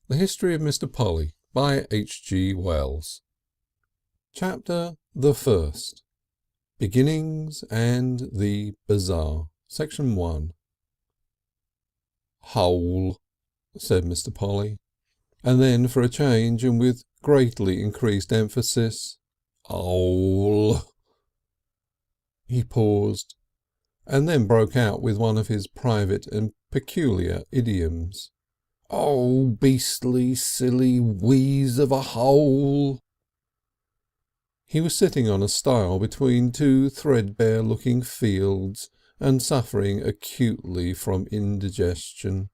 The History of Mr. Polly by H. G. Wells. Chapter the First. Beginnings and the Bazaar. Section 1. "Hole," said Mr. Polly, and then for a change and with greatly increased emphasis, "'Ole." He paused, and then broke out with one of his private and peculiar idioms. "Oh, beastly, silly wheeze of a hole!" He was sitting on a stile between two threadbare looking fields and suffering acutely from indigestion.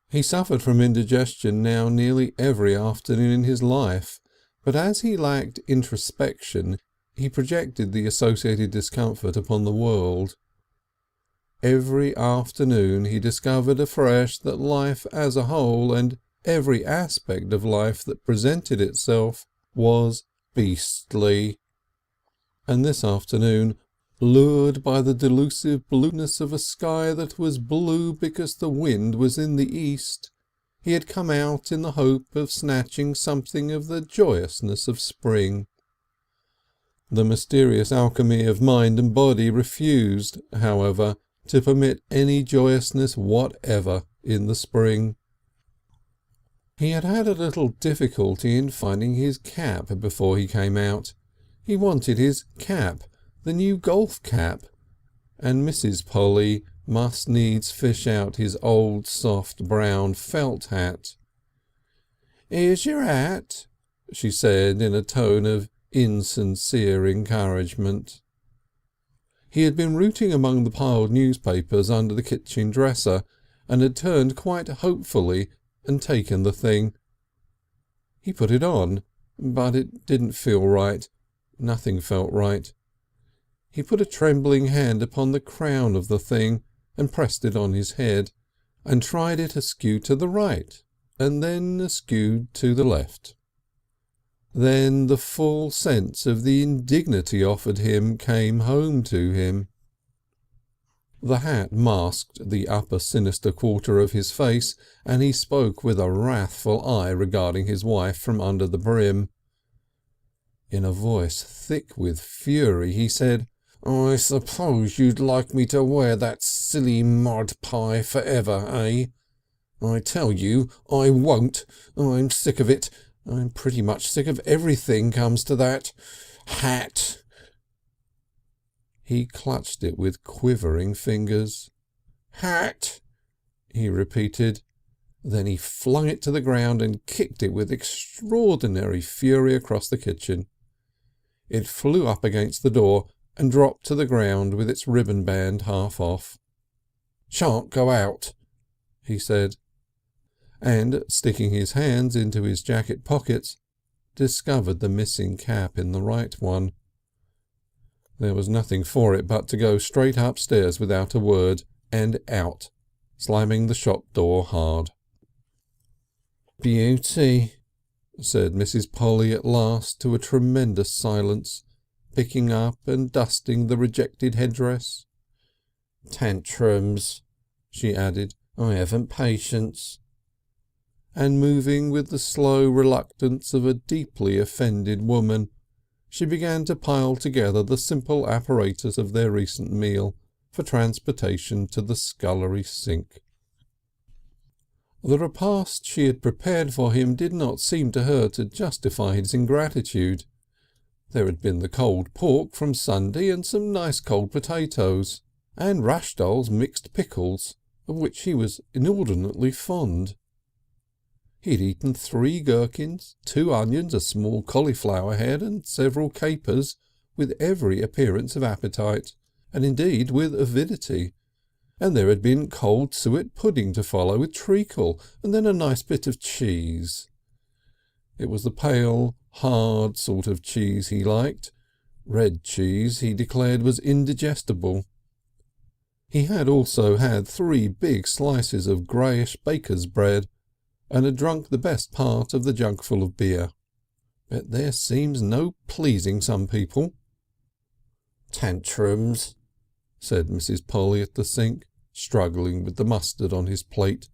He suffered from indigestion now nearly every afternoon in his life, but as he lacked introspection he projected the associated discomfort upon the world. Every afternoon he discovered afresh that life as a whole and every aspect of life that presented itself was beastly. And this afternoon, lured by the delusive blueness of a sky that was blue because the wind was in the east, he had come out in the hope of snatching something of the joyousness of spring. The mysterious alchemy of mind and body refused, however, to permit any joyousness whatever in the spring. He had had a little difficulty in finding his cap before he came out. He wanted his cap, the new golf cap, and Mrs. Polly must needs fish out his old soft brown felt hat. "Here's your hat," she said in a tone of insincere encouragement. He had been rooting among the piled newspapers under the kitchen dresser and had turned quite hopefully and taken the thing. He put it on, but it didn't feel right. Nothing felt right. He put a trembling hand upon the crown of the thing and pressed it on his head, and tried it askew to the right and then askew to the left. Then the full sense of the indignity offered him came home to him. The hat masked the upper sinister quarter of his face, and he spoke with a wrathful eye regarding his wife from under the brim. In a voice thick with fury he said, "I suppose you'd like me to wear that silly mud pie forever, eh? I tell you I won't. I'm sick of it. I'm pretty much sick of everything comes to that. Hat!" He clutched it with quivering fingers. "Hat!" he repeated. Then he flung it to the ground and kicked it with extraordinary fury across the kitchen. It flew up against the door and dropped to the ground with its ribbon band half off. "Shan't go out," he said, and sticking his hands into his jacket pockets, discovered the missing cap in the right one. There was nothing for it but to go straight upstairs without a word, and out, slamming the shop door hard. "Beauty," said Mrs. Polly at last to a tremendous silence, picking up and dusting the rejected headdress. "Tantrums," she added. "I haven't patience." And moving with the slow reluctance of a deeply offended woman, she began to pile together the simple apparatus of their recent meal for transportation to the scullery sink. The repast she had prepared for him did not seem to her to justify his ingratitude. There had been the cold pork from Sunday and some nice cold potatoes, and Rashdall's mixed pickles, of which he was inordinately fond. He had eaten 3 gherkins, 2 onions, a small cauliflower head and several capers, with every appearance of appetite, and indeed with avidity, and there had been cold suet pudding to follow with treacle, and then a nice bit of cheese. It was the pale, hard sort of cheese he liked. Red cheese, he declared, was indigestible. He had also had 3 big slices of greyish baker's bread, and had drunk the best part of the jugful of beer. But there seems no pleasing some people. "Tantrums," said Mrs. Polly at the sink, struggling with the mustard on his plate,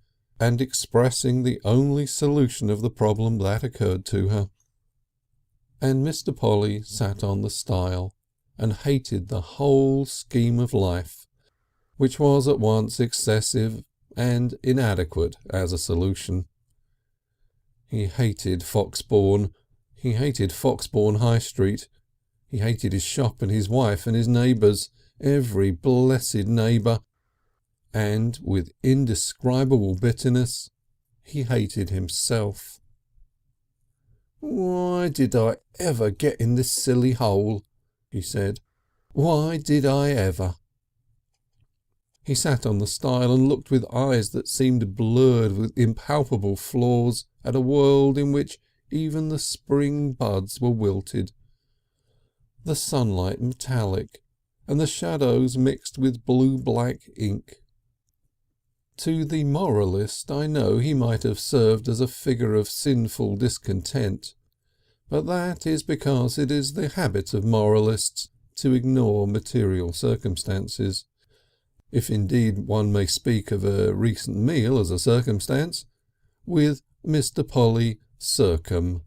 and expressing the only solution of the problem that occurred to her. And Mr. Polly sat on the stile and hated the whole scheme of life, which was at once excessive and inadequate as a solution. He hated Foxbourne. He hated Foxbourne High Street. He hated his shop and his wife and his neighbours, every blessed neighbour, and with indescribable bitterness he hated himself. "Why did I ever get in this silly hole?" he said. "Why did I ever?" He sat on the stile and looked with eyes that seemed blurred with impalpable flaws at a world in which even the spring buds were wilted, the sunlight metallic, and the shadows mixed with blue-black ink. To the moralist I know he might have served as a figure of sinful discontent, but that is because it is the habit of moralists to ignore material circumstances, if indeed one may speak of a recent meal as a circumstance, with Mr. Polly circum.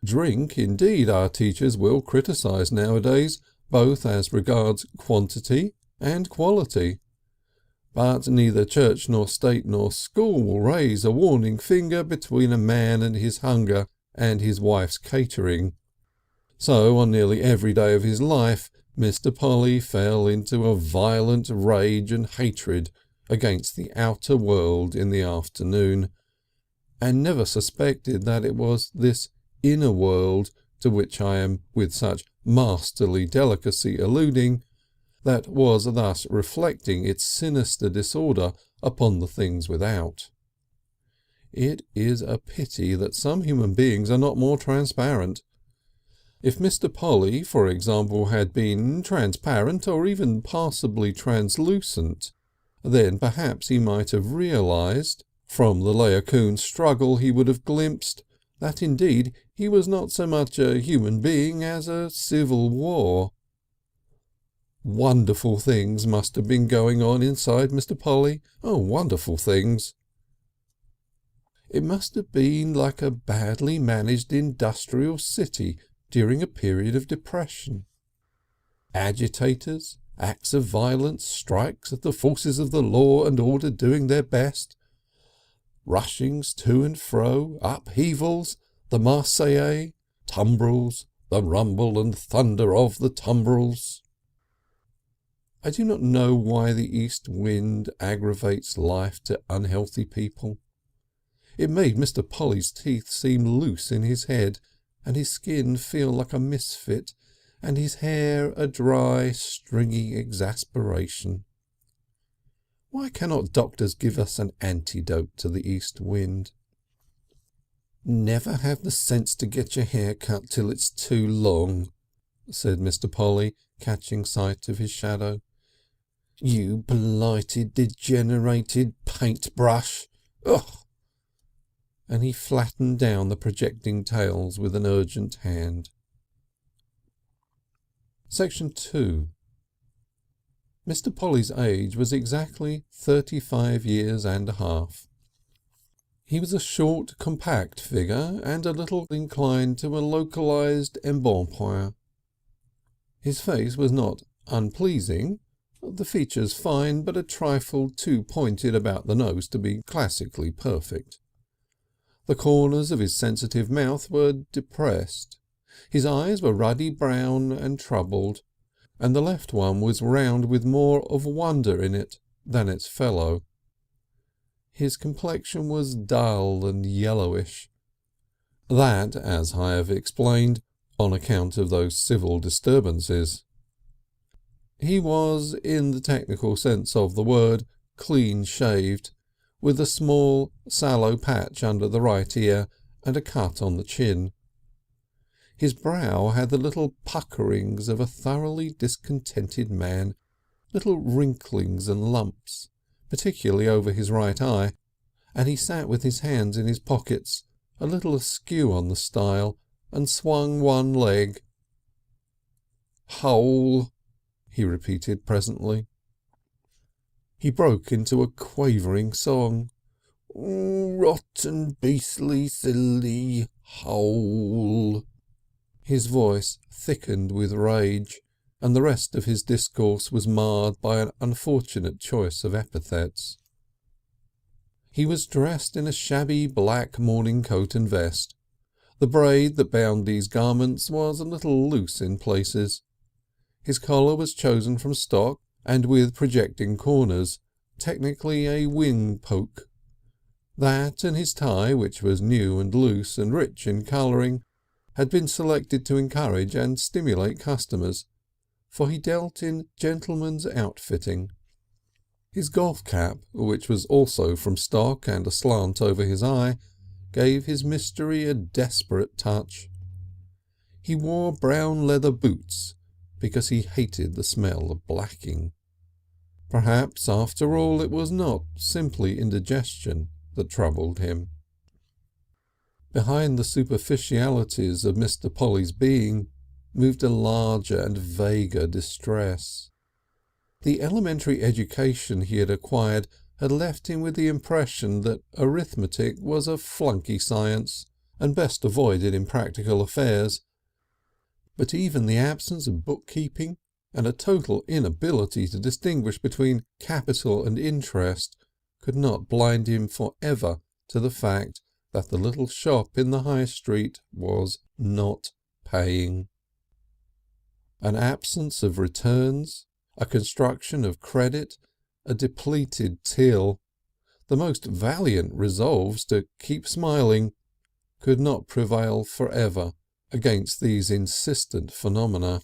Drink, indeed, our teachers will criticise nowadays, both as regards quantity and quality. But neither church nor state nor school will raise a warning finger between a man and his hunger and his wife's catering. So on nearly every day of his life Mr. Polly fell into a violent rage and hatred against the outer world in the afternoon, and never suspected that it was this inner world to which I am with such masterly delicacy alluding, that was thus reflecting its sinister disorder upon the things without. It is a pity that some human beings are not more transparent. If Mr. Polly, for example, had been transparent or even passably translucent, then perhaps he might have realised, from the Laocoon struggle he would have glimpsed, that indeed he was not so much a human being as a civil war. Wonderful things must have been going on inside Mr. Polly. Oh, wonderful things. It must have been like a badly managed industrial city during a period of depression. Agitators, acts of violence, strikes of the forces of the law and order doing their best, rushings to and fro, upheavals, the Marseillaise, tumbrils, the rumble and thunder of the tumbrils. I do not know why the east wind aggravates life to unhealthy people. It made Mr. Polly's teeth seem loose in his head, and his skin feel like a misfit, and his hair a dry, stringy exasperation. Why cannot doctors give us an antidote to the east wind? "Never have the sense to get your hair cut till it's too long," said Mr. Polly, catching sight of his shadow. "You blighted, degenerated paintbrush! Ugh!" And he flattened down the projecting tails with an urgent hand. Section 2. Mr. Polly's age was exactly 35 years and a half. He was a short, compact figure and a little inclined to a localised embonpoint. His face was not unpleasing, the features fine but a trifle too pointed about the nose to be classically perfect. The corners of his sensitive mouth were depressed. His eyes were ruddy brown and troubled, and the left one was round with more of wonder in it than its fellow. His complexion was dull and yellowish. That, as I have explained, on account of those civil disturbances. He was, in the technical sense of the word, clean-shaved, with a small, sallow patch under the right ear and a cut on the chin. His brow had the little puckerings of a thoroughly discontented man, little wrinklings and lumps, particularly over his right eye, and he sat with his hands in his pockets, a little askew on the stile, and swung one leg. "Hole," he repeated presently. He broke into a quavering song. "Rotten, beastly, silly hole." His voice thickened with rage, and the rest of his discourse was marred by an unfortunate choice of epithets. He was dressed in a shabby black morning coat and vest. The braid that bound these garments was a little loose in places. His collar was chosen from stock and with projecting corners, technically a wing poke. That and his tie, which was new and loose and rich in colouring, had been selected to encourage and stimulate customers, for he dealt in gentlemen's outfitting. His golf cap, which was also from stock and aslant over his eye, gave his mystery a desperate touch. He wore brown leather boots because he hated the smell of blacking. Perhaps after all it was not simply indigestion that troubled him. Behind the superficialities of Mr. Polly's being moved a larger and vaguer distress. The elementary education he had acquired had left him with the impression that arithmetic was a flunky science and best avoided in practical affairs, but even the absence of bookkeeping and a total inability to distinguish between capital and interest could not blind him for ever to the fact that the little shop in the High Street was not paying. An absence of returns, a construction of credit, a depleted till, the most valiant resolves to keep smiling, could not prevail for ever against these insistent phenomena.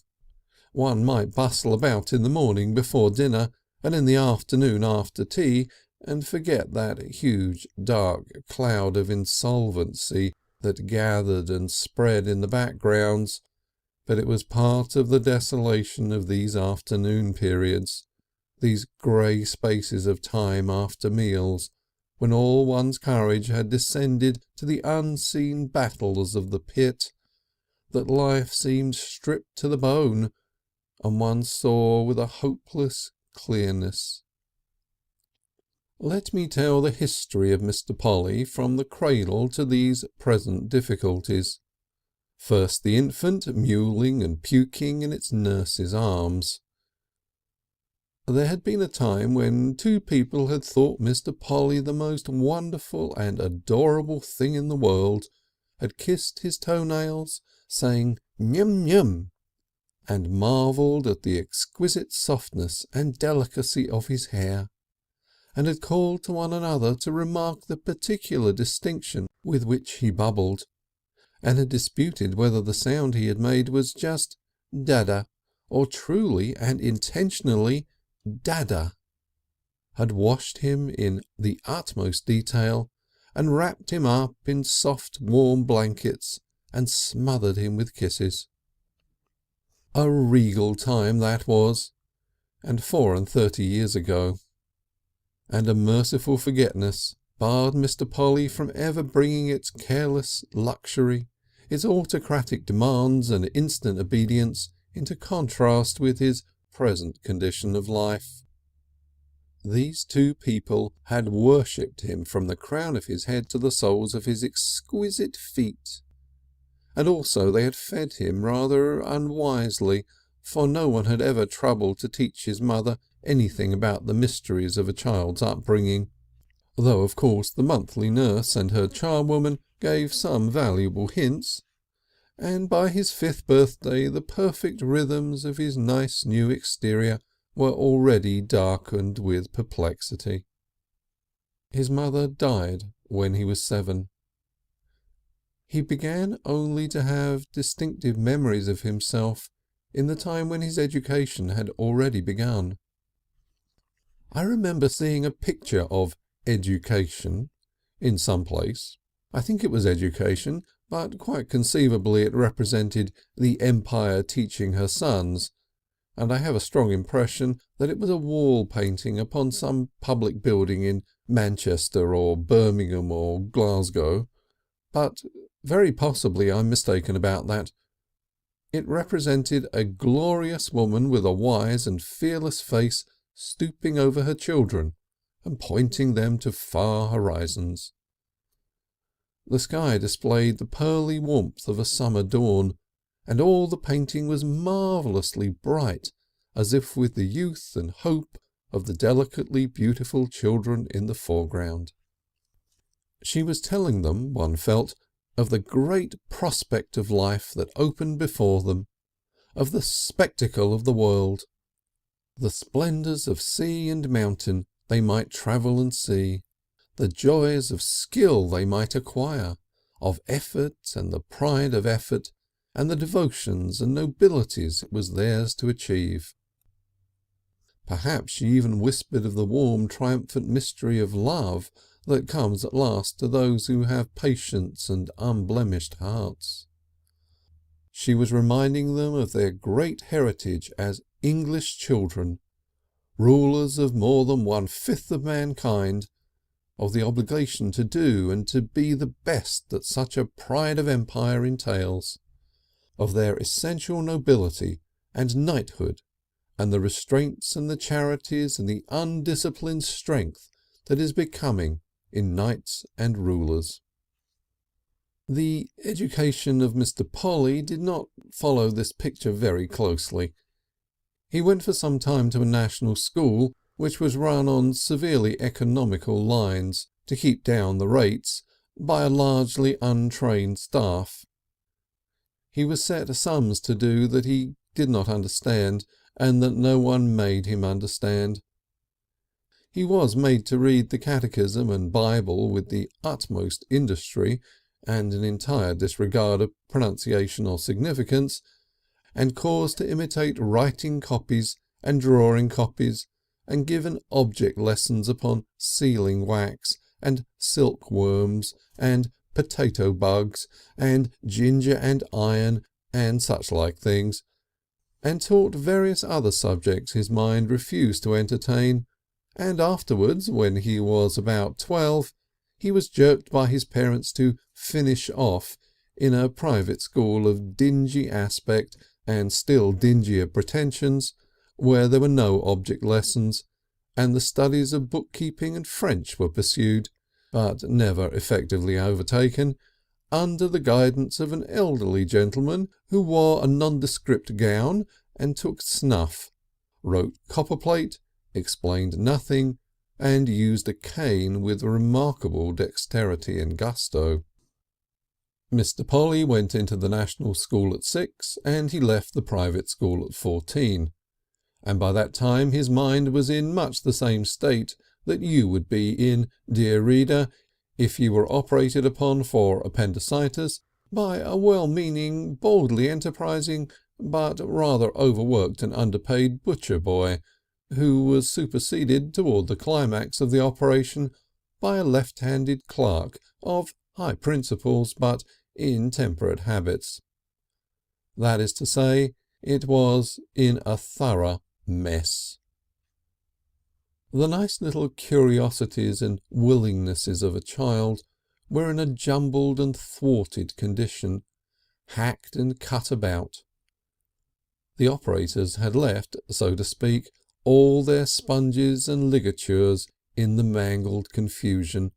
One might bustle about in the morning before dinner and in the afternoon after tea and forget that huge dark cloud of insolvency that gathered and spread in the backgrounds, but it was part of the desolation of these afternoon periods, these grey spaces of time after meals, when all one's courage had descended to the unseen battles of the pit, that life seemed stripped to the bone, and one saw with a hopeless clearness. Let me tell the history of Mr. Polly from the cradle to these present difficulties. First the infant mewling and puking in its nurse's arms. There had been a time when two people had thought Mr. Polly the most wonderful and adorable thing in the world, had kissed his toenails, saying "Nyum nyum," and marvelled at the exquisite softness and delicacy of his hair, and had called to one another to remark the particular distinction with which he bubbled, and had disputed whether the sound he had made was just dada or truly and intentionally dada, had washed him in the utmost detail and wrapped him up in soft warm blankets and smothered him with kisses. A regal time that was, and 34 years ago, and a merciful forgetfulness barred Mr. Polly from ever bringing its careless luxury, its autocratic demands and instant obedience into contrast with his present condition of life. These two people had worshipped him from the crown of his head to the soles of his exquisite feet, and also they had fed him rather unwisely, for no one had ever troubled to teach his mother anything about the mysteries of a child's upbringing, though of course the monthly nurse and her charwoman gave some valuable hints, and by his 5th birthday the perfect rhythms of his nice new exterior were already darkened with perplexity. His mother died when he was 7. He began only to have distinctive memories of himself in the time when his education had already begun. I remember seeing a picture of education in some place. I think it was education, but quite conceivably it represented the Empire teaching her sons, and I have a strong impression that it was a wall painting upon some public building in Manchester or Birmingham or Glasgow, but very possibly I'm mistaken about that. It represented a glorious woman with a wise and fearless face stooping over her children and pointing them to far horizons. The sky displayed the pearly warmth of a summer dawn, and all the painting was marvellously bright, as if with the youth and hope of the delicately beautiful children in the foreground. She was telling them, one felt, of the great prospect of life that opened before them, of the spectacle of the world, the splendours of sea and mountain they might travel and see, the joys of skill they might acquire, of effort and the pride of effort, and the devotions and nobilities it was theirs to achieve. Perhaps she even whispered of the warm triumphant mystery of love that comes at last to those who have patience and unblemished hearts. She was reminding them of their great heritage as English children, rulers of more than 1/5 of mankind, of the obligation to do and to be the best that such a pride of empire entails, of their essential nobility and knighthood, and the restraints and the charities and the undisciplined strength that is becoming in knights and rulers. The education of Mr. Polly did not follow this picture very closely. He went for some time to a national school which was run on severely economical lines to keep down the rates by a largely untrained staff. He was set sums to do that he did not understand, and that no one made him understand. He was made to read the Catechism and Bible with the utmost industry and an entire disregard of pronunciation or significance, and caused to imitate writing copies and drawing copies, and given object lessons upon sealing wax and silkworms and potato bugs and ginger and iron and such like things, and taught various other subjects his mind refused to entertain, and afterwards, when he was about 12, he was jerked by his parents to finish off in a private school of dingy aspect and still dingier pretensions, where there were no object lessons, and the studies of bookkeeping and French were pursued, but never effectively overtaken, under the guidance of an elderly gentleman who wore a nondescript gown and took snuff, wrote copperplate, explained nothing, and used a cane with remarkable dexterity and gusto. Mr. Polly went into the national school at 6, and he left the private school at 14, and by that time his mind was in much the same state that you would be in, dear reader, if you were operated upon for appendicitis by a well-meaning, boldly enterprising, but rather overworked and underpaid butcher boy, who was superseded toward the climax of the operation by a left-handed clerk of high principles but intemperate habits. That is to say, it was in a thorough mess. The nice little curiosities and willingnesses of a child were in a jumbled and thwarted condition, hacked and cut about. The operators had left, so to speak, all their sponges and ligatures in the mangled confusion,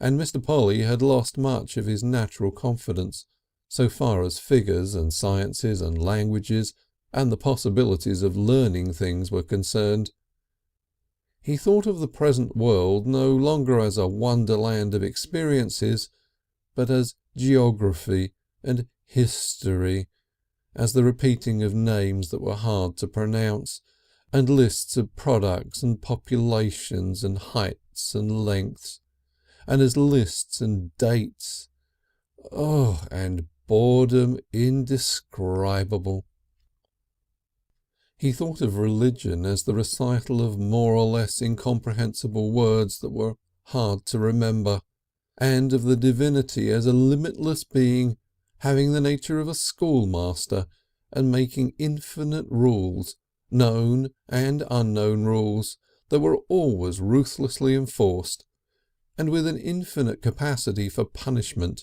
and Mr. Polly had lost much of his natural confidence so far as figures and sciences and languages and the possibilities of learning things were concerned. He thought of the present world no longer as a wonderland of experiences, but as geography and history, as the repeating of names that were hard to pronounce, and lists of products and populations and heights and lengths, and as lists and dates. Oh, and boredom indescribable. He thought of religion as the recital of more or less incomprehensible words that were hard to remember, and of the divinity as a limitless being having the nature of a schoolmaster and making infinite rules, known and unknown rules, that were always ruthlessly enforced, and with an infinite capacity for punishment,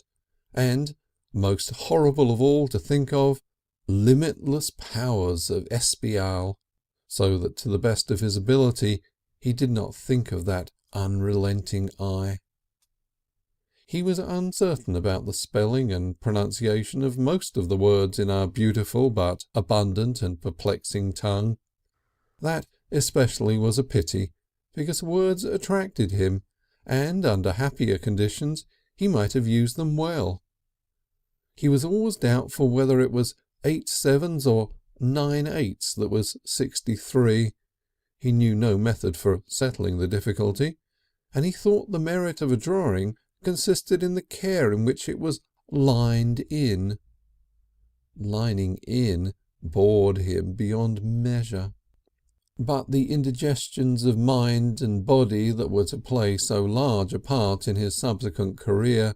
and, most horrible of all to think of, limitless powers of espial, so that to the best of his ability he did not think of that unrelenting eye. He was uncertain about the spelling and pronunciation of most of the words in our beautiful but abundant and perplexing tongue. That especially was a pity, because words attracted him, and under happier conditions he might have used them well. He was always doubtful whether it was 8 sevens or 9 eights that was 63. He knew no method for settling the difficulty, and he thought the merit of a drawing consisted in the care in which it was lined in. Lining in bored him beyond measure. But the indigestions of mind and body that were to play so large a part in his subsequent career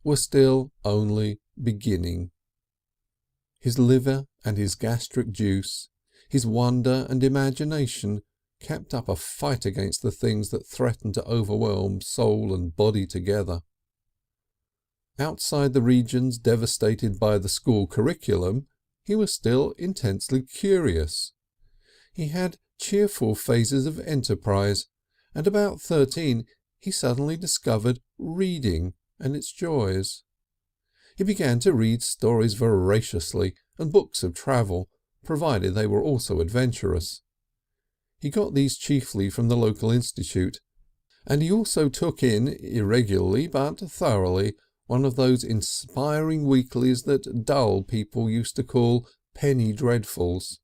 were still only beginning. His liver and his gastric juice, his wonder and imagination kept up a fight against the things that threatened to overwhelm soul and body together. Outside the regions devastated by the school curriculum, he was still intensely curious. He had cheerful phases of enterprise, and about 13 he suddenly discovered reading and its joys. He began to read stories voraciously and books of travel, provided they were also adventurous. He got these chiefly from the local institute, and he also took in, irregularly but thoroughly, one of those inspiring weeklies that dull people used to call penny dreadfuls.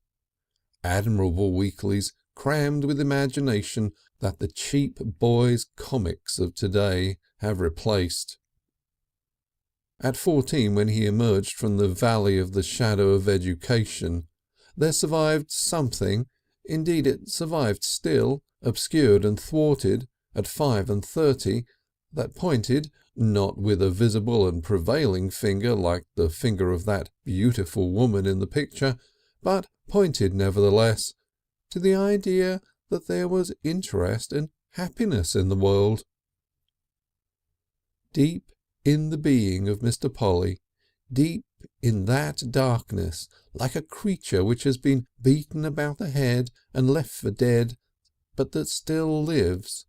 Admirable weeklies crammed with imagination that the cheap boys' comics of today have replaced. At 14, when he emerged from the valley of the shadow of education, there survived something, indeed it survived still, obscured and thwarted, at 5 and 30, that pointed, not with a visible and prevailing finger like the finger of that beautiful woman in the picture, but pointed nevertheless to the idea that there was interest and happiness in the world. Deep in the being of Mr. Polly, deep in that darkness, like a creature which has been beaten about the head and left for dead, but that still lives,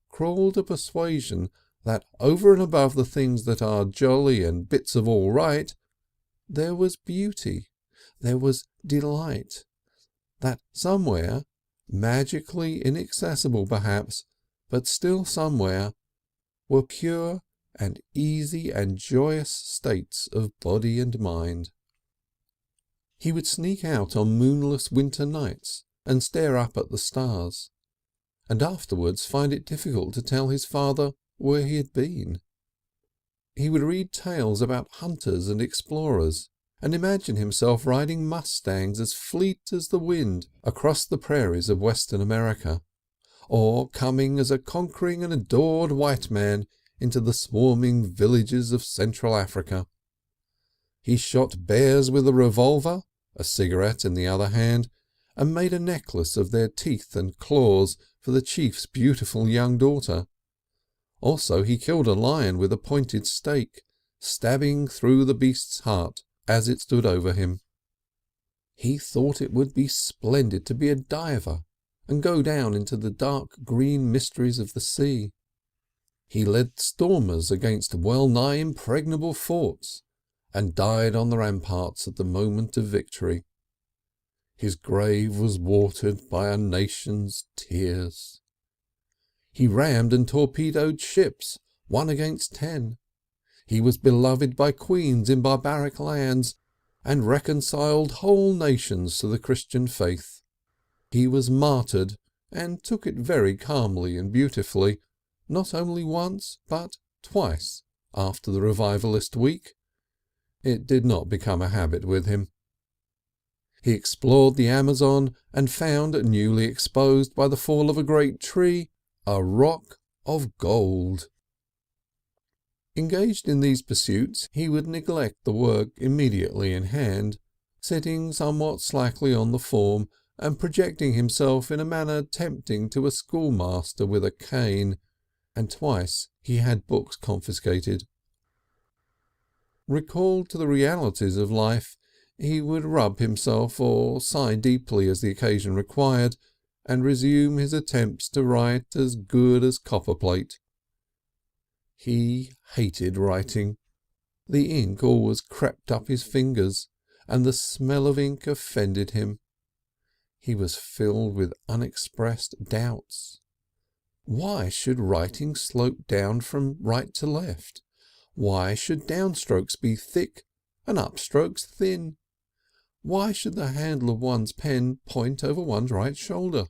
crawled a persuasion that over and above the things that are jolly and bits of all right, there was beauty, there was delight, that somewhere, magically inaccessible perhaps, but still somewhere, were pure and easy and joyous states of body and mind. He would sneak out on moonless winter nights and stare up at the stars, and afterwards find it difficult to tell his father where he had been. He would read tales about hunters and explorers, and imagine himself riding mustangs as fleet as the wind across the prairies of Western America, or coming as a conquering and adored white man into the swarming villages of Central Africa. He shot bears with a revolver, a cigarette in the other hand, and made a necklace of their teeth and claws for the chief's beautiful young daughter. Also he killed a lion with a pointed stake, stabbing through the beast's heart as it stood over him. He thought it would be splendid to be a diver and go down into the dark green mysteries of the sea. He led stormers against well-nigh impregnable forts, and died on the ramparts at the moment of victory. His grave was watered by a nation's tears. He rammed and torpedoed ships, 1 against 10. He was beloved by queens in barbaric lands, and reconciled whole nations to the Christian faith. He was martyred, and took it very calmly and beautifully, not only once but twice after the revivalist week. It did not become a habit with him. He explored the Amazon and found, newly exposed by the fall of a great tree, a rock of gold. Engaged in these pursuits, he would neglect the work immediately in hand, sitting somewhat slackly on the form and projecting himself in a manner tempting to a schoolmaster with a cane, and twice he had books confiscated. Recalled to the realities of life, He would rub himself or sigh deeply as the occasion required, and resume his attempts to write as good as copperplate. He hated writing. The ink always crept up his fingers, and the smell of ink offended him. He was filled with unexpressed doubts. Why should writing slope down from right to left? Why should downstrokes be thick and upstrokes thin? Why should the handle of one's pen point over one's right shoulder?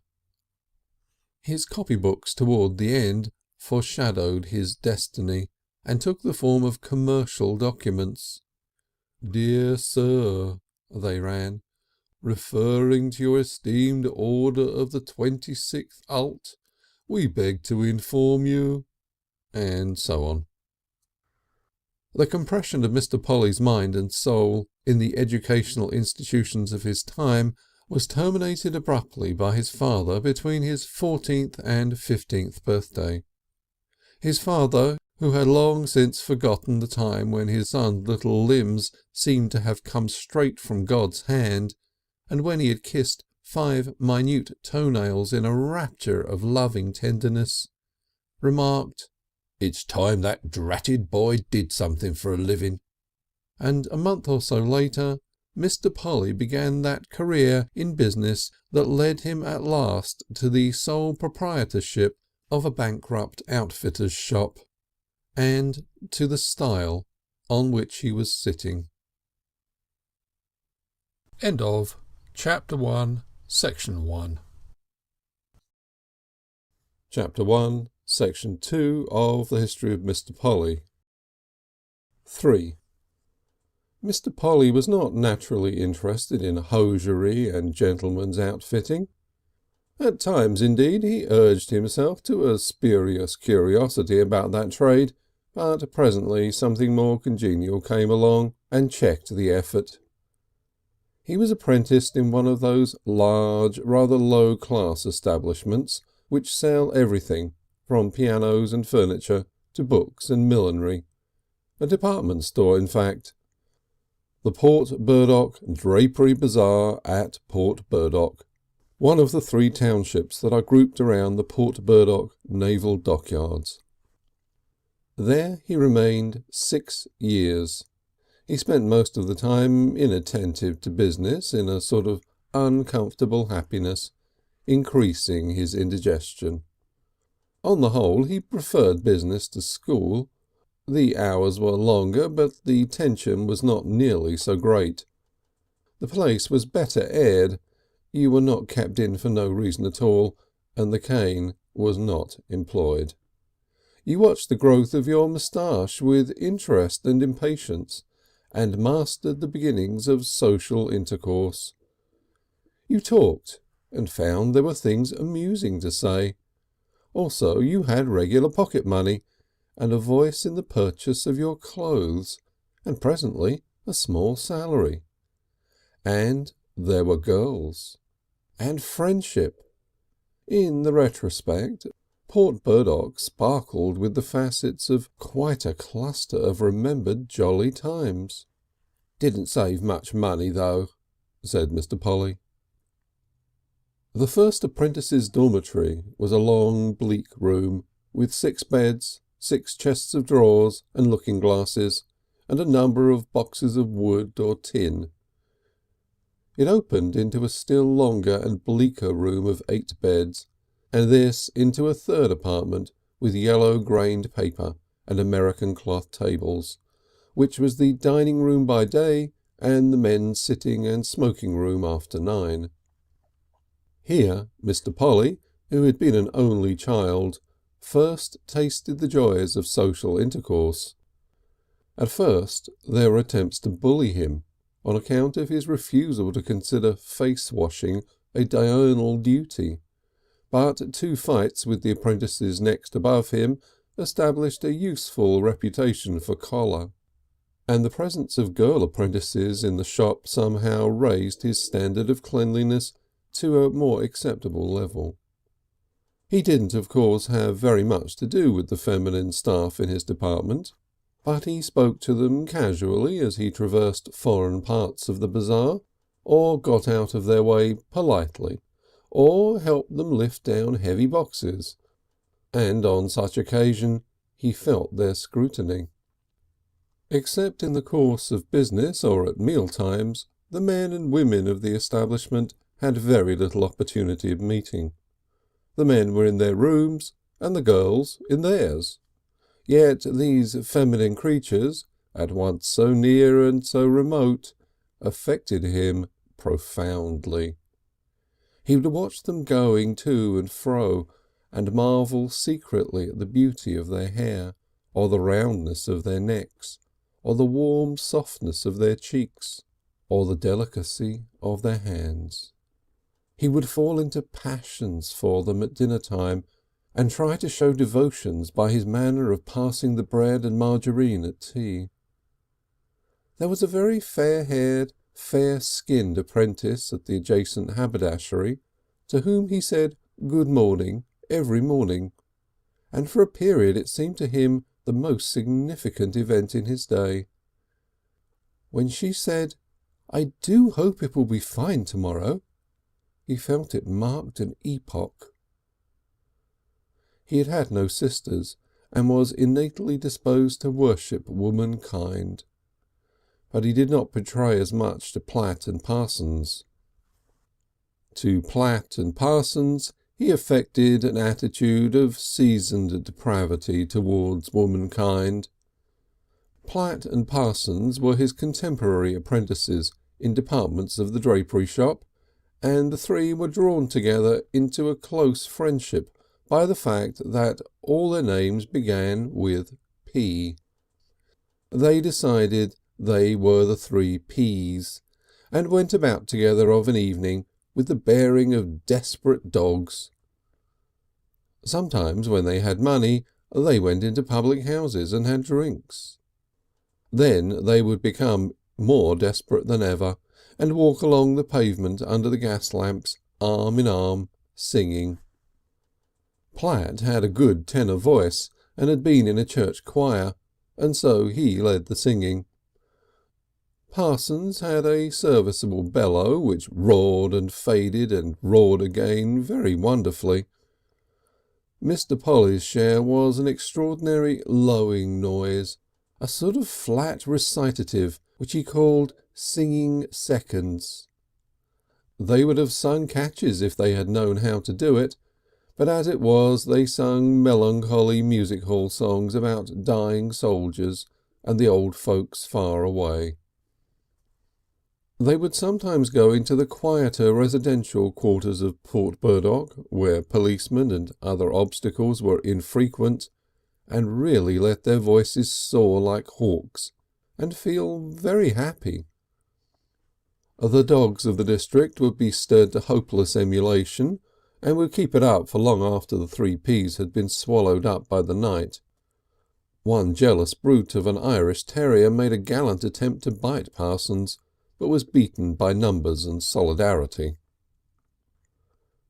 His copybooks toward the end foreshadowed his destiny, and took the form of commercial documents. "Dear Sir," they ran, "referring to your esteemed order of the 26th ult, we beg to inform you," and so on. The compression of Mr. Polly's mind and soul in the educational institutions of his time was terminated abruptly by his father between his 14th and 15th birthday. His father, who had long since forgotten the time when his son's little limbs seemed to have come straight from God's hand, and when he had kissed 5 minute toenails in a rapture of loving tenderness, remarked, "It's time that dratted boy did something for a living." And a month or so later Mr. Polly began that career in business that led him at last to the sole proprietorship of a bankrupt outfitter's shop, and to the stile on which he was sitting. End of Chapter 1, Section 1. Chapter 1, Section 2 of the History of Mr. Polly. 3. Mr. Polly was not naturally interested in hosiery and gentlemen's outfitting. At times, indeed, he urged himself to a spurious curiosity about that trade, but presently something more congenial came along and checked the effort. He was apprenticed in one of those large, rather low-class establishments which sell everything, from pianos and furniture to books and millinery. A department store, in fact. The Port Burdock Drapery Bazaar at Port Burdock, one of the 3 townships that are grouped around the Port Burdock Naval Dockyards. There he remained 6 years. He spent most of the time inattentive to business, in a sort of uncomfortable happiness, increasing his indigestion. On the whole he preferred business to school. The hours were longer, but the tension was not nearly so great. The place was better aired, you were not kept in for no reason at all, and the cane was not employed. You watched the growth of your moustache with interest and impatience, and mastered the beginnings of social intercourse. You talked, and found there were things amusing to say. Also you had regular pocket money, and a voice in the purchase of your clothes, and presently a small salary. And there were girls. And friendship. In the retrospect, Port Burdock sparkled with the facets of quite a cluster of remembered jolly times. "Didn't save much money though," said Mr. Polly. The first apprentice's dormitory was a long bleak room with 6 beds, 6 chests of drawers and looking glasses, and a number of boxes of wood or tin. It opened into a still longer and bleaker room of 8 beds, and this into a third apartment with yellow-grained paper and American cloth tables, which was the dining room by day and the men's sitting and smoking room after 9. Here Mr. Polly, who had been an only child, first tasted the joys of social intercourse. At first there were attempts to bully him on account of his refusal to consider face-washing a diurnal duty, but 2 fights with the apprentices next above him established a useful reputation for choler, and the presence of girl apprentices in the shop somehow raised his standard of cleanliness to a more acceptable level. He didn't, of course, have very much to do with the feminine staff in his department. but he spoke to them casually as he traversed foreign parts of the bazaar, or got out of their way politely, or helped them lift down heavy boxes, and on such occasion he felt their scrutiny. Except in the course of business or at meal times, the men and women of the establishment had very little opportunity of meeting. The men were in their rooms and the girls in theirs. Yet these feminine creatures, at once so near and so remote, affected him profoundly. He would watch them going to and fro, and marvel secretly at the beauty of their hair, or the roundness of their necks, or the warm softness of their cheeks, or the delicacy of their hands. He would fall into passions for them at dinner time, and try to show devotions by his manner of passing the bread and margarine at tea. There was a very fair-haired, fair-skinned apprentice at the adjacent haberdashery, to whom he said good morning every morning, and for a period it seemed to him the most significant event in his day. When she said, "I do hope it will be fine tomorrow," he felt it marked an epoch. He had had no sisters, and was innately disposed to worship womankind. But he did not betray as much to Platt and Parsons. To Platt and Parsons he affected an attitude of seasoned depravity towards womankind. Platt and Parsons were his contemporary apprentices in departments of the drapery shop, and the three were drawn together into a close friendship by the fact that all their names began with P. They decided they were the three P's, and went about together of an evening with the bearing of desperate dogs. Sometimes when they had money they went into public houses and had drinks. Then they would become more desperate than ever, and walk along the pavement under the gas lamps, arm in arm, singing. Platt had a good tenor voice and had been in a church choir, and so he led the singing. Parsons had a serviceable bellow which roared and faded and roared again very wonderfully. Mr. Polly's share was an extraordinary lowing noise, a sort of flat recitative which he called singing seconds. They would have sung catches if they had known how to do it, but as it was they sung melancholy music hall songs about dying soldiers and the old folks far away. They would sometimes go into the quieter residential quarters of Port Burdock, where policemen and other obstacles were infrequent, and really let their voices soar like hawks, and feel very happy. The dogs of the district would be stirred to hopeless emulation, and would keep it up for long after the three Ps had been swallowed up by the night. One jealous brute of an Irish terrier made a gallant attempt to bite Parsons, but was beaten by numbers and solidarity.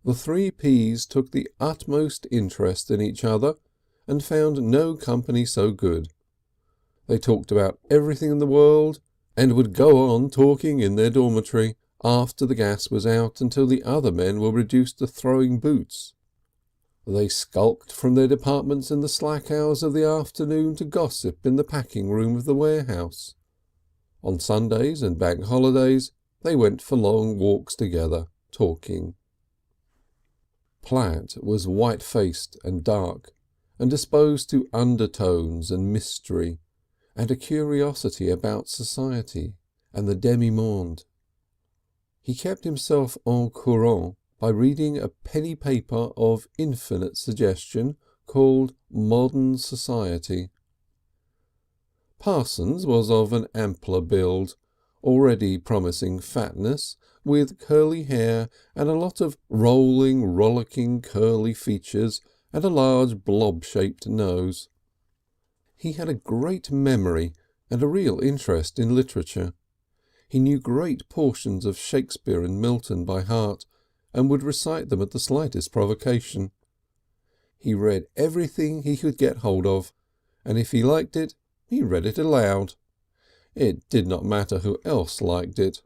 The three Ps took the utmost interest in each other, and found no company so good. They talked about everything in the world, and would go on talking in their dormitory after the gas was out until the other men were reduced to throwing boots. They skulked from their departments in the slack hours of the afternoon to gossip in the packing room of the warehouse. On Sundays and bank holidays they went for long walks together, talking. Platt was white-faced and dark, and disposed to undertones and mystery, and a curiosity about society and the demi-monde. He kept himself au courant by reading a penny paper of infinite suggestion called Modern Society. Parsons was of an ampler build, already promising fatness, with curly hair and a lot of rolling, rollicking curly features and a large blob-shaped nose. He had a great memory and a real interest in literature. He knew great portions of Shakespeare and Milton by heart, and would recite them at the slightest provocation. He read everything he could get hold of, and if he liked it, He read it aloud. It did not matter who else liked it.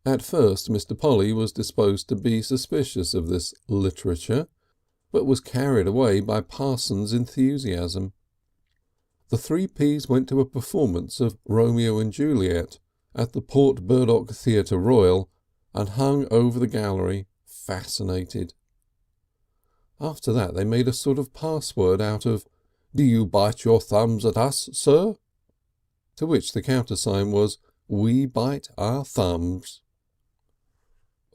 At first Mr. Polly was disposed to be suspicious of this literature, but was carried away by Parsons' enthusiasm. The Three Ps went to a performance of Romeo and Juliet at the Port Burdock Theatre Royal and hung over the gallery, fascinated. After that they made a sort of password out of "Do you bite your thumbs at us, sir?" to which the countersign was "We bite our thumbs."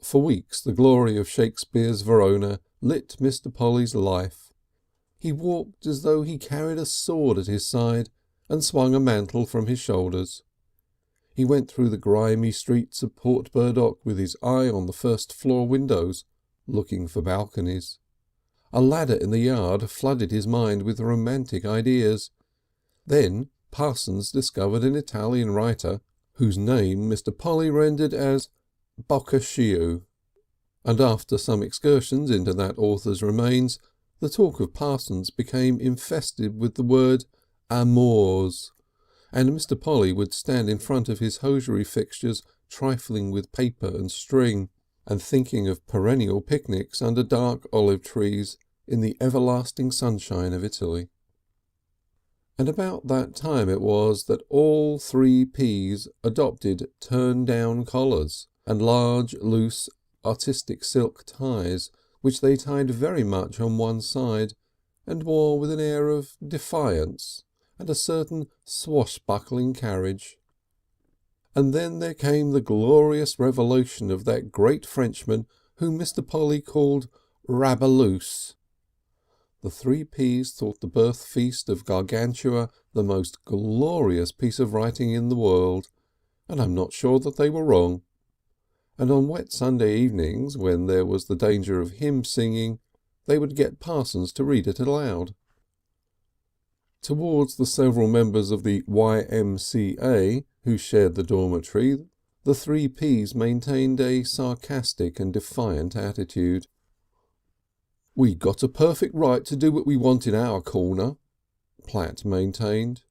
For weeks the glory of Shakespeare's Verona lit Mr. Polly's life. He walked as though he carried a sword at his side and swung a mantle from his shoulders. He went through the grimy streets of Port Burdock with his eye on the first floor windows, looking for balconies. A ladder in the yard flooded his mind with romantic ideas. Then Parsons discovered an Italian writer whose name Mr. Polly rendered as Boccaccio, and after some excursions into that author's remains, the talk of Parsons became infested with the word amours, and Mr. Polly would stand in front of his hosiery fixtures trifling with paper and string, and thinking of perennial picnics under dark olive trees in the everlasting sunshine of Italy. And about that time it was that all Three Ps adopted turn-down collars and large, loose, artistic silk ties, which they tied very much on one side, and wore with an air of defiance and a certain swashbuckling carriage. And then there came the glorious revelation of that great Frenchman whom Mr. Polly called Rabelais. The Three Ps thought the birth feast of Gargantua the most glorious piece of writing in the world, and I'm not sure that they were wrong. And on wet Sunday evenings, when there was the danger of hymn singing, they would get Parsons to read it aloud. Towards the several members of the Y.M.C.A. who shared the dormitory, the Three Ps maintained a sarcastic and defiant attitude. "We got a perfect right to do what we want in our corner," Platt maintained.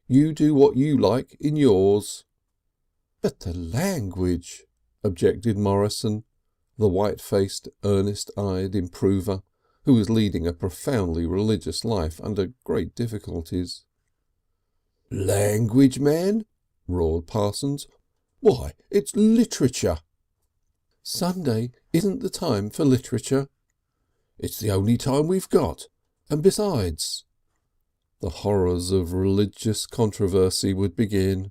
"You do what you like in yours." "But the language," objected Morrison, the white-faced, earnest-eyed improver, who was leading a profoundly religious life under great difficulties. "Language, man?" roared Parsons. "Why, it's literature." "Sunday isn't the time for literature." "It's the only time we've got. And besides..." The horrors of religious controversy would begin.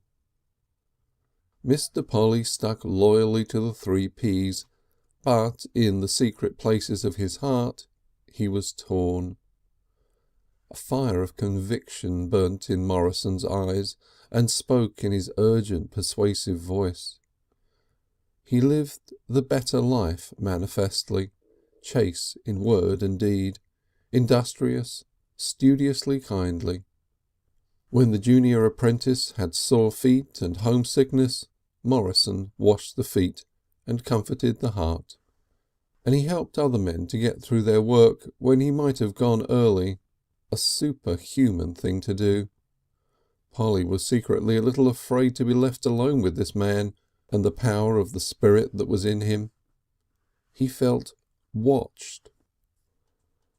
Mr. Polly stuck loyally to the Three Ps, but in the secret places of his heart he was torn. A fire of conviction burnt in Morrison's eyes and spoke in his urgent, persuasive voice. He lived the better life manifestly, chaste in word and deed, industrious, studiously kindly. When the junior apprentice had sore feet and homesickness, Morrison washed the feet and comforted the heart, and he helped other men to get through their work when he might have gone early, a superhuman thing to do. Polly was secretly a little afraid to be left alone with this man and the power of the spirit that was in him. He felt watched.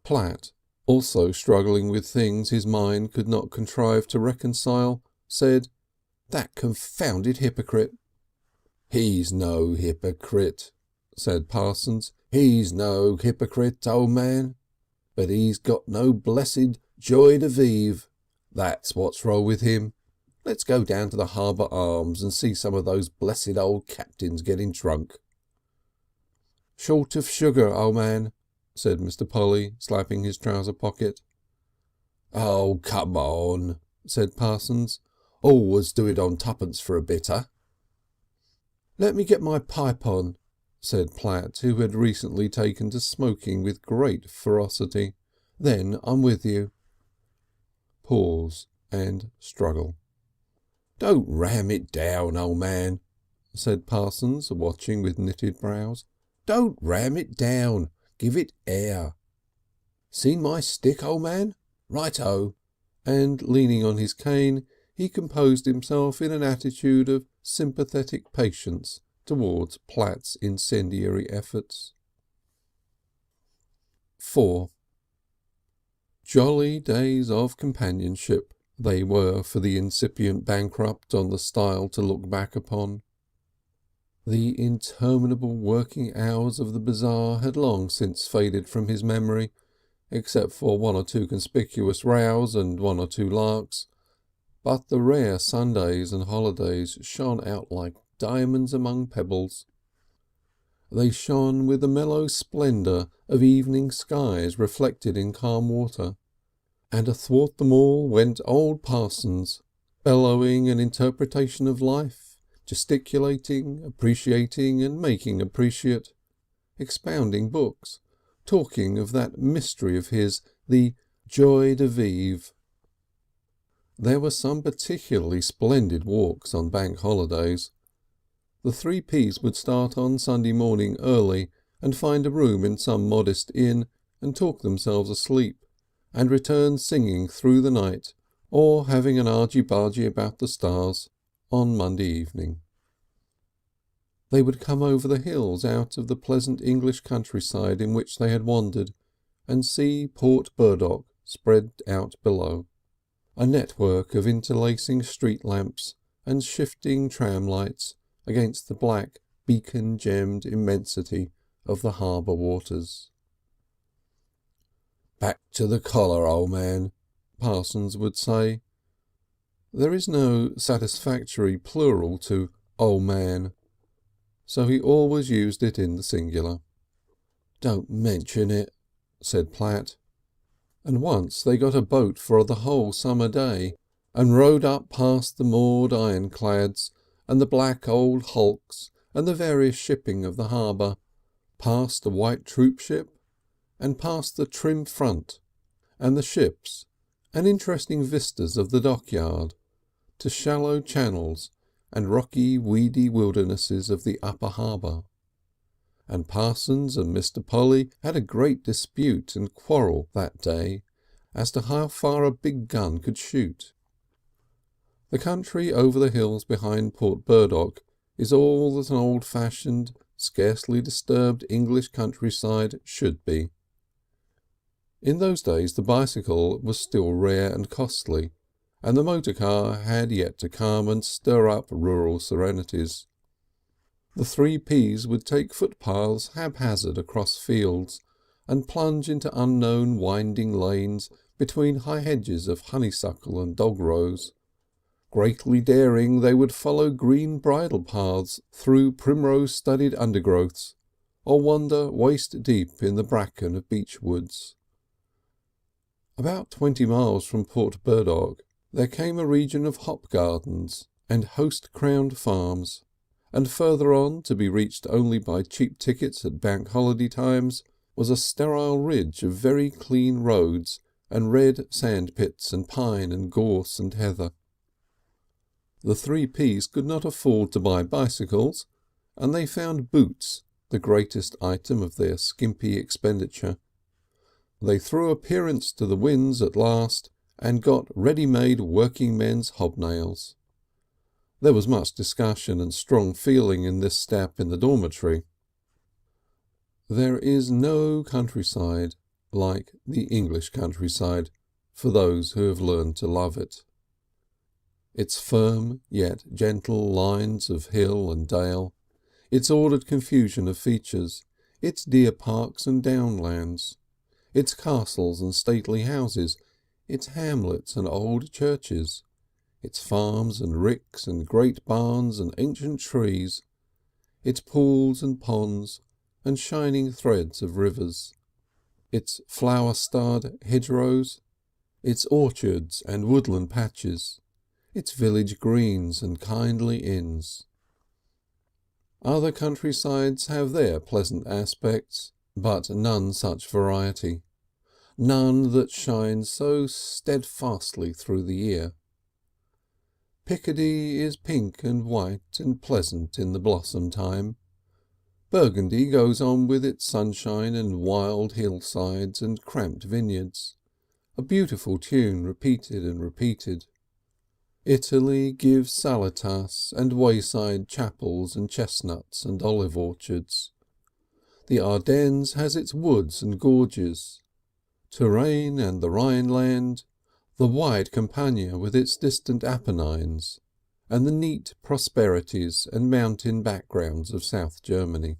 Platt, also struggling with things his mind could not contrive to reconcile, said, "That confounded hypocrite." "He's no hypocrite," said Parsons. "He's no hypocrite, old man. But he's got no blessed joy de vivre. That's what's wrong with him. Let's go down to the Harbour Arms and see some of those blessed old captains getting drunk." "Short of sugar, old man," said Mr. Polly, slapping his trouser pocket. "Oh, come on," said Parsons. "Always do it on twopence for a bitter." "Let me get my pipe on," said Platt, who had recently taken to smoking with great ferocity. "Then I'm with you." Pause and struggle. "Don't ram it down, old man," said Parsons, watching with knitted brows. "Don't ram it down. Give it air. Seen my stick, old man? Right-o. and leaning on his cane he composed himself in an attitude of sympathetic patience towards Platt's incendiary efforts. 4. Jolly days of companionship they were for the incipient bankrupt on the stile to look back upon. The interminable working hours of the bazaar had long since faded from his memory, except for one or two conspicuous rows and one or two larks, but the rare Sundays and holidays shone out like diamonds among pebbles. They shone with the mellow splendour of evening skies reflected in calm water, and athwart them all went old Parsons, bellowing an interpretation of life, gesticulating, appreciating and making appreciate, expounding books, talking of that mystery of his, the joie de vivre. There were some particularly splendid walks on bank holidays. The 3 Ps would start on Sunday morning early and find a room in some modest inn and talk themselves asleep, and return singing through the night, or having an argy-bargy about the stars, on Monday evening. They would come over the hills out of the pleasant English countryside in which they had wandered, and see Port Burdock spread out below, a network of interlacing street lamps and shifting tram lights against the black beacon-gemmed immensity of the harbour waters. "Back to the collar, old man," Parsons would say. There is no satisfactory plural to "old man," so he always used it in the singular. "Don't mention it," said Platt. And once they got a boat for the whole summer day, and rowed up past the moored ironclads and the black old hulks and the various shipping of the harbour, past a white troop ship, and past the trim front and the ships and interesting vistas of the dockyard, to shallow channels and rocky weedy wildernesses of the upper harbour. And Parsons and Mr. Polly had a great dispute and quarrel that day as to how far a big gun could shoot. The country over the hills behind Port Burdock is all that an old-fashioned, scarcely disturbed English countryside should be. In those days the bicycle was still rare and costly, and the motor car had yet to come and stir up rural serenities. The 3 Ps would take footpaths haphazard across fields, and plunge into unknown winding lanes between high hedges of honeysuckle and dog rose. Greatly daring, they would follow green bridle paths through primrose-studded undergrowths, or wander waist-deep in the bracken of beech woods. About 20 miles from Port Burdock there came a region of hop gardens and hoast-crowned farms, and further on, to be reached only by cheap tickets at bank holiday times, was a sterile ridge of very clean roads and red sand pits and pine and gorse and heather. The 3 Ps could not afford to buy bicycles, and they found boots the greatest item of their skimpy expenditure. They threw appearance to the winds at last, and got ready-made working men's hobnails. There was much discussion and strong feeling in this step in the dormitory. There is no countryside like the English countryside for those who have learned to love it. Its firm yet gentle lines of hill and dale, its ordered confusion of features, its deer parks and downlands, its castles and stately houses, its hamlets and old churches, its farms and ricks and great barns and ancient trees, its pools and ponds and shining threads of rivers, its flower-starred hedgerows, its orchards and woodland patches, its village greens and kindly inns. Other countrysides have their pleasant aspects, but none such variety, none that shines so steadfastly through the year. Picardy is pink and white and pleasant in the blossom time. Burgundy goes on with its sunshine and wild hillsides and cramped vineyards, a beautiful tune repeated and repeated. Italy gives salitas and wayside chapels and chestnuts and olive orchards. The Ardennes has its woods and gorges. Touraine and the Rhineland, the wide Campagna with its distant Apennines, and the neat prosperities and mountain backgrounds of South Germany.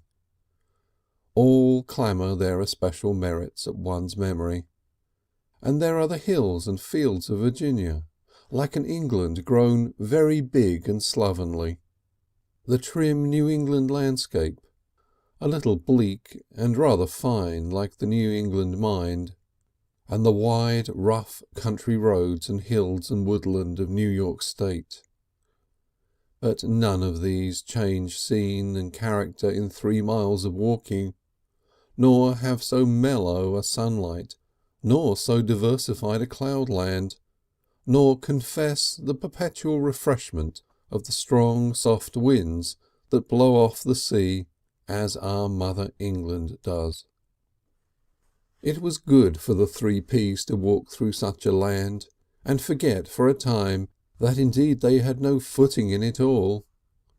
All clamour their especial merits at one's memory. And there are the hills and fields of Virginia, like an England grown very big and slovenly. The trim New England landscape, a little bleak and rather fine like the New England mind, and the wide, rough country roads and hills and woodland of New York State. But none of these change scene and character in 3 miles of walking, nor have so mellow a sunlight, nor so diversified a cloudland, nor confess the perpetual refreshment of the strong soft winds that blow off the sea as our Mother England does. It was good for the 3 Ps to walk through such a land, and forget for a time that indeed they had no footing in it all,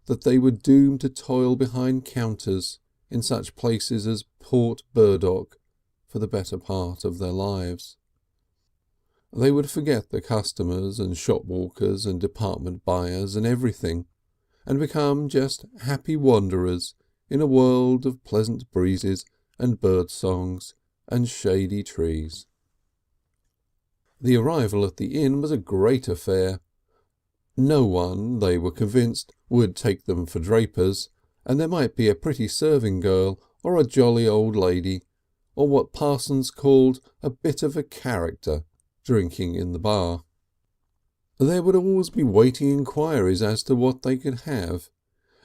that they were doomed to toil behind counters in such places as Port Burdock for the better part of their lives. They would forget the customers and shop walkers and department buyers and everything, and become just happy wanderers in a world of pleasant breezes and bird songs and shady trees. The arrival at the inn was a great affair. No one, they were convinced, would take them for drapers, and there might be a pretty serving girl or a jolly old lady, or what Parsons called a bit of a character, drinking in the bar. There would always be waiting inquiries as to what they could have,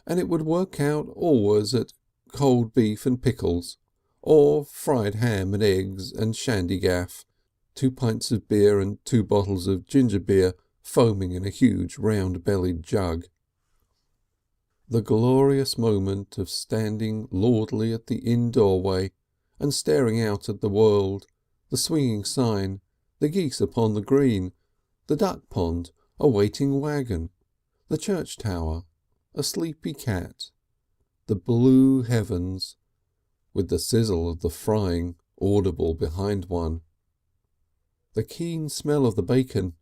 and it would work out always at cold beef and pickles, or fried ham and eggs and shandygaff, 2 pints of beer and 2 bottles of ginger beer foaming in a huge round-bellied jug. The glorious moment of standing lordly at the inn doorway and staring out at the world, the swinging sign, the geese upon the green, the duck pond, a waiting wagon, the church tower, a sleepy cat, the blue heavens, with the sizzle of the frying audible behind one, the keen smell of the bacon,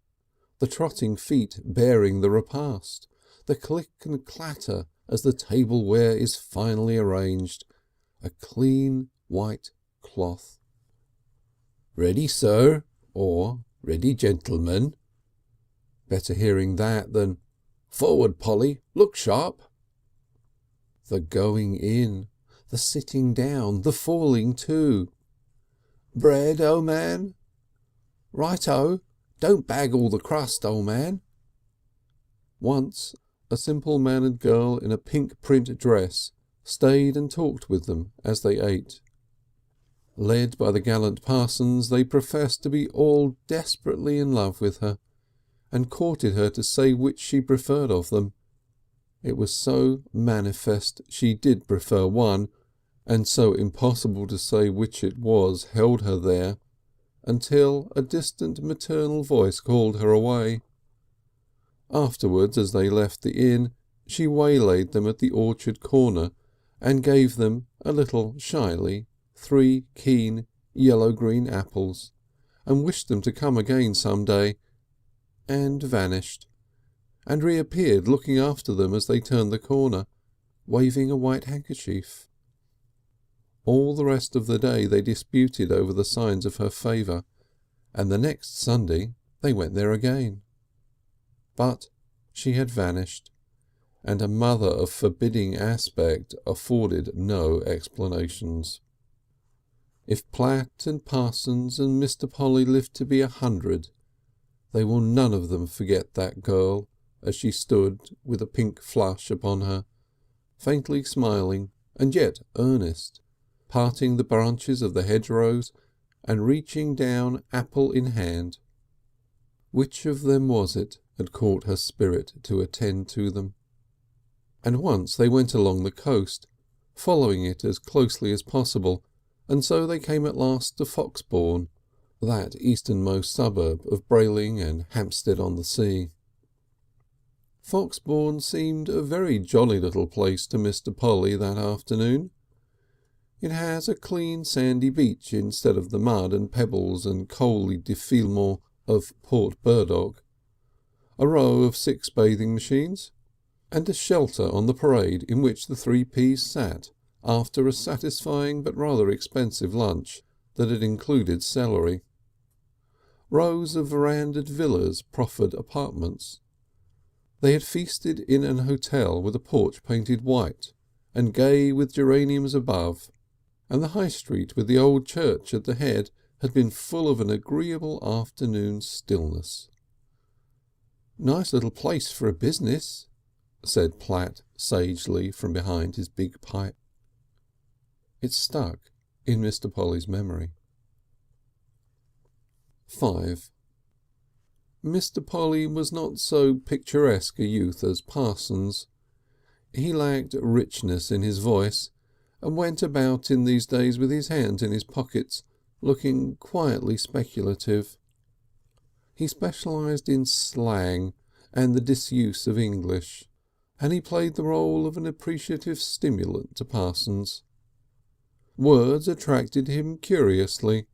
the trotting feet bearing the repast, the click and clatter as the tableware is finally arranged, a clean white cloth. "Ready, sir," or "Ready, gentlemen." Better hearing that than "Forward, Polly, look sharp." The going in, the sitting down, the falling to. "Bread, O' man?" "Right-o, don't bag all the crust, old man." Once a simple-mannered girl in a pink print dress stayed and talked with them as they ate. Led by the gallant Parsons, they professed to be all desperately in love with her, and courted her to say which she preferred of them. It was so manifest she did prefer one, and so impossible to say which it was held her there, until a distant maternal voice called her away. Afterwards, as they left the inn, she waylaid them at the orchard corner and gave them, a little shyly, 3 keen yellow-green apples, and wished them to come again some day, and vanished, and reappeared looking after them as they turned the corner, waving a white handkerchief. All the rest of the day they disputed over the signs of her favour, and the next Sunday they went there again. But she had vanished, and a mother of forbidding aspect afforded no explanations. If Platt and Parsons and Mr. Polly live to be 100, they will none of them forget that girl as she stood with a pink flush upon her, faintly smiling and yet earnest, parting the branches of the hedgerows and reaching down apple in hand. Which of them was it had caught her spirit to attend to them? And once they went along the coast, following it as closely as possible, and so they came at last to Foxbourne, that easternmost suburb of Brayling and Hampstead-on-the-Sea. Foxbourne seemed a very jolly little place to Mr. Polly that afternoon. It has a clean sandy beach instead of the mud and pebbles and coaly défilement of Port Burdock, a row of 6 bathing machines, and a shelter on the parade in which the 3 Ps sat after a satisfying but rather expensive lunch that had included celery. Rows of verandahed villas proffered apartments. They had feasted in an hotel with a porch painted white and gay with geraniums above, and the high street with the old church at the head had been full of an agreeable afternoon stillness. "Nice little place for a business," said Platt sagely from behind his big pipe. It stuck in Mr. Polly's memory. 5. Mr. Polly was not so picturesque a youth as Parsons. He lacked richness in his voice, and went about in these days with his hands in his pockets, looking quietly speculative. He specialised in slang and the disuse of English, and he played the role of an appreciative stimulant to Parsons. Words attracted him curiously,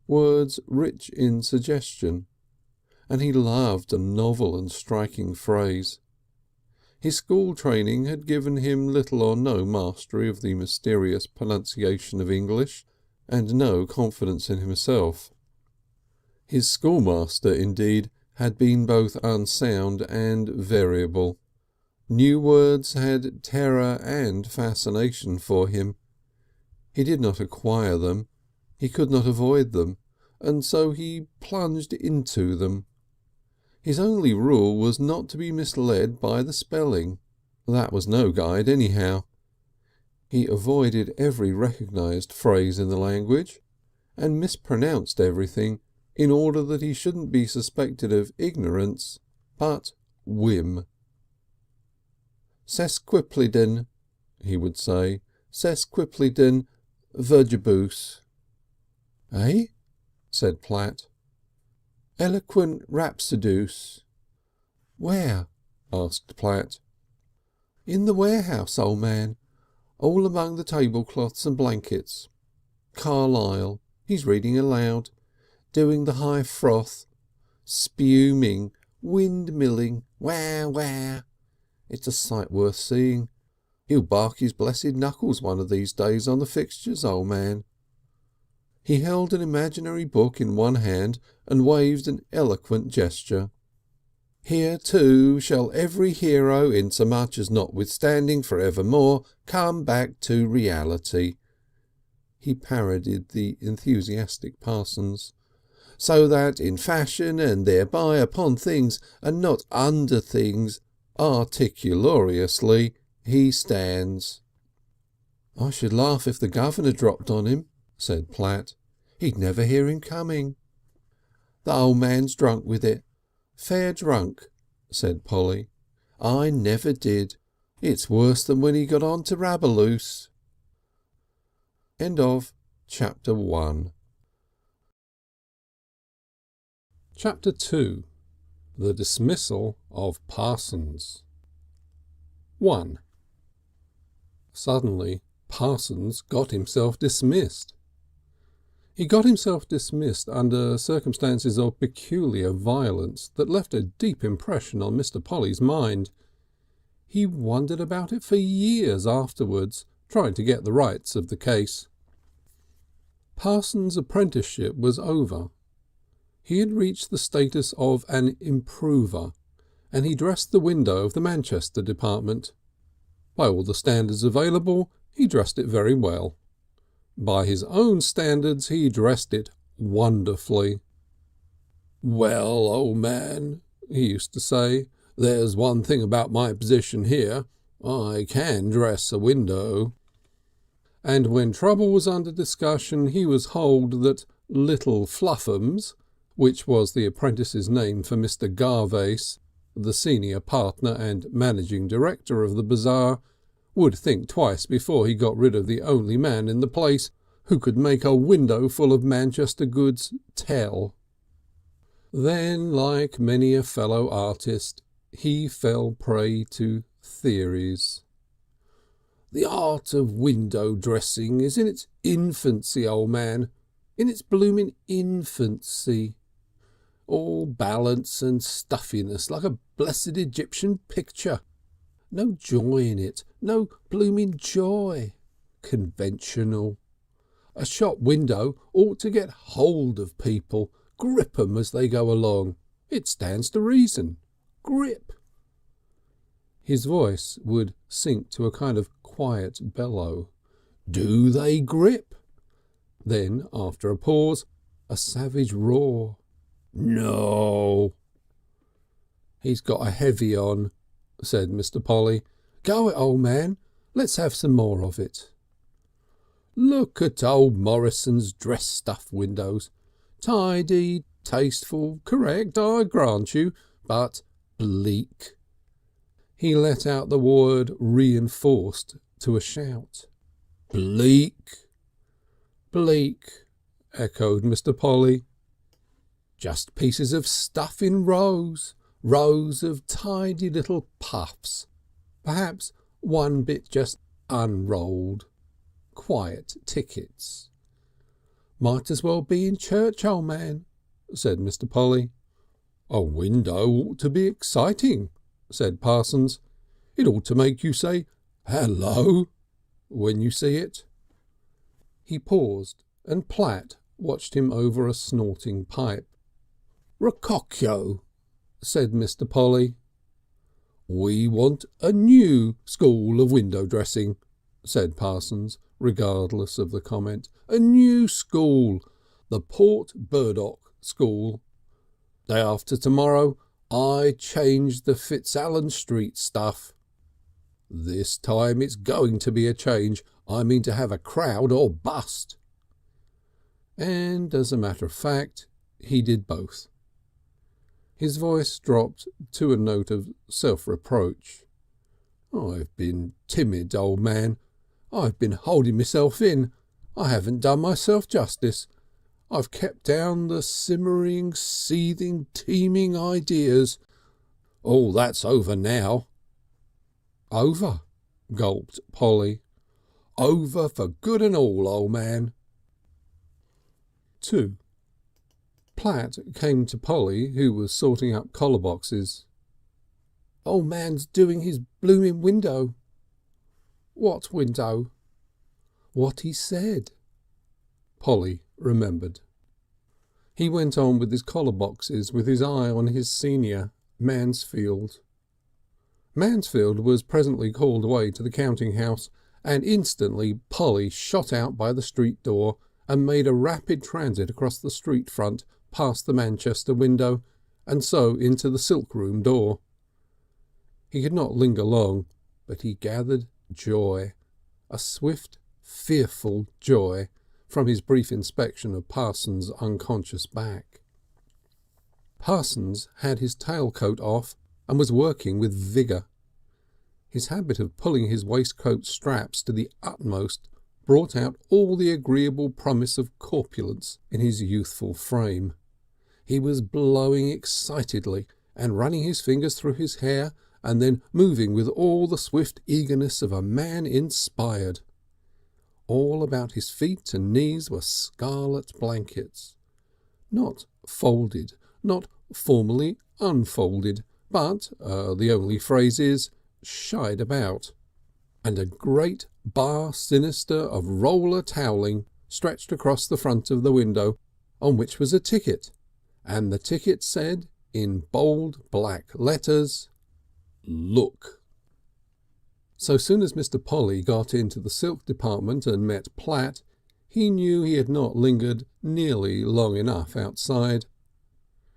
words rich in suggestion, and he loved a novel and striking phrase. His school training had given him little or no mastery of the mysterious pronunciation of English, and no confidence in himself. His schoolmaster, indeed, had been both unsound and variable. New words had terror and fascination for him. He did not acquire them, he could not avoid them, and so he plunged into them. His only rule was not to be misled by the spelling. That was no guide anyhow. He avoided every recognised phrase in the language, and mispronounced everything in order that he shouldn't be suspected of ignorance, but whim. "Sesquippledan," he would say, "Sesquippledan virgibus." "Eh?" said Platt. "Eloquent rhapsodus." "Where?" asked Platt. "In the warehouse, old man. All among the tablecloths and blankets. Carlyle. He's reading aloud. Doing the high froth. Spuming. Windmilling. Wow, wow. It's a sight worth seeing. He'll bark his blessed knuckles one of these days on the fixtures, old man." He held an imaginary book in one hand and waved an eloquent gesture. "Here too shall every hero, insomuch as notwithstanding for evermore, come back to reality." He parodied the enthusiastic Parsons. "So that in fashion and thereby upon things and not under things, articulariously, he stands." "I should laugh if the governor dropped on him," said Platt. "He'd never hear him coming." "The old man's drunk with it. Fair drunk," said Polly. "I never did. It's worse than when he got on to Rabaloose." End of chapter 1. Chapter 2. The Dismissal of Parsons. 1. Suddenly Parsons got himself dismissed. He got himself dismissed under circumstances of peculiar violence that left a deep impression on Mr. Polly's mind. He wondered about it for years afterwards, trying to get the rights of the case. Parsons' apprenticeship was over. He had reached the status of an improver, and he dressed the window of the Manchester department. By all the standards available, he dressed it very well. By his own standards he dressed it wonderfully. "Well, old man," he used to say, "there's one thing about my position here. I can dress a window." And when trouble was under discussion he was told that Little Fluffums, which was the apprentice's name for Mr. Garvace, the senior partner and managing director of the bazaar, would think twice before he got rid of the only man in the place who could make a window full of Manchester goods tell. Then, like many a fellow artist, he fell prey to theories. The art of window dressing is in its infancy, old man, in its blooming infancy. All balance and stuffiness like a blessed Egyptian picture. No joy in it, no blooming joy. Conventional. A shop window ought to get hold of people, grip 'em as they go along. It stands to reason. Grip. His voice would sink to a kind of quiet bellow. Do they grip? Then, after a pause, a savage roar. No. He's got a heavy on, said Mr. Polly. Go it, old man. Let's have some more of it. Look at old Morrison's dress stuff windows. Tidy, tasteful, correct, I grant you, but bleak. He let out the word reinforced to a shout. Bleak. Bleak, echoed Mr. Polly. Just pieces of stuff in rows, rows of tidy little puffs. Perhaps one bit just unrolled. Quiet tickets. Might as well be in church, old man, said Mr. Polly. A window ought to be exciting, said Parsons. It ought to make you say, hello, when you see it. He paused, and Platt watched him over a snorting pipe. Roccocchio, said Mr. Polly. We want a new school of window dressing, said Parsons, regardless of the comment. A new school, the Port Burdock School. Day after tomorrow I change the Fitzallen Street stuff. This time it's going to be a change. I mean to have a crowd or bust. And as a matter of fact, he did both. His voice dropped to a note of self-reproach. I've been timid, old man. I've been holding myself in. I haven't done myself justice. I've kept down the simmering, seething, teeming ideas. All that's over now. Over, gulped Polly. Over for good and all, old man. 2. Platt came to Polly, who was sorting up collar boxes. Old man's doing his blooming window. What window? What he said. Polly remembered. He went on with his collar boxes with his eye on his senior, Mansfield. Mansfield was presently called away to the counting house, and instantly Polly shot out by the street door and made a rapid transit across the street front past the Manchester window and so into the silk room door. He could not linger long, but he gathered joy, a swift, fearful joy, from his brief inspection of Parsons' unconscious back. Parsons had his tailcoat off and was working with vigour. His habit of pulling his waistcoat straps to the utmost brought out all the agreeable promise of corpulence in his youthful frame. He was blowing excitedly and running his fingers through his hair and then moving with all the swift eagerness of a man inspired. All about his feet and knees were scarlet blankets. Not folded, not formally unfolded, but, the only phrase is, shied about. And a great bar sinister of roller towelling stretched across the front of the window, on which was a ticket, and the ticket said, in bold black letters, Look. So soon as Mr. Polly got into the silk department and met Platt, he knew he had not lingered nearly long enough outside.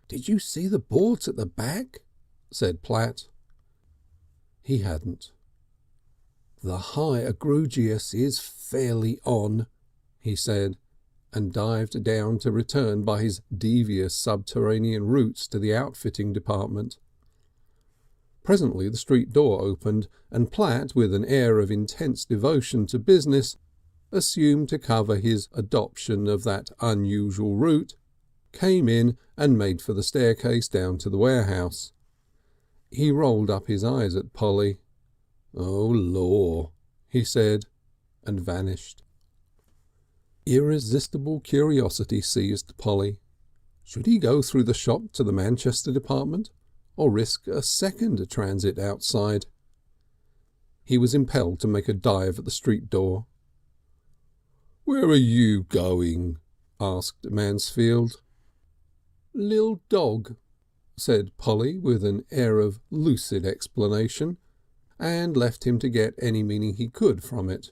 "Did you see the boards at the back?" said Platt. He hadn't. "The high egrugious is fairly on," he said, and dived down to return by his devious subterranean routes to the outfitting department. Presently the street door opened, and Platt, with an air of intense devotion to business, assumed to cover his adoption of that unusual route, came in and made for the staircase down to the warehouse. He rolled up his eyes at Polly. "Oh, law," he said, and vanished. Irresistible curiosity seized Polly. Should he go through the shop to the Manchester department, or risk a second transit outside? He was impelled to make a dive at the street door. "Where are you going?" asked Mansfield. "Lil dog," said Polly with an air of lucid explanation, and left him to get any meaning he could from it.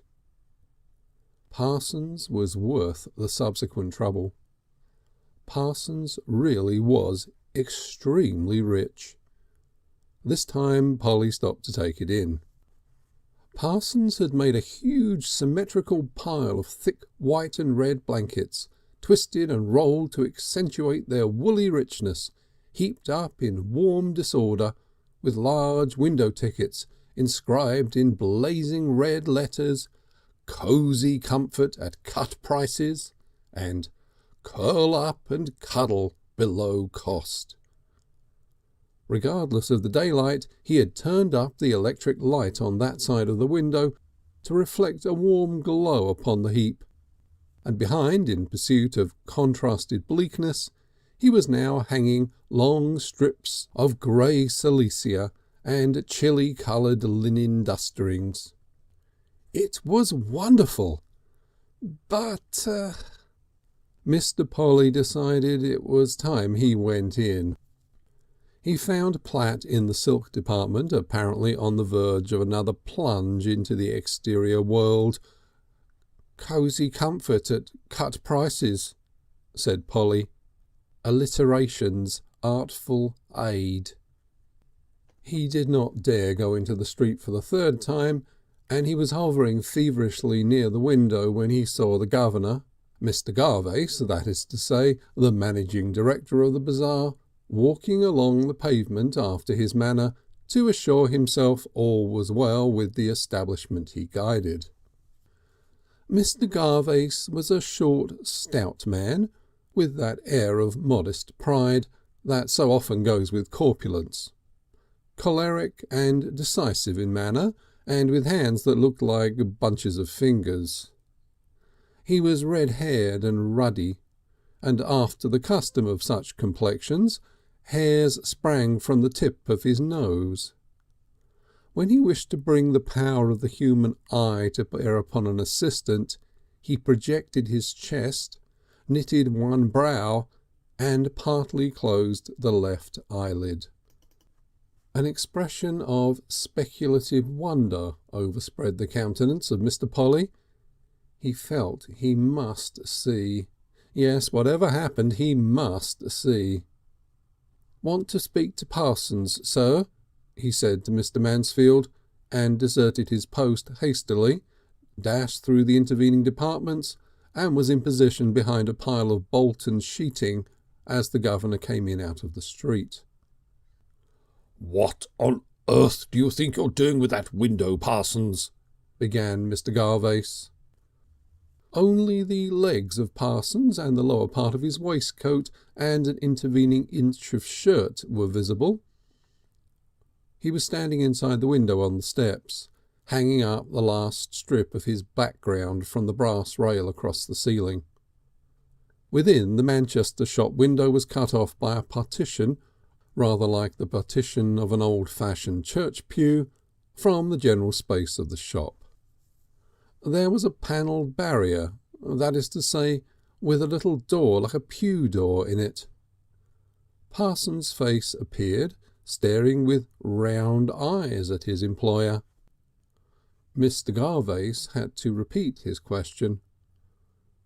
Parsons was worth the subsequent trouble. Parsons really was extremely rich. This time Polly stopped to take it in. Parsons had made a huge symmetrical pile of thick white and red blankets, twisted and rolled to accentuate their woolly richness, heaped up in warm disorder, with large window tickets inscribed in blazing red letters, "Cosy Comfort at Cut Prices," and "Curl Up and Cuddle Below Cost." Regardless of the daylight, he had turned up the electric light on that side of the window to reflect a warm glow upon the heap, and behind, in pursuit of contrasted bleakness, he was now hanging long strips of grey silesia and chilly-coloured linen dusterings. It was wonderful, but Mr. Polly decided it was time he went in. He found Platt in the silk department, apparently on the verge of another plunge into the exterior world. "Cosy comfort at cut prices," said Polly. "Alliteration's artful aid." He did not dare go into the street for the third time, and he was hovering feverishly near the window when he saw the governor, Mr. Garvace, that is to say, the managing director of the bazaar, walking along the pavement after his manner to assure himself all was well with the establishment he guided. Mr. Garvace was a short, stout man, with that air of modest pride that so often goes with corpulence, choleric and decisive in manner, and with hands that looked like bunches of fingers. He was red-haired and ruddy, and after the custom of such complexions, hairs sprang from the tip of his nose. When he wished to bring the power of the human eye to bear upon an assistant, he projected his chest, knitted one brow, and partly closed the left eyelid. An expression of speculative wonder overspread the countenance of Mr. Polly. He felt he must see. Yes, whatever happened, he must see. "Want to speak to Parsons, sir," he said to Mr. Mansfield, and deserted his post hastily, dashed through the intervening departments, and was in position behind a pile of Bolton sheeting as the governor came in out of the street. "What on earth do you think you're doing with that window, Parsons?" began Mr. Garvace. Only the legs of Parsons and the lower part of his waistcoat and an intervening inch of shirt were visible. He was standing inside the window on the steps, hanging up the last strip of his background from the brass rail across the ceiling. Within, the Manchester shop window was cut off by a partition, rather like the partition of an old-fashioned church pew, from the general space of the shop. There was a panelled barrier, that is to say, with a little door like a pew door in it. Parsons' face appeared, staring with round eyes at his employer. Mr. Garvace had to repeat his question.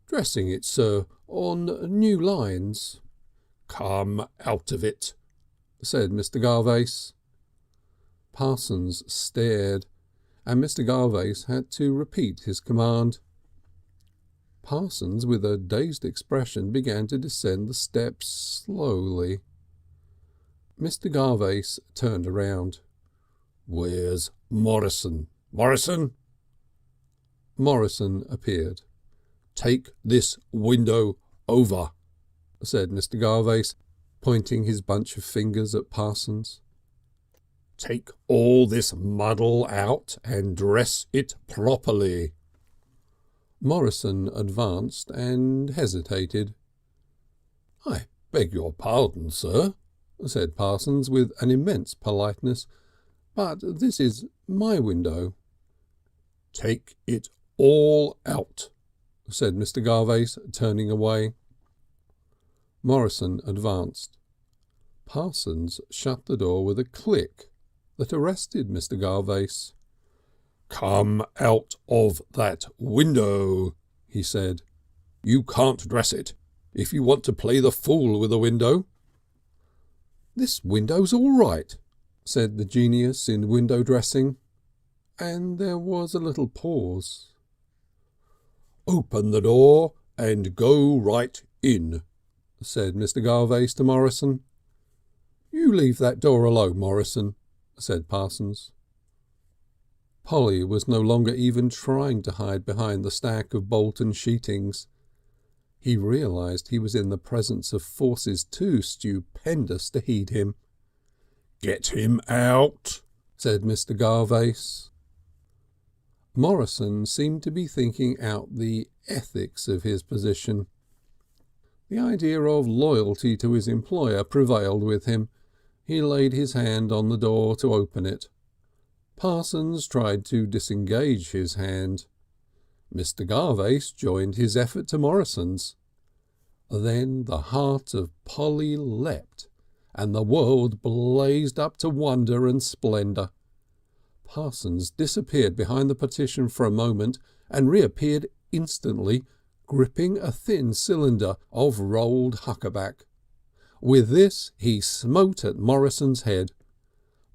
"Dressing it, sir, on new lines." "Come out of it," said Mr. Garvace. Parsons stared, and Mr. Garvace had to repeat his command. Parsons, with a dazed expression, began to descend the steps slowly. Mr. Garvace turned around. "Where's Morrison? Morrison?" Morrison appeared. "Take this window over," said Mr. Garvace, pointing his bunch of fingers at Parsons. "Take all this muddle out and dress it properly." Morrison advanced and hesitated. "I beg your pardon, sir," said Parsons with an immense politeness, "but this is my window." "Take it all out," said Mr. Garvace, turning away. Morrison advanced. Parsons shut the door with a click that arrested Mr. Garvace. "Come out of that window," he said. "You can't dress it. If you want to play the fool with a window." "This window's all right," said the genius in window dressing, and there was a little pause. "Open the door and go right in," said Mr. Garvace to Morrison. "You leave that door alone, Morrison," said Parsons. Polly was no longer even trying to hide behind the stack of Bolton sheetings. He realised he was in the presence of forces too stupendous to heed him. "Get him out," said Mr. Garvace. Morrison seemed to be thinking out the ethics of his position. The idea of loyalty to his employer prevailed with him. He laid his hand on the door to open it. Parsons tried to disengage his hand. Mr. Garvace joined his effort to Morrison's. Then the heart of Polly leapt, and the world blazed up to wonder and splendour. Parsons disappeared behind the partition for a moment and reappeared instantly, gripping a thin cylinder of rolled huckaback. With this he smote at Morrison's head.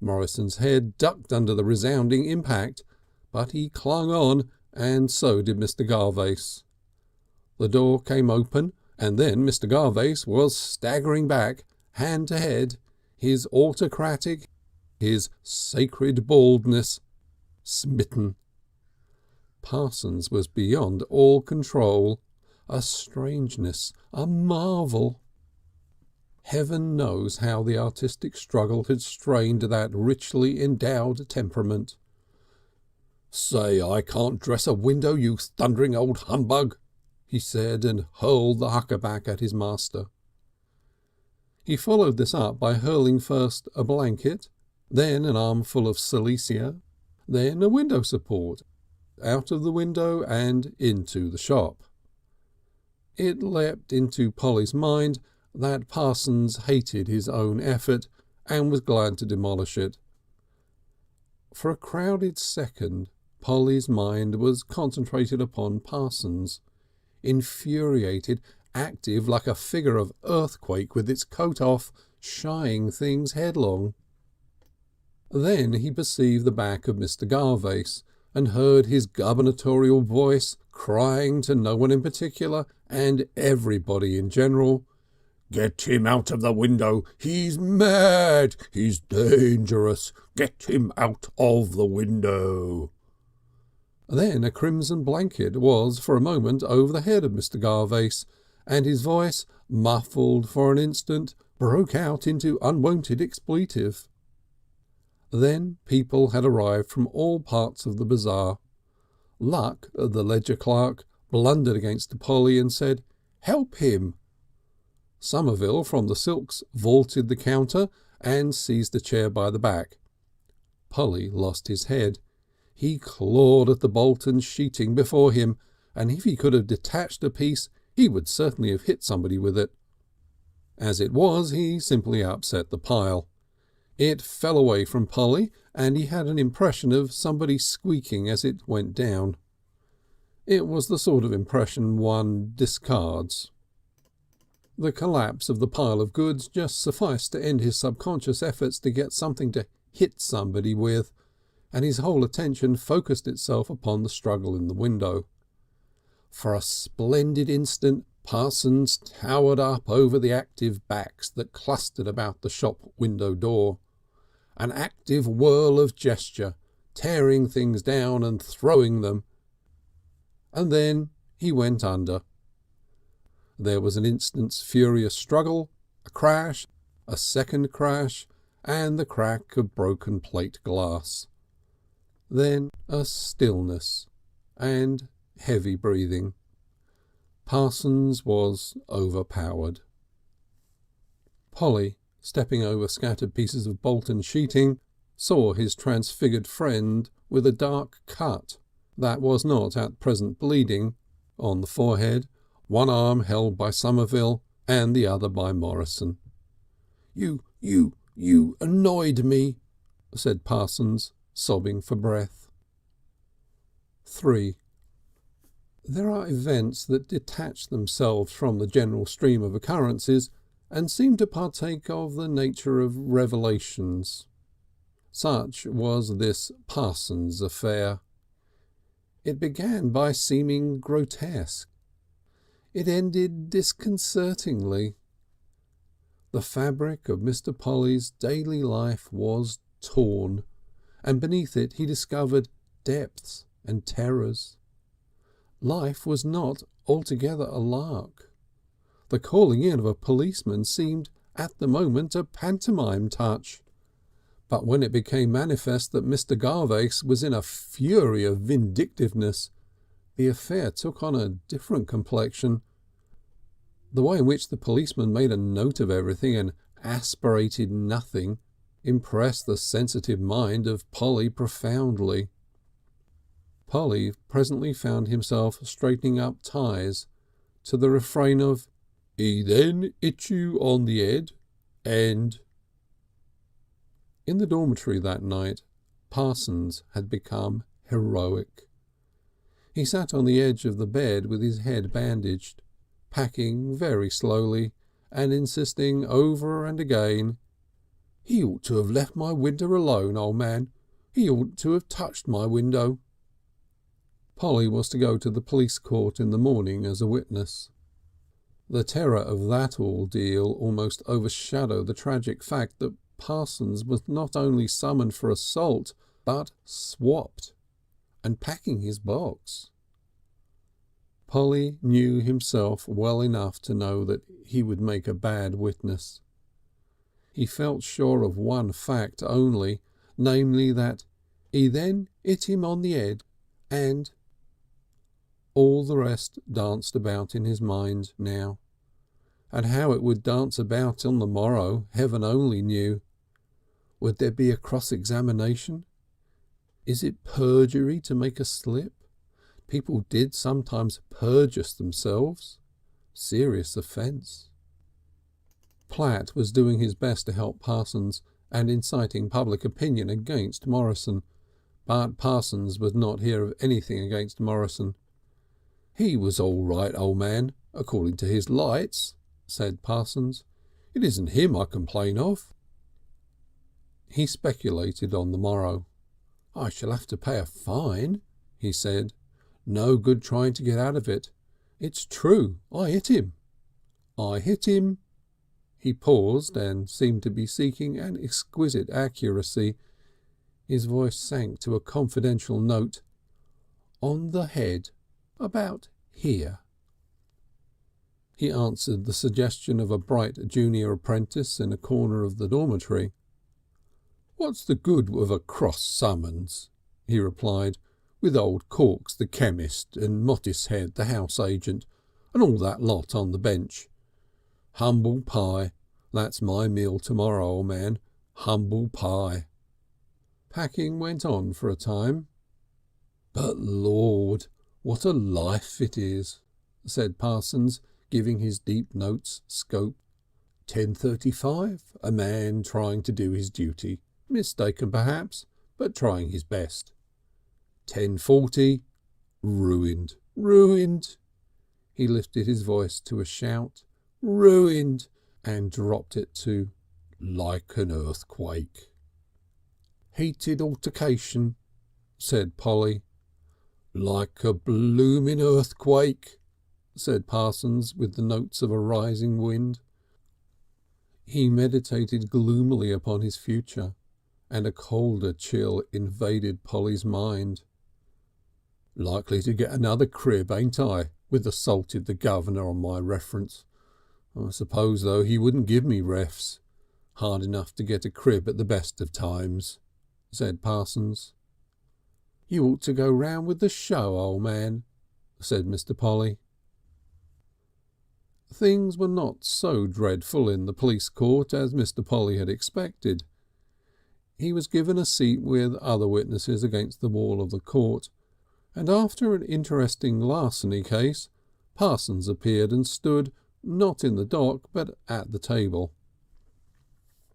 Morrison's head ducked under the resounding impact, but he clung on, and so did Mr. Garvace. The door came open, and then Mr. Garvace was staggering back, hand to head, his autocratic, his sacred baldness, smitten. Parsons was beyond all control, a strangeness, a marvel. Heaven knows how the artistic struggle had strained that richly endowed temperament. "Say I can't dress a window, you thundering old humbug," he said, and hurled the huckaback at his master. He followed this up by hurling first a blanket, then an armful of silesia, then a window support, out of the window and into the shop. It leapt into Polly's mind that Parsons hated his own effort and was glad to demolish it. For a crowded second Polly's mind was concentrated upon Parsons, infuriated, active like a figure of earthquake with its coat off, shying things headlong. Then he perceived the back of Mr. Garvace and heard his gubernatorial voice crying to no one in particular and everybody in general, "Get him out of the window. He's mad. He's dangerous. Get him out of the window." Then a crimson blanket was for a moment over the head of Mr. Garvace, and his voice, muffled for an instant, broke out into unwonted expletive. Then people had arrived from all parts of the bazaar. Luck, the ledger clerk, blundered against Polly and said, "Help him." Somerville from the silks vaulted the counter and seized a chair by the back. Polly lost his head. He clawed at the Bolton sheeting before him, and if he could have detached a piece he would certainly have hit somebody with it. As it was, he simply upset the pile. It fell away from Polly, and he had an impression of somebody squeaking as it went down. It was the sort of impression one discards. The collapse of the pile of goods just sufficed to end his subconscious efforts to get something to hit somebody with, and his whole attention focused itself upon the struggle in the window. For a splendid instant Parsons towered up over the active backs that clustered about the shop window door. An active whirl of gesture, tearing things down and throwing them. And then he went under. There was an instant's furious struggle, a crash, a second crash, and the crack of broken plate glass. Then a stillness and heavy breathing. Parsons was overpowered. Polly, stepping over scattered pieces of Bolton sheeting, saw his transfigured friend with a dark cut that was not at present bleeding on the forehead, one arm held by Somerville and the other by Morrison. You annoyed me," said Parsons, sobbing for breath. 3. There are events that detach themselves from the general stream of occurrences and seem to partake of the nature of revelations. Such was this Parsons affair. It began by seeming grotesque. It ended disconcertingly. The fabric of Mr. Polly's daily life was torn, and beneath it he discovered depths and terrors. Life was not altogether a lark. The calling in of a policeman seemed at the moment a pantomime touch. But when it became manifest that Mr. Garvace was in a fury of vindictiveness, the affair took on a different complexion. The way in which the policeman made a note of everything and aspirated nothing impressed the sensitive mind of Polly profoundly. Polly presently found himself straightening up ties to the refrain of "He then hit you on the head and..." In the dormitory that night Parsons had become heroic. He sat on the edge of the bed with his head bandaged, packing very slowly and insisting over and again, "He ought to have left my window alone, old man. He oughtn't to have touched my window." Polly was to go to the police court in the morning as a witness. The terror of that ordeal almost overshadowed the tragic fact that Parsons was not only summoned for assault but swapped and packing his box. Polly knew himself well enough to know that he would make a bad witness. He felt sure of one fact only, namely that he then hit him on the head and... All the rest danced about in his mind now, and how it would dance about on the morrow heaven only knew. Would there be a cross-examination? Is it perjury to make a slip? People did sometimes perjure themselves. Serious offence. Platt was doing his best to help Parsons and inciting public opinion against Morrison, but Parsons would not hear of anything against Morrison. "He was all right, old man, according to his lights," said Parsons. "It isn't him I complain of." He speculated on the morrow. "I shall have to pay a fine," he said. "No good trying to get out of it. It's true. I hit him. I hit him." He paused and seemed to be seeking an exquisite accuracy. His voice sank to a confidential note. "On the head. About here." He answered the suggestion of a bright junior apprentice in a corner of the dormitory. "What's the good of a cross summons?" he replied, "with old Corks the chemist and Mottishead the house agent and all that lot on the bench? Humble pie, that's my meal tomorrow, old man. Humble pie." Packing went on for a time. "But Lord, what a life it is," said Parsons, giving his deep notes scope. 10:35, a man trying to do his duty, mistaken perhaps, but trying his best. 10:40, ruined, ruined. He lifted his voice to a shout. Ruined, and dropped it to like an earthquake. "Heated altercation," said Polly. "Like a blooming earthquake," said Parsons with the notes of a rising wind. He meditated gloomily upon his future, and a colder chill invaded Polly's mind. "Likely to get another crib, ain't I, with assaulted the governor on my reference. I suppose, though, he wouldn't give me refs. Hard enough to get a crib at the best of times," said Parsons. "You ought to go round with the show, old man," said Mr. Polly. Things were not so dreadful in the police court as Mr. Polly had expected. He was given a seat with other witnesses against the wall of the court, and after an interesting larceny case, Parsons appeared and stood, not in the dock, but at the table.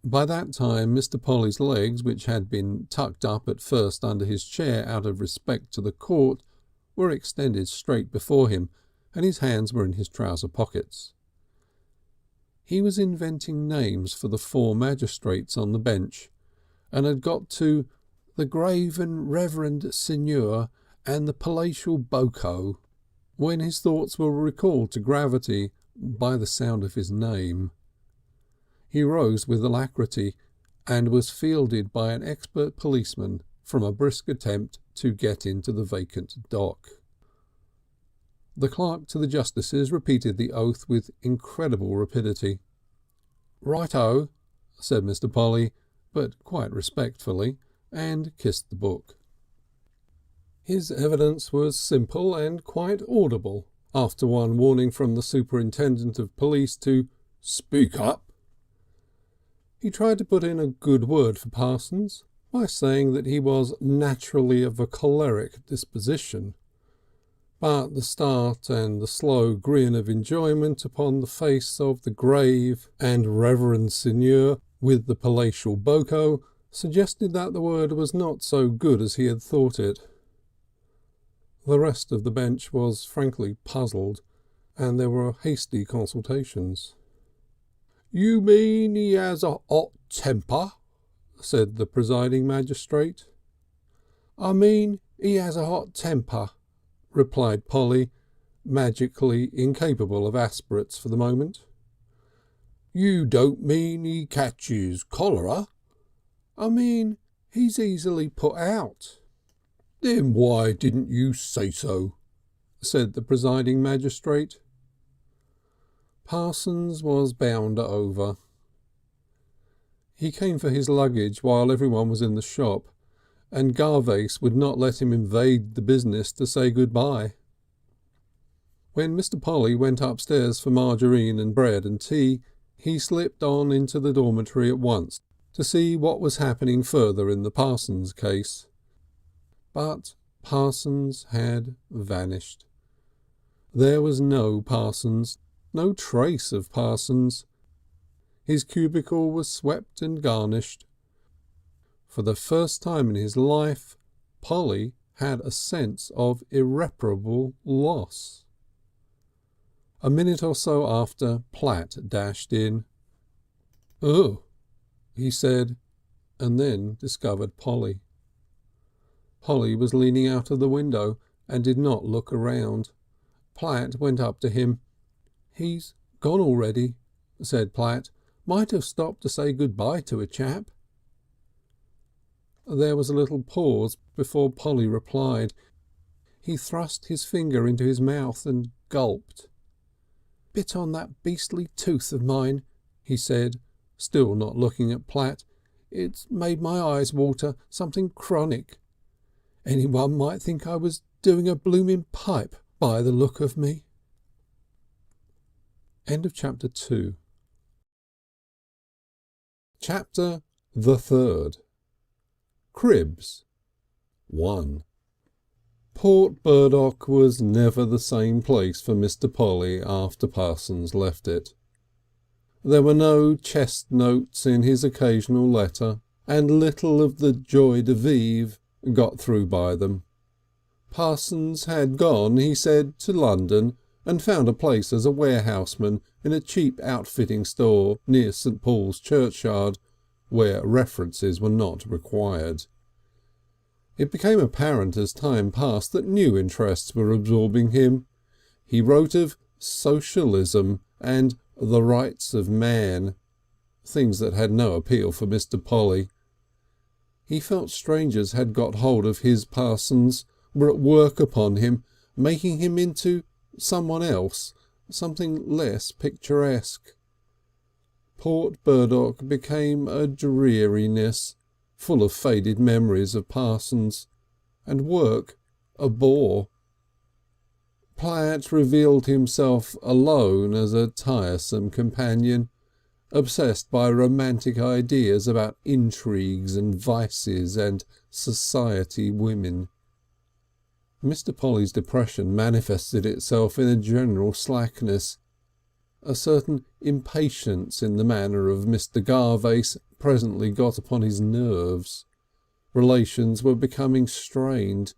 By that time Mr. Polly's legs, which had been tucked up at first under his chair out of respect to the court, were extended straight before him, and his hands were in his trouser pockets. He was inventing names for the 4 magistrates on the bench, and had got to the grave and reverend Signor and the palatial Boko, when his thoughts were recalled to gravity by the sound of his name. He rose with alacrity, and was fielded by an expert policeman from a brisk attempt to get into the vacant dock. The clerk to the justices repeated the oath with incredible rapidity. "Right-o," said Mr. Polly, but quite respectfully, and kissed the book. His evidence was simple and quite audible, after one warning from the superintendent of police to "speak up." He tried to put in a good word for Parsons by saying that he was naturally of a choleric disposition, but the start and the slow grin of enjoyment upon the face of the grave and reverend Signor with the palatial Boko suggested that the word was not so good as he had thought it. The rest of the bench was frankly puzzled, and there were hasty consultations. "You mean he has a hot temper?" said the presiding magistrate. "I mean he has a hot temper," replied Polly, magically incapable of aspirates for the moment. "You don't mean he catches cholera?" "I mean he's easily put out." "Then why didn't you say so?" said the presiding magistrate. Parsons was bound over. He came for his luggage while everyone was in the shop, and Garvace would not let him invade the business to say good-bye. When Mr. Polly went upstairs for margarine and bread and tea, he slipped on into the dormitory at once to see what was happening further in the Parsons case. But Parsons had vanished. There was no Parsons, no trace of Parsons. His cubicle was swept and garnished. For the first time in his life, Polly had a sense of irreparable loss. A minute or so after, Platt dashed in. "Oh," he said, and then discovered Polly. Polly was leaning out of the window and did not look around. Platt went up to him. "He's gone already," said Platt. "Might have stopped to say good-bye to a chap." There was a little pause before Polly replied. He thrust his finger into his mouth and gulped. "Bit on that beastly tooth of mine," he said, still not looking at Platt. "It's made my eyes water, something chronic. Anyone might think I was doing a blooming pipe by the look of me." End of chapter 2. Chapter the 3rd. Cribs. 1. Port Burdock was never the same place for Mr. Polly after Parsons left it. There were no chest notes in his occasional letter, and little of the joie de vivre got through by them. Parsons had gone, he said, to London, and found a place as a warehouseman in a cheap outfitting store near St. Paul's Churchyard, where references were not required. It became apparent as time passed that new interests were absorbing him. He wrote of socialism and the rights of man, things that had no appeal for Mr. Polly. He felt strangers had got hold of his Parsons, were at work upon him, making him into someone else, something less picturesque. Port Burdock became a dreariness, full of faded memories of Parsons, and work a bore. Platt revealed himself alone as a tiresome companion, obsessed by romantic ideas about intrigues and vices and society women. Mr. Polly's depression manifested itself in a general slackness. A certain impatience in the manner of Mr. Garvace presently got upon his nerves. Relations were becoming strained.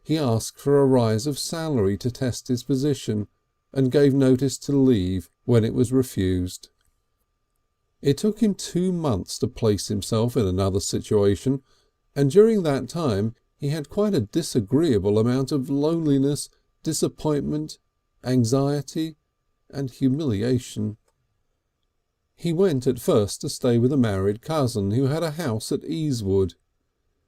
He asked for a rise of salary to test his position, and gave notice to leave when it was refused. It took him 2 months to place himself in another situation, and during that time he had quite a disagreeable amount of loneliness, disappointment, anxiety and humiliation. He went at first to stay with a married cousin who had a house at Easewood.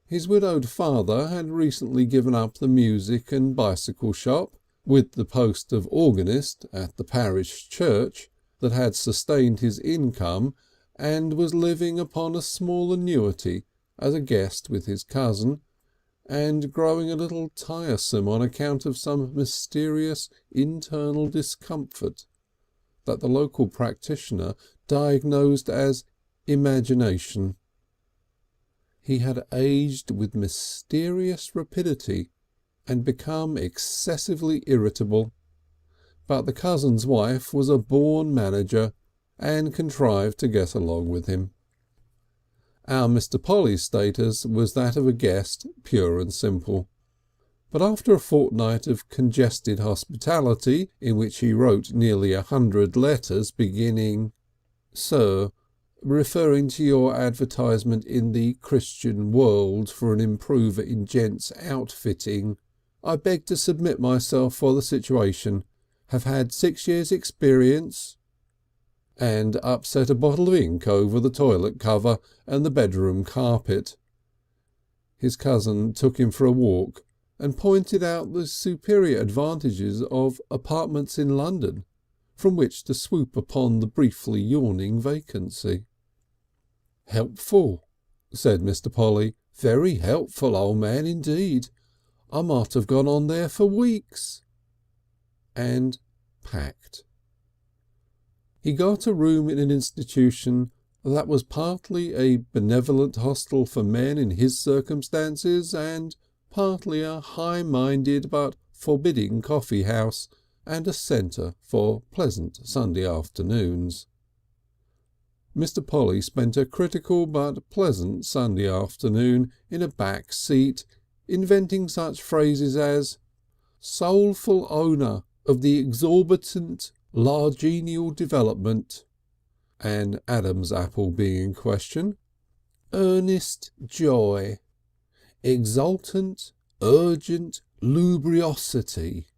His widowed father had recently given up the music and bicycle shop, with the post of organist at the parish church that had sustained his income, and was living upon a small annuity as a guest with his cousin, and growing a little tiresome on account of some mysterious internal discomfort that the local practitioner diagnosed as imagination. He had aged with mysterious rapidity and become excessively irritable, but the cousin's wife was a born manager and contrived to get along with him. Our Mr. Polly's status was that of a guest, pure and simple. But after a fortnight of congested hospitality, in which he wrote nearly 100 letters beginning, "Sir, referring to your advertisement in the Christian World for an improver in gents' outfitting, I beg to submit myself for the situation. Have had 6 years' experience," and upset a bottle of ink over the toilet cover and the bedroom carpet. His cousin took him for a walk and pointed out the superior advantages of apartments in London, from which to swoop upon the briefly yawning vacancy. "Helpful," said Mr. Polly. "Very helpful, old man, indeed. I might have gone on there for weeks." And packed. He got a room in an institution that was partly a benevolent hostel for men in his circumstances and partly a high-minded but forbidding coffee house and a centre for pleasant Sunday afternoons. Mr. Polly spent a critical but pleasant Sunday afternoon in a back seat, inventing such phrases as "soulful owner of the exorbitant largenial development," and Adam's apple being in question, "earnest joy," "exultant, urgent lubriosity."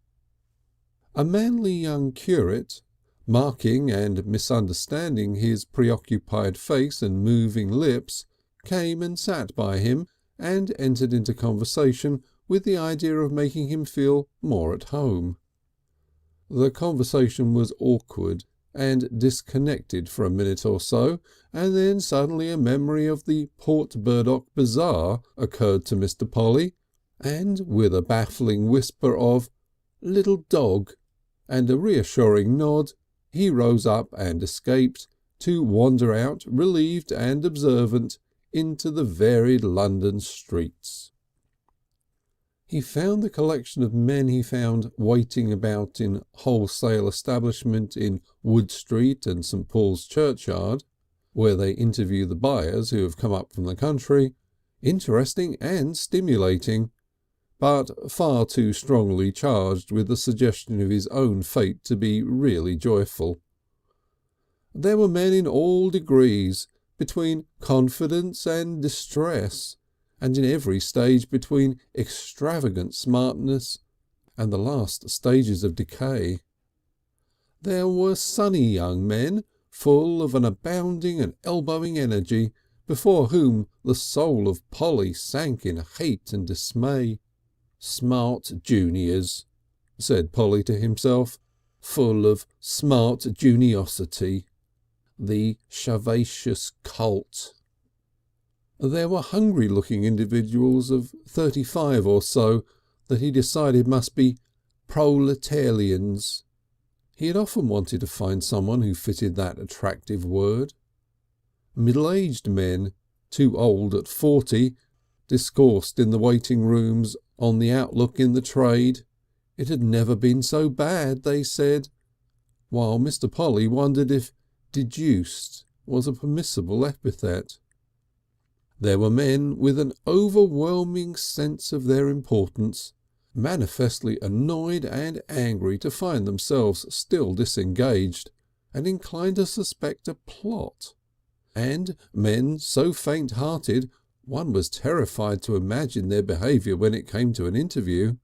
A manly young curate, marking and misunderstanding his preoccupied face and moving lips, came and sat by him and entered into conversation with the idea of making him feel more at home. The conversation was awkward and disconnected for a minute or so, and then suddenly a memory of the Port Burdock Bazaar occurred to Mr. Polly, and with a baffling whisper of "little dog" and a reassuring nod, he rose up and escaped, to wander out, relieved and observant, into the varied London streets. He found the collection of men he found waiting about in wholesale establishment in Wood Street and St. Paul's Churchyard, where they interview the buyers who have come up from the country, interesting and stimulating, but far too strongly charged with the suggestion of his own fate to be really joyful. There were men in all degrees, between confidence and distress, and in every stage between extravagant smartness and the last stages of decay. There were sunny young men, full of an abounding and elbowing energy, before whom the soul of Polly sank in hate and dismay. Smart juniors, said Polly to himself, full of smart juniosity. The Shavacious Cult. There were hungry-looking individuals of 35 or so that he decided must be proletarians. He had often wanted to find someone who fitted that attractive word. Middle-aged men, too old at 40, discoursed in the waiting rooms on the outlook in the trade. It had never been so bad, they said, while Mr. Polly wondered if deduced was a permissible epithet. There were men with an overwhelming sense of their importance, manifestly annoyed and angry to find themselves still disengaged, and inclined to suspect a plot. And men so faint-hearted one was terrified to imagine their behaviour when it came to an interview.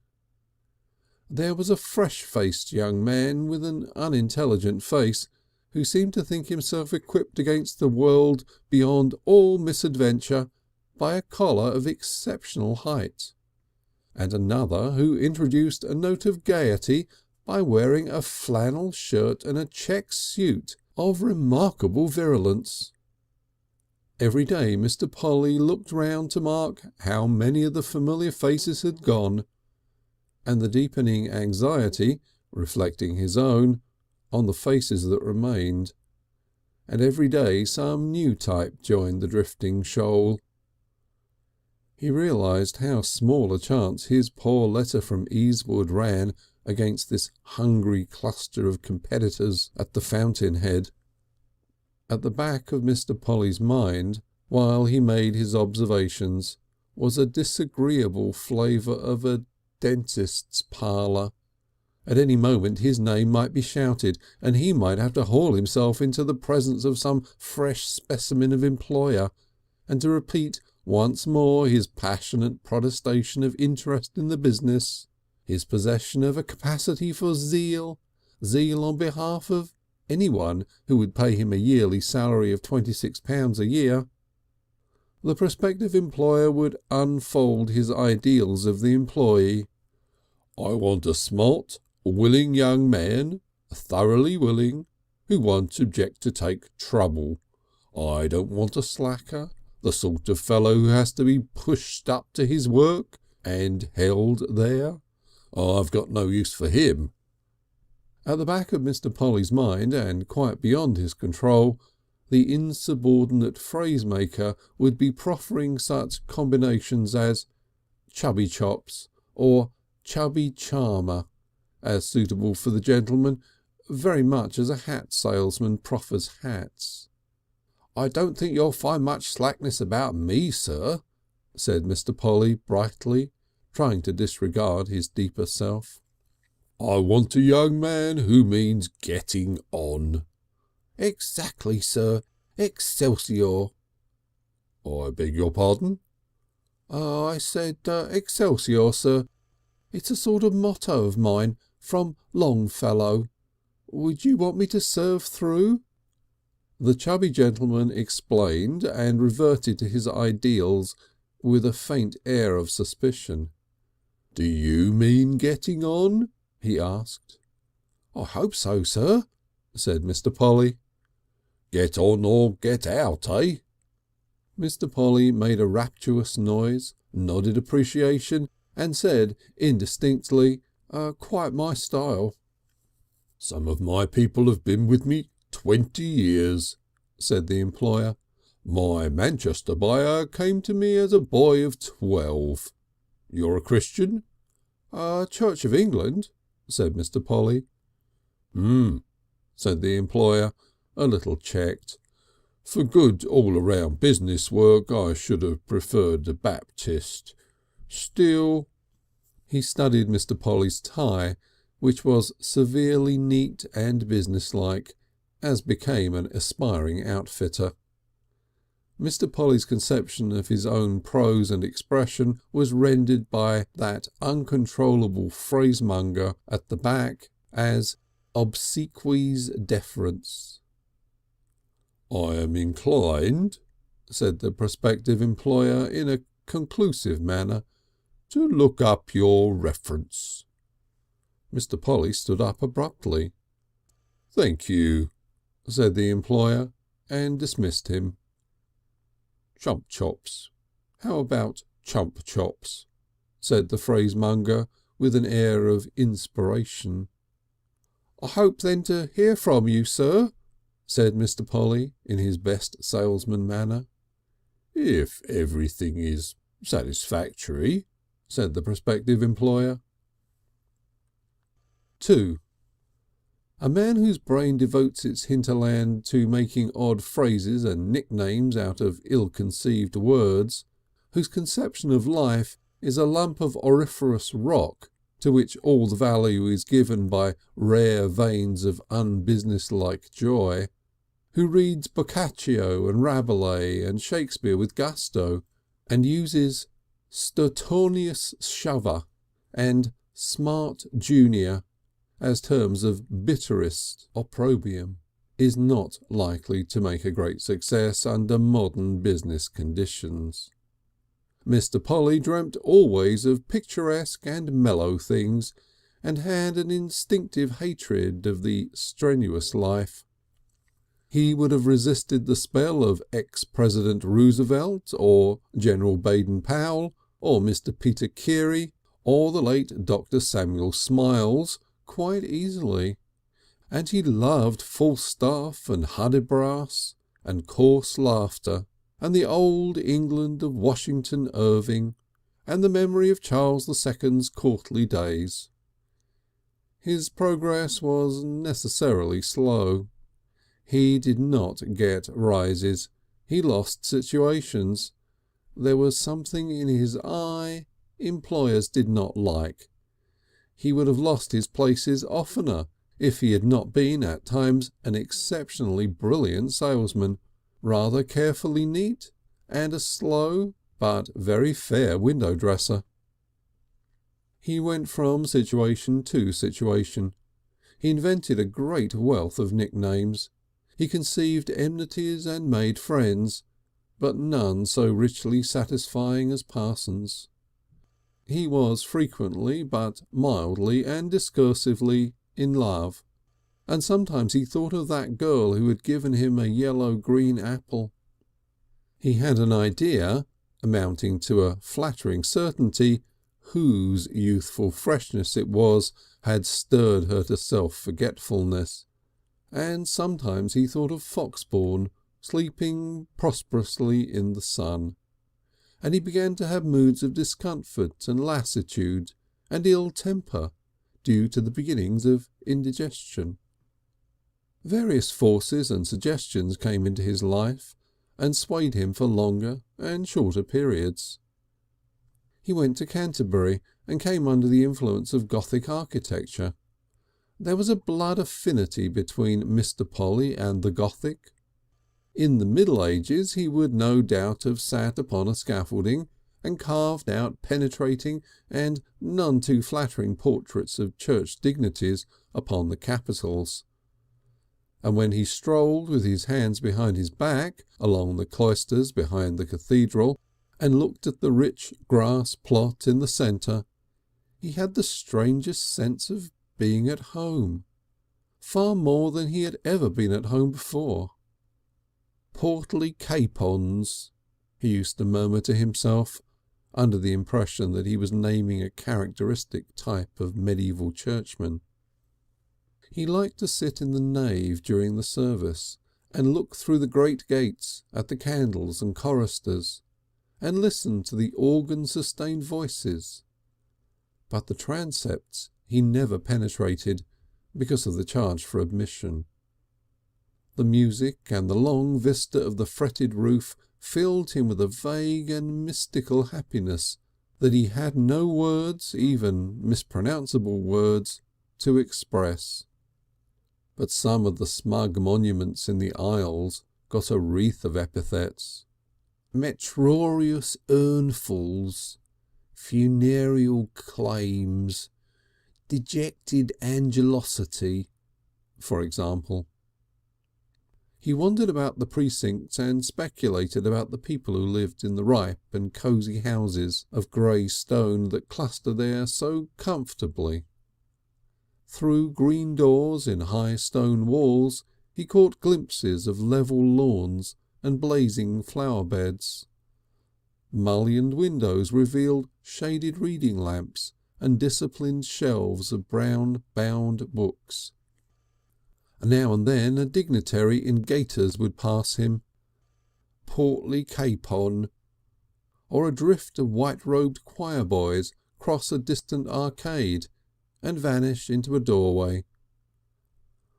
There was a fresh-faced young man with an unintelligent face, who seemed to think himself equipped against the world beyond all misadventure by a collar of exceptional height, and another who introduced a note of gaiety by wearing a flannel shirt and a check suit of remarkable virulence. Every day Mr. Polly looked round to mark how many of the familiar faces had gone, and the deepening anxiety, reflecting his own, on the faces that remained, and every day some new type joined the drifting shoal. He realised how small a chance his poor letter from Easewood ran against this hungry cluster of competitors at the fountain-head. At the back of Mr. Polly's mind, while he made his observations, was a disagreeable flavour of a dentist's parlour. At any moment his name might be shouted, and he might have to haul himself into the presence of some fresh specimen of employer, and to repeat once more his passionate protestation of interest in the business, his possession of a capacity for zeal on behalf of anyone who would pay him a yearly salary of £26 a year. The prospective employer would unfold his ideals of the employee. "I want a smart, willing young man, thoroughly willing, who won't object to take trouble. I don't want a slacker, the sort of fellow who has to be pushed up to his work and held there. I've got no use for him." At the back of Mr. Polly's mind, and quite beyond his control, the insubordinate phrase-maker would be proffering such combinations as chubby chops or chubby charmer, as suitable for the gentleman, very much as a hat salesman proffers hats. "I don't think you'll find much slackness about me, sir," said Mr. Polly brightly, trying to disregard his deeper self. "I want a young man who means getting on." "Exactly, sir. Excelsior." "I beg your pardon?" "I said Excelsior, sir. It's a sort of motto of mine from Longfellow. Would you want me to serve through?" The chubby gentleman explained and reverted to his ideals with a faint air of suspicion. "Do you mean getting on?" he asked. "I hope so, sir," said Mr. Polly. "Get on or get out, eh?" Mr. Polly made a rapturous noise, nodded appreciation, and said indistinctly, "Quite my style." "Some of my people have been with me 20 years, said the employer. "My Manchester buyer came to me as a boy of 12. You're a Christian?" "Church of England," said Mr. Polly. Said the employer, a little checked. "For good all-round business work I should have preferred a Baptist. Still—" He studied Mr. Polly's tie, which was severely neat and businesslike, as became an aspiring outfitter. Mr. Polly's conception of his own prose and expression was rendered by that uncontrollable phrasemonger at the back as obsequies deference. "I am inclined," said the prospective employer in a conclusive manner, "to look up your reference." Mr. Polly stood up abruptly. "Thank you," said the employer, and dismissed him. "Chump chops. How about chump chops?" said the phrasemonger with an air of inspiration. "I hope then to hear from you, sir," said Mr. Polly in his best salesman manner. "If everything is satisfactory," said the prospective employer. 2. A man whose brain devotes its hinterland to making odd phrases and nicknames out of ill-conceived words, whose conception of life is a lump of auriferous rock to which all the value is given by rare veins of unbusinesslike joy, who reads Boccaccio and Rabelais and Shakespeare with gusto, and uses Stertornius Shover and Smart Junior as terms of bitterest opprobrium, is not likely to make a great success under modern business conditions. Mr. Polly dreamt always of picturesque and mellow things, and had an instinctive hatred of the strenuous life. He would have resisted the spell of ex-President Roosevelt, or General Baden-Powell, or Mr. Peter Carey, or the late Dr. Samuel Smiles quite easily, and he loved Falstaff and Hudibras and coarse laughter, and the old England of Washington Irving, and the memory of Charles II's courtly days. His progress was necessarily slow. He did not get rises. He lost situations. There was something in his eye employers did not like. He would have lost his places oftener if he had not been at times an exceptionally brilliant salesman, rather carefully neat, and a slow but very fair window dresser. He went from situation to situation. He invented a great wealth of nicknames. He conceived enmities and made friends, but none so richly satisfying as Parsons. He was frequently but mildly and discursively in love, and sometimes he thought of that girl who had given him a yellow-green apple. He had an idea, amounting to a flattering certainty, whose youthful freshness it was had stirred her to self-forgetfulness, and sometimes he thought of Foxbourne sleeping prosperously in the sun, and he began to have moods of discomfort and lassitude and ill temper due to the beginnings of indigestion. Various forces and suggestions came into his life and swayed him for longer and shorter periods. He went to Canterbury and came under the influence of Gothic architecture. There was a blood affinity between Mr. Polly and the Gothic. In the Middle Ages he would no doubt have sat upon a scaffolding and carved out penetrating and none too flattering portraits of church dignitaries upon the capitals. And when he strolled with his hands behind his back along the cloisters behind the cathedral and looked at the rich grass plot in the centre, he had the strangest sense of being at home, far more than he had ever been at home before. "Portly capons," he used to murmur to himself, under the impression that he was naming a characteristic type of medieval churchman. He liked to sit in the nave during the service and look through the great gates at the candles and choristers, and listen to the organ-sustained voices. But the transepts he never penetrated because of the charge for admission. The music and the long vista of the fretted roof filled him with a vague and mystical happiness that he had no words, even mispronounceable words, to express. But some of the smug monuments in the aisles got a wreath of epithets. Metrorious urnfuls, funereal claims, dejected angelosity, for example. He wandered about the precincts and speculated about the people who lived in the ripe and cosy houses of grey stone that cluster there so comfortably. Through green doors in high stone walls he caught glimpses of level lawns and blazing flower beds. Mullioned windows revealed shaded reading lamps and disciplined shelves of brown bound books. Now and then a dignitary in gaiters would pass him, portly capon, or a drift of white-robed choir boys cross a distant arcade and vanish into a doorway,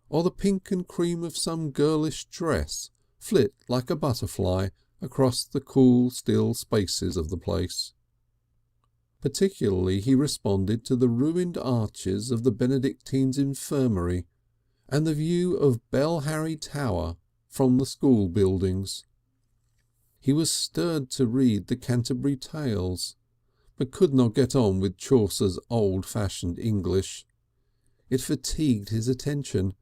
or the pink and cream of some girlish dress flit like a butterfly across the cool still spaces of the place. Particularly he responded to the ruined arches of the Benedictines' infirmary and the view of Bell Harry Tower from the school buildings. He was stirred to read the Canterbury Tales, but could not get on with Chaucer's old-fashioned English. It fatigued his attention,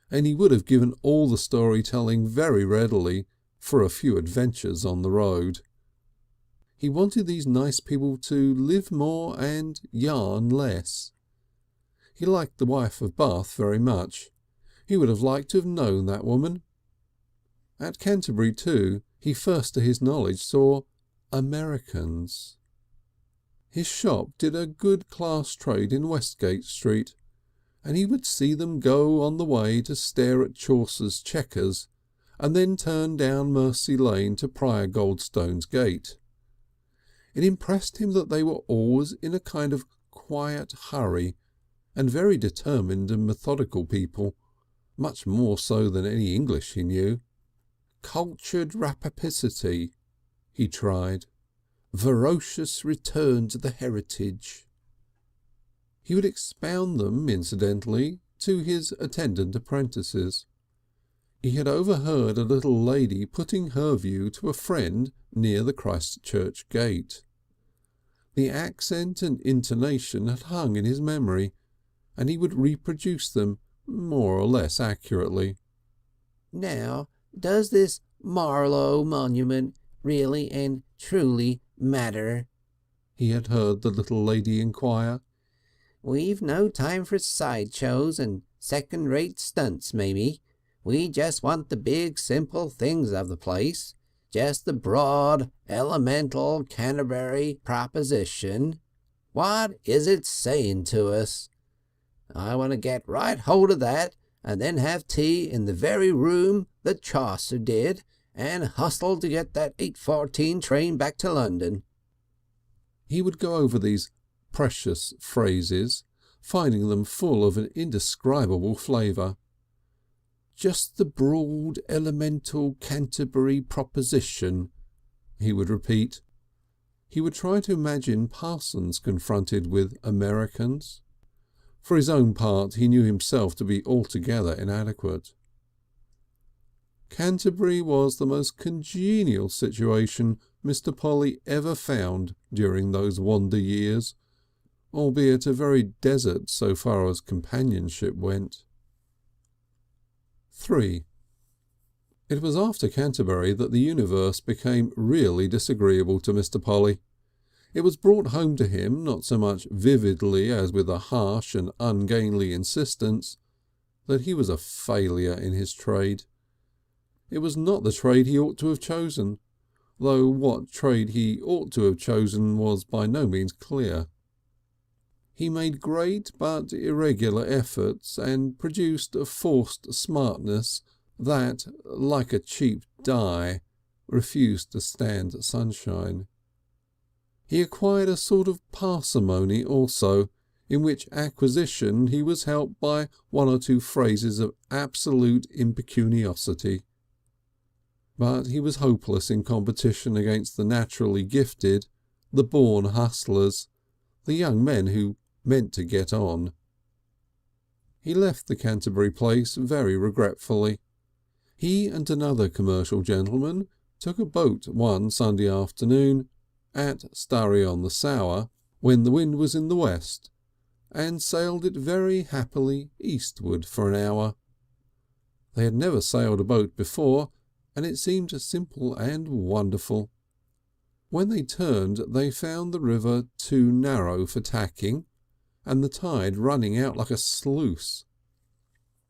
and he would have given all the storytelling very readily for a few adventures on the road. He wanted these nice people to live more and yarn less. He liked the wife of Bath very much. He would have liked to have known that woman. At Canterbury, too, he first to his knowledge saw Americans. His shop did a good class trade in Westgate Street, and he would see them go on the way to stare at Chaucer's Chequers, and then turn down Mercy Lane to Prior Goldstone's gate. It impressed him that they were always in a kind of quiet hurry, and very determined and methodical people, much more so than any English he knew. Cultured rapacity, he tried. Ferocious return to the heritage. He would expound them, incidentally, to his attendant apprentices. He had overheard a little lady putting her view to a friend near the Christchurch gate. The accent and intonation had hung in his memory, and he would reproduce them more or less accurately. Now, does this Marlowe monument really and truly matter? He had heard the little lady inquire. We've no time for sideshows and second-rate stunts, maybe. We just want the big, simple things of the place. Just the broad, elemental Canterbury proposition. What is it saying to us? I want to get right hold of that, and then have tea in the very room that Chaucer did, and hustle to get that 8:14 train back to London. He would go over these precious phrases, finding them full of an indescribable flavour. Just the broad elemental Canterbury proposition, he would repeat. He would try to imagine Parsons confronted with Americans. For his own part he knew himself to be altogether inadequate. Canterbury was the most congenial situation Mr. Polly ever found during those wander years, albeit a very desert so far as companionship went. 3. It was after Canterbury that the universe became really disagreeable to Mr. Polly. It was brought home to him not so much vividly as with a harsh and ungainly insistence that he was a failure in his trade. It was not the trade he ought to have chosen, though what trade he ought to have chosen was by no means clear. He made great but irregular efforts and produced a forced smartness that, like a cheap dye, refused to stand sunshine. He acquired a sort of parsimony also, in which acquisition he was helped by one or two phrases of absolute impecuniosity. But he was hopeless in competition against the naturally gifted, the born hustlers, the young men who meant to get on. He left the Canterbury place very regretfully. He and another commercial gentleman took a boat one Sunday afternoon at Starry-on-the-Sour, when the wind was in the west, and sailed it very happily eastward for an hour. They had never sailed a boat before, and it seemed simple and wonderful. When they turned they found the river too narrow for tacking, and the tide running out like a sluice.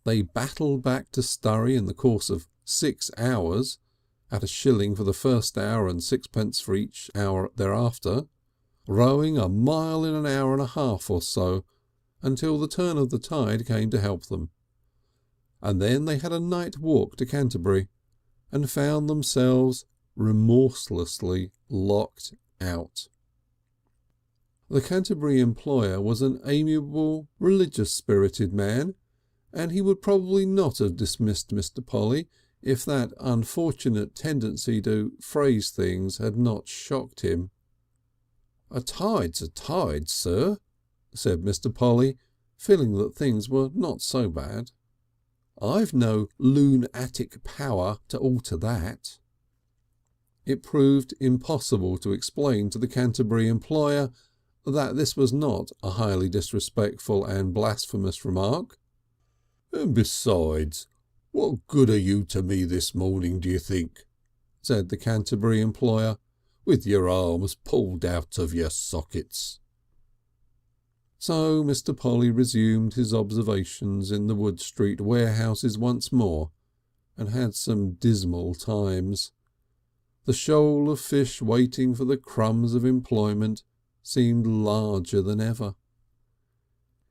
They battled back to Sturry in the course of 6 hours, at a shilling for the first hour and 6p for each hour thereafter, rowing a mile in an hour and a half or so, until the turn of the tide came to help them. And then they had a night walk to Canterbury, and found themselves remorselessly locked out. The Canterbury employer was an amiable, religious-spirited man, and he would probably not have dismissed Mr. Polly if that unfortunate tendency to phrase things had not shocked him. "A tide's a tide, sir," said Mr. Polly, feeling that things were not so bad. "I've no lunatic power to alter that." It proved impossible to explain to the Canterbury employer that this was not a highly disrespectful and blasphemous remark. "And besides, what good are you to me this morning, do you think?" said the Canterbury employer, "with your arms pulled out of your sockets." So Mr. Polly resumed his observations in the Wood Street warehouses once more, and had some dismal times. The shoal of fish waiting for the crumbs of employment seemed larger than ever.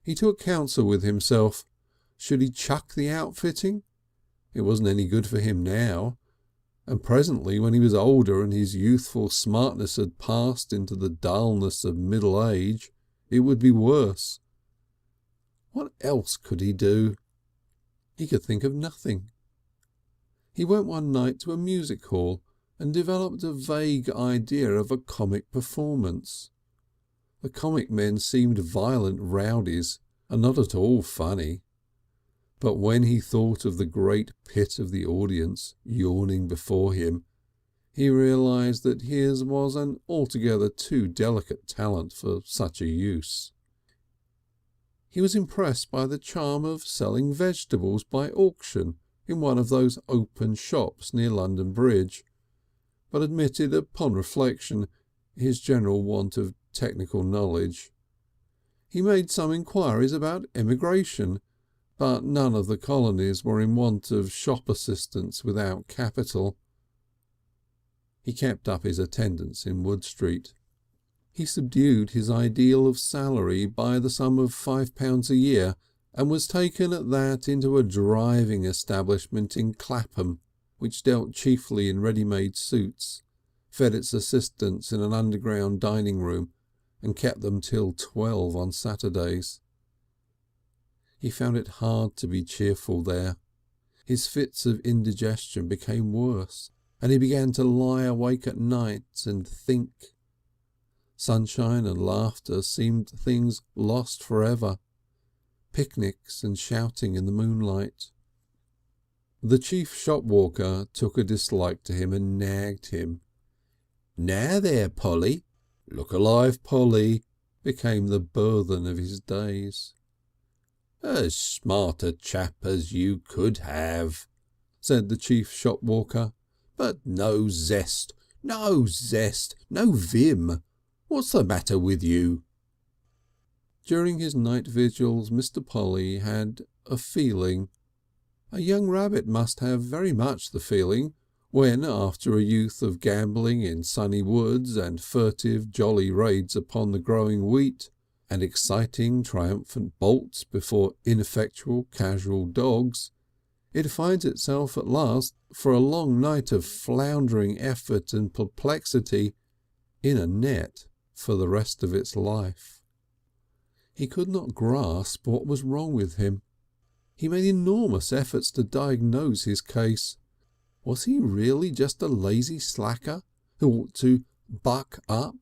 He took counsel with himself. Should he chuck the outfitting? It wasn't any good for him now, and presently, when he was older and his youthful smartness had passed into the dullness of middle age, it would be worse. What else could he do? He could think of nothing. He went one night to a music hall and developed a vague idea of a comic performance. The comic men seemed violent rowdies and not at all funny. But when he thought of the great pit of the audience yawning before him, he realised that his was an altogether too delicate talent for such a use. He was impressed by the charm of selling vegetables by auction in one of those open shops near London Bridge, but admitted upon reflection his general want of technical knowledge. He made some inquiries about emigration, but none of the colonies were in want of shop assistants without capital. He kept up his attendance in Wood Street. He subdued his ideal of salary by the sum of £5 a year, and was taken at that into a driving establishment in Clapham, which dealt chiefly in ready-made suits, fed its assistants in an underground dining room, and kept them till 12 on Saturdays. He found it hard to be cheerful there. His fits of indigestion became worse, and he began to lie awake at night and think. Sunshine and laughter seemed things lost forever, picnics and shouting in the moonlight. The chief shopwalker took a dislike to him and nagged him. "Now there, Polly, look alive, Polly," became the burthen of his days. "As smart a chap as you could have," said the chief shopwalker, "but no zest, no vim. What's the matter with you?" During his night vigils Mr. Polly had a feeling. A young rabbit must have very much the feeling when, after a youth of gambling in sunny woods and furtive jolly raids upon the growing wheat, and exciting triumphant bolts before ineffectual casual dogs, it finds itself at last, for a long night of floundering effort and perplexity, in a net for the rest of its life. He could not grasp what was wrong with him. He made enormous efforts to diagnose his case. Was he really just a lazy slacker who ought to buck up?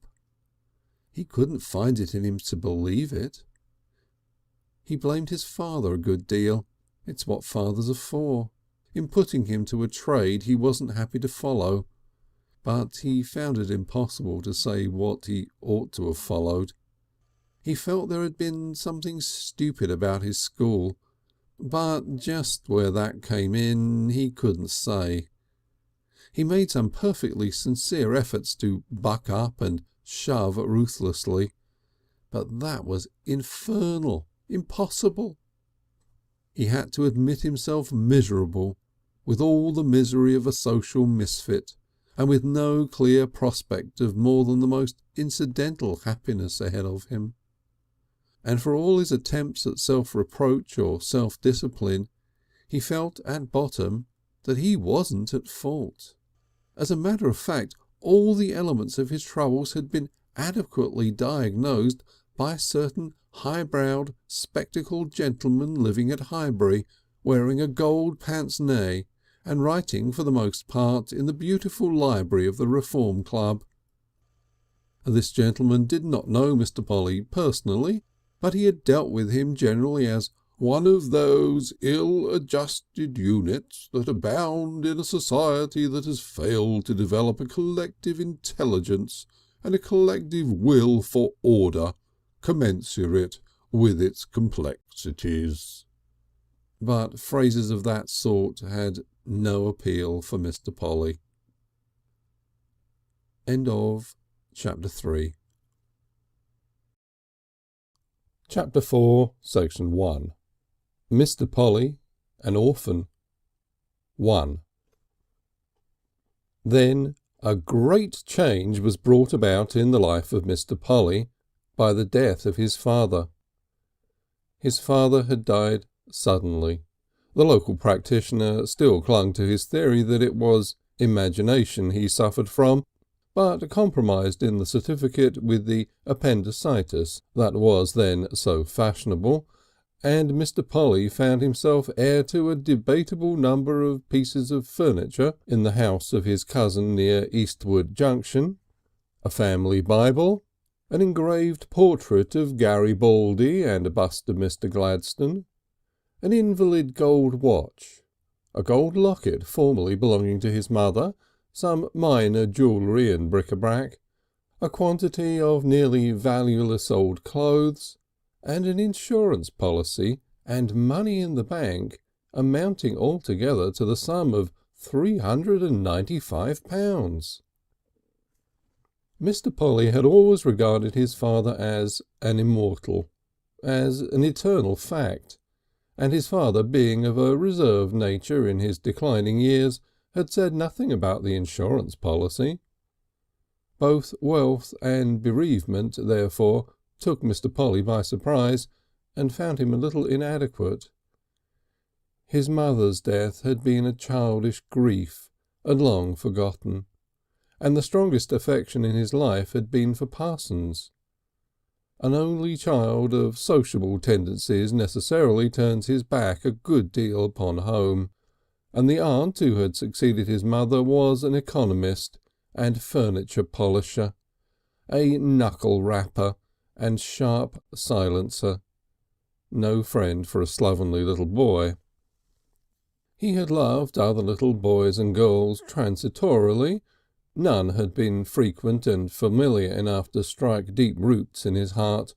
He couldn't find it in him to believe it. He blamed his father a good deal. It's what fathers are for, in putting him to a trade he wasn't happy to follow. But he found it impossible to say what he ought to have followed. He felt there had been something stupid about his school, but just where that came in he couldn't say. He made some perfectly sincere efforts to buck up and shove ruthlessly, but that was infernal, impossible. He had to admit himself miserable, with all the misery of a social misfit, and with no clear prospect of more than the most incidental happiness ahead of him. And for all his attempts at self-reproach or self-discipline, he felt at bottom that he wasn't at fault. As a matter of fact, all the elements of his troubles had been adequately diagnosed by a certain high-browed, spectacled gentleman living at Highbury, wearing a gold pince-nez, and writing for the most part in the beautiful library of the Reform Club. This gentleman did not know Mr. Polly personally, but he had dealt with him generally as one of those ill-adjusted units that abound in a society that has failed to develop a collective intelligence and a collective will for order commensurate with its complexities. But phrases of that sort had no appeal for Mr. Polly. End of chapter 3. Chapter 4, Section 1. Mr. Polly, an orphan. 1. Then a great change was brought about in the life of Mr. Polly by the death of his father. His father had died suddenly. The local practitioner still clung to his theory that it was imagination he suffered from, but compromised in the certificate with the appendicitis that was then so fashionable, and Mr. Polly found himself heir to a debatable number of pieces of furniture in the house of his cousin near Eastwood Junction, a family Bible, an engraved portrait of Garibaldi and a bust of Mr. Gladstone, an invalid gold watch, a gold locket formerly belonging to his mother, some minor jewellery and bric-a-brac, a quantity of nearly valueless old clothes, and an insurance policy and money in the bank amounting altogether to the sum of £395. Mr. Polly had always regarded his father as an immortal, as an eternal fact, and his father, being of a reserved nature in his declining years, had said nothing about the insurance policy. Both wealth and bereavement, therefore, took Mr. Polly by surprise and found him a little inadequate. His mother's death had been a childish grief and long forgotten, and the strongest affection in his life had been for Parsons. An only child of sociable tendencies necessarily turns his back a good deal upon home, and the aunt who had succeeded his mother was an economist and furniture polisher, a knuckle rapper and sharp silencer, no friend for a slovenly little boy. He had loved other little boys and girls transitorily. None had been frequent and familiar enough to strike deep roots in his heart,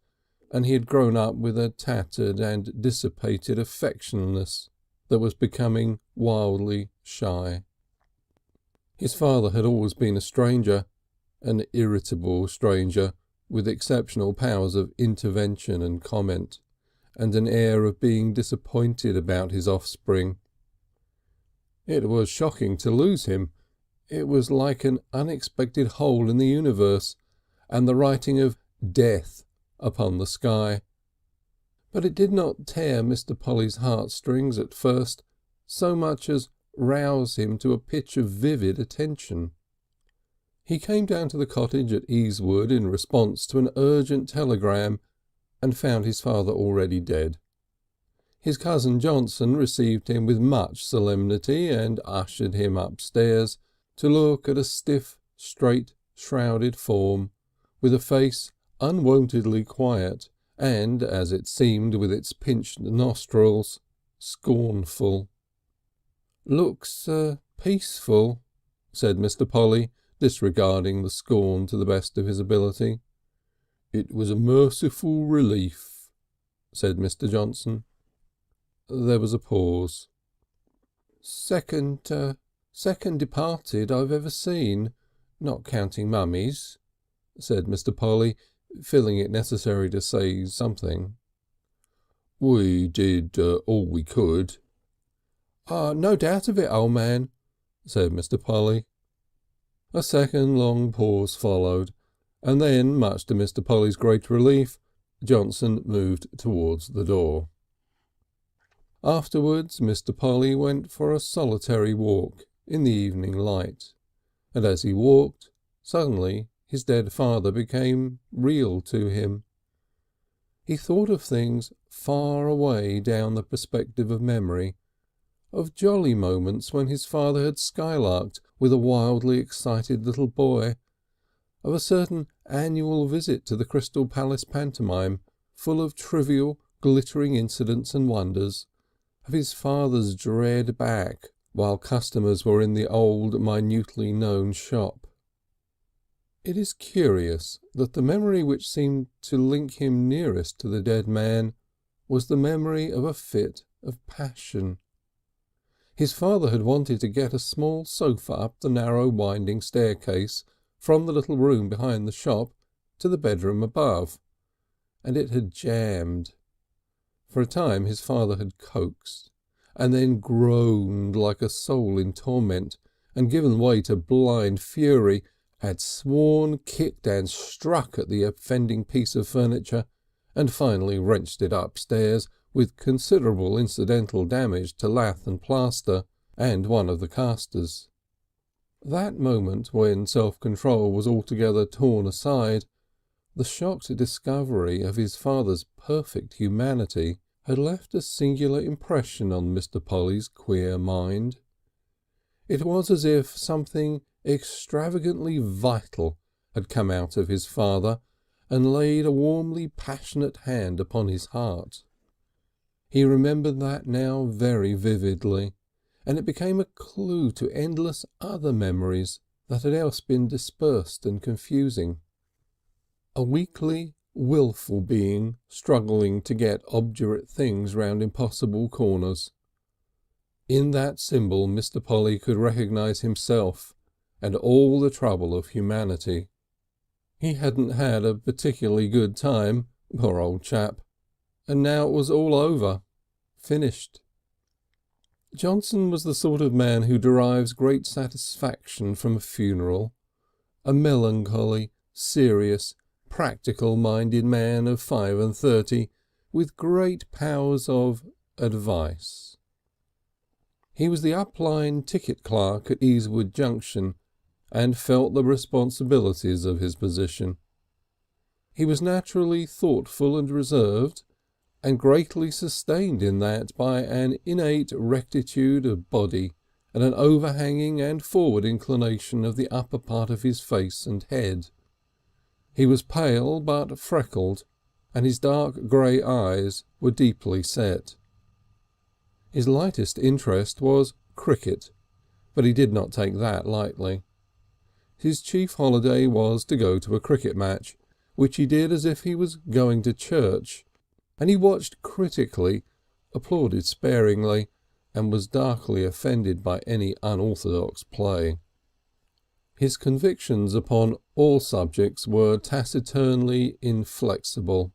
and he had grown up with a tattered and dissipated affectionateness that was becoming wildly shy. His father had always been a stranger, an irritable stranger, with exceptional powers of intervention and comment, and an air of being disappointed about his offspring. It was shocking to lose him. It was like an unexpected hole in the universe, and the writing of death upon the sky. But it did not tear Mr. Polly's heartstrings at first so much as rouse him to a pitch of vivid attention. He came down to the cottage at Easewood in response to an urgent telegram, and found his father already dead. His cousin Johnson received him with much solemnity and ushered him upstairs to look at a stiff, straight, shrouded form, with a face unwontedly quiet and, as it seemed with its pinched nostrils, scornful. "Looks peaceful," said Mr. Polly, disregarding the scorn to the best of his ability. "It was a merciful relief," said Mr. Johnson. There was a pause. Second departed I've ever seen, not counting mummies," said Mr. Polly, feeling it necessary to say something. "We did all we could." "No doubt of it, old man," said Mr. Polly. A second long pause followed, and then, much to Mr. Polly's great relief, Johnson moved towards the door. Afterwards Mr. Polly went for a solitary walk in the evening light, and as he walked, suddenly his dead father became real to him. He thought of things far away down the perspective of memory, of jolly moments when his father had skylarked with a wildly excited little boy, of a certain annual visit to the Crystal Palace pantomime, full of trivial, glittering incidents and wonders, of his father's dread back while customers were in the old, minutely known shop. It is curious that the memory which seemed to link him nearest to the dead man was the memory of a fit of passion. His father had wanted to get a small sofa up the narrow winding staircase from the little room behind the shop to the bedroom above, and it had jammed. For a time his father had coaxed, and then groaned like a soul in torment, and given way to blind fury, had sworn, kicked and struck at the offending piece of furniture, and finally wrenched it upstairs with considerable incidental damage to lath and plaster and one of the casters. That moment when self-control was altogether torn aside, the shocked discovery of his father's perfect humanity had left a singular impression on Mr. Polly's queer mind. It was as if something extravagantly vital had come out of his father and laid a warmly passionate hand upon his heart. He remembered that now very vividly, and it became a clue to endless other memories that had else been dispersed and confusing. A weakly, wilful being struggling to get obdurate things round impossible corners. In that symbol Mr. Polly could recognise himself and all the trouble of humanity. He hadn't had a particularly good time, poor old chap, and now it was all over, finished. Johnson was the sort of man who derives great satisfaction from a funeral, a melancholy, serious, practical-minded man of 35, with great powers of advice. He was the up-line ticket clerk at Easewood Junction, and felt the responsibilities of his position. He was naturally thoughtful and reserved, and greatly sustained in that by an innate rectitude of body and an overhanging and forward inclination of the upper part of his face and head. He was pale but freckled, and his dark grey eyes were deeply set. His lightest interest was cricket, but he did not take that lightly. His chief holiday was to go to a cricket match, which he did as if he was going to church, and he watched critically, applauded sparingly, and was darkly offended by any unorthodox play. His convictions upon all subjects were taciturnly inflexible.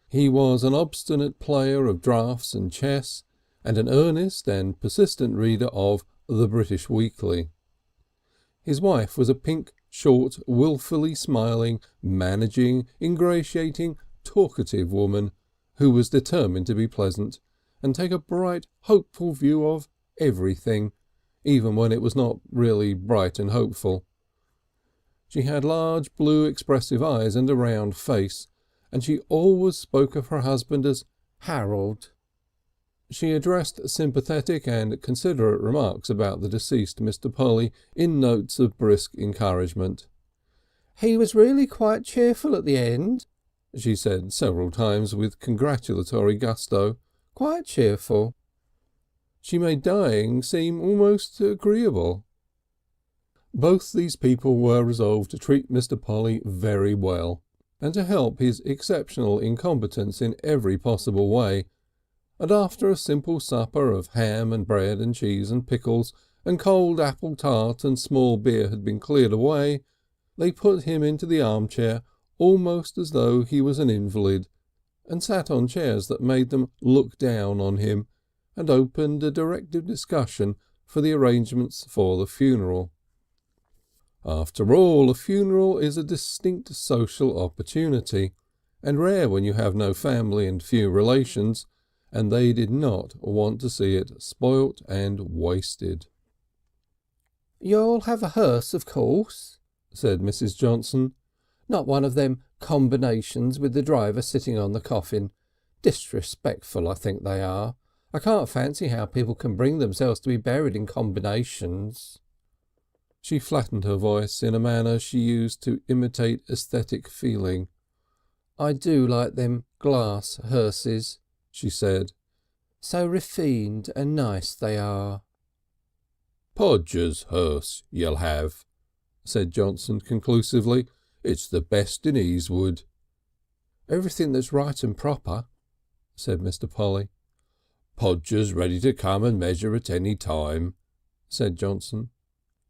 He was an obstinate player of draughts and chess, and an earnest and persistent reader of The British Weekly. His wife was a pink, short, wilfully smiling, managing, ingratiating, talkative woman who was determined to be pleasant and take a bright, hopeful view of everything, even when it was not really bright and hopeful. She had large blue expressive eyes and a round face, and she always spoke of her husband as Harold. She addressed sympathetic and considerate remarks about the deceased Mr. Polly in notes of brisk encouragement. "He was really quite cheerful at the end," she said several times with congratulatory gusto. "Quite cheerful." She made dying seem almost agreeable. Both these people were resolved to treat Mr. Polly very well, and to help his exceptional incompetence in every possible way, and after a simple supper of ham and bread and cheese and pickles and cold apple tart and small beer had been cleared away, they put him into the armchair, almost as though he was an invalid, and sat on chairs that made them look down on him, and opened a directive discussion for the arrangements for the funeral. After all, a funeral is a distinct social opportunity, and rare when you have no family and few relations, and they did not want to see it spoilt and wasted. "You'll have a hearse, of course," said Mrs. Johnson. "Not one of them combinations with the driver sitting on the coffin. Disrespectful, I think they are. I can't fancy how people can bring themselves to be buried in combinations." She flattened her voice in a manner she used to imitate aesthetic feeling. "I do like them glass hearses," she said. "So refined and nice they are." "Podger's hearse you'll have," said Johnson conclusively. "It's the best in Easewood." "Everything that's right and proper," said Mr. Polly. "Podger's ready to come and measure at any time," said Johnson.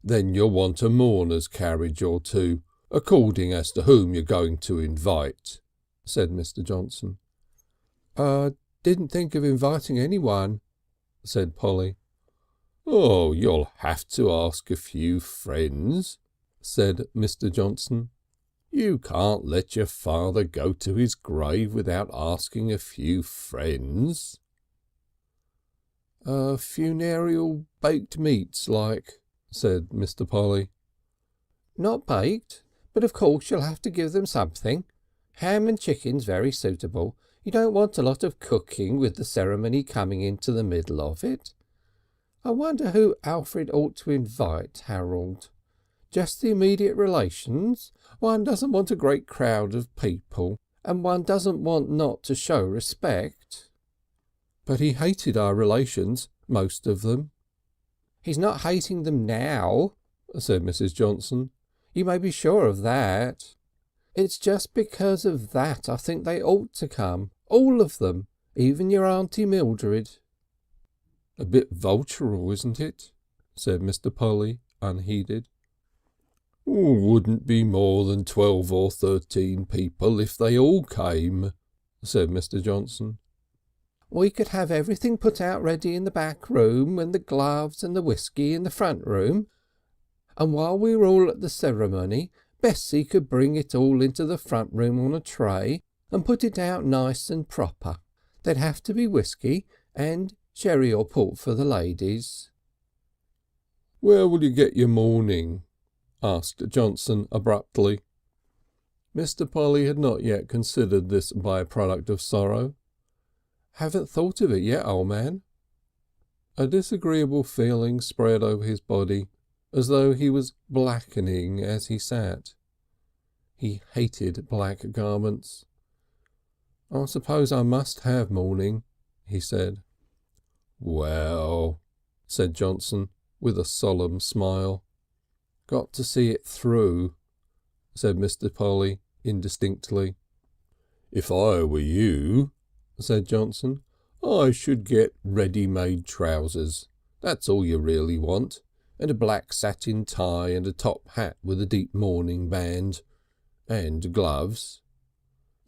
"Then you'll want a mourner's carriage or two, according as to whom you're going to invite," said Mr. Johnson. "I didn't think of inviting anyone," said Polly. "Oh, you'll have to ask a few friends," said Mr. Johnson. "You can't let your father go to his grave without asking a few friends." "Funereal baked meats like," said Mr. Polly. "Not baked, but of course you'll have to give them something. Ham and chicken's very suitable. You don't want a lot of cooking with the ceremony coming into the middle of it. I wonder who Alfred ought to invite, Harold. Just the immediate relations? One doesn't want a great crowd of people, and one doesn't want not to show respect." "But he hated our relations, most of them." "He's not hating them now," said Mrs. Johnson. "You may be sure of that. It's just because of that I think they ought to come, all of them, even your Auntie Mildred." "A bit vultural, isn't it?" said Mr. Polly, unheeded. "Wouldn't be more than 12 or 13 people if they all came," said Mr. Johnson. "We could have everything put out ready in the back room, and the gloves and the whisky in the front room, and while we were all at the ceremony, Bessie could bring it all into the front room on a tray and put it out nice and proper. There'd have to be whisky and sherry or port for the ladies." "Where will you get your mourning?" asked Johnson abruptly. Mr. Polly had not yet considered this by-product of sorrow. "Haven't thought of it yet, old man." A disagreeable feeling spread over his body, as though he was blackening as he sat. He hated black garments. "I suppose I must have mourning," he said. "Well," said Johnson, with a solemn smile. "Got to see it through," said Mr. Polly indistinctly. "If I were you," said Johnson, "I should get ready-made trousers. That's all you really want. And a black satin tie and a top hat with a deep mourning band. And gloves."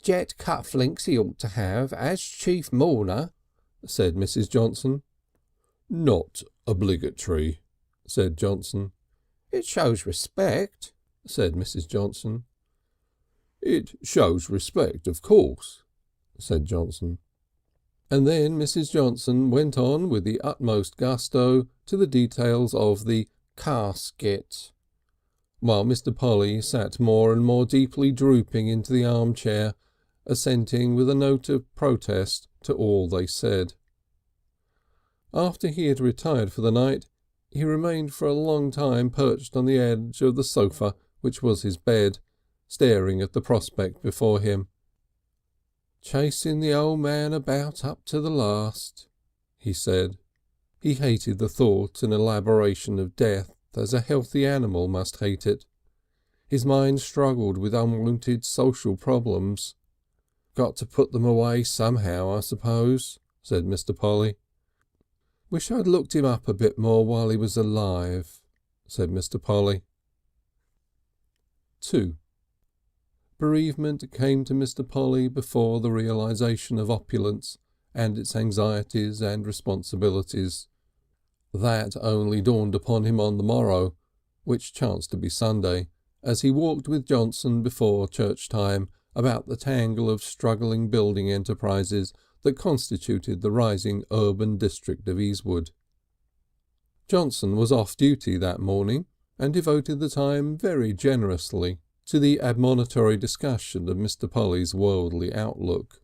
"Jet cufflinks he ought to have, as chief mourner," said Mrs. Johnson. "Not obligatory," said Johnson. "It shows respect," said Mrs. Johnson. "It shows respect, of course," said Johnson. And then Mrs. Johnson went on with the utmost gusto to the details of the casket, while Mr. Polly sat more and more deeply drooping into the armchair, assenting with a note of protest to all they said. After he had retired for the night, he remained for a long time perched on the edge of the sofa which was his bed, staring at the prospect before him. "Chasing the old man about up to the last," he said. He hated the thought and elaboration of death as a healthy animal must hate it. His mind struggled with unwonted social problems. "Got to put them away somehow, I suppose," said Mr. Polly. "Wish I'd looked him up a bit more while he was alive," said Mr. Polly. 2. Bereavement came to Mr. Polly before the realisation of opulence and its anxieties and responsibilities. That only dawned upon him on the morrow, which chanced to be Sunday, as he walked with Johnson before church time about the tangle of struggling building enterprises that constituted the rising urban district of Easewood. Johnson was off duty that morning and devoted the time very generously to the admonitory discussion of Mr. Polly's worldly outlook.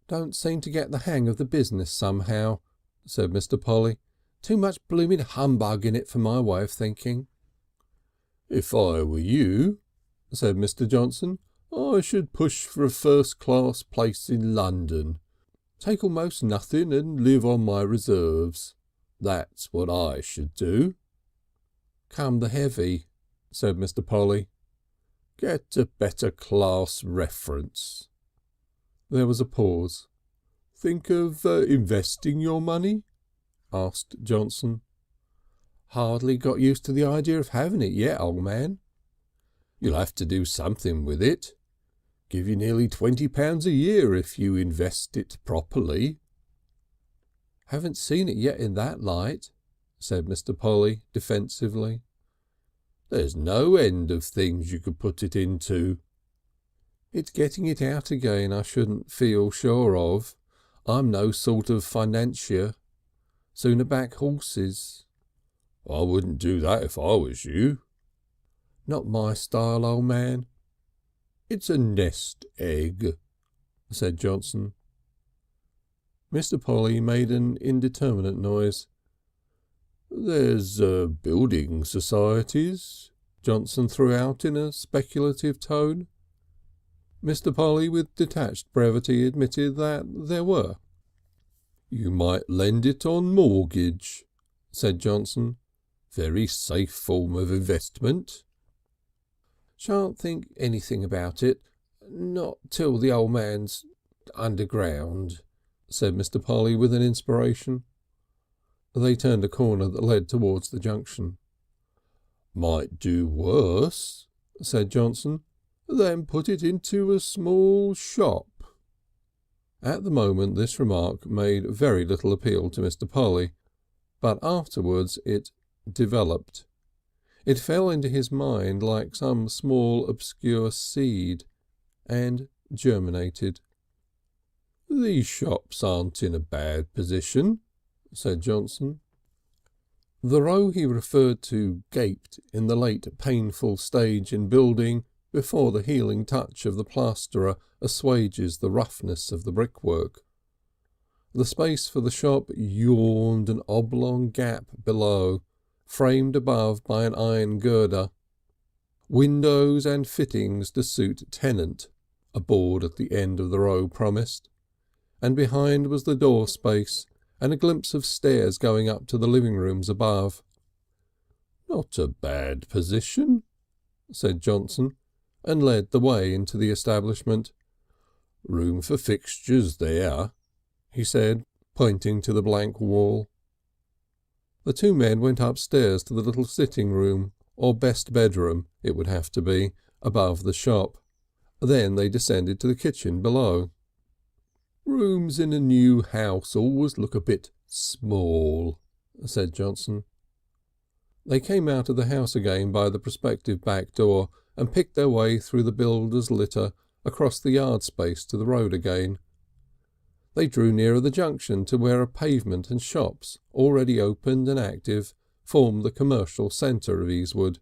"Don't seem to get the hang of the business somehow," said Mr. Polly. "Too much blooming humbug in it for my way of thinking." "If I were you," said Mr. Johnson, "I should push for a first-class place in London. Take almost nothing and live on my reserves. That's what I should do." "Come the heavy," said Mr. Polly. "Get a better class reference." There was a pause. "Think of investing your money?" asked Johnson. "Hardly got used to the idea of having it yet, old man." "You'll have to do something with it. Give you nearly £20 a year if you invest it properly." "Haven't seen it yet in that light," said Mr. Polly defensively. "There's no end of things you could put it into." "It's getting it out again I shouldn't feel sure of. I'm no sort of financier. Sooner back horses." "I wouldn't do that if I was you." "Not my style, old man." "It's a nest egg," said Johnson. Mr. Polly made an indeterminate noise. "There's building societies," Johnson threw out in a speculative tone. Mr. Polly with detached brevity admitted that there were. "You might lend it on mortgage," said Johnson. "Very safe form of investment." "Shan't think anything about it. Not till the old man's underground," said Mr. Polly with an inspiration. They turned a corner that led towards the junction. "Might do worse," said Johnson. "Then put it into a small shop." At the moment this remark made very little appeal to Mr. Polly, but afterwards it developed. It fell into his mind like some small obscure seed and germinated. "These shops aren't in a bad position," said Johnson. The row he referred to gaped in the late painful stage in building before the healing touch of the plasterer assuages the roughness of the brickwork. The space for the shop yawned an oblong gap below, framed above by an iron girder. Windows and fittings to suit tenant, a board at the end of the row promised, and behind was the door space and a glimpse of stairs going up to the living rooms above. "Not a bad position," said Johnson, and led the way into the establishment. "Room for fixtures there," he said, pointing to the blank wall. The two men went upstairs to the little sitting room, or best bedroom it would have to be, above the shop. Then they descended to the kitchen below. "Rooms in a new house always look a bit small," said Johnson. They came out of the house again by the prospective back door and picked their way through the builder's litter across the yard space to the road again. They drew nearer the junction to where a pavement and shops, already opened and active, formed the commercial centre of Easewood.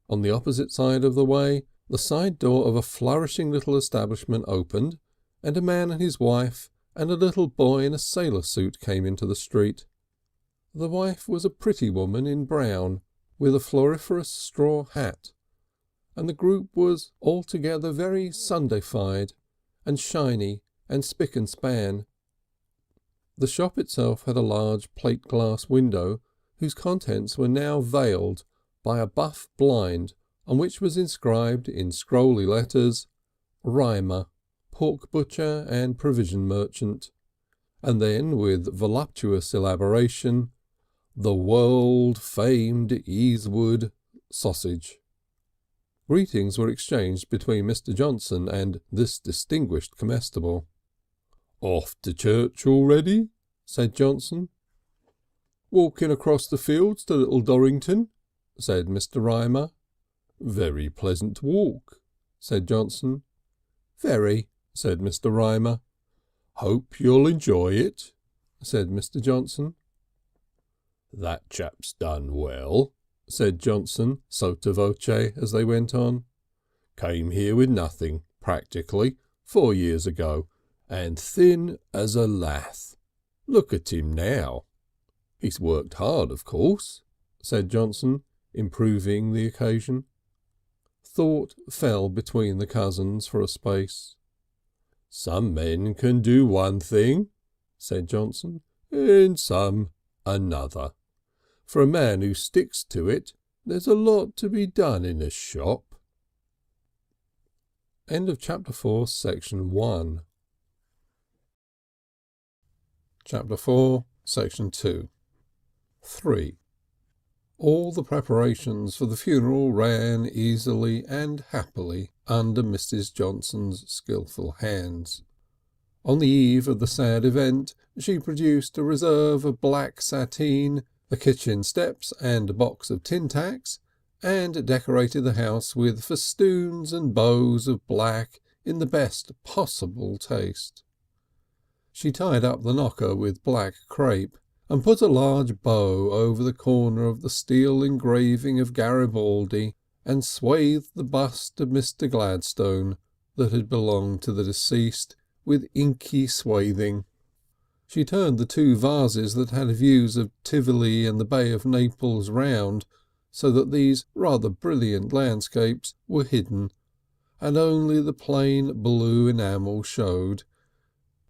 On the opposite side of the way the side door of a flourishing little establishment opened, and a man and his wife and a little boy in a sailor suit came into the street. The wife was a pretty woman in brown, with a floriferous straw hat, and the group was altogether very Sundayfied and shiny and spick and span. The shop itself had a large plate glass window whose contents were now veiled by a buff blind on which was inscribed in scrolly letters, "Rymer, pork butcher and provision merchant," and then with voluptuous elaboration, "The world famed Easewood sausage." Greetings were exchanged between Mr. Johnson and this distinguished comestible. "Off to church already?" said Johnson. "Walking across the fields to Little Dorrington," said Mr. Rymer. "Very pleasant walk," said Johnson. "Very," said Mr. Rymer. "Hope you'll enjoy it," said Mr. Johnson. "That chap's done well," said Johnson sotto voce as they went on. "Came here with nothing, practically, 4 years ago, and thin as a lath. Look at him now." "He's worked hard, of course," said Johnson, improving the occasion. Thought fell between the cousins for a space. "Some men can do one thing," said Johnson, "and some another. For a man who sticks to it, there's a lot to be done in a shop." End of chapter 4, section 1. Chapter 4, section 2. 3. All the preparations for the funeral ran easily and happily under Mrs. Johnson's skilful hands. On the eve of the sad event she produced a reserve of black sateen, the kitchen steps and a box of tin tacks, and decorated the house with festoons and bows of black in the best possible taste. She tied up the knocker with black crape, and put a large bow over the corner of the steel engraving of Garibaldi, and swathed the bust of Mr. Gladstone that had belonged to the deceased with inky swathing. She turned the 2 vases that had views of Tivoli and the Bay of Naples round, so that these rather brilliant landscapes were hidden, and only the plain blue enamel showed,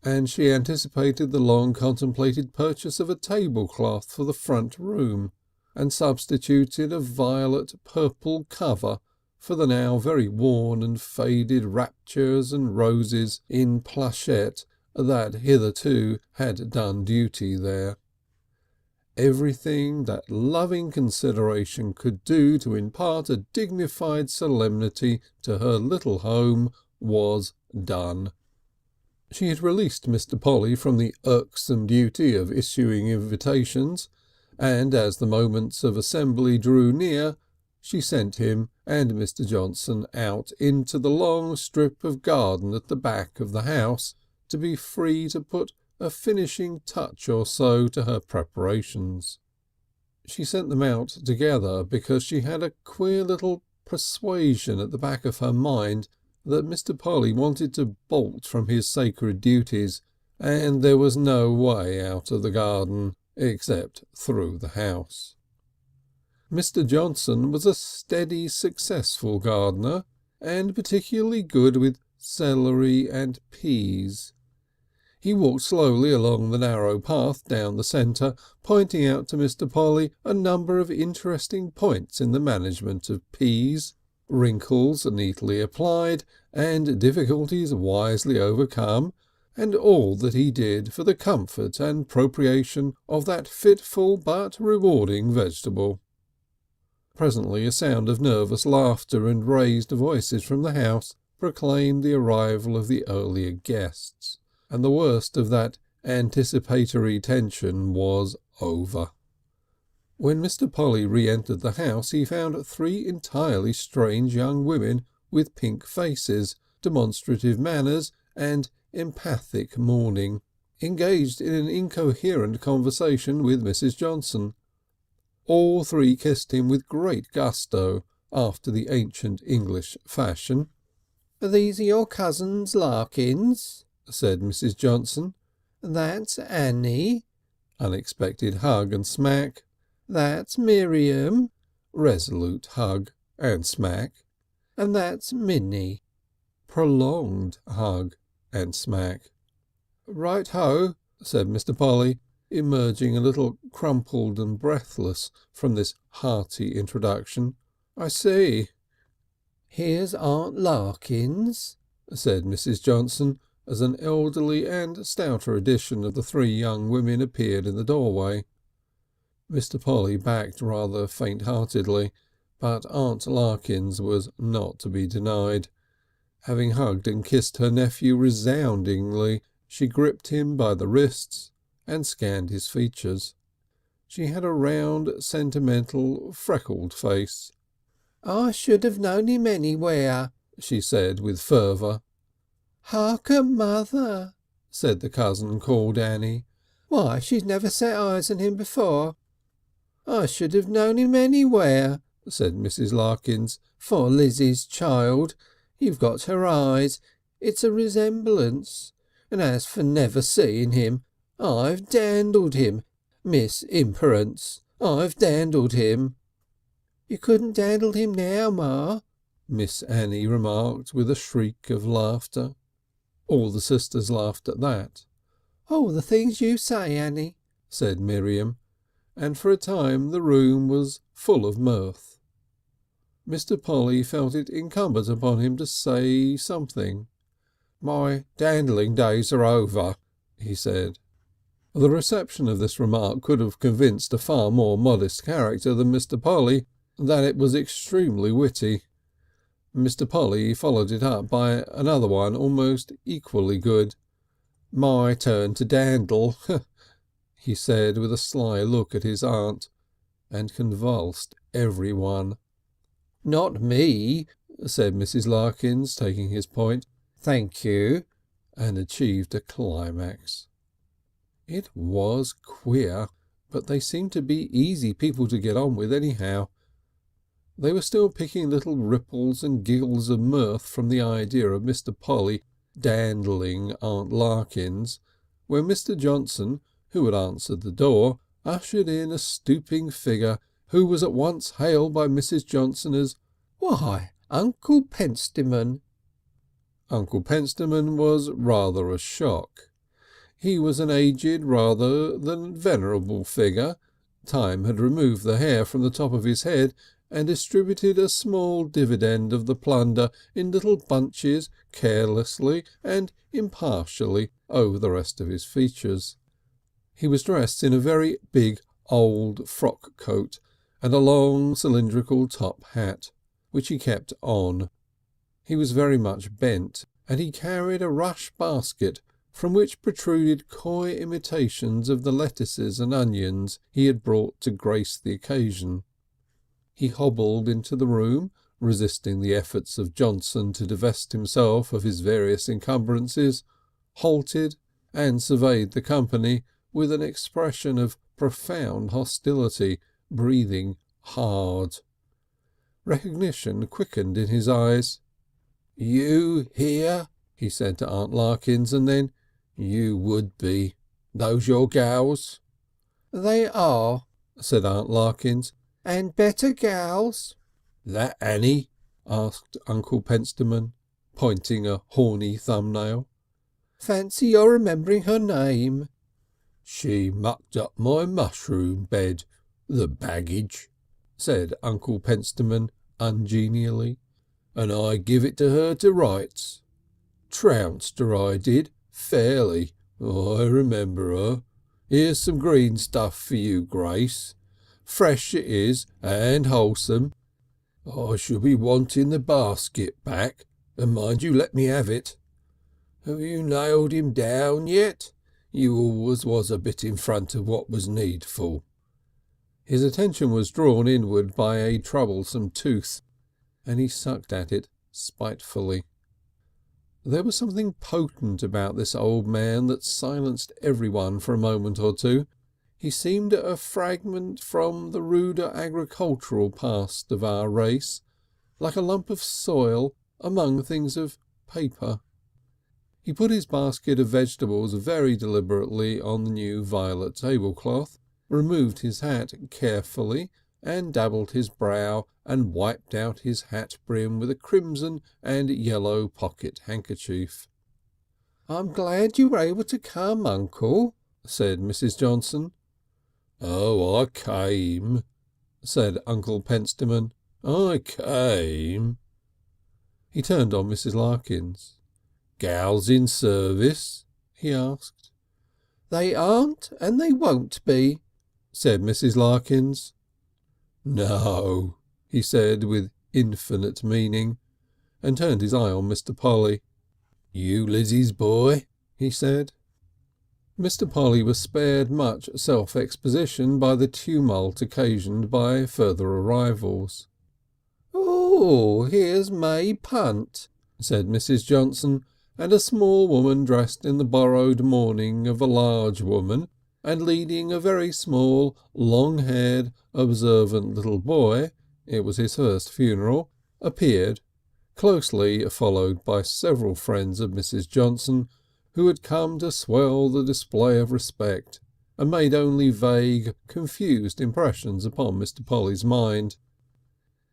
and she anticipated the long contemplated purchase of a tablecloth for the front room, and substituted a violet purple cover for the now very worn and faded raptures and roses in plushette that hitherto had done duty there. Everything that loving consideration could do to impart a dignified solemnity to her little home was done. She had released Mr. Polly from the irksome duty of issuing invitations, and as the moments of assembly drew near, she sent him and Mr. Johnson out into the long strip of garden at the back of the house to be free to put a finishing touch or so to her preparations. She sent them out together because she had a queer little persuasion at the back of her mind that Mr. Polly wanted to bolt from his sacred duties, and there was no way out of the garden except through the house. Mr. Johnson was a steady, successful gardener, and particularly good with celery and peas. He walked slowly along the narrow path down the centre, pointing out to Mr. Polly a number of interesting points in the management of peas, wrinkles neatly applied and difficulties wisely overcome, and all that he did for the comfort and propitiation of that fitful but rewarding vegetable. Presently a sound of nervous laughter and raised voices from the house proclaimed the arrival of the earlier guests, and the worst of that anticipatory tension was over. When Mr. Polly re-entered the house he found 3 entirely strange young women with pink faces, demonstrative manners and emphatic mourning, engaged in an incoherent conversation with Mrs. Johnson. All 3 kissed him with great gusto, after the ancient English fashion. "Are these your cousins Larkins?" said Mrs. Johnson. "That's Annie." Unexpected hug and smack. "That's Miriam." Resolute hug and smack. "And that's Minnie." Prolonged hug and smack. "Right ho," said Mr. Polly, emerging a little crumpled and breathless from this hearty introduction. "I see." "Here's Aunt Larkins," said Mrs. Johnson, as an elderly and stouter edition of the 3 young women appeared in the doorway. Mr. Polly backed rather faint-heartedly, But Aunt Larkins was not to be denied. Having hugged and kissed her nephew resoundingly, she gripped him by the wrists and scanned his features. She had a round, sentimental, freckled face. "I should have known him anywhere," she said with fervour. "Hark at mother," said the cousin called Annie. "Why, she's never set eyes on him before." "I should have known him anywhere," said Mrs. Larkins, "for Lizzie's child. You've got her eyes. It's a resemblance. And as for never seeing him, I've dandled him. Miss Imperence, I've dandled him." "You couldn't dandle him now, Ma," Miss Annie remarked with a shriek of laughter. All the sisters laughed at that. "Oh, the things you say, Annie," said Miriam, and for a time the room was full of mirth. Mr. Polly felt it incumbent upon him to say something. "My dandling days are over," he said. The reception of this remark could have convinced a far more modest character than Mr. Polly that it was extremely witty. Mr. Polly followed it up by another one almost equally good. "My turn to dandle," he said with a sly look at his aunt, and convulsed everyone. "Not me," said Mrs. Larkins, taking his point. "Thank you," and achieved a climax. It was queer, but they seemed to be easy people to get on with anyhow. They were still picking little ripples and giggles of mirth from the idea of Mr. Polly dandling Aunt Larkins, when Mr. Johnson, who had answered the door, ushered in a stooping figure who was at once hailed by Mrs. Johnson as "Why, Uncle Pentstemon!" Uncle Pentstemon was rather a shock. He was an aged rather than venerable figure. Time had removed the hair from the top of his head and distributed a small dividend of the plunder in little bunches carelessly and impartially over the rest of his features. He was dressed in a very big old frock coat and a long cylindrical top hat, which he kept on. He was very much bent, and he carried a rush basket from which protruded coy imitations of the lettuces and onions he had brought to grace the occasion. He hobbled into the room, resisting the efforts of Johnson to divest himself of his various encumbrances, halted and surveyed the company with an expression of profound hostility, breathing hard. Recognition quickened in his eyes. "You here?" he said to Aunt Larkins, and then, "You would be. Those your gals?" "They are," said Aunt Larkins, "and better gals." "That Annie?" asked Uncle Pentstemon, pointing a horny thumbnail. "Fancy your remembering her name." "She mucked up my mushroom bed, the baggage," said Uncle Pentstemon ungenially, "and I give it to her to rights. Trounced her I did, fairly. I remember her. Here's some green stuff for you, Grace. Fresh it is and wholesome. I shall be wanting the basket back, and mind you let me have it. Have you nailed him down yet? You always was a bit in front of what was needful." His attention was drawn inward by a troublesome tooth, and he sucked at it spitefully. There was something potent about this old man that silenced everyone for a moment or two. He seemed a fragment from the ruder agricultural past of our race, like a lump of soil among things of paper. He put his basket of vegetables very deliberately on the new violet tablecloth, removed his hat carefully and dabbled his brow and wiped out his hat brim with a crimson and yellow pocket handkerchief. "I'm glad you were able to come, Uncle," said Mrs. Johnson. "Oh, I came," said Uncle Pentstemon. "I came." He turned on Mrs. Larkins. "Gals in service?" he asked. "They aren't and they won't be," said Mrs. Larkins. "No," he said with infinite meaning, and turned his eye on Mr. Polly. "You Lizzie's boy?" he said. Mr. Polly was spared much self-exposition by the tumult occasioned by further arrivals. "Oh, here's May Punt," said Mrs. Johnson, and a small woman dressed in the borrowed mourning of a large woman and leading a very small, long-haired, observant little boy — it was his first funeral — appeared, closely followed by several friends of Mrs. Johnson, who had come to swell the display of respect and made only vague, confused impressions upon Mr. Polly's mind.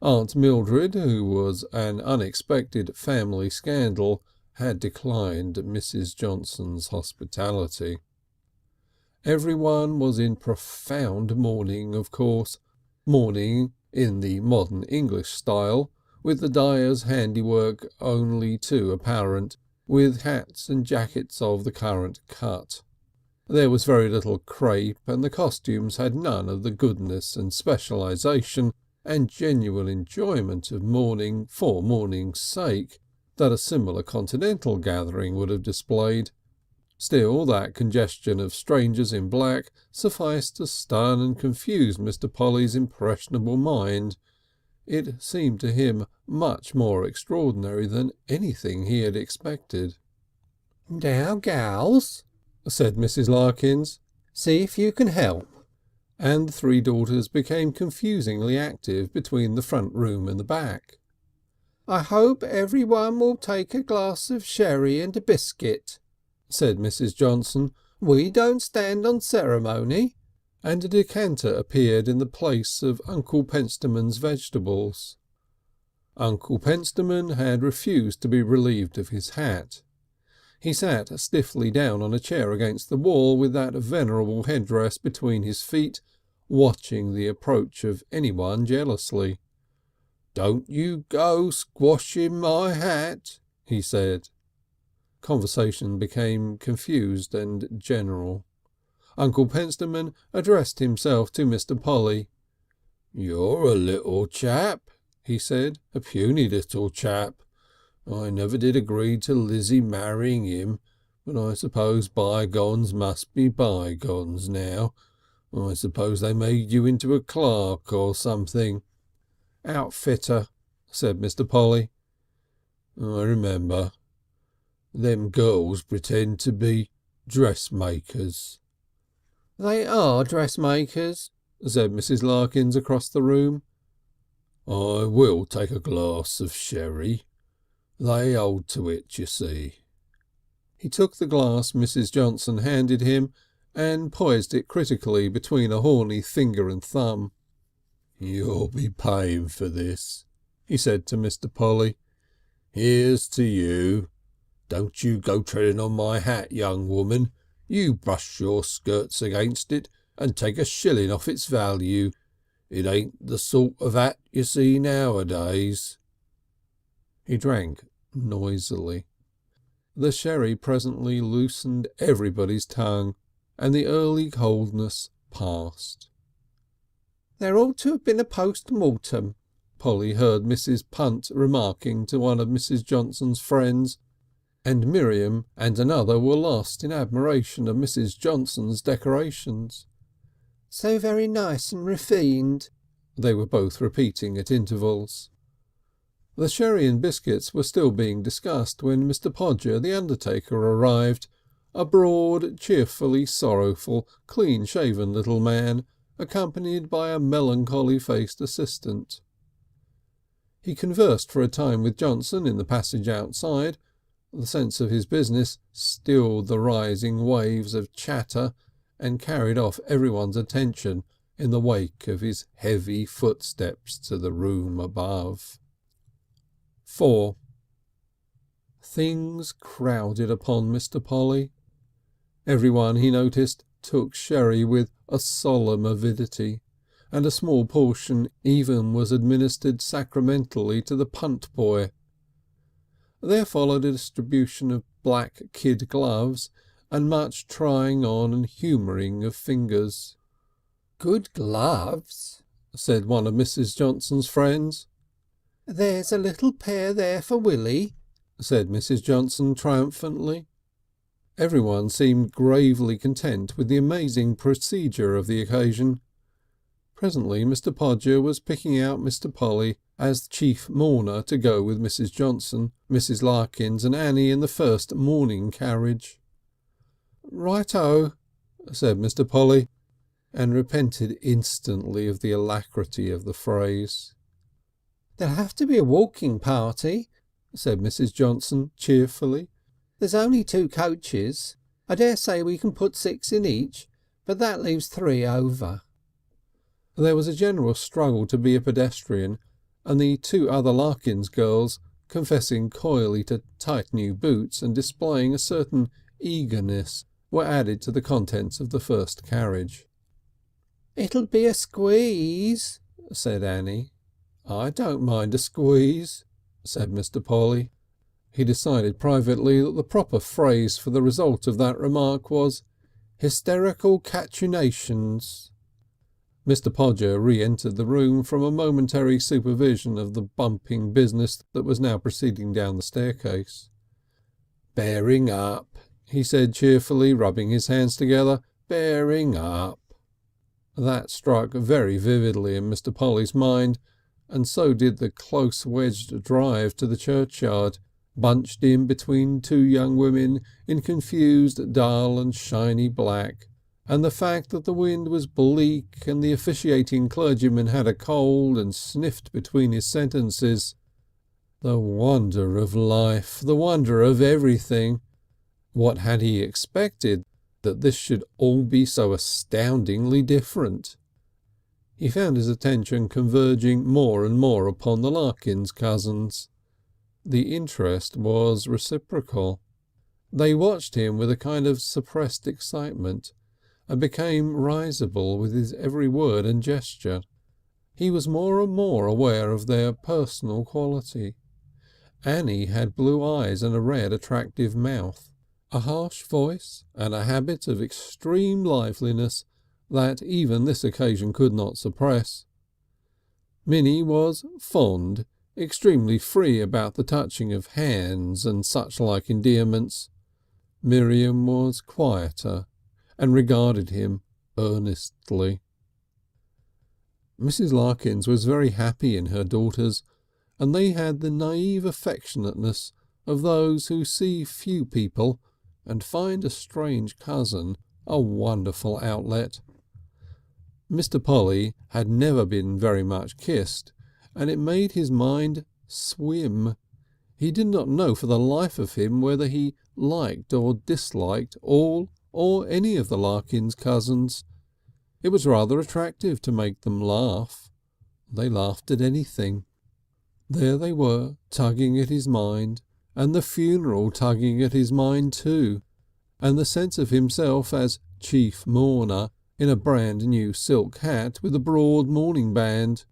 Aunt Mildred, who was an unexpected family scandal, had declined Mrs. Johnson's hospitality. Everyone was in profound mourning, of course, mourning in the modern English style, with the dyer's handiwork only too apparent, with hats and jackets of the current cut. There was very little crape, and the costumes had none of the goodness and specialisation and genuine enjoyment of mourning for mourning's sake that a similar continental gathering would have displayed. Still, that congestion of strangers in black sufficed to stun and confuse Mr. Polly's impressionable mind. It seemed to him much more extraordinary than anything he had expected. "Now, gals," said Mrs. Larkins, "see if you can help." And the three daughters became confusingly active between the front room and the back. "I hope everyone will take a glass of sherry and a biscuit," said Mrs. Johnson. "We don't stand on ceremony." And a decanter appeared in the place of Uncle Pentstemon's vegetables. Uncle Pentstemon had refused to be relieved of his hat. He sat stiffly down on a chair against the wall with that venerable headdress between his feet, watching the approach of anyone jealously. "Don't you go squashing my hat," he said. Conversation became confused and general. Uncle Pentstemon addressed himself to Mr. Polly. "You're a little chap," he said, "a puny little chap. I never did agree to Lizzie marrying him, but I suppose bygones must be bygones now. I suppose they made you into a clerk or something." "Outfitter," said Mr. Polly. "I remember. Them girls pretend to be dressmakers." "They are dressmakers," said Mrs. Larkins across the room. "I will take a glass of sherry. They hold to it, you see." He took the glass Mrs. Johnson handed him and poised it critically between a horny finger and thumb. "You'll be paying for this," he said to Mr. Polly. "Here's to you. Don't you go treading on my hat, young woman. You brush your skirts against it and take a shilling off its value. It ain't the sort of hat you see nowadays." He drank noisily. The sherry presently loosened everybody's tongue, and the early coldness passed. "There ought to have been a post-mortem," Polly heard Mrs. Punt remarking to one of Mrs. Johnson's friends, and Miriam and another were lost in admiration of Mrs. Johnson's decorations. "So very nice and refined," they were both repeating at intervals. The sherry and biscuits were still being discussed when Mr. Podger, the undertaker, arrived, a broad, cheerfully sorrowful, clean-shaven little man, accompanied by a melancholy-faced assistant. He conversed for a time with Johnson in the passage outside. The sense of his business stilled the rising waves of chatter and carried off everyone's attention in the wake of his heavy footsteps to the room above. 4. Things crowded upon Mr. Polly. Everyone, he noticed, took sherry with a solemn avidity, and a small portion even was administered sacramentally to the punt boy. There followed a distribution of black kid gloves and much trying on and humouring of fingers. "Good gloves," said one of Mrs. Johnson's friends. "There's a little pair there for Willie," said Mrs. Johnson triumphantly. Everyone seemed gravely content with the amazing procedure of the occasion. Presently Mr. Podger was picking out Mr. Polly as chief mourner to go with Mrs. Johnson, Mrs. Larkins and Annie in the first mourning carriage. "Right-o," said Mr. Polly, and repented instantly of the alacrity of the phrase. "There'll have to be a walking party," said Mrs. Johnson cheerfully. "There's only 2 coaches. I dare say we can put 6 in each, but that leaves 3 over." There was a general struggle to be a pedestrian, and the 2 other Larkins girls, confessing coyly to tight new boots and displaying a certain eagerness, were added to the contents of the first carriage. "It'll be a squeeze," said Annie. "I don't mind a squeeze," said Mr. Polly. He decided privately that the proper phrase for the result of that remark was hysterical cachinnations. Mr. Podger re-entered the room from a momentary supervision of the bumping business that was now proceeding down the staircase. "Bearing up," he said cheerfully, rubbing his hands together. "Bearing up." That struck very vividly in Mr. Polly's mind, and so did the close-wedged drive to the churchyard, bunched in between 2 young women in confused dull and shiny black, and the fact that the wind was bleak and the officiating clergyman had a cold and sniffed between his sentences. The wonder of life, the wonder of everything. What had he expected, that this should all be so astoundingly different? He found his attention converging more and more upon the Larkins cousins. The interest was reciprocal. They watched him with a kind of suppressed excitement, and became risible with his every word and gesture. He was more and more aware of their personal quality. Annie had blue eyes and a red attractive mouth, a harsh voice and a habit of extreme liveliness that even this occasion could not suppress. Minnie was fond, extremely free about the touching of hands and such like endearments. Miriam was quieter and regarded him earnestly. Mrs. Larkins was very happy in her daughters, and they had the naive affectionateness of those who see few people and find a strange cousin a wonderful outlet. Mr. Polly had never been very much kissed, and it made his mind swim. He did not know for the life of him whether he liked or disliked all or any of the Larkins cousins. It was rather attractive to make them laugh. They laughed at anything. There they were, tugging at his mind, and the funeral tugging at his mind too, and the sense of himself as chief mourner in a brand new silk hat with a broad mourning band.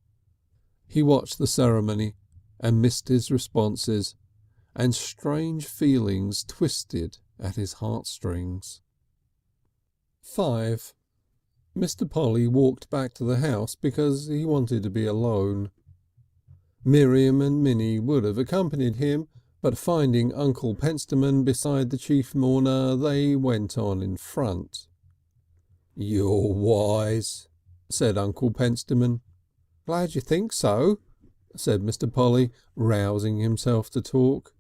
He watched the ceremony and missed his responses, and strange feelings twisted at his heartstrings. 5. Mr. Polly walked back to the house because he wanted to be alone. Miriam and Minnie would have accompanied him, but finding Uncle Pentstemon beside the chief mourner, they went on in front. "You're wise," said Uncle Pentstemon. "Glad you think so," said Mr. Polly, rousing himself to talk.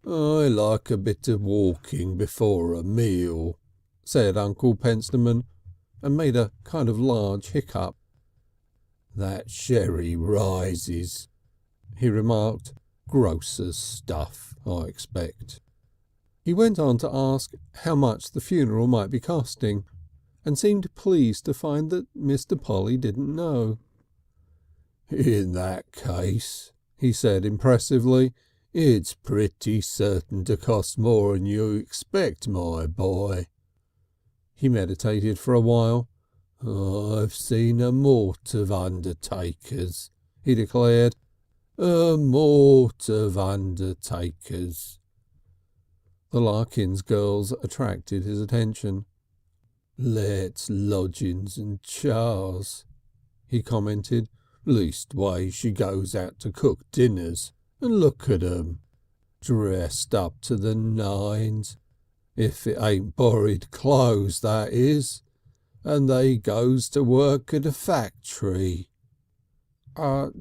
"I like a bit of walking before a meal," said Uncle Pentstemon, and made a kind of large hiccup. "That sherry rises," he remarked. "Grocer's stuff, I expect." He went on to ask how much the funeral might be costing, and seemed pleased to find that Mr. Polly didn't know. "In that case," he said impressively, "it's pretty certain to cost more than you expect, my boy." He meditated for a while. "I've seen a mort of undertakers," he declared. "A mort of undertakers." The Larkins girls attracted his attention. "Let's lodgings and chars," he commented. "Leastways she goes out to cook dinners, and look at 'em, dressed up to the nines, if it ain't borrowed clothes, that is, and they goes to work at a factory."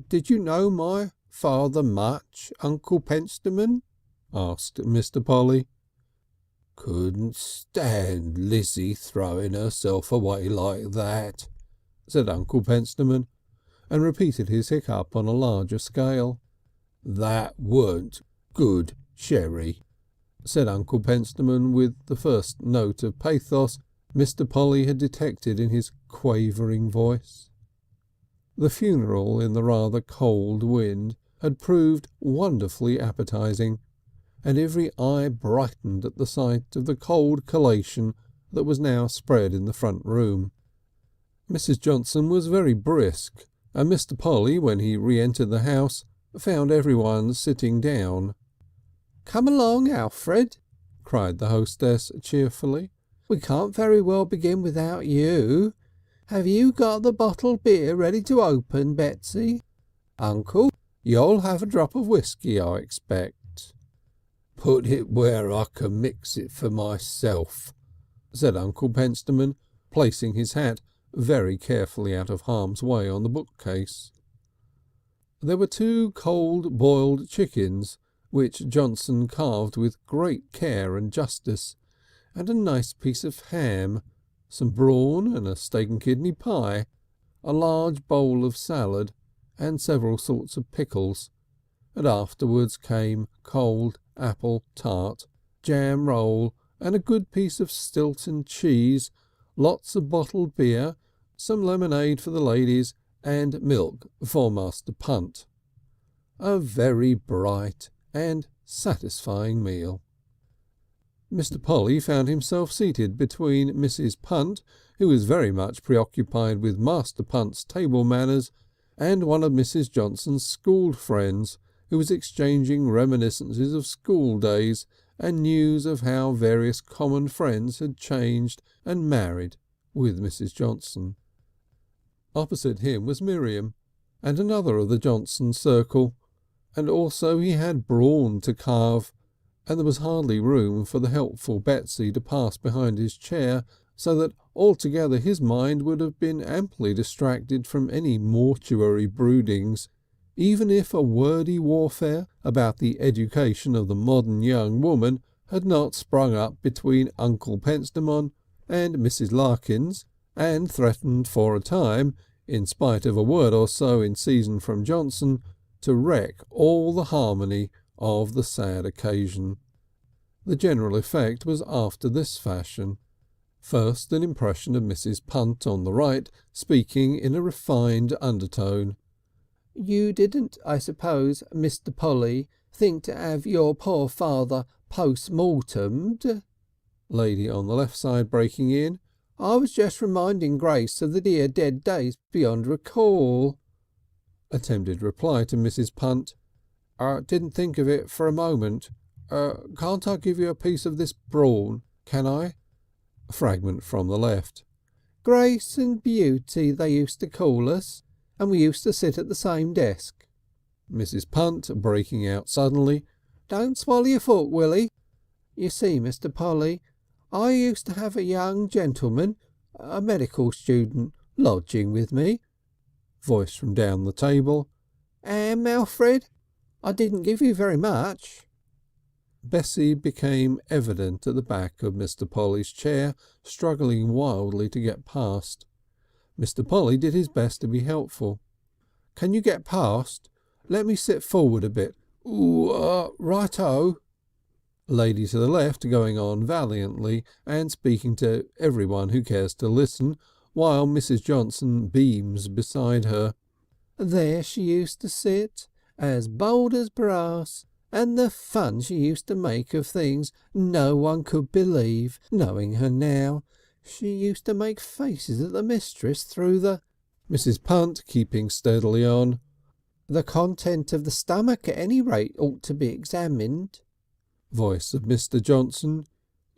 Did you know my father much, Uncle Pentstemon?" asked Mr. Polly. "Couldn't stand Lizzie throwing herself away like that," said Uncle Pentstemon, and repeated his hiccup on a larger scale. "That weren't good sherry," said Uncle Pentstemon with the first note of pathos Mr. Polly had detected in his quavering voice. The funeral in the rather cold wind had proved wonderfully appetising, and every eye brightened at the sight of the cold collation that was now spread in the front room. Mrs. Johnson was very brisk, and Mr. Polly, when he re-entered the house, found everyone sitting down. "Come along, Alfred," cried the hostess cheerfully. "We can't very well begin without you. Have you got the bottled beer ready to open, Betsy? Uncle, you'll have a drop of whisky, I expect." "Put it where I can mix it for myself," said Uncle Pentstemon, placing his hat very carefully out of harm's way on the bookcase. There were 2 cold boiled chickens, which Johnson carved with great care and justice, and a nice piece of ham, some brawn and a steak and kidney pie, a large bowl of salad and several sorts of pickles, and afterwards came cold apple tart, jam roll and a good piece of Stilton cheese, lots of bottled beer, some lemonade for the ladies and milk for Master Punt. A very bright and satisfying meal. Mr. Polly found himself seated between Mrs. Punt, who was very much preoccupied with Master Punt's table manners, and one of Mrs. Johnson's school friends, who was exchanging reminiscences of school days and news of how various common friends had changed and married with Mrs. Johnson. Opposite him was Miriam, and another of the Johnson circle, and also he had brawn to carve, and there was hardly room for the helpful Betsy to pass behind his chair, so that altogether his mind would have been amply distracted from any mortuary broodings, even if a wordy warfare about the education of the modern young woman had not sprung up between Uncle Pentstemon and Mrs. Larkins, and threatened for a time, in spite of a word or so in season from Johnson, to wreck all the harmony of the sad occasion. The general effect was after this fashion. First, an impression of Mrs. Punt on the right, speaking in a refined undertone. "You didn't, I suppose, Mr. Polly, think to have your poor father post-mortemed?" Lady on the left side breaking in. "I was just reminding Grace of the dear dead days beyond recall." Attempted reply to Mrs. Punt. "Didn't think of it for a moment. Can't I give you a piece of this brawn, can I?" Fragment from the left. "Grace and Beauty they used to call us, and we used to sit at the same desk." Mrs. Punt breaking out suddenly. "Don't swallow your fork, Willie. You see, Mr. Polly, I used to have a young gentleman, a medical student, lodging with me." Voice from down the table. "Alfred, I didn't give you very much." Bessie became evident at the back of Mr. Polly's chair, struggling wildly to get past. Mr. Polly did his best to be helpful. "Can you get past? Let me sit forward a bit. Right-o." Lady to the left going on valiantly and speaking to everyone who cares to listen, while Mrs. Johnson beams beside her. "There she used to sit, as bold as brass, and the fun she used to make of things no one could believe, knowing her now. She used to make faces at the mistress through the—" Mrs. Punt keeping steadily on. "The content of the stomach at any rate ought to be examined." Voice of Mr. Johnson.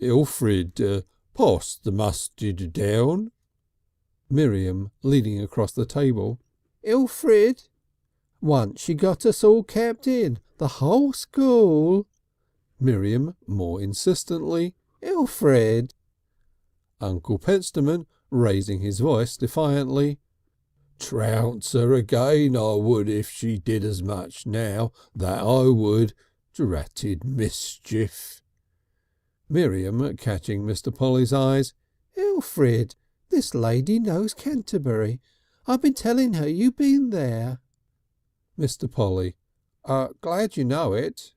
"Alfred, pass the mustard down." Miriam, leaning across the table. Alfred! Once she got us all kept in, the whole school. Miriam, more insistently. Alfred! Uncle Pentstemon, raising his voice defiantly. Trounce her again, I would, if she did as much now, that I would. Dratted mischief. Miriam, catching Mr. Polly's eyes. Alfred, this lady knows Canterbury. I've been telling her you've been there. Mr. Polly. Glad you know it.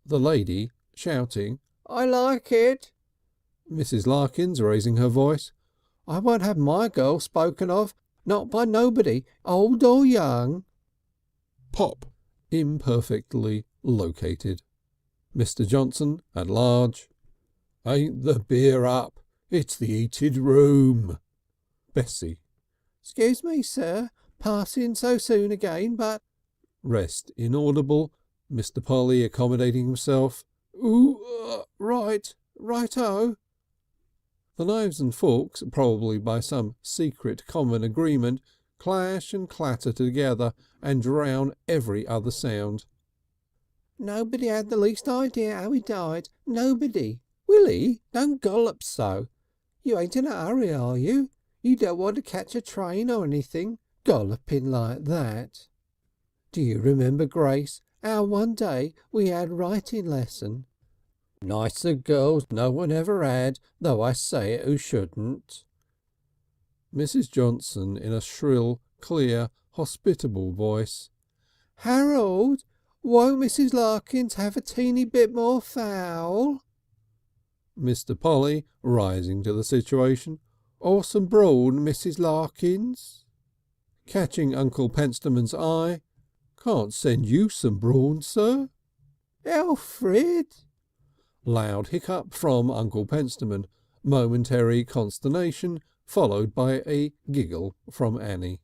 The lady, shouting. I like it. Mrs. Larkins, raising her voice. I won't have my girl spoken of, not by nobody, old or young. Pop. Imperfectly located. Mr. Johnson, at large. Ain't the beer up? It's the heated room. Bessie. Excuse me, sir, passing so soon again, but... Rest inaudible. Mr. Polly accommodating himself. Ooh, righto. The knives and forks, probably by some secret common agreement, clash and clatter together and drown every other sound. Nobody had the least idea how he died. Nobody. Willie, don't gollop so. You ain't in a hurry, are you? You don't want to catch a train or anything, golloping like that. Do you remember, Grace, how one day we had writing lesson? Nicer girls no one ever had, though I say it who shouldn't. Mrs. Johnson in a shrill, clear, hospitable voice. Harold, won't Mrs. Larkins have a teeny bit more fowl? Mr. Polly, rising to the situation. Or some brawn, Mrs. Larkins? Catching Uncle Pentstemon's eye. Can't send you some brawn, sir? Alfred! Loud hiccup from Uncle Pentstemon. Momentary consternation, followed by a giggle from Annie.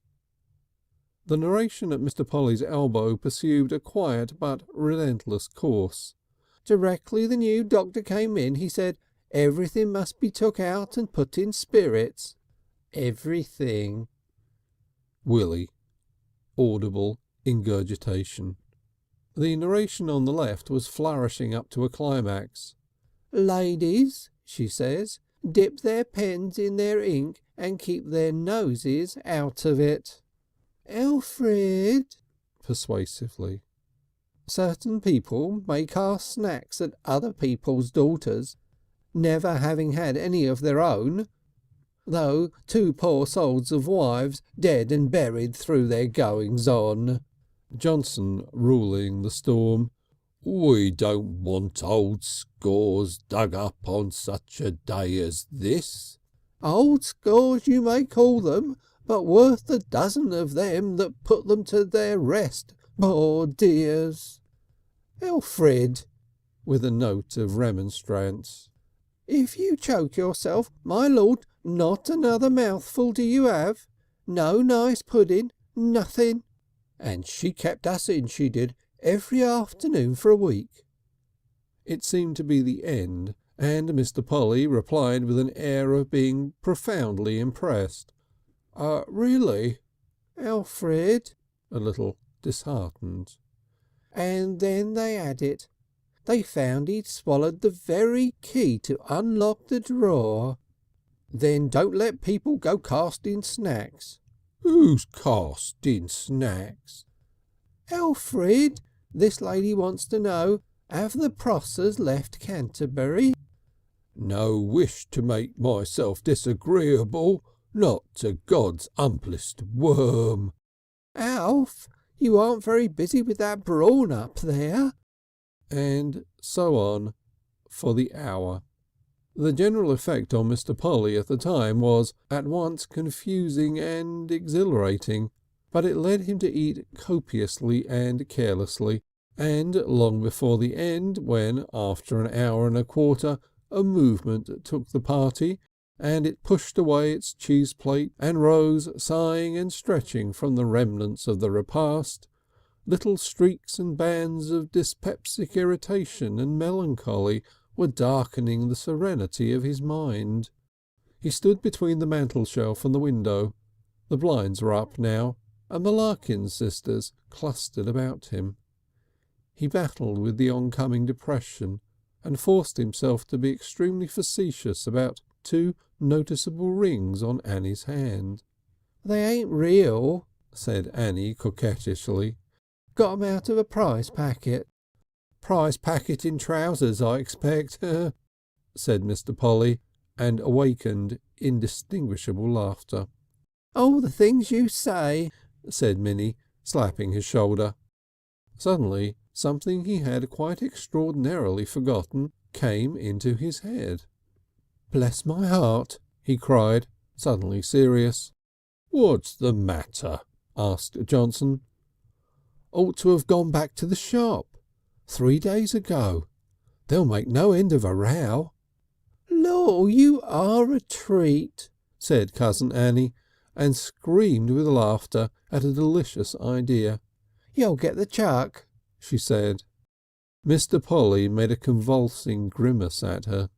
The narration at Mr. Polly's elbow pursued a quiet but relentless course. Directly the new doctor came in, he said, everything must be took out and put in spirits. Everything. Willie. Audible ingurgitation. The narration on the left was flourishing up to a climax. Ladies, she says, dip their pens in their ink and keep their noses out of it. Alfred, persuasively. Certain people may cast snacks at other people's daughters, never having had any of their own, though two poor souls of wives dead and buried through their goings on. Johnson ruling the storm. We don't want old scores dug up on such a day as this. Old scores you may call them, but worth a dozen of them that put them to their rest, poor dears. Alfred, with a note of remonstrance. If you choke yourself, my lord, not another mouthful do you have. No nice pudding, nothing. And she kept us in, she did, every afternoon for a week. It seemed to be the end, and Mr. Polly replied with an air of being profoundly impressed. Really? Alfred, a little disheartened. And then they had it. They found he'd swallowed the very key to unlock the drawer. Then don't let people go casting snacks. Who's casting snacks? Alfred, this lady wants to know, have the Prossers left Canterbury? No wish to make myself disagreeable, not to God's humblest worm. Alf, you aren't very busy with that brawn up there. And so on for the hour. The general effect on Mr. Polly at the time was at once confusing and exhilarating, but it led him to eat copiously and carelessly, and long before the end, when, after an hour and a quarter, a movement took the party, and it pushed away its cheese plate and rose sighing and stretching from the remnants of the repast, little streaks and bands of dyspeptic irritation and melancholy were darkening the serenity of his mind. He stood between the mantelshelf and the window. The blinds were up now, and the Larkins sisters clustered about him. He battled with the oncoming depression and forced himself to be extremely facetious about 2 noticeable rings on Annie's hand. "They ain't real," said Annie coquettishly. "Got 'em out of a prize packet." "Prize packet in trousers, I expect," said Mr. Polly, and awakened indistinguishable laughter. "Oh, the things you say," said Minnie, slapping his shoulder. Suddenly something he had quite extraordinarily forgotten came into his head. "Bless my heart!" he cried, suddenly serious. "What's the matter?" asked Johnson. "Ought to have gone back to the shop 3 days ago. They'll make no end of a row." "Law, you are a treat," said Cousin Annie, and screamed with laughter at a delicious idea. "You'll get the chuck," she said. Mr. Polly made a convulsing grimace at her.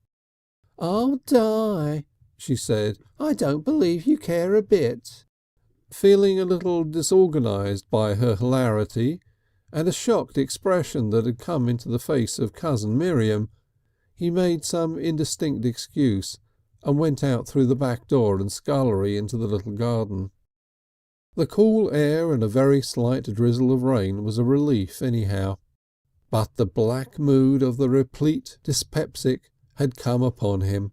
"I'll die," she said. "I don't believe you care a bit." Feeling a little disorganised by her hilarity and a shocked expression that had come into the face of Cousin Miriam, he made some indistinct excuse and went out through the back door and scullery into the little garden. The cool air and a very slight drizzle of rain was a relief anyhow, but the black mood of the replete dyspeptic had come upon him.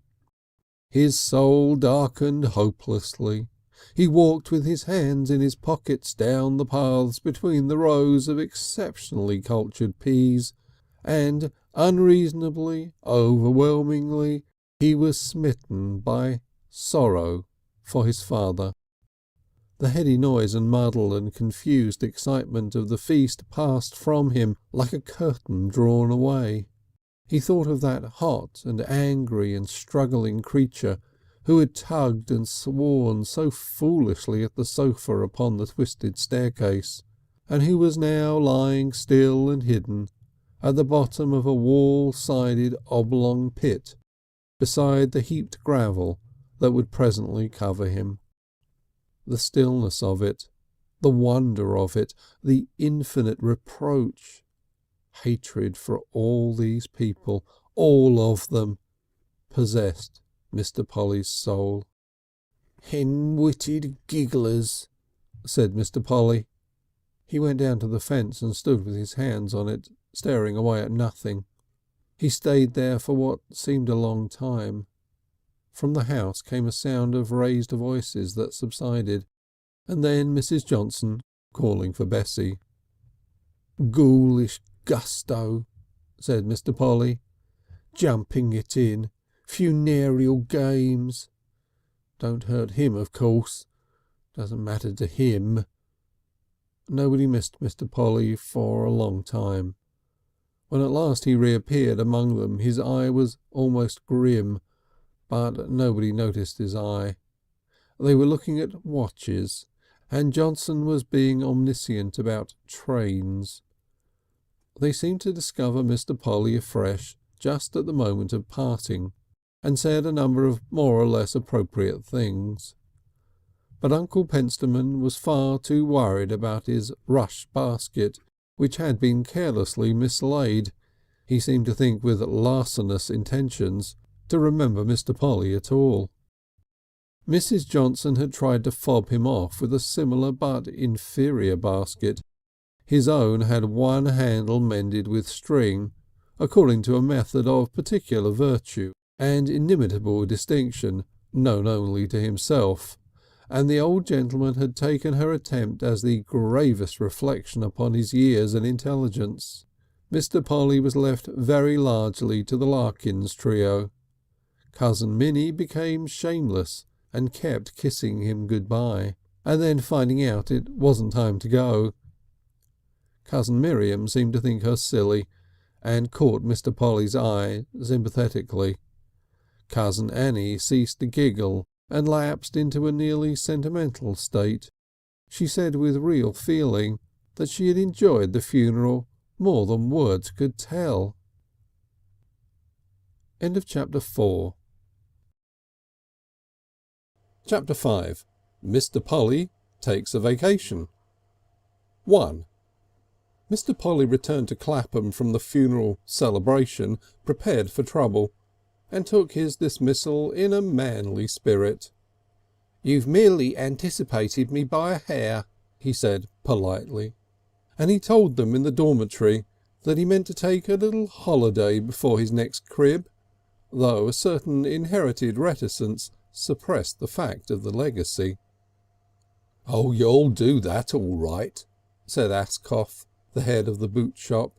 His soul darkened hopelessly. He walked with his hands in his pockets down the paths between the rows of exceptionally cultured peas, and unreasonably, overwhelmingly, he was smitten by sorrow for his father. The heady noise and muddle and confused excitement of the feast passed from him like a curtain drawn away. He thought of that hot and angry and struggling creature who had tugged and sworn so foolishly at the sofa upon the twisted staircase, and who was now lying still and hidden at the bottom of a wall-sided oblong pit beside the heaped gravel that would presently cover him. The stillness of it, the wonder of it, the infinite reproach, hatred for all these people, all of them, possessed Mr. Polly's soul. "Hen-witted gigglers," said Mr. Polly. He went down to the fence and stood with his hands on it, staring away at nothing. He stayed there for what seemed a long time. From the house came a sound of raised voices that subsided, and then Mrs. Johnson calling for Bessie. "Ghoulish gusto," said Mr. Polly. "Jumping it in. Funereal games. Don't hurt him, of course. Doesn't matter to him." Nobody missed Mr. Polly for a long time. When at last he reappeared among them his eye was almost grim, but nobody noticed his eye. They were looking at watches, and Johnson was being omniscient about trains. They seemed to discover Mr. Polly afresh just at the moment of parting, and said a number of more or less appropriate things. But Uncle Pentstemon was far too worried about his rush basket, which had been carelessly mislaid. He seemed to think with larcenous intentions, to remember Mr. Polly at all. Mrs. Johnson had tried to fob him off with a similar but inferior basket. His own had one handle mended with string, according to a method of particular virtue and inimitable distinction known only to himself, and the old gentleman had taken her attempt as the gravest reflection upon his years and intelligence. Mr. Polly was left very largely to the Larkins trio. Cousin Minnie became shameless and kept kissing him good-bye, and then finding out it wasn't time to go. Cousin Miriam seemed to think her silly, and caught Mr. Polly's eye sympathetically. Cousin Annie ceased to giggle and lapsed into a nearly sentimental state. She said with real feeling that she had enjoyed the funeral more than words could tell. End of chapter 4. Chapter 5. Mr. Polly takes a vacation. 1. Mr. Polly returned to Clapham from the funeral celebration prepared for trouble, and took his dismissal in a manly spirit. "You've merely anticipated me by a hair," he said politely, and he told them in the dormitory that he meant to take a little holiday before his next crib, though a certain inherited reticence suppressed the fact of the legacy. "Oh, you'll do that all right," said Ascough, the head of the boot shop.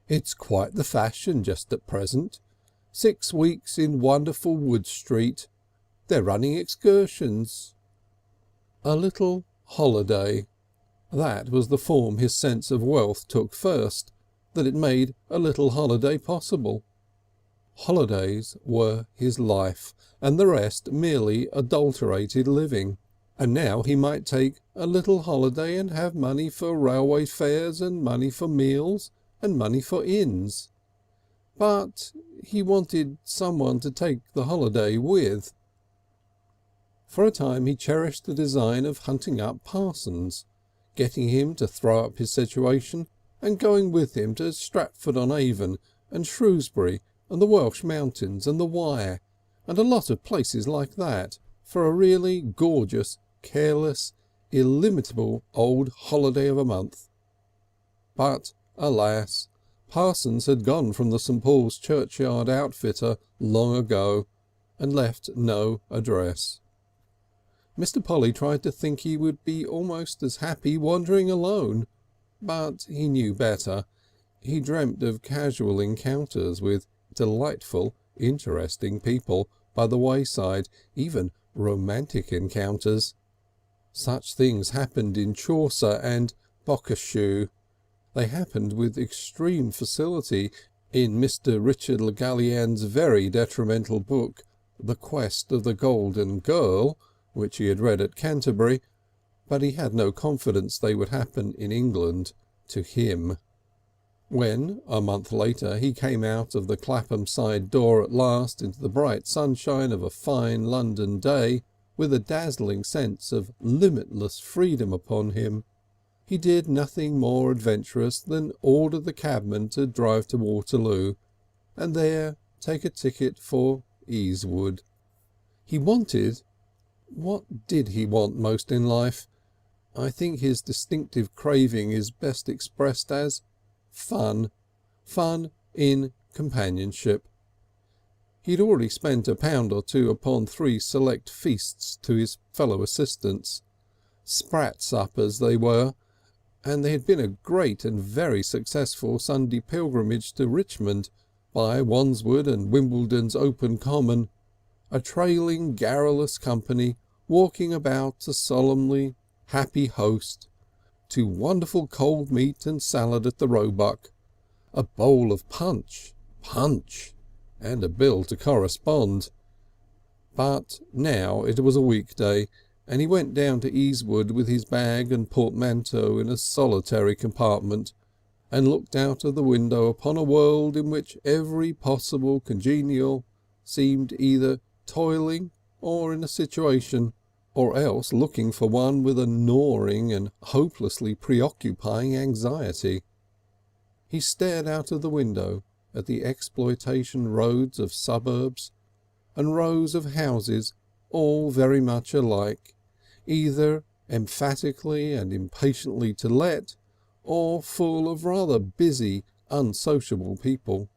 "It's quite the fashion just at present. 6 weeks in wonderful Wood Street. They're running excursions." A little holiday. That was the form his sense of wealth took first, that it made a little holiday possible. Holidays were his life, and the rest merely adulterated living. And now he might take a little holiday and have money for railway fares and money for meals and money for inns. But he wanted someone to take the holiday with. For a time he cherished the design of hunting up Parsons, getting him to throw up his situation and going with him to Stratford-on-Avon and Shrewsbury and the Welsh Mountains and the Wye and a lot of places like that, for a really gorgeous, careless, illimitable old holiday of a month. But alas, Parsons had gone from the St. Paul's Churchyard outfitter long ago and left no address. Mr. Polly tried to think he would be almost as happy wandering alone, but he knew better. He dreamt of casual encounters with delightful, interesting people by the wayside, even romantic encounters. Such things happened in Chaucer and Boccaccio. They happened with extreme facility in Mr. Richard Le Gallienne's very detrimental book, The Quest of the Golden Girl, which he had read at Canterbury, but he had no confidence they would happen in England to him. When, a month later, he came out of the Clapham side door at last into the bright sunshine of a fine London day, with a dazzling sense of limitless freedom upon him, he did nothing more adventurous than order the cabman to drive to Waterloo, and there take a ticket for Easewood. He wanted... What did he want most in life? I think his distinctive craving is best expressed as fun. Fun in companionship. He had already spent £1 or £2 upon 3 select feasts to his fellow assistants. Sprat suppers they were, and they had been a great and very successful Sunday pilgrimage to Richmond by Wandsworth and Wimbledon's open common, a trailing garrulous company walking about a solemnly happy host, to wonderful cold meat and salad at the Roebuck, a bowl of punch, and a bill to correspond. But now it was a weekday, and he went down to Easewood with his bag and portmanteau in a solitary compartment, and looked out of the window upon a world in which every possible congenial seemed either toiling or in a situation, or else looking for one with a gnawing and hopelessly preoccupying anxiety. He stared out of the window at the exploitation roads of suburbs and rows of houses all very much alike, either emphatically and impatiently to let, or full of rather busy, unsociable people.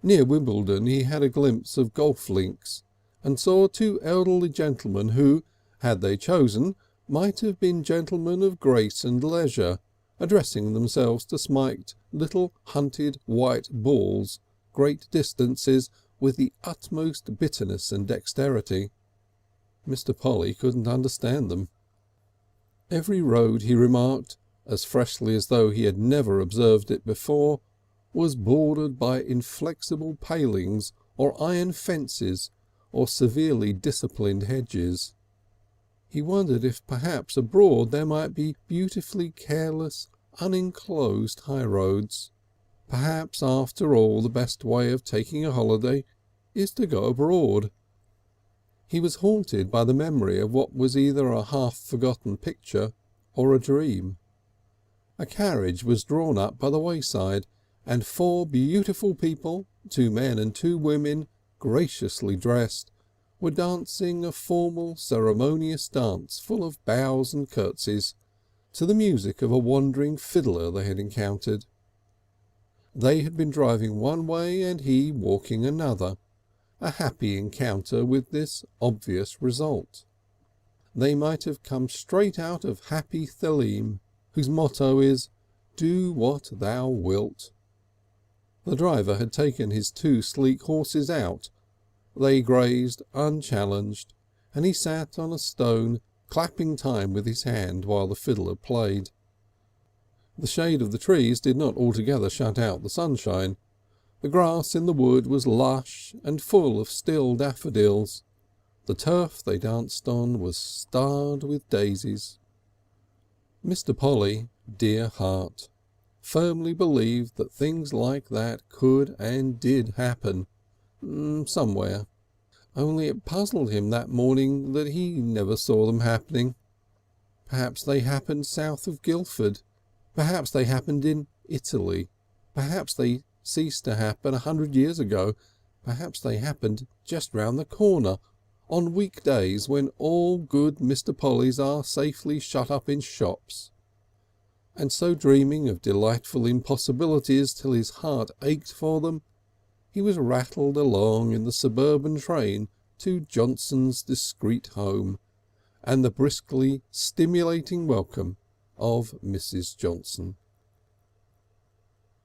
Near Wimbledon he had a glimpse of golf links, and saw 2 elderly gentlemen who, had they chosen, might have been gentlemen of grace and leisure, addressing themselves to smite little hunted white balls great distances with the utmost bitterness and dexterity. Mr. Polly couldn't understand them. Every road, he remarked, as freshly as though he had never observed it before, was bordered by inflexible palings or iron fences or severely disciplined hedges. He wondered if perhaps abroad there might be beautifully careless, unenclosed high roads. Perhaps after all the best way of taking a holiday is to go abroad. He was haunted by the memory of what was either a half-forgotten picture or a dream. A carriage was drawn up by the wayside, and 4 beautiful people, 2 men and 2 women, graciously dressed, were dancing a formal ceremonious dance full of bows and curtsies, to the music of a wandering fiddler they had encountered. They had been driving one way and he walking another, a happy encounter with this obvious result. They might have come straight out of Happy Theleme, whose motto is, "Do what thou wilt." The driver had taken his 2 sleek horses out. They grazed unchallenged, and he sat on a stone clapping time with his hand while the fiddler played. The shade of the trees did not altogether shut out the sunshine. The grass in the wood was lush and full of still daffodils. The turf they danced on was starred with daisies. Mr. Polly, dear heart, firmly believed that things like that could and did happen somewhere. Only it puzzled him that morning that he never saw them happening. Perhaps they happened south of Guildford. Perhaps they happened in Italy. Perhaps they ceased to happen 100 years ago. Perhaps they happened just round the corner, on weekdays when all good Mr. Pollys are safely shut up in shops. And so dreaming of delightful impossibilities till his heart ached for them, he was rattled along in the suburban train to Johnson's discreet home, and the briskly stimulating welcome of Mrs. Johnson.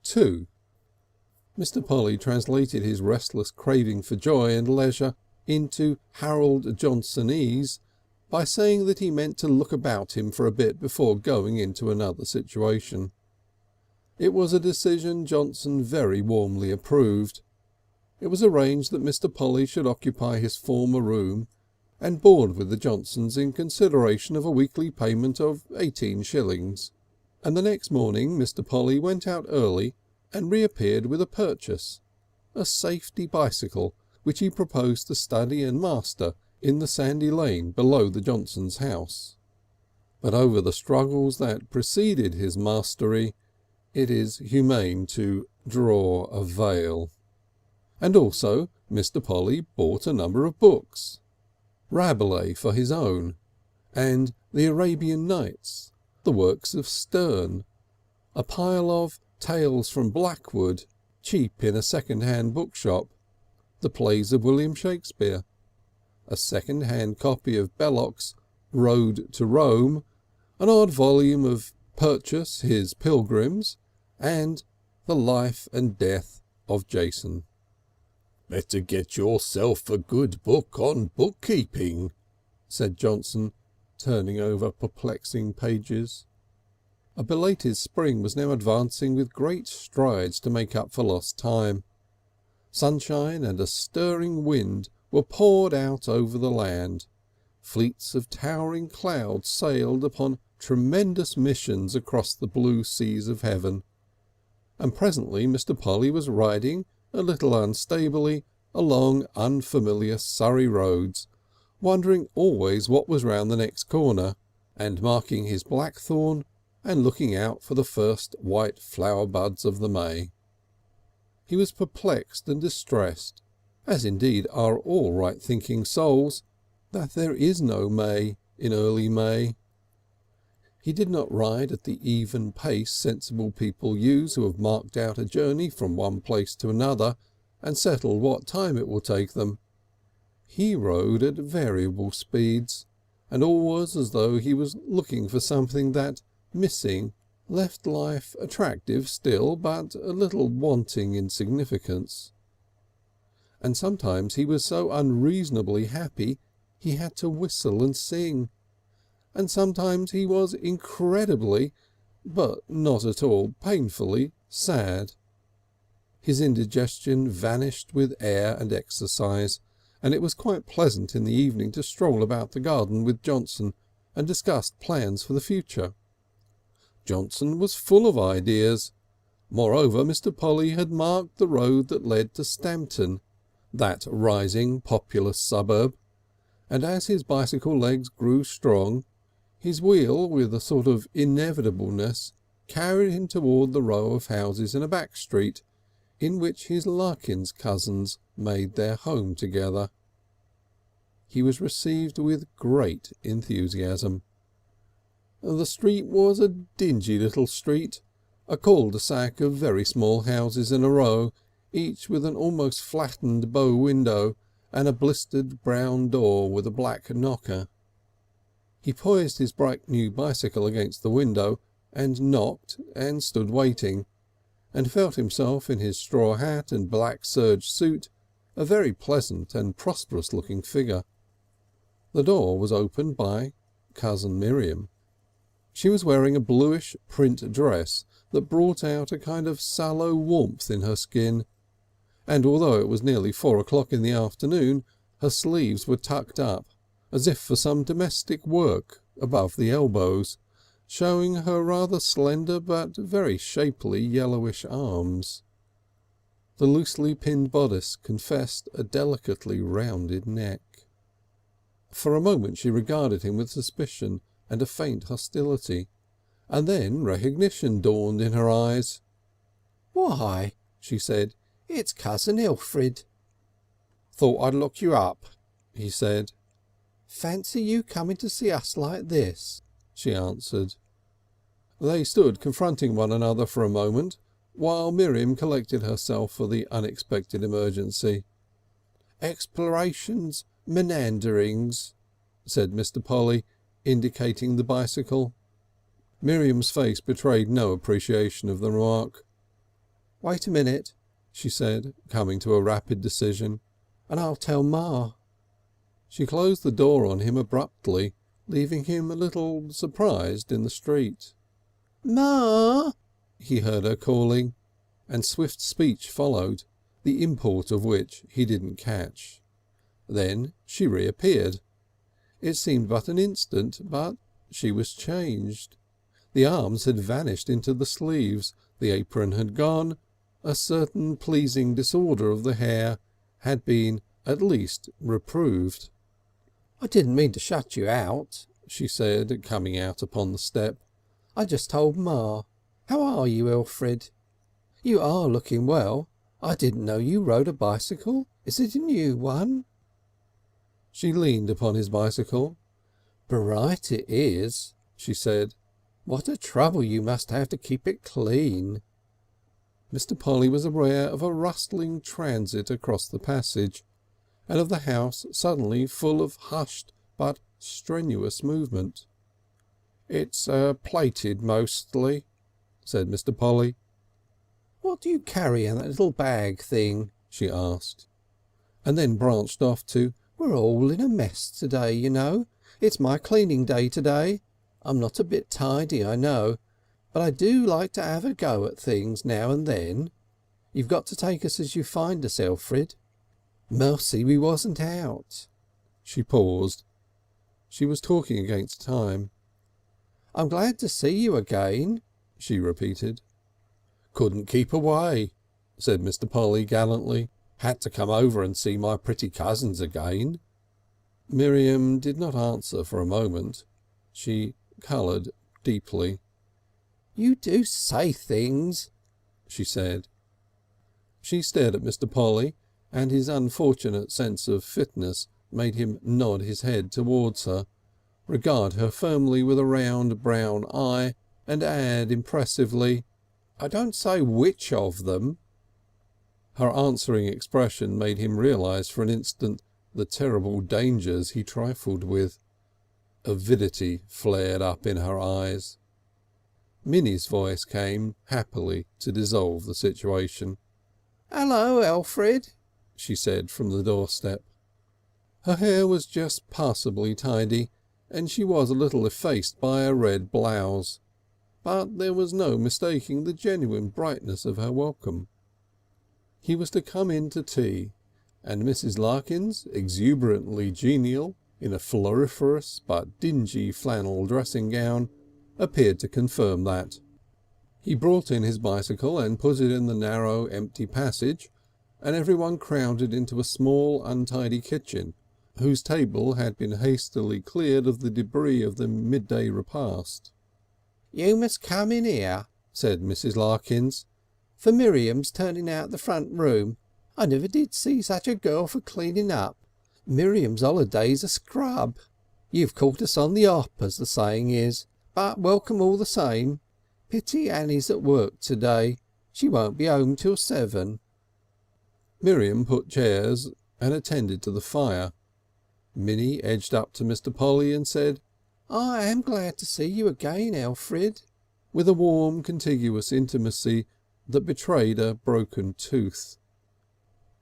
2. Mr. Polly translated his restless craving for joy and leisure into Harold Johnsonese by saying that he meant to look about him for a bit before going into another situation. It was a decision Johnson very warmly approved. It was arranged that Mr. Polly should occupy his former room and board with the Johnsons in consideration of a weekly payment of 18 shillings, and the next morning Mr. Polly went out early and reappeared with a purchase, a safety bicycle which he proposed to study and master in the sandy lane below the Johnsons' house. But over the struggles that preceded his mastery it is humane to draw a veil. And also Mr. Polly bought a number of books. Rabelais for his own, and the Arabian Nights, the works of Sterne, a pile of Tales from Blackwood, cheap in a second-hand bookshop, the plays of William Shakespeare, a second-hand copy of Belloc's Road to Rome, an odd volume of Purchas His Pilgrims, and The Life and Death of Jason. "Better get yourself a good book on bookkeeping," said Johnson, turning over perplexing pages. A belated spring was now advancing with great strides to make up for lost time. Sunshine and a stirring wind were poured out over the land. Fleets of towering clouds sailed upon tremendous missions across the blue seas of heaven. And presently Mr. Polly was riding, a little unstably, along unfamiliar Surrey roads, wondering always what was round the next corner, and marking his blackthorn and looking out for the first white flower buds of the May. He was perplexed and distressed, as indeed are all right-thinking souls, that there is no May in early May. He did not ride at the even pace sensible people use who have marked out a journey from one place to another and settled what time it will take them. He rode at variable speeds, and always as though he was looking for something that, missing, left life attractive still, but a little wanting in significance. And sometimes he was so unreasonably happy he had to whistle and sing, and sometimes he was incredibly, but not at all painfully, sad. His indigestion vanished with air and exercise, and it was quite pleasant in the evening to stroll about the garden with Johnson and discuss plans for the future. Johnson was full of ideas. Moreover, Mr. Polly had marked the road that led to Stamton, that rising populous suburb, and as his bicycle legs grew strong, his wheel, with a sort of inevitableness, carried him toward the row of houses in a back street in which his Larkins cousins made their home together. He was received with great enthusiasm. The street was a dingy little street, a cul-de-sac of very small houses in a row, each with an almost flattened bow window and a blistered brown door with a black knocker. He poised his bright new bicycle against the window and knocked and stood waiting, and felt himself in his straw hat and black serge suit a very pleasant and prosperous looking figure. The door was opened by Cousin Miriam. She was wearing a bluish print dress that brought out a kind of sallow warmth in her skin, and although it was nearly 4 o'clock in the afternoon, her sleeves were tucked up, as if for some domestic work, above the elbows, showing her rather slender but very shapely yellowish arms. The loosely pinned bodice confessed a delicately rounded neck. For a moment she regarded him with suspicion and a faint hostility, and then recognition dawned in her eyes. "Why," she said, "it's Cousin Alfred." "Thought I'd look you up," he said. "Fancy you coming to see us like this," she answered. They stood confronting one another for a moment, while Miriam collected herself for the unexpected emergency. "Explorations, menanderings," said Mr. Polly, indicating the bicycle. Miriam's face betrayed no appreciation of the remark. "Wait a minute," she said, coming to a rapid decision, "and I'll tell Ma." She closed the door on him abruptly, leaving him a little surprised in the street. "Ma!" he heard her calling, and swift speech followed, the import of which he didn't catch. Then she reappeared. It seemed but an instant, but she was changed. The arms had vanished into the sleeves, the apron had gone, a certain pleasing disorder of the hair had been at least reproved. "I didn't mean to shut you out," she said, coming out upon the step. "I just told Ma. How are you, Alfred? You are looking well. I didn't know you rode a bicycle. Is it a new one?" She leaned upon his bicycle. "Bright it is," she said. "What a trouble you must have to keep it clean." Mr. Polly was aware of a rustling transit across the passage, and of the house suddenly full of hushed but strenuous movement. "It's plated mostly," said Mr. Polly. "What do you carry in that little bag thing?" she asked, and then branched off to, "We're all in a mess today, you know. It's my cleaning day today. I'm not a bit tidy, I know, but I do like to have a go at things now and then. You've got to take us as you find us, Alfred. Mercy we wasn't out." She paused. She was talking against time. "I'm glad to see you again," she repeated. "Couldn't keep away," said Mr. Polly gallantly. "Had to come over and see my pretty cousins again." Miriam did not answer for a moment. She coloured deeply. "You do say things," she said. She stared at Mr. Polly, and his unfortunate sense of fitness made him nod his head towards her, regard her firmly with a round brown eye, and add impressively, "I don't say which of them." Her answering expression made him realise for an instant the terrible dangers he trifled with. Avidity flared up in her eyes. Minnie's voice came happily to dissolve the situation. "Hello, Alfred," she said from the doorstep. Her hair was just passably tidy, and she was a little effaced by a red blouse, but there was no mistaking the genuine brightness of her welcome. He was to come in to tea, and Mrs. Larkins, exuberantly genial, in a floriferous but dingy flannel dressing gown, appeared to confirm that. He brought in his bicycle and put it in the narrow empty passage, and everyone crowded into a small untidy kitchen, whose table had been hastily cleared of the debris of the midday repast. "You must come in here," said Mrs. Larkins, "for Miriam's turning out the front room. I never did see such a girl for cleaning up. Miriam's holiday's a scrub. You've caught us on the hop, as the saying is, but welcome all the same. Pity Annie's at work today. She won't be home till 7. Miriam put chairs and attended to the fire. Minnie edged up to Mr. Polly and said, "I am glad to see you again, Alfred," with a warm contiguous intimacy that betrayed a broken tooth.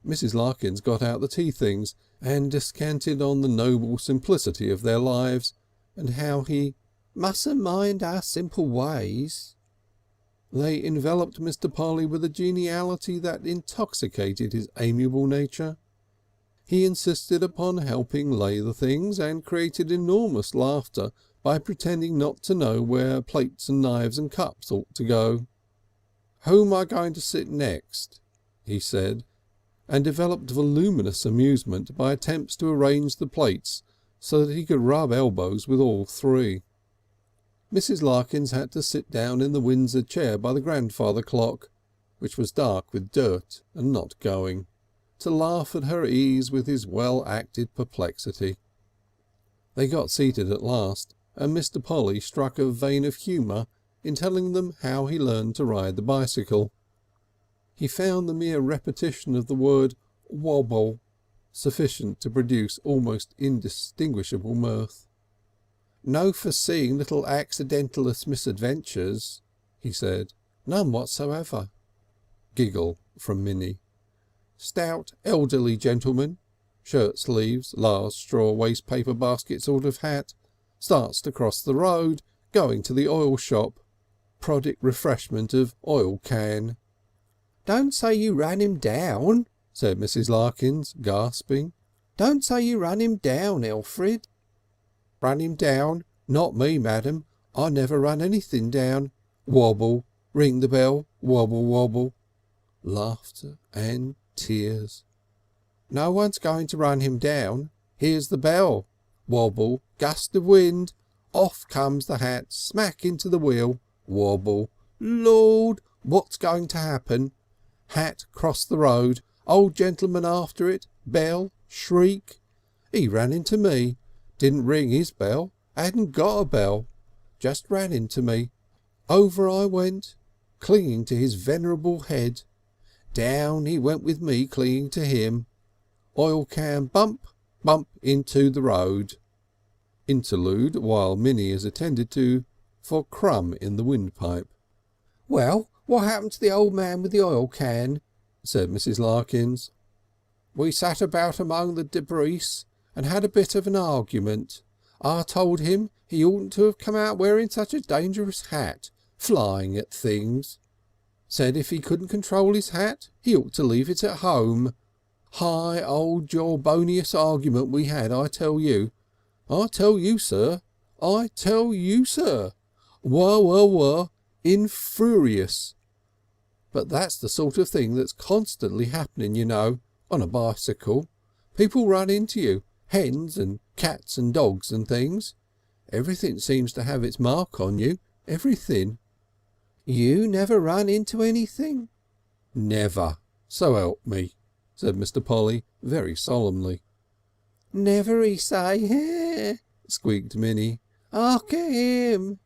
Mrs. Larkins got out the tea things and descanted on the noble simplicity of their lives and how he "mustn't mind our simple ways." They enveloped Mr. Polly with a geniality that intoxicated his amiable nature. He insisted upon helping lay the things and created enormous laughter by pretending not to know where plates and knives and cups ought to go. "Who'm I going to sit next?" he said, and developed voluminous amusement by attempts to arrange the plates so that he could rub elbows with all three. Mrs. Larkins had to sit down in the Windsor chair by the grandfather clock, which was dark with dirt and not going, to laugh at her ease with his well-acted perplexity. They got seated at last, and Mr. Polly struck a vein of humour in telling them how he learned to ride the bicycle. He found the mere repetition of the word wobble sufficient to produce almost indistinguishable mirth. "No foreseeing little accidentalist misadventures," he said. "None whatsoever." Giggle from Minnie. "Stout elderly gentleman, shirt sleeves, large straw waste paper basket sort of hat, starts to cross the road, going to the oil shop. Prodic refreshment of oil can." "Don't say you ran him down," said Mrs. Larkins, gasping. "Don't say you ran him down, Alfred." "Run him down? Not me, madam. I never run anything down. Wobble, ring the bell, wobble, wobble." Laughter and tears. "No one's going to run him down. Here's the bell. Wobble, gust of wind. Off comes the hat, smack into the wheel. Wobble. Lord, what's going to happen? Hat crossed the road. Old gentleman after it. Bell, shriek. He ran into me. Didn't ring his bell. Hadn't got a bell. Just ran into me. Over I went, clinging to his venerable head. Down he went with me clinging to him. Oil can bump, bump into the road." Interlude while Minnie is attended to for crumb in the windpipe. "Well, what happened to the old man with the oil can?" said Mrs. Larkins. "We sat about among the debris and had a bit of an argument. I told him he oughtn't to have come out wearing such a dangerous hat, flying at things. Said if he couldn't control his hat, he ought to leave it at home. High old jawbonious argument we had, I tell you. I tell you, sir. I tell you, sir. Wah, infurious. But that's the sort of thing that's constantly happening, you know, on a bicycle. People run into you, hens and cats and dogs and things. Everything seems to have its mark on you, everything." "You never run into anything?" "Never, so help me," said Mr. Polly very solemnly. "Never, he say," squeaked Minnie. "Hark at him,"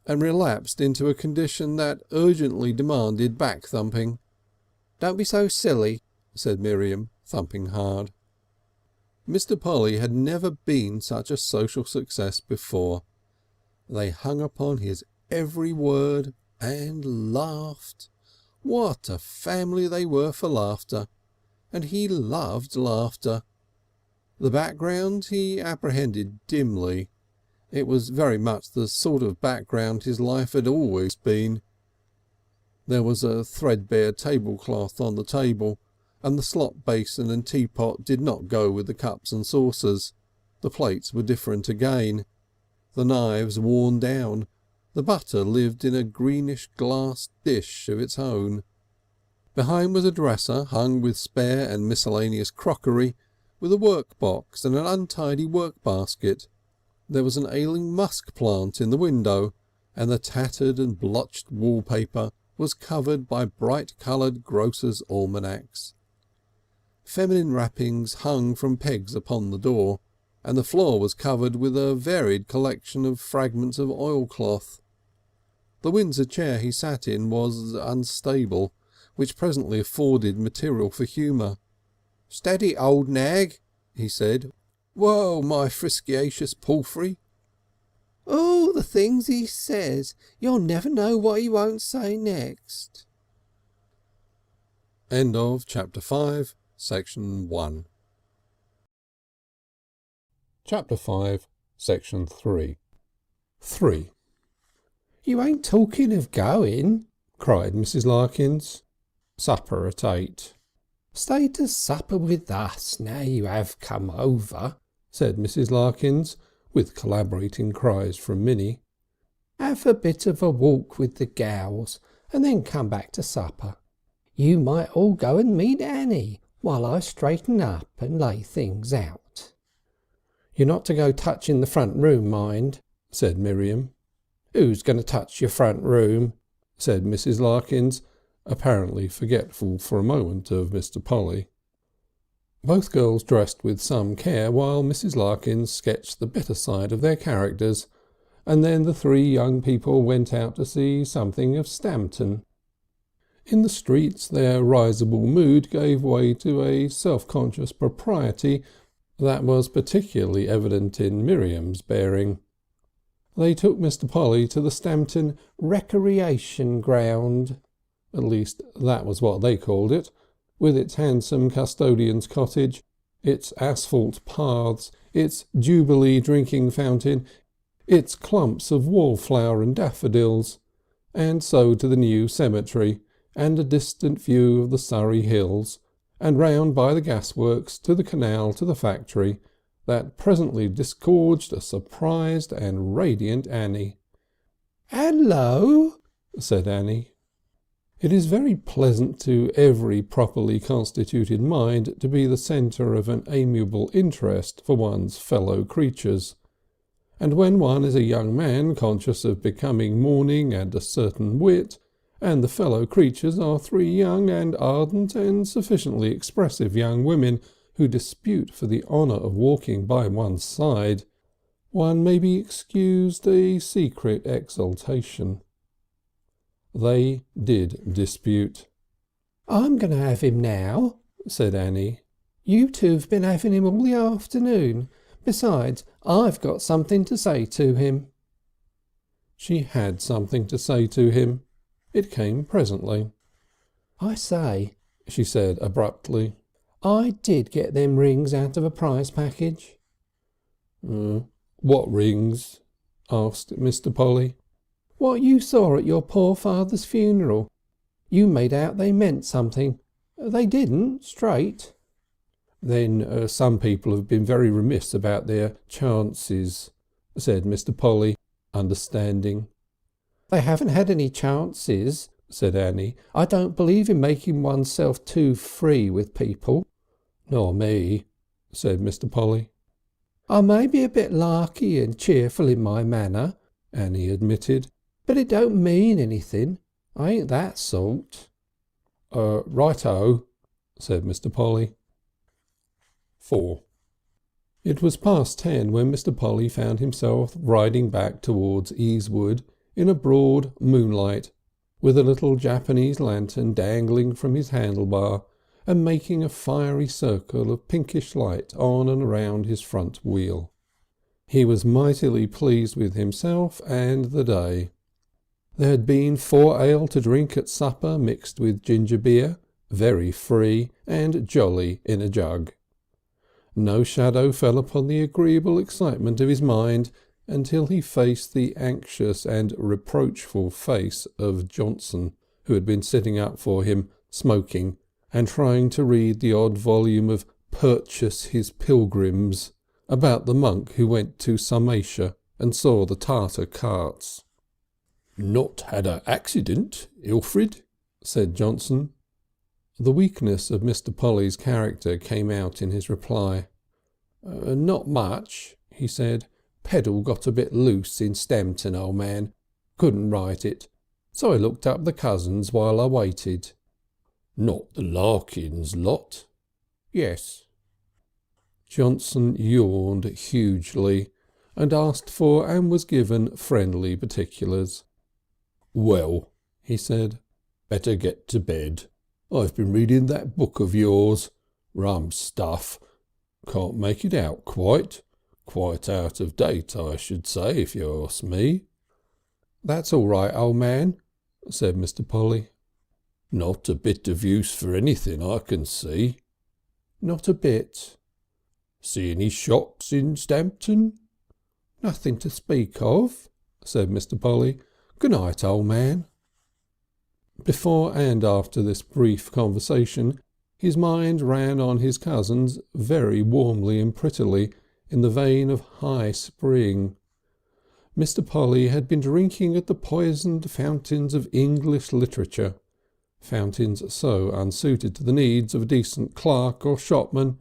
and relapsed into a condition that urgently demanded back thumping. "Don't be so silly," said Miriam, thumping hard. Mr. Polly had never been such a social success before. They hung upon his every word and laughed. What a family they were for laughter! And he loved laughter. The background he apprehended dimly. It was very much the sort of background his life had always been. There was a threadbare tablecloth on the table, and the slop basin and teapot did not go with the cups and saucers. The plates were different again. The knives worn down. The butter lived in a greenish glass dish of its own. Behind was a dresser hung with spare and miscellaneous crockery, with a workbox and an untidy work basket. There was an ailing musk plant in the window, and the tattered and blotched wallpaper was covered by bright-coloured grocers' almanacs. Feminine wrappings hung from pegs upon the door, and the floor was covered with a varied collection of fragments of oilcloth. The Windsor chair he sat in was unstable, which presently afforded material for humour. "Steady, old nag," he said. "Whoa, my friscacious palfrey." Oh, the things he says! You'll never know what he won't say next. End of chapter 5, section 1. Chapter 5, section 3. 3. "You ain't talking of going?" cried Mrs. Larkins. "Supper at 8. "Stay to supper with us now you have come over," said Mrs. Larkins, with collaborating cries from Minnie. "Have a bit of a walk with the gals and then come back to supper. You might all go and meet Annie while I straighten up and lay things out." "You're not to go touching the front room, mind," said Miriam. "Who's going to touch your front room?" said Mrs. Larkins, apparently forgetful for a moment of Mr. Polly. Both girls dressed with some care while Mrs. Larkins sketched the better side of their characters, and then the three young people went out to see something of Stamton. In the streets their risible mood gave way to a self-conscious propriety that was particularly evident in Miriam's bearing. They took Mr. Polly to the Stamton Recreation Ground, at least that was what they called it, with its handsome custodian's cottage, its asphalt paths, its Jubilee drinking fountain, its clumps of wallflower and daffodils, and so to the new cemetery, and a distant view of the Surrey hills, and round by the gasworks to the canal to the factory, that presently disgorged a surprised and radiant Annie. "Hello!" said Annie. It is very pleasant to every properly constituted mind to be the centre of an amiable interest for one's fellow creatures, and when one is a young man conscious of becoming mourning and a certain wit, and the fellow creatures are three young and ardent and sufficiently expressive young women who dispute for the honour of walking by one's side, one may be excused a secret exultation. They did dispute. "I'm going to have him now," said Annie. "You two've been having him all the afternoon. Besides, I've got something to say to him." She had something to say to him. It came presently. "I say," she said abruptly, "I did get them rings out of a prize package." What rings?" asked Mr. Polly. "What you saw at your poor father's funeral. You made out they meant something. They didn't, straight." "Then some people have been very remiss about their chances," said Mr. Polly, understanding. "They haven't had any chances," said Annie. "I don't believe in making oneself too free with people." "Nor me," said Mr. Polly. "I may be a bit larky and cheerful in my manner," Annie admitted, "but it don't mean anything. I ain't that sort." Right-o," said Mr. Polly. 4. It was past 10 when Mr. Polly found himself riding back towards Easewood in a broad moonlight, with a little Japanese lantern dangling from his handlebar and making a fiery circle of pinkish light on and around his front wheel. He was mightily pleased with himself and the day. There had been 4 ale to drink at supper mixed with ginger beer, very free and jolly in a jug. No shadow fell upon the agreeable excitement of his mind until he faced the anxious and reproachful face of Johnson, who had been sitting up for him, smoking, and trying to read the odd volume of Purchas his Pilgrims, about the monk who went to Sarmatia and saw the Tartar carts. "Not had a accident, Alfred?" said Johnson. The weakness of Mr. Polly's character came out in his reply. "Not much," he said. "Pedal got a bit loose in Stamton, old man. Couldn't write it. So I looked up the cousins while I waited." "Not the Larkins lot?" "Yes." Johnson yawned hugely and asked for and was given friendly particulars. "Well," he said, "better get to bed. I've been reading that book of yours. Rum stuff. Can't make it out quite. Quite out of date, I should say, if you ask me." "That's all right, old man," said Mr. Polly. "Not a bit of use for anything I can see." "Not a bit." "See any shops in Stamton?" "Nothing to speak of," said Mr. Polly. "Good night, old man." Before and after this brief conversation his mind ran on his cousins very warmly and prettily in the vein of high spring. Mr. Polly had been drinking at the poisoned fountains of English literature, fountains so unsuited to the needs of a decent clerk or shopman,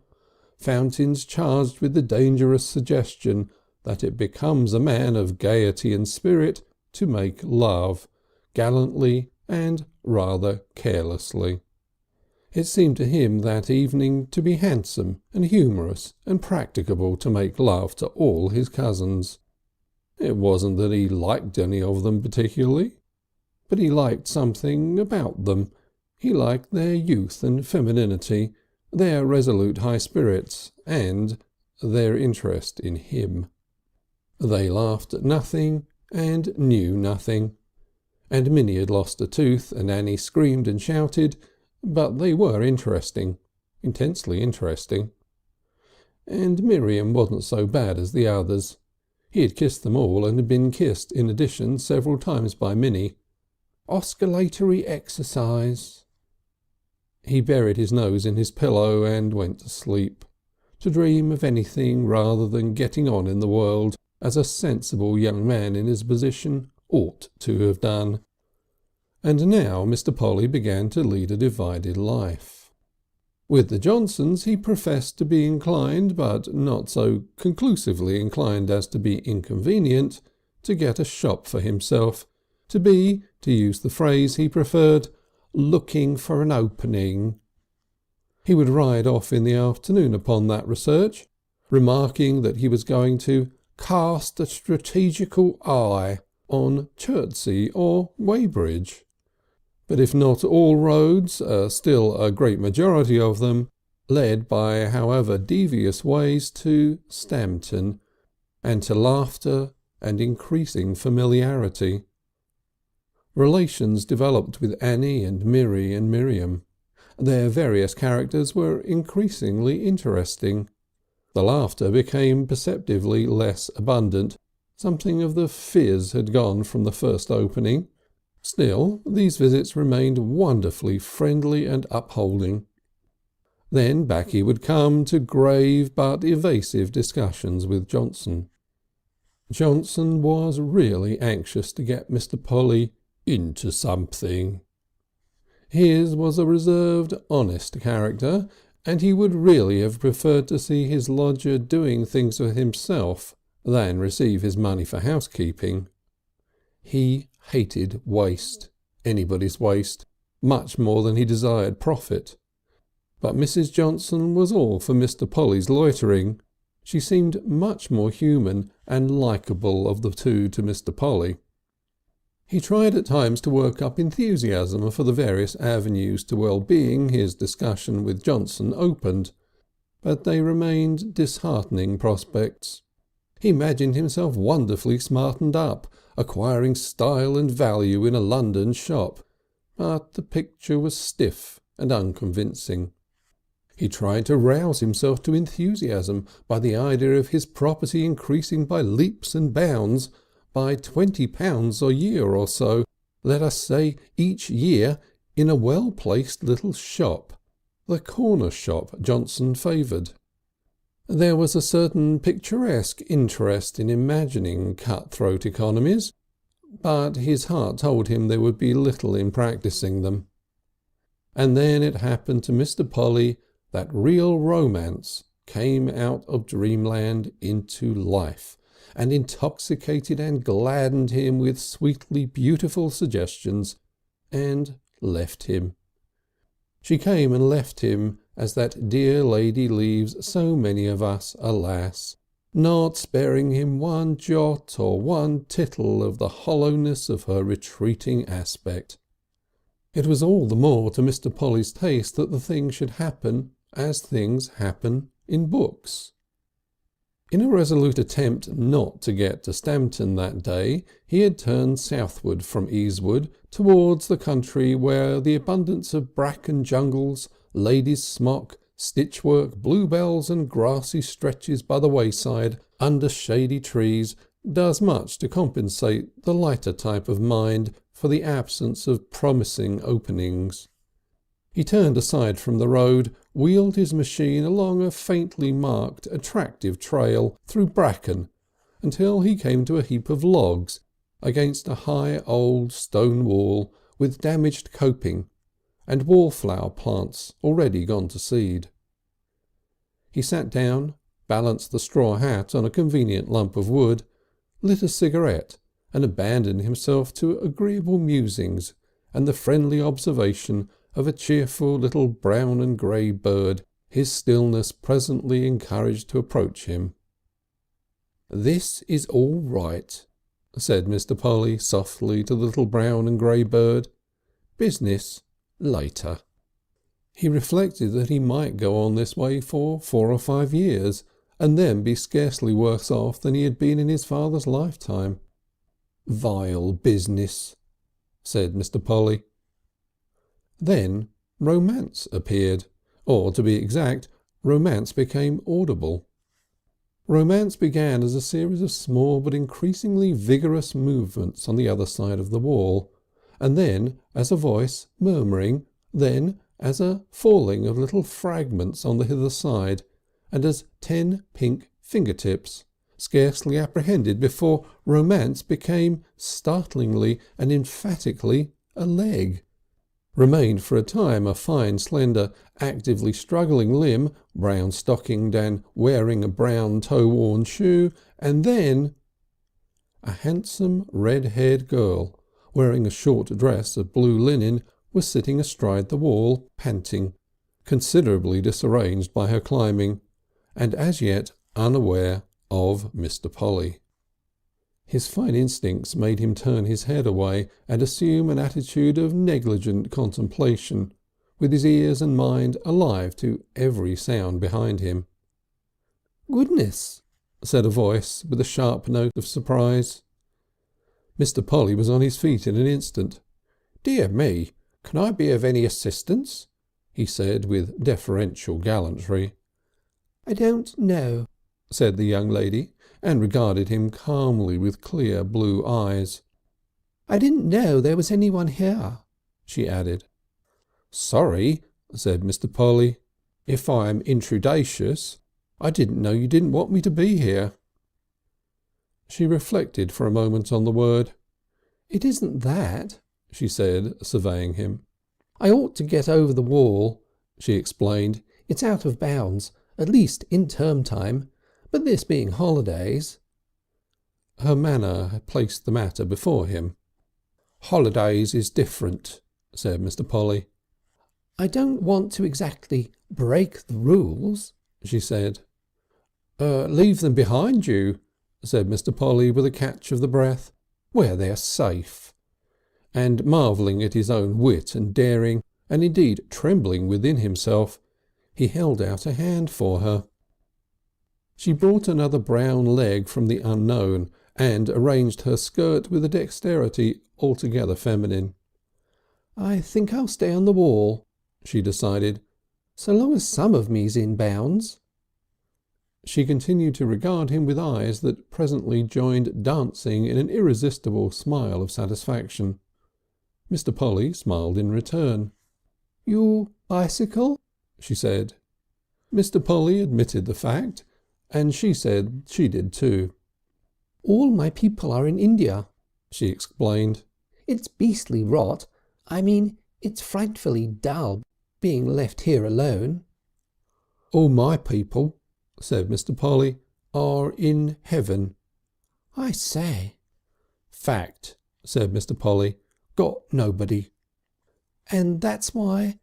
fountains charged with the dangerous suggestion that it becomes a man of gaiety and spirit to make love, gallantly and rather carelessly. It seemed to him that evening to be handsome and humorous and practicable to make love to all his cousins. It wasn't that he liked any of them particularly, but he liked something about them. He liked their youth and femininity, their resolute high spirits, and their interest in him. They laughed at nothing and knew nothing, and Minnie had lost a tooth and Annie screamed and shouted, but they were interesting, intensely interesting. And Miriam wasn't so bad as the others. He had kissed them all and had been kissed in addition several times by Minnie. Osculatory exercise. He buried his nose in his pillow and went to sleep, to dream of anything rather than getting on in the world, as a sensible young man in his position ought to have done. And now Mr. Polly began to lead a divided life. With the Johnsons he professed to be inclined, but not so conclusively inclined as to be inconvenient, to get a shop for himself, to be, to use the phrase he preferred, looking for an opening. He would ride off in the afternoon upon that research, remarking that he was going to cast a strategical eye on Chertsey or Weybridge. But if not all roads, still a great majority of them led by however devious ways to Stamton and to laughter and increasing familiarity. Relations developed with Annie and Mirry and Miriam. Their various characters were increasingly interesting. The laughter became perceptibly less abundant. Something of the fizz had gone from the first opening. Still, these visits remained wonderfully friendly and upholding. Then back he would come to grave but evasive discussions with Johnson. Johnson was really anxious to get Mr. Polly into something. His was a reserved, honest character, and he would really have preferred to see his lodger doing things for himself than receive his money for housekeeping. He hated waste, anybody's waste, much more than he desired profit. But Mrs. Johnson was all for Mr. Polly's loitering. She seemed much more human and likeable of the two to Mr. Polly. He tried at times to work up enthusiasm for the various avenues to well-being his discussion with Johnson opened, but they remained disheartening prospects. He imagined himself wonderfully smartened up, acquiring style and value in a London shop, but the picture was stiff and unconvincing. He tried to rouse himself to enthusiasm by the idea of his property increasing by leaps and bounds, by £20 a year or so, let us say each year, in a well-placed little shop, the corner shop Johnson favoured. There was a certain picturesque interest in imagining cut-throat economies, but his heart told him there would be little in practising them. And then it happened to Mr. Polly that real romance came out of dreamland into life, and intoxicated and gladdened him with sweetly beautiful suggestions, and left him. She came and left him as that dear lady leaves so many of us, alas, not sparing him one jot or one tittle of the hollowness of her retreating aspect. It was all the more to Mr. Polly's taste that the thing should happen as things happen in books. In a resolute attempt not to get to Stamton that day, he had turned southward from Easewood towards the country where the abundance of bracken jungles, ladies' smock, stitchwork, bluebells and grassy stretches by the wayside under shady trees does much to compensate the lighter type of mind for the absence of promising openings. He turned aside from the road, wheeled his machine along a faintly marked, attractive trail through bracken until he came to a heap of logs against a high old stone wall with damaged coping and wallflower plants already gone to seed. He sat down, balanced the straw hat on a convenient lump of wood, lit a cigarette and abandoned himself to agreeable musings and the friendly observation of a cheerful little brown and grey bird his stillness presently encouraged to approach him. "This is all right," said Mr. Polly softly to the little brown and grey bird. "Business later." He reflected that he might go on this way for 4 or 5 years and then be scarcely worse off than he had been in his father's lifetime. "Vile business," said Mr. Polly. Then romance appeared, or to be exact, romance became audible. Romance began as a series of small but increasingly vigorous movements on the other side of the wall, and then as a voice murmuring, then as a falling of little fragments on the hither side, and as 10 pink fingertips, scarcely apprehended before romance became startlingly and emphatically a leg, remained for a time a fine, slender, actively struggling limb, brown stockinged and wearing a brown toe-worn shoe, and then a handsome red-haired girl, wearing a short dress of blue linen, was sitting astride the wall, panting, considerably disarranged by her climbing, and as yet unaware of Mr. Polly. His fine instincts made him turn his head away and assume an attitude of negligent contemplation, with his ears and mind alive to every sound behind him. "Goodness!" said a voice with a sharp note of surprise. Mr. Polly was on his feet in an instant. "Dear me, can I be of any assistance?" he said with deferential gallantry. "I don't know," said the young lady, and regarded him calmly with clear blue eyes. "I didn't know there was anyone here," she added. "Sorry," said Mr. Polly, "if I am intrudacious. I didn't know you didn't want me to be here." She reflected for a moment on the word. "It isn't that," she said, surveying him. "I ought to get over the wall," she explained. "It's out of bounds, at least in term time. But this being holidays..." Her manner had placed the matter before him. "Holidays is different," said Mr. Polly. "I don't want to exactly break the rules," she said. "Leave them behind you," said Mr. Polly with a catch of the breath, "where they're safe." And marvelling at his own wit and daring, and indeed trembling within himself, he held out a hand for her. She brought another brown leg from the unknown and arranged her skirt with a dexterity altogether feminine. "I think I'll stay on the wall," she decided, "so long as some of me's in bounds." She continued to regard him with eyes that presently joined dancing in an irresistible smile of satisfaction. Mr. Polly smiled in return. "You bicycle?" she said. Mr. Polly admitted the fact, and she said she did too. "All my people are in India," she explained. "It's beastly rot. I mean, it's frightfully dull, being left here alone." "All my people," said Mr. Polly, "are in heaven." "I say." "Fact," said Mr. Polly. "Got nobody." "And that's why—"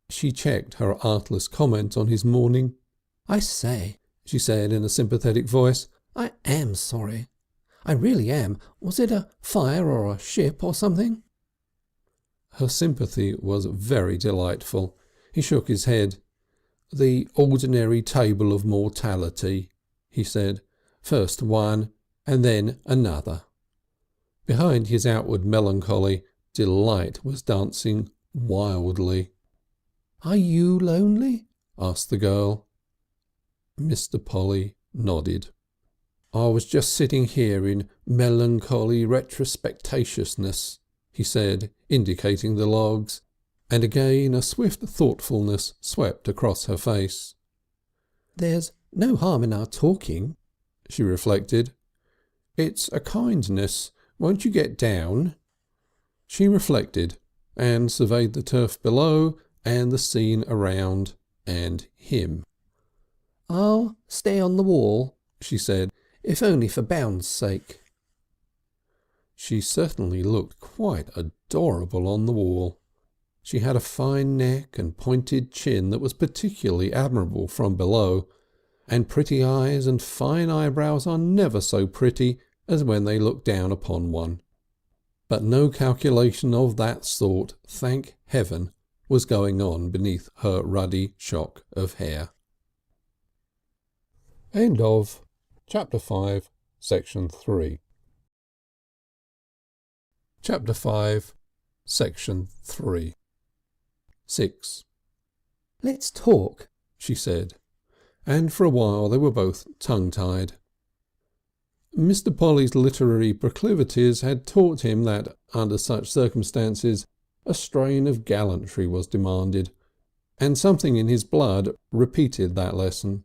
She checked her artless comment on his mourning. "I say," she said in a sympathetic voice, "I am sorry. I really am. Was it a fire or a ship or something?" Her sympathy was very delightful. He shook his head. "The ordinary table of mortality," he said. "First one and then another." Behind his outward melancholy, delight was dancing wildly. "Are you lonely?" asked the girl. Mr. Polly nodded. "I was just sitting here in melancholy retrospectatiousness," he said, indicating the logs, and again a swift thoughtfulness swept across her face. "There's no harm in our talking," she reflected. "It's a kindness. Won't you get down?" She reflected and surveyed the turf below and the scene around and him. "I'll stay on the wall," she said, "if only for bound's sake." She certainly looked quite adorable on the wall. She had a fine neck and pointed chin that was particularly admirable from below, and pretty eyes and fine eyebrows are never so pretty as when they look down upon one. But no calculation of that sort, thank heaven, was going on beneath her ruddy shock of hair. End of Chapter 5, Section 3. Chapter 5, Section 3. 6. "Let's talk," she said, and for a while they were both tongue-tied. Mr. Polly's literary proclivities had taught him that under such circumstances a strain of gallantry was demanded, and something in his blood repeated that lesson.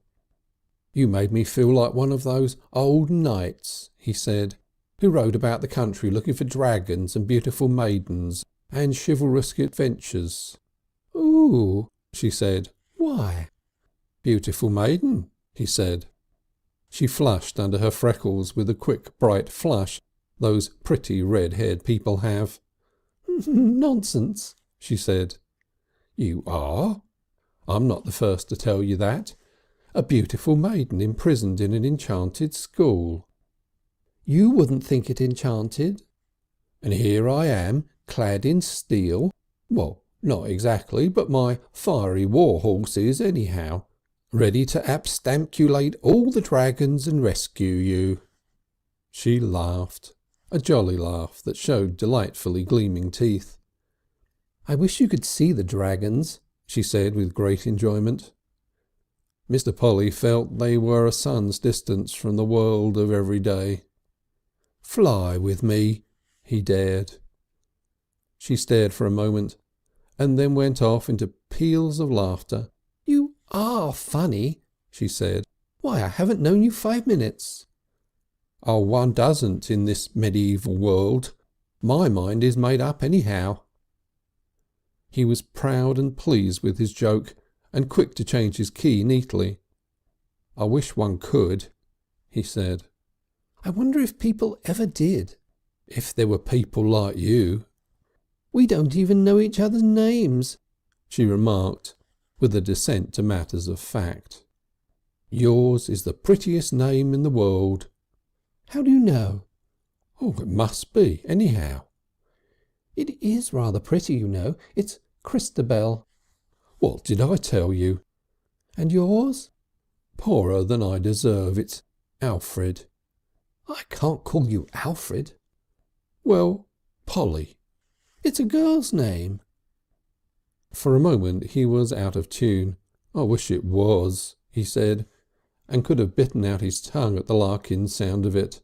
"You made me feel like one of those old knights," he said, "who rode about the country looking for dragons and beautiful maidens and chivalrous adventures." "Ooh," she said. "Why?" "Beautiful maiden," he said. She flushed under her freckles with the quick bright flush those pretty red-haired people have. "Nonsense," she said. "You are. I'm not the first to tell you that. A beautiful maiden imprisoned in an enchanted school." "You wouldn't think it enchanted." "And here I am, clad in steel. Well, not exactly, but my fiery war horse is anyhow. Ready to abstamculate all the dragons and rescue you." She laughed, a jolly laugh that showed delightfully gleaming teeth. "I wish you could see the dragons," she said with great enjoyment. Mr. Polly felt they were a sun's distance from the world of every day. "Fly with me," he dared. She stared for a moment and then went off into peals of laughter. "You are funny," she said. "Why, I haven't known you 5 minutes." "Oh, one doesn't in this medieval world. My mind is made up anyhow." He was proud and pleased with his joke, and quick to change his key neatly. "I wish one could," he said. "I wonder if people ever did. If there were people like you." "We don't even know each other's names," she remarked, with a descent to matters of fact. "Yours is the prettiest name in the world." "How do you know?" "Oh, it must be, anyhow." "It is rather pretty, you know. It's Christabel." "What did I tell you?" "And yours?" "Poorer than I deserve. It's Alfred." "I can't call you Alfred." "Well, Polly." "It's a girl's name." For a moment he was out of tune. "I wish it was," he said, and could have bitten out his tongue at the Larkins sound of it.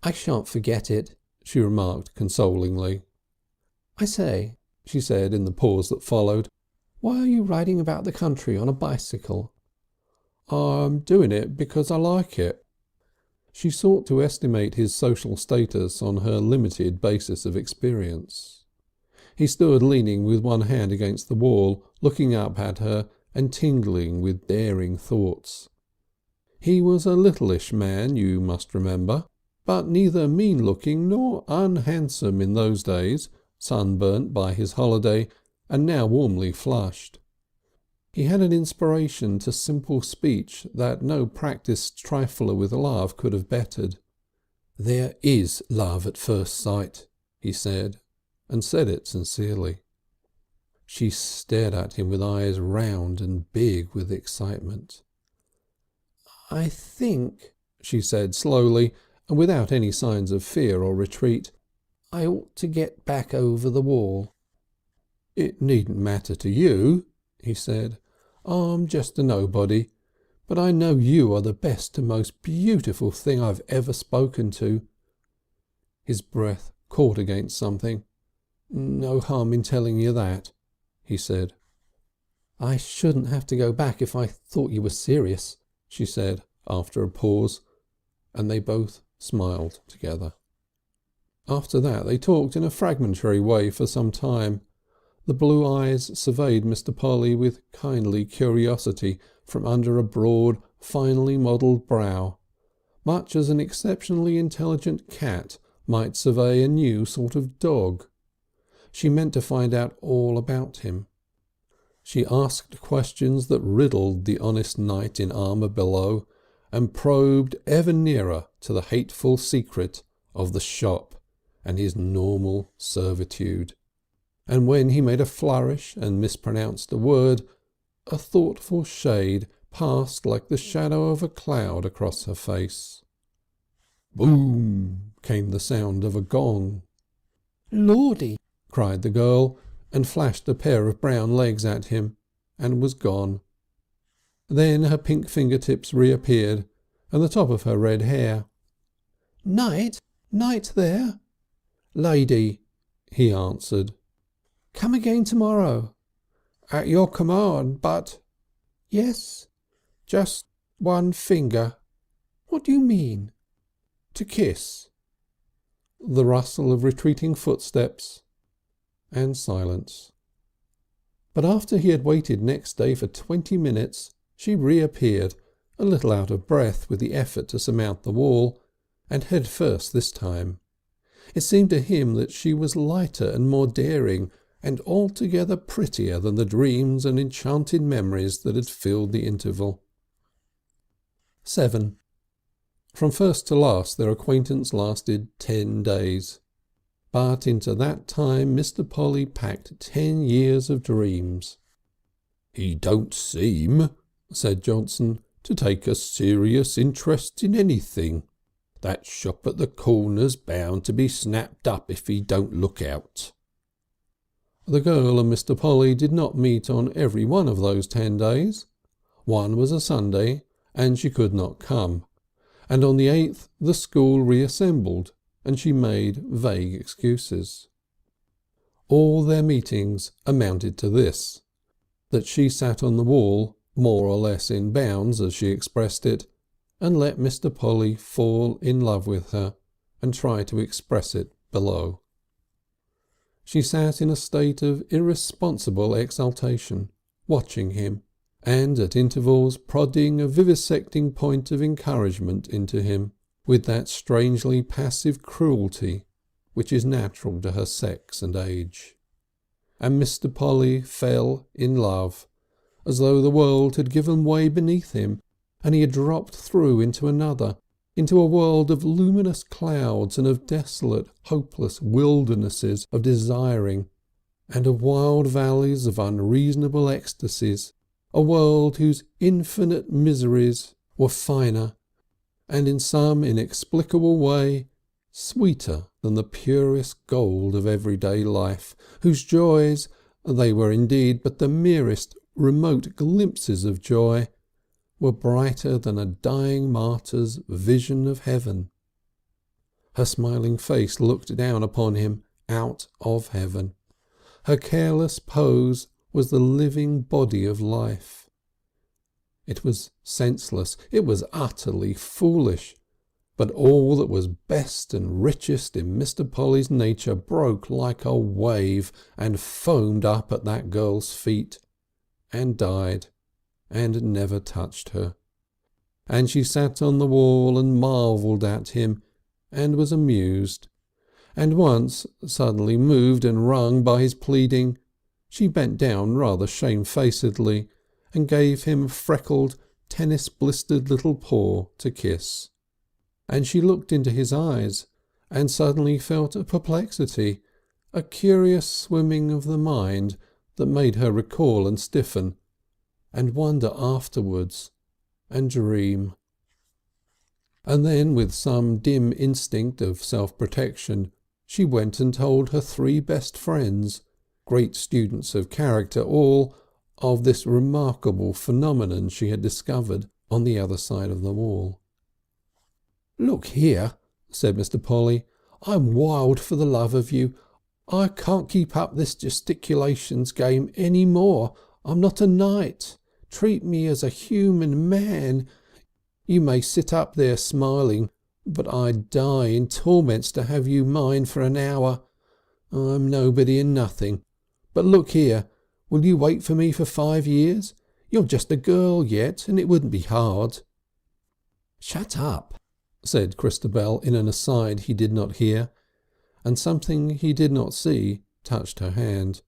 "I shan't forget it," she remarked consolingly. "I say," she said in the pause that followed, "why are you riding about the country on a bicycle?" "I'm doing it because I like it." She sought to estimate his social status on her limited basis of experience. He stood leaning with one hand against the wall, looking up at her and tingling with daring thoughts. He was a littleish man, you must remember, but neither mean-looking nor unhandsome in those days, sunburnt by his holiday and now warmly flushed. He had an inspiration to simple speech that no practised trifler with love could have bettered. "There is love at first sight," he said, and said it sincerely. She stared at him with eyes round and big with excitement. "I think," she said slowly, and without any signs of fear or retreat, "I ought to get back over the wall." "It needn't matter to you," he said. "I'm just a nobody, but I know you are the best and most beautiful thing I've ever spoken to." His breath caught against something. "No harm in telling you that," he said. "I shouldn't have to go back if I thought you were serious," she said after a pause, and they both smiled together. After that they talked in a fragmentary way for some time. The blue eyes surveyed Mr. Polly with kindly curiosity from under a broad, finely modelled brow, much as an exceptionally intelligent cat might survey a new sort of dog. She meant to find out all about him. She asked questions that riddled the honest knight in armour below, and probed ever nearer to the hateful secret of the shop and his normal servitude. And when he made a flourish and mispronounced a word, a thoughtful shade passed like the shadow of a cloud across her face. Boom! Came the sound of a gong. "Lordy!" cried the girl, and flashed a pair of brown legs at him, and was gone. Then her pink fingertips reappeared, and the top of her red hair. "Knight? Knight there?" "Lady," he answered. "Come again tomorrow." "At your command, but—" "Yes?" "Just one finger." "What do you mean?" "To kiss." The rustle of retreating footsteps and silence. But after he had waited next day for 20 minutes, she reappeared, a little out of breath with the effort to surmount the wall, and head first this time. It seemed to him that she was lighter and more daring, and altogether prettier than the dreams and enchanted memories that had filled the interval. 7. From first to last their acquaintance lasted 10 days. But into that time Mr. Polly packed 10 years of dreams. "He don't seem," said Johnson, "to take a serious interest in anything. That shop at the corner's bound to be snapped up if he don't look out." The girl and Mr. Polly did not meet on every one of those 10 days. One was a Sunday, and she could not come, and on the 8th the school reassembled, and she made vague excuses. All their meetings amounted to this, that she sat on the wall, more or less in bounds as she expressed it, and let Mr. Polly fall in love with her and try to express it below. She sat in a state of irresponsible exaltation, watching him, and at intervals prodding a vivisecting point of encouragement into him, with that strangely passive cruelty which is natural to her sex and age. And Mr. Polly fell in love, as though the world had given way beneath him, and he had dropped through into another, into a world of luminous clouds and of desolate, hopeless wildernesses of desiring, and of wild valleys of unreasonable ecstasies, a world whose infinite miseries were finer, and in some inexplicable way sweeter than the purest gold of everyday life, whose joys, they were indeed but the merest remote glimpses of joy, were brighter than a dying martyr's vision of heaven. Her smiling face looked down upon him out of heaven. Her careless pose was the living body of life. It was senseless, it was utterly foolish, but all that was best and richest in Mr. Polly's nature broke like a wave and foamed up at that girl's feet, and died, and never touched her. And she sat on the wall and marvelled at him, and was amused, and once, suddenly moved and wrung by his pleading, she bent down rather shamefacedly and gave him a freckled, tennis-blistered little paw to kiss. And she looked into his eyes and suddenly felt a perplexity, a curious swimming of the mind that made her recoil and stiffen, and wonder afterwards, and dream. And then, with some dim instinct of self-protection, she went and told her 3 best friends, great students of character all, of this remarkable phenomenon she had discovered on the other side of the wall. "Look here," said Mr. Polly, "I'm wild for the love of you. I can't keep up this gesticulations game any more. I'm not a knight. Treat me as a human man. You may sit up there smiling, but I'd die in torments to have you mine for an hour. I'm nobody and nothing. But look here, will you wait for me for 5 years? You're just a girl yet, and it wouldn't be hard." "Shut up," said Christabel in an aside he did not hear, and something he did not see touched her hand.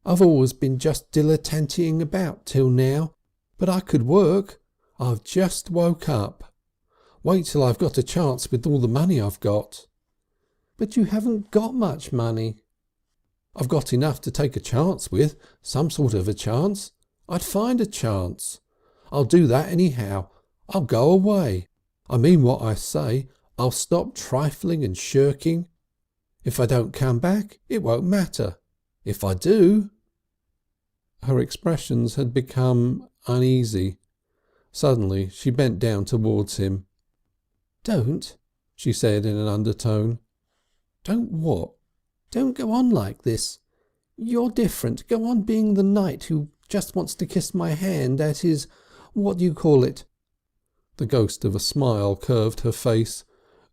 "I've always been just dilettanting about till now, but I could work. I've just woke up. Wait till I've got a chance with all the money I've got." "But you haven't got much money." "I've got enough to take a chance with, some sort of a chance. I'd find a chance. I'll do that anyhow. I'll go away. I mean what I say. I'll stop trifling and shirking. If I don't come back, it won't matter. If I do..." Her expressions had become uneasy. Suddenly she bent down towards him. "Don't," she said in an undertone. "Don't what?" "Don't go on like this. You're different. Go on being the knight who just wants to kiss my hand at his... what do you call it?" The ghost of a smile curved her face.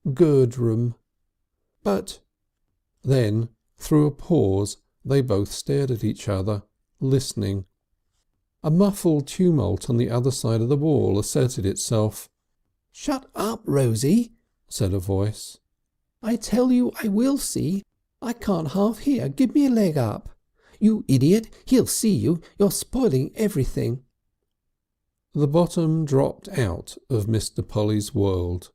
"Girdroom." "But..." Then, through a pause, they both stared at each other, listening. A muffled tumult on the other side of the wall asserted itself. "Shut up, Rosie," said a voice. "I tell you I will see. I can't half hear. Give me a leg up. You idiot, he'll see you. You're spoiling everything." The bottom dropped out of Mr. Polly's world.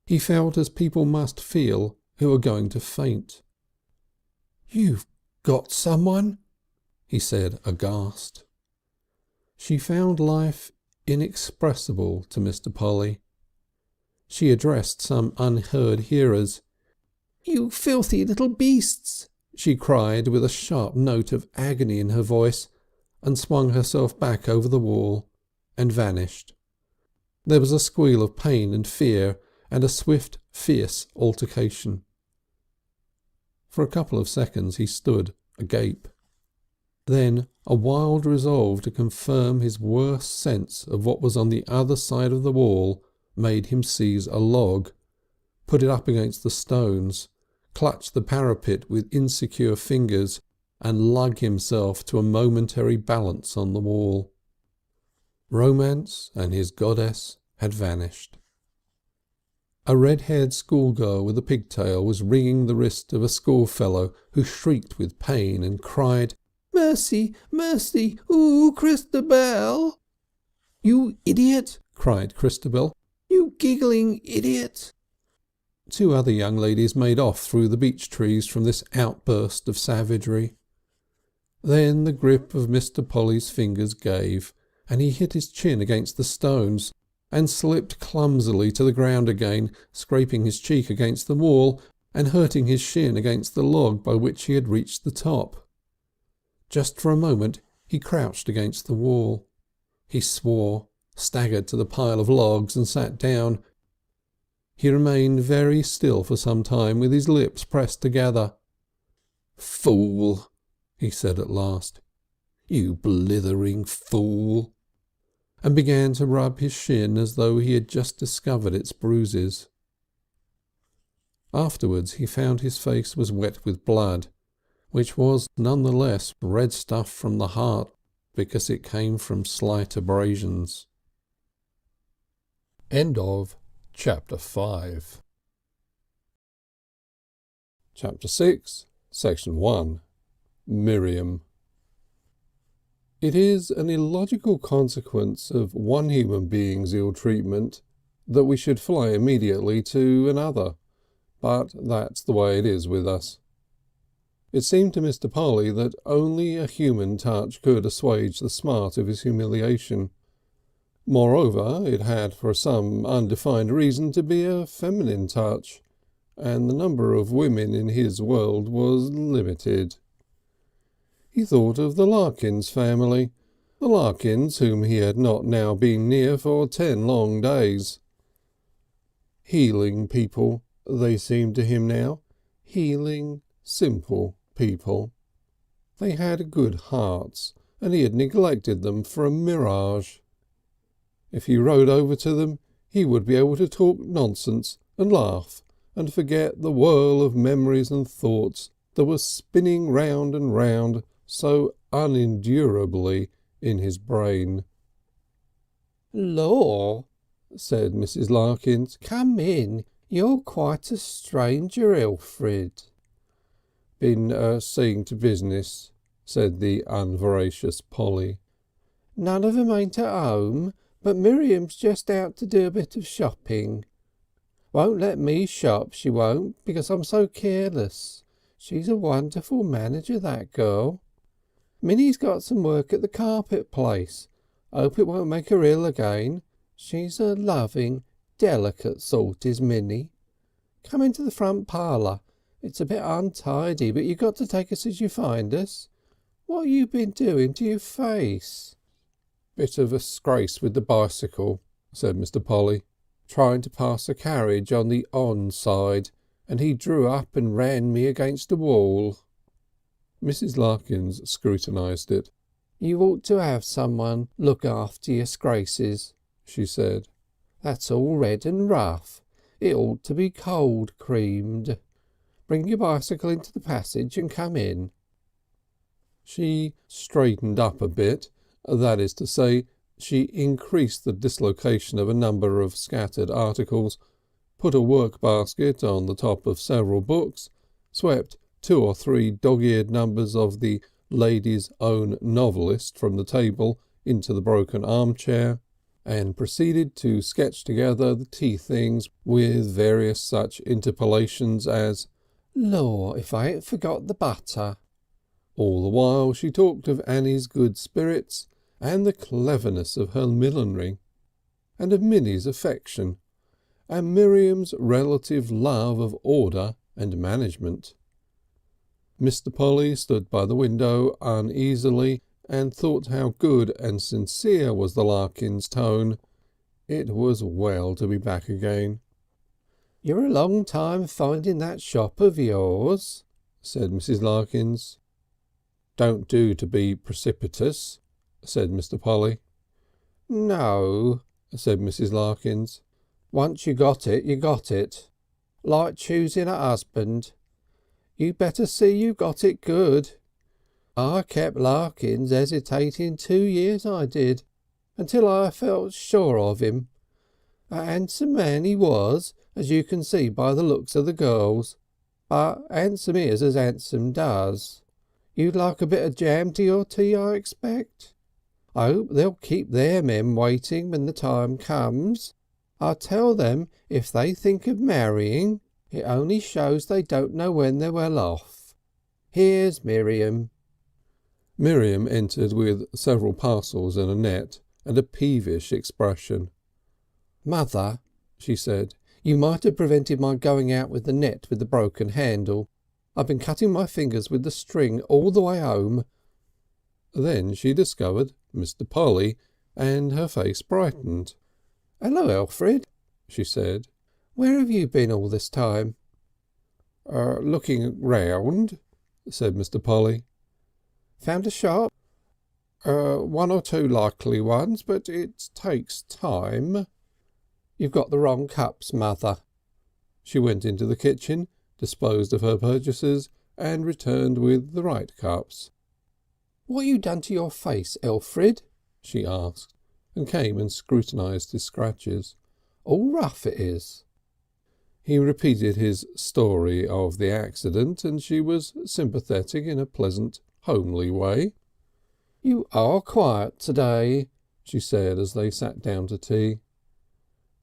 He felt as people must feel who are going to faint. "You've got someone?" he said aghast. She found life inexpressible to Mr. Polly. She addressed some unheard hearers. "You filthy little beasts!" she cried with a sharp note of agony in her voice, and swung herself back over the wall and vanished. There was a squeal of pain and fear and a swift, fierce altercation. For a couple of seconds he stood agape. Then a wild resolve to confirm his worst sense of what was on the other side of the wall made him seize a log, put it up against the stones, clutch the parapet with insecure fingers, and lug himself to a momentary balance on the wall. Romance and his goddess had vanished. A red-haired schoolgirl with a pigtail was wringing the wrist of a schoolfellow who shrieked with pain and cried, "Mercy! Mercy! Ooh, Christabel!" "You idiot!" cried Christabel. "You giggling idiot!" 2 other young ladies made off through the beech trees from this outburst of savagery. Then the grip of Mr. Polly's fingers gave, and he hit his chin against the stones, and slipped clumsily to the ground again, scraping his cheek against the wall and hurting his shin against the log by which he had reached the top. Just for a moment he crouched against the wall. He swore, staggered to the pile of logs and sat down. He remained very still for some time with his lips pressed together. "Fool!" he said at last. "You blithering fool!" and began to rub his shin as though he had just discovered its bruises. Afterwards he found his face was wet with blood, which was nonetheless red stuff from the heart because it came from slight abrasions. End of Chapter 5. Chapter 6, Section 1. Miriam. It is an illogical consequence of one human being's ill treatment that we should fly immediately to another, but that's the way it is with us. It seemed to Mr. Polly that only a human touch could assuage the smart of his humiliation. Moreover, it had for some undefined reason to be a feminine touch, and the number of women in his world was limited. He thought of the Larkins family, the Larkins whom he had not now been near for 10 long days. Healing people, they seemed to him now, healing, simple people. They had good hearts, and he had neglected them for a mirage. If he rode over to them, he would be able to talk nonsense and laugh and forget the whirl of memories and thoughts that were spinning round and round so unendurably in his brain. "Law," said Mrs. Larkins, "come in. You're quite a stranger, Alfred." "Been seeing to business," said the unveracious Polly. "None of 'em ain't at home, but Miriam's just out to do a bit of shopping. Won't let me shop, she won't, because I'm so careless. She's a wonderful manager, that girl. Minnie's got some work at the carpet place. Hope it won't make her ill again. She's a loving, delicate sort, is Minnie. Come into the front parlour. It's a bit untidy, but you've got to take us as you find us. What you been doing to your face?" "Bit of a scrace with the bicycle," said Mr. Polly. "Trying to pass a carriage on the on side, and he drew up and ran me against a wall." Mrs. Larkins scrutinised it. "You ought to have someone look after your scraces," she said. "That's all red and rough. It ought to be cold creamed. Bring your bicycle into the passage and come in." She straightened up a bit, that is to say, she increased the dislocation of a number of scattered articles, put a work basket on the top of several books, swept 2 or 3 dog-eared numbers of the Lady's Own Novelist from the table into the broken armchair, and proceeded to sketch together the tea things with various such interpolations as "Law, if I ain't forgot the butter." All the while she talked of Annie's good spirits and the cleverness of her millinery, and of Minnie's affection, and Miriam's relative love of order and management. Mr. Polly stood by the window uneasily and thought how good and sincere was the Larkins' tone. It was well to be back again. "You're a long time finding that shop of yours," said Mrs. Larkins. "Don't do to be precipitous," said Mr. Polly. "No," said Mrs. Larkins. "Once you got it, you got it. Like choosing a husband. You better see you got it good. I kept Larkins hesitating 2 years, I did, until I felt sure of him. A handsome man he was, as you can see by the looks of the girls, but handsome is as handsome does. You'd like a bit of jam to your tea, I expect? I hope they'll keep their men waiting when the time comes. I tell them if they think of marrying, it only shows they don't know when they're well off. Here's Miriam." Miriam entered with several parcels in a net and a peevish expression. "Mother," she said, "you might have prevented my going out with the net with the broken handle. I've been cutting my fingers with the string all the way home." Then she discovered Mr. Polly, and her face brightened. "Hello, Alfred," she said. "Where have you been all this time?" Looking round," said Mr. Polly. "Found a shop?" One or two likely ones, but it takes time. You've got the wrong cups, mother." She went into the kitchen, disposed of her purchases, and returned with the right cups. "What you done to your face, Alfred?" she asked, and came and scrutinised his scratches. "All rough it is." He repeated his story of the accident, and she was sympathetic in a pleasant, homely way. "You are quiet today," she said as they sat down to tea.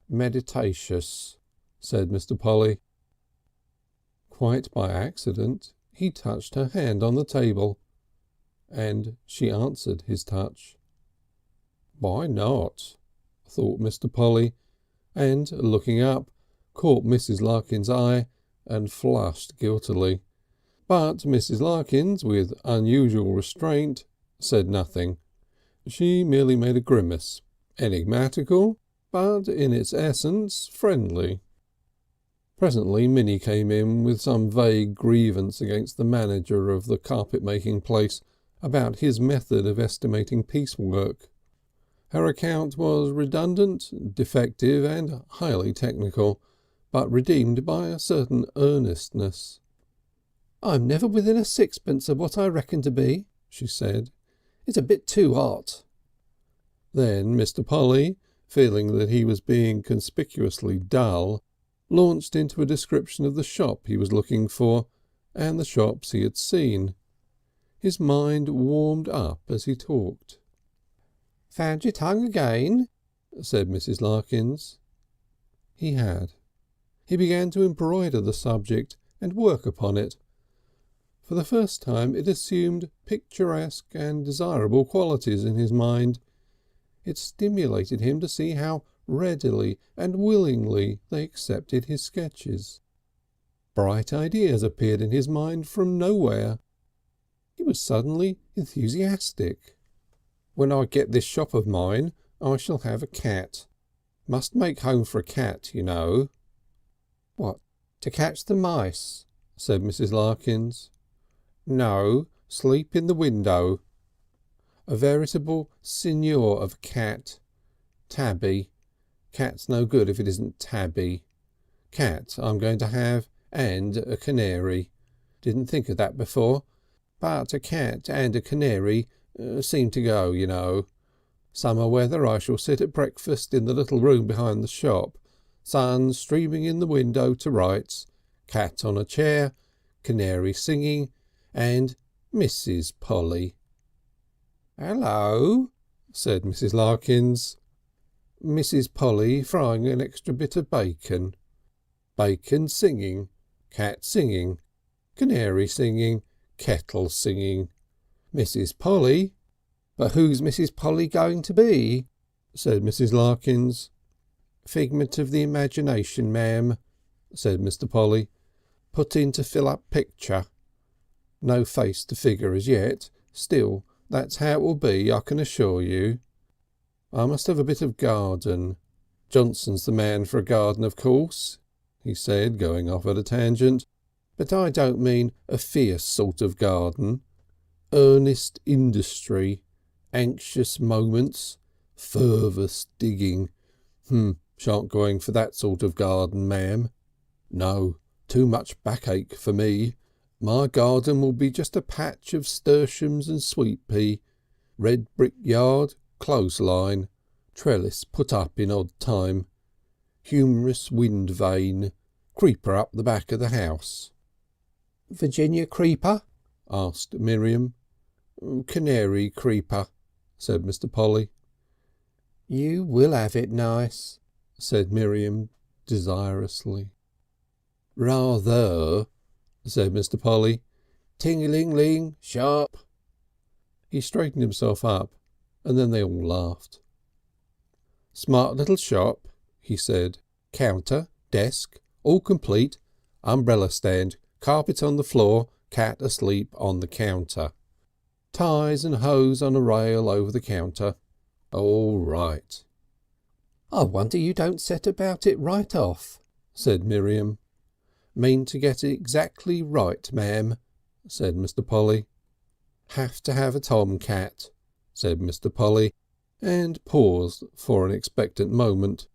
"Meditatious," said Mr. Polly. Quite by accident he touched her hand on the table, and she answered his touch. Why not? Thought Mr. Polly, and looking up caught Mrs. Larkins' eye and flushed guiltily. But Mrs. Larkins, with unusual restraint, said nothing. She merely made a grimace, enigmatical, but in its essence friendly. Presently Minnie came in with some vague grievance against the manager of the carpet-making place about his method of estimating piecework. Her account was redundant, defective and highly technical, but redeemed by a certain earnestness. "I'm never within a sixpence of what I reckon to be," she said. "It's a bit too hot." Then Mr. Polly, feeling that he was being conspicuously dull, launched into a description of the shop he was looking for and the shops he had seen. His mind warmed up as he talked. "Found your tongue again?" said Mrs. Larkins. He had. He began to embroider the subject and work upon it. For the first time it assumed picturesque and desirable qualities in his mind. It stimulated him to see how readily and willingly they accepted his sketches. Bright ideas appeared in his mind from nowhere. He was suddenly enthusiastic. "When I get this shop of mine I shall have a cat. Must make home for a cat, you know." "What, to catch the mice?" said Mrs. Larkins. "No, sleep in the window. A veritable signor of a cat. Tabby. Cat's no good if it isn't tabby. Cat I'm going to have, and a canary. Didn't think of that before, but a cat and a canary seem to go, you know. Summer weather I shall sit at breakfast in the little room behind the shop, sun streaming in the window to rights, cat on a chair, canary singing, and Mrs. Polly." "Hello," said Mrs. Larkins. "Mrs. Polly frying an extra bit of bacon. Bacon singing, cat singing, canary singing, kettle singing. Mrs. Polly." "But who's Mrs. Polly going to be?" said Mrs. Larkins. "Figment of the imagination, ma'am," said Mr. Polly. "Put in to fill up picture. No face to figure as yet. Still, that's how it will be, I can assure you. I must have a bit of garden. Johnson's the man for a garden, of course," he said, going off at a tangent. "But I don't mean a fierce sort of garden. Earnest industry, anxious moments, fervous digging. Shan't go in for that sort of garden, ma'am. No, too much backache for me. My garden will be just a patch of sturtiums and sweet pea, red brick yard, clothesline, trellis put up in odd time, humorous wind vane, creeper up the back of the house." "Virginia creeper?" asked Miriam. "Canary creeper," said Mr. Polly. "You will have it nice," said Miriam desirously. "Rather," said Mr. Polly. "Ting-a-ling-ling, sharp." He straightened himself up, and then they all laughed. "Smart little shop," he said. "Counter, desk, all complete, umbrella stand, carpet on the floor, cat asleep on the counter. Ties and hose on a rail over the counter. All right." "I wonder you don't set about it right off," said Miriam. "Mean to get it exactly right, ma'am," said Mr. Polly. "Have to have a tom cat. said Mr. Polly, and paused for an expectant moment.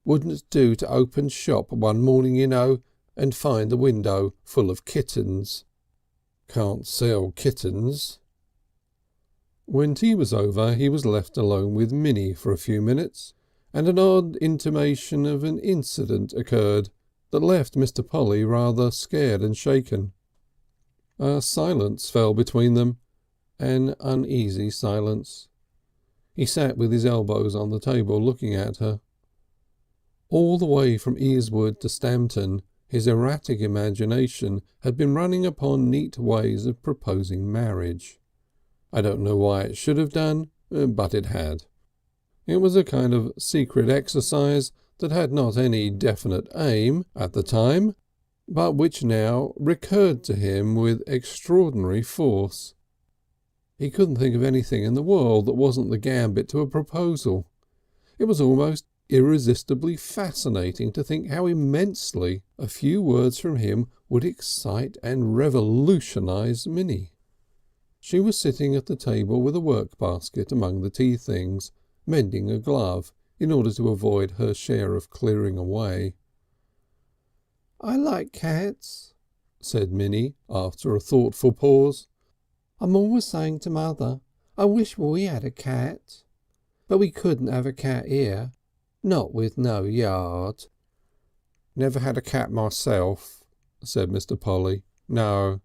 "Wouldn't do to open shop one morning, you know, and find the window full of kittens. Can't sell kittens." When tea was over he was left alone with Minnie for a few minutes, and an odd intimation of an incident occurred that left Mr. Polly rather scared and shaken. A silence fell between them, an uneasy silence. He sat with his elbows on the table looking at her. All the way from Easewood to Stamton his erratic imagination had been running upon neat ways of proposing marriage. I don't know why it should have done, but it had. It was a kind of secret exercise that had not any definite aim at the time, but which now recurred to him with extraordinary force. He couldn't think of anything in the world that wasn't the gambit to a proposal. It was almost irresistibly fascinating to think how immensely a few words from him would excite and revolutionise Minnie. She was sitting at the table with a work basket among the tea things, mending a glove in order to avoid her share of clearing away. "I like cats," said Minnie after a thoughtful pause. "I'm always saying to mother, I wish we had a cat. But we couldn't have a cat here, not with no yard." "Never had a cat myself," said Mr. Polly. "No."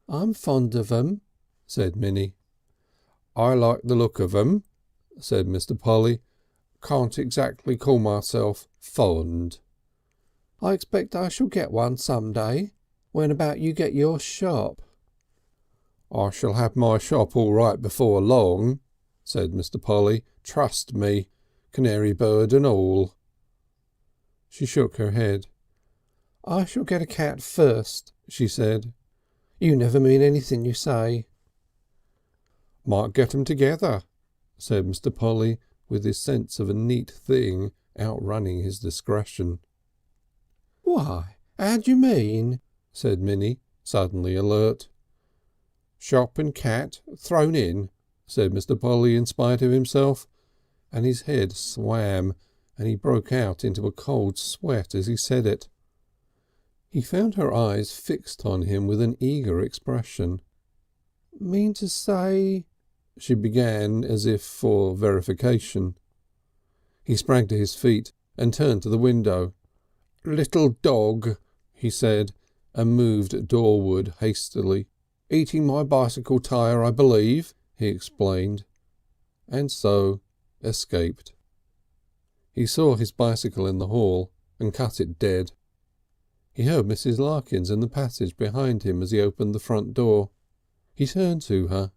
"I'm fond of 'em," said Minnie. "I like the look of 'em," said Mr. Polly. "Can't exactly call myself fond." "I expect I shall get one some day, when about you get your shop." "I shall have my shop all right before long," said Mr. Polly. "Trust me, canary bird and all." She shook her head. "I shall get a cat first," she said. "You never mean anything you say." "Might get 'em together," said Mr. Polly, with his sense of a neat thing outrunning his discretion. "Why, how do you mean?" said Minnie, suddenly alert. "Shop and cat thrown in," said Mr. Polly in spite of himself, and his head swam and he broke out into a cold sweat as he said it. He found her eyes fixed on him with an eager expression. "Mean to say—" she began as if for verification. He sprang to his feet and turned to the window. "Little dog," he said, and moved doorward hastily. "Eating my bicycle tire, I believe," he explained, and so escaped. He saw his bicycle in the hall and cut it dead. He heard Mrs. Larkins in the passage behind him as he opened the front door. He turned to her.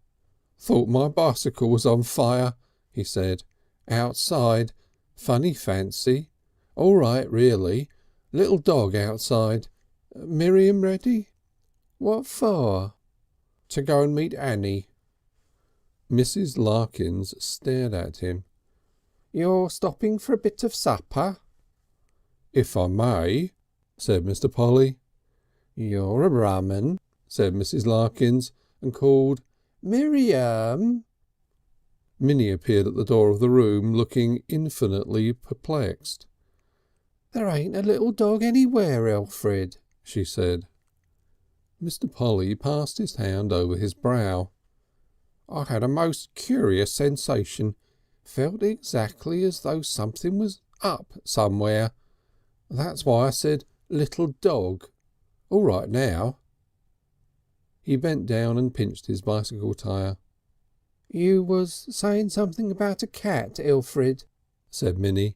"Thought my bicycle was on fire," he said. "Outside. Funny fancy. All right really. Little dog outside. Miriam ready?" "What for?" "To go and meet Annie." Mrs. Larkins stared at him. "You're stopping for a bit of supper?" "If I may," said Mr. Polly. "You're a rum 'un," said Mrs. Larkins, and called, "Miriam!" Minnie appeared at the door of the room looking infinitely perplexed. "There ain't a little dog anywhere, Alfred," she said. Mr. Polly passed his hand over his brow. "I had a most curious sensation. Felt exactly as though something was up somewhere. That's why I said little dog. All right now." He bent down and pinched his bicycle tire. "You was saying something about a cat, Alfred," said Minnie.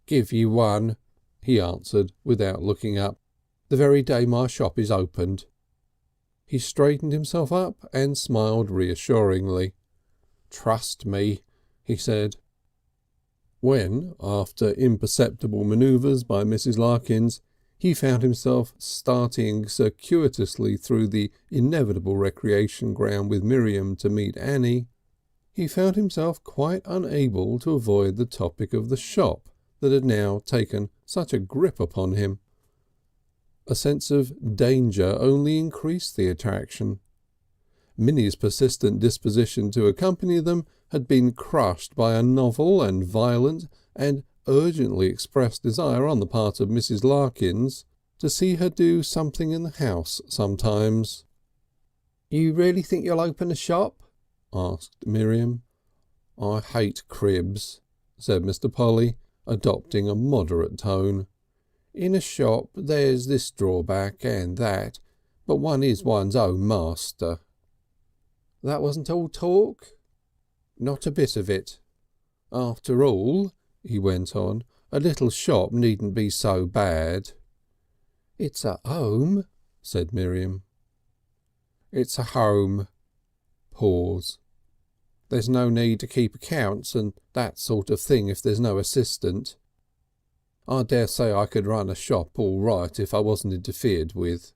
"Give you one," he answered without looking up, "the very day my shop is opened." He straightened himself up and smiled reassuringly. "Trust me," he said. When, after imperceptible manoeuvres by Mrs. Larkins, he found himself starting circuitously through the inevitable recreation ground with Miriam to meet Annie, he found himself quite unable to avoid the topic of the shop that had now taken such a grip upon him. A sense of danger only increased the attraction. Minnie's persistent disposition to accompany them had been crushed by a novel and violent and urgently expressed desire on the part of Mrs. Larkins to see her do something in the house sometimes. "You really think you'll open a shop?" asked Miriam. "I hate cribs," said Mr. Polly, adopting a moderate tone. "In a shop there's this drawback and that, but one is one's own master." "That wasn't all talk?" "Not a bit of it. After all," he went on, "a little shop needn't be so bad." "It's a home," said Miriam. "It's a home." Pause. "There's no need to keep accounts and that sort of thing if there's no assistant. I dare say I could run a shop all right if I wasn't interfered with."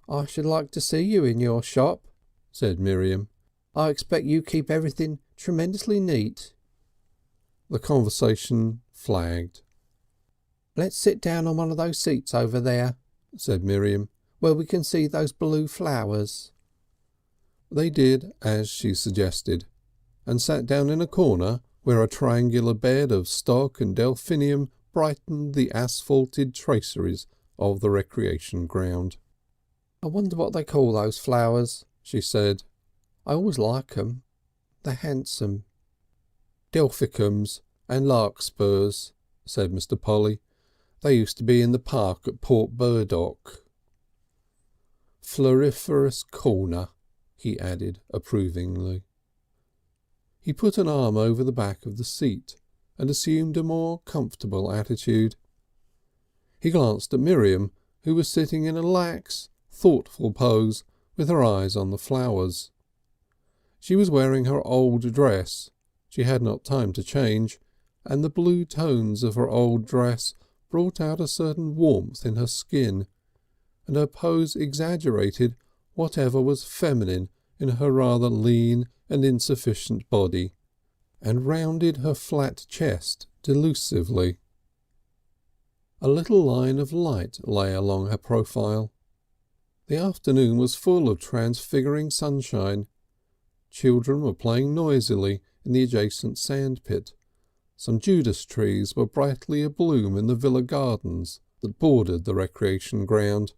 "I should like to see you in your shop," said Miriam. "I expect you keep everything tremendously neat." The conversation flagged. "Let's sit down on one of those seats over there," said Miriam, "where we can see those blue flowers." They did as she suggested, and sat down in a corner where a triangular bed of stock and delphinium brightened the asphalted traceries of the recreation ground. "I wonder what they call those flowers," she said. "I always like 'em. They're handsome." "Delphicums and larkspurs," said Mr. Polly. "They used to be in the park at Port Burdock." "Floriferous corner," he added approvingly. He put an arm over the back of the seat and assumed a more comfortable attitude. He glanced at Miriam, who was sitting in a lax, thoughtful pose with her eyes on the flowers. She was wearing her old dress. She had not time to change, and the blue tones of her old dress brought out a certain warmth in her skin, and her pose exaggerated whatever was feminine in her rather lean and insufficient body, and rounded her flat chest delusively. A little line of light lay along her profile. The afternoon was full of transfiguring sunshine. Children were playing noisily in the adjacent sandpit. Some Judas trees were brightly abloom in the villa gardens that bordered the recreation ground,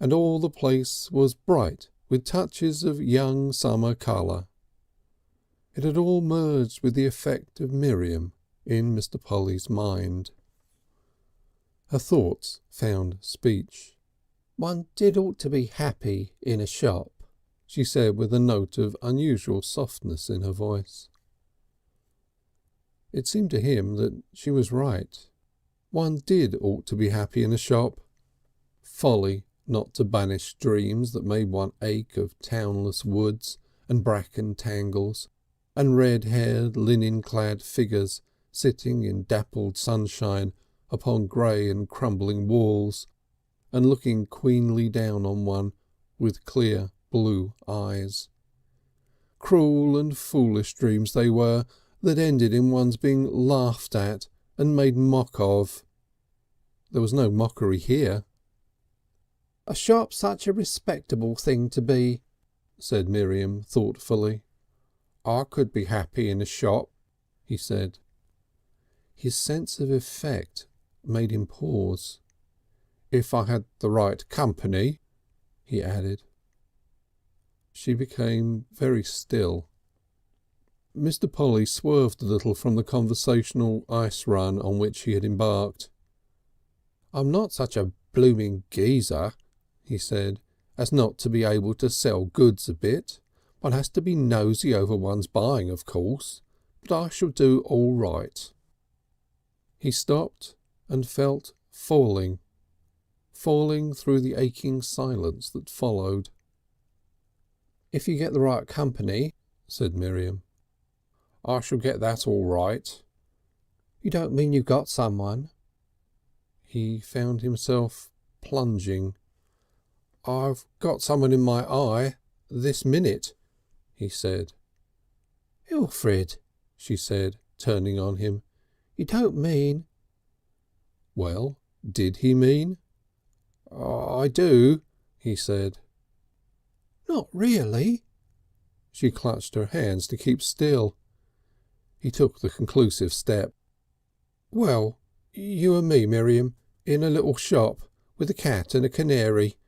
and all the place was bright with touches of young summer colour. It had all merged with the effect of Miriam in Mr. Polly's mind. Her thoughts found speech. "One did ought to be happy in a shop," she said with a note of unusual softness in her voice. It seemed to him that she was right. One did ought to be happy in a shop. Folly not to banish dreams that made one ache of townless woods and bracken tangles, and red-haired, linen-clad figures sitting in dappled sunshine upon grey and crumbling walls, and looking queenly down on one with clear blue eyes. Cruel and foolish dreams they were, that ended in one's being laughed at and made mock of. There was no mockery here. "A shop's such a respectable thing to be," said Miriam thoughtfully. "I could be happy in a shop," he said. His sense of effect made him pause. "If I had the right company," he added. She became very still. Mr. Polly swerved a little from the conversational ice run on which he had embarked. "I'm not such a blooming geezer," he said, "as not to be able to sell goods a bit. One has to be nosy over one's buying, of course, but I shall do all right." He stopped and felt falling through the aching silence that followed. "If you get the right company," said Miriam. "I shall get that all right." "You don't mean you've got someone?" He found himself plunging. "I've got someone in my eye this minute," he said. "Alfred," she said, turning on him, "you don't mean—" Well, did he mean? "I do," he said. Not really." She clutched her hands to keep still. He took the conclusive step. "Well, you and me, Miriam, in a little shop with a cat and a canary."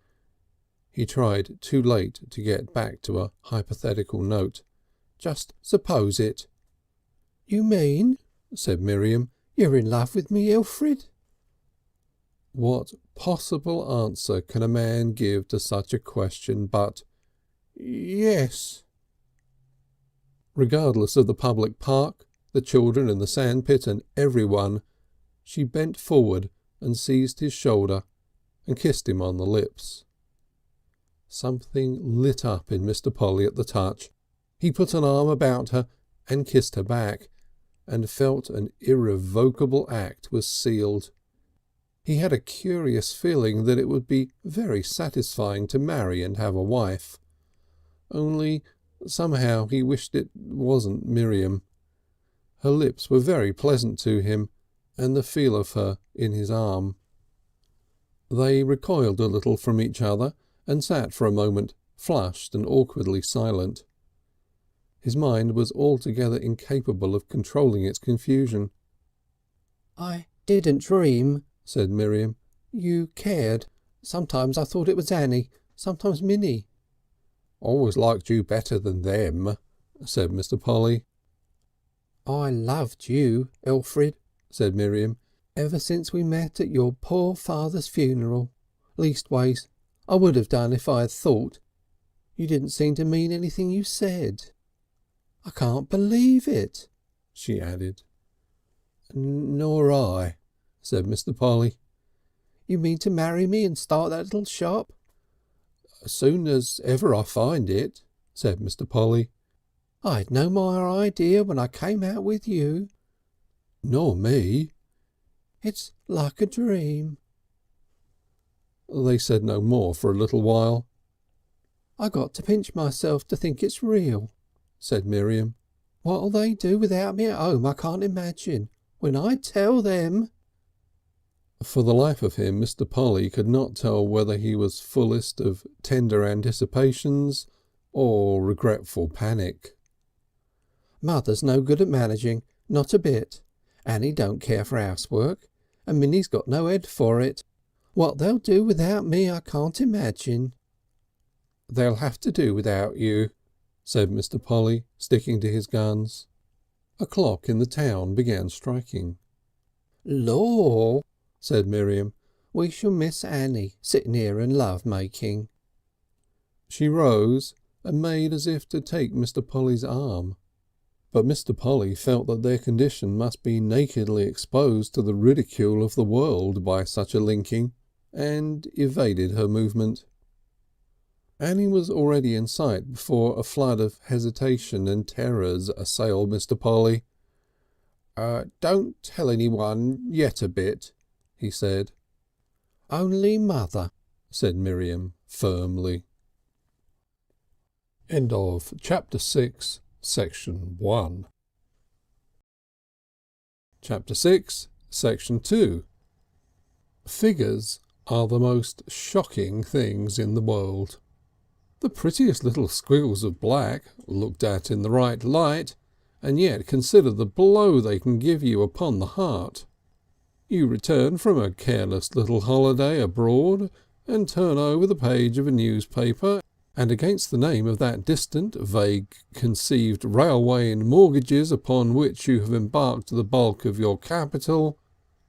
He tried too late to get back to a hypothetical note. "Just suppose it." "You mean," said Miriam, "you're in love with me, Alfred?" What possible answer can a man give to such a question but "Yes"? Regardless of the public park, the children in the sandpit and everyone, she bent forward and seized his shoulder and kissed him on the lips. Something lit up in Mr. Polly at the touch. He put an arm about her and kissed her back, and felt an irrevocable act was sealed. He had a curious feeling that it would be very satisfying to marry and have a wife. Only somehow he wished it wasn't Miriam. Her lips were very pleasant to him, and the feel of her in his arm. They recoiled a little from each other and sat for a moment flushed and awkwardly silent. His mind was altogether incapable of controlling its confusion. "I didn't dream," said Miriam. "You cared. Sometimes I thought it was Annie, sometimes Minnie." "Always liked you better than them," said Mr. Polly. "I loved you, Alfred," said Miriam, "ever since we met at your poor father's funeral. Leastways, I would have done if I had thought. You didn't seem to mean anything you said." "I can't believe it," she added. "Nor I," said Mr. Polly. "You mean to marry me and start that little shop?" "As soon as ever I find it," said Mr. Polly. "I'd no more idea when I came out with you." "Nor me." "It's like a dream." They said no more for a little while. "I got to pinch myself to think it's real," said Miriam. "What'll they do without me at home I can't imagine. When I tell them—" For the life of him Mr. Polly could not tell whether he was fullest of tender anticipations or regretful panic. "Mother's no good at managing, not a bit. Annie don't care for housework, and Minnie's got no head for it. What they'll do without me I can't imagine." "They'll have to do without you," said Mr. Polly, sticking to his guns. A clock in the town began striking. "Law!" said Miriam, "we shall miss Annie sitting here and love making." She rose and made as if to take Mr. Polly's arm. But Mr. Polly felt that their condition must be nakedly exposed to the ridicule of the world by such a linking, and evaded her movement. Annie was already in sight before a flood of hesitation and terrors assailed Mr. Polly. "Don't tell anyone yet a bit," he said. "Only mother," said Miriam firmly. End of chapter 6, section 1. Chapter 6, section 2. Figures are the most shocking things in the world. The prettiest little squiggles of black, looked at in the right light, and yet consider the blow they can give you upon the heart. You return from a careless little holiday abroad and turn over the page of a newspaper, and against the name of that distant, vague, conceived railway and mortgages upon which you have embarked the bulk of your capital,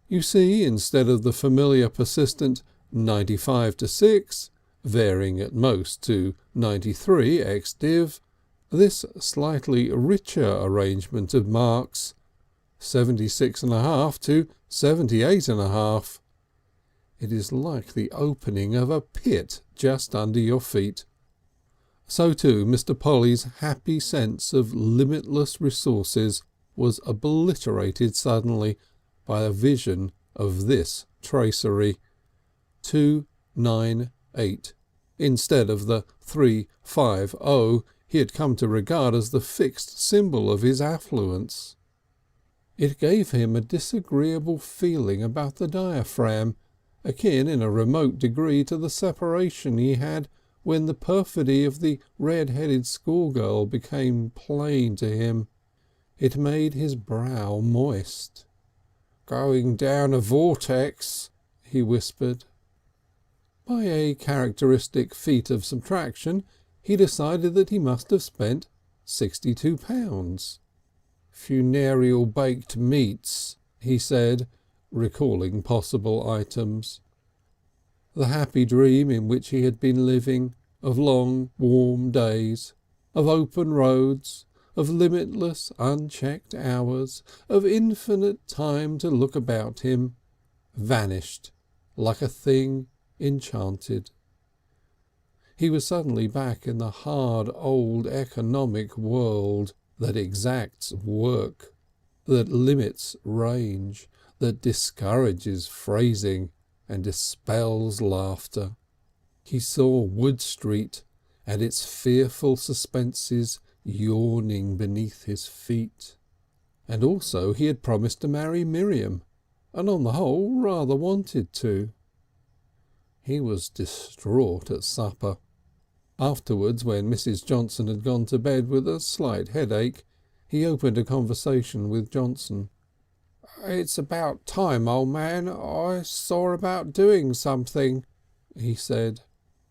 you see, instead of the familiar persistent 95 to 6, varying at most to 93 ex-div, this slightly richer arrangement of marks, 76.5 to 78.5. It is like the opening of a pit just under your feet. So too Mr. Polly's happy sense of limitless resources was obliterated suddenly by a vision of this tracery. 298 instead of the 350 he had come to regard as the fixed symbol of his affluence. It gave him a disagreeable feeling about the diaphragm, akin in a remote degree to the separation he had when the perfidy of the red-headed schoolgirl became plain to him. It made his brow moist. "Going down a vortex," he whispered. By a characteristic feat of subtraction he decided that he must have spent £62. "Funereal baked meats," he said, recalling possible items. The happy dream in which he had been living, of long warm days, of open roads, of limitless unchecked hours, of infinite time to look about him, vanished like a thing enchanted. He was suddenly back in the hard old economic world that exacts work, that limits range, that discourages phrasing and dispels laughter. He saw Wood Street and its fearful suspenses yawning beneath his feet. And also he had promised to marry Miriam, and on the whole rather wanted to. He was distraught at supper. Afterwards, when Mrs. Johnson had gone to bed with a slight headache, he opened a conversation with Johnson. "It's about time, old man, I saw about doing something," he said.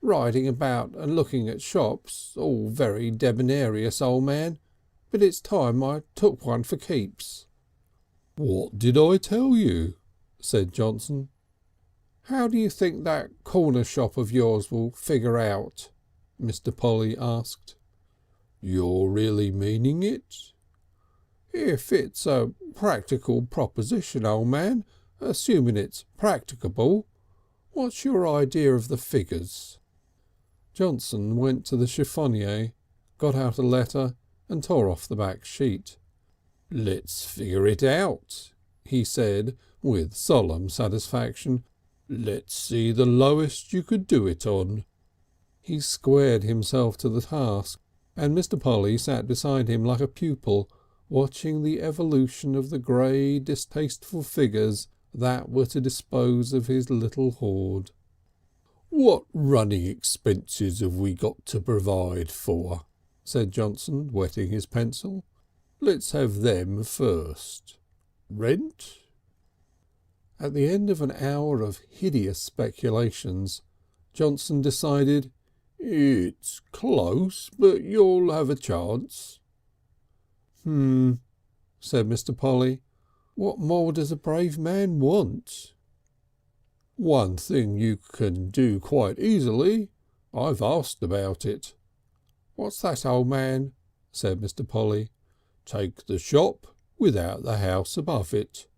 "Riding about and looking at shops, all very debonairious, old man, but it's time I took one for keeps." "What did I tell you?" said Johnson. "How do you think that corner shop of yours will figure out?" Mr. Polly asked. "You're really meaning it?" "If it's a practical proposition, old man, assuming it's practicable, what's your idea of the figures?" Johnson went to the chiffonier, got out a letter and tore off the back sheet. "Let's figure it out," he said with solemn satisfaction. "Let's see the lowest you could do it on." He squared himself to the task, and Mr. Polly sat beside him like a pupil, watching the evolution of the grey distasteful figures that were to dispose of his little hoard. "What running expenses have we got to provide for?" said Johnson, wetting his pencil. "Let's have them first. Rent?" At the end of an hour of hideous speculations, Johnson decided, "It's close, but you'll have a chance." Said Mr. Polly. "What more does a brave man want?" "One thing you can do quite easily. I've asked about it." "What's that, old man?" said Mr. Polly. "Take the shop without the house above it."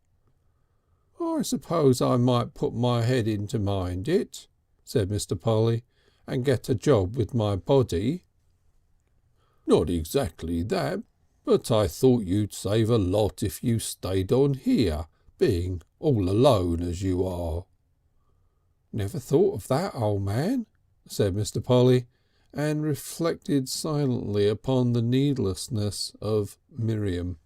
"I suppose I might put my head in to mind it," said Mr. Polly, "and get a job with my body." "Not exactly that, but I thought you'd save a lot if you stayed on here, being all alone as you are." "Never thought of that, old man," said Mr. Polly, and reflected silently upon the needlessness of Miriam.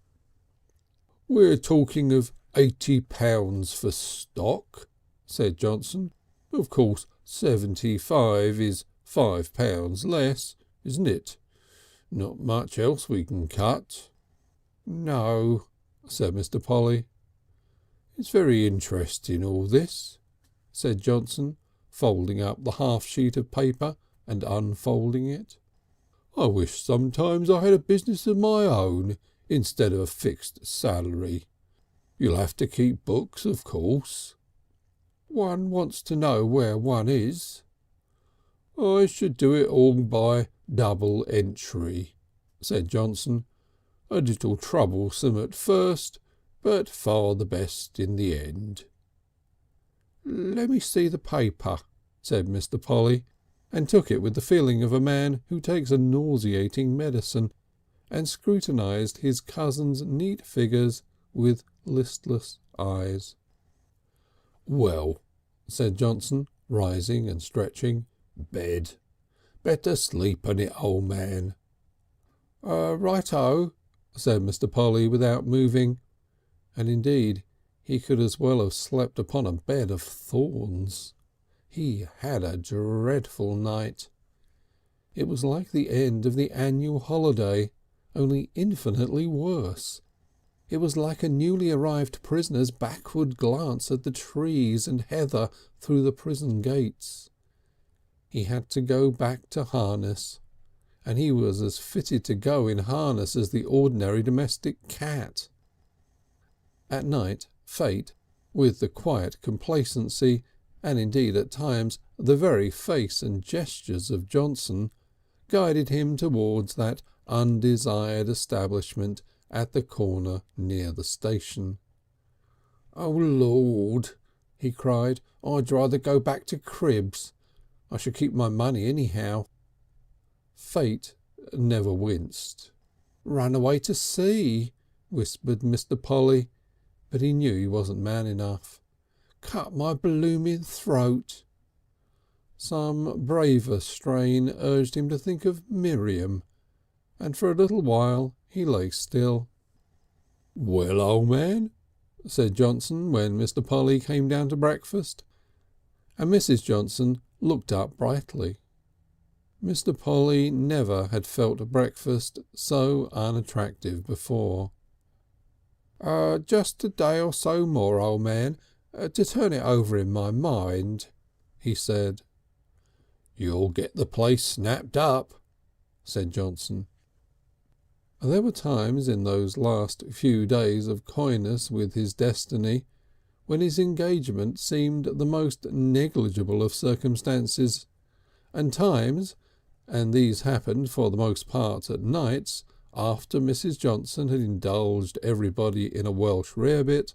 "We're talking of £80 for stock," said Johnson. "Of course 75 is £5 less, isn't it? Not much else we can cut." "No," said Mr. Polly. "It's very interesting all this," said Johnson, folding up the half sheet of paper and unfolding it. "I wish sometimes I had a business of my own instead of a fixed salary. You'll have to keep books, of course." "One wants to know where one is." "I should do it all by double entry," said Johnson. "A little troublesome at first, but far the best in the end." "Let me see the paper," said Mr. Polly, and took it with the feeling of a man who takes a nauseating medicine, and scrutinised his cousin's neat figures with listless eyes. "Well," said Johnson, rising and stretching, "bed. Better sleep on it, old man." "Right-o," said Mr. Polly without moving, and indeed he could as well have slept upon a bed of thorns. He had a dreadful night. It was like the end of the annual holiday, only infinitely worse. It was like a newly arrived prisoner's backward glance at the trees and heather through the prison gates. He had to go back to harness, and he was as fitted to go in harness as the ordinary domestic cat. At night, fate, with the quiet complacency, and indeed at times the very face and gestures of Johnson, guided him towards that undesired establishment at the corner near the station. "Oh Lord!" he cried, "I'd rather go back to Cribs. I should keep my money anyhow." Fate never winced. "Run away to sea," whispered Mr. Polly, but he knew he wasn't man enough. "Cut my blooming throat." Some braver strain urged him to think of Miriam, and for a little while he lay still. "Well, old man," said Johnson when Mr. Polly came down to breakfast, and Mrs. Johnson looked up brightly. Mr. Polly never had felt breakfast so unattractive before. "Just a day or so more, old man, to turn it over in my mind," he said. "You'll get the place snapped up," said Johnson. There were times in those last few days of coyness with his destiny when his engagement seemed the most negligible of circumstances, and times, and these happened for the most part at nights, after Mrs. Johnson had indulged everybody in a Welsh rarebit,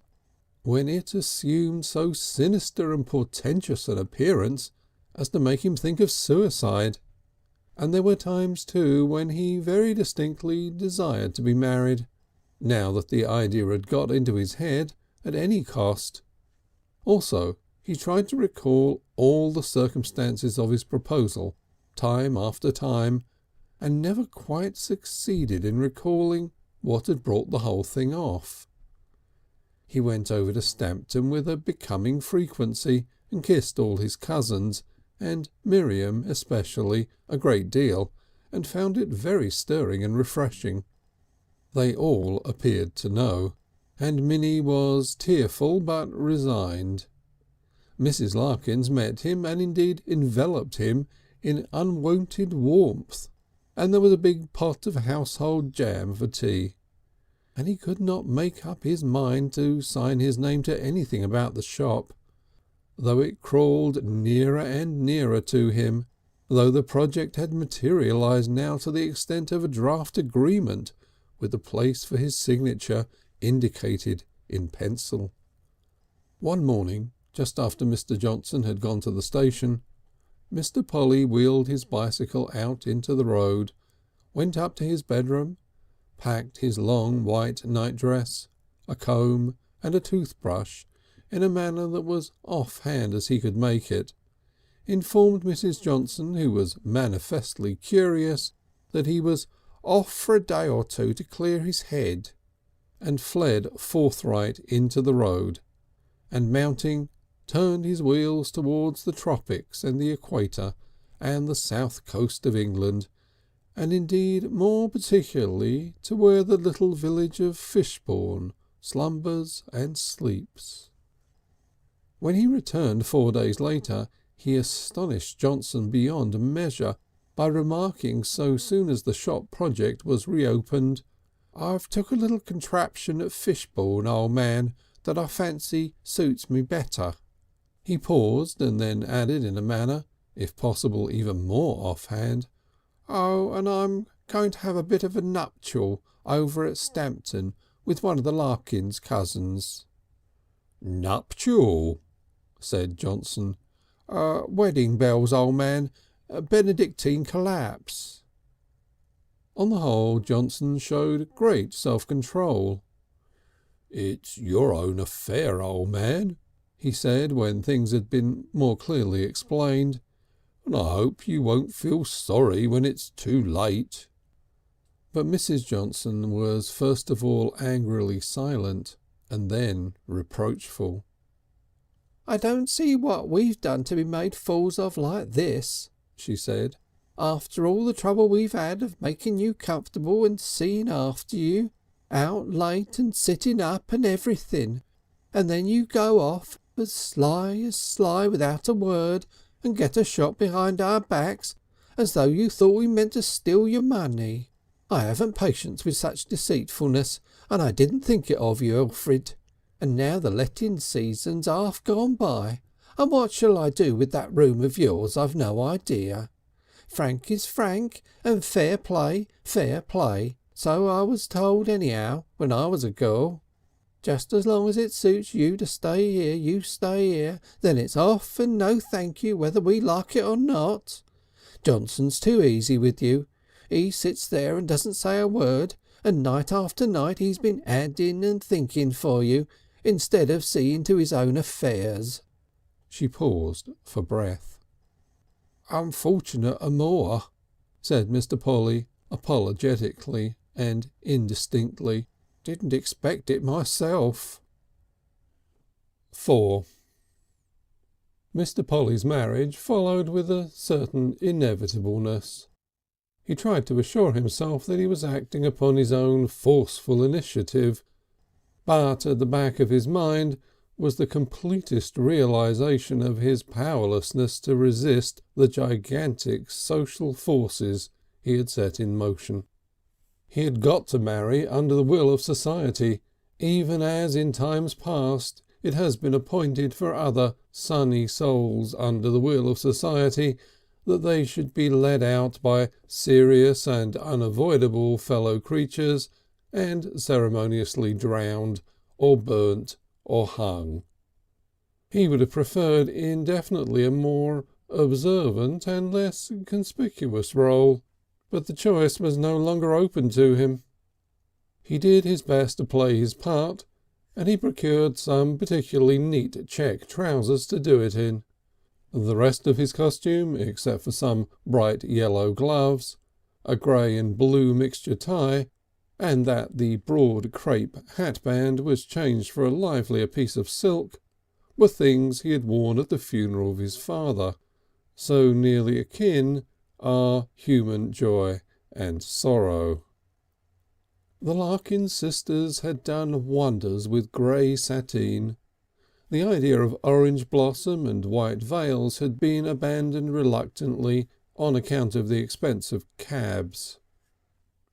when it assumed so sinister and portentous an appearance as to make him think of suicide. And there were times too when he very distinctly desired to be married, now that the idea had got into his head, at any cost. Also he tried to recall all the circumstances of his proposal, time after time, and never quite succeeded in recalling what had brought the whole thing off. He went over to Stamton with a becoming frequency and kissed all his cousins, and Miriam especially, a great deal, and found it very stirring and refreshing. They all appeared to know, and Minnie was tearful but resigned. Mrs. Larkins met him and indeed enveloped him in unwonted warmth, and there was a big pot of household jam for tea, and he could not make up his mind to sign his name to anything about the shop, though it crawled nearer and nearer to him, though the project had materialised now to the extent of a draft agreement with the place for his signature indicated in pencil. One morning, just after Mr. Johnson had gone to the station, Mr. Polly wheeled his bicycle out into the road, went up to his bedroom, packed his long white nightdress, a comb and a toothbrush in a manner that was off-hand as he could make it, informed Mrs. Johnson, who was manifestly curious, that he was off for a day or two to clear his head, and fled forthright into the road, and mounting, turned his wheels towards the tropics and the equator and the south coast of England, and indeed more particularly to where the little village of Fishbourne slumbers and sleeps. When he returned 4 days later, he astonished Johnson beyond measure by remarking so soon as the shop project was reopened, "I've took a little contraption at Fishbourne, old man, that I fancy suits me better." He paused and then added in a manner, if possible even more offhand, "Oh, and I'm going to have a bit of a nuptial over at Stamton with one of the Larkins cousins." "Nuptial?" said Johnson. "Wedding bells, old man. Benedictine collapse." On the whole, Johnson showed great self-control. "It's your own affair, old man," he said when things had been more clearly explained, "and I hope you won't feel sorry when it's too late." But Mrs. Johnson was first of all angrily silent and then reproachful. "I don't see what we've done to be made fools of like this," she said. After all the trouble we've had of making you comfortable and seeing after you, out late and sitting up and everything, and then you go off as sly without a word and get a shop behind our backs as though you thought we meant to steal your money. I haven't patience with such deceitfulness, and I didn't think it of you, Alfred. And now the letting season's half gone by, and what shall I do with that room of yours, I've no idea. Frank is frank, and fair play, so I was told anyhow when I was a girl. Just as long as it suits you to stay here, you stay here, then it's off and no thank you whether we like it or not. Johnson's too easy with you. He sits there and doesn't say a word, and night after night he's been adding and thinking for you, instead of seeing to his own affairs." She paused for breath. "Unfortunate amour," said Mr. Polly apologetically and indistinctly. "Didn't expect it myself." 4. Mr. Polly's marriage followed with a certain inevitableness. He tried to assure himself that he was acting upon his own forceful initiative, but at the back of his mind was the completest realisation of his powerlessness to resist the gigantic social forces he had set in motion. He had got to marry under the will of society, even as in times past it has been appointed for other sunny souls under the will of society that they should be led out by serious and unavoidable fellow creatures and ceremoniously drowned or burnt or hung. He would have preferred indefinitely a more observant and less conspicuous role, but the choice was no longer open to him. He did his best to play his part, and he procured some particularly neat check trousers to do it in. The rest of his costume, except for some bright yellow gloves, a grey and blue mixture tie, and that the broad crape hatband was changed for a livelier piece of silk, were things he had worn at the funeral of his father. So nearly akin are human joy and sorrow. The Larkins sisters had done wonders with grey sateen. The idea of orange blossom and white veils had been abandoned reluctantly on account of the expense of cabs.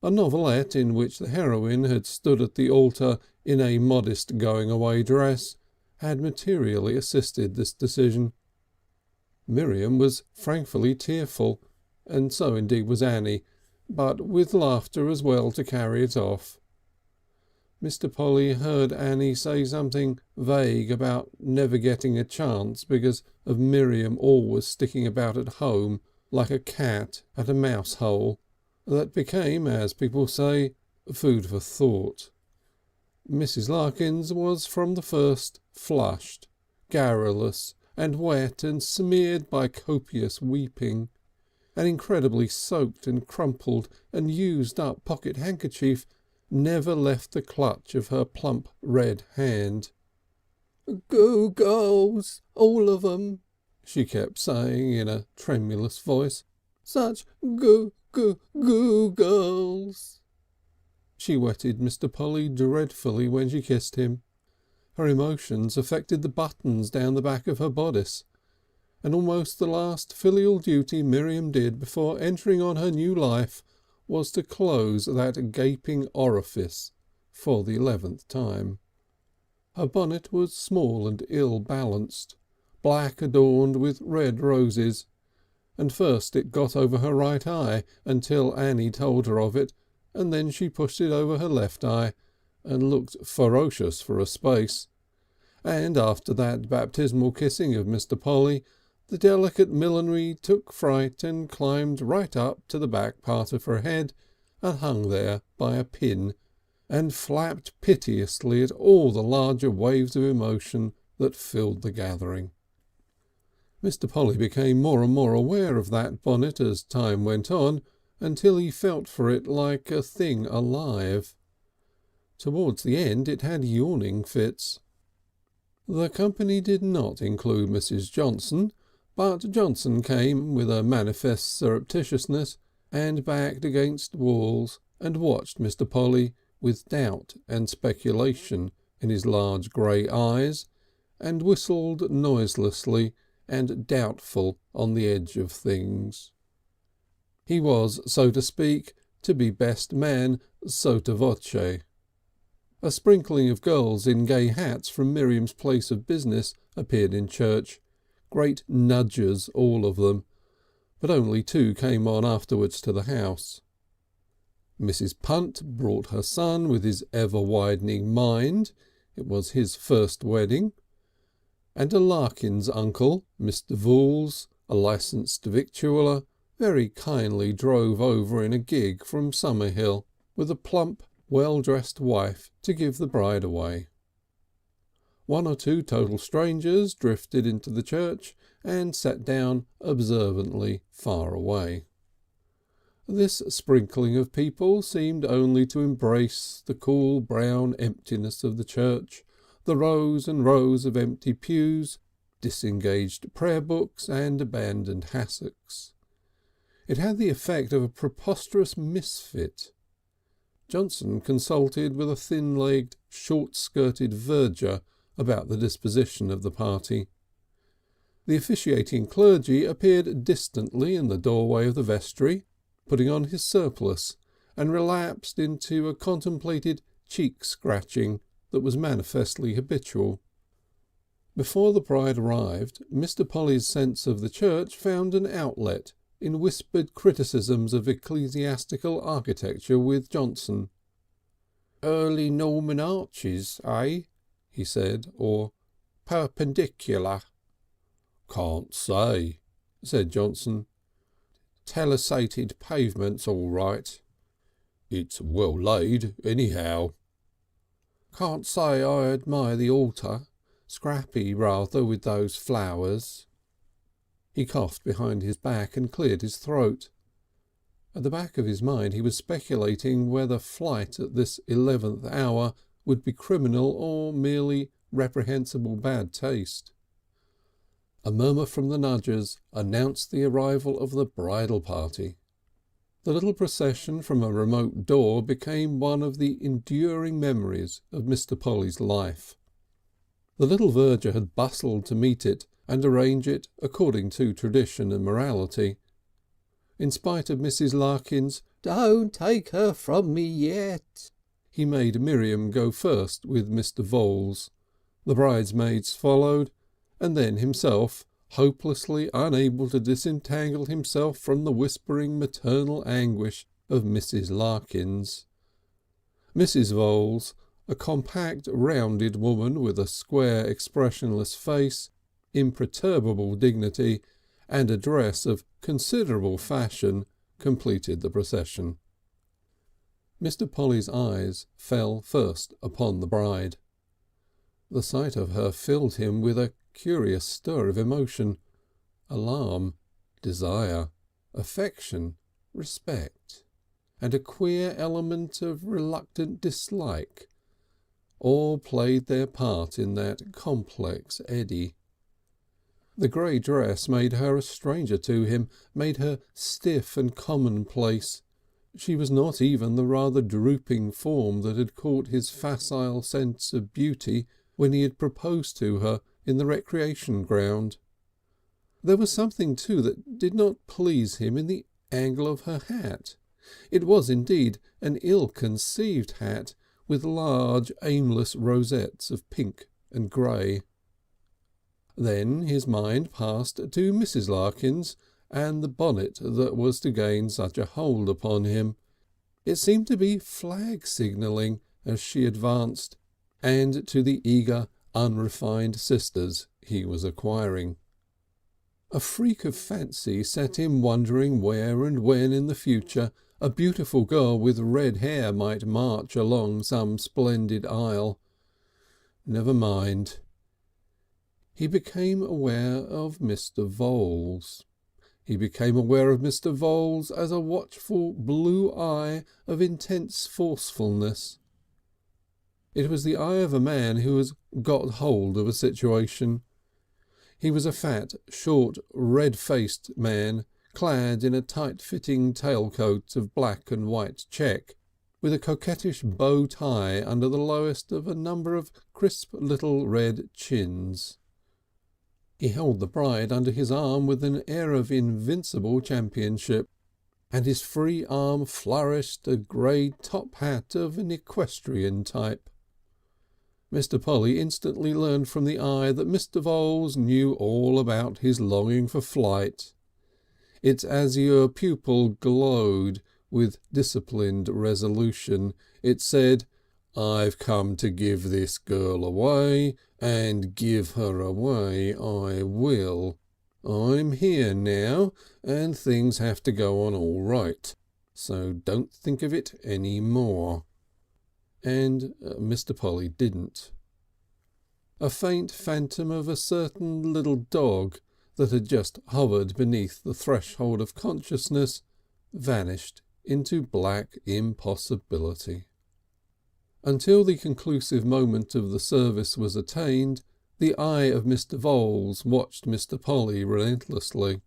A novelette in which the heroine had stood at the altar in a modest going-away dress had materially assisted this decision. Miriam was frankly tearful, and so indeed was Annie, but with laughter as well to carry it off. Mr. Polly heard Annie say something vague about never getting a chance because of Miriam always sticking about at home like a cat at a mouse hole. That became, as people say, food for thought. Mrs. Larkins was from the first flushed, garrulous and wet and smeared by copious weeping. An incredibly soaked and crumpled and used up pocket handkerchief never left the clutch of her plump red hand. "Go girls, all of 'em," she kept saying in a tremulous voice. "Such go girls." She wetted Mr. Polly dreadfully when she kissed him. Her emotions affected the buttons down the back of her bodice, and almost the last filial duty Miriam did before entering on her new life was to close that gaping orifice for the 11th time. Her bonnet was small and ill-balanced, black adorned with red roses, and first it got over her right eye until Annie told her of it, and then she pushed it over her left eye and looked ferocious for a space, and after that baptismal kissing of Mr. Polly, the delicate millinery took fright and climbed right up to the back part of her head and hung there by a pin and flapped piteously at all the larger waves of emotion that filled the gathering. Mr. Polly became more and more aware of that bonnet as time went on, until he felt for it like a thing alive. Towards the end it had yawning fits. The company did not include Mrs. Johnson, But Johnson came with a manifest surreptitiousness and backed against walls and watched Mr. Polly with doubt and speculation in his large grey eyes, and whistled noiselessly and doubtful on the edge of things. He was, so to speak, to be best man sotto voce. A sprinkling of girls in gay hats from Miriam's place of business appeared in church, great nudgers all of them, but only two came on afterwards to the house. Mrs. Punt brought her son with his ever-widening mind, it was his first wedding, and a Larkins uncle, Mr. Voules, a licensed victualler, very kindly drove over in a gig from Summerhill with a plump, well-dressed wife to give the bride away. One or two total strangers drifted into the church and sat down observantly far away. This sprinkling of people seemed only to embrace the cool brown emptiness of the church, the rows and rows of empty pews, disengaged prayer books and abandoned hassocks. It had the effect of a preposterous misfit. Johnson consulted with a thin-legged, short-skirted verger about the disposition of the party. The officiating clergy appeared distantly in the doorway of the vestry, putting on his surplice, and relapsed into a contemplated cheek-scratching that was manifestly habitual. Before the bride arrived, Mr. Polly's sense of the church found an outlet in whispered criticisms of ecclesiastical architecture with Johnson. "Early Norman arches, eh?" he said, or "perpendicular." "Can't say," said Johnson. "Telessated pavements all right." "It's well laid, anyhow." "Can't say I admire the altar. Scrappy rather with those flowers." He coughed behind his back and cleared his throat. At the back of his mind he was speculating whether flight at this 11th hour would be criminal or merely reprehensible bad taste. A murmur from the nudgers announced the arrival of the bridal party. The little procession from a remote door became one of the enduring memories of Mr. Polly's life. The little verger had bustled to meet it and arrange it according to tradition and morality. In spite of Mrs. Larkins' "Don't take her from me yet," he made Miriam go first with Mr. Voules. The bridesmaids followed, and then himself, hopelessly unable to disentangle himself from the whispering maternal anguish of Mrs. Larkins. Mrs. Voules, a compact rounded woman with a square expressionless face, imperturbable dignity, and a dress of considerable fashion, completed the procession. Mr. Polly's eyes fell first upon the bride. The sight of her filled him with a curious stir of emotion, alarm, desire, affection, respect, and a queer element of reluctant dislike, all played their part in that complex eddy. The grey dress made her a stranger to him, made her stiff and commonplace. She was not even the rather drooping form that had caught his facile sense of beauty when he had proposed to her in the recreation ground. There was something too that did not please him in the angle of her hat. It was indeed an ill-conceived hat, with large aimless rosettes of pink and grey. Then his mind passed to Mrs. Larkins and the bonnet that was to gain such a hold upon him. It seemed to be flag signalling as she advanced, and to the eager, unrefined sisters he was acquiring. A freak of fancy set him wondering where and when in the future a beautiful girl with red hair might march along some splendid aisle. Never mind. He became aware of Mr. Voules. He became aware of Mr. Voules as a watchful blue eye of intense forcefulness. It was the eye of a man who has got hold of a situation. He was a fat, short, red-faced man, clad in a tight-fitting tailcoat of black and white check, with a coquettish bow tie under the lowest of a number of crisp little red chins. He held the bride under his arm with an air of invincible championship, and his free arm flourished a grey top hat of an equestrian type. Mr. Polly instantly learned from the eye that Mr. Voules knew all about his longing for flight. Its azure pupil glowed with disciplined resolution. It said, "I've come to give this girl away, and give her away I will. I'm here now, and things have to go on all right, so don't think of it any more." And Mr. Polly didn't. A faint phantom of a certain little dog that had just hovered beneath the threshold of consciousness vanished into black impossibility. Until the conclusive moment of the service was attained, the eye of Mr. Voules watched Mr. Polly relentlessly,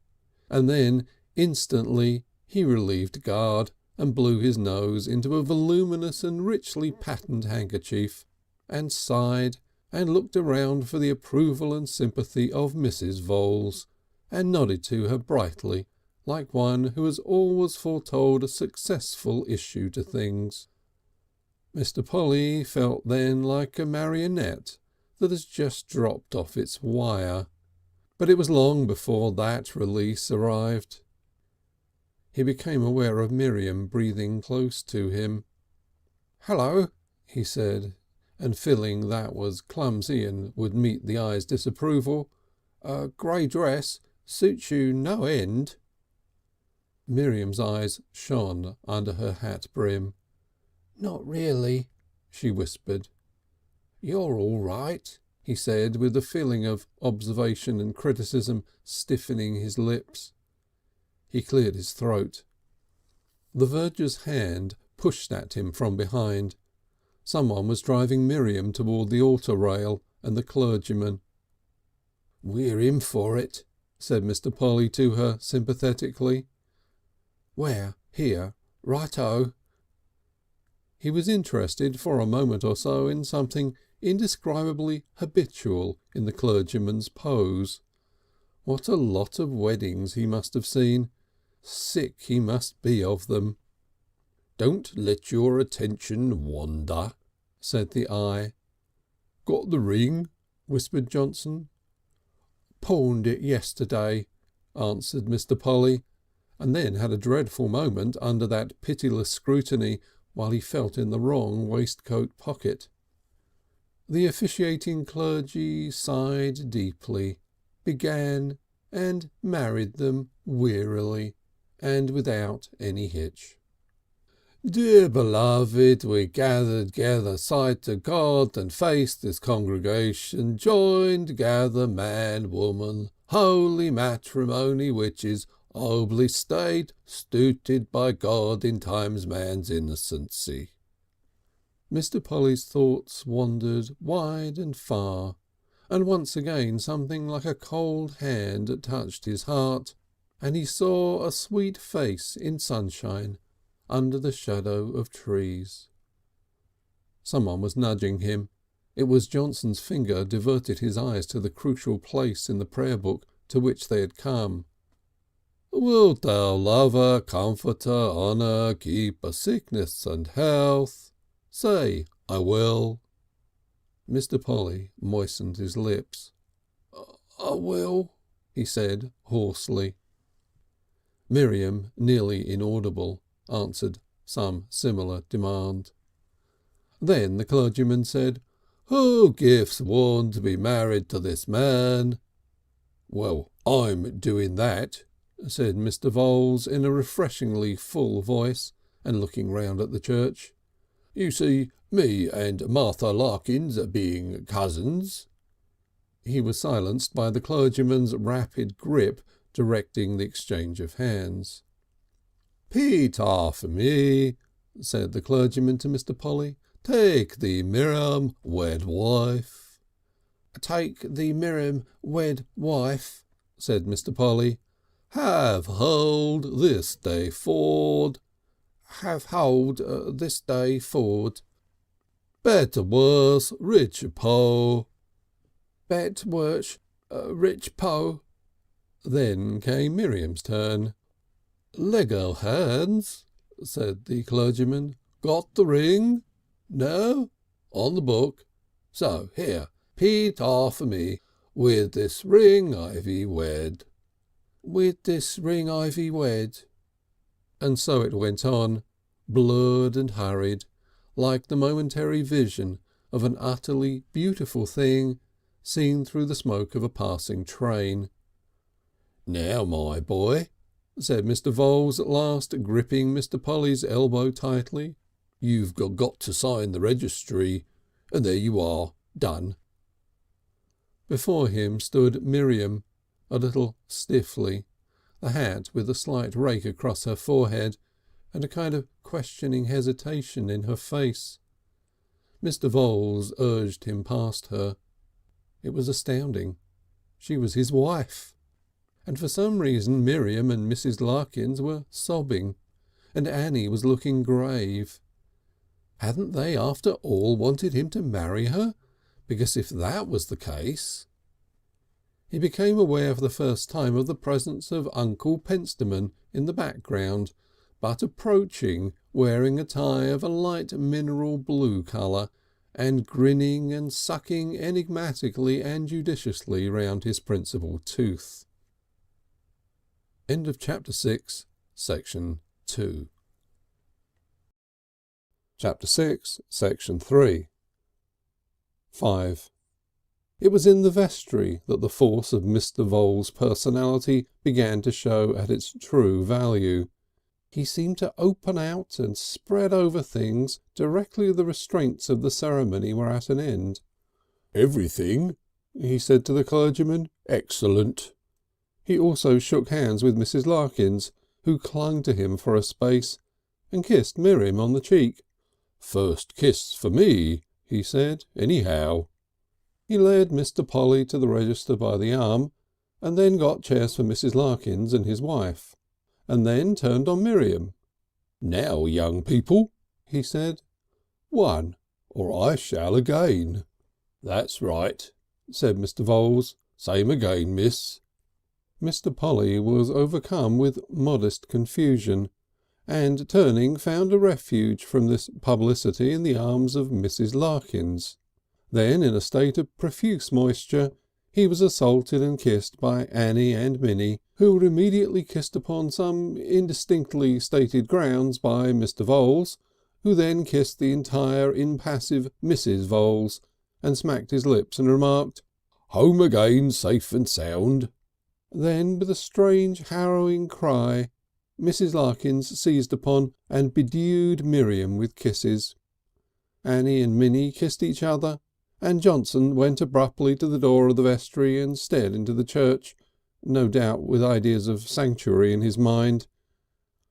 and then instantly he relieved guard and blew his nose into a voluminous and richly patterned handkerchief, and sighed and looked around for the approval and sympathy of Mrs. Voules, and nodded to her brightly, like one who has always foretold a successful issue to things. Mr. Polly felt then like a marionette that has just dropped off its wire, but it was long before that release arrived. He became aware of Miriam breathing close to him. "Hello," he said, and feeling that was clumsy and would meet the eye's disapproval. "Grey dress suits you no end." Miriam's eyes shone under her hat brim. "Not really," she whispered. "You're all right," he said, with the feeling of observation and criticism stiffening his lips. He cleared his throat. The verger's hand pushed at him from behind. Someone was driving Miriam toward the altar rail and the clergyman. "We're in for it," said Mr. Polly to her sympathetically. "Where? Here? Right-o." He was interested for a moment or so in something indescribably habitual in the clergyman's pose. What a lot of weddings he must have seen. Sick he must be of them. "Don't let your attention wander," said the eye. "Got the ring?" whispered Johnson. "Pawned it yesterday," answered Mr. Polly, and then had a dreadful moment under that pitiless scrutiny while he felt in the wrong waistcoat pocket. The officiating clergy sighed deeply, began and married them wearily and without any hitch. "Dear beloved, we gathered gather sight to God and face this congregation, joined gather man, woman, holy matrimony which is obly state, stooted by God in times man's innocency." Mr. Polly's thoughts wandered wide and far, and once again something like a cold hand touched his heart, and he saw a sweet face in sunshine under the shadow of trees. Someone was nudging him. It was Johnson's finger diverted his eyes to the crucial place in the prayer book to which they had come. "Wilt thou lover, comforter, honour, keeper, sickness and health? Say, I will." Mr. Polly moistened his lips. "I will," he said hoarsely. Miriam, nearly inaudible, answered some similar demand. Then the clergyman said, "Who gives one to be married to this man?" "Well, I'm doing that," said Mr. Voules in a refreshingly full voice and looking round at the church. "You see, me and Martha Larkins being cousins." He was silenced by the clergyman's rapid grip directing the exchange of hands. "Pete after me," said the clergyman to Mr. Polly. "Take thee Miriam, wed wife." take the Miriam wed wife, said Mr. Polly. Have hold this day forward. Have hold this day forward. Bet worse, rich po. Bet worse, rich po. Then came Miriam's turn. Lego hands, said the clergyman. Got the ring? No? On the book. So, here, Pete off for me. With this ring I thee wed. With this ring I thee wed. And so it went on, blurred and hurried, like the momentary vision of an utterly beautiful thing seen through the smoke of a passing train. Now, my boy, said Mr. Voules at last, gripping Mr. Polly's elbow tightly, you've got to sign the registry, and there you are, done. Before him stood Miriam, a little stiffly, the hat with a slight rake across her forehead, and a kind of questioning hesitation in her face. Mr. Voules urged him past her. It was astounding. She was his wife. And for some reason Miriam and Mrs. Larkins were sobbing, and Annie was looking grave. Hadn't they after all wanted him to marry her? Because if that was the case... He became aware for the first time of the presence of Uncle Pentstemon in the background, but approaching, wearing a tie of a light mineral blue colour, and grinning and sucking enigmatically and judiciously round his principal tooth. End of chapter 6, section 2. Chapter 6, section 3. 5. It was in the vestry that the force of Mr. Voules' personality began to show at its true value. He seemed to open out and spread over things directly the restraints of the ceremony were at an end. "Everything," he said to the clergyman. "Excellent." He also shook hands with Mrs. Larkins, who clung to him for a space, and kissed Miriam on the cheek. "First kiss for me," he said, "anyhow." He led Mr. Polly to the register by the arm, and then got chairs for Mrs. Larkins and his wife, and then turned on Miriam. "Now, young people," he said. "One, or I shall again." "That's right," said Mr. Voules. "Same again, miss." Mr. Polly was overcome with modest confusion, and turning found a refuge from this publicity in the arms of Mrs. Larkins. Then, in a state of profuse moisture, he was assaulted and kissed by Annie and Minnie, who were immediately kissed upon some indistinctly stated grounds by Mr. Voules, who then kissed the entire impassive Mrs. Voules, and smacked his lips and remarked, "Home again, safe and sound." Then, with a strange harrowing cry, Mrs. Larkins seized upon and bedewed Miriam with kisses. Annie and Minnie kissed each other, and Johnson went abruptly to the door of the vestry and stared into the church, no doubt with ideas of sanctuary in his mind.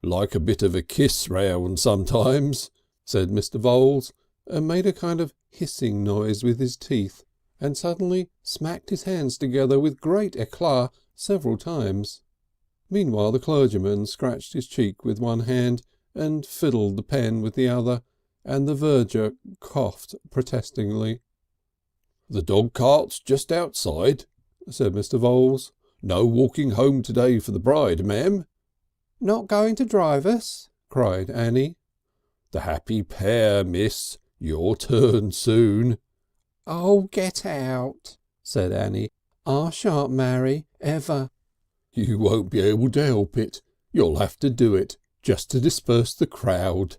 "Like a bit of a kiss round sometimes," said Mr. Voules, and made a kind of hissing noise with his teeth, and suddenly smacked his hands together with great éclat several times. Meanwhile the clergyman scratched his cheek with one hand and fiddled the pen with the other, and the verger coughed protestingly. "The dog cart's just outside," said Mr. Voules. "No walking home today for the bride, ma'am." "Not going to drive us?" cried Annie. "The happy pair, miss. Your turn soon." "Oh, get out," said Annie. "I shan't marry, ever." "You won't be able to help it. You'll have to do it, just to disperse the crowd."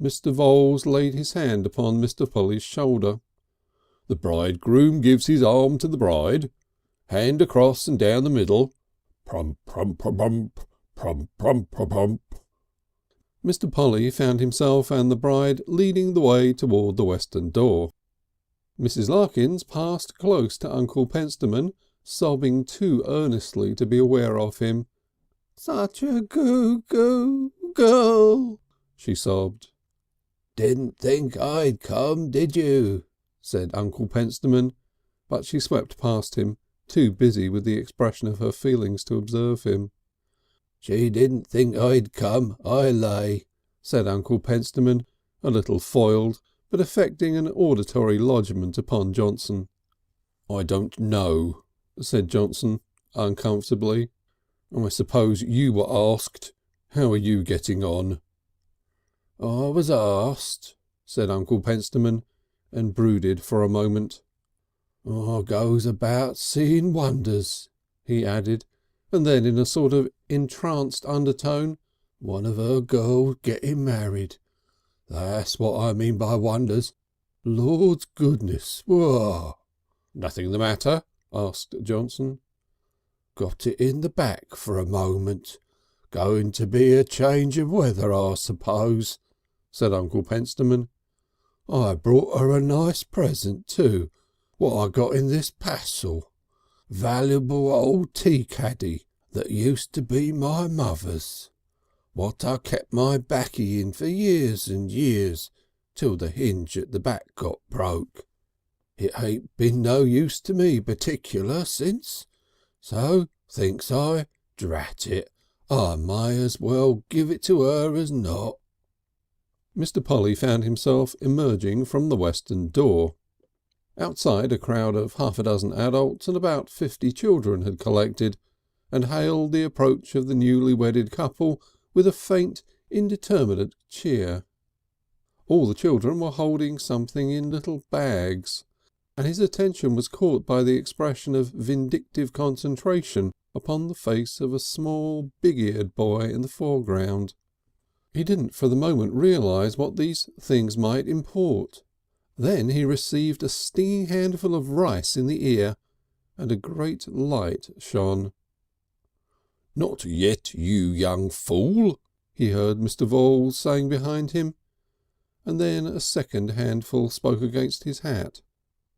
Mr. Voules laid his hand upon Mr. Polly's shoulder. "The bridegroom gives his arm to the bride. Hand across and down the middle. Prump, prump, prump, prump, prump, prump." Mr. Polly found himself and the bride leading the way toward the western door. Mrs. Larkins passed close to Uncle Pentstemon, sobbing too earnestly to be aware of him. "Such a goo girl," she sobbed. "Didn't think I'd come, did you?" said Uncle Pentstemon, but she swept past him, too busy with the expression of her feelings to observe him. "She didn't think I'd come, I lay," said Uncle Pentstemon, a little foiled, but effecting an auditory lodgment upon Johnson. "I don't know," said Johnson uncomfortably. "I suppose you were asked. How are you getting on?" "I was asked," said Uncle Pentstemon, and brooded for a moment. "I goes about seeing wonders," he added, and then in a sort of entranced undertone, "one of her girls getting married. That's what I mean by wonders. Lord's goodness, whoa!" "Nothing the matter?" asked Johnson. "Got it in the back for a moment. Going to be a change of weather, I suppose," said Uncle Pentstemon. "I brought her a nice present too, what I got in this parcel. Valuable old tea caddy that used to be my mother's. What I kept my baccy in for years and years, till the hinge at the back got broke. It ain't been no use to me particular since, so thinks I, drat it, I may as well give it to her as not." Mr. Polly found himself emerging from the western door. Outside a crowd of half a dozen adults and about 50 children had collected, and hailed the approach of the newly wedded couple with a faint, indeterminate cheer. All the children were holding something in little bags, and his attention was caught by the expression of vindictive concentration upon the face of a small, big-eared boy in the foreground. He didn't for the moment realise what these things might import. Then he received a stinging handful of rice in the ear, and a great light shone. "Not yet, you young fool," he heard Mr. Voules saying behind him, and then a second handful spoke against his hat.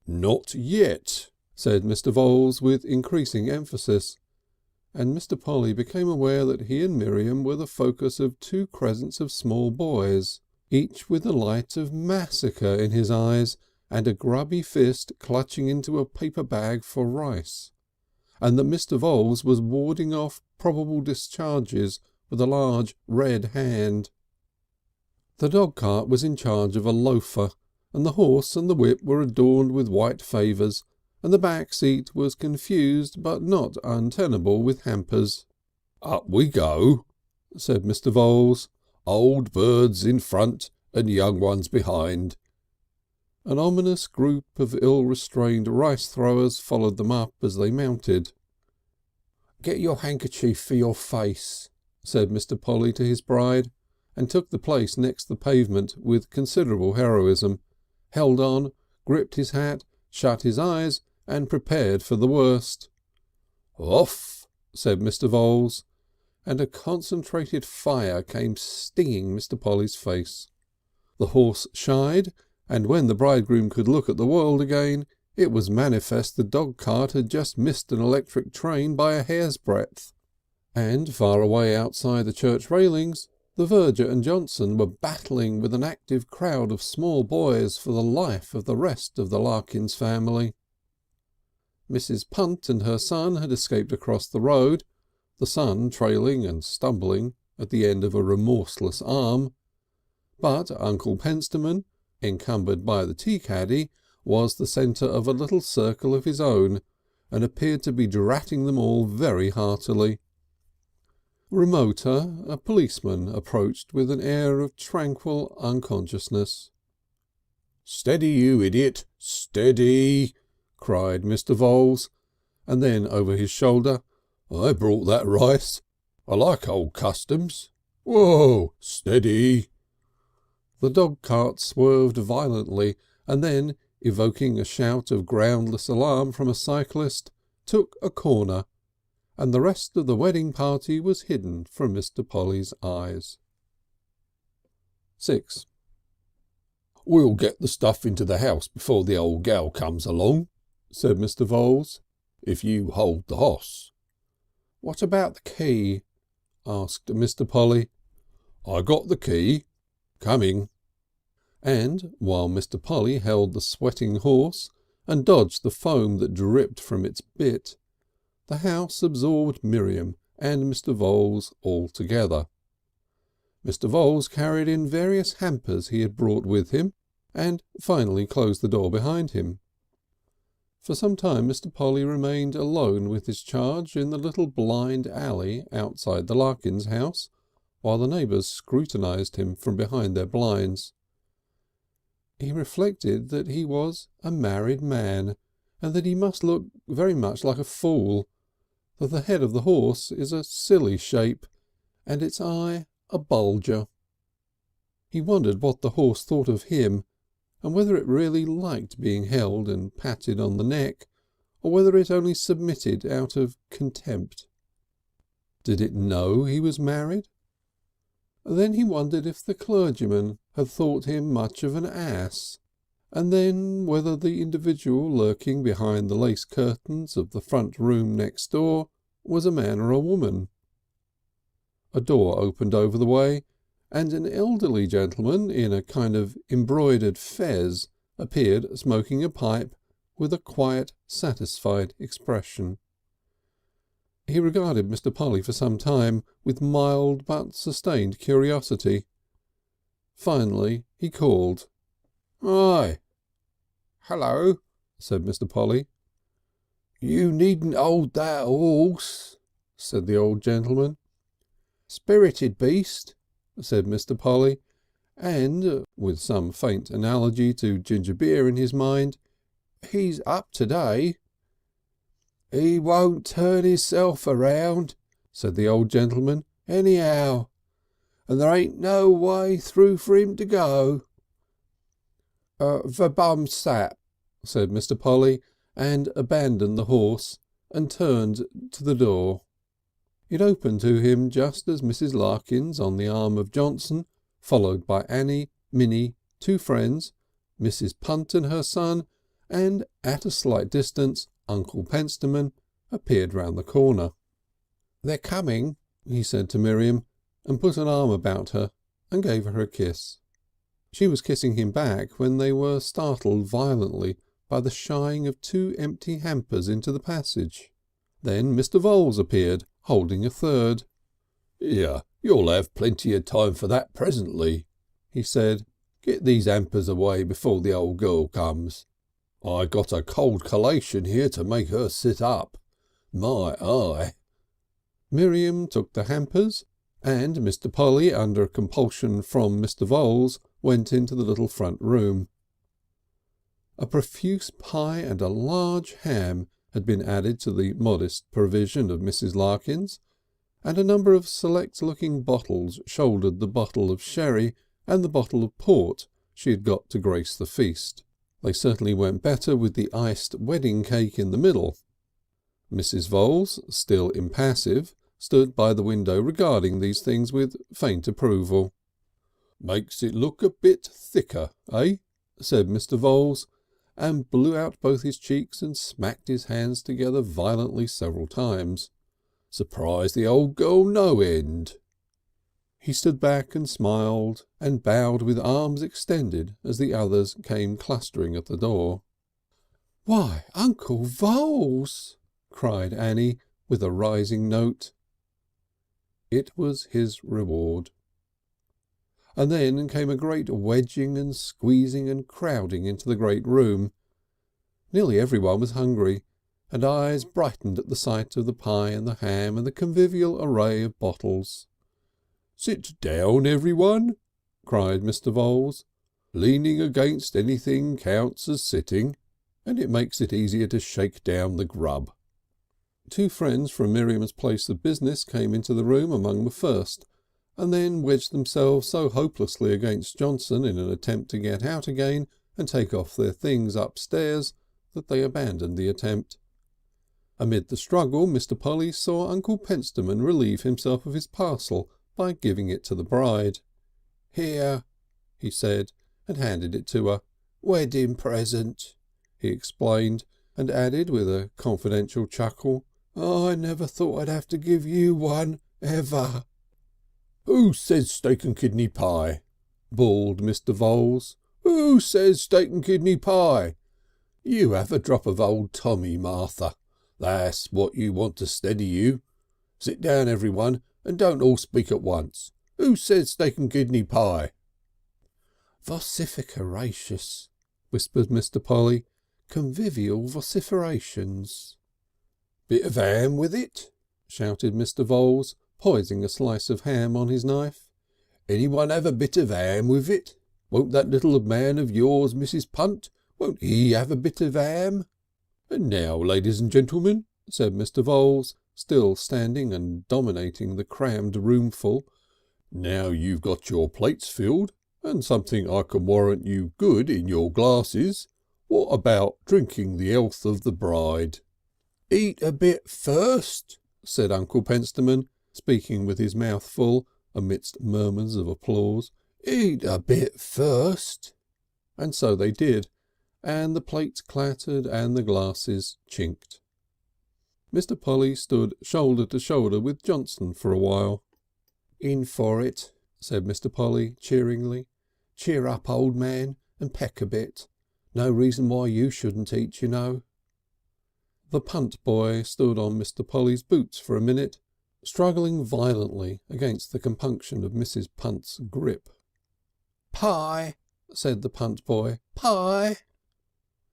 "Not yet," said Mr. Voules with increasing emphasis, and Mr. Polly became aware that he and Miriam were the focus of 2 crescents of small boys, each with the light of massacre in his eyes and a grubby fist clutching into a paper bag for rice, and that Mr. Voules was warding off probable discharges with a large red hand. The dog cart was in charge of a loafer, and the horse and the whip were adorned with white favours, and the back seat was confused but not untenable with hampers. "Up we go," said Mr. Voules. "Old birds in front and young ones behind." An ominous group of ill-restrained rice-throwers followed them up as they mounted. "Get your handkerchief for your face," said Mr. Polly to his bride, and took the place next the pavement with considerable heroism, held on, gripped his hat, shut his eyes, and prepared for the worst. "Off," said Mr. Voules, and a concentrated fire came stinging Mr. Polly's face. The horse shied, and when the bridegroom could look at the world again, it was manifest the dog cart had just missed an electric train by a hair's breadth, and far away outside the church railings the verger and Johnson were battling with an active crowd of small boys for the life of the rest of the Larkins family. Mrs. Punt and her son had escaped across the road, the son trailing and stumbling at the end of a remorseless arm, but Uncle Pentstemon, encumbered by the tea caddy, was the centre of a little circle of his own, and appeared to be dratting them all very heartily. Remoter, a policeman approached with an air of tranquil unconsciousness. "Steady, you idiot, steady!" cried Mr. Voules, and then over his shoulder, "I brought that rice. I like old customs. Whoa, steady!" The dog cart swerved violently, and then, evoking a shout of groundless alarm from a cyclist, took a corner, and the rest of the wedding party was hidden from Mr. Polly's eyes. 6. "We'll get the stuff into the house before the old gal comes along," said Mr. Voules, "if you hold the hoss." "What about the key?" asked Mr. Polly. "I got the key. Coming." And while Mr. Polly held the sweating horse and dodged the foam that dripped from its bit, the house absorbed Miriam and Mr. Voules all together. Mr. Voules carried in various hampers he had brought with him, and finally closed the door behind him. For some time Mr. Polly remained alone with his charge in the little blind alley outside the Larkins' house, while the neighbours scrutinised him from behind their blinds. He reflected that he was a married man, and that he must look very much like a fool, that the head of the horse is a silly shape, and its eye a bulger. He wondered what the horse thought of him, and whether it really liked being held and patted on the neck, or whether it only submitted out of contempt. Did it know he was married? Then he wondered if the clergyman had thought him much of an ass, and then whether the individual lurking behind the lace curtains of the front room next door was a man or a woman. A door opened over the way, and an elderly gentleman in a kind of embroidered fez appeared smoking a pipe with a quiet, satisfied expression. He regarded Mr. Polly for some time with mild but sustained curiosity. Finally he called. "Aye." "Hello," said Mr. Polly. "You needn't hold that horse," said the old gentleman. "Spirited beast," said Mr. Polly, and, with some faint analogy to ginger beer in his mind, "he's up today." "He won't turn hisself around," said the old gentleman, "anyhow, and there ain't no way through for him to go." "Verbum sap," said Mr. Polly, and abandoned the horse and turned to the door. It opened to him just as Mrs. Larkins on the arm of Johnson, followed by Annie, Minnie, two friends, Mrs. Punt and her son, and at a slight distance Uncle Pentstemon, appeared round the corner. "They're coming," he said to Miriam, and put an arm about her and gave her a kiss. She was kissing him back when they were startled violently by the shying of two empty hampers into the passage. Then Mr. Voules appeared, holding a third. "Here, you'll have plenty of time for that presently," he said. "Get these hampers away before the old girl comes. I got a cold collation here to make her sit up. My eye!" Miriam took the hampers, and Mr. Polly, under compulsion from Mr. Voules, went into the little front room. A profuse pie and a large ham had been added to the modest provision of Mrs. Larkins, and a number of select-looking bottles shouldered the bottle of sherry and the bottle of port she had got to grace the feast. They certainly went better with the iced wedding cake in the middle. Mrs. Voules, still impassive, stood by the window regarding these things with faint approval. "Makes it look a bit thicker, eh?" said Mr. Voules, and blew out both his cheeks and smacked his hands together violently several times. "Surprised the old girl no end." He stood back and smiled and bowed with arms extended as the others came clustering at the door. "Why, Uncle Voules!" cried Annie with a rising note. It was his reward. And then came a great wedging and squeezing and crowding into the great room. Nearly everyone was hungry, and eyes brightened at the sight of the pie and the ham and the convivial array of bottles. "Sit down, everyone," cried Mr. Voules. "Leaning against anything counts as sitting, and it makes it easier to shake down the grub." Two friends from Miriam's place of business came into the room among the first, and then wedged themselves so hopelessly against Johnson in an attempt to get out again and take off their things upstairs that they abandoned the attempt. Amid the struggle Mr. Polly saw Uncle Pentstemon relieve himself of his parcel by giving it to the bride. "Here," he said, and handed it to her. "Wedding present," he explained, and added with a confidential chuckle, "I never thought I'd have to give you one, ever." "Who says steak and kidney pie?" bawled Mr. Voules. "Who says steak and kidney pie? You have a drop of old Tommy, Martha. That's what you want to steady you. Sit down, everyone, and don't all speak at once. Who said steak and kidney pie?" "Vocificeracious," whispered Mr. Polly. "Convivial vociferations." "Bit of ham with it?" shouted Mr. Voules, poising a slice of ham on his knife. "Anyone have a bit of ham with it? Won't that little man of yours, Mrs. Punt, won't he have a bit of ham? And now, ladies and gentlemen," said Mr. Voules, still standing and dominating the crammed roomful, "now you've got your plates filled, and something I can warrant you good in your glasses, what about drinking the health of the bride?" "Eat a bit first," said Uncle Pentstemon, speaking with his mouth full, amidst murmurs of applause. "Eat a bit first." And so they did, and the plates clattered and the glasses chinked. Mr. Polly stood shoulder to shoulder with Johnson for a while. "In for it," said Mr. Polly cheeringly. "Cheer up, old man, and peck a bit. No reason why you shouldn't eat, you know." The Punt boy stood on Mr. Polly's boots for a minute, struggling violently against the compunction of Mrs. Punt's grip. "Pie," said the Punt boy. "Pie."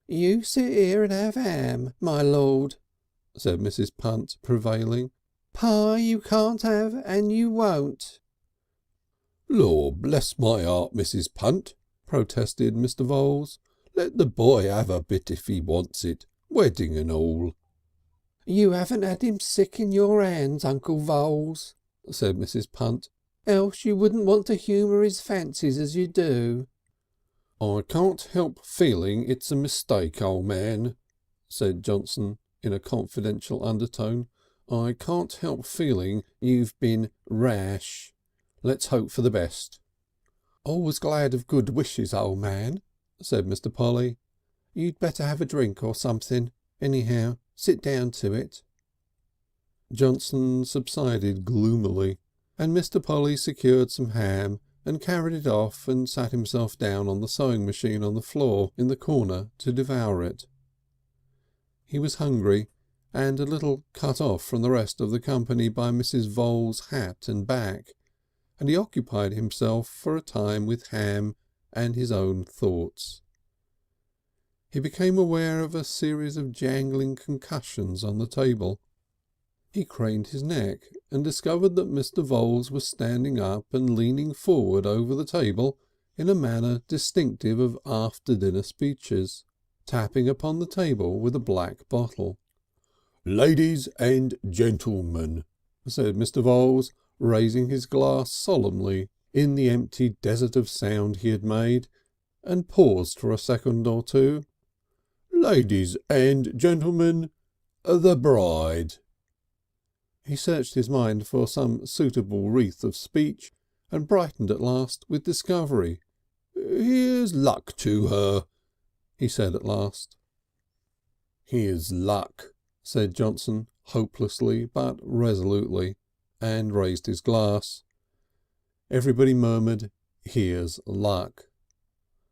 "You sit here and have ham, my lord," said Mrs. Punt, prevailing. "Pie you can't have and you won't." "Lor bless my heart, Mrs. Punt," protested Mr. Voules. "Let the boy have a bit if he wants it, wedding and all." "You haven't had him sick in your hands, Uncle Voules," said Mrs. Punt, "else you wouldn't want to humour his fancies as you do." "I can't help feeling it's a mistake, old man," said Johnson in a confidential undertone. "I can't help feeling you've been rash. Let's hope for the best." "Always glad of good wishes, old man," said Mr. Polly. "You'd better have a drink or something. Anyhow, sit down to it." Johnson subsided gloomily, and Mr. Polly secured some ham and carried it off and sat himself down on the sewing machine on the floor in the corner to devour it. He was hungry and a little cut off from the rest of the company by Mrs. Voules' hat and back, and he occupied himself for a time with ham and his own thoughts. He became aware of a series of jangling concussions on the table. He craned his neck and discovered that Mr. Voules was standing up and leaning forward over the table in a manner distinctive of after-dinner speeches, tapping upon the table with a black bottle. "Ladies and gentlemen," said Mr. Voules, raising his glass solemnly in the empty desert of sound he had made, and paused for a second or two. "Ladies and gentlemen, the bride." He searched his mind for some suitable wreath of speech and brightened at last with discovery. "Here's luck to her," he said at last. "Here's luck," said Johnson, hopelessly but resolutely, and raised his glass. Everybody murmured, "Here's luck."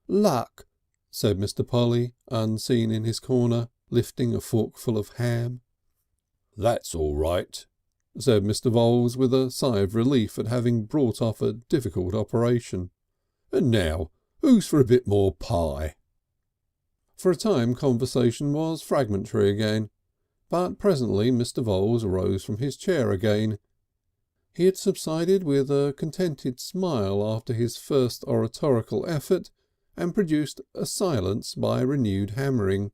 "Luck," said Mr. Polly, unseen in his corner, lifting a forkful of ham. "That's all right," said Mr. Voules with a sigh of relief at having brought off a difficult operation. "And now, who's for a bit more pie?" For a time conversation was fragmentary again, but presently Mr. Voules rose from his chair again. He had subsided with a contented smile after his first oratorical effort and produced a silence by renewed hammering.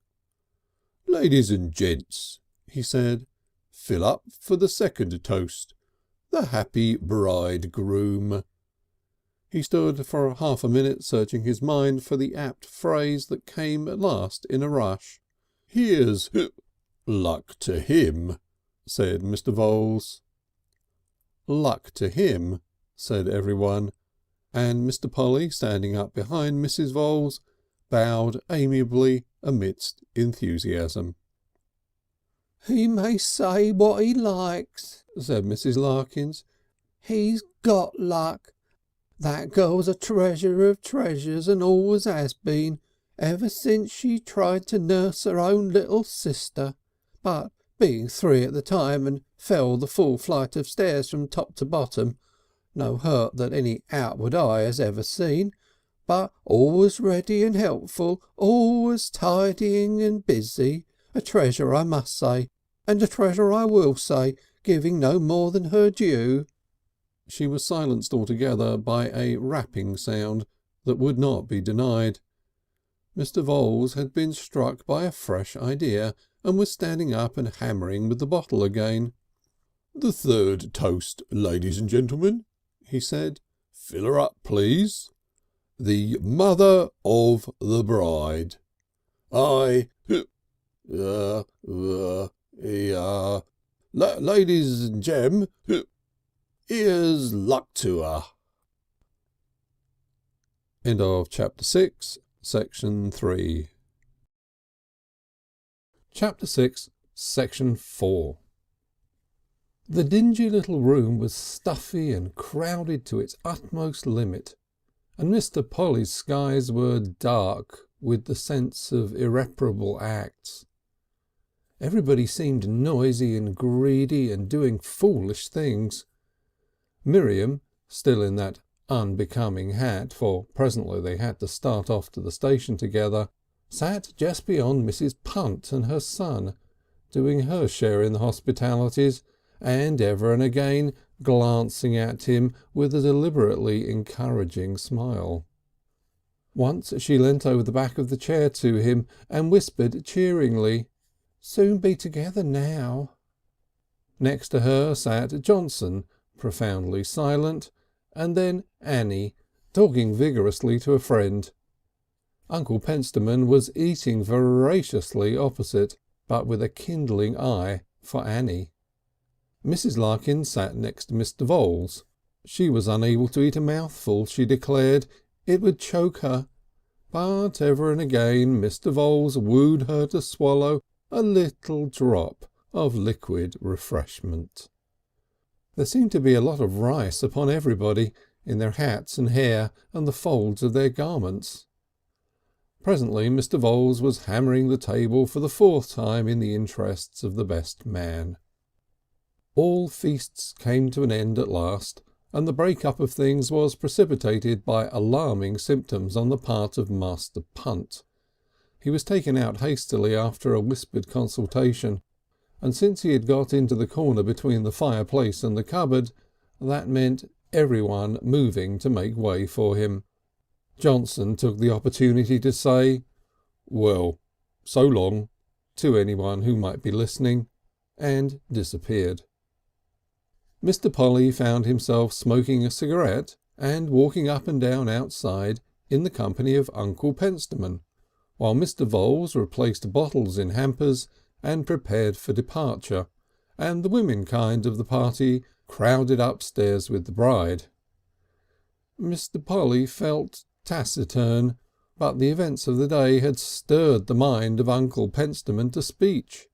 "Ladies and gents," he said, "fill up for the second toast, the happy bridegroom." He stood for half a minute searching his mind for the apt phrase that came at last in a rush. "Here's luck to him," said Mr. Voules. "Luck to him," said everyone, and Mr. Polly, standing up behind Mrs. Voules, bowed amiably amidst enthusiasm. "He may say what he likes," said Mrs. Larkins. "He's got luck. That girl's a treasure of treasures and always has been. ever since she tried to nurse her own little sister, but being 3 at the time and fell the full flight of stairs from top to bottom, no hurt that any outward eye has ever seen, but always ready and helpful, always tidying and busy, a treasure I must say, and a treasure I will say, giving no more than her due." She was silenced altogether by a rapping sound that would not be denied. Mr. Voules had been struck by a fresh idea and was standing up and hammering with the bottle again. "The third toast, ladies and gentlemen," he said. "Fill her up, please. The mother of the bride. Ladies and gem, here's luck to her." End of chapter 6, section 3. Chapter 6, section 4. The dingy little room was stuffy and crowded to its utmost limit, and Mr. Polly's skies were dark with the sense of irreparable acts. Everybody seemed noisy and greedy and doing foolish things. Miriam, still in that unbecoming hat, for presently they had to start off to the station together, sat just beyond Mrs. Punt and her son, doing her share in the hospitalities, and ever and again glancing at him with a deliberately encouraging smile. Once she leant over the back of the chair to him and whispered cheeringly, "Soon be together now." Next to her sat Johnson, profoundly silent, and then Annie, talking vigorously to a friend. Uncle Pentstemon was eating voraciously opposite, but with a kindling eye for Annie. Mrs. Larkins sat next to Mr. Voules. She was unable to eat a mouthful, she declared. It would choke her. But ever and again Mr. Voules wooed her to swallow a little drop of liquid refreshment. There seemed to be a lot of rice upon everybody, in their hats and hair and the folds of their garments. Presently Mr. Voules was hammering the table for the 4th time in the interests of the best man. All feasts came to an end at last, and the break-up of things was precipitated by alarming symptoms on the part of Master Punt. He was taken out hastily after a whispered consultation, and since he had got into the corner between the fireplace and the cupboard, that meant everyone moving to make way for him. Johnson took the opportunity to say, "Well, so long," to anyone who might be listening, and disappeared. Mr. Polly found himself smoking a cigarette and walking up and down outside in the company of Uncle Pentstemon, while Mr. Voules replaced bottles in hampers and prepared for departure, and the womenkind of the party crowded upstairs with the bride. Mr. Polly felt taciturn, but the events of the day had stirred the mind of Uncle Pentstemon to speech,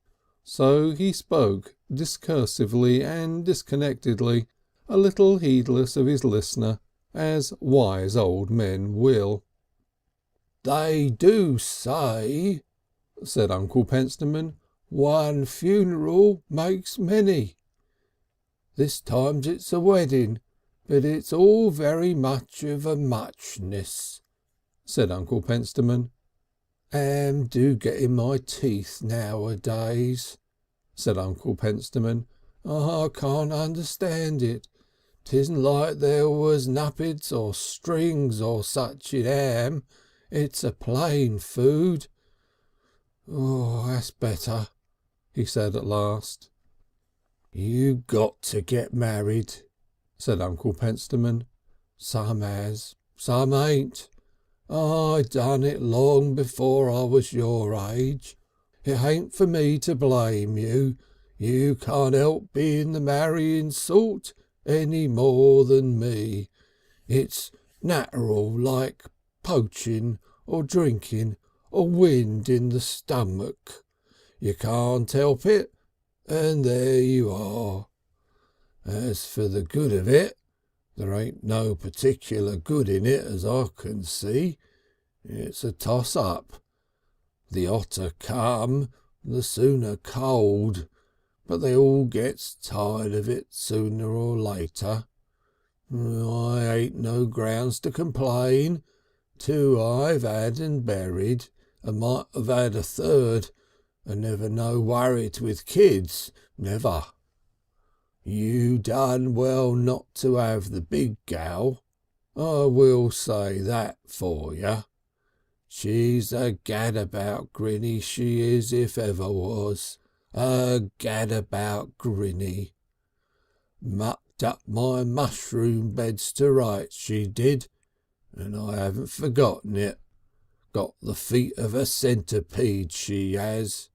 so he spoke discursively and disconnectedly, a little heedless of his listener, as wise old men will. "They do say," said Uncle Pentstemon, "one funeral makes many. This time it's a wedding, but it's all very much of a muchness," said Uncle Pentstemon. "Am do get in my teeth nowadays," said Uncle Pentstemon. "I can't understand it. 'Tisn't like there was nuppets or strings or such in 'am. It's a plain food. Oh, that's better," he said at last. "You got to get married," said Uncle Pentstemon. "Some has, some ain't. I done it long before I was your age. It ain't for me to blame you. You can't help being the marrying sort any more than me. It's natural, like poaching or drinking or wind in the stomach. You can't help it, and there you are. As for the good of it, there ain't no particular good in it as I can see. It's a toss-up. The hotter come, the sooner cold, but they all gets tired of it sooner or later. I ain't no grounds to complain. 2 I've had and buried, and might have had a third, and never no worried with kids, never. You done well not to have the big gal, I will say that for you. She's a gadabout grinny, she is, if ever was. A gadabout grinny. Mucked up my mushroom beds to rights, she did, and I haven't forgotten it. Got the feet of a centipede, she has.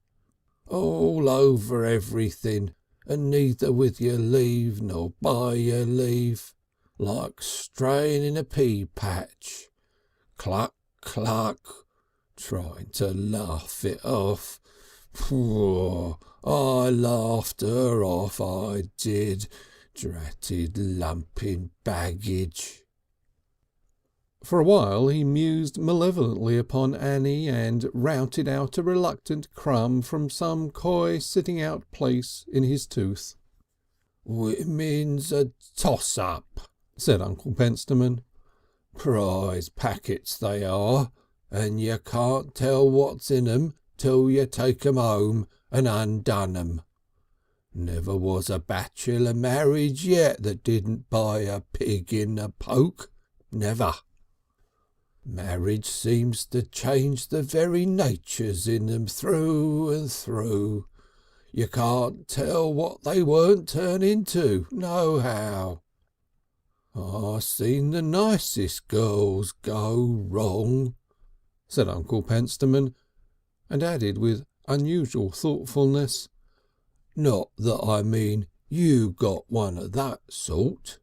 All over everything, and neither with your leave nor by your leave, like straying in a pea patch. Cluck, cluck, trying to laugh it off. Poor, I laughed her off, I did. Dratted lumping baggage. For a while he mused malevolently upon Annie and routed out a reluctant crumb from some coy sitting out place in his tooth. "Women's a toss-up," said Uncle Pentstemon. "Prize packets they are, and you can't tell what's in 'em till you take 'em home and undone 'em. Never was a bachelor married yet that didn't buy a pig in a poke. Never. Marriage seems to change the very natures in 'em through and through. You can't tell what they weren't turning to, nohow. I seen the nicest girls go wrong," said Uncle Pentstemon, and added with unusual thoughtfulness, "Not that I mean you got one of that sort.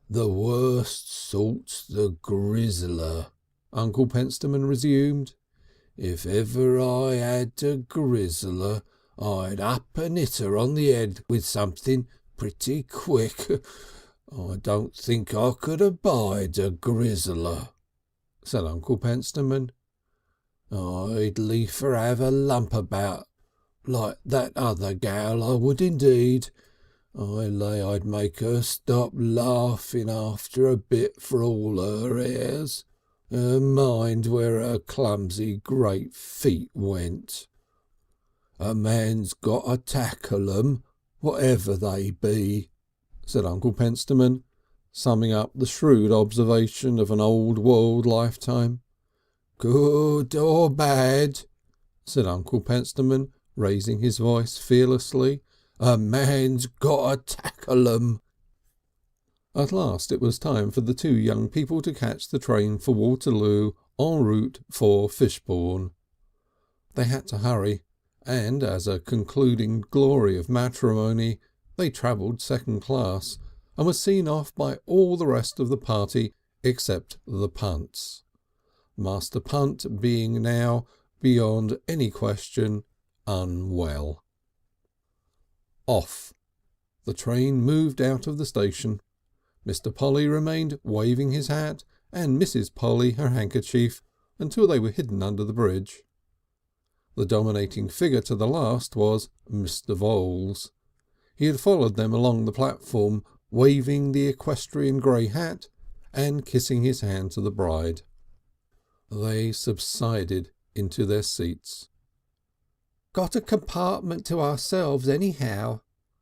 The worst sort's the grizzler," Uncle Pentstemon resumed. "If ever I had a grizzler, I'd up and hit her on the head with something pretty quick. I don't think I could abide a grizzler," said Uncle Pentstemon. "I'd liefer have a lump about like that other gal, I would indeed. I lay I'd make her stop laughing after a bit for all her airs, and mind where her clumsy great feet went. A man's got to tackle 'em, whatever they be," said Uncle Pentstemon, summing up the shrewd observation of an old world lifetime. "Good or bad," said Uncle Pentstemon, raising his voice fearlessly, "a man's got to tackle 'em." At last it was time for the 2 young people to catch the train for Waterloo en route for Fishbourne. They had to hurry, and as a concluding glory of matrimony they travelled second class and were seen off by all the rest of the party except the Punts. Master Punt being now, beyond any question, unwell. Off. The train moved out of the station. Mr. Polly remained waving his hat and Mrs. Polly her handkerchief until they were hidden under the bridge. The dominating figure to the last was Mr. Voules. He had followed them along the platform, waving the equestrian grey hat and kissing his hand to the bride. They subsided into their seats. "Got a compartment to ourselves anyhow,"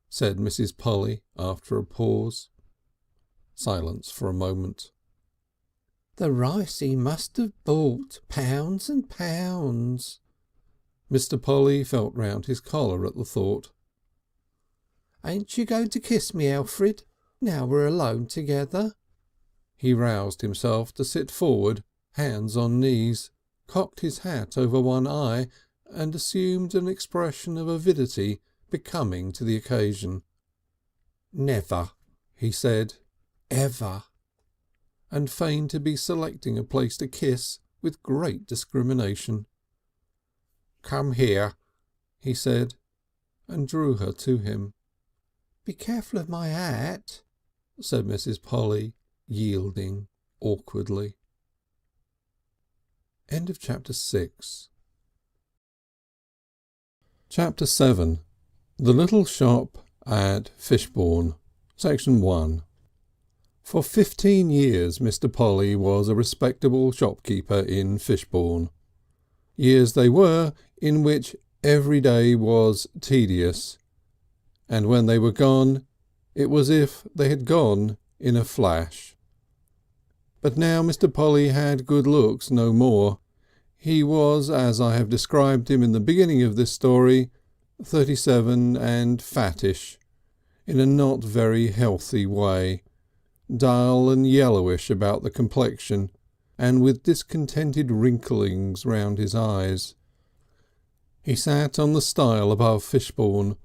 said Mrs. Polly after a pause. Silence for a moment. "The rice he must have bought, pounds and pounds." Mr. Polly felt round his collar at the thought. "Ain't you going to kiss me, Alfred, now we're alone together?" He roused himself to sit forward, hands on knees, cocked his hat over one eye, and assumed an expression of avidity becoming to the occasion. "Never," he said, "ever," and feigned to be selecting a place to kiss with great discrimination. "Come here," he said, and drew her to him. "Be careful of my hat," said Mrs. Polly, yielding awkwardly. End of chapter 6. Chapter 7. The Little Shop at Fishbourne. Section 1. For 15 years Mr. Polly was a respectable shopkeeper in Fishbourne. Years they were in which every day was tedious, and when they were gone it was as if they had gone in a flash. But now Mr. Polly had good looks no more. He was, as I have described him in the beginning of this story, 37 and fattish, in a not very healthy way, dull and yellowish about the complexion, and with discontented wrinklings round his eyes. He sat on the stile above Fishbourne,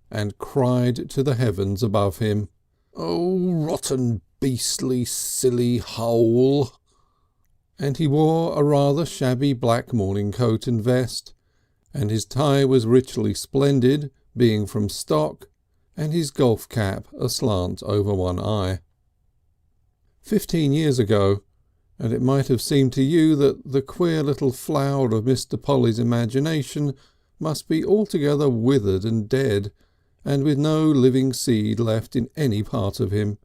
and cried to the heavens above him, "Oh, rotten, beastly, silly hole!" And he wore a rather shabby black morning coat and vest, and his tie was richly splendid, being from stock, and his golf cap aslant over one eye. 15 years ago, and it might have seemed to you that the queer little flower of Mr. Polly's imagination must be altogether withered and dead, and with no living seed left in any part of him.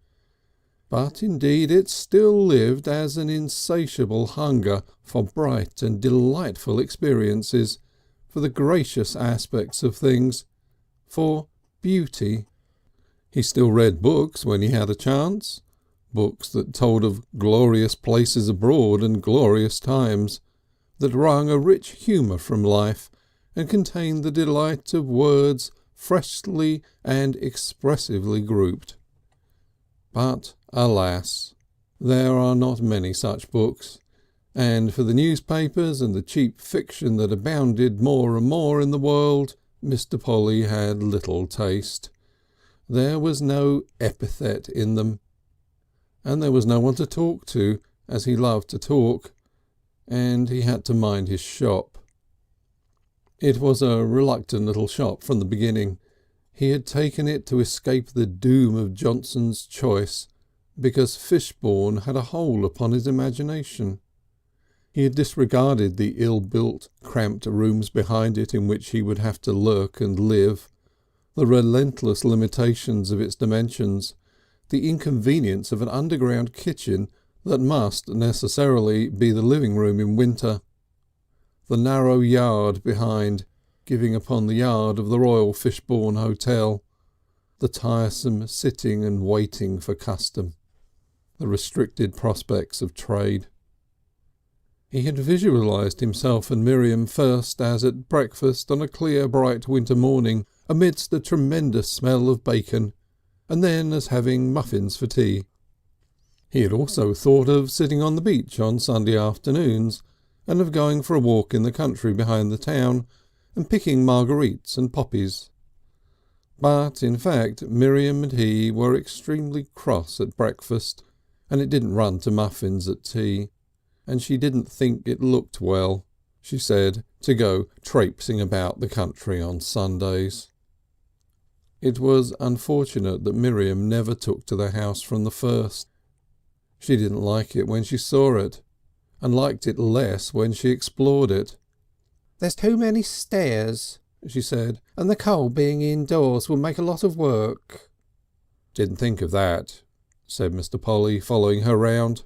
But indeed it still lived as an insatiable hunger for bright and delightful experiences, for the gracious aspects of things, for beauty. He still read books when he had a chance, books that told of glorious places abroad and glorious times, that wrung a rich humour from life and contained the delight of words freshly and expressively grouped. But alas, there are not many such books, and for the newspapers and the cheap fiction that abounded more and more in the world, Mr. Polly had little taste. There was no epithet in them, and there was no one to talk to, as he loved to talk, and he had to mind his shop. It was a reluctant little shop from the beginning. He had taken it to escape the doom of Johnson's choice, because Fishbourne had a hold upon his imagination. He had disregarded the ill-built, cramped rooms behind it in which he would have to lurk and live, the relentless limitations of its dimensions, the inconvenience of an underground kitchen that must necessarily be the living room in winter, the narrow yard behind, giving upon the yard of the Royal Fishbourne Hotel, the tiresome sitting and waiting for custom, the restricted prospects of trade. He had visualised himself and Miriam first as at breakfast on a clear bright winter morning amidst a tremendous smell of bacon, and then as having muffins for tea. He had also thought of sitting on the beach on Sunday afternoons, and of going for a walk in the country behind the town, and picking marguerites and poppies. But in fact Miriam and he were extremely cross at breakfast, and it didn't run to muffins at tea, and she didn't think it looked well, she said, to go traipsing about the country on Sundays. It was unfortunate that Miriam never took to the house from the first. She didn't like it when she saw it, and liked it less when she explored it. "There's too many stairs," she said, "and the coal being indoors will make a lot of work." "Didn't think of that," said Mr. Polly, following her round.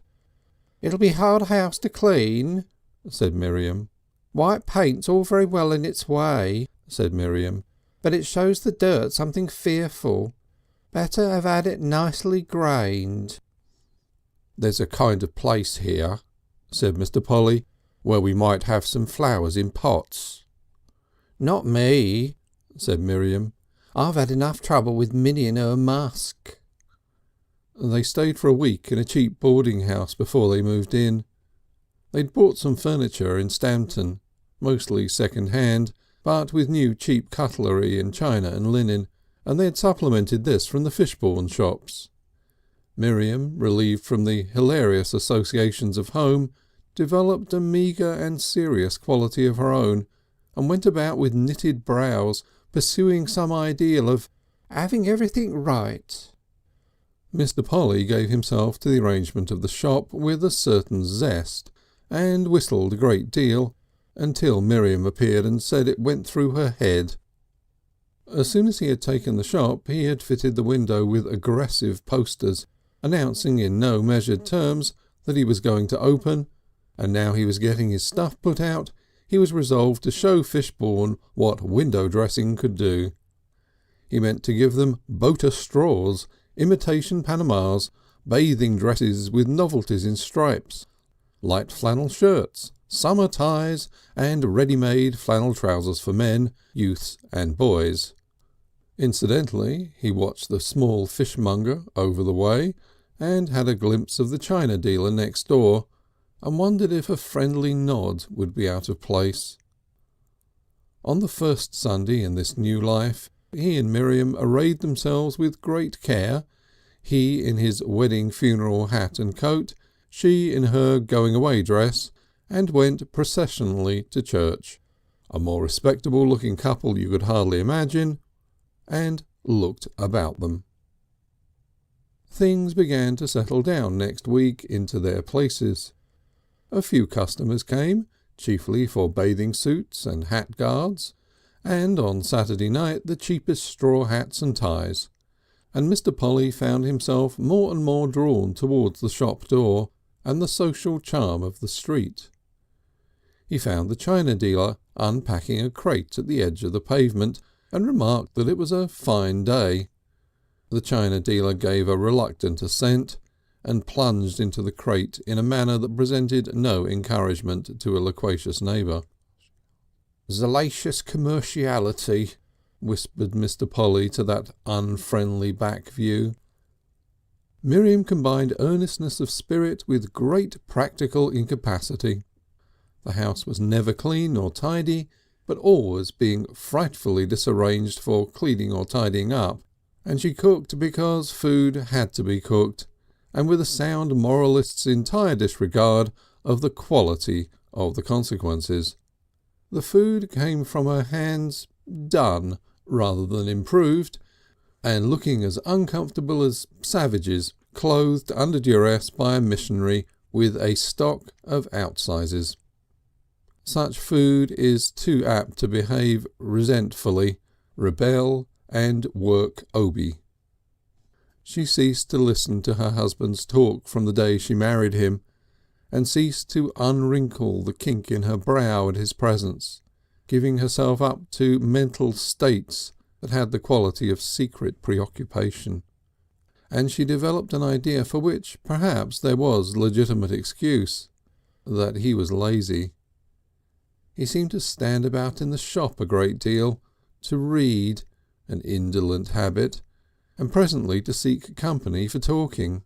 "It'll be a hard house to clean," said Miriam. "White paint's all very well in its way," said Miriam, "but it shows the dirt something fearful. Better have had it nicely grained." "There's a kind of place here," said Mr. Polly, "where we might have some flowers in pots." "Not me," said Miriam. "I've had enough trouble with Minnie and her musk." They stayed for a week in a cheap boarding house before they moved in. They'd bought some furniture in Stampton, mostly second-hand, but with new cheap cutlery and china and linen, and they had supplemented this from the Fishbourne shops. Miriam, relieved from the hilarious associations of home, developed a meagre and serious quality of her own, and went about with knitted brows, pursuing some ideal of having everything right. Mr. Polly gave himself to the arrangement of the shop with a certain zest, and whistled a great deal until Miriam appeared and said it went through her head. As soon as he had taken the shop he had fitted the window with aggressive posters announcing in no measured terms that he was going to open, and now he was getting his stuff put out, he was resolved to show Fishbourne what window dressing could do. He meant to give them boater straws, imitation Panamas, bathing dresses with novelties in stripes, light flannel shirts, summer ties, and ready-made flannel trousers for men, youths and boys. Incidentally, he watched the small fishmonger over the way and had a glimpse of the china dealer next door, and wondered if a friendly nod would be out of place. On the first Sunday in this new life, he and Miriam arrayed themselves with great care, he in his wedding funeral hat and coat, she in her going-away dress, and went processionally to church, a more respectable looking couple you could hardly imagine, and looked about them. Things began to settle down next week into their places. A few customers came, chiefly for bathing suits and hat guards, and on Saturday night the cheapest straw hats and ties, and Mr. Polly found himself more and more drawn towards the shop door and the social charm of the street. He found the china dealer unpacking a crate at the edge of the pavement and remarked that it was a fine day. The china dealer gave a reluctant assent and plunged into the crate in a manner that presented no encouragement to a loquacious neighbour. "Zealacious commerciality," whispered Mr. Polly to that unfriendly back view. Miriam combined earnestness of spirit with great practical incapacity. The house was never clean or tidy, but always being frightfully disarranged for cleaning or tidying up, and she cooked because food had to be cooked, and with a sound moralist's entire disregard of the quality of the consequences. The food came from her hands done rather than improved, and looking as uncomfortable as savages clothed under duress by a missionary with a stock of outsizes. Such food is too apt to behave resentfully, rebel and work obi. She ceased to listen to her husband's talk from the day she married him, and ceased to unwrinkle the kink in her brow at his presence, giving herself up to mental states that had the quality of secret preoccupation. And she developed an idea for which perhaps there was legitimate excuse, that he was lazy. He seemed to stand about in the shop a great deal, to read, an indolent habit, and presently to seek company for talking.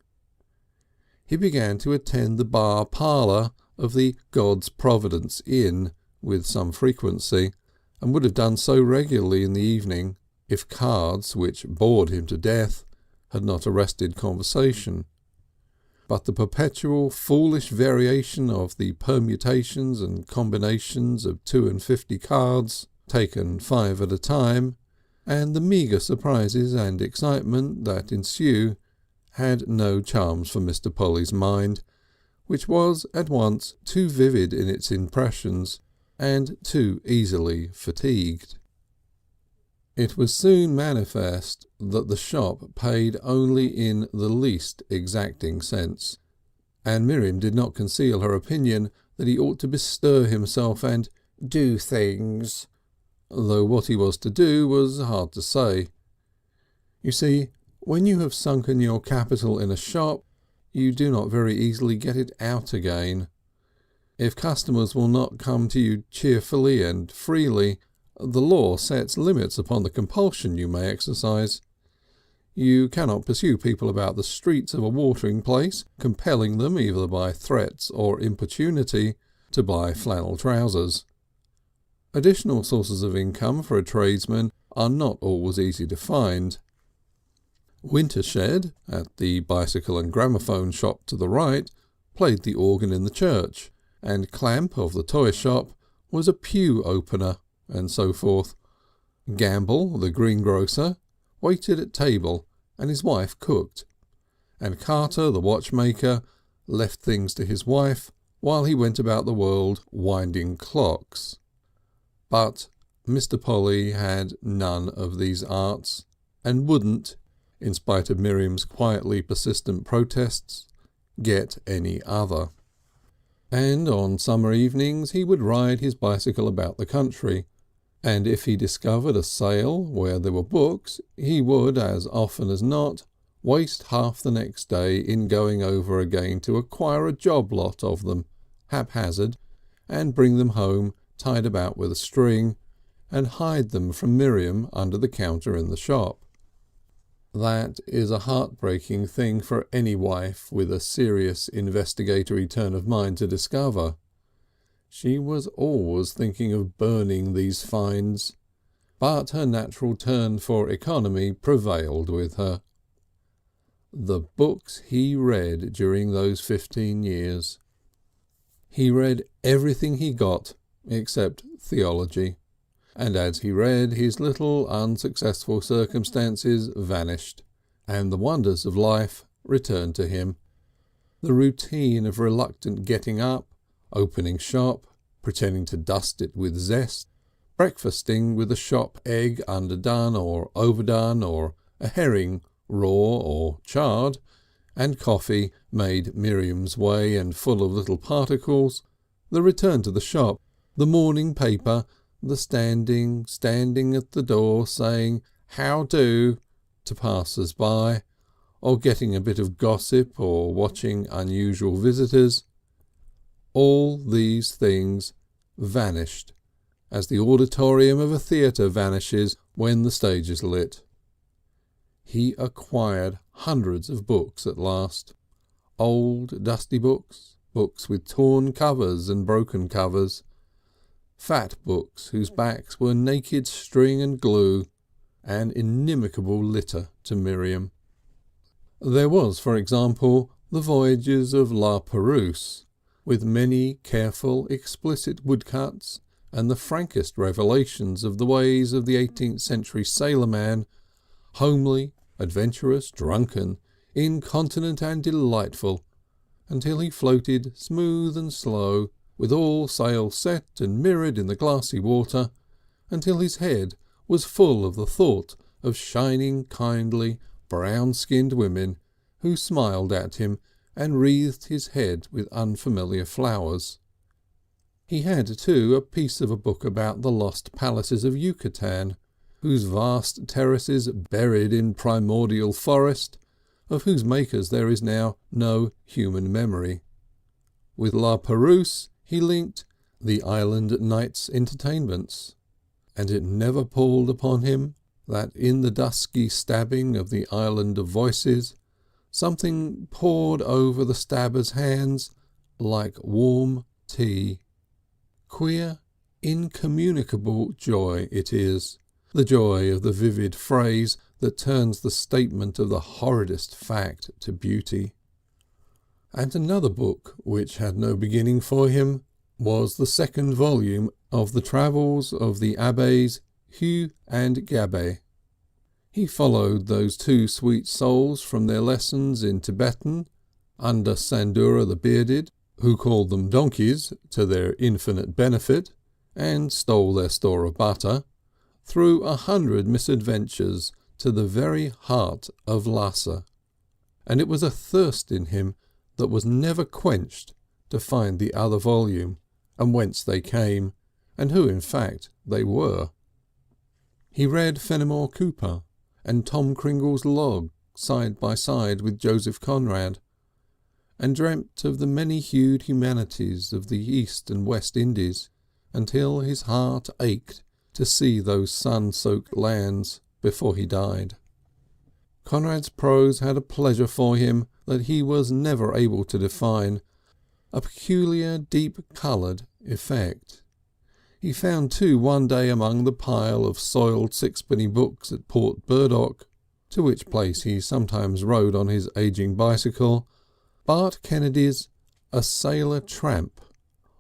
He began to attend the bar parlour of the God's Providence Inn with some frequency, and would have done so regularly in the evening if cards, which bored him to death, had not arrested conversation. But the perpetual foolish variation of the permutations and combinations of 2 and 50 cards, taken 5 at a time, and the meagre surprises and excitement that ensue, had no charms for Mr. Polly's mind, which was at once too vivid in its impressions and too easily fatigued. It was soon manifest that the shop paid only in the least exacting sense, and Miriam did not conceal her opinion that he ought to bestir himself and do things, though what he was to do was hard to say. You see, when you have sunken your capital in a shop, you do not very easily get it out again. If customers will not come to you cheerfully and freely, the law sets limits upon the compulsion you may exercise. You cannot pursue people about the streets of a watering place, compelling them either by threats or importunity to buy flannel trousers. Additional sources of income for a tradesman are not always easy to find. Wintershed, at the bicycle and gramophone shop to the right, played the organ in the church, and Clamp of the toy shop was a pew opener, and so forth. Gamble, the greengrocer, waited at table, and his wife cooked, and Carter, the watchmaker, left things to his wife, while he went about the world winding clocks. But Mr. Polly had none of these arts, and wouldn't, in spite of Miriam's quietly persistent protests, get any other. And on summer evenings he would ride his bicycle about the country, and if he discovered a sale where there were books, he would, as often as not, waste half the next day in going over again to acquire a job lot of them, haphazard, and bring them home tied about with a string, and hide them from Miriam under the counter in the shop. That is a heartbreaking thing for any wife with a serious investigatory turn of mind to discover. She was always thinking of burning these finds, but her natural turn for economy prevailed with her. The books he read during those 15 years. He read everything he got except theology, and as he read his little unsuccessful circumstances vanished, and the wonders of life returned to him. The routine of reluctant getting up, opening shop, pretending to dust it with zest, breakfasting with a shop egg underdone or overdone, or a herring raw or charred, and coffee made Miriam's way and full of little particles, the return to the shop, the morning paper, the standing at the door saying "How do" to passers-by, or getting a bit of gossip or watching unusual visitors, all these things vanished as the auditorium of a theatre vanishes when the stage is lit. He acquired hundreds of books at last, old dusty books, books with torn covers and broken covers, fat books whose backs were naked string and glue, an inimical litter to Miriam. There was, for example, the Voyages of La Perouse, with many careful, explicit woodcuts and the frankest revelations of the ways of the 18th century sailorman, homely, adventurous, drunken, incontinent and delightful, until he floated smooth and slow, with all sails set and mirrored in the glassy water, until his head was full of the thought of shining, kindly, brown-skinned women who smiled at him and wreathed his head with unfamiliar flowers. He had, too, a piece of a book about the lost palaces of Yucatan, whose vast terraces buried in primordial forest, of whose makers there is now no human memory. With La Perouse he linked the Island Nights Entertainments, and it never palled upon him that in the dusky stabbing of the Island of Voices something poured over the stabber's hands like warm tea. Queer, incommunicable joy it is, the joy of the vivid phrase that turns the statement of the horridest fact to beauty. And another book which had no beginning for him was the second volume of the travels of the Abbés Hue and Gabet. He followed those two sweet souls from their lessons in Tibetan under Sandura the Bearded, who called them donkeys to their infinite benefit and stole their store of butter, through 100 misadventures to the very heart of Lhasa, and it was a thirst in him that was never quenched to find the other volume, and whence they came, and who in fact they were. He read Fenimore Cooper and Tom Cringle's Log side by side with Joseph Conrad, and dreamt of the many-hued humanities of the East and West Indies, until his heart ached to see those sun-soaked lands before he died. Conrad's prose had a pleasure for him that he was never able to define, a peculiar deep-coloured effect. He found too one day among the pile of soiled sixpenny books at Port Burdock, to which place he sometimes rode on his ageing bicycle, Bart Kennedy's A Sailor Tramp,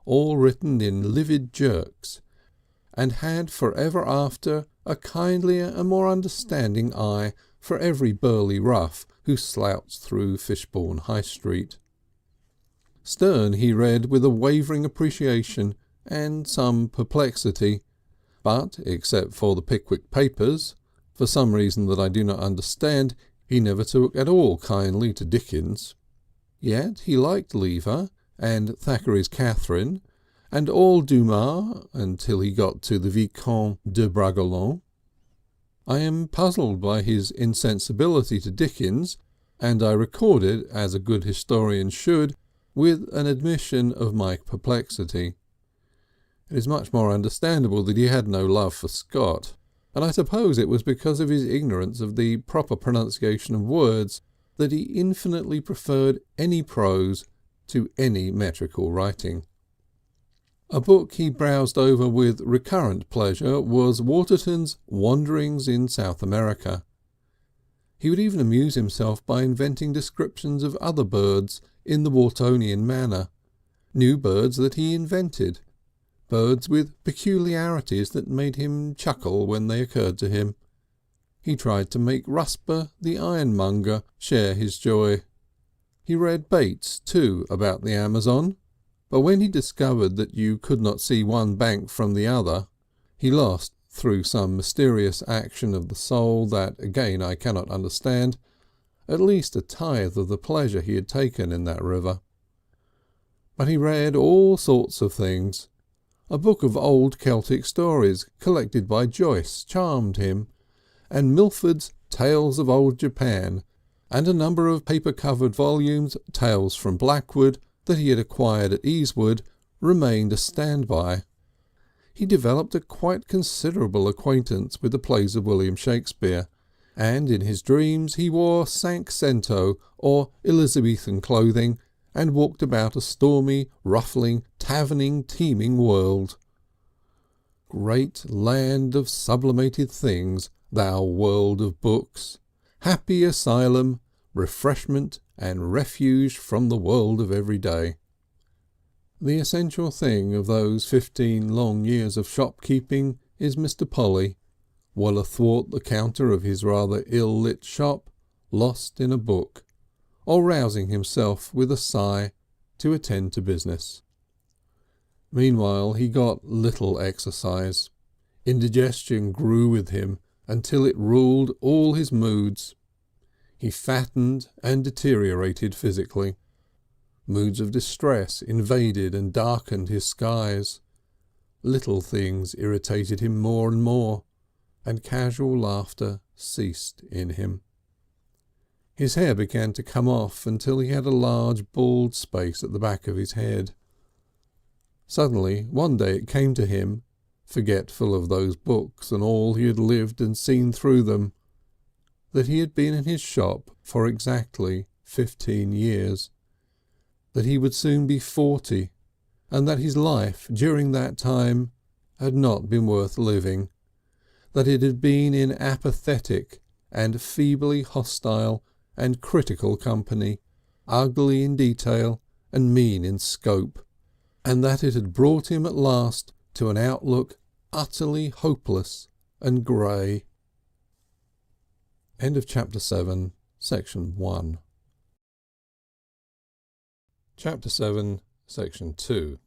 all written in livid jerks, and had for ever after a kindlier and more understanding eye for every burly rough who slouched through Fishbourne High Street. Sterne he read with a wavering appreciation and some perplexity, but, except for the Pickwick Papers, for some reason that I do not understand, he never took at all kindly to Dickens. Yet he liked Lever and Thackeray's Catherine, and all Dumas until he got to the Vicomte de Bragelonne. I am puzzled by his insensibility to Dickens, and I record it, as a good historian should, with an admission of my perplexity. It is much more understandable that he had no love for Scott, and I suppose it was because of his ignorance of the proper pronunciation of words that he infinitely preferred any prose to any metrical writing. A book he browsed over with recurrent pleasure was Waterton's Wanderings in South America. He would even amuse himself by inventing descriptions of other birds in the Wartonian manner, new birds that he invented, birds with peculiarities that made him chuckle when they occurred to him. He tried to make Rusper the ironmonger share his joy. He read Bates, too, about the Amazon, but when he discovered that you could not see one bank from the other, he lost, through some mysterious action of the soul that again I cannot understand, at least a tithe of the pleasure he had taken in that river. But he read all sorts of things. A book of old Celtic stories collected by Joyce charmed him, and Milford's Tales of Old Japan, and a number of paper-covered volumes, Tales from Blackwood, that he had acquired at Easewood, remained a standby. He developed a quite considerable acquaintance with the plays of William Shakespeare, and in his dreams he wore cinque cento or Elizabethan clothing, and walked about a stormy, ruffling, taverning, teeming world. Great land of sublimated things, thou world of books, happy asylum, refreshment and refuge from the world of every day. The essential thing of those 15 long years of shopkeeping is Mr. Polly, well athwart the counter of his rather ill-lit shop, lost in a book, or rousing himself with a sigh to attend to business. Meanwhile he got little exercise. Indigestion grew with him until it ruled all his moods. He fattened and deteriorated physically. Moods of distress invaded and darkened his skies. Little things irritated him more and more, and casual laughter ceased in him. His hair began to come off until he had a large bald space at the back of his head. Suddenly one day it came to him, forgetful of those books and all he had lived and seen through them, that he had been in his shop for exactly 15 years, that he would soon be 40, and that his life during that time had not been worth living, that it had been in apathetic and feebly hostile and critical company, ugly in detail and mean in scope, and that it had brought him at last to an outlook utterly hopeless and grey. End of chapter 7, section 1. Chapter 7, section 2.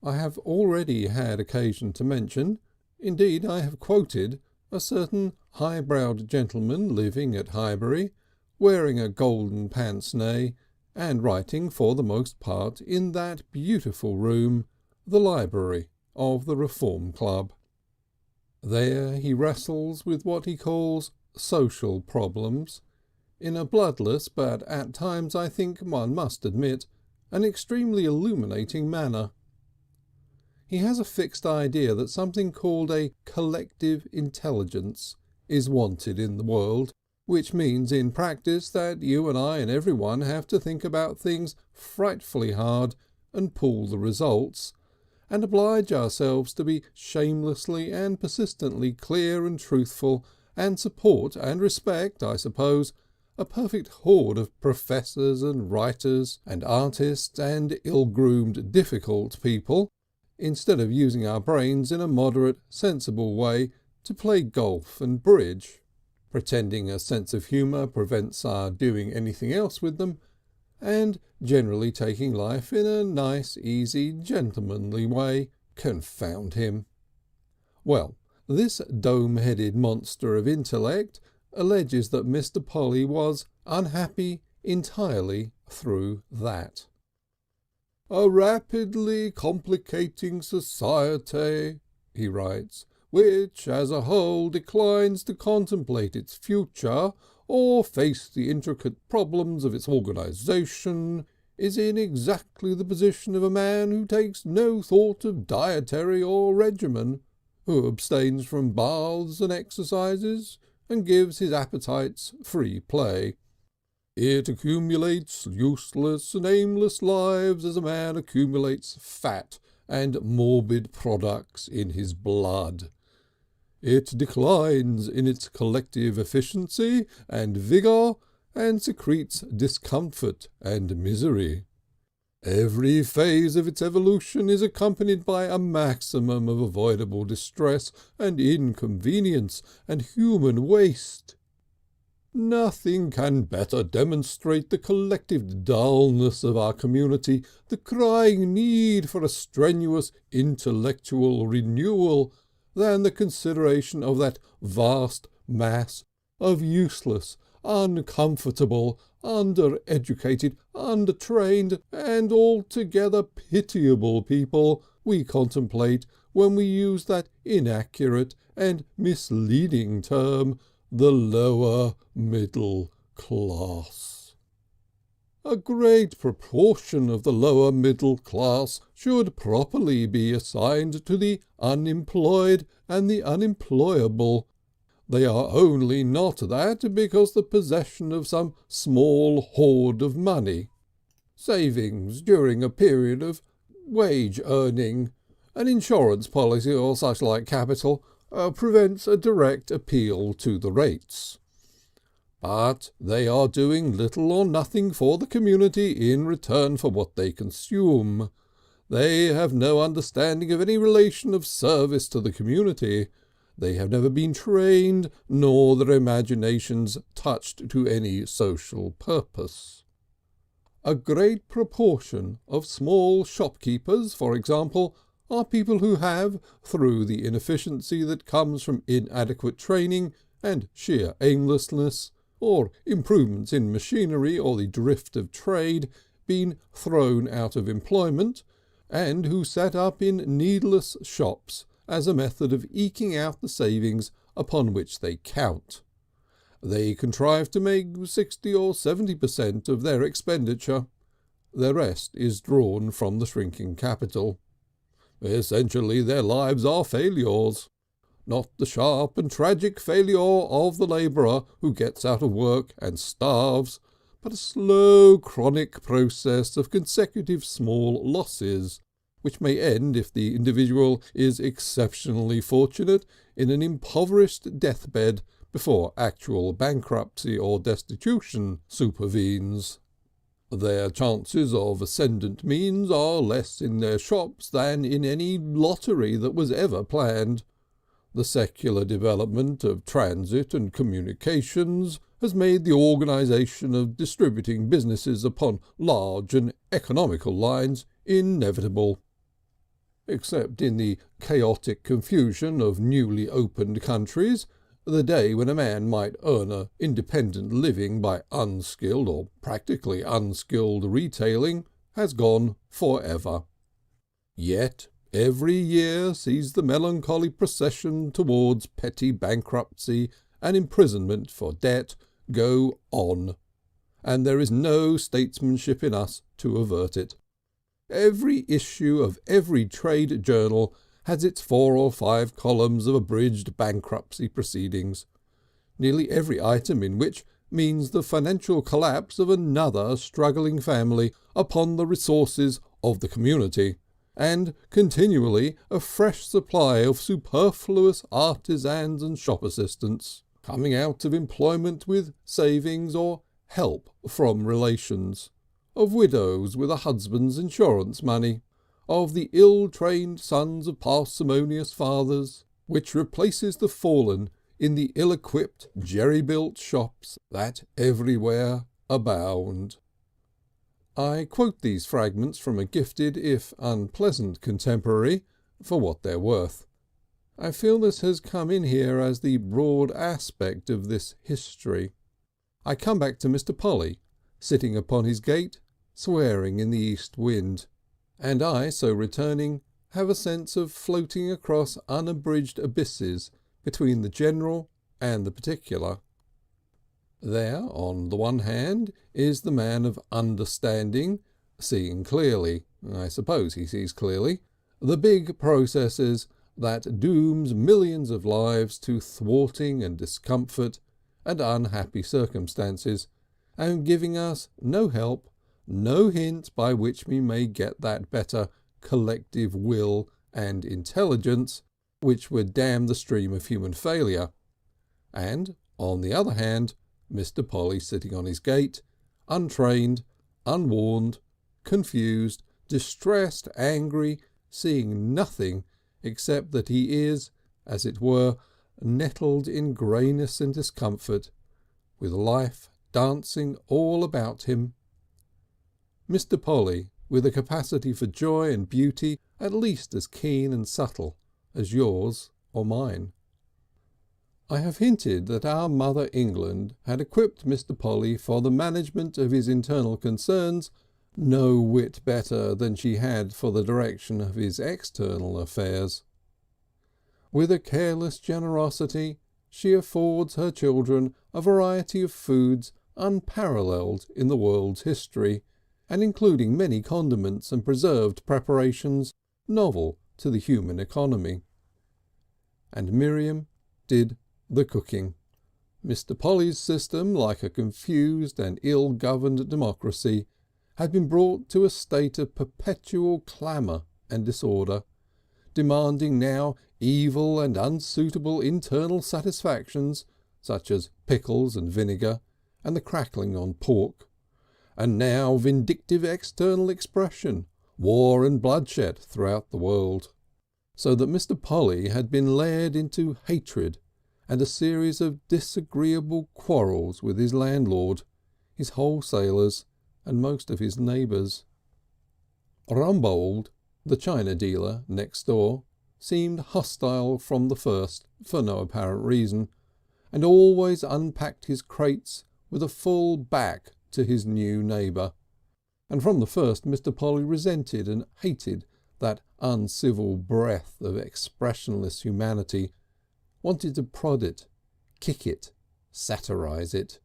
I have already had occasion to mention, indeed I have quoted, a certain high-browed gentleman living at Highbury, wearing a golden pince-nez, and writing for the most part in that beautiful room, the library of the Reform Club. There he wrestles with what he calls social problems, in a bloodless but at times I think one must admit an extremely illuminating manner. He has a fixed idea that something called a collective intelligence is wanted in the world, which means in practice that you and I and everyone have to think about things frightfully hard and pool the results, and oblige ourselves to be shamelessly and persistently clear and truthful, and support and respect, I suppose, a perfect horde of professors and writers and artists and ill-groomed difficult people, instead of using our brains in a moderate, sensible way to play golf and bridge, pretending a sense of humour prevents our doing anything else with them, and generally taking life in a nice, easy, gentlemanly way, confound him. Well, this dome-headed monster of intellect alleges that Mr. Polly was unhappy entirely through that. "A rapidly complicating society," he writes, "which as a whole declines to contemplate its future or face the intricate problems of its organisation, is in exactly the position of a man who takes no thought of dietary or regimen, who abstains from baths and exercises, and gives his appetites free play. It accumulates useless and aimless lives as a man accumulates fat and morbid products in his blood. It declines in its collective efficiency and vigour and secretes discomfort and misery. Every phase of its evolution is accompanied by a maximum of avoidable distress and inconvenience and human waste. Nothing can better demonstrate the collective dullness of our community, the crying need for a strenuous intellectual renewal, than the consideration of that vast mass of useless, uncomfortable, undereducated, undertrained, and altogether pitiable people we contemplate when we use that inaccurate and misleading term, the lower middle class. A great proportion of the lower middle class should properly be assigned to the unemployed and the unemployable. They are only not that because the possession of some small hoard of money, savings during a period of wage earning, an insurance policy or such like capital, prevents a direct appeal to the rates. But they are doing little or nothing for the community in return for what they consume. They have no understanding of any relation of service to the community. They have never been trained, nor their imaginations touched to any social purpose. A great proportion of small shopkeepers, for example, are people who have, through the inefficiency that comes from inadequate training and sheer aimlessness, or improvements in machinery or the drift of trade, been thrown out of employment, and who set up in needless shops as a method of eking out the savings upon which they count. They contrive to make 60 or 70% of their expenditure. The rest is drawn from the shrinking capital. Essentially their lives are failures. Not the sharp and tragic failure of the labourer who gets out of work and starves, but a slow chronic process of consecutive small losses, which may end, if the individual is exceptionally fortunate, in an impoverished deathbed before actual bankruptcy or destitution supervenes. Their chances of ascendant means are less in their shops than in any lottery that was ever planned. The secular development of transit and communications has made the organisation of distributing businesses upon large and economical lines inevitable. Except in the chaotic confusion of newly opened countries, the day when a man might earn an independent living by unskilled or practically unskilled retailing has gone for ever. Yet every year sees the melancholy procession towards petty bankruptcy and imprisonment for debt go on, and there is no statesmanship in us to avert it. Every issue of every trade journal has its 4 or 5 columns of abridged bankruptcy proceedings, nearly every item in which means the financial collapse of another struggling family upon the resources of the community, and continually a fresh supply of superfluous artisans and shop assistants coming out of employment with savings or help from relations, of widows with a husband's insurance money, of the ill-trained sons of parsimonious fathers, which replaces the fallen in the ill-equipped jerry-built shops that everywhere abound. I quote these fragments from a gifted, if unpleasant, contemporary for what they're worth. I feel this has come in here as the broad aspect of this history. I come back to Mr. Polly, sitting upon his gate, swearing in the east wind, and I, so returning, have a sense of floating across unabridged abysses between the general and the particular. There, on the one hand, is the man of understanding, seeing clearly, I suppose he sees clearly, the big processes that dooms millions of lives to thwarting and discomfort and unhappy circumstances, and giving us no help, no hint by which we may get that better collective will and intelligence which would dam the stream of human failure. And, on the other hand, Mr. Polly sitting on his gate, untrained, unwarned, confused, distressed, angry, seeing nothing except that he is, as it were, nettled in greyness and discomfort, with life dancing all about him. Mr. Polly, with a capacity for joy and beauty at least as keen and subtle as yours or mine. I have hinted that our mother England had equipped Mr. Polly for the management of his internal concerns no whit better than she had for the direction of his external affairs. With a careless generosity she affords her children a variety of foods unparalleled in the world's history, and including many condiments and preserved preparations novel to the human economy. And Miriam did the cooking. Mr. Polly's system, like a confused and ill-governed democracy, had been brought to a state of perpetual clamour and disorder, demanding now evil and unsuitable internal satisfactions, such as pickles and vinegar and the crackling on pork, and now vindictive external expression, war and bloodshed throughout the world, so that Mr. Polly had been led into hatred and a series of disagreeable quarrels with his landlord, his wholesalers, and most of his neighbours. Rumbold, the china dealer next door, seemed hostile from the first for no apparent reason, and always unpacked his crates with a full back to his new neighbour, and from the first Mr. Polly resented and hated that uncivil breath of expressionless humanity, wanted to prod it, kick it, satirise it.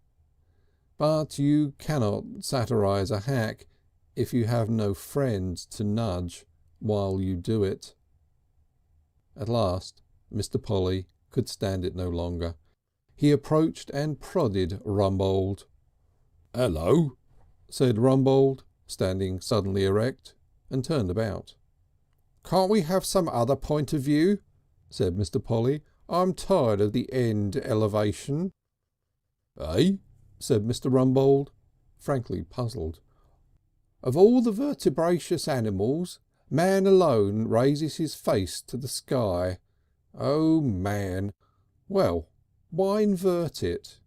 But you cannot satirise a hack if you have no friend to nudge while you do it. At last Mr. Polly could stand it no longer. He approached and prodded Rumbold. "Hello," said Rumbold, standing suddenly erect, and turned about. "Can't we have some other point of view?" said Mr. Polly. "I'm tired of the end elevation." "Eh?" said Mr. Rumbold, frankly puzzled. "Of all the vertebraceous animals, man alone raises his face to the sky. Oh, man! Well, why invert it?"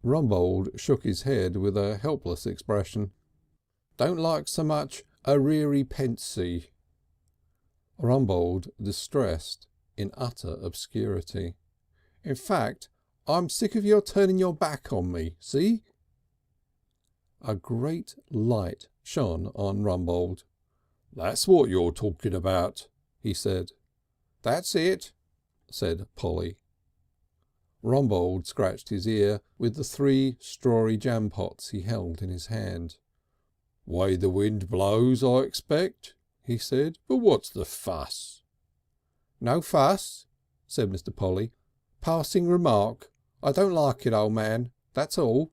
Rumbold shook his head with a helpless expression. "Don't like so much arreary pensy." Rumbold distressed in utter obscurity. "In fact, I'm sick of your turning your back on me, see?" A great light shone on Rumbold. "That's what you're talking about," he said. "That's it," said Polly. Rumbold scratched his ear with the 3 strawy jampots he held in his hand. "Way the wind blows, I expect," he said. "But what's the fuss?" "No fuss," said Mr. Polly. "Passing remark. I don't like it, old man. That's all."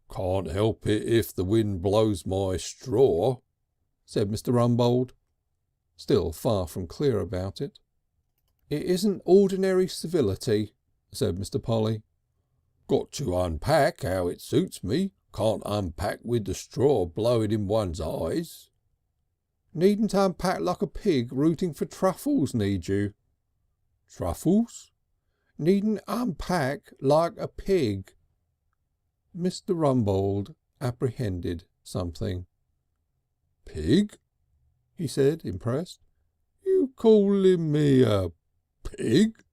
"Can't help it if the wind blows my straw," said Mr. Rumbold, still far from clear about it. "It isn't ordinary civility," said Mr. Polly. "Got to unpack how it suits me. Can't unpack with the straw blowing in one's eyes." "Needn't unpack like a pig rooting for truffles, need you?" "Truffles?" "Needn't unpack like a pig." Mr. Rumbold apprehended something. "Pig?" he said, impressed. "You calling me a pig?"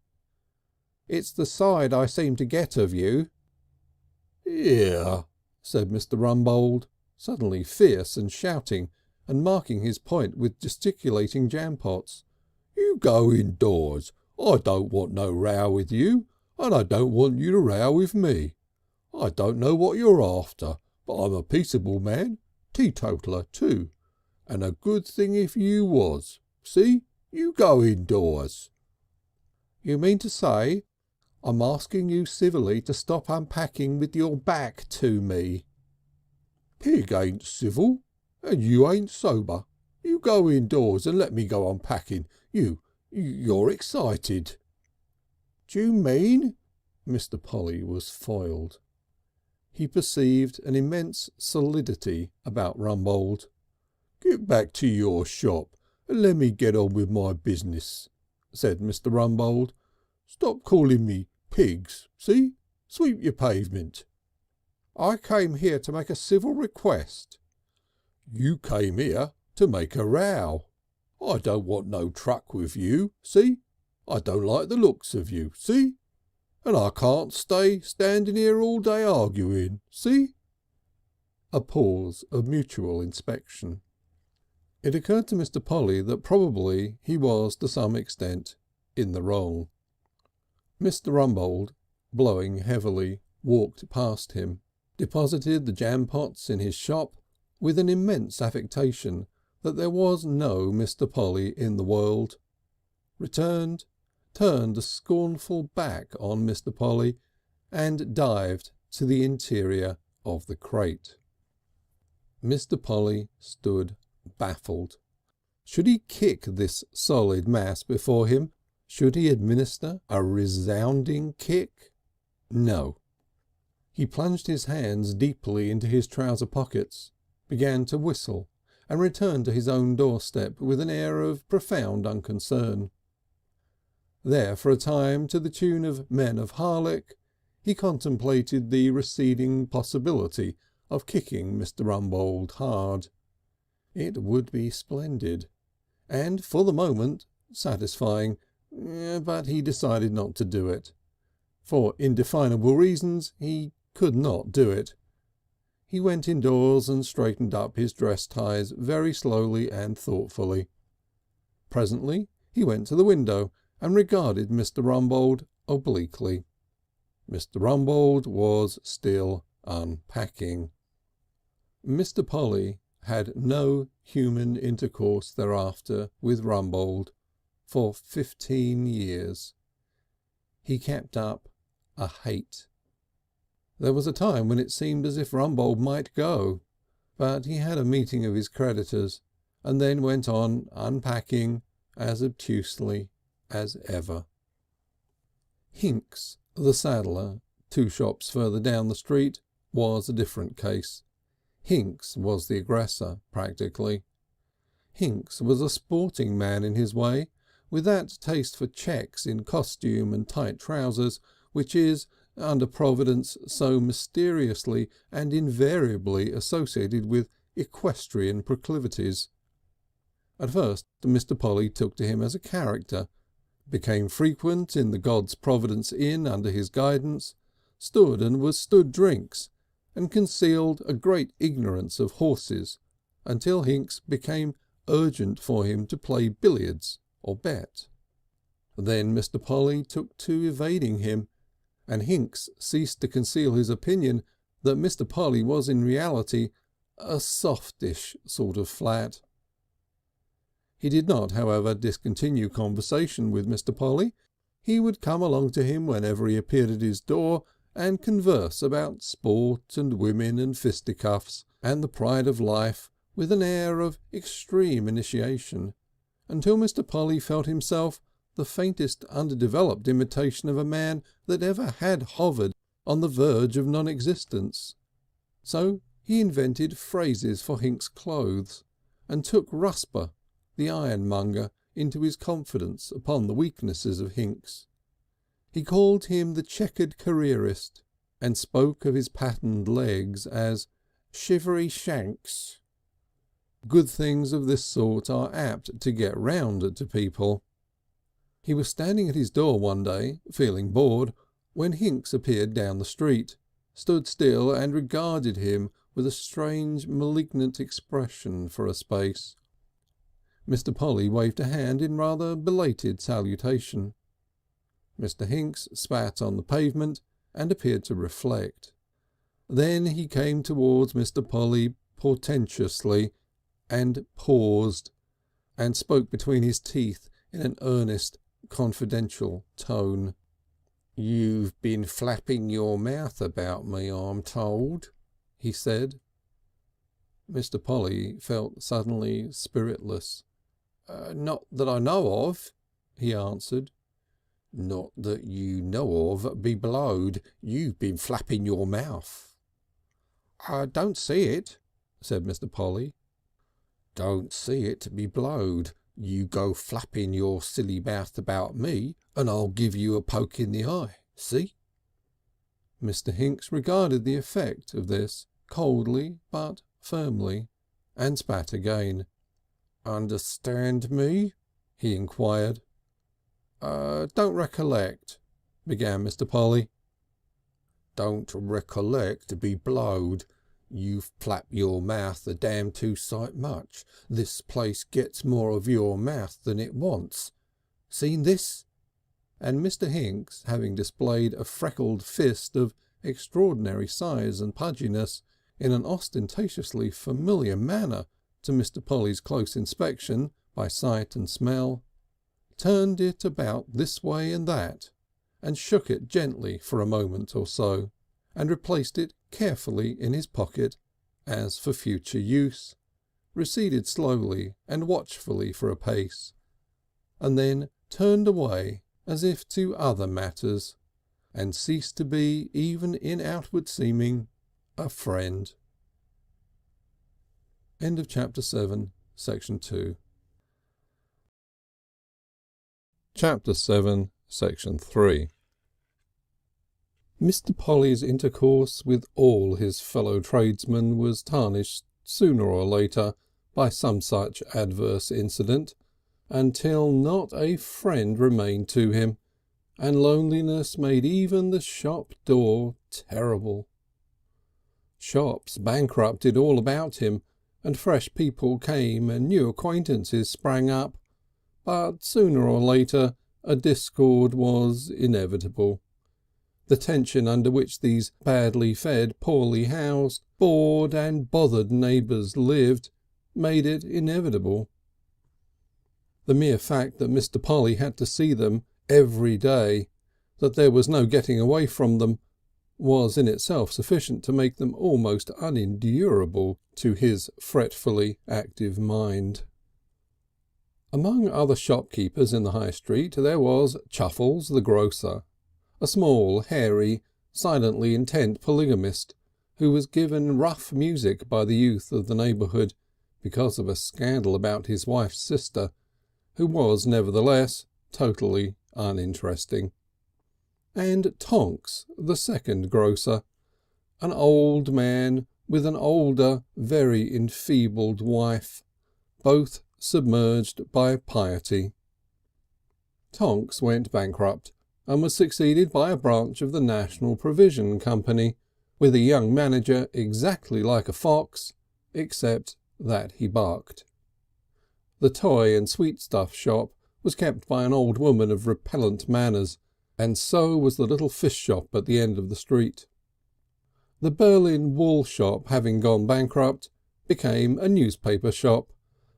"It's the side I seem to get of you." "Here," said Mr. Rumbold, suddenly fierce and shouting and marking his point with gesticulating jampots. "You go indoors. I don't want no row with you, and I don't want you to row with me. I don't know what you're after, but I'm a peaceable man, teetotaler too, and a good thing if you was. See? You go indoors." "You mean to say I'm asking you civilly to stop unpacking with your back to me?" "Pig ain't civil, and you ain't sober. You go indoors and let me go unpacking. You're excited." "Do you mean?" Mr. Polly was foiled. He perceived an immense solidity about Rumbold. "Get back to your shop and let me get on with my business," said Mr. Rumbold. "Stop calling me pigs, see? Sweep your pavement." "I came here to make a civil request." "You came here to make a row. I don't want no truck with you, see? I don't like the looks of you, see? And I can't stay standing here all day arguing, see?" A pause of mutual inspection. It occurred to Mr. Polly that probably he was to some extent in the wrong. Mr. Rumbold, blowing heavily, walked past him, deposited the jampots in his shop with an immense affectation that there was no Mr. Polly in the world, returned, turned a scornful back on Mr. Polly, and dived to the interior of the crate. Mr. Polly stood baffled. Should he kick this solid mass before him? Should he administer a resounding kick? No. He plunged his hands deeply into his trouser pockets, began to whistle, and returned to his own doorstep with an air of profound unconcern. There for a time, to the tune of Men of Harlech, he contemplated the receding possibility of kicking Mr. Rumbold hard. It would be splendid, and for the moment satisfying, but he decided not to do it. For indefinable reasons he could not do it. He went indoors and straightened up his dress ties very slowly and thoughtfully. Presently he went to the window and regarded Mr. Rumbold obliquely. Mr. Rumbold was still unpacking. Mr. Polly had no human intercourse thereafter with Rumbold for 15 years. He kept up a hate. There was a time when it seemed as if Rumbold might go, but he had a meeting of his creditors and then went on unpacking as obtusely as ever. Hinks, the saddler, 2 shops further down the street, was a different case. Hinks was the aggressor, practically. Hinks was a sporting man in his way, with that taste for checks in costume and tight trousers which is, under Providence, so mysteriously and invariably associated with equestrian proclivities. At first Mr. Polly took to him as a character, became frequent in the God's Providence Inn under his guidance, stood and was stood drinks, and concealed a great ignorance of horses, until Hinks became urgent for him to play billiards or bet. Then Mr. Polly took to evading him, and Hinks ceased to conceal his opinion that Mr. Polly was in reality a softish sort of flat. He did not, however, discontinue conversation with Mr. Polly. He would come along to him whenever he appeared at his door and converse about sport and women and fisticuffs and the pride of life with an air of extreme initiation, until Mr. Polly felt himself the faintest underdeveloped imitation of a man that ever had hovered on the verge of non-existence. So he invented phrases for Hinks' clothes, and took Rusper, the ironmonger, into his confidence upon the weaknesses of Hinks. He called him the checkered careerist, and spoke of his patterned legs as shivery shanks. Good things of this sort are apt to get round to people. He was standing at his door one day, feeling bored, when Hinks appeared down the street, stood still and regarded him with a strange malignant expression for a space. Mr. Polly waved a hand in rather belated salutation. Mr. Hinks spat on the pavement and appeared to reflect. Then he came towards Mr. Polly portentously and paused, and spoke between his teeth in an earnest, confidential tone. "You've been flapping your mouth about me, I'm told," he said. Mr. Polly felt suddenly spiritless. "Not that I know of," he answered. "Not that you know of, be blowed. You've been flapping your mouth." "I don't see it," said Mr. Polly. "Don't see it, be blowed. You go flapping your silly mouth about me and I'll give you a poke in the eye. See?" Mr. Hinks regarded the effect of this coldly but firmly, and spat again. "Understand me?" he inquired. "Don't recollect," began Mr. Polly. "Don't recollect, be blowed. You've flapped your mouth a damn too sight much. This place gets more of your mouth than it wants. Seen this?" And Mr. Hinks, having displayed a freckled fist of extraordinary size and pudginess in an ostentatiously familiar manner to Mr. Polly's close inspection by sight and smell, turned it about this way and that, and shook it gently for a moment or so, and replaced it carefully in his pocket as for future use, receded slowly and watchfully for a pace, and then turned away as if to other matters, and ceased to be, even in outward seeming, a friend. End of chapter 7, section 2. Chapter 7, section 3. Mr. Polly's intercourse with all his fellow tradesmen was tarnished sooner or later by some such adverse incident, until not a friend remained to him, and loneliness made even the shop door terrible. Shops bankrupted all about him, and fresh people came and new acquaintances sprang up, but sooner or later a discord was inevitable. The tension under which these badly fed, poorly housed, bored and bothered neighbours lived made it inevitable. The mere fact that Mr. Polly had to see them every day, that there was no getting away from them, was in itself sufficient to make them almost unendurable to his fretfully active mind. Among other shopkeepers in the High Street there was Chuffles the grocer, a small, hairy, silently intent polygamist, who was given rough music by the youth of the neighbourhood because of a scandal about his wife's sister, who was nevertheless totally uninteresting. And Tonks, the second grocer, an old man with an older, very enfeebled wife, both submerged by piety. Tonks went bankrupt, and was succeeded by a branch of the National Provision Company, with a young manager exactly like a fox, except that he barked. The toy and sweetstuff shop was kept by an old woman of repellent manners, and so was the little fish shop at the end of the street. The Berlin wool shop, having gone bankrupt, became a newspaper shop,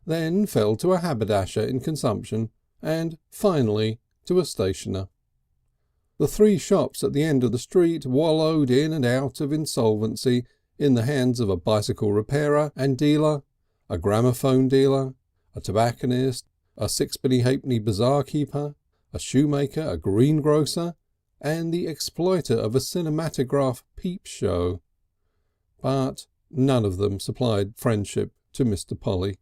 then fell to a haberdasher in consumption, and finally to a stationer. The three shops at the end of the street wallowed in and out of insolvency in the hands of a bicycle repairer and dealer, a gramophone dealer, a tobacconist, a sixpenny halfpenny bazaar keeper, a shoemaker, a greengrocer, and the exploiter of a cinematograph peep show. But none of them supplied friendship to Mr. Polly.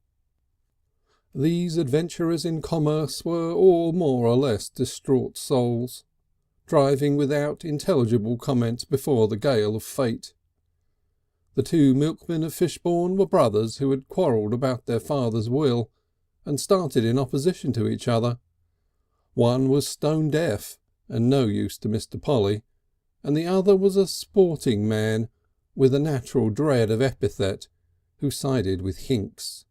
These adventurers in commerce were all more or less distraught souls, driving without intelligible comment before the gale of fate. The two milkmen of Fishbourne were brothers who had quarrelled about their father's will and started in opposition to each other. One was stone deaf and no use to Mr. Polly, and the other was a sporting man with a natural dread of epithet who sided with Hinks.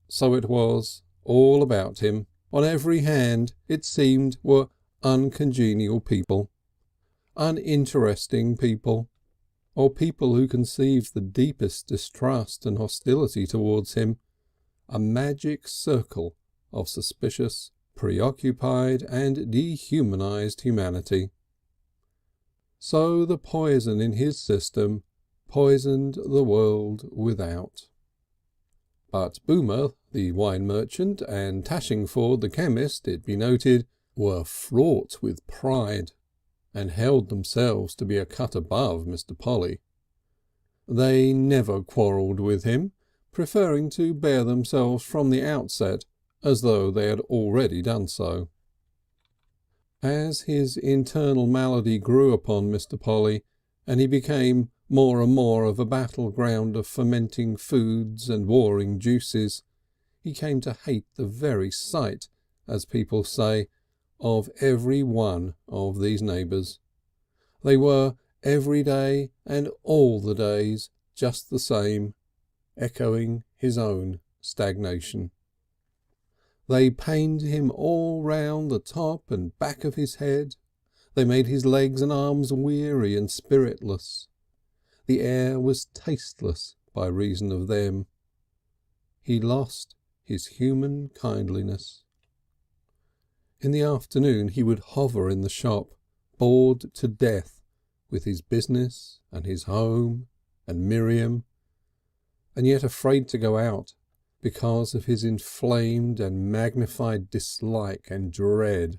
So it was all about him. On every hand, it seemed, were uncongenial people, uninteresting people, or people who conceived the deepest distrust and hostility towards him, a magic circle of suspicious, preoccupied and dehumanized humanity. So the poison in his system poisoned the world without. But Boomer, the wine merchant, and Tashingford, the chemist, it be noted, were fraught with pride, and held themselves to be a cut above Mr. Polly. They never quarrelled with him, preferring to bear themselves from the outset as though they had already done so. As his internal malady grew upon Mr. Polly, and he became more and more of a battleground of fermenting foods and warring juices, he came to hate the very sight, as people say, of every one of these neighbours. They were every day and all the days just the same, echoing his own stagnation. They pained him all round the top and back of his head. They made his legs and arms weary and spiritless. The air was tasteless by reason of them. He lost his human kindliness. In the afternoon he would hover in the shop, bored to death with his business and his home and Miriam, and yet afraid to go out because of his inflamed and magnified dislike and dread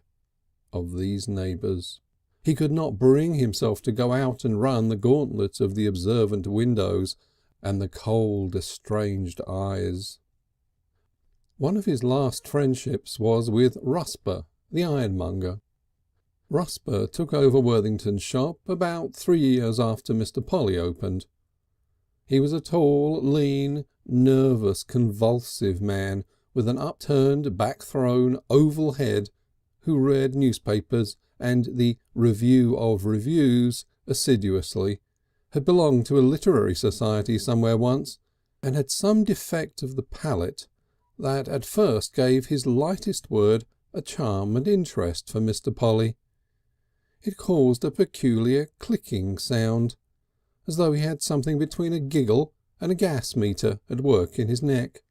of these neighbours. He could not bring himself to go out and run the gauntlet of the observant windows and the cold, estranged eyes. One of his last friendships was with Rusper, the ironmonger. Rusper took over Worthington's shop about 3 years after Mr. Polly opened. He was a tall, lean, nervous, convulsive man with an upturned, back-thrown, oval head, who read newspapers and the Review of Reviews assiduously, had belonged to a literary society somewhere once, and had some defect of the palate that at first gave his lightest word a charm and interest for Mr. Polly. It caused a peculiar clicking sound, as though he had something between a giggle and a gas meter at work in his neck.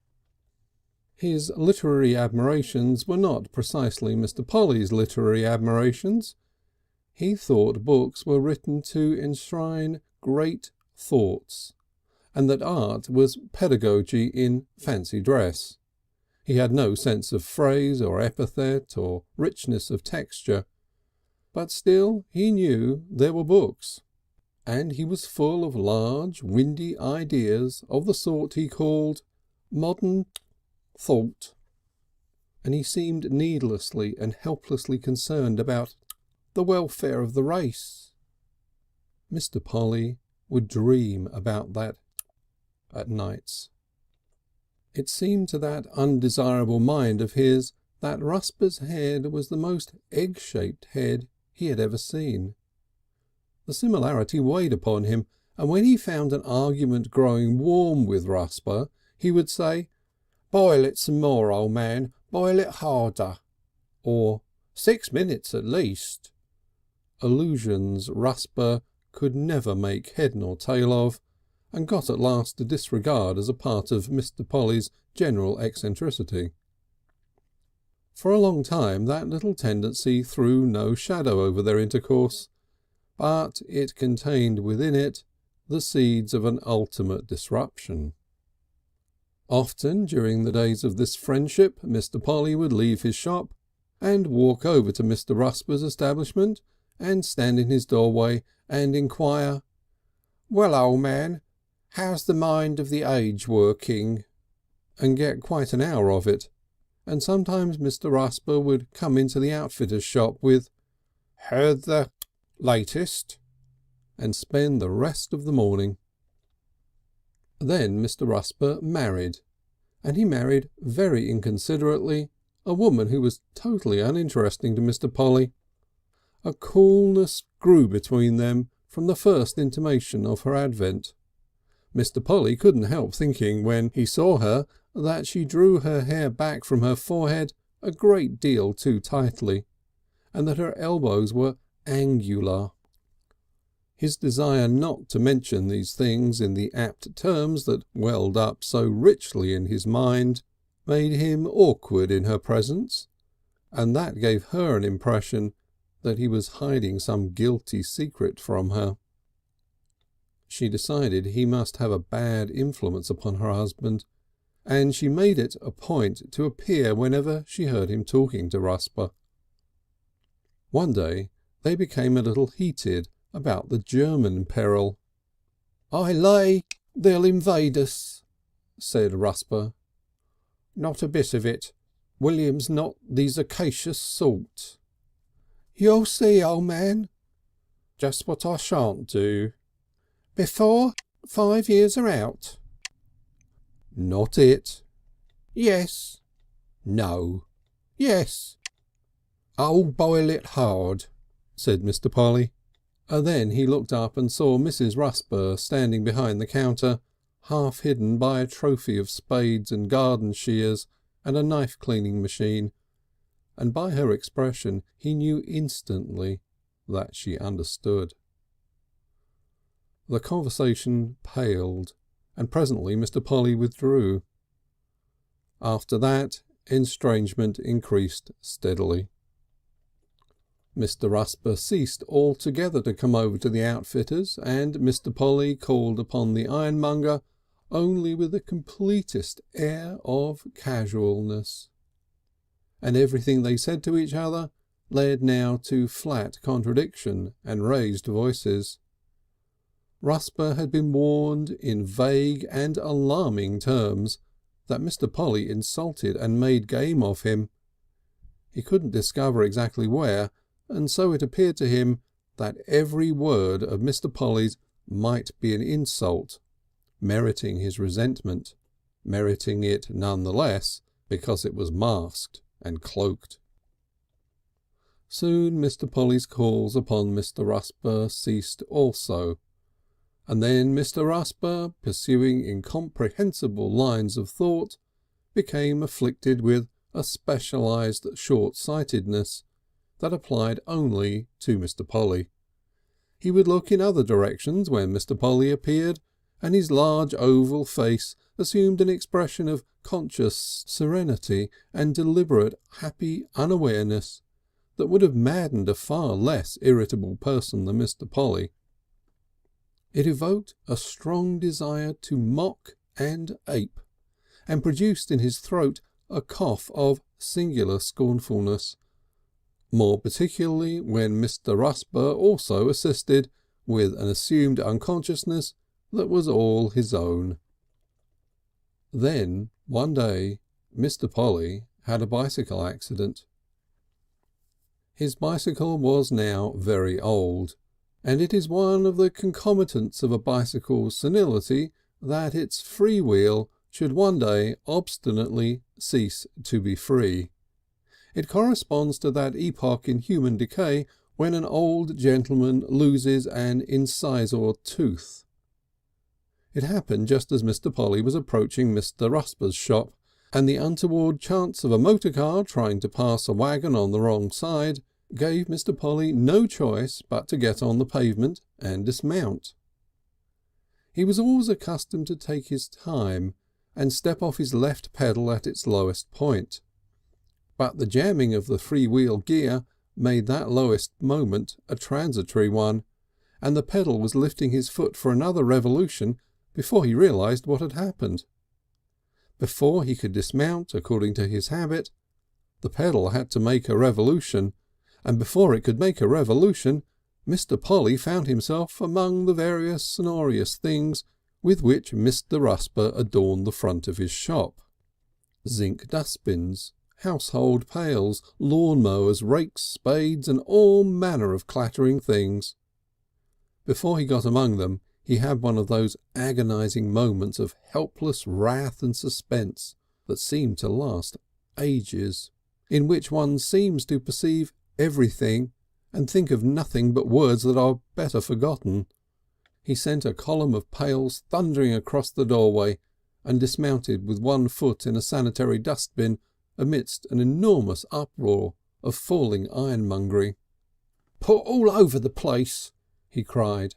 His literary admirations were not precisely Mr. Polly's literary admirations. He thought books were written to enshrine great thoughts, and that art was pedagogy in fancy dress. He had no sense of phrase or epithet or richness of texture, but still he knew there were books, and he was full of large, windy ideas of the sort he called modern thought, and he seemed needlessly and helplessly concerned about the welfare of the race. Mr. Polly would dream about that at nights. It seemed to that undesirable mind of his that Rusper's head was the most egg-shaped head he had ever seen. The similarity weighed upon him, and when he found an argument growing warm with Rusper, he would say, "Boil it some more, old man, boil it harder," or 6 minutes at least. Allusions Rusper could never make head nor tail of, and got at last to disregard as a part of Mr. Polly's general eccentricity. For a long time that little tendency threw no shadow over their intercourse, but it contained within it the seeds of an ultimate disruption. Often during the days of this friendship Mr. Polly would leave his shop and walk over to Mr. Rusper's establishment and stand in his doorway and inquire, "Well, old man, how's the mind of the age working?" and get quite an hour of it, and sometimes Mr. Rusper would come into the outfitter's shop with "Heard the latest?" and spend the rest of the morning. Then Mr. Rusper married, and he married very inconsiderately a woman who was totally uninteresting to Mr. Polly. A coolness grew between them from the first intimation of her advent. Mr. Polly couldn't help thinking when he saw her that she drew her hair back from her forehead a great deal too tightly, and that her elbows were angular. His desire not to mention these things in the apt terms that welled up so richly in his mind made him awkward in her presence, and that gave her an impression that he was hiding some guilty secret from her. She decided he must have a bad influence upon her husband, and she made it a point to appear whenever she heard him talking to Rusper. One day they became a little heated about the German peril. "I lay they'll invade us," said Rusper. "Not a bit of it. William's not the acacious sort." "You'll see, old man." "Just what I shan't do." "Before 5 years are out." "Not it." "Yes." "No." "Yes." "I'll boil it hard," said Mr. Polly. And then he looked up and saw Mrs. Rusper standing behind the counter, half hidden by a trophy of spades and garden shears and a knife cleaning machine, and by her expression he knew instantly that she understood. The conversation paled, and presently Mr. Polly withdrew. After that estrangement increased steadily. Mr. Rusper ceased altogether to come over to the outfitters, and Mr. Polly called upon the ironmonger only with the completest air of casualness. And everything they said to each other led now to flat contradiction and raised voices. Rusper had been warned in vague and alarming terms that Mr. Polly insulted and made game of him. He couldn't discover exactly where, and so it appeared to him that every word of Mr. Polly's might be an insult, meriting his resentment, meriting it none the less because it was masked and cloaked. Soon Mr. Polly's calls upon Mr. Rusper ceased also, and then Mr. Rusper, pursuing incomprehensible lines of thought, became afflicted with a specialised short-sightedness that applied only to Mr. Polly. He would look in other directions when Mr. Polly appeared, and his large oval face assumed an expression of conscious serenity and deliberate happy unawareness that would have maddened a far less irritable person than Mr. Polly. It evoked a strong desire to mock and ape, and produced in his throat a cough of singular scornfulness, more particularly when Mr. Rusper also assisted with an assumed unconsciousness that was all his own. Then one day Mr. Polly had a bicycle accident. His bicycle was now very old, and it is one of the concomitants of a bicycle's senility that its free wheel should one day obstinately cease to be free. It corresponds to that epoch in human decay when an old gentleman loses an incisor tooth. It happened just as Mr. Polly was approaching Mr. Rusper's shop, and the untoward chance of a motor car trying to pass a wagon on the wrong side gave Mr. Polly no choice but to get on the pavement and dismount. He was always accustomed to take his time and step off his left pedal at its lowest point, but the jamming of the free-wheel gear made that lowest moment a transitory one, and the pedal was lifting his foot for another revolution before he realised what had happened. Before he could dismount according to his habit, the pedal had to make a revolution, and before it could make a revolution, Mr. Polly found himself among the various sonorous things with which Mr. Rusper adorned the front of his shop. Zinc dustbins, household pails, lawn mowers, rakes, spades, and all manner of clattering things. Before he got among them, he had one of those agonising moments of helpless wrath and suspense that seem to last ages, in which one seems to perceive everything and think of nothing but words that are better forgotten. He sent a column of pails thundering across the doorway and dismounted with one foot in a sanitary dustbin amidst an enormous uproar of falling ironmongery. "Put all over the place," he cried,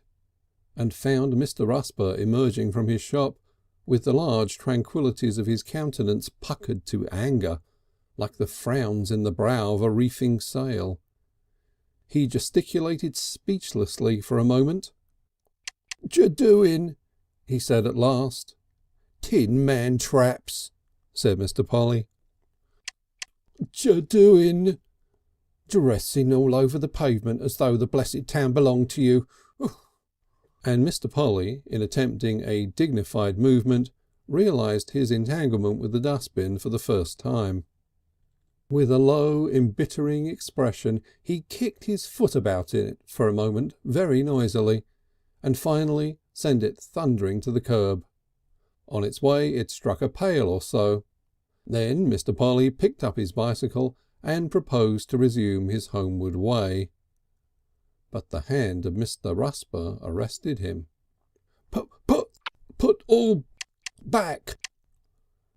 and found Mr. Rusper emerging from his shop with the large tranquillities of his countenance puckered to anger, like the frowns in the brow of a reefing sail. He gesticulated speechlessly for a moment. "D'yer doin'?" he said at last. "Tin man traps," said Mr. Polly. "D'yer doin'? Dressing all over the pavement as though the blessed town belonged to you." And Mr. Polly, in attempting a dignified movement, realised his entanglement with the dustbin for the first time. With a low, embittering expression he kicked his foot about in it for a moment very noisily, and finally sent it thundering to the curb. On its way it struck a pail or so. Then Mr. Polly picked up his bicycle and proposed to resume his homeward way. But the hand of Mr. Rusper arrested him. Put all back.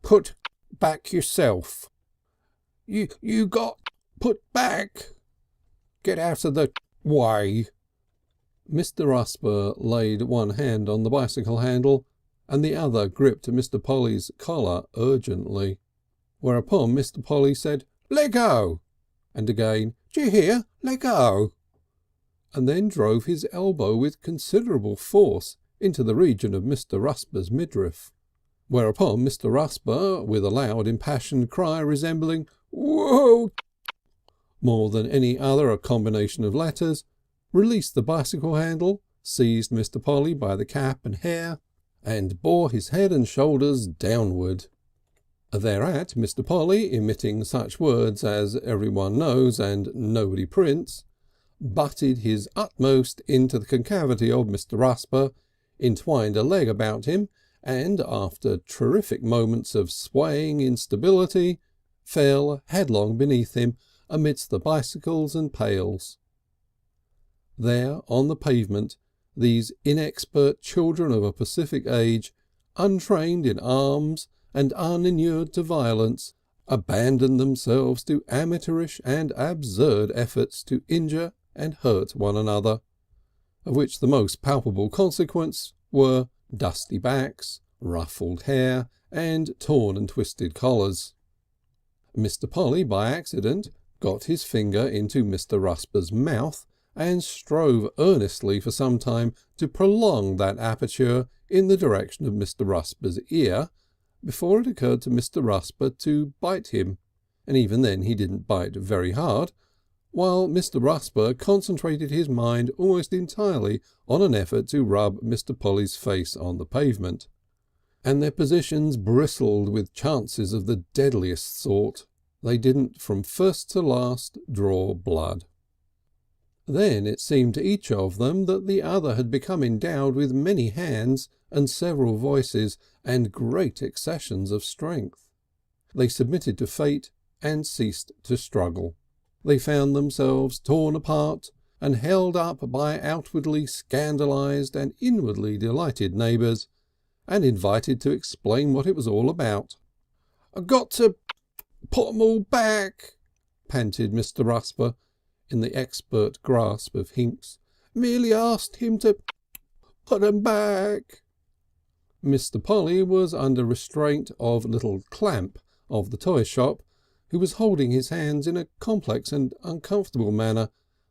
Put back yourself. You got put back. Get out of the way." Mr. Rusper laid one hand on the bicycle handle and the other gripped Mr. Polly's collar urgently, whereupon Mr. Polly said, "Let go," and again, "D'you hear? Let go," and then drove his elbow with considerable force into the region of Mr. Rusper's midriff, whereupon Mr. Rusper, with a loud impassioned cry resembling "Whoa!" more than any other a combination of letters, released the bicycle handle, seized Mr. Polly by the cap and hair, and bore his head and shoulders downward. Thereat Mr. Polly, emitting such words as everyone knows and nobody prints, butted his utmost into the concavity of Mr. Rusper, entwined a leg about him, and after terrific moments of swaying instability, fell headlong beneath him amidst the bicycles and pails. There on the pavement these inexpert children of a pacific age, untrained in arms and uninured to violence, abandoned themselves to amateurish and absurd efforts to injure and hurt one another, of which the most palpable consequence were dusty backs, ruffled hair and torn and twisted collars. Mr. Polly by accident got his finger into Mr. Rusper's mouth and strove earnestly for some time to prolong that aperture in the direction of Mr. Rusper's ear, before it occurred to Mr. Rusper to bite him, and even then he didn't bite very hard, while Mr. Rusper concentrated his mind almost entirely on an effort to rub Mr. Polly's face on the pavement, and their positions bristled with chances of the deadliest sort. They didn't from first to last draw blood. Then it seemed to each of them that the other had become endowed with many hands and several voices and great accessions of strength. They submitted to fate and ceased to struggle. They found themselves torn apart and held up by outwardly scandalised and inwardly delighted neighbours, and invited to explain what it was all about. "I've got to put 'em all back," panted Mr. Rusper, in the expert grasp of Hinks. "Merely asked him to put 'em back." Mr. Polly was under restraint of little Clamp of the toy shop, who was holding his hands in a complex and uncomfortable manner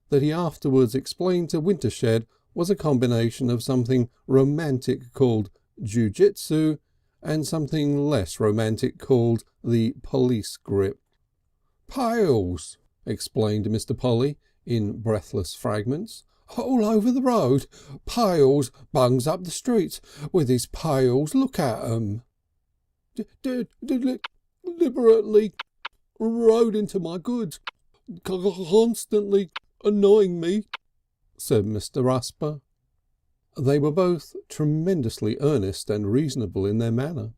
that he afterwards explained to Wintershed was a combination of something romantic called jiu-jitsu and something less romantic called the police grip. "Pails," explained Mr. Polly in breathless fragments, "all over the road. Pails bungs up the streets with his pails. Look at 'em. Deliberately rode into my goods. Constantly annoying me," said Mr. Rusper. They were both tremendously earnest and reasonable in their manner.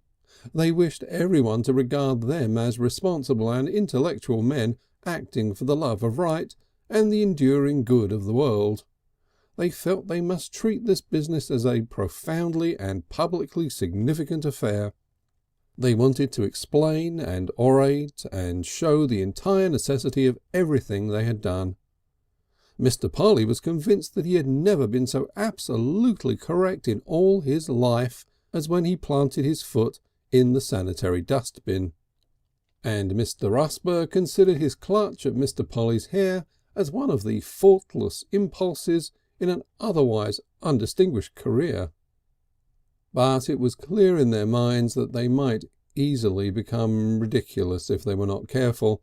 They wished everyone to regard them as responsible and intellectual men acting for the love of right and the enduring good of the world. They felt they must treat this business as a profoundly and publicly significant affair. They wanted to explain and orate and show the entire necessity of everything they had done. Mr. Polly was convinced that he had never been so absolutely correct in all his life as when he planted his foot in the sanitary dustbin. And Mr. Rusper considered his clutch at Mr. Polly's hair as one of the faultless impulses in an otherwise undistinguished career. But it was clear in their minds that they might easily become ridiculous if they were not careful,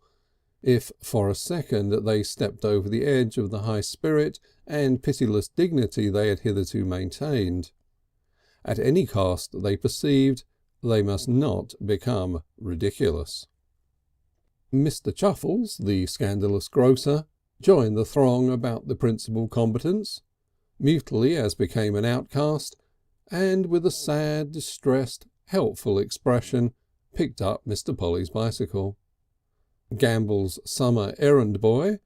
if for a second they stepped over the edge of the high spirit and pitiless dignity they had hitherto maintained. At any cost, they perceived, they must not become ridiculous. Mr. Chuffles, the scandalous grocer, joined the throng about the principal combatants, mutely as became an outcast, and with a sad, distressed, helpful expression picked up Mr. Polly's bicycle. Gamble's summer errand boy,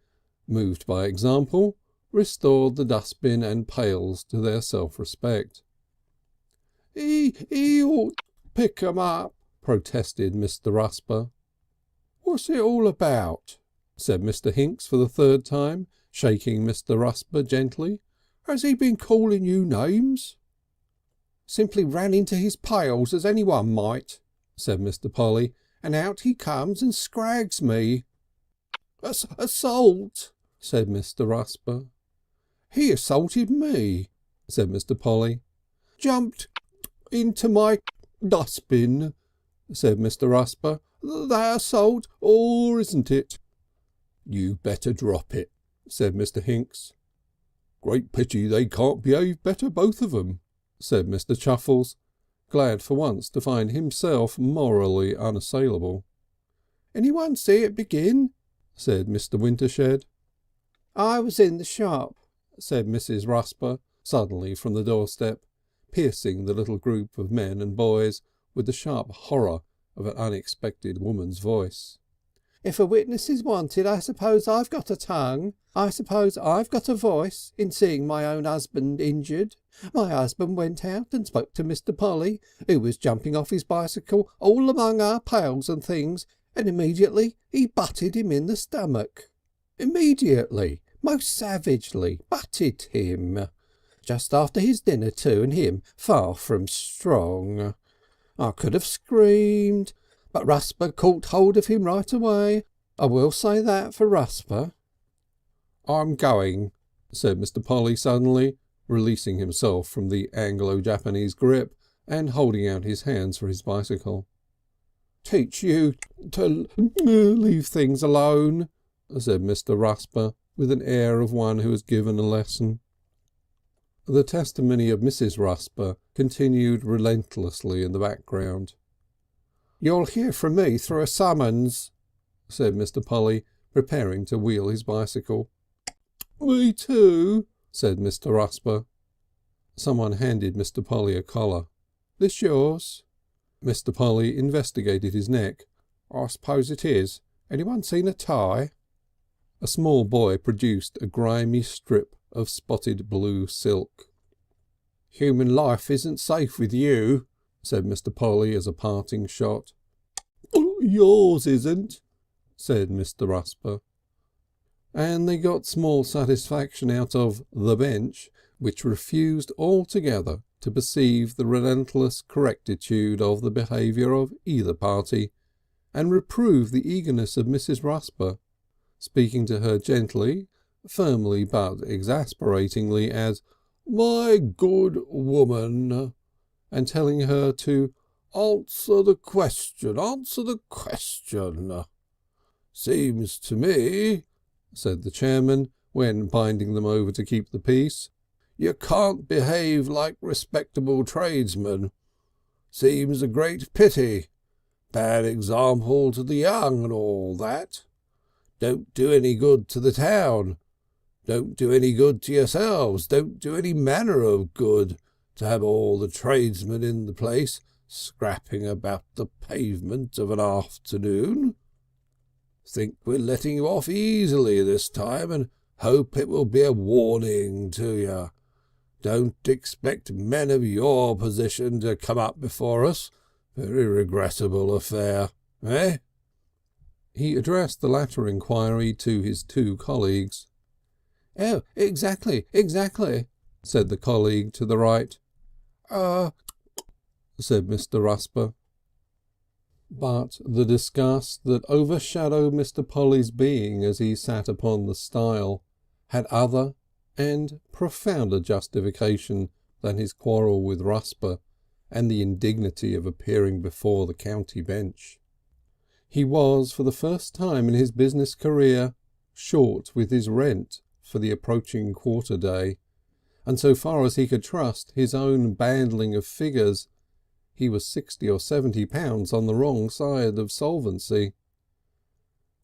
moved by example, restored the dustbin and pails to their self-respect. He ought to pick 'em up," protested Mr. Rusper. "What's it all about?" said Mr. Hinks for the third time, shaking Mr. Rusper gently. "Has he been calling you names?" "Simply ran into his pails as anyone might," said Mr. Polly, "and out he comes and scrags me." "Assault," said Mr. Rusper. "He assaulted me," said Mr. Polly. "Jumped into my dustbin," said Mr. Rusper. "That assault, or isn't it?" "You'd better drop it," said Mr. Hinks. "Great pity they can't behave better, both of 'em," said Mr. Chuffles, glad for once to find himself morally unassailable. "Anyone see it begin?" said Mr. Wintershed. "I was in the shop," said Mrs. Rusper suddenly from the doorstep, piercing the little group of men and boys with the sharp horror of an unexpected woman's voice. "If a witness is wanted, I suppose I've got a tongue. I suppose I've got a voice in seeing my own husband injured. My husband went out and spoke to Mr. Polly, who was jumping off his bicycle all among our pails and things, and immediately he butted him in the stomach. Immediately, most savagely, butted him. Just after his dinner too, and him far from strong. I could have screamed, but Rusper caught hold of him right away. I will say that for Rusper." "I'm going," said Mr. Polly suddenly, releasing himself from the Anglo-Japanese grip and holding out his hands for his bicycle. "Teach you to leave things alone," said Mr. Rusper with an air of one who has given a lesson. The testimony of Mrs. Rusper continued relentlessly in the background. "You'll hear from me through a summons," said Mr. Polly, preparing to wheel his bicycle. "Me too," said Mr. Rusper. Someone handed Mr. Polly a collar. "This yours?" Mr. Polly investigated his neck. "I suppose it is. Anyone seen a tie?" A small boy produced a grimy strip of spotted blue silk. "Human life isn't safe with you," said Mr. Polly as a parting shot. "Yours isn't," said Mr. Rusper. And they got small satisfaction out of the bench, which refused altogether to perceive the relentless correctitude of the behaviour of either party, and reproved the eagerness of Mrs. Rusper, speaking to her gently, firmly but exasperatingly as "my good woman," and telling her to answer the question, answer the question. "Seems to me," said the chairman, when binding them over to keep the peace, "you can't behave like respectable tradesmen. Seems a great pity. Bad example to the young and all that. Don't do any good to the town. Don't do any good to yourselves, don't do any manner of good, to have all the tradesmen in the place scrapping about the pavement of an afternoon. Think we're letting you off easily this time, and hope it will be a warning to you. Don't expect men of your position to come up before us. Very regrettable affair, eh?" He addressed the latter inquiry to his two colleagues. "Oh, exactly, said the colleague to the right. Said Mr. Rusper. But the disgust that overshadowed Mr. Polly's being as he sat upon the stile had other and profounder justification than his quarrel with Rusper and the indignity of appearing before the county bench. He was, for the first time in his business career, short with his rent for the approaching quarter day, and so far as he could trust his own bandling of figures, he was £60 or £70 on the wrong side of solvency.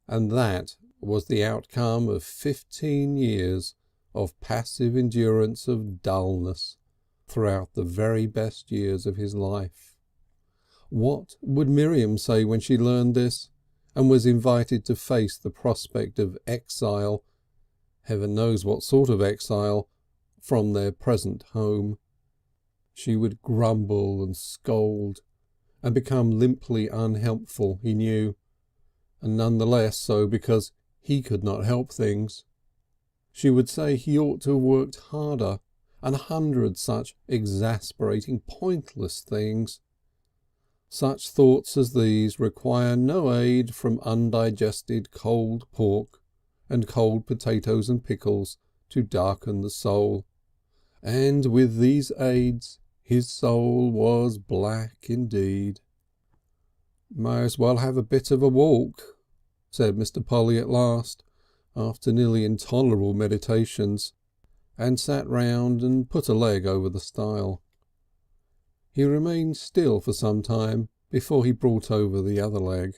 And that was the outcome of 15 years of passive endurance of dullness throughout the very best years of his life. What would Miriam say when she learned this and was invited to face the prospect of exile, heaven knows what sort of exile, from their present home? She would grumble and scold and become limply unhelpful, he knew, and none the less so because he could not help things. She would say he ought to have worked harder, and 100 such exasperating, pointless things. Such thoughts as these require no aid from undigested cold pork and cold potatoes and pickles to darken the soul, and with these aids his soul was black indeed. "May as well have a bit of a walk," said Mr. Polly at last, after nearly intolerable meditations, and sat round and put a leg over the stile. He remained still for some time before he brought over the other leg.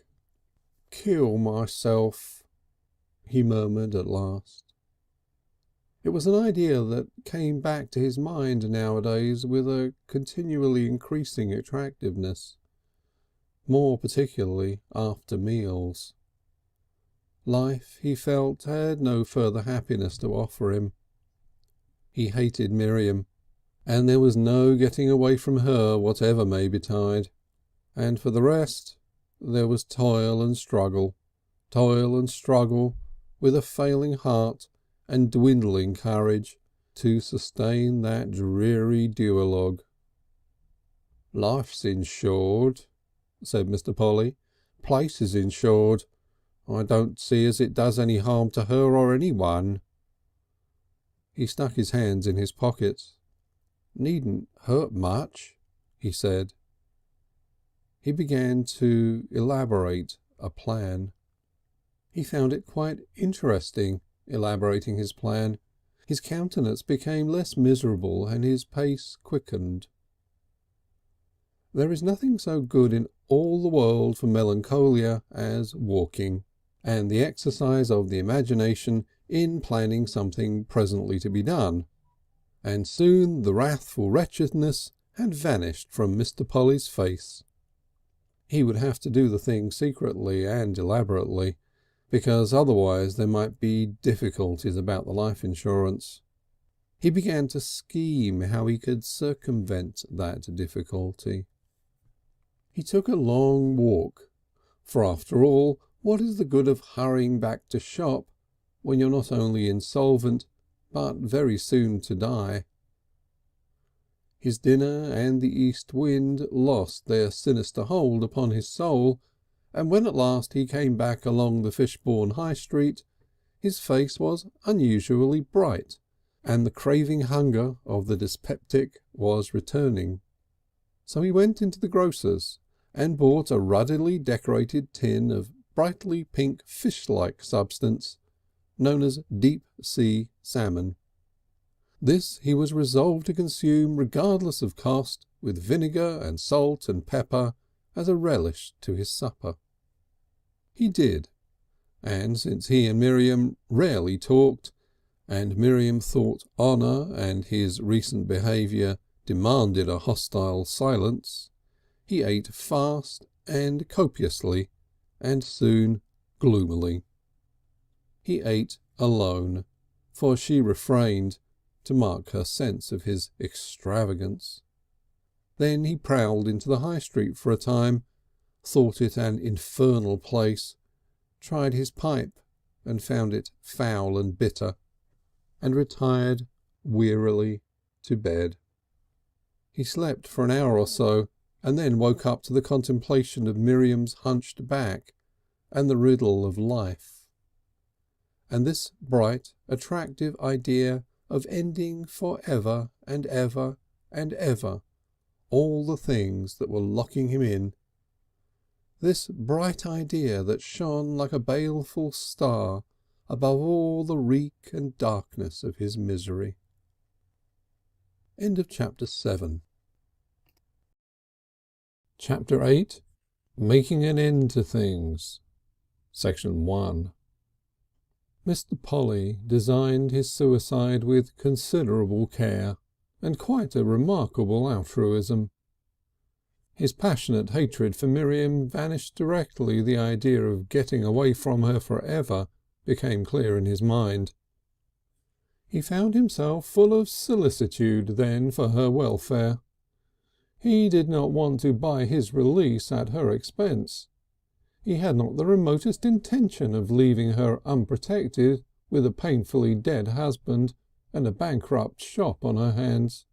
"Kill myself," he murmured at last. It was an idea that came back to his mind nowadays with a continually increasing attractiveness, more particularly after meals. Life, he felt, had no further happiness to offer him. He hated Miriam, and there was no getting away from her whatever may betide. And for the rest, there was toil and struggle with a failing heart and dwindling courage to sustain that dreary duologue. "Life's insured," said Mr. Polly. "Place is insured. I don't see as it does any harm to her or anyone." He stuck his hands in his pockets. "Needn't hurt much," he said. He began to elaborate a plan. He found it quite interesting, elaborating his plan. His countenance became less miserable and his pace quickened. There is nothing so good in all the world for melancholia as walking, and the exercise of the imagination in planning something presently to be done, and soon the wrathful wretchedness had vanished from Mr. Polly's face. He would have to do the thing secretly and elaborately, because otherwise there might be difficulties about the life insurance. He began to scheme how he could circumvent that difficulty. He took a long walk, for after all, what is the good of hurrying back to shop when you're not only insolvent but very soon to die? His dinner and the east wind lost their sinister hold upon his soul, and when at last he came back along the Fishbourne High Street, his face was unusually bright, and the craving hunger of the dyspeptic was returning. So he went into the grocer's and bought a ruddily decorated tin of brightly pink fish-like substance known as deep sea salmon. This he was resolved to consume regardless of cost, with vinegar and salt and pepper as a relish to his supper. He did, and since he and Miriam rarely talked, and Miriam thought honour and his recent behaviour demanded a hostile silence, he ate fast and copiously, and soon gloomily. He ate alone, for she refrained, to mark her sense of his extravagance. Then he prowled into the High Street for a time, thought it an infernal place, tried his pipe and found it foul and bitter, and retired wearily to bed. He slept for an hour or so, and then woke up to the contemplation of Miriam's hunched back and the riddle of life, and this bright, attractive idea of ending for ever and ever and ever all the things that were locking him in, this bright idea that shone like a baleful star above all the reek and darkness of his misery. End of chapter 7. Chapter 8. Making an End to Things. Section 1. Mr. Polly designed his suicide with considerable care and quite a remarkable altruism. His passionate hatred for Miriam vanished directly the idea of getting away from her for ever became clear in his mind. He found himself full of solicitude then for her welfare. He did not want to buy his release at her expense. He had not the remotest intention of leaving her unprotected with a painfully dead husband and a bankrupt shop on her hands.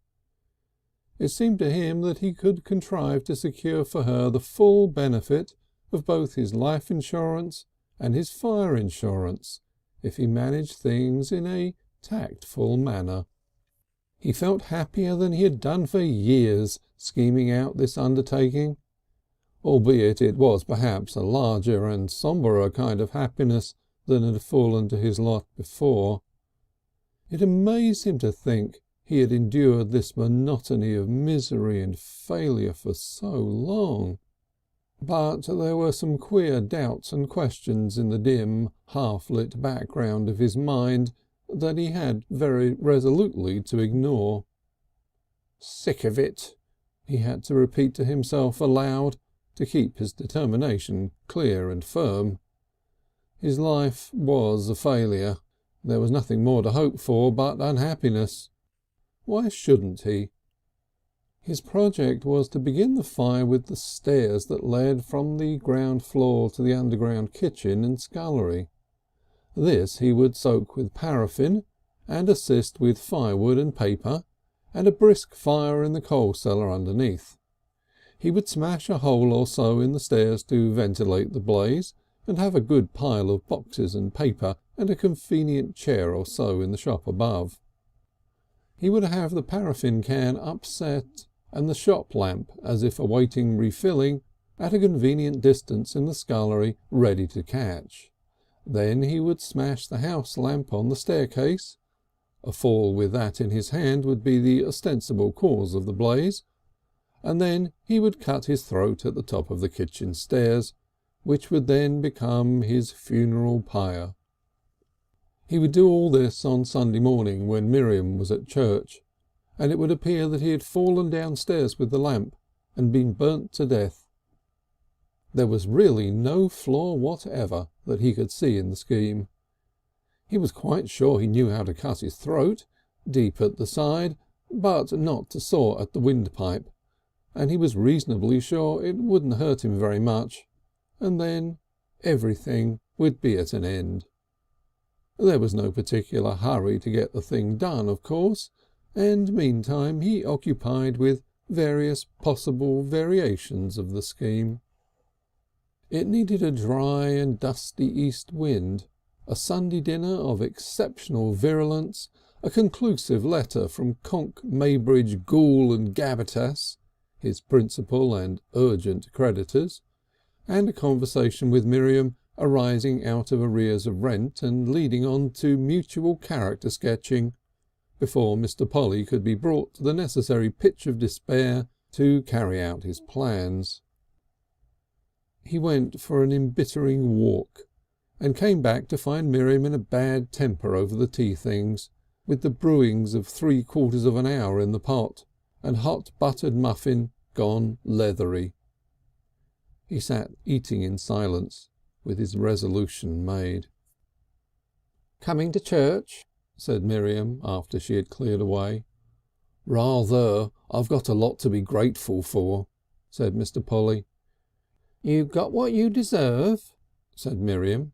It seemed to him that he could contrive to secure for her the full benefit of both his life insurance and his fire insurance if he managed things in a tactful manner. He felt happier than he had done for years scheming out this undertaking, albeit it was perhaps a larger and somberer kind of happiness than had fallen to his lot before. It amazed him to think he had endured this monotony of misery and failure for so long. But there were some queer doubts and questions in the dim, half-lit background of his mind that he had very resolutely to ignore. "Sick of it," he had to repeat to himself aloud to keep his determination clear and firm. His life was a failure. There was nothing more to hope for but unhappiness. Why shouldn't he? His project was to begin the fire with the stairs that led from the ground floor to the underground kitchen and scullery. This he would soak with paraffin and assist with firewood and paper and a brisk fire in the coal cellar underneath. He would smash a hole or so in the stairs to ventilate the blaze and have a good pile of boxes and paper and a convenient chair or so in the shop above. He would have the paraffin can upset and the shop lamp, as if awaiting refilling, at a convenient distance in the scullery ready to catch. Then he would smash the house lamp on the staircase. A fall with that in his hand would be the ostensible cause of the blaze, and then he would cut his throat at the top of the kitchen stairs, which would then become his funeral pyre. He would do all this on Sunday morning when Miriam was at church, and it would appear that he had fallen downstairs with the lamp and been burnt to death. There was really no flaw whatever that he could see in the scheme. He was quite sure he knew how to cut his throat, deep at the side, but not to saw at the windpipe, and he was reasonably sure it wouldn't hurt him very much, and then everything would be at an end. There was no particular hurry to get the thing done, of course, and meantime he occupied with various possible variations of the scheme. It needed a dry and dusty east wind, a Sunday dinner of exceptional virulence, a conclusive letter from Conk, Maybridge, Goole and Gabbitas, his principal and urgent creditors, and a conversation with Miriam arising out of arrears of rent and leading on to mutual character sketching, before Mr. Polly could be brought to the necessary pitch of despair to carry out his plans. He went for an embittering walk, and came back to find Miriam in a bad temper over the tea things, with the brewings of 3/4 of an hour in the pot, and hot buttered muffin gone leathery. He sat eating in silence, with his resolution made. "Coming to church?" said Miriam, after she had cleared away. "Rather. I've got a lot to be grateful for," said Mr. Polly. "You got what you deserve," said Miriam.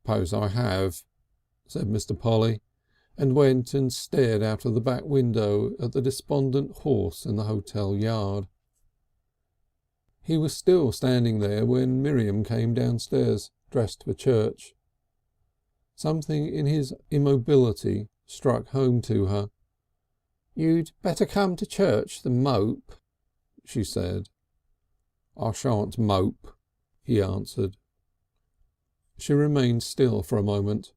"'Pose I have," said Mr. Polly, and went and stared out of the back window at the despondent horse in the hotel yard. He was still standing there when Miriam came downstairs, dressed for church. Something in his immobility struck home to her. "You'd better come to church than mope," she said. "I shan't mope," he answered. She remained still for a moment.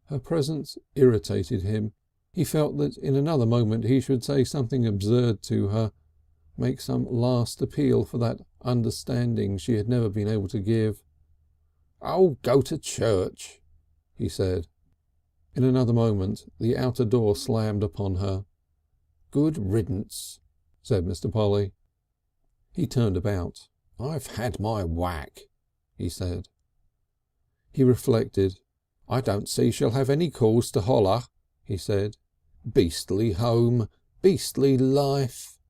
Her presence irritated him. He felt that in another moment he should say something absurd to her, make some last appeal for that understanding she had never been able to give. "Oh, go to church," he said. In another moment the outer door slammed upon her. "Good riddance," said Mr. Polly. He turned about. "I've had my whack," he said. He reflected. "I don't see she'll have any cause to holler," he said. "Beastly home, beastly life."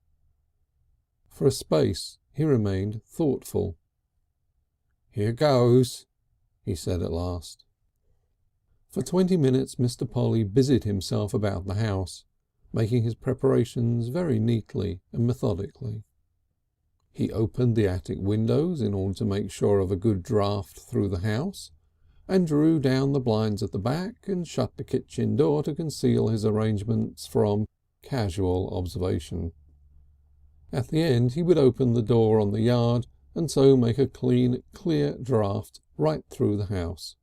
For a space he remained thoughtful. "Here goes," he said at last. For 20 minutes Mr. Polly busied himself about the house, making his preparations very neatly and methodically. He opened the attic windows in order to make sure of a good draught through the house, and drew down the blinds at the back and shut the kitchen door to conceal his arrangements from casual observation. At the end he would open the door on the yard and so make a clean, clear draught right through the house.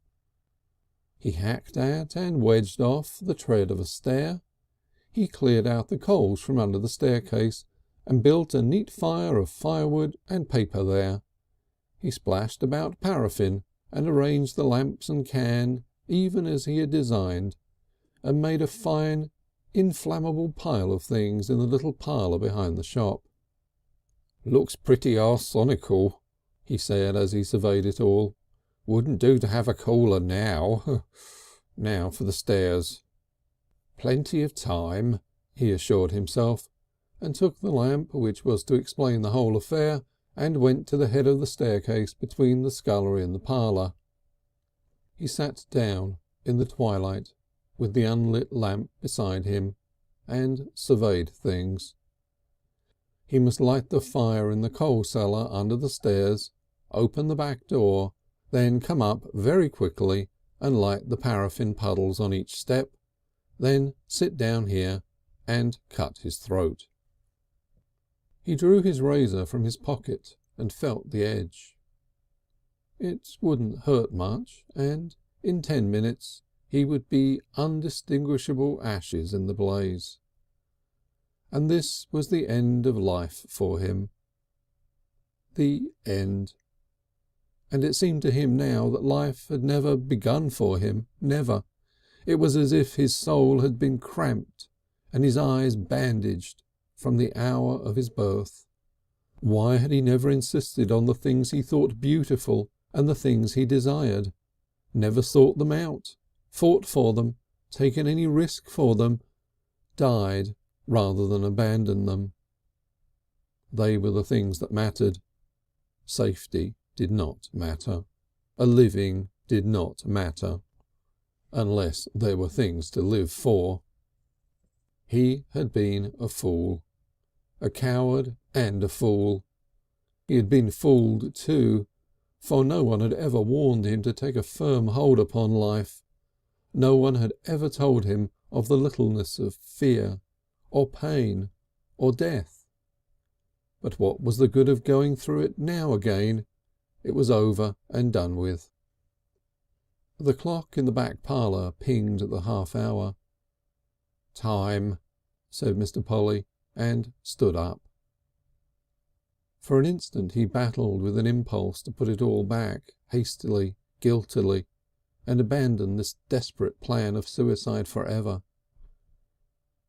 He hacked at and wedged off the tread of a stair. He cleared out the coals from under the staircase and built a neat fire of firewood and paper there. He splashed about paraffin and arranged the lamps and can even as he had designed, and made a fine, inflammable pile of things in the little parlour behind the shop. "Looks pretty arsonical," he said as he surveyed it all. "Wouldn't do to have a caller now. Now for the stairs." "Plenty of time," he assured himself, and took the lamp, which was to explain the whole affair, and went to the head of the staircase between the scullery and the parlour. He sat down in the twilight with the unlit lamp beside him and surveyed things. He must light the fire in the coal cellar under the stairs, open the back door, then come up very quickly and light the paraffin puddles on each step, then sit down here and cut his throat. He drew his razor from his pocket and felt the edge. It wouldn't hurt much, and in 10 minutes he would be undistinguishable ashes in the blaze. And this was the end of life for him. The end. And it seemed to him now that life had never begun for him, never. It was as if his soul had been cramped and his eyes bandaged from the hour of his birth. Why had he never insisted on the things he thought beautiful and the things he desired? Never sought them out, fought for them, taken any risk for them, died rather than abandon them. They were the things that mattered. Safety did not matter. A living did not matter, unless there were things to live for. He had been a fool, a coward and a fool. He had been fooled too, for no one had ever warned him to take a firm hold upon life. No one had ever told him of the littleness of fear, or pain, or death. But what was the good of going through it now again? It was over and done with. The clock in the back parlour pinged at the half hour. "Time," said Mr. Polly, and stood up. For an instant he battled with an impulse to put it all back hastily guiltily and abandon this desperate plan of suicide forever.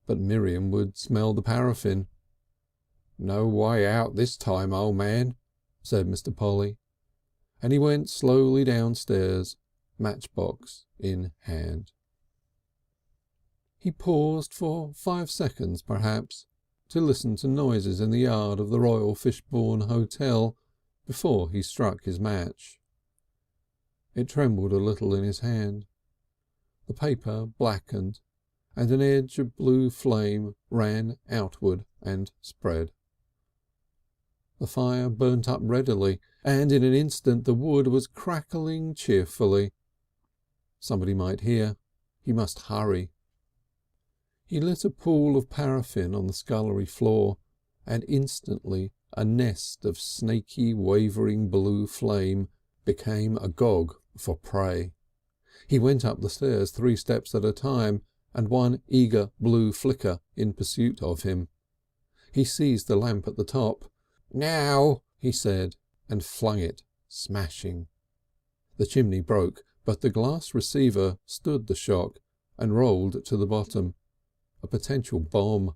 But Miriam would smell the paraffin. "No way out this time, old man," said Mr. Polly, and he went slowly downstairs, matchbox in hand. He paused for 5 seconds perhaps to listen to noises in the yard of the Royal Fishbourne Hotel before he struck his match. It trembled a little in his hand. The paper blackened, and an edge of blue flame ran outward and spread. The fire burnt up readily, and in an instant the wood was crackling cheerfully. Somebody might hear. He must hurry. He lit a pool of paraffin on the scullery floor, and instantly a nest of snaky wavering blue flame became agog for prey. He went up the stairs 3 steps at a time, and one eager blue flicker in pursuit of him. He seized the lamp at the top. "Now!" he said, and flung it, smashing. The chimney broke, but the glass receiver stood the shock and rolled to the bottom. A potential bomb.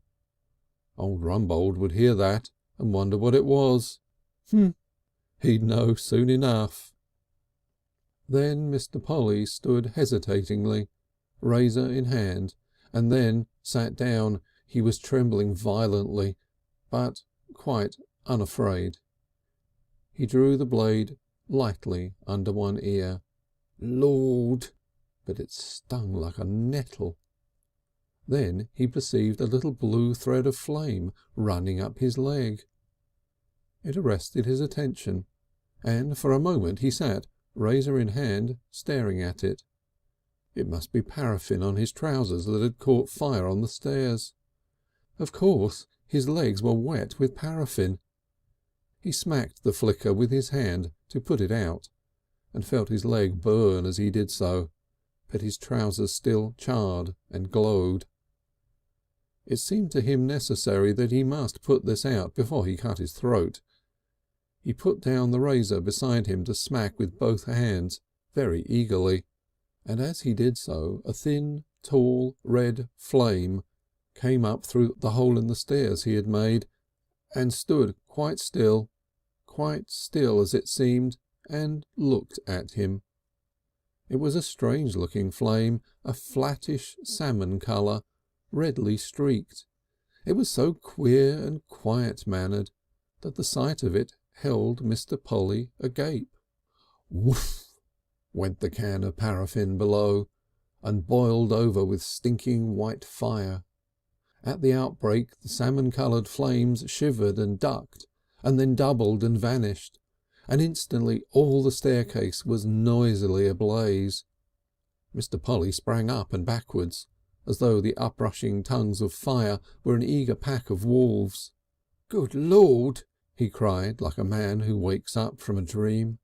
Old Rumbold would hear that and wonder what it was. He'd know soon enough. Then Mr. Polly stood hesitatingly, razor in hand, and then sat down. He was trembling violently, but quite unafraid. He drew the blade lightly under one ear. Lord! But it stung like a nettle. Then he perceived a little blue thread of flame running up his leg. It arrested his attention, and for a moment he sat, razor in hand, staring at it. It must be paraffin on his trousers that had caught fire on the stairs. Of course, his legs were wet with paraffin. He smacked the flicker with his hand to put it out, and felt his leg burn as he did so, but his trousers still charred and glowed. It seemed to him necessary that he must put this out before he cut his throat. He put down the razor beside him to smack with both hands very eagerly, and as he did so a thin, tall, red flame came up through the hole in the stairs he had made, and stood quite still as it seemed, and looked at him. It was a strange looking flame, a flattish salmon colour, redly streaked. It was so queer and quiet-mannered that the sight of it held Mr. Polly agape. Woof! Went the can of paraffin below, and boiled over with stinking white fire. At the outbreak the salmon-coloured flames shivered and ducked, and then doubled and vanished, and instantly all the staircase was noisily ablaze. Mr. Polly sprang up and backwards, as though the uprushing tongues of fire were an eager pack of wolves. "Good Lord!" he cried, like a man who wakes up from a dream.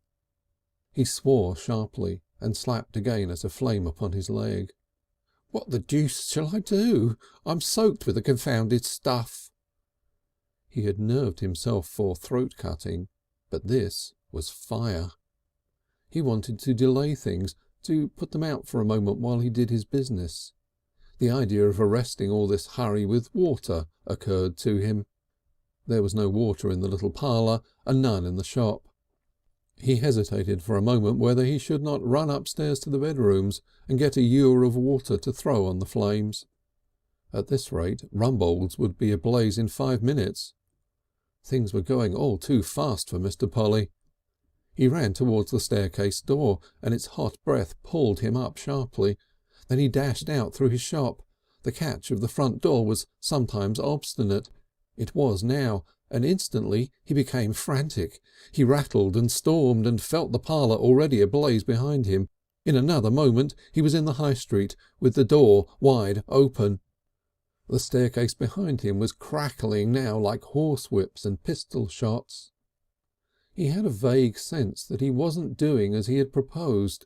He swore sharply and slapped again at a flame upon his leg. "What the deuce shall I do? I'm soaked with the confounded stuff." He had nerved himself for throat cutting, but this was fire. He wanted to delay things, to put them out for a moment while he did his business. The idea of arresting all this hurry with water occurred to him. There was no water in the little parlour and none in the shop. He hesitated for a moment whether he should not run upstairs to the bedrooms and get a ewer of water to throw on the flames. At this rate Rumbold's would be ablaze in 5 minutes. Things were going all too fast for Mr. Polly. He ran towards the staircase door, and its hot breath pulled him up sharply. Then he dashed out through his shop. The catch of the front door was sometimes obstinate. It was now, and instantly he became frantic. He rattled and stormed and felt the parlour already ablaze behind him. In another moment he was in the High Street with the door wide open. The staircase behind him was crackling now like horsewhips and pistol shots. He had a vague sense that he wasn't doing as he had proposed,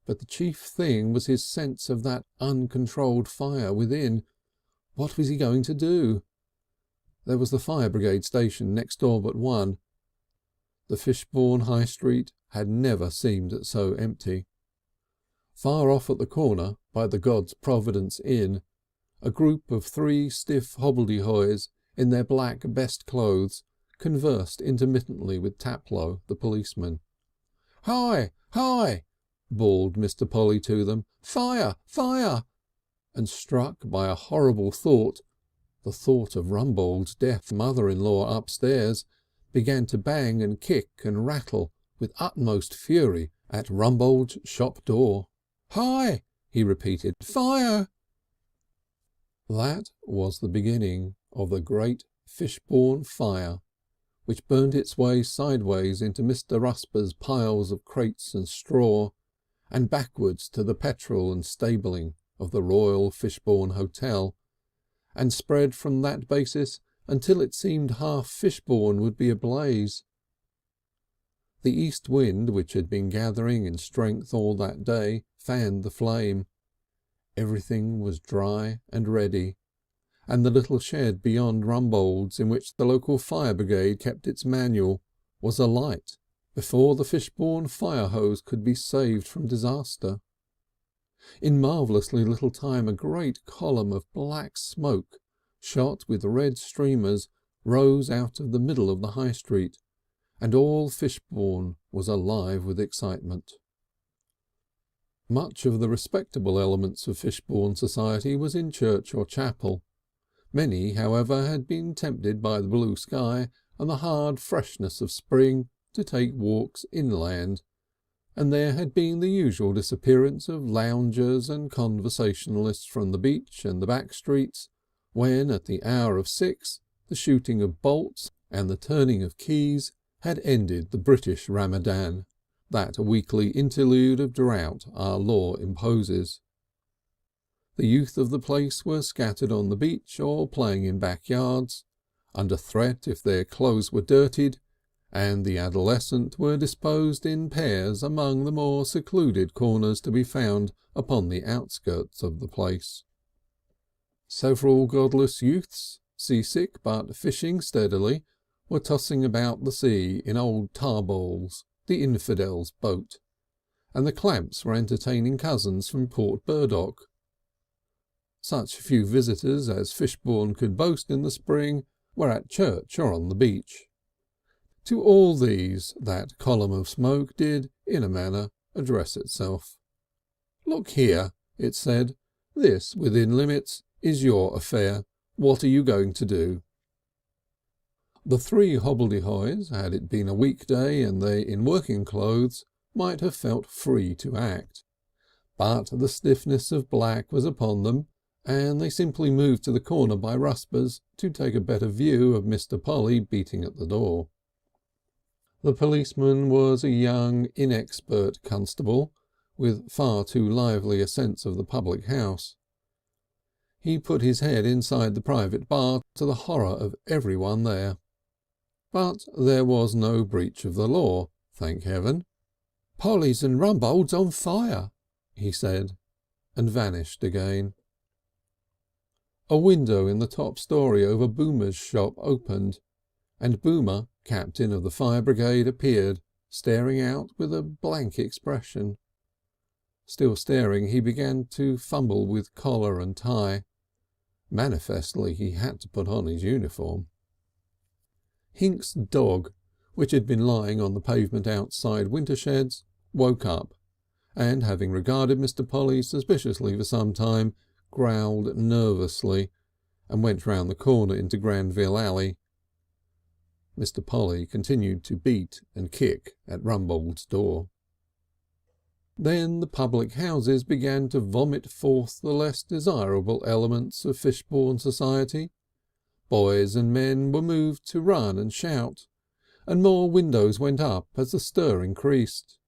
but the chief thing was his sense of that uncontrolled fire within. What was he going to do? There was the fire brigade station next door but one. The Fishbourne High Street had never seemed so empty. Far off at the corner, by the God's Providence Inn, a group of 3 stiff hobbledehoys in their black best clothes conversed intermittently with Taplow, the policeman. "Hi! Hi!" bawled Mr. Polly to them. "Fire! Fire!" And struck by a horrible thought, the thought of Rumbould's deaf mother-in-law upstairs, began to bang and kick and rattle with utmost fury at Rumbould's shop door. "Hi!" he repeated. "Fire!" That was the beginning of the great Fishbourne fire, which burned its way sideways into Mr. Rusper's piles of crates and straw, and backwards to the petrol and stabling of the Royal Fishbourne Hotel, and spread from that basis until it seemed half Fishbourne would be ablaze. The east wind, which had been gathering in strength all that day, fanned the flame. Everything was dry and ready, and the little shed beyond Rumbould's, in which the local fire brigade kept its manual, was alight before the Fishbourne fire hose could be saved from disaster. In marvellously little time a great column of black smoke, shot with red streamers, rose out of the middle of the High Street, and all Fishbourne was alive with excitement. Much of the respectable elements of Fishbourne society was in church or chapel. Many, however, had been tempted by the blue sky and the hard freshness of spring to take walks inland, and there had been the usual disappearance of loungers and conversationalists from the beach and the back streets, when at the hour of 6 the shooting of bolts and the turning of keys had ended the British Ramadan, that weekly interlude of drought our law imposes. The youth of the place were scattered on the beach or playing in backyards, under threat if their clothes were dirtied, and the adolescent were disposed in pairs among the more secluded corners to be found upon the outskirts of the place. Several godless youths, seasick but fishing steadily, were tossing about the sea in old Tarbol's, the infidel's boat, and the Clamps were entertaining cousins from Port Burdock. Such few visitors as Fishbourne could boast in the spring were at church or on the beach. To all these that column of smoke did, in a manner, address itself. "Look here," it said, "this, within limits, is your affair. What are you going to do?" The 3 hobbledehoys, had it been a weekday and they in working clothes, might have felt free to act, but the stiffness of black was upon them, and they simply moved to the corner by Rusper's to take a better view of Mr. Polly beating at the door. The policeman was a young, inexpert constable, with far too lively a sense of the public house. He put his head inside the private bar to the horror of everyone there. But there was no breach of the law, thank heaven. "Polly's and Rumbould's on fire," he said, and vanished again. A window in the top story over Boomer's shop opened, and Boomer, captain of the fire brigade, appeared, staring out with a blank expression. Still staring, he began to fumble with collar and tie. Manifestly he had to put on his uniform. Hinks' dog, which had been lying on the pavement outside Wintershed's, woke up, and having regarded Mr. Polly suspiciously for some time, growled nervously and went round the corner into Granville Alley. Mr. Polly continued to beat and kick at Rumbould's door. Then the public houses began to vomit forth the less desirable elements of Fishbourne society. Boys and men were moved to run and shout, and more windows went up as the stir increased.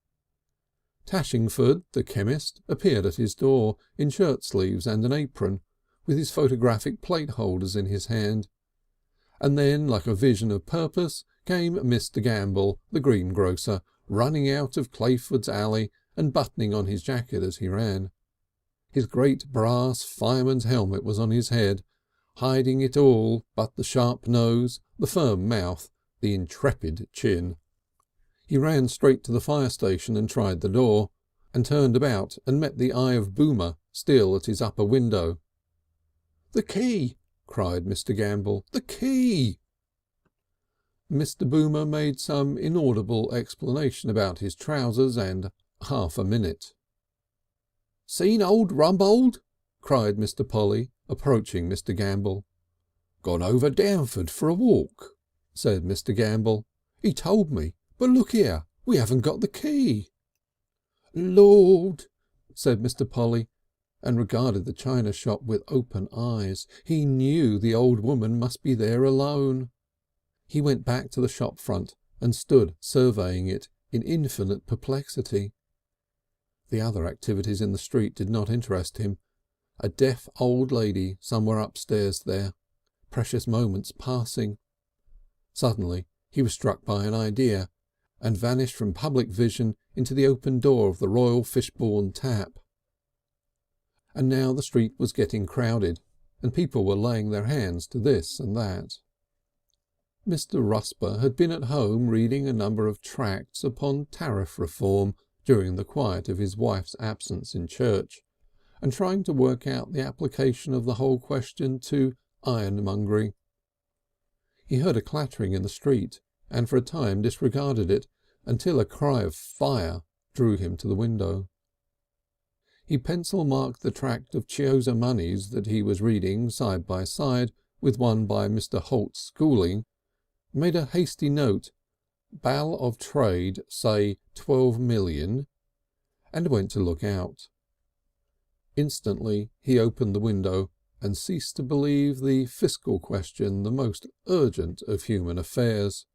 Tashingford, the chemist, appeared at his door in shirt sleeves and an apron, with his photographic plate holders in his hand. And then, like a vision of purpose, came Mr. Gamble, the greengrocer, running out of Clayford's alley and buttoning on his jacket as he ran. His great brass fireman's helmet was on his head, hiding it all but the sharp nose, the firm mouth, the intrepid chin. He ran straight to the fire station and tried the door, and turned about and met the eye of Boomer still at his upper window. "The key!" cried Mr. Gamble. "The key!" Mr. Boomer made some inaudible explanation about his trousers and half a minute. "Seen old Rumbold?" cried Mr. Polly, approaching Mr. Gamble. "Gone over Downford for a walk," said Mr. Gamble. "He told me, but look here, we haven't got the key." "Lord!" said Mr. Polly, and regarded the china shop with open eyes. He knew the old woman must be there alone. He went back to the shop front and stood surveying it in infinite perplexity. The other activities in the street did not interest him. A deaf old lady somewhere upstairs there. Precious moments passing. Suddenly he was struck by an idea, and vanished from public vision into the open door of the Royal Fishbourne Tap. And now the street was getting crowded, and people were laying their hands to this and that. Mr. Rusper had been at home reading a number of tracts upon tariff reform during the quiet of his wife's absence in church, and trying to work out the application of the whole question to ironmongery. He heard a clattering in the street, and for a time disregarded it, until a cry of "Fire!" drew him to the window. He pencil-marked the tract of Chiozza Money's that he was reading side by side with one by Mr. Holt's Schooling, made a hasty note, "Bal of Trade say 12 million," and went to look out. Instantly he opened the window and ceased to believe the fiscal question the most urgent of human affairs.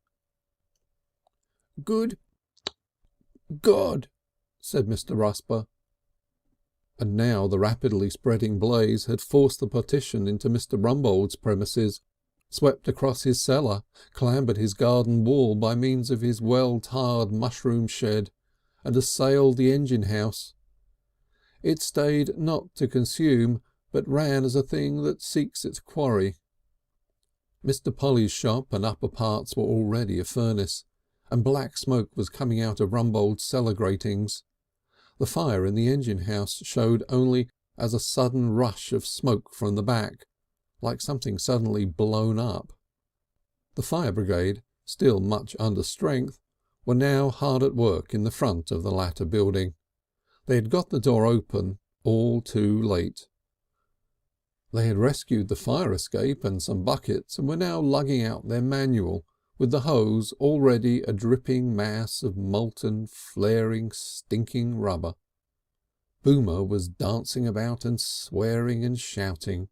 "Good God!" said Mr. Rusper. And now the rapidly spreading blaze had forced the partition into Mr. Rumbold's premises, swept across his cellar, clambered his garden wall by means of his well-tarred mushroom shed, and assailed the engine house. It stayed not to consume, but ran as a thing that seeks its quarry. Mr. Polly's shop and upper parts were already a furnace, and black smoke was coming out of Rumbold's cellar gratings. The fire in the engine house showed only as a sudden rush of smoke from the back, like something suddenly blown up. The fire brigade, still much under strength, were now hard at work in the front of the latter building. They had got the door open all too late. They had rescued the fire escape and some buckets, and were now lugging out their manual, with the hose already a dripping mass of molten, flaring, stinking rubber. Boomer was dancing about and swearing and shouting.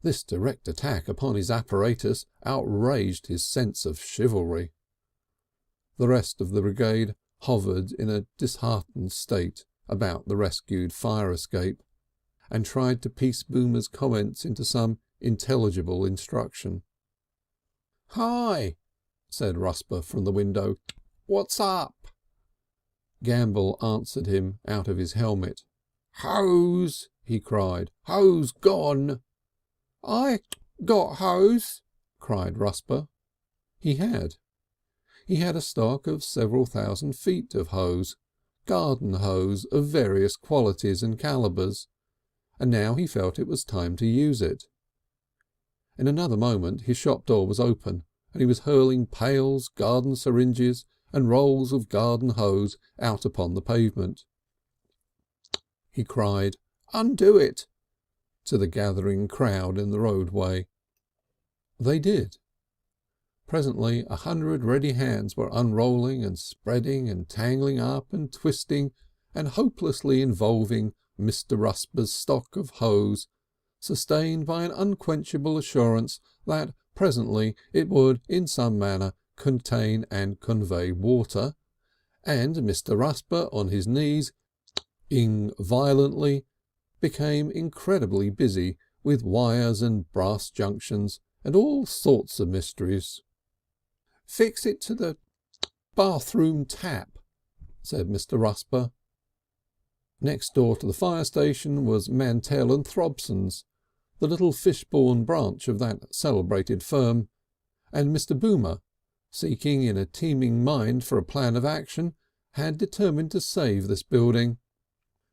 This direct attack upon his apparatus outraged his sense of chivalry. The rest of the brigade hovered in a disheartened state about the rescued fire escape, and tried to piece Boomer's comments into some intelligible instruction. "Hi!" said Rusper from the window. "What's up?" Gamble answered him out of his helmet. "Hose!" he cried. "Hose gone!" "I got hose!" cried Rusper. He had. He had a stock of several thousand feet of hose, garden hose of various qualities and calibres, and now he felt it was time to use it. In another moment his shop door was open, and he was hurling pails, garden syringes and rolls of garden hose out upon the pavement. He cried, "Undo it!" to the gathering crowd in the roadway. They did. Presently 100 ready hands were unrolling and spreading and tangling up and twisting and hopelessly involving Mr. Rusper's stock of hose, sustained by an unquenchable assurance that presently it would in some manner contain and convey water, and Mr. Rusper on his knees, ing violently, became incredibly busy with wires and brass junctions and all sorts of mysteries. "Fix it to the bathroom tap," said Mr. Rusper. Next door to the fire station was Mantell and Throbson's, the little Fishbourne branch of that celebrated firm, and Mr. Boomer, seeking in a teeming mind for a plan of action, had determined to save this building.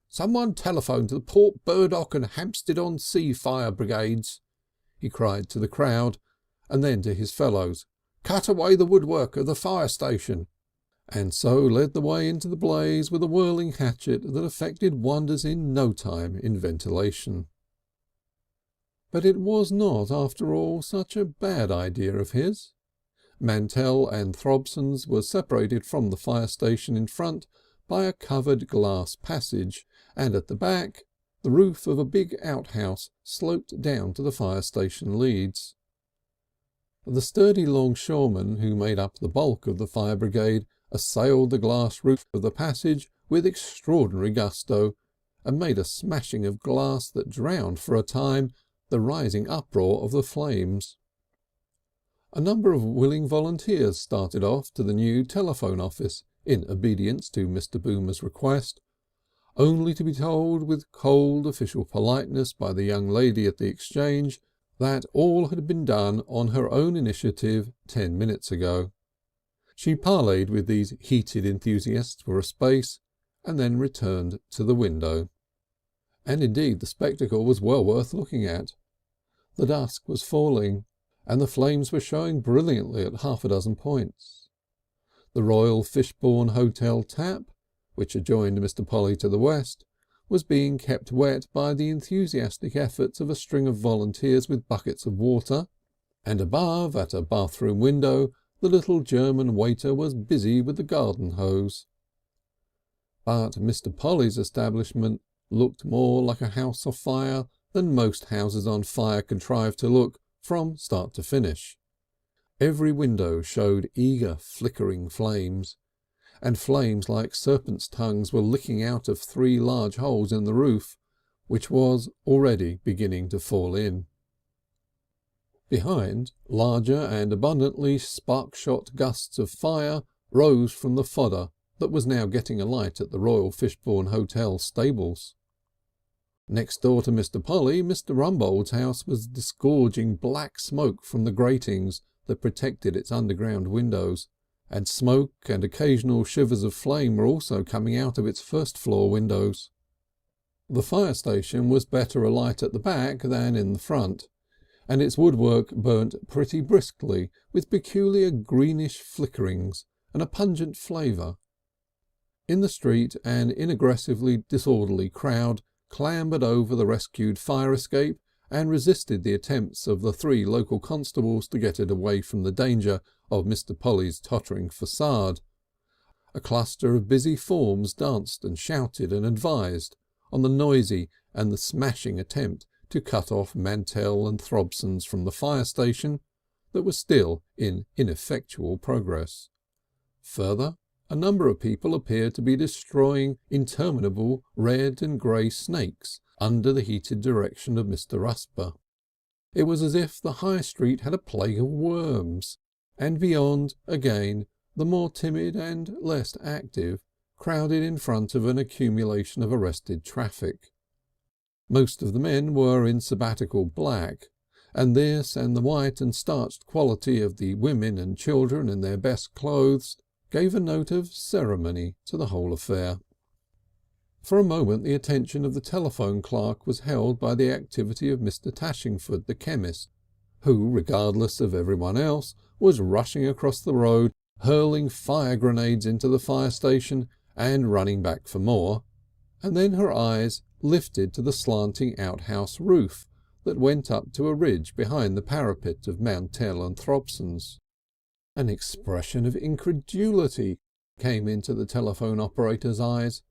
"Someone telephone to the Port Burdock and Hampstead-on-Sea fire brigades," he cried to the crowd, and then to his fellows. "Cut away the woodwork of the fire station," and so led the way into the blaze with a whirling hatchet that effected wonders in no time in ventilation. But it was not, after all, such a bad idea of his. Mantell and Throbson's were separated from the fire station in front by a covered glass passage, and at the back the roof of a big outhouse sloped down to the fire station leads. The sturdy longshoremen who made up the bulk of the fire brigade assailed the glass roof of the passage with extraordinary gusto, and made a smashing of glass that drowned for a time the rising uproar of the flames. A number of willing volunteers started off to the new telephone office in obedience to Mr. Boomer's request, only to be told with cold official politeness by the young lady at the exchange that all had been done on her own initiative 10 minutes ago. She parleyed with these heated enthusiasts for a space, and then returned to the window. And indeed the spectacle was well worth looking at. The dusk was falling, and the flames were showing brilliantly at half a dozen points. The Royal Fishbourne Hotel tap, which adjoined Mr. Polly to the west, was being kept wet by the enthusiastic efforts of a string of volunteers with buckets of water, and above, at a bathroom window, the little German waiter was busy with the garden hose. But Mr. Polly's establishment looked more like a house of fire than most houses on fire contrive to look from start to finish. Every window showed eager flickering flames, and flames like serpents' tongues were licking out of 3 large holes in the roof, which was already beginning to fall in. Behind, larger and abundantly spark-shot gusts of fire rose from the fodder that was now getting alight at the Royal Fishbourne Hotel stables. Next door to Mr. Polly, Mr. Rumbold's house was disgorging black smoke from the gratings that protected its underground windows, and smoke and occasional shivers of flame were also coming out of its first-floor windows. The fire station was better alight at the back than in the front, and its woodwork burnt pretty briskly with peculiar greenish flickerings and a pungent flavour. In the street an inaggressively disorderly crowd clambered over the rescued fire escape and resisted the attempts of the 3 local constables to get it away from the danger of Mr. Polly's tottering façade. A cluster of busy forms danced and shouted and advised on the noisy and the smashing attempt to cut off Mantell and Throbson's from the fire station that was still in ineffectual progress. Further, a number of people appeared to be destroying interminable red and grey snakes under the heated direction of Mr. Rusper. It was as if the High Street had a plague of worms, and beyond, again, the more timid and less active crowded in front of an accumulation of arrested traffic. Most of the men were in sabbatical black, and this and the white and starched quality of the women and children in their best clothes gave a note of ceremony to the whole affair. For a moment the attention of the telephone clerk was held by the activity of Mr. Tashingford the chemist, who, regardless of everyone else, was rushing across the road, hurling fire grenades into the fire station and running back for more, and then her eyes lifted to the slanting outhouse roof that went up to a ridge behind the parapet of Mantell and Throbson's. An expression of incredulity came into the telephone operator's eyes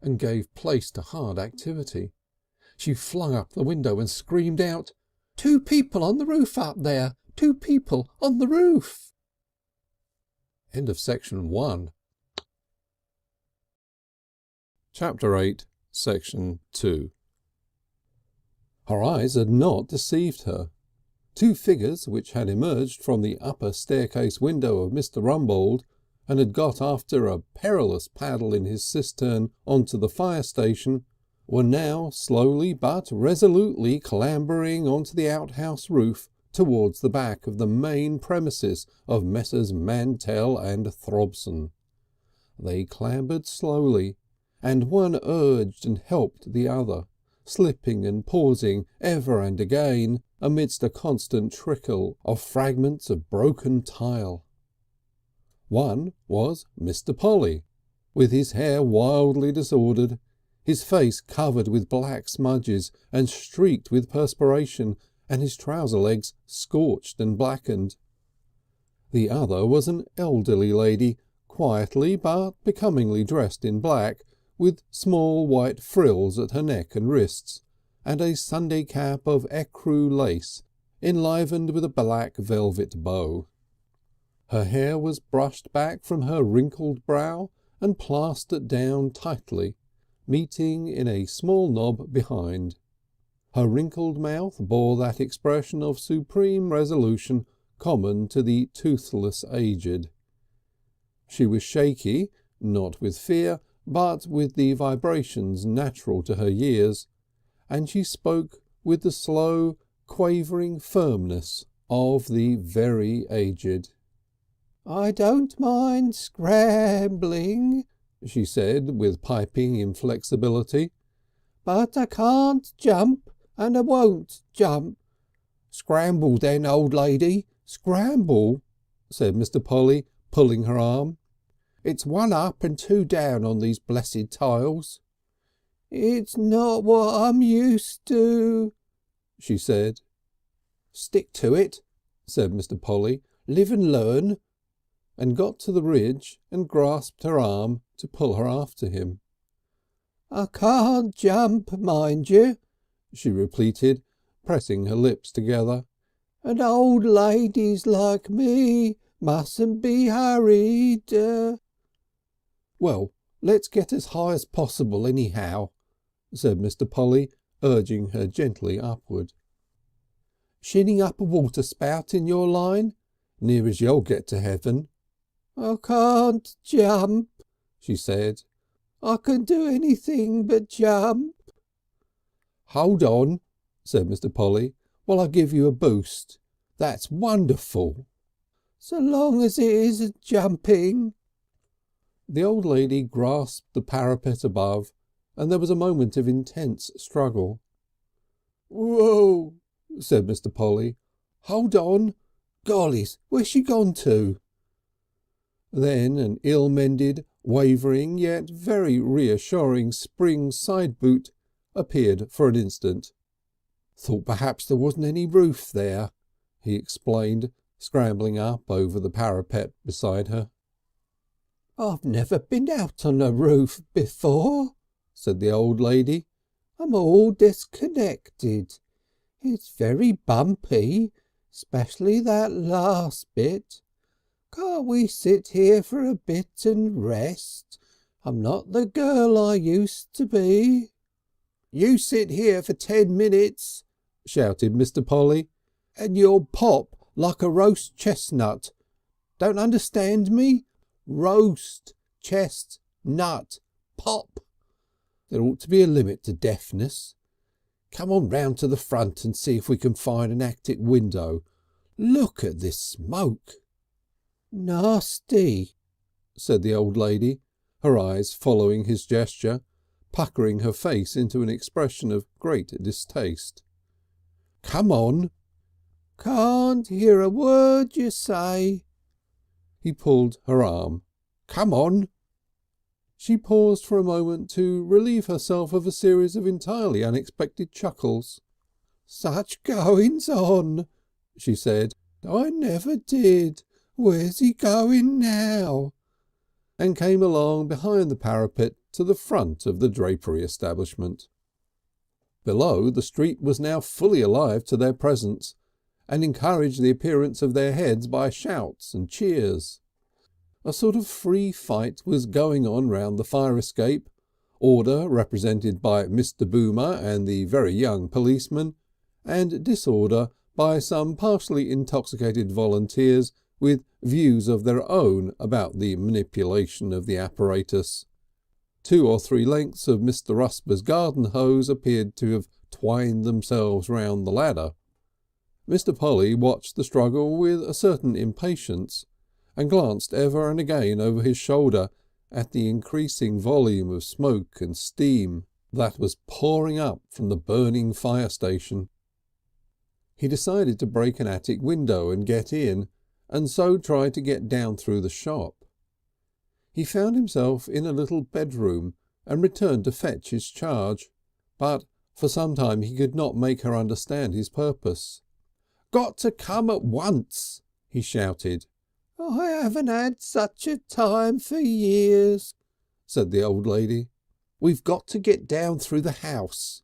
and gave place to hard activity. She flung up the window and screamed out, "2 people on the roof up there! 2 people on the roof!" End of section 1. Chapter 8, section 2. Her eyes had not deceived her. 2 figures which had emerged from the upper staircase window of Mr. Rumbold and had got after a perilous paddle in his cistern onto the fire station were now slowly but resolutely clambering onto the outhouse roof towards the back of the main premises of Messrs. Mantell and Throbson. They clambered slowly, and one urged and helped the other, slipping and pausing ever and again amidst a constant trickle of fragments of broken tile. One was Mr. Polly, with his hair wildly disordered, his face covered with black smudges and streaked with perspiration, and his trouser legs scorched and blackened. The other was an elderly lady, quietly but becomingly dressed in black, with small white frills at her neck and wrists, and a Sunday cap of ecru lace enlivened with a black velvet bow. Her hair was brushed back from her wrinkled brow and plastered down tightly, meeting in a small knob behind. Her wrinkled mouth bore that expression of supreme resolution common to the toothless aged. She was shaky, not with fear, but with the vibrations natural to her years, and she spoke with the slow, quavering firmness of the very aged. "I don't mind scrambling," she said with piping inflexibility, "but I can't jump and I won't jump." "Scramble then, old lady, scramble," said Mr. Polly, pulling her arm. "It's one up and two down on these blessed tiles." "It's not what I'm used to," she said. "Stick to it," said Mr. Polly. "Live and learn," and got to the ridge and grasped her arm to pull her after him. "I can't jump, mind you," she repeated, pressing her lips together. "And old ladies like me mustn't be hurried." "Well, let's get as high as possible anyhow," said Mr. Polly, urging her gently upward. "Shinning up a water spout in your line? Near as you'll get to heaven." "I can't jump," she said. "I can do anything but jump." "Hold on," said Mr. Polly, "while I give you a boost. That's wonderful." "So long as it isn't jumping." The old lady grasped the parapet above, and there was a moment of intense struggle. "Whoa!" said Mr. Polly. "Hold on. Gollies, where's she gone to?" Then an ill-mended, wavering yet very reassuring spring side boot appeared for an instant. "Thought perhaps there wasn't any roof there," he explained, scrambling up over the parapet beside her. "I've never been out on a roof before," said the old lady. "I'm all disconnected. It's very bumpy, especially that last bit. Can't we sit here for a bit and rest? I'm not the girl I used to be." "You sit here for 10 minutes," shouted Mr. Polly, "and you'll pop like a roast chestnut. Don't understand me? Roast chestnut. Pop. There ought to be a limit to deafness. Come on round to the front and see if we can find an attic window. Look at this smoke." "Nasty," said the old lady, her eyes following his gesture, puckering her face into an expression of great distaste. "Come on." "Can't hear a word you say." He pulled her arm. "Come on." She paused for a moment to relieve herself of a series of entirely unexpected chuckles. "Such goings on," she said. "I never did. Where's he going now?" and came along behind the parapet to the front of the drapery establishment. Below, the street was now fully alive to their presence, and encouraged the appearance of their heads by shouts and cheers. A sort of free fight was going on round the fire escape, order represented by Mr. Boomer and the very young policeman, and disorder by some partially intoxicated volunteers with views of their own about the manipulation of the apparatus. 2 or 3 lengths of Mr. Rusper's garden hose appeared to have twined themselves round the ladder, Mr. Polly watched the struggle with a certain impatience and glanced ever and again over his shoulder at the increasing volume of smoke and steam that was pouring up from the burning fire station. He decided to break an attic window and get in, and so tried to get down through the shop. He found himself in a little bedroom and returned to fetch his charge, but for some time he could not make her understand his purpose. "Got to come at once," he shouted. "I haven't had such a time for years," said the old lady. "We've got to get down through the house."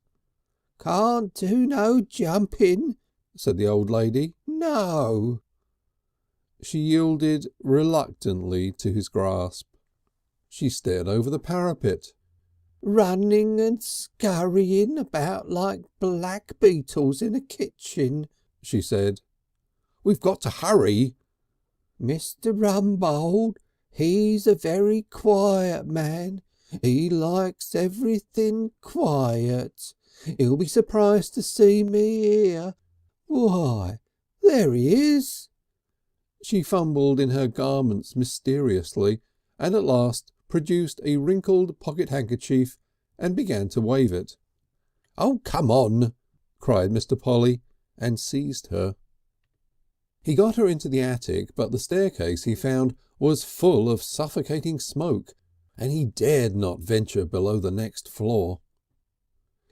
"Can't do no jumping," said the old lady. "No." She yielded reluctantly to his grasp. She stared over the parapet. "Running and scurrying about like black beetles in a kitchen," she said. "We've got to hurry." "Mr. Rumbold, he's a very quiet man. He likes everything quiet. He'll be surprised to see me here. Why, there he is." She fumbled in her garments mysteriously and at last produced a wrinkled pocket handkerchief and began to wave it. "Oh, come on!" cried Mr. Polly, and seized her. He got her into the attic, but the staircase, he found, was full of suffocating smoke, and he dared not venture below the next floor.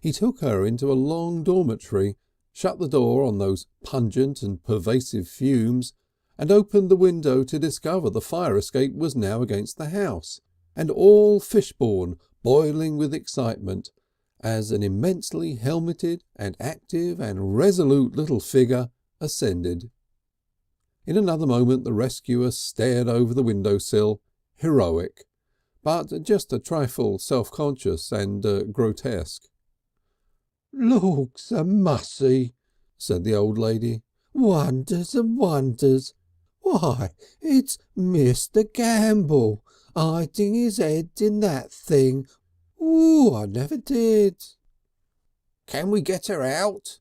He took her into a long dormitory, shut the door on those pungent and pervasive fumes, and opened the window to discover the fire escape was now against the house, and all Fishbourne boiling with excitement, as an immensely helmeted and active and resolute little figure ascended. In another moment the rescuer stared over the window sill, heroic, but just a trifle self-conscious and grotesque. "Lawks a mussy," said the old lady. "Wonders and wonders. Why, it's Mr. Gamble, hiding his head in that thing. Ooh, I never did." "Can we get her out?"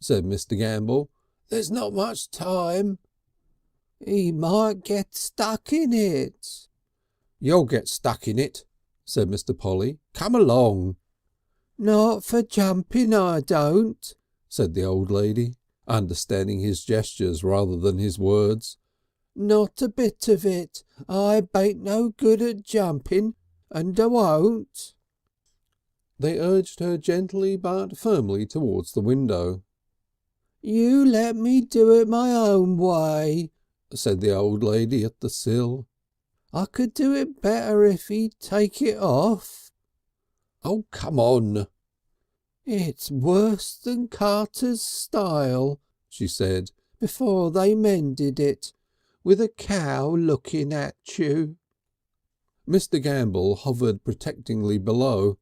said Mr. Gamble. "There's not much time." "He might get stuck in it." "You'll get stuck in it," said Mr. Polly. "Come along." "Not for jumping, I don't," said the old lady, understanding his gestures rather than his words. "Not a bit of it. I bain't no good at jumping, and I won't." They urged her gently but firmly towards the window. "You let me do it my own way," said the old lady at the sill. "I could do it better if he'd take it off." "Oh, come on." "It's worse than Carter's style," she said, "before they mended it, with a cow looking at you." Mr. Gamble hovered protectingly below.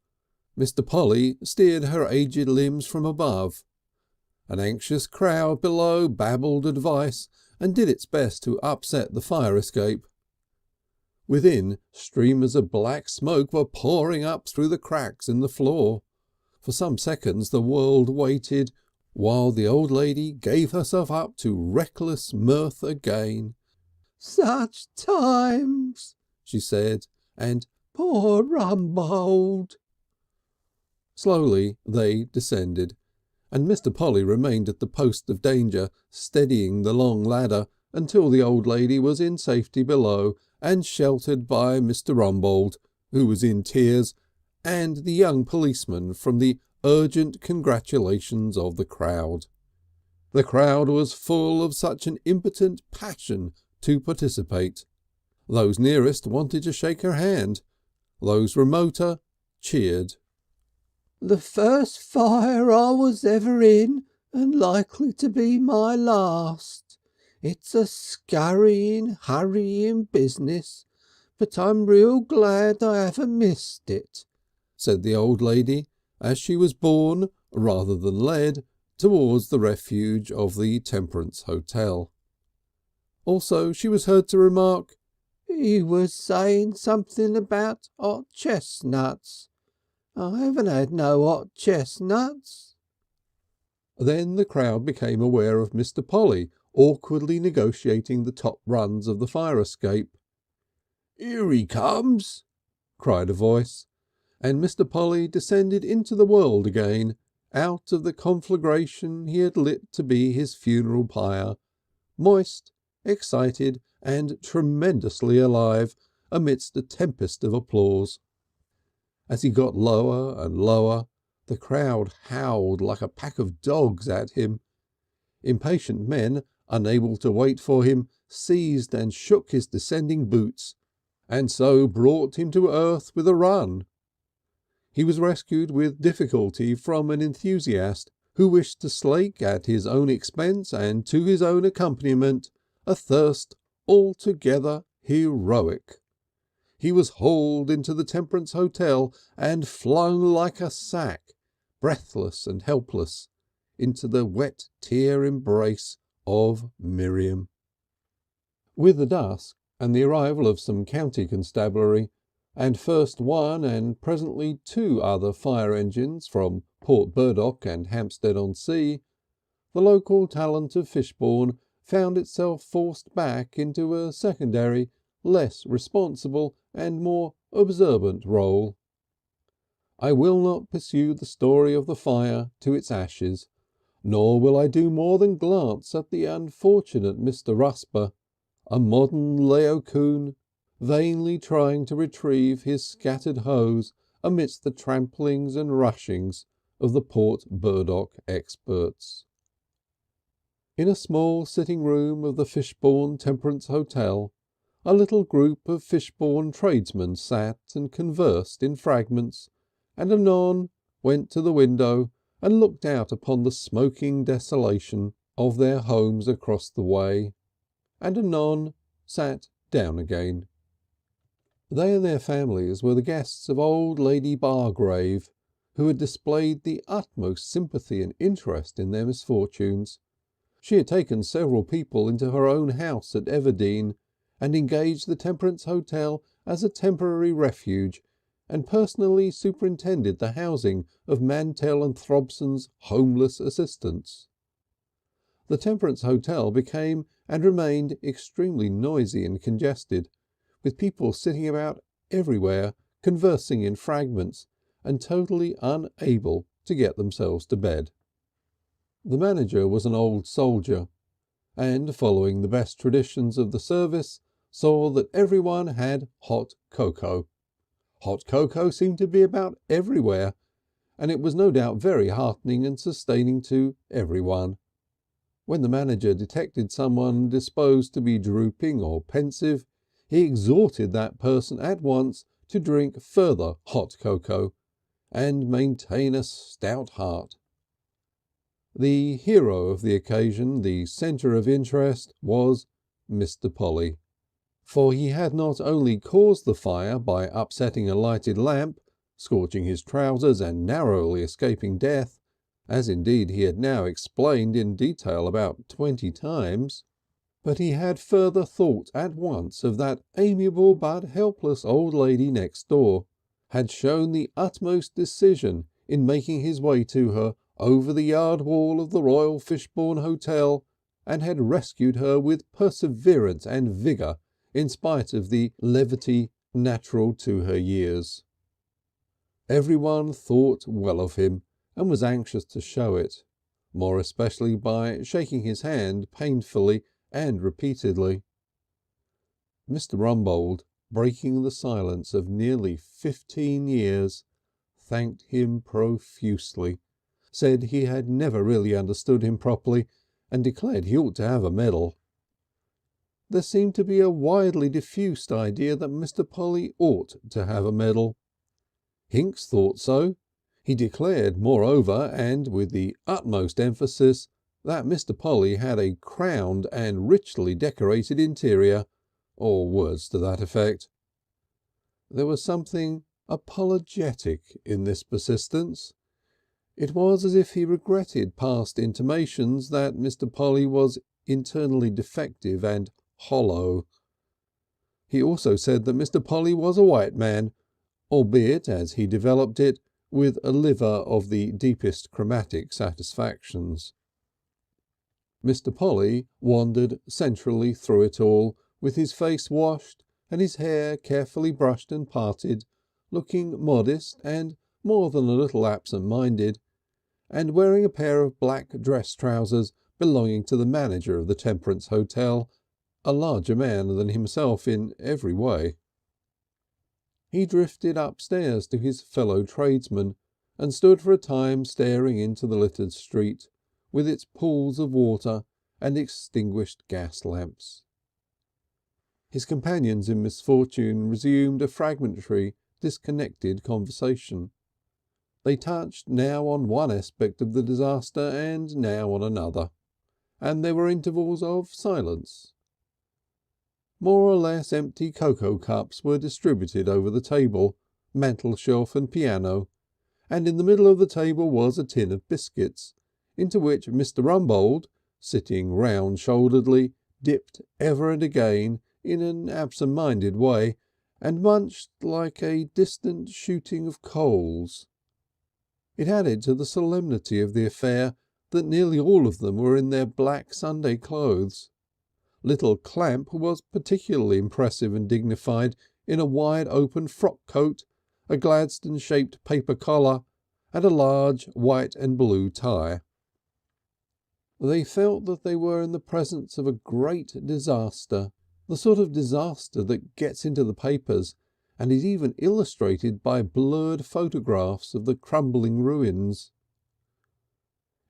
Mr. Polly steered her aged limbs from above. An anxious crowd below babbled advice and did its best to upset the fire escape. Within, streamers of black smoke were pouring up through the cracks in the floor. For some seconds the world waited, while the old lady gave herself up to reckless mirth again. "Such times," she said, and "poor Rumbold." Slowly they descended, and Mr. Polly remained at the post of danger, steadying the long ladder until the old lady was in safety below and sheltered by Mr. Rumbold, who was in tears, and the young policeman from the urgent congratulations of the crowd. The crowd was full of such an impotent passion to participate. Those nearest wanted to shake her hand. Those remoter cheered. "The first fire I was ever in, and likely to be my last. It's a scurrying, hurrying business, but I'm real glad I haven't missed it," said the old lady, as she was borne, rather than led, towards the refuge of the Temperance Hotel. Also she was heard to remark, "He was saying something about hot chestnuts. I haven't had no hot chestnuts." Then the crowd became aware of Mr. Polly awkwardly negotiating the top rungs of the fire escape. "Here he comes!" cried a voice, and Mr. Polly descended into the world again, out of the conflagration he had lit to be his funeral pyre, moist, excited and tremendously alive amidst a tempest of applause. As he got lower and lower, the crowd howled like a pack of dogs at him. Impatient men, unable to wait for him, seized and shook his descending boots, and so brought him to earth with a run. He was rescued with difficulty from an enthusiast who wished to slake at his own expense and to his own accompaniment a thirst altogether heroic. He was hauled into the Temperance Hotel and flung like a sack, breathless and helpless, into the wet tear embrace of Miriam. With the dusk and the arrival of some county constabulary, and first one and presently two other fire engines from Port Burdock and Hampstead-on-Sea, the local talent of Fishbourne found itself forced back into a secondary, less responsible and more observant role. I will not pursue the story of the fire to its ashes, nor will I do more than glance at the unfortunate Mr. Rusper, a modern Laocoon, vainly trying to retrieve his scattered hose amidst the tramplings and rushings of the Port Burdock experts. In a small sitting room of the Fishbourne Temperance Hotel, a little group of Fishbourne tradesmen sat and conversed in fragments, and anon went to the window and looked out upon the smoking desolation of their homes across the way, and anon sat down again. They and their families were the guests of old Lady Bargrave, who had displayed the utmost sympathy and interest in their misfortunes. She had taken several people into her own house at Everdene, and engaged the Temperance Hotel as a temporary refuge, and personally superintended the housing of Mantell and Throbson's homeless assistants. The Temperance Hotel became and remained extremely noisy and congested, with people sitting about everywhere, conversing in fragments, and totally unable to get themselves to bed. The manager was an old soldier, and, following the best traditions of the service, saw that everyone had hot cocoa. Hot cocoa seemed to be about everywhere, and it was no doubt very heartening and sustaining to everyone. When the manager detected someone disposed to be drooping or pensive, he exhorted that person at once to drink further hot cocoa and maintain a stout heart. The hero of the occasion, the centre of interest, was Mr. Polly, for he had not only caused the fire by upsetting a lighted lamp, scorching his trousers and narrowly escaping death, as indeed he had now explained in detail about 20 times, but he had further thought at once of that amiable but helpless old lady next door, had shown the utmost decision in making his way to her over the yard wall of the Royal Fishbourne Hotel, and had rescued her with perseverance and vigour in spite of the levity natural to her years. Everyone thought well of him and was anxious to show it, more especially by shaking his hand painfully and repeatedly. Mr. Rumbold, breaking the silence of nearly 15 years, thanked him profusely, said he had never really understood him properly, and declared he ought to have a medal. There seemed to be a widely diffused idea that Mr. Polly ought to have a medal. Hinks thought so. He declared, moreover, and with the utmost emphasis, that Mr. Polly had a crowned and richly decorated interior, or words to that effect. There was something apologetic in this persistence. It was as if he regretted past intimations that Mr. Polly was internally defective and hollow. He also said that Mr. Polly was a white man, albeit, as he developed it, with a liver of the deepest chromatic satisfactions. Mr. Polly wandered centrally through it all, with his face washed and his hair carefully brushed and parted, looking modest and more than a little absent-minded, and wearing a pair of black dress trousers belonging to the manager of the Temperance Hotel, a larger man than himself in every way. He drifted upstairs to his fellow tradesmen and stood for a time staring into the littered street, with its pools of water and extinguished gas lamps. His companions in misfortune resumed a fragmentary, disconnected conversation. They touched now on one aspect of the disaster and now on another, and there were intervals of silence. More or less empty cocoa cups were distributed over the table, mantelshelf and piano, and in the middle of the table was a tin of biscuits, into which Mr. Rumbold, sitting round-shoulderedly, dipped ever and again in an absent-minded way, and munched like a distant shooting of coals. It added to the solemnity of the affair that nearly all of them were in their black Sunday clothes. Little Clamp was particularly impressive and dignified in a wide open frock coat, a Gladstone-shaped paper collar, and a large white and blue tie. They felt that they were in the presence of a great disaster, the sort of disaster that gets into the papers and is even illustrated by blurred photographs of the crumbling ruins.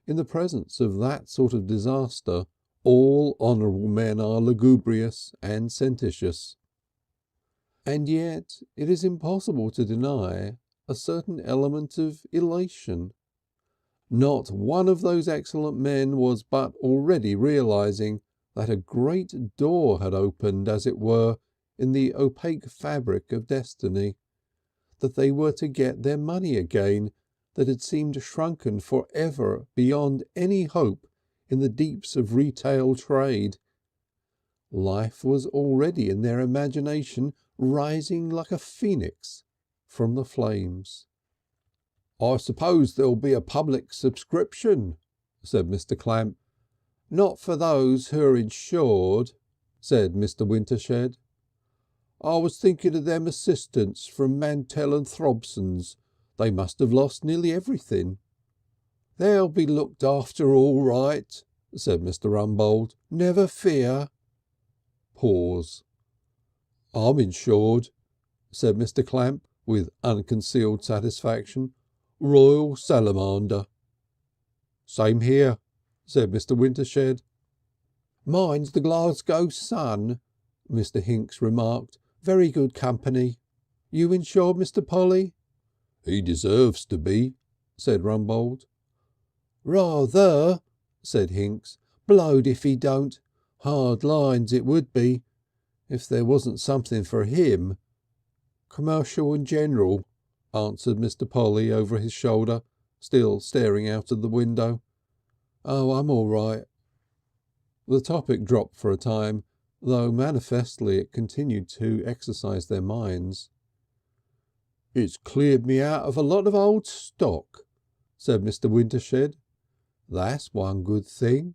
In the presence of that sort of disaster all honourable men are lugubrious and sententious. And yet it is impossible to deny a certain element of elation. Not one of those excellent men was but already realising that a great door had opened, as it were, in the opaque fabric of destiny, that they were to get their money again that had seemed shrunken for ever beyond any hope in the deeps of retail trade. Life was already in their imagination rising like a phoenix from the flames. "I suppose there'll be a public subscription," said Mr. Clamp. "Not for those who're insured," said Mr. Wintershed. "I was thinking of them assistants from Mantell and Throbson's. They must have lost nearly everything." "They'll be looked after all right," said Mr. Rumbold. "Never fear." Pause. "I'm insured," said Mr. Clamp with unconcealed satisfaction. "Royal Salamander." "Same here," said Mr. Wintershed. "Mine's the Glasgow Sun," Mr. Hinks remarked. "Very good company. You insured, Mr. Polly?" "He deserves to be," said Rumbold. "Rather," said Hinks. "Blowed if he don't. Hard lines it would be, if there wasn't something for him." "Commercial and general," answered Mr. Polly over his shoulder, still staring out of the window. "Oh, I'm all right." The topic dropped for a time, though manifestly it continued to exercise their minds. "It's cleared me out of a lot of old stock," said Mr. Wintershed. "That's one good thing."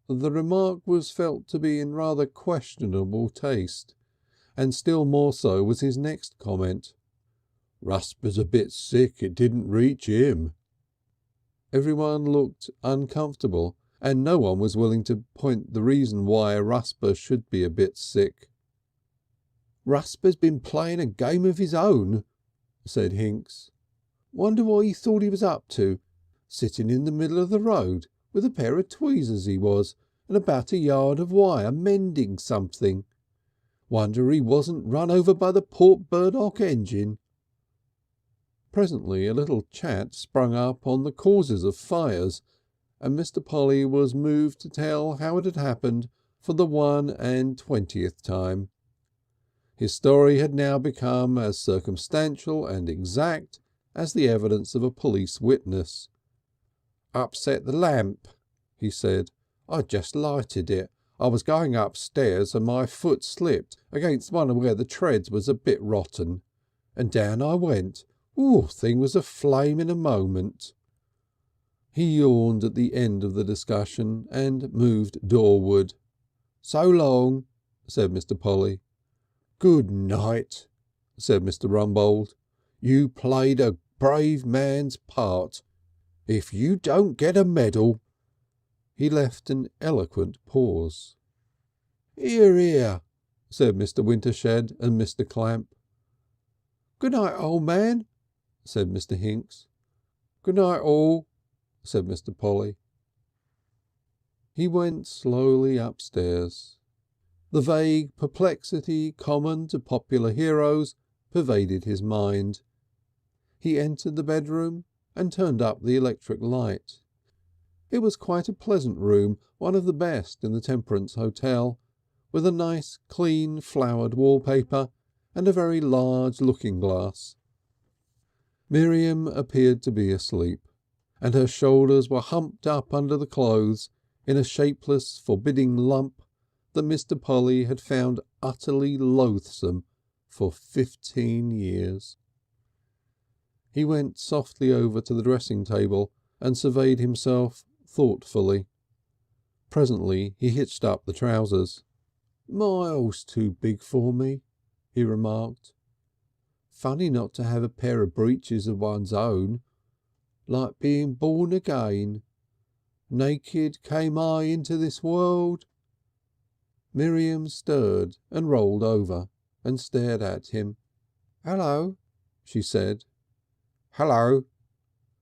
The remark was felt to be in rather questionable taste, and still more so was his next comment. "Rusper's a bit sick it didn't reach him." Everyone looked uncomfortable, and no one was willing to point the reason why Rusper should be a bit sick. "Rusper's been playing a game of his own," said Hinks. "Wonder what he thought he was up to, sitting in the middle of the road with a pair of tweezers he was, and about a yard of wire mending something. Wonder he wasn't run over by the Port Burdock engine." Presently a little chat sprung up on the causes of fires, and Mr. Polly was moved to tell how it had happened for the 120th time. His story had now become as circumstantial and exact as the evidence of a police witness. "Upset the lamp," he said. "I'd just lighted it. I was going upstairs and my foot slipped against one where the treads was a bit rotten, and down I went, Thing was aflame in a moment. He yawned at the end of the discussion and moved doorward. "So long," said Mr. Polly. "Good night," said Mr. Rumbold. "You played a brave man's part. If you don't get a medal—" He left an eloquent pause. "'Ear, 'ear," said Mr. Wintershed and Mr. Clamp. "Good night, old man," said Mr. Hinks. "Good night, all," said Mr. Polly. He went slowly upstairs. The vague perplexity common to popular heroes pervaded his mind. He entered the bedroom and turned up the electric light. It was quite a pleasant room, one of the best in the Temperance Hotel, with a nice clean flowered wallpaper and a very large looking glass. Miriam appeared to be asleep, and her shoulders were humped up under the clothes in a shapeless, forbidding lump that Mr. Polly had found utterly loathsome for 15 years. He went softly over to the dressing table and surveyed himself thoughtfully. Presently he hitched up the trousers. "Miles too big for me," he remarked. "Funny not to have a pair of breeches of one's own. Like being born again. Naked came I into this world." Miriam stirred and rolled over and stared at him. "Hello," she said. "Hello."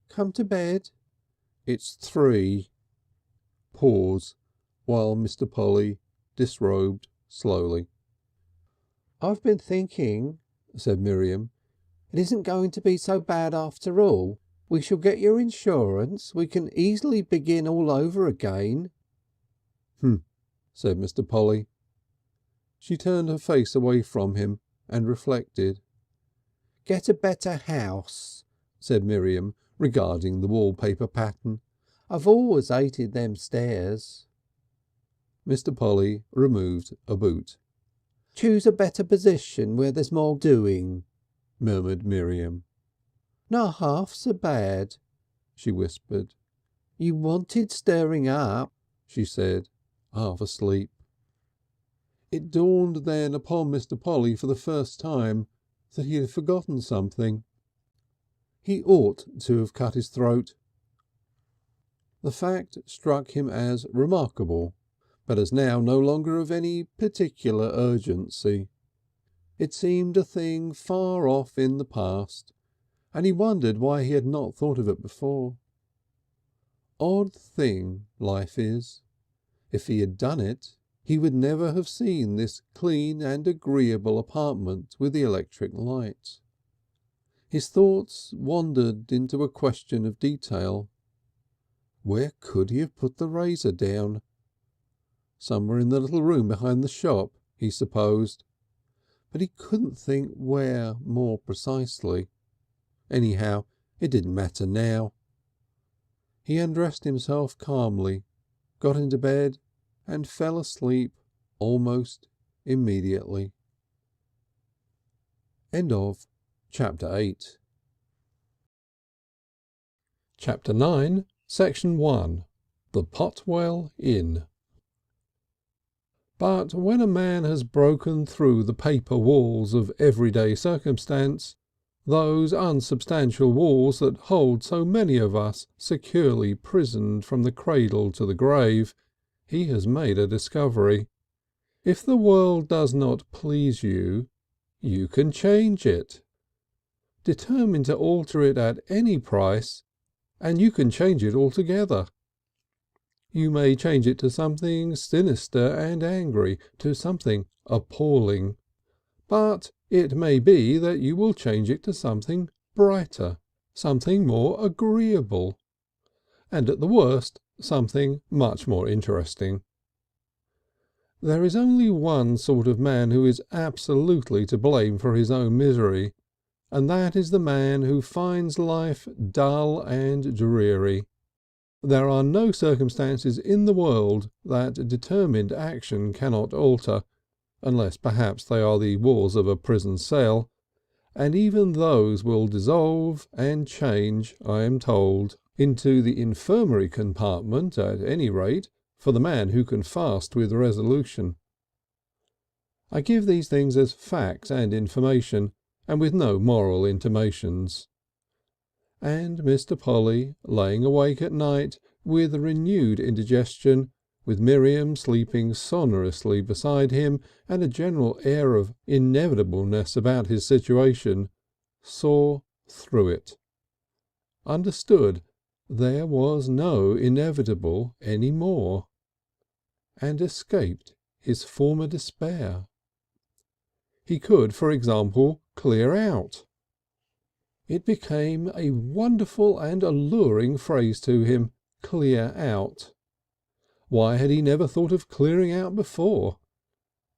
"Come to bed?" "It's 3." Pause, while Mr. Polly disrobed slowly. "I've been thinking," said Miriam, "it isn't going to be so bad after all. We shall get your insurance. We can easily begin all over again." Said Mr. Polly. She turned her face away from him and reflected. "Get a better house," said Miriam, regarding the wallpaper pattern. "I've always hated them stairs." Mr. Polly removed a boot. "Choose a better position where there's more doing," murmured Miriam. "Not half so bad," she whispered. "You wanted stirring up," she said, half asleep. It dawned then upon Mr. Polly for the first time that he had forgotten something. He ought to have cut his throat. The fact struck him as remarkable, but as now no longer of any particular urgency. It seemed a thing far off in the past, and he wondered why he had not thought of it before. Odd thing life is. If he had done it, he would never have seen this clean and agreeable apartment with the electric light. His thoughts wandered into a question of detail. Where could he have put the razor down? Somewhere in the little room behind the shop, he supposed, but he couldn't think where more precisely. Anyhow, it didn't matter now. He undressed himself calmly, got into bed and fell asleep almost immediately. End of Chapter 8. Chapter 9, Section 1. The Potwell Inn. But when a man has broken through the paper walls of everyday circumstance, those unsubstantial walls that hold so many of us securely prisoned from the cradle to the grave, he has made a discovery. If the world does not please you, you can change it. Determine to alter it at any price, and you can change it altogether. You may change it to something sinister and angry, to something appalling. But it may be that you will change it to something brighter, something more agreeable, and at the worst, something much more interesting. There is only one sort of man who is absolutely to blame for his own misery, and that is the man who finds life dull and dreary. There are no circumstances in the world that determined action cannot alter, unless perhaps they are the walls of a prison cell, and even those will dissolve and change, I am told, into the infirmary compartment at any rate, for the man who can fast with resolution. I give these things as facts and information, and with no moral intimations. And Mr. Polly, laying awake at night with renewed indigestion, with Miriam sleeping sonorously beside him and a general air of inevitableness about his situation, saw through it, understood there was no inevitable any more, and escaped his former despair. He could, for example, clear out. It became a wonderful and alluring phrase to him, clear out. Why had he never thought of clearing out before?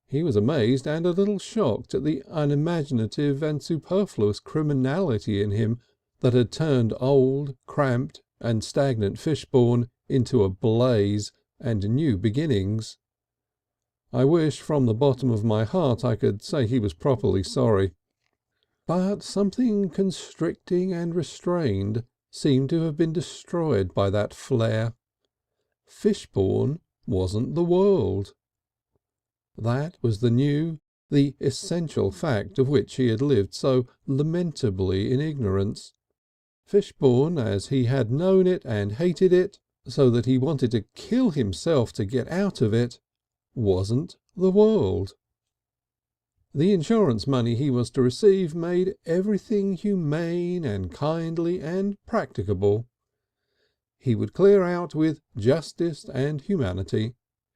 He was amazed and a little shocked at the unimaginative and superfluous criminality in him that had turned old, cramped and stagnant Fishbourne into a blaze and new beginnings. I wish from the bottom of my heart I could say he was properly sorry. But something constricting and restrained seemed to have been destroyed by that flare. Fishbourne wasn't the world. That was the new, the essential fact of which he had lived so lamentably in ignorance. Fishbourne, as he had known it and hated it, so that he wanted to kill himself to get out of it, wasn't the world. The insurance money he was to receive made everything humane and kindly and practicable. He would clear out with justice and humanity.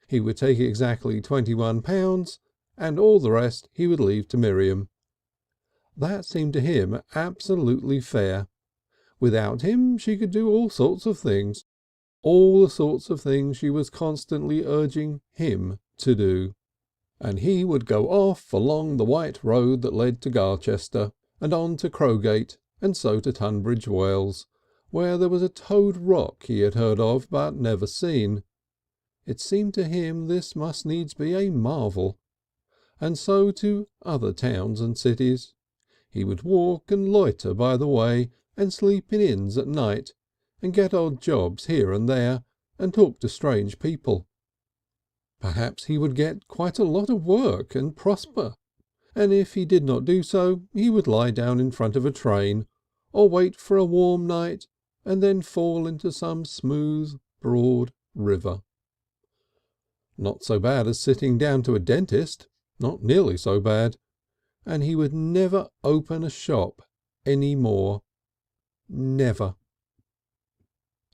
He would take exactly £21, and all the rest he would leave to Miriam. That seemed to him absolutely fair. Without him she could do all sorts of things. All the sorts of things she was constantly urging him to do. And he would go off along the white road that led to Garchester, and on to Crowgate, and so to Tunbridge Wells, where there was a Toad Rock he had heard of but never seen. It seemed to him this must needs be a marvel. And so to other towns and cities. He would walk and loiter by the way, and sleep in inns at night, and get odd jobs here and there, and talk to strange people. Perhaps he would get quite a lot of work and prosper, and if he did not do so he would lie down in front of a train, or wait for a warm night and then fall into some smooth, broad river. Not so bad as sitting down to a dentist, not nearly so bad, and he would never open a shop any more. Never.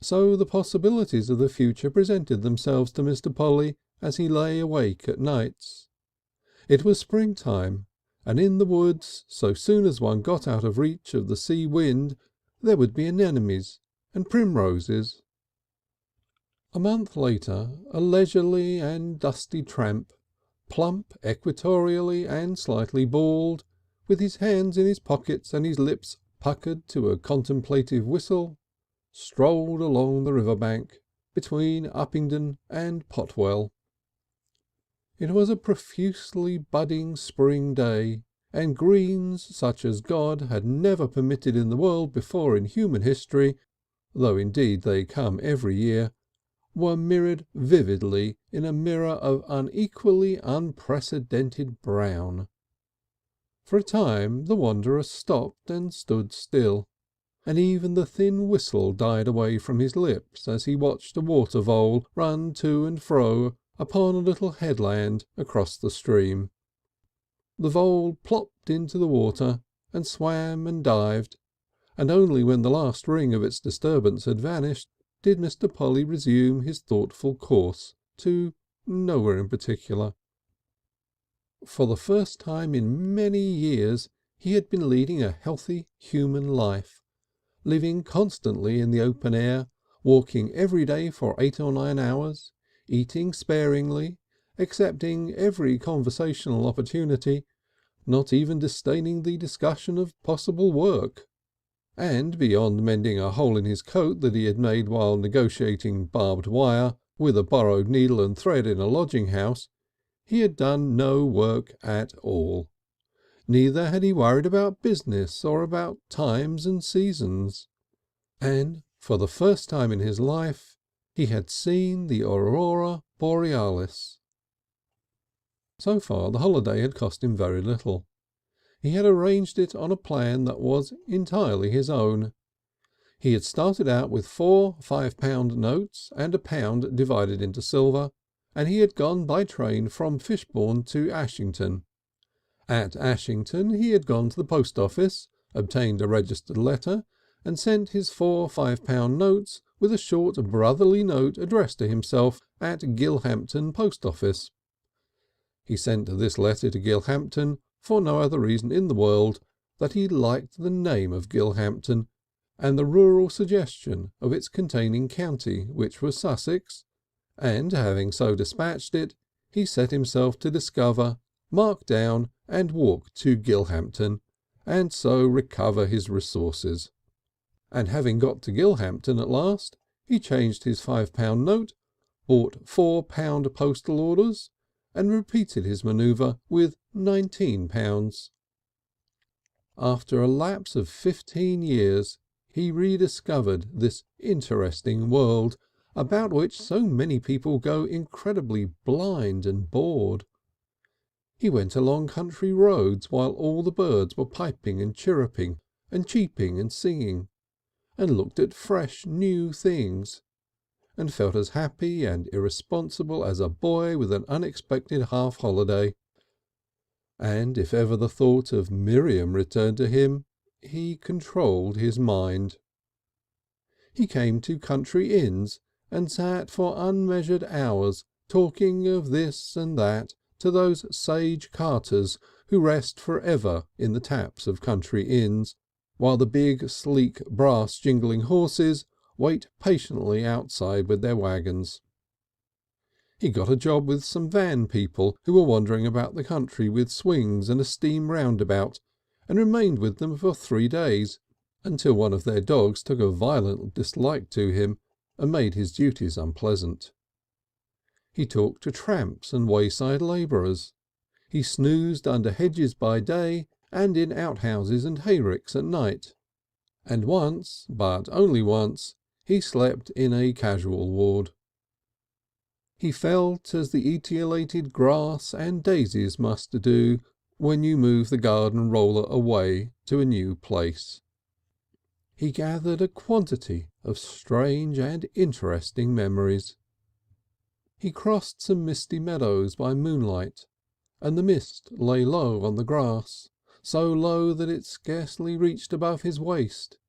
So the possibilities of the future presented themselves to Mr. Polly as he lay awake at nights. It was springtime, and in the woods, so soon as one got out of reach of the sea wind, there would be anemones and primroses. A month later, a leisurely and dusty tramp, plump equatorially and slightly bald, with his hands in his pockets and his lips puckered to a contemplative whistle, strolled along the river bank between Uppingdon and Potwell. It was a profusely budding spring day, and greens such as God had never permitted in the world before in human history, though indeed they come every year, were mirrored vividly in a mirror of unequally unprecedented brown. For a time the wanderer stopped and stood still, and even the thin whistle died away from his lips as he watched a water vole run to and fro upon a little headland across the stream. The vole plopped into the water and swam and dived, and only when the last ring of its disturbance had vanished did Mr. Polly resume his thoughtful course to nowhere in particular. For the first time in many years he had been leading a healthy human life, living constantly in the open air, walking every day for 8 or 9 hours, eating sparingly, accepting every conversational opportunity, not even disdaining the discussion of possible work. And beyond mending a hole in his coat that he had made while negotiating barbed wire with a borrowed needle and thread in a lodging house, he had done no work at all. neither had he worried about business or about times and seasons. And for the first time in his life he had seen the aurora borealis. So far the holiday had cost him very little. He had arranged it on a plan that was entirely his own. He had started out with 4 £5 notes and £1 divided into silver, and he had gone by train from Fishbourne to Ashington. At Ashington he had gone to the post office, obtained a registered letter, and sent his 4 £5 notes with a short brotherly note addressed to himself at Gilhampton post office. He sent this letter to Gilhampton for no other reason in the world that he liked the name of Gilhampton and the rural suggestion of its containing county, which was Sussex, and having so dispatched it, he set himself to discover, mark down and walk to Gilhampton, and so recover his resources. And having got to Gilhampton at last, he changed his £5 note, bought £4 postal orders, and repeated his manoeuvre with £19. After a lapse of 15 years he rediscovered this interesting world, about which so many people go incredibly blind and bored. He went along country roads while all the birds were piping and chirruping and cheeping and singing, and looked at fresh new things, and felt as happy and irresponsible as a boy with an unexpected half-holiday. And if ever the thought of Miriam returned to him, he controlled his mind. He came to country inns and sat for unmeasured hours talking of this and that to those sage carters who rest for ever in the taps of country inns, while the big, sleek, brass jingling horses wait patiently outside with their wagons. He got a job with some van people who were wandering about the country with swings and a steam roundabout, and remained with them for 3 days, until one of their dogs took a violent dislike to him and made his duties unpleasant. He talked to tramps and wayside labourers. He snoozed under hedges by day and in outhouses and hayricks at night. And once, but only once, he slept in a casual ward. He felt as the etiolated grass and daisies must do when you move the garden roller away to a new place. He gathered a quantity of strange and interesting memories. He crossed some misty meadows by moonlight, and the mist lay low on the grass, so low that it scarcely reached above his waist,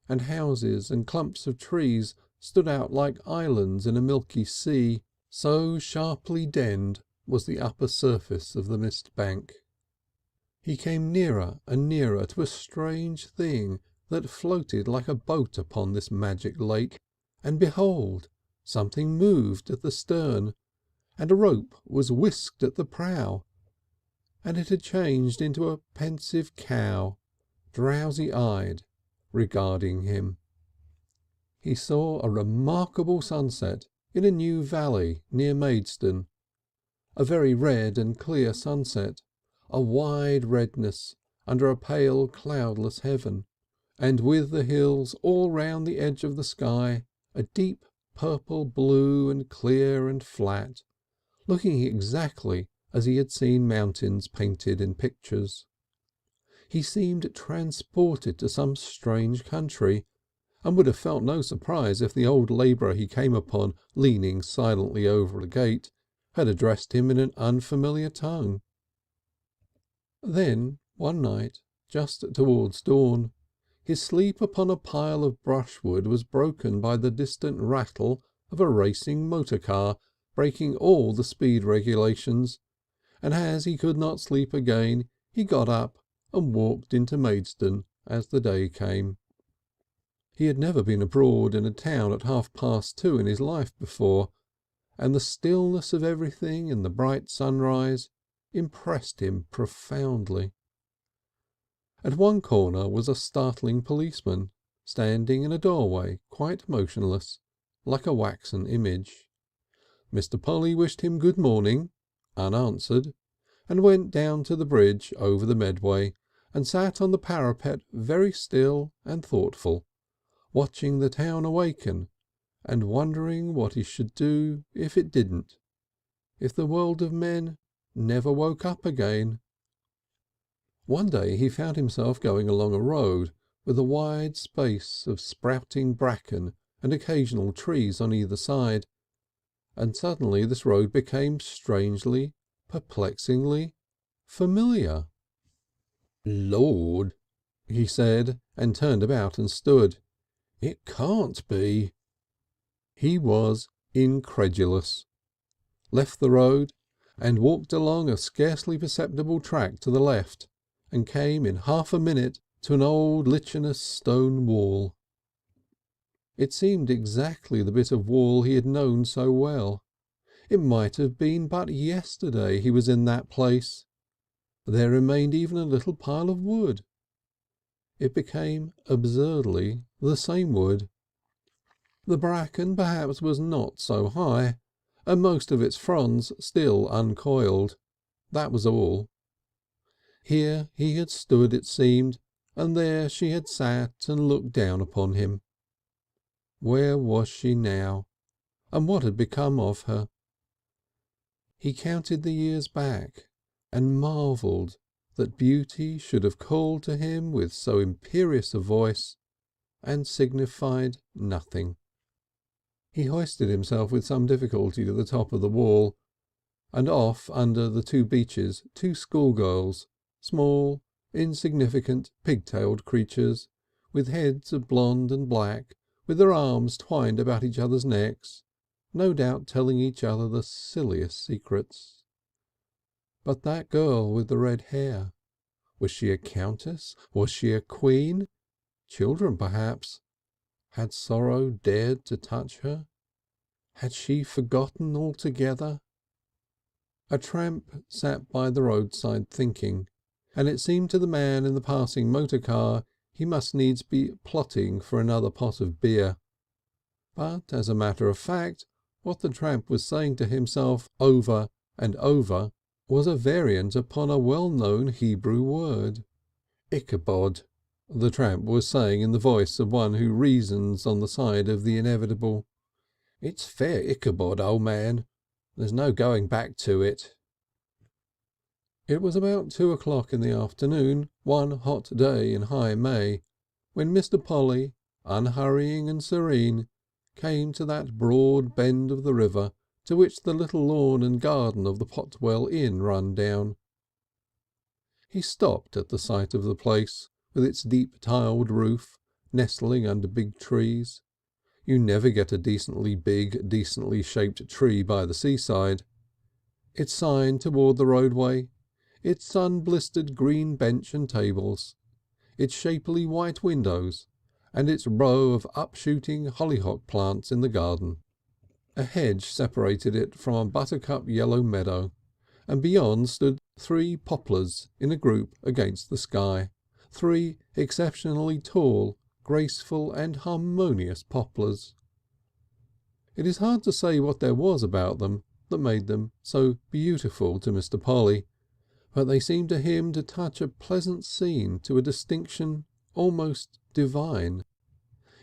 and houses and clumps of trees stood out like islands in a milky sea, so sharply denned was the upper surface of the mist bank. He came nearer and nearer to a strange thing that floated like a boat upon this magic lake, and behold, something moved at the stern, and a rope was whisked at the prow, and it had changed into a pensive cow, drowsy-eyed, regarding him. He saw a remarkable sunset in a new valley near Maidstone, a very red and clear sunset, a wide redness under a pale cloudless heaven, and with the hills all round the edge of the sky a deep purple blue and clear and flat, looking exactly as he had seen mountains painted in pictures. He seemed transported to some strange country, and would have felt no surprise if the old labourer he came upon leaning silently over a gate had addressed him in an unfamiliar tongue. Then one night, just towards dawn, his sleep upon a pile of brushwood was broken by the distant rattle of a racing motor car breaking all the speed regulations, and as he could not sleep again he got up and walked into Maidstone as the day came. He had never been abroad in a town at 2:30 in his life before, and the stillness of everything and the bright sunrise impressed him profoundly. At one corner was a startling policeman, standing in a doorway quite motionless, like a waxen image. Mr. Polly wished him good morning, unanswered, and went down to the bridge over the Medway and sat on the parapet very still and thoughtful, watching the town awaken and wondering what he should do if it didn't, if the world of men never woke up again. One day he found himself going along a road with a wide space of sprouting bracken and occasional trees on either side, and suddenly this road became strangely, perplexingly familiar. "Lord!" he said, and turned about and stood. "It can't be." He was incredulous, left the road and walked along a scarcely perceptible track to the left, and came in half a minute to an old lichenous stone wall. It seemed exactly the bit of wall he had known so well. It might have been but yesterday he was in that place. There remained even a little pile of wood. It became absurdly the same wood. The bracken perhaps was not so high, and most of its fronds still uncoiled. That was all. Here he had stood, it seemed, and there she had sat and looked down upon him. Where was she now, and what had become of her? He counted the years back, and marvelled that beauty should have called to him with so imperious a voice and signified nothing. He hoisted himself with some difficulty to the top of the wall, and off under the two beeches 2 schoolgirls, small, insignificant, pig-tailed creatures, with heads of blonde and black, with their arms twined about each other's necks, no doubt telling each other the silliest secrets. But that girl with the red hair, was she a countess? Was she a queen? Children perhaps. Had sorrow dared to touch her? Had she forgotten altogether? A tramp sat by the roadside thinking, and it seemed to the man in the passing motor car he must needs be plotting for another pot of beer. But as a matter of fact, what the tramp was saying to himself over and over was a variant upon a well-known Hebrew word. Ichabod, the tramp was saying in the voice of one who reasons on the side of the inevitable. It's fair Ichabod, old man. There's no going back to it. It was about 2 o'clock in the afternoon, one hot day in high May, when Mr. Polly, unhurrying and serene, came to that broad bend of the river to which the little lawn and garden of the Potwell Inn run down. He stopped at the sight of the place, with its deep tiled roof, nestling under big trees. You never get a decently big, decently shaped tree by the seaside. Its sign toward the roadway, its sun-blistered green bench and tables, its shapely white windows, and its row of up-shooting hollyhock plants in the garden. A hedge separated it from a buttercup yellow meadow, and beyond stood 3 poplars in a group against the sky, 3 exceptionally tall, graceful and harmonious poplars. It is hard to say what there was about them that made them so beautiful to Mr. Polly, but they seemed to him to touch a pleasant scene to a distinction almost divine.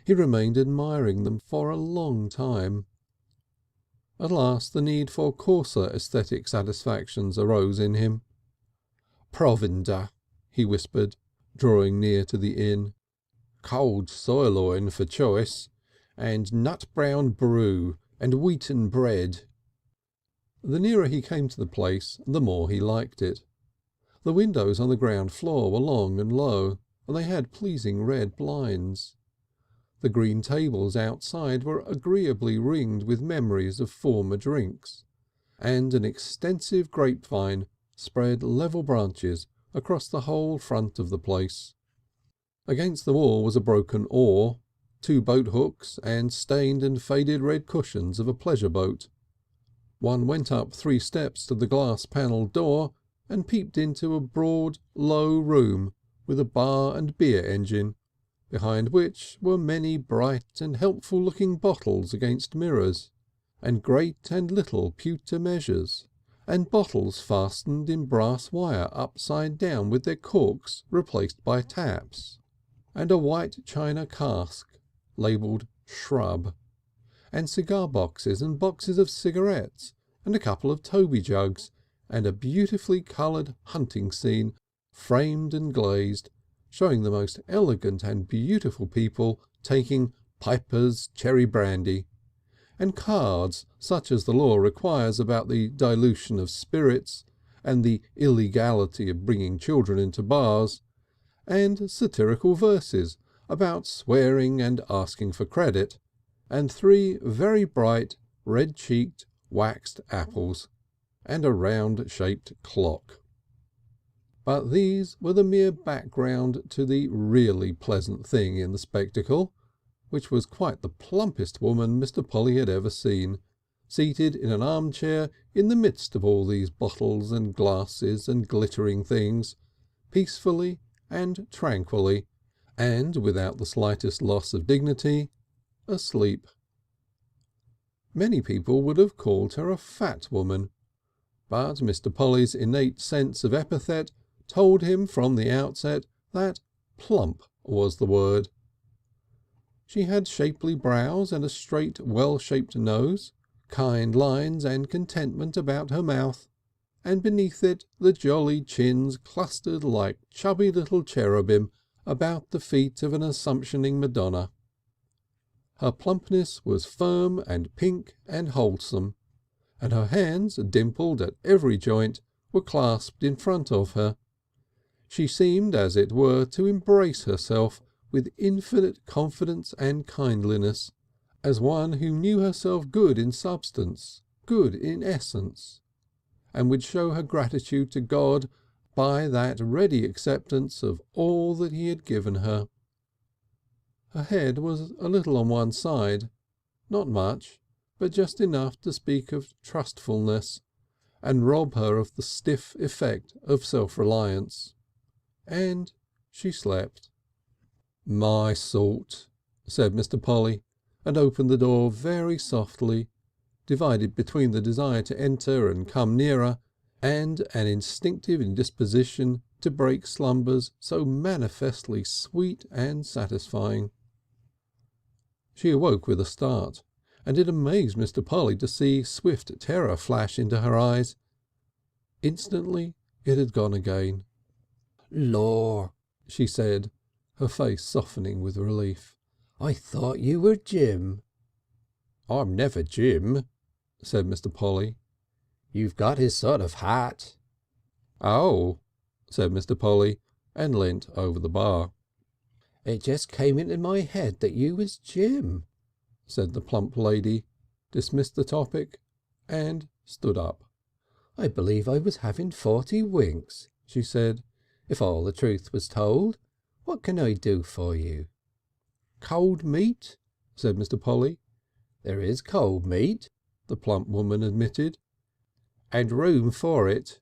He remained admiring them for a long time. At last the need for coarser aesthetic satisfactions arose in him. "Provender," he whispered, drawing near to the inn. "Cold sirloin for choice, and nut-brown brew, and wheaten bread." The nearer he came to the place, the more he liked it. The windows on the ground floor were long and low, and they had pleasing red blinds. The green tables outside were agreeably ringed with memories of former drinks, and an extensive grapevine spread level branches across the whole front of the place. Against the wall was a broken oar, 2 boat hooks and stained and faded red cushions of a pleasure boat. One went up 3 steps to the glass-panelled door and peeped into a broad, low room with a bar and beer engine, behind which were many bright and helpful-looking bottles against mirrors, and great and little pewter measures, and bottles fastened in brass wire upside down with their corks replaced by taps, and a white china cask labelled Shrub, and cigar boxes and boxes of cigarettes, and a couple of Toby jugs, and a beautifully coloured hunting scene, framed and glazed, showing the most elegant and beautiful people taking Piper's cherry brandy, and cards such as the law requires about the dilution of spirits and the illegality of bringing children into bars, and satirical verses about swearing and asking for credit, and 3 very bright red-cheeked waxed apples, and a round-shaped clock. But these were the mere background to the really pleasant thing in the spectacle, which was quite the plumpest woman Mr. Polly had ever seen, seated in an armchair in the midst of all these bottles and glasses and glittering things, peacefully and tranquilly, and without the slightest loss of dignity, asleep. Many people would have called her a fat woman, but Mr. Polly's innate sense of epithet told him from the outset that plump was the word. She had shapely brows and a straight, well-shaped nose, kind lines and contentment about her mouth, and beneath it the jolly chins clustered like chubby little cherubim about the feet of an Assumptioning Madonna. Her plumpness was firm and pink and wholesome, and her hands, dimpled at every joint, were clasped in front of her. She seemed, as it were, to embrace herself with infinite confidence and kindliness, as one who knew herself good in substance, good in essence, and would show her gratitude to God by that ready acceptance of all that he had given her. Her head was a little on one side, not much, but just enough to speak of trustfulness and rob her of the stiff effect of self-reliance. And she slept. "My sort," said Mr. Polly, and opened the door very softly, divided between the desire to enter and come nearer, and an instinctive indisposition to break slumbers so manifestly sweet and satisfying. She awoke with a start, and it amazed Mr. Polly to see swift terror flash into her eyes. Instantly it had gone again. "Lor," she said, her face softening with relief. "I thought you were Jim." "I'm never Jim," said Mr. Polly. "You've got his sort of hat." "Oh," said Mr. Polly, and leant over the bar. "It just came into my head that you was Jim," said the plump lady, dismissed the topic, and stood up. "I believe I was having 40 winks," she said. "If all the truth was told, what can I do for you?" "Cold meat?" said Mr. Polly. "There is cold meat," the plump woman admitted. "and room for it."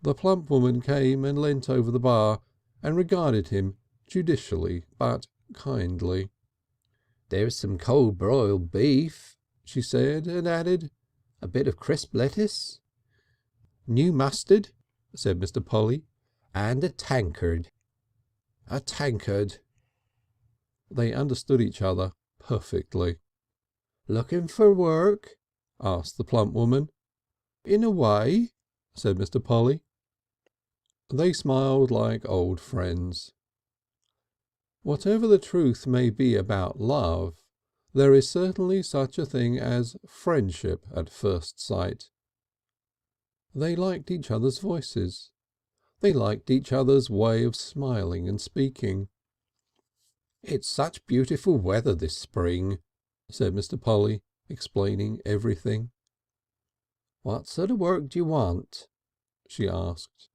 The plump woman came and leant over the bar and regarded him judicially but kindly. "There's some cold broiled beef," she said, and added, "a bit of crisp lettuce." "New mustard?" said Mr. Polly. "And a tankard." "A tankard." They understood each other perfectly. "Looking for work?" asked the plump woman. "In a way," said Mr. Polly. They smiled like old friends. Whatever the truth may be about love, there is certainly such a thing as friendship at first sight. They liked each other's voices. They liked each other's way of smiling and speaking. "It's such beautiful weather this spring," said Mr. Polly, explaining everything. "What sort of work do you want?" she asked.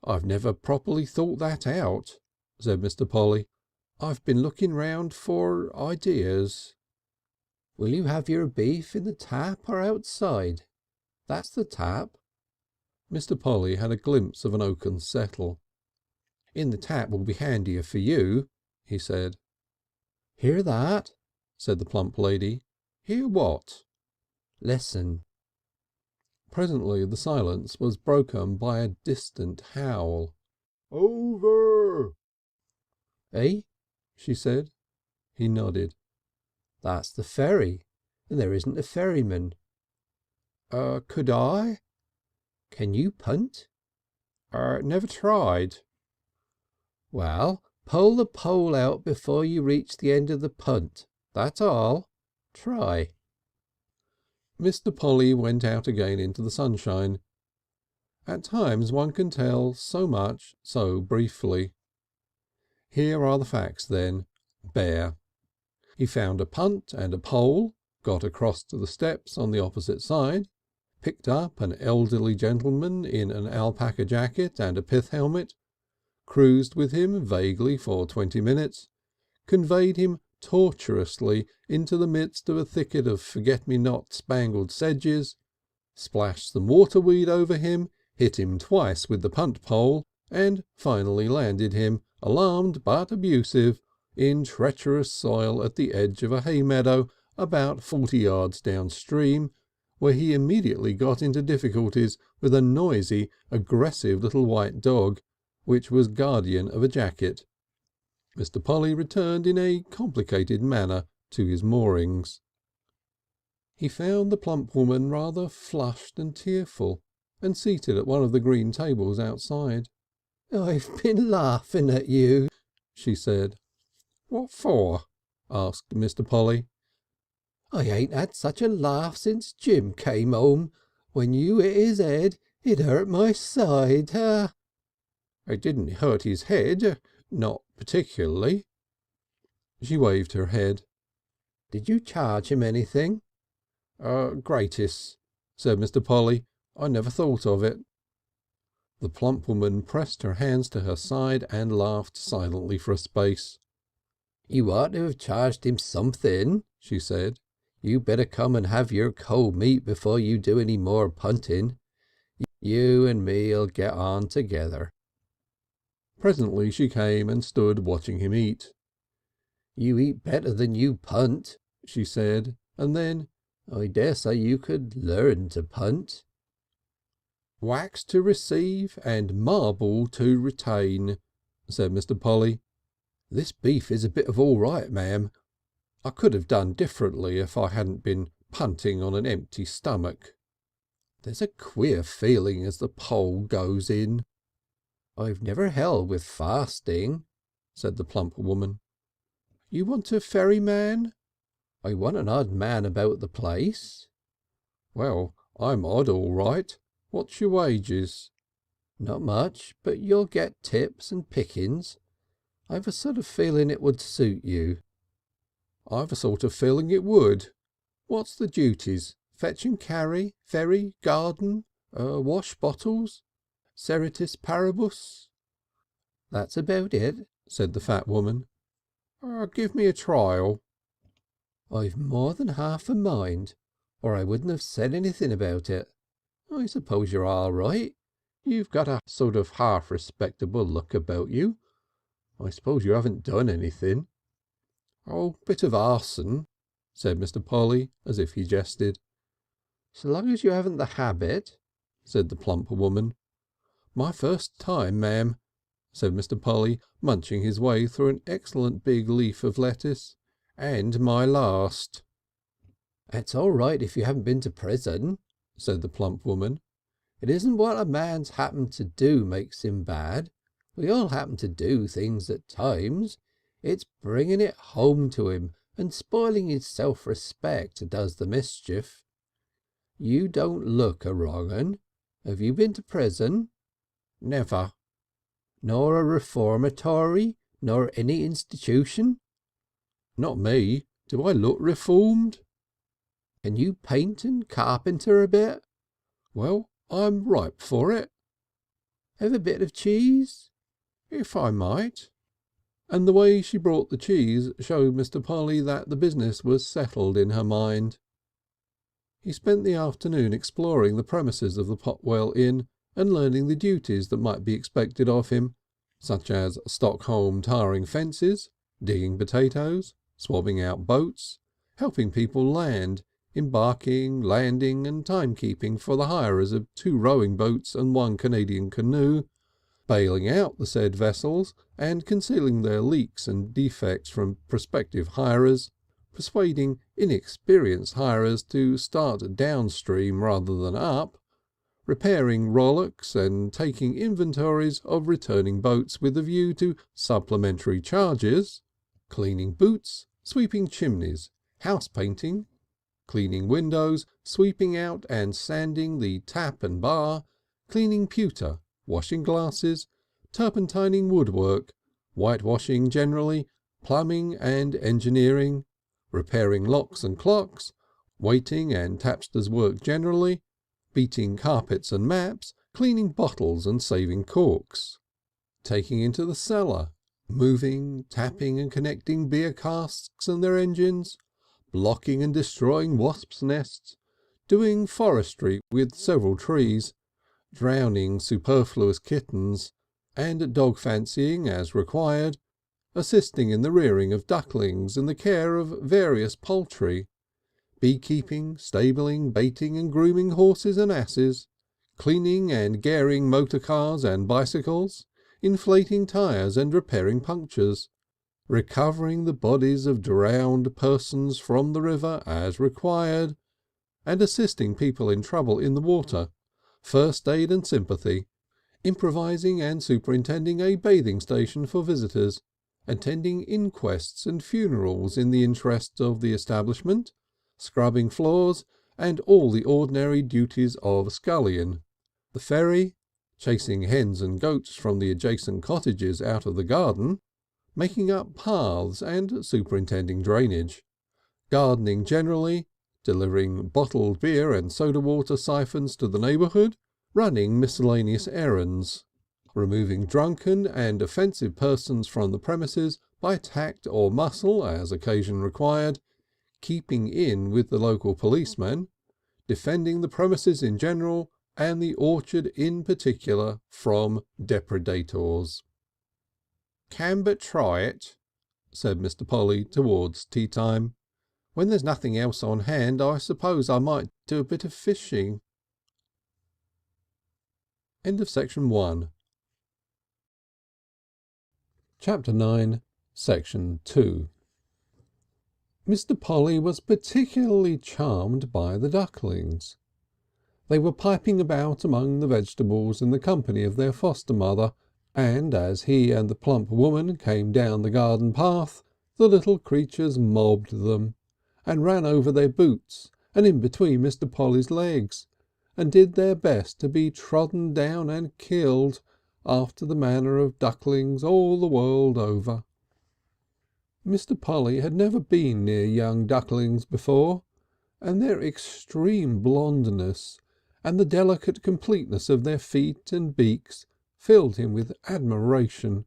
"I've never properly thought that out," said Mr. Polly. "I've been looking round for ideas." "Will you have your beef in the tap or outside? That's the tap." Mr. Polly had a glimpse of an oaken settle. "In the tap will be handier for you," he said. "Hear that?" said the plump lady. "Hear what?" "Listen." Presently the silence was broken by a distant howl. "Over!" "Eh?" she said. He nodded. "That's the ferry, and there isn't a ferryman." "Could I?" "Can you punt?" Never tried." "Well, pull the pole out before you reach the end of the punt. That's all. Try." Mr. Polly went out again into the sunshine. At times one can tell so much so briefly. Here are the facts then, bare. He found a punt and a pole, got across to the steps on the opposite side, picked up an elderly gentleman in an alpaca jacket and a pith helmet, cruised with him vaguely for 20 minutes, conveyed him tortuously into the midst of a thicket of forget-me-not spangled sedges, splashed some waterweed over him, hit him twice with the punt pole, and finally landed him, alarmed but abusive, in treacherous soil at the edge of a hay meadow about 40 yards downstream, where he immediately got into difficulties with a noisy, aggressive little white dog, which was guardian of a jacket. Mr. Polly returned in a complicated manner to his moorings. He found the plump woman rather flushed and tearful, and seated at one of the green tables outside. "I've been laughing at you," she said. "What for?" asked Mr. Polly. "I ain't had such a laugh since Jim came home. When you hit his head, it hurt my side. "It didn't hurt his head, not particularly." She waved her head. "Did you charge him anything?" "Gratis," said Mr. Polly. "I never thought of it." The plump woman pressed her hands to her side and laughed silently for a space. "You ought to have charged him something," she said. "You better come and have your cold meat before you do any more punting. You and me'll get on together." Presently she came and stood watching him eat. "You eat better than you punt," she said, and then, "I daresay you could learn to punt." "Wax to receive and marble to retain," said Mr. Polly. "This beef is a bit of all right, ma'am. I could have done differently if I hadn't been punting on an empty stomach. There's a queer feeling as the pole goes in." "I've never held with fasting," said the plump woman. "You want a ferryman?" "I want an odd man about the place." "Well, I'm odd all right. What's your wages?" "Not much, but you'll get tips and pickings. I've a sort of feeling it would suit you." "I've a sort of feeling it would. What's the duties? Fetch and carry, ferry, garden, wash bottles, ceteris paribus?" "That's about it," said the fat woman. "Give me a trial." "I've more than half a mind, or I wouldn't have said anything about it. I suppose you're all right. You've got a sort of half respectable look about you. I suppose you haven't done anything." "Oh, bit of arson," said Mr. Polly, as if he jested. "So long as you haven't the habit," said the plump woman. "My first time, ma'am," said Mr. Polly, munching his way through an excellent big leaf of lettuce. "And my last." "It's all right if you haven't been to prison," said the plump woman. "It isn't what a man's happened to do makes him bad. We all happen to do things at times. It's bringing it home to him and spoiling his self-respect does the mischief. You don't look a wrong 'un. Have you been to prison?" "Never." "Nor a reformatory, nor any institution?" "Not me. Do I look reformed?" "Can you paint and carpenter a bit?" "Well, I'm ripe for it." "Have a bit of cheese?" "If I might." And the way she brought the cheese showed Mr. Polly that the business was settled in her mind. He spent the afternoon exploring the premises of the Potwell Inn and learning the duties that might be expected of him, such as Stockholm tarring fences, digging potatoes, swabbing out boats, helping people land, embarking, landing and timekeeping for the hirers of 2 rowing boats and 1 Canadian canoe, bailing out the said vessels and concealing their leaks and defects from prospective hirers, persuading inexperienced hirers to start downstream rather than up, repairing rowlocks and taking inventories of returning boats with a view to supplementary charges, cleaning boots, sweeping chimneys, house painting, cleaning windows, sweeping out and sanding the tap and bar, cleaning pewter, washing glasses, turpentining woodwork, whitewashing generally, plumbing and engineering, repairing locks and clocks, waiting and tapster's work generally, beating carpets and maps, cleaning bottles and saving corks, taking into the cellar, moving, tapping and connecting beer casks and their engines, blocking and destroying wasps' nests, doing forestry with several trees, drowning superfluous kittens, and dog fancying as required, assisting in the rearing of ducklings and the care of various poultry, beekeeping, stabling, baiting and grooming horses and asses, cleaning and gearing motor cars and bicycles, inflating tyres and repairing punctures, recovering the bodies of drowned persons from the river as required, and assisting people in trouble in the water, first aid and sympathy, improvising and superintending a bathing station for visitors, attending inquests and funerals in the interests of the establishment, scrubbing floors and all the ordinary duties of scullion, the ferry, chasing hens and goats from the adjacent cottages out of the garden, making up paths and superintending drainage, gardening generally, delivering bottled beer and soda water siphons to the neighbourhood, running miscellaneous errands, removing drunken and offensive persons from the premises by tact or muscle as occasion required, keeping in with the local policeman, defending the premises in general and the orchard in particular from depredators. "Can but try it," said Mr. Polly towards tea time. "When there's nothing else on hand I suppose I might do a bit of fishing." Section 9, Section 2. Mr. Polly was particularly charmed by the ducklings. They were piping about among the vegetables in the company of their foster mother, and as he and the plump woman came down the garden path, the little creatures mobbed them, and ran over their boots and in between Mr. Polly's legs, and did their best to be trodden down and killed after the manner of ducklings all the world over. Mr. Polly had never been near young ducklings before, and their extreme blondness and the delicate completeness of their feet and beaks filled him with admiration.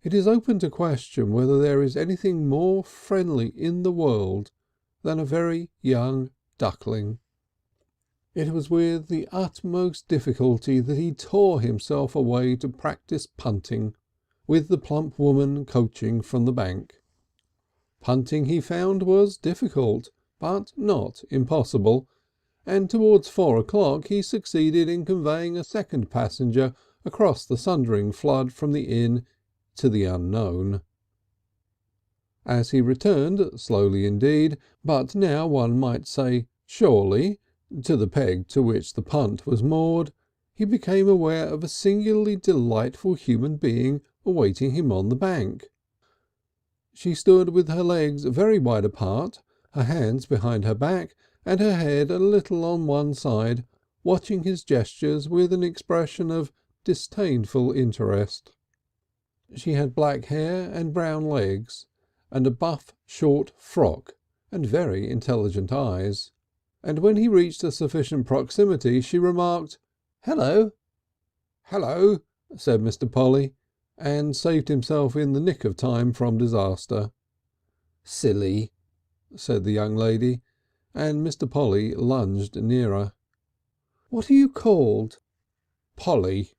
It is open to question whether there is anything more friendly in the world than a very young duckling. It was with the utmost difficulty that he tore himself away to practise punting, with the plump woman coaching from the bank. Punting, he found, was difficult, but not impossible, and towards 4 o'clock he succeeded in conveying a second passenger across the sundering flood from the inn to the unknown. As he returned, slowly indeed, but now one might say surely, to the peg to which the punt was moored, he became aware of a singularly delightful human being awaiting him on the bank. She stood with her legs very wide apart, her hands behind her back and her head a little on one side, watching his gestures with an expression of disdainful interest. She had black hair and brown legs, and a buff short frock and very intelligent eyes, and when he reached a sufficient proximity she remarked, "Hello." "Hello," said Mr. Polly, and saved himself in the nick of time from disaster. "Silly," said the young lady, and Mr. Polly lunged nearer. "What are you called?" "Polly."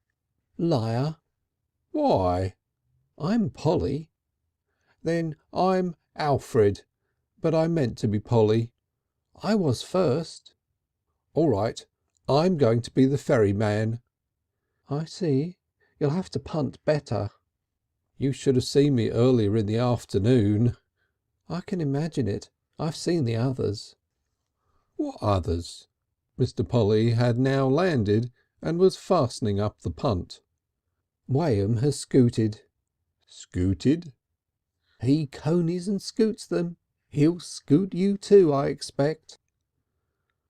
"Liar." "Why?" "I'm Polly." "Then I'm Alfred, but I meant to be Polly. I was first. All right, I'm going to be the ferryman. I see. You'll have to punt better. You should have seen me earlier in the afternoon. I can imagine it. I've seen the others. What others? Mr. Polly had now landed and was fastening up the punt. Wham has scooted. Scooted? He conies and scoots them. He'll scoot you too, I expect.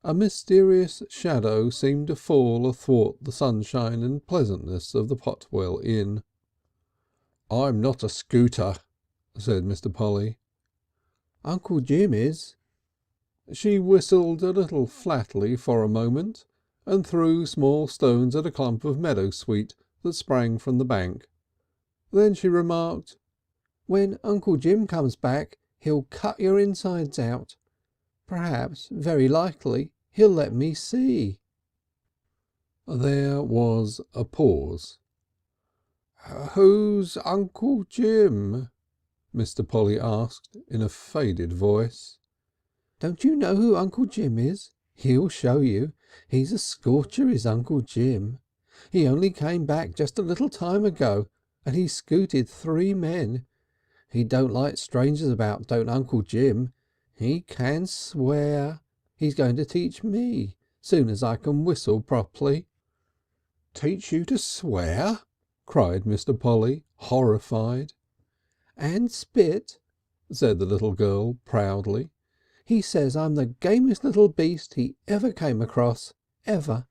A mysterious shadow seemed to fall athwart the sunshine and pleasantness of the Potwell Inn. I'm not a scooter, said Mr. Polly. Uncle Jim is. She whistled a little flatly for a moment and threw small stones at a clump of meadowsweet that sprang from the bank. Then she remarked, "When Uncle Jim comes back he'll cut your insides out. Perhaps, very likely, he'll let me see." There was a pause. "Who's Uncle Jim?" Mr. Polly asked in a faded voice. "Don't you know who Uncle Jim is? He'll show you. He's a scorcher, is Uncle Jim. He only came back just a little time ago, and he scooted 3 men. He don't like strangers about, don't Uncle Jim. He can swear. He's going to teach me, soon as I can whistle properly." "Teach you to swear?" cried Mr. Polly, horrified. "And spit," said the little girl proudly. "He says I'm the gamest little beast he ever came across, ever."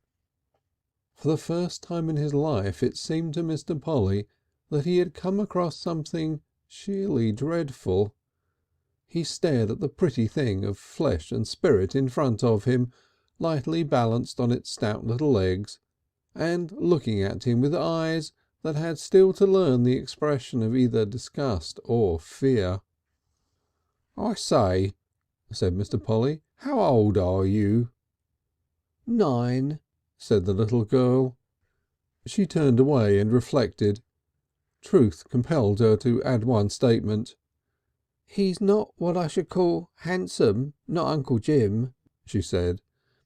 For the first time in his life it seemed to Mr. Polly that he had come across something sheerly dreadful. He stared at the pretty thing of flesh and spirit in front of him, lightly balanced on its stout little legs, and looking at him with eyes that had still to learn the expression of either disgust or fear. "I say," said Mr. Polly, "how old are you?" "9," said the little girl. She turned away and reflected. Truth compelled her to add one statement. "He's not what I should call handsome, not Uncle Jim," she said,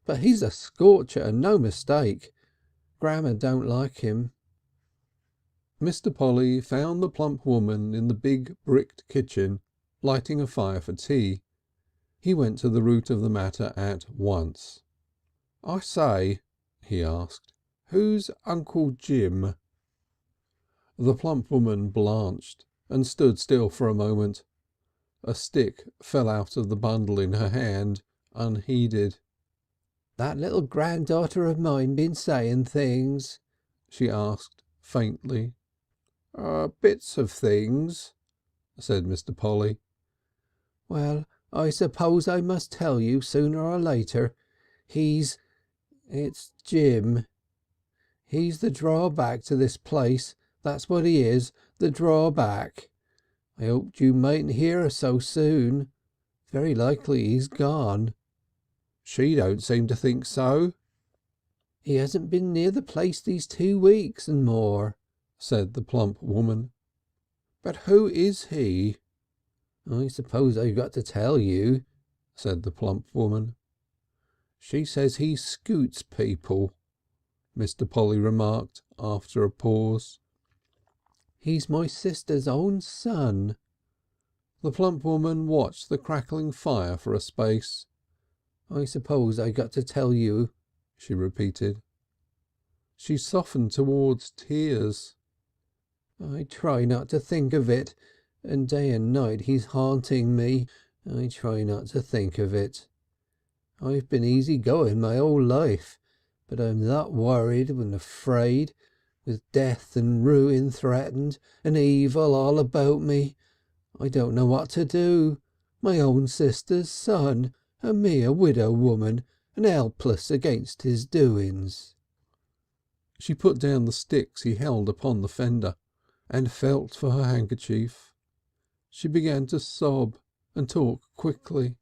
"but he's a scorcher and no mistake. Grandma don't like him." Mr. Polly found the plump woman in the big bricked kitchen, lighting a fire for tea. He went to the root of the matter at once. "I say," he asked, "who's Uncle Jim?" The plump woman blanched and stood still for a moment. A stick fell out of the bundle in her hand, unheeded. "That little granddaughter of mine been saying things?" she asked faintly. "Bits of things," said Mr. Polly. "Well, I suppose I must tell you sooner or later. It's Jim. He's the drawback to this place. That's what he is, the drawback. I hoped you mightn't hear so soon. Very likely he's gone." "She don't seem to think so." "He hasn't been near the place these 2 weeks and more," said the plump woman. "But who is he?" "I suppose I've got to tell you," said the plump woman. "She says he scoots people," Mr. Polly remarked after a pause. "He's my sister's own son." The plump woman watched the crackling fire for a space. "I suppose I got to tell you," she repeated. She softened towards tears. "I try not to think of it, and day and night he's haunting me. I try not to think of it. I've been easy going my whole life, but I'm that worried and afraid, with death and ruin threatened and evil all about me. I don't know what to do. My own sister's son, and me a widow woman, and helpless against his doings." She put down the sticks he held upon the fender and felt for her handkerchief. She began to sob and talk quickly.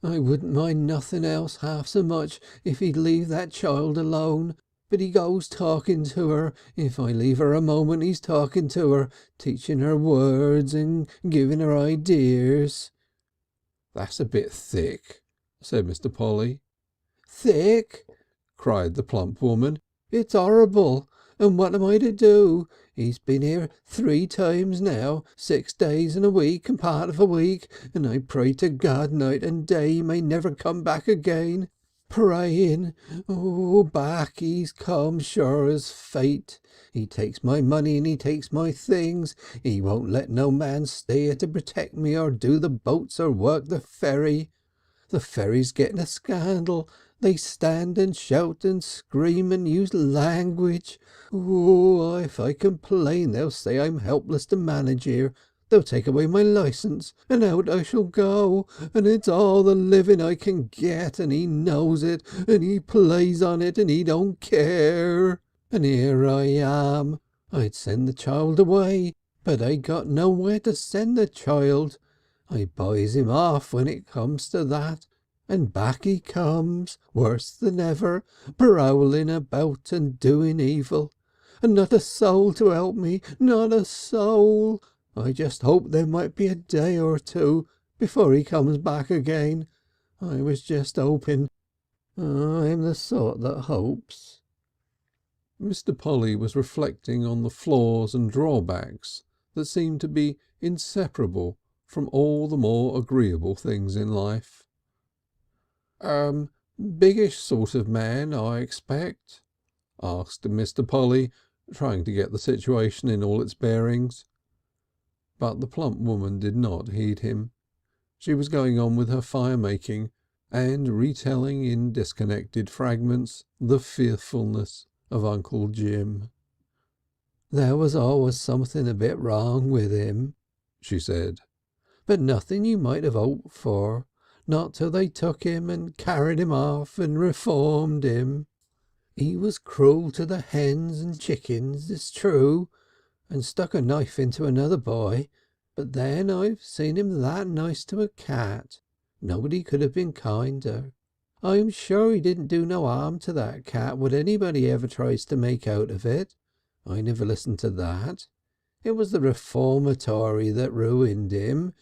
"I wouldn't mind nothing else half so much if he'd leave that child alone, but he goes talking to her. If I leave her a moment he's talking to her, teaching her words and giving her ideas." "That's a bit thick," said Mr. Polly. "Thick!" cried the plump woman. "It's horrible! And what am I to do? He's been here 3 times now, 6 days and a week and part of a week, and I pray to God night and day he may never come back again. Praying, oh, back he's come sure as fate. He takes my money and he takes my things. He won't let no man stay here to protect me or do the boats or work the ferry. The ferry's getting a scandal. They stand and shout and scream and use language. Oh, if I complain they'll say I'm helpless to manage here. They'll take away my licence and out I shall go, and it's all the living I can get, and he knows it, and he plays on it, and he don't care. And here I am. I'd send the child away, but I got nowhere to send the child. I buys him off when it comes to that, and back he comes, worse than ever, prowling about and doing evil. And not a soul to help me, not a soul. I just hoped there might be a day or 2 before he comes back again. I was just hoping. I'm the sort that hopes." Mr. Polly was reflecting on the flaws and drawbacks that seemed to be inseparable from all the more agreeable things in life. Biggish sort of man, I expect?" asked Mr. Polly, trying to get the situation in all its bearings. But the plump woman did not heed him. She was going on with her fire making and retelling in disconnected fragments the fearfulness of Uncle Jim. "There was always something a bit wrong with him," she said, "but nothing you might have hoped for, not till they took him and carried him off and reformed him. He was cruel to the hens and chickens, it's true, and stuck a knife into another boy, but then I've seen him that nice to a cat. Nobody could have been kinder. I'm sure he didn't do no harm to that cat, what anybody ever tries to make out of it. I never listened to that. It was the reformatory that ruined him.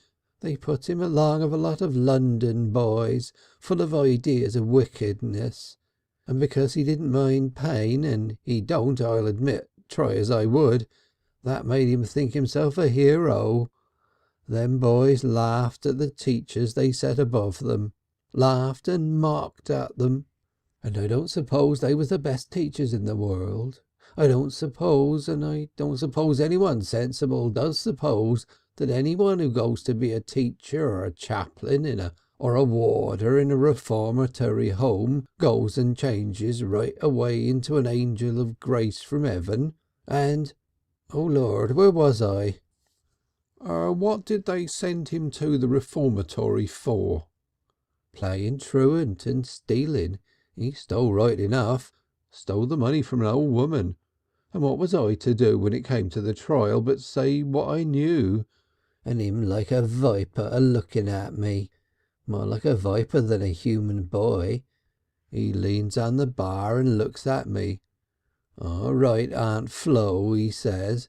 They put him along of a lot of London boys, full of ideas of wickedness, and because he didn't mind pain, and he don't, I'll admit, try as I would, that made him think himself a hero. Them boys laughed at the teachers they set above them, laughed and mocked at them, and I don't suppose they was the best teachers in the world. I don't suppose, and I don't suppose anyone sensible does suppose, that anyone who goes to be a teacher or a chaplain or a warder in a reformatory home goes and changes right away into an angel of grace from heaven, and, oh Lord, where was I? What did they send him to the reformatory for? Playing truant and stealing. He stole right enough, stole the money from an old woman, and what was I to do when it came to the trial but say what I knew? And him like a viper a-looking at me, more like a viper than a human boy. He leans on the bar and looks at me. "All right, Aunt Flo," he says,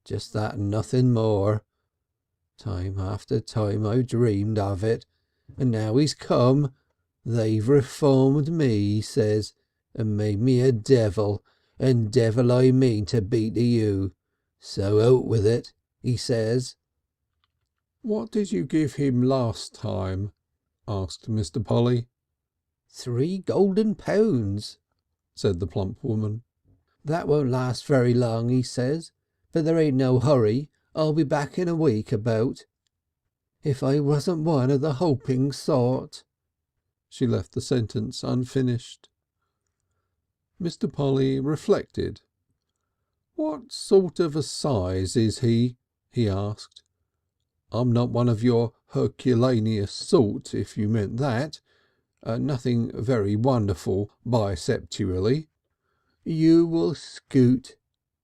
"just that and nothing more." Time after time I've dreamed of it, and now he's come. "They've reformed me," he says, "and made me a devil, and devil I mean to be to you. So out with it," he says. "What did you give him last time?" asked Mr. Polly. £3 golden pounds, said the plump woman. "That won't last very long," he says, "but there ain't no hurry. I'll be back in a week about. If I wasn't one of the hoping sort." She left the sentence unfinished. Mr. Polly reflected. "What sort of a size is he?" he asked. "I'm not one of your Herculaneous sort, if you meant that. Nothing very wonderful biceptually." "You will scoot,"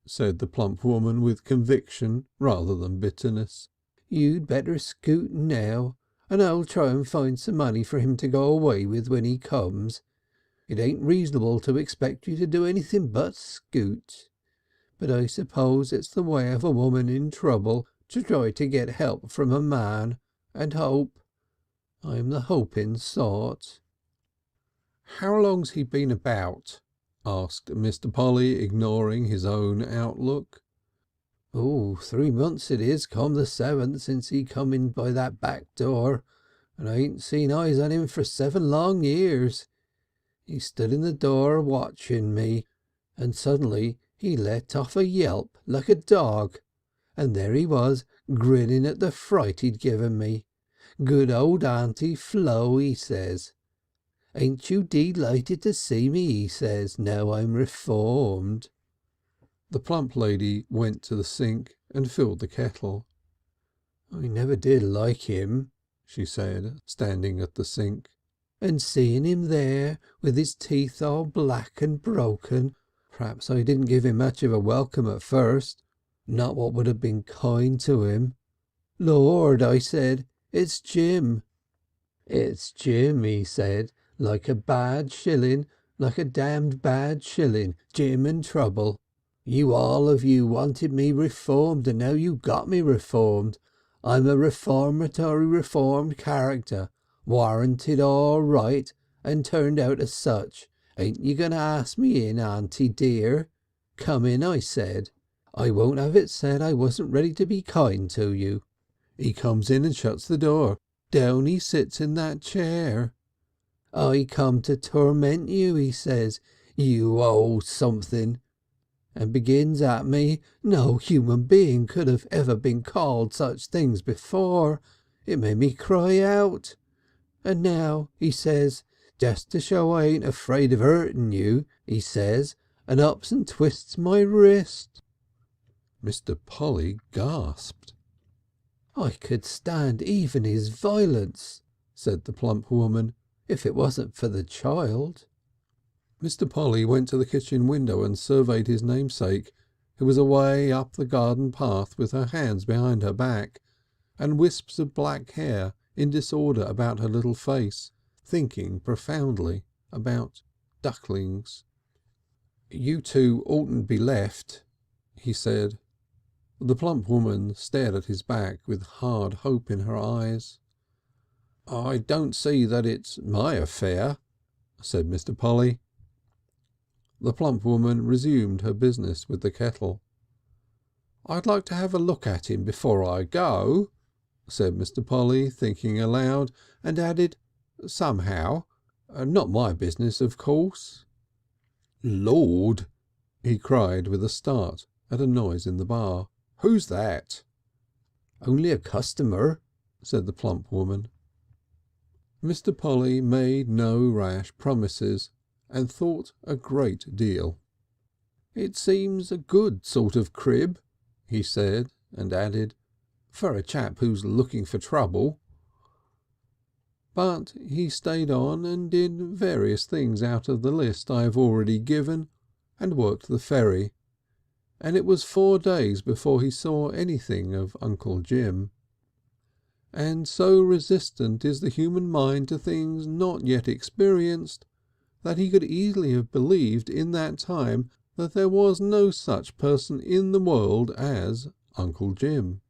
said the plump woman with conviction rather than bitterness. "You'd better scoot now, and I'll try and find some money for him to go away with when he comes. It ain't reasonable to expect you to do anything but scoot. But I suppose it's the way of a woman in trouble to try to get help from a man, and hope. I'm the hoping sort." How long's he been about?" asked Mr. Polly, ignoring his own outlook. "Oh, 3 months it is come the 7th since he come in by that back door, and I ain't seen eyes on him for 7 long years. He stood in the door watching me, and suddenly he let off a yelp like a dog, and there he was grinning at the fright he'd given me. 'Good old Auntie Flo,' he says. 'Ain't you delighted to see me?' he says, 'now I'm reformed.'" The plump lady went to the sink and filled the kettle. "I never did like him," she said, standing at the sink. "And seeing him there, with his teeth all black and broken, perhaps I didn't give him much of a welcome at first, not what would have been kind to him. 'Lord,' I said, 'it's Jim.' 'It's Jim,' he said, 'like a bad shilling, like a damned bad shilling, Jim and trouble. You all of you wanted me reformed, and now you got me reformed. I'm a reformed character, warranted all right, and turned out as such. Ain't you going to ask me in, Auntie dear? Come in,' I said. 'I won't have it said I wasn't ready to be kind to you.' He comes in and shuts the door. Down he sits in that chair. 'I come to torment you,' he says, 'you old something,' and begins at me. No human being could have ever been called such things before. It made me cry out. And now,' he says, 'just to show I ain't afraid of hurting you,' he says, and ups and twists my wrist." Mr. Polly gasped. "I could stand even his violence," said the plump woman, "if it wasn't for the child." Mr. Polly went to the kitchen window and surveyed his namesake, who was away up the garden path with her hands behind her back, and wisps of black hair in disorder about her little face, thinking profoundly about ducklings. "You two oughtn't be left," he said. The plump woman stared at his back with hard hope in her eyes. "I don't see that it's my affair," said Mr. Polly. The plump woman resumed her business with the kettle. "I'd like to have a look at him before I go," said Mr. Polly, thinking aloud, and added, "somehow. Not my business, of course." "Lord!" he cried with a start at a noise in the bar. "Who's that?" "Only a customer," said the plump woman. Mr. Polly made no rash promises, and thought a great deal. "It seems a good sort of crib," he said, and added, "for a chap who's looking for trouble." But he stayed on and did various things out of the list I have already given, and worked the ferry, and it was 4 days before he saw anything of Uncle Jim. And so resistant is the human mind to things not yet experienced, that he could easily have believed in that time that there was no such person in the world as Uncle Jim.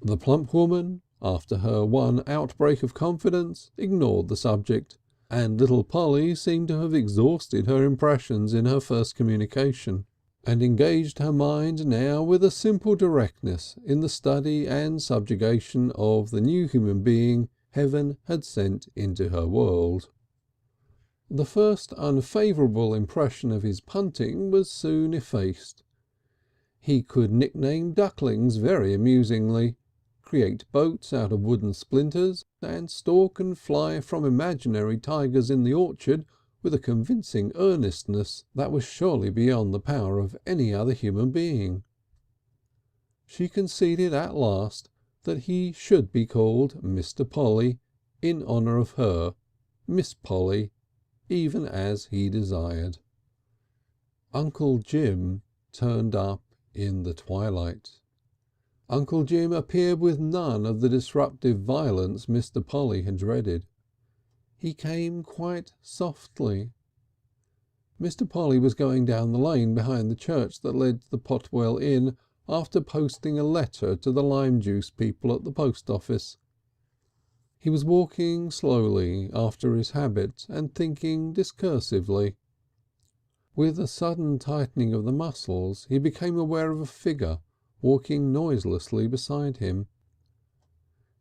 The plump woman, after her one outbreak of confidence, ignored the subject, and little Polly seemed to have exhausted her impressions in her first communication, and engaged her mind now with a simple directness in the study and subjugation of the new human being Heaven had sent into her world. The first unfavourable impression of his punting was soon effaced. He could nickname ducklings very amusingly, create boats out of wooden splinters, and stalk and fly from imaginary tigers in the orchard with a convincing earnestness that was surely beyond the power of any other human being. She conceded at last that he should be called Mr. Polly in honour of her, Miss Polly, even as he desired. Uncle Jim turned up in the twilight. Uncle Jim appeared with none of the disruptive violence Mr. Polly had dreaded. He came quite softly. Mr. Polly was going down the lane behind the church that led to the Potwell Inn after posting a letter to the lime juice people at the post office. He was walking slowly after his habit and thinking discursively. With a sudden tightening of the muscles he became aware of a figure walking noiselessly beside him.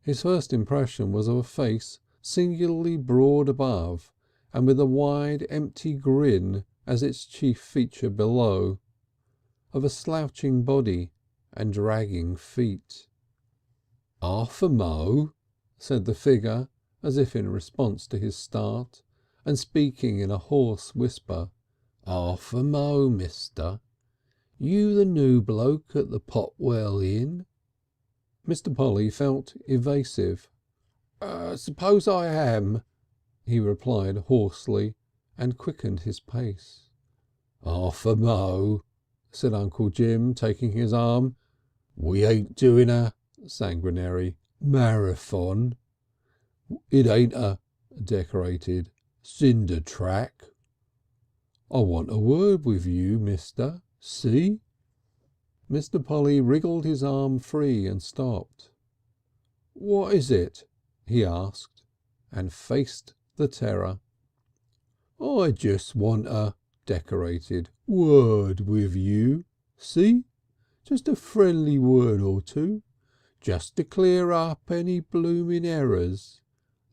His first impression was of a face singularly broad above and with a wide empty grin as its chief feature below, of a slouching body and dragging feet. "'Arf a mo'," said the figure, as if in response to his start, and speaking in a hoarse whisper. "'Arf a mo', mister. You the new bloke at the Potwell Inn?" Mr. Polly felt evasive. "Suppose I am," he replied hoarsely, and quickened his pace. "'Arf a mo'," said Uncle Jim, taking his arm. "We ain't doing a," sanguinary, "marathon. It ain't a," decorated, "cinder track. I want a word with you, mister. See?" Mr. Polly wriggled his arm free and stopped. "What is it?" he asked, and faced the terror. "I just want a," decorated, "word with you. See? Just a friendly word or two. Just to clear up any blooming errors.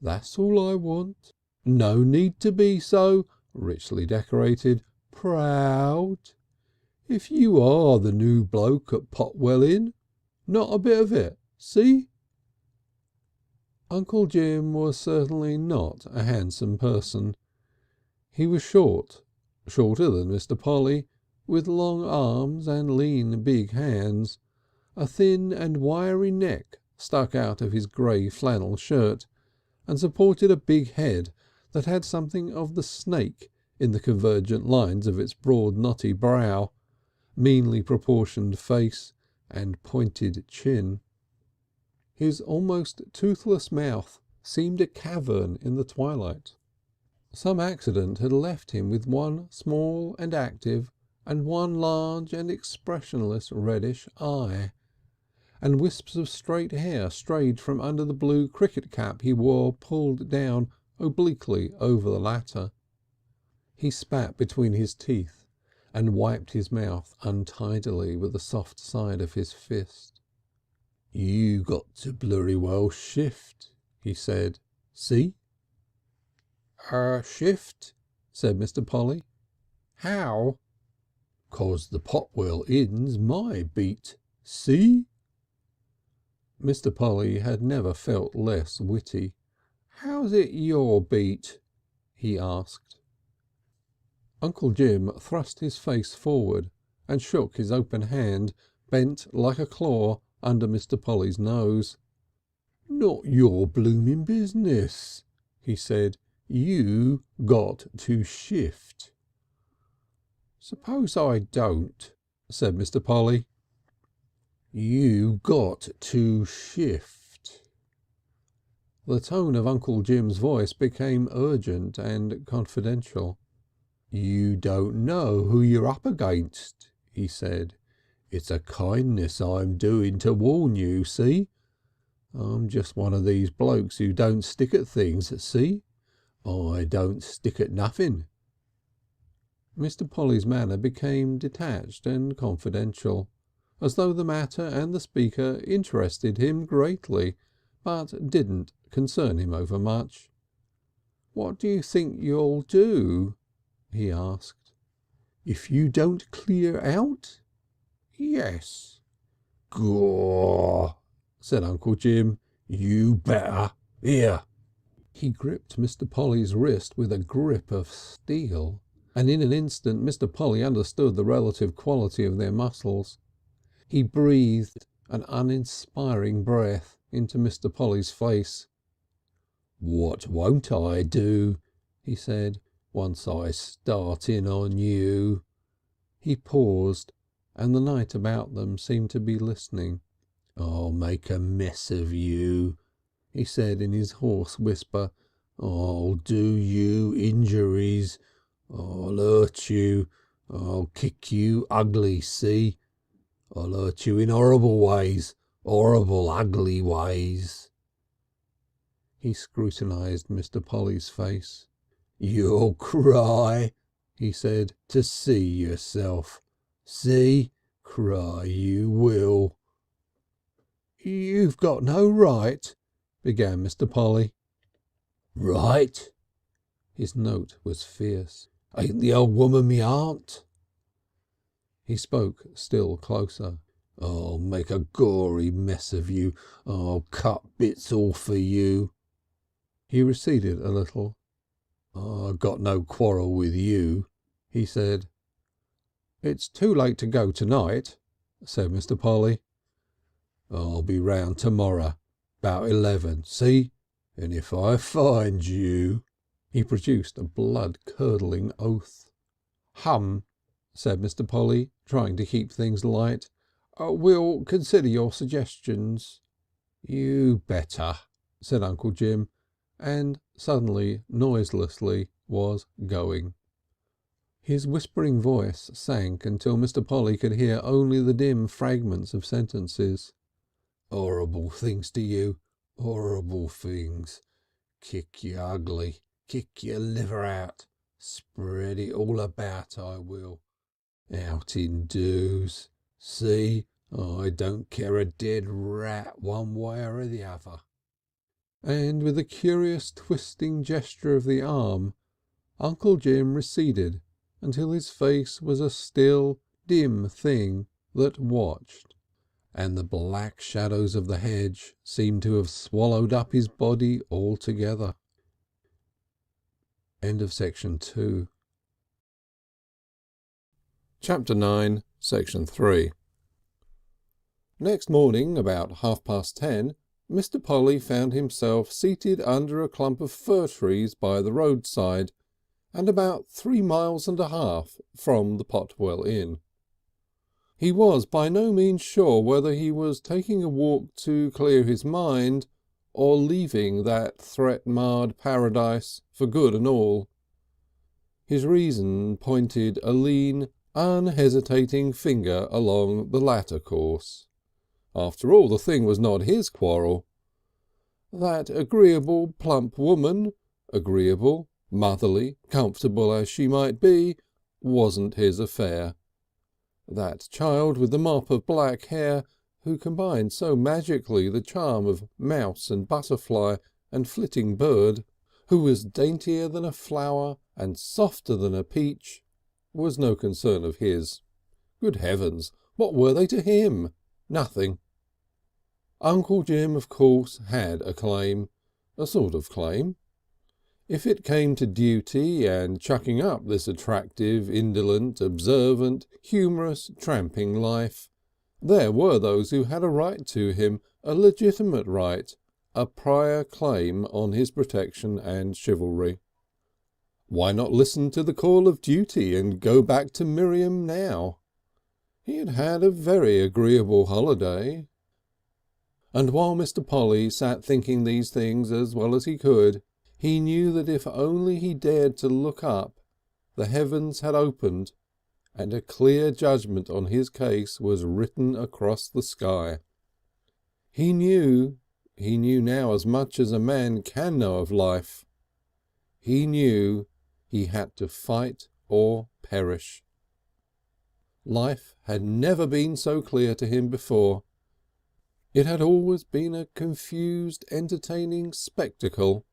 That's all I want. No need to be so," richly decorated, "proud. If you are the new bloke at Potwell Inn, not a bit of it. See?" Uncle Jim was certainly not a handsome person. He was short, shorter than Mr. Polly, with long arms and lean big hands. A thin and wiry neck stuck out of his grey flannel shirt and supported a big head that had something of the snake in the convergent lines of its broad knotty brow, meanly proportioned face and pointed chin. His almost toothless mouth seemed a cavern in the twilight. Some accident had left him with one small and active and one large and expressionless reddish eye, and wisps of straight hair strayed from under the blue cricket cap he wore pulled down obliquely over the latter. He spat between his teeth and wiped his mouth untidily with the soft side of his fist. "You got to blurry well shift," he said. "See?" "Shift?" said Mr. Polly. "How?" "'Cause the Potwell Inn's my beat. See?" Mr. Polly had never felt less witty. "How's it your beat?" he asked. Uncle Jim thrust his face forward and shook his open hand, bent like a claw, under Mr. Polly's nose. "Not your blooming business," he said. "You got to shift." "Suppose I don't," said Mr. Polly. "You got to shift." The tone of Uncle Jim's voice became urgent and confidential. "You don't know who you're up against," he said. "It's a kindness I'm doing to warn you, see? I'm just one of these blokes who don't stick at things, see? I don't stick at nothing." Mr. Polly's manner became detached and confidential, as though the matter and the speaker interested him greatly, but didn't concern him overmuch. "What do you think you'll do?" he asked. "If you don't clear out?" "Yes." "Gaw!" said Uncle Jim. "You better. Here." He gripped Mr. Polly's wrist with a grip of steel, and in an instant Mr. Polly understood the relative quality of their muscles. He breathed an uninspiring breath into Mr. Polly's face. "What won't I do?" he said. "Once I start in on you." He paused, and the night about them seemed to be listening. "I'll make a mess of you," he said in his hoarse whisper. "I'll do you injuries. I'll hurt you. I'll kick you ugly, see? I'll hurt you in horrible ways, horrible ugly ways." He scrutinised Mr. Polly's face. "You'll cry," he said, "to see yourself. See? Cry you will." "You've got no right," began Mr. Polly. "Right?" His note was fierce. "Ain't the old woman me aunt?" He spoke still closer. "I'll make a gory mess of you. I'll cut bits off of you." He receded a little. "I got no quarrel with you," he said. "It's too late to go tonight," said Mr. Polly. "I'll be round tomorrow, 'bout 11, see? And if I find you—" He produced a blood-curdling oath. "Hum," said Mr. Polly, trying to keep things light. "We'll consider your suggestions." "You better," said Uncle Jim, and suddenly, noiselessly, was going. His whispering voice sank until Mr. Polly could hear only the dim fragments of sentences. "Horrible things to you, horrible things. Kick you ugly, kick your liver out, spread it all about I will. Out in doos. See, I don't care a dead rat one way or the other." And with a curious twisting gesture of the arm, Uncle Jim receded until his face was a still, dim thing that watched, and the black shadows of the hedge seemed to have swallowed up his body altogether. Section 2. Chapter 9, Section 3. Next morning, about 10:30, Mr. Polly found himself seated under a clump of fir trees by the roadside, and about 3.5 miles from the Potwell Inn. He was by no means sure whether he was taking a walk to clear his mind, or leaving that threat-marred paradise for good and all. His reason pointed a lean, unhesitating finger along the latter course. After all, the thing was not his quarrel. That agreeable plump woman, agreeable, motherly, comfortable as she might be, wasn't his affair. That child with the mop of black hair, who combined so magically the charm of mouse and butterfly and flitting bird, who was daintier than a flower and softer than a peach, was no concern of his. Good heavens, what were they to him? Nothing. Uncle Jim, of course, had a claim, a sort of claim. If it came to duty and chucking up this attractive, indolent, observant, humorous, tramping life, there were those who had a right to him, a legitimate right, a prior claim on his protection and chivalry. Why not listen to the call of duty and go back to Miriam now? He had had a very agreeable holiday. And while Mr. Polly sat thinking these things as well as he could, he knew that if only he dared to look up, the heavens had opened and a clear judgment on his case was written across the sky. He knew now as much as a man can know of life. He knew he had to fight or perish. Life had never been so clear to him before. It had always been a confused, entertaining spectacle.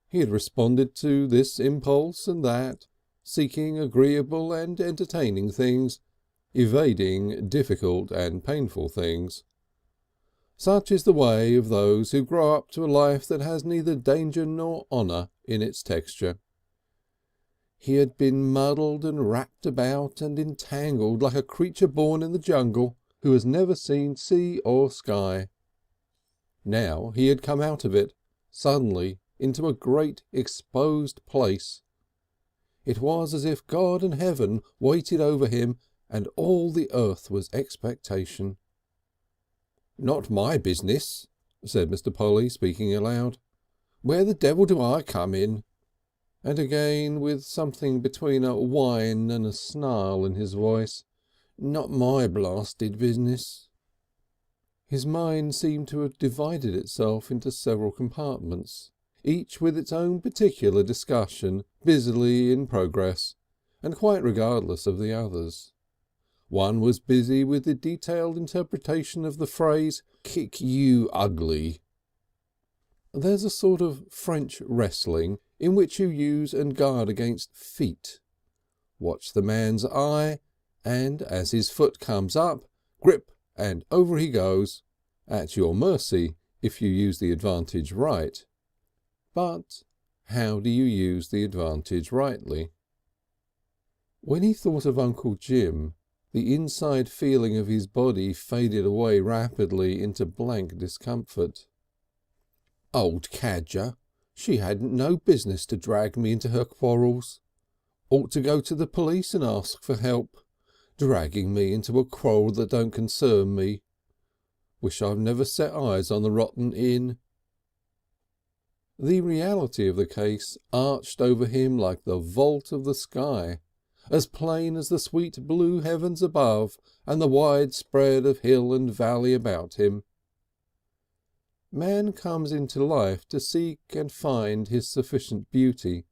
He had responded to this impulse and that, seeking agreeable and entertaining things, evading difficult and painful things. Such is the way of those who grow up to a life that has neither danger nor honour in its texture. He had been muddled and wrapped about and entangled like a creature born in the jungle who has never seen sea or sky. Now he had come out of it, suddenly, into a great exposed place. It was as if God and heaven waited over him and all the earth was expectation. "Not my business," said Mr. Polly, speaking aloud. "Where the devil do I come in?" And again, with something between a whine and a snarl in his voice, "Not my blasted business." His mind seemed to have divided itself into several compartments, each with its own particular discussion busily in progress, and quite regardless of the others. One was busy with the detailed interpretation of the phrase, "kick you ugly." There's a sort of French wrestling in which you use and guard against feet. Watch the man's eye, and as his foot comes up, grip and over he goes, at your mercy if you use the advantage right. But how do you use the advantage rightly? When he thought of Uncle Jim, the inside feeling of his body faded away rapidly into blank discomfort. Old cadger, she hadn't no business to drag me into her quarrels. Ought to go to the police and ask for help. Dragging me into a quarrel that don't concern me. Wish I've never set eyes on the rotten inn. The reality of the case arched over him like the vault of the sky, as plain as the sweet blue heavens above and the wide spread of hill and valley about him. Man comes into life to seek and find his sufficient beauty,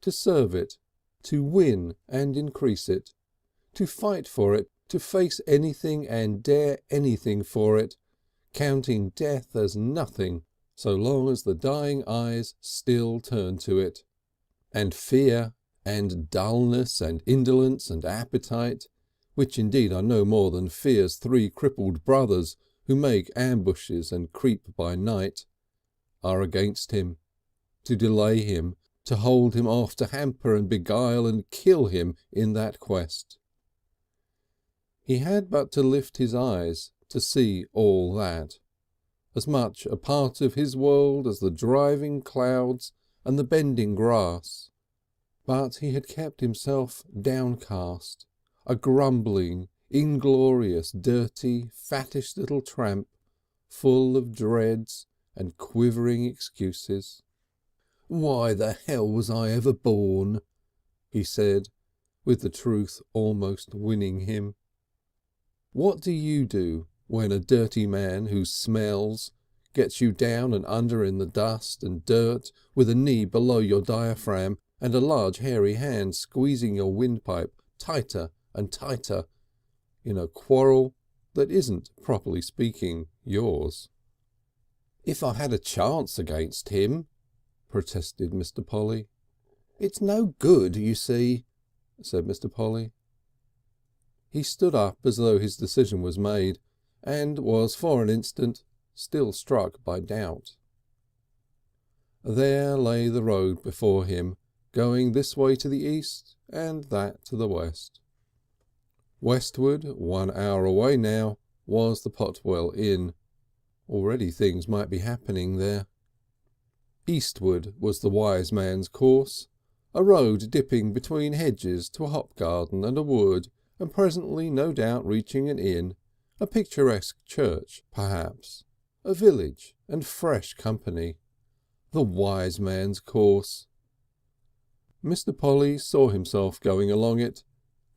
to serve it, to win and increase it, to fight for it, to face anything and dare anything for it, counting death as nothing so long as the dying eyes still turn to it, and fear and dullness and indolence and appetite, which indeed are no more than fear's three crippled brothers who make ambushes and creep by night, are against him, to delay him, to hold him off, to hamper and beguile and kill him in that quest. He had but to lift his eyes to see all that, as much a part of his world as the driving clouds and the bending grass. But he had kept himself downcast, a grumbling, inglorious, dirty, fattish little tramp, full of dreads and quivering excuses. "Why the hell was I ever born?" he said, with the truth almost winning him. What do you do when a dirty man who smells gets you down and under in the dust and dirt with a knee below your diaphragm and a large hairy hand squeezing your windpipe tighter and tighter in a quarrel that isn't, properly speaking, yours? "If I had a chance against him," protested Mr. Polly. "It's no good, you see," said Mr. Polly. He stood up as though his decision was made, and was for an instant still struck by doubt. There lay the road before him, going this way to the east and that to the west. Westward, 1 hour away now, was the Potwell Inn. Already things might be happening there. Eastward was the wise man's course, a road dipping between hedges to a hop garden and a wood, and presently no doubt reaching an inn, a picturesque church perhaps, a village and fresh company. The wise man's course. Mr. Polly saw himself going along it,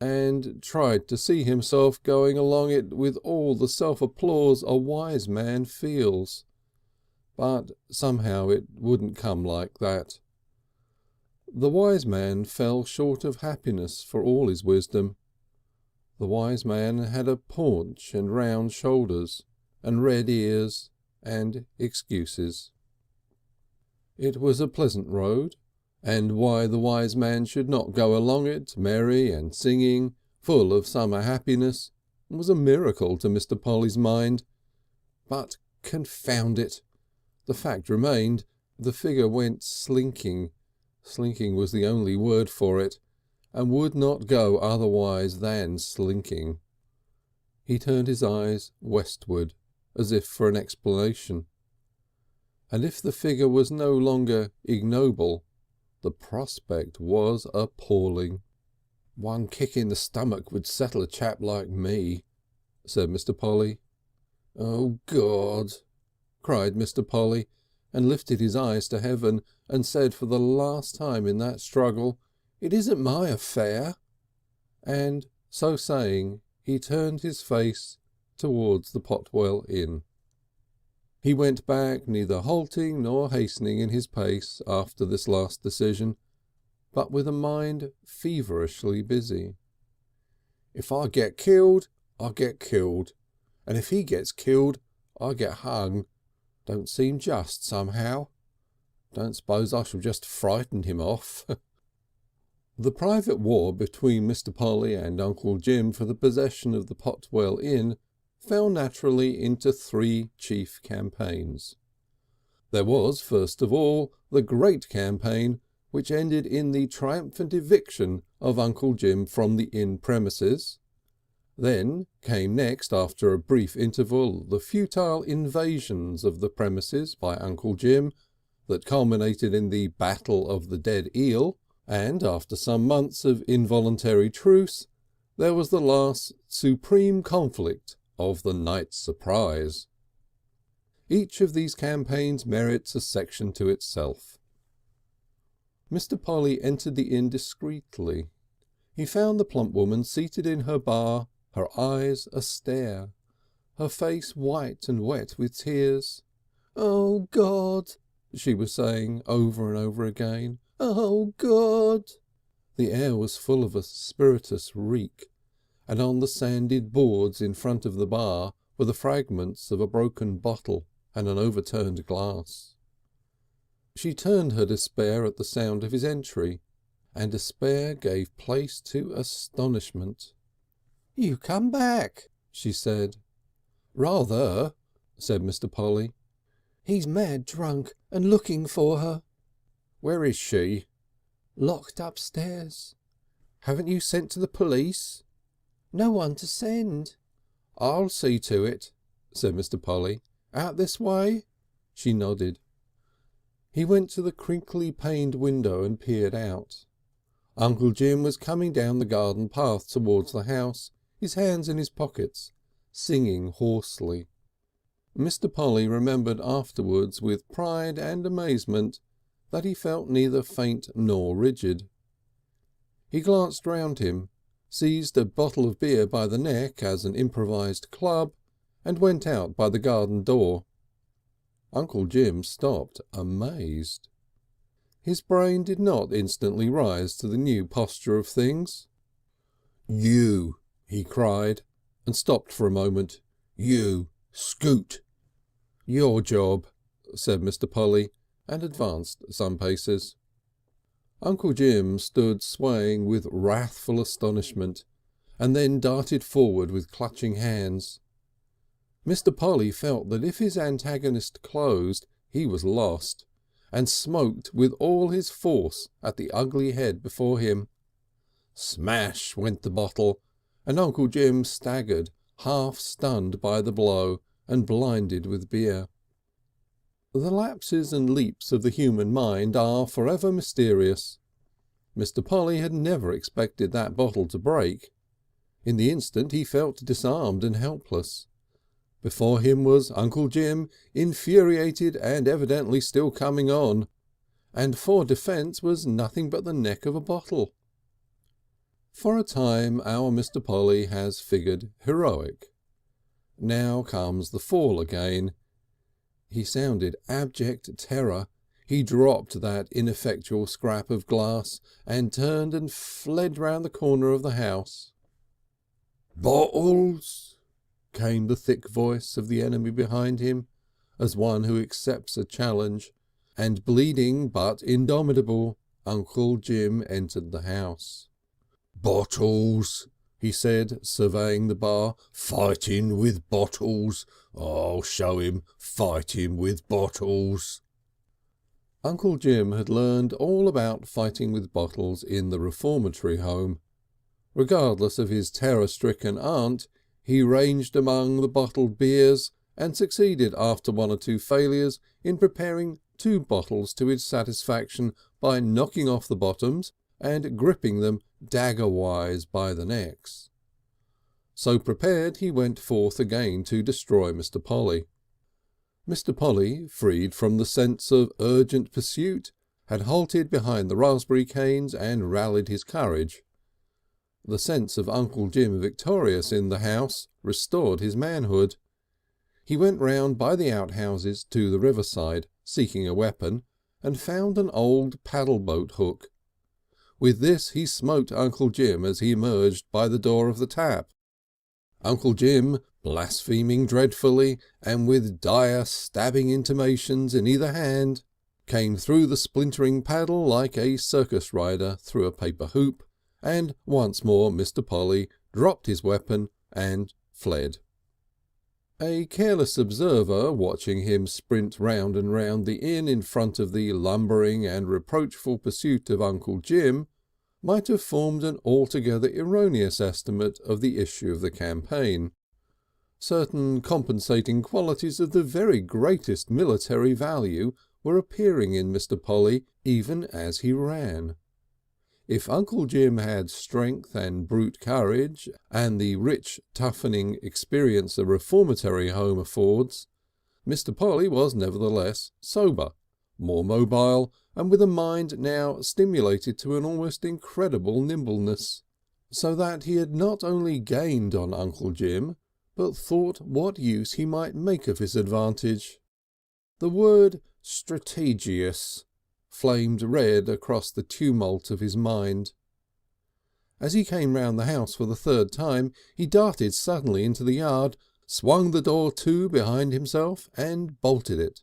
and tried to see himself going along it with all the self-applause a wise man feels. But somehow it wouldn't come like that. The wise man fell short of happiness for all his wisdom. The wise man had a paunch and round shoulders and red ears and excuses. It was a pleasant road, and why the wise man should not go along it merry and singing, full of summer happiness, was a miracle to Mr. Polly's mind. But confound it! The fact remained, the figure went slinking. Slinking was the only word for it, and would not go otherwise than slinking. He turned his eyes westward, as if for an explanation. And if the figure was no longer ignoble, the prospect was appalling. "One kick in the stomach would settle a chap like me," said Mr. Polly. "Oh God!" cried Mr. Polly, and lifted his eyes to heaven and said for the last time in that struggle, "It isn't my affair." And so saying he turned his face towards the Potwell Inn. He went back, neither halting nor hastening in his pace after this last decision, but with a mind feverishly busy. If I get killed, I get killed, and if he gets killed, I get hung. Don't seem just somehow. Don't suppose I shall just frighten him off. The private war between Mr. Polly and Uncle Jim for the possession of the Potwell Inn fell naturally into three chief campaigns. There was, first of all, the great campaign which ended in the triumphant eviction of Uncle Jim from the inn premises. Then came next, after a brief interval, the futile invasions of the premises by Uncle Jim that culminated in the Battle of the Dead Eel, and after some months of involuntary truce, there was the last supreme conflict of the Night's Surprise. Each of these campaigns merits a section to itself. Mr. Polly entered the inn discreetly. He found the plump woman seated in her bar, her eyes astare, her face white and wet with tears. "Oh, God!" she was saying over and over again. "Oh, God!" The air was full of a spirituous reek, and on the sanded boards in front of the bar were the fragments of a broken bottle and an overturned glass. She turned her despair at the sound of his entry, and despair gave place to astonishment. "You come back," she said. "Rather," said Mr. Polly. "He's mad drunk and looking for her." "Where is she?" "Locked upstairs." "Haven't you sent to the police?" "No one to send." "I'll see to it," said Mr. Polly. "Out this way?" She nodded. He went to the crinkly paned window and peered out. Uncle Jim was coming down the garden path towards the house, his hands in his pockets, singing hoarsely. Mr. Polly remembered afterwards with pride and amazement that he felt neither faint nor rigid. He glanced round him, seized a bottle of beer by the neck as an improvised club, and went out by the garden door. Uncle Jim stopped amazed. His brain did not instantly rise to the new posture of things. "You!" he cried, and stopped for a moment. "You! Scoot!" "Your job," said Mr. Polly, and advanced some paces. Uncle Jim stood swaying with wrathful astonishment, and then darted forward with clutching hands. Mr. Polly felt that if his antagonist closed he was lost, and smote with all his force at the ugly head before him. Smash went the bottle, and Uncle Jim staggered, half stunned by the blow and blinded with beer. The lapses and leaps of the human mind are forever mysterious. Mr. Polly had never expected that bottle to break. In the instant he felt disarmed and helpless. Before him was Uncle Jim, infuriated and evidently still coming on, and for defence was nothing but the neck of a bottle. For a time our Mr. Polly has figured heroic. Now comes the fall again. He sounded abject terror. He dropped that ineffectual scrap of glass and turned and fled round the corner of the house. "Bottles!" came the thick voice of the enemy behind him, as one who accepts a challenge, and bleeding but indomitable, Uncle Jim entered the house. "Bottles!" he said, surveying the bar. "Fighting with bottles! I'll show him fighting with bottles!" Uncle Jim had learned all about fighting with bottles in the reformatory home. Regardless of his terror-stricken aunt, he ranged among the bottled beers and succeeded after one or two failures in preparing 2 bottles to his satisfaction by knocking off the bottoms and gripping them dagger-wise by the necks. So prepared he went forth again to destroy Mr. Polly. Mr. Polly, freed from the sense of urgent pursuit, had halted behind the raspberry canes and rallied his courage. The sense of Uncle Jim victorious in the house restored his manhood. He went round by the outhouses to the riverside, seeking a weapon, and found an old paddle-boat hook. With this he smote Uncle Jim as he emerged by the door of the tap. Uncle Jim, blaspheming dreadfully and with dire stabbing intimations in either hand, came through the splintering paddle like a circus rider through a paper hoop, and once more Mr. Polly dropped his weapon and fled. A careless observer, watching him sprint round and round the inn in front of the lumbering and reproachful pursuit of Uncle Jim, might have formed an altogether erroneous estimate of the issue of the campaign. Certain compensating qualities of the very greatest military value were appearing in Mr. Polly even as he ran. If Uncle Jim had strength and brute courage and the rich toughening experience a reformatory home affords, Mr. Polly was nevertheless sober, more mobile, and with a mind now stimulated to an almost incredible nimbleness, so that he had not only gained on Uncle Jim, but thought what use he might make of his advantage. The word strategious flamed red across the tumult of his mind. As he came round the house for the third time, he darted suddenly into the yard, swung the door to behind himself and bolted it,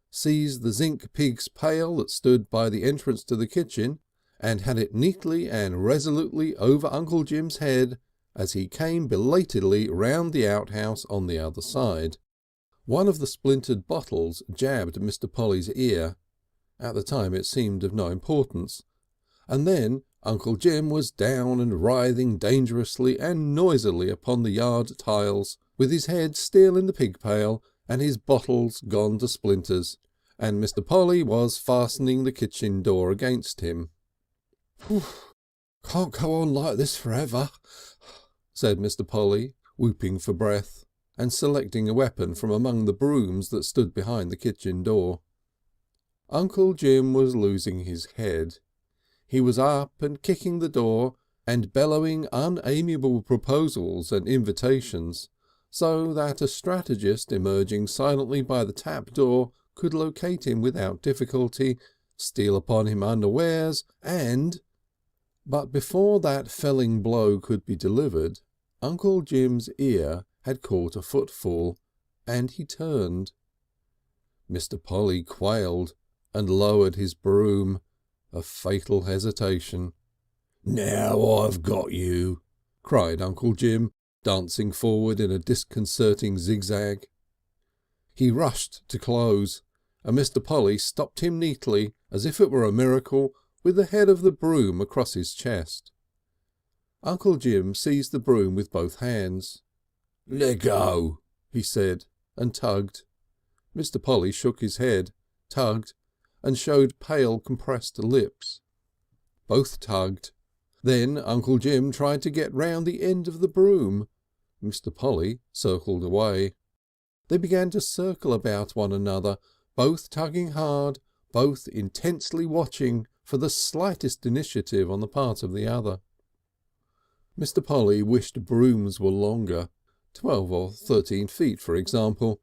seized the zinc pig's pail that stood by the entrance to the kitchen, and had it neatly and resolutely over Uncle Jim's head as he came belatedly round the outhouse on the other side. One of the splintered bottles jabbed Mr. Polly's ear. At the time it seemed of no importance, and then Uncle Jim was down and writhing dangerously and noisily upon the yard tiles, with his head still in the pig pail and his bottles gone to splinters, and Mr. Polly was fastening the kitchen door against him. "Can't go on like this forever," said Mr. Polly, whooping for breath, and selecting a weapon from among the brooms that stood behind the kitchen door. Uncle Jim was losing his head. He was up and kicking the door and bellowing unamiable proposals and invitations, so that a strategist emerging silently by the tap door could locate him without difficulty, steal upon him unawares, and... But before that felling blow could be delivered, Uncle Jim's ear had caught a footfall, and he turned. Mr. Polly quailed and lowered his broom, a fatal hesitation. "Now I've got you," cried Uncle Jim, dancing forward in a disconcerting zigzag. He rushed to close, and Mr. Polly stopped him neatly, as if it were a miracle, with the head of the broom across his chest. Uncle Jim seized the broom with both hands. "Let go," he said, and tugged. Mr. Polly shook his head, tugged, and showed pale compressed lips. Both tugged. Then Uncle Jim tried to get round the end of the broom. Mr. Polly circled away. They began to circle about one another, both tugging hard, both intensely watching for the slightest initiative on the part of the other. Mr. Polly wished brooms were longer, 12 or 13 feet for example.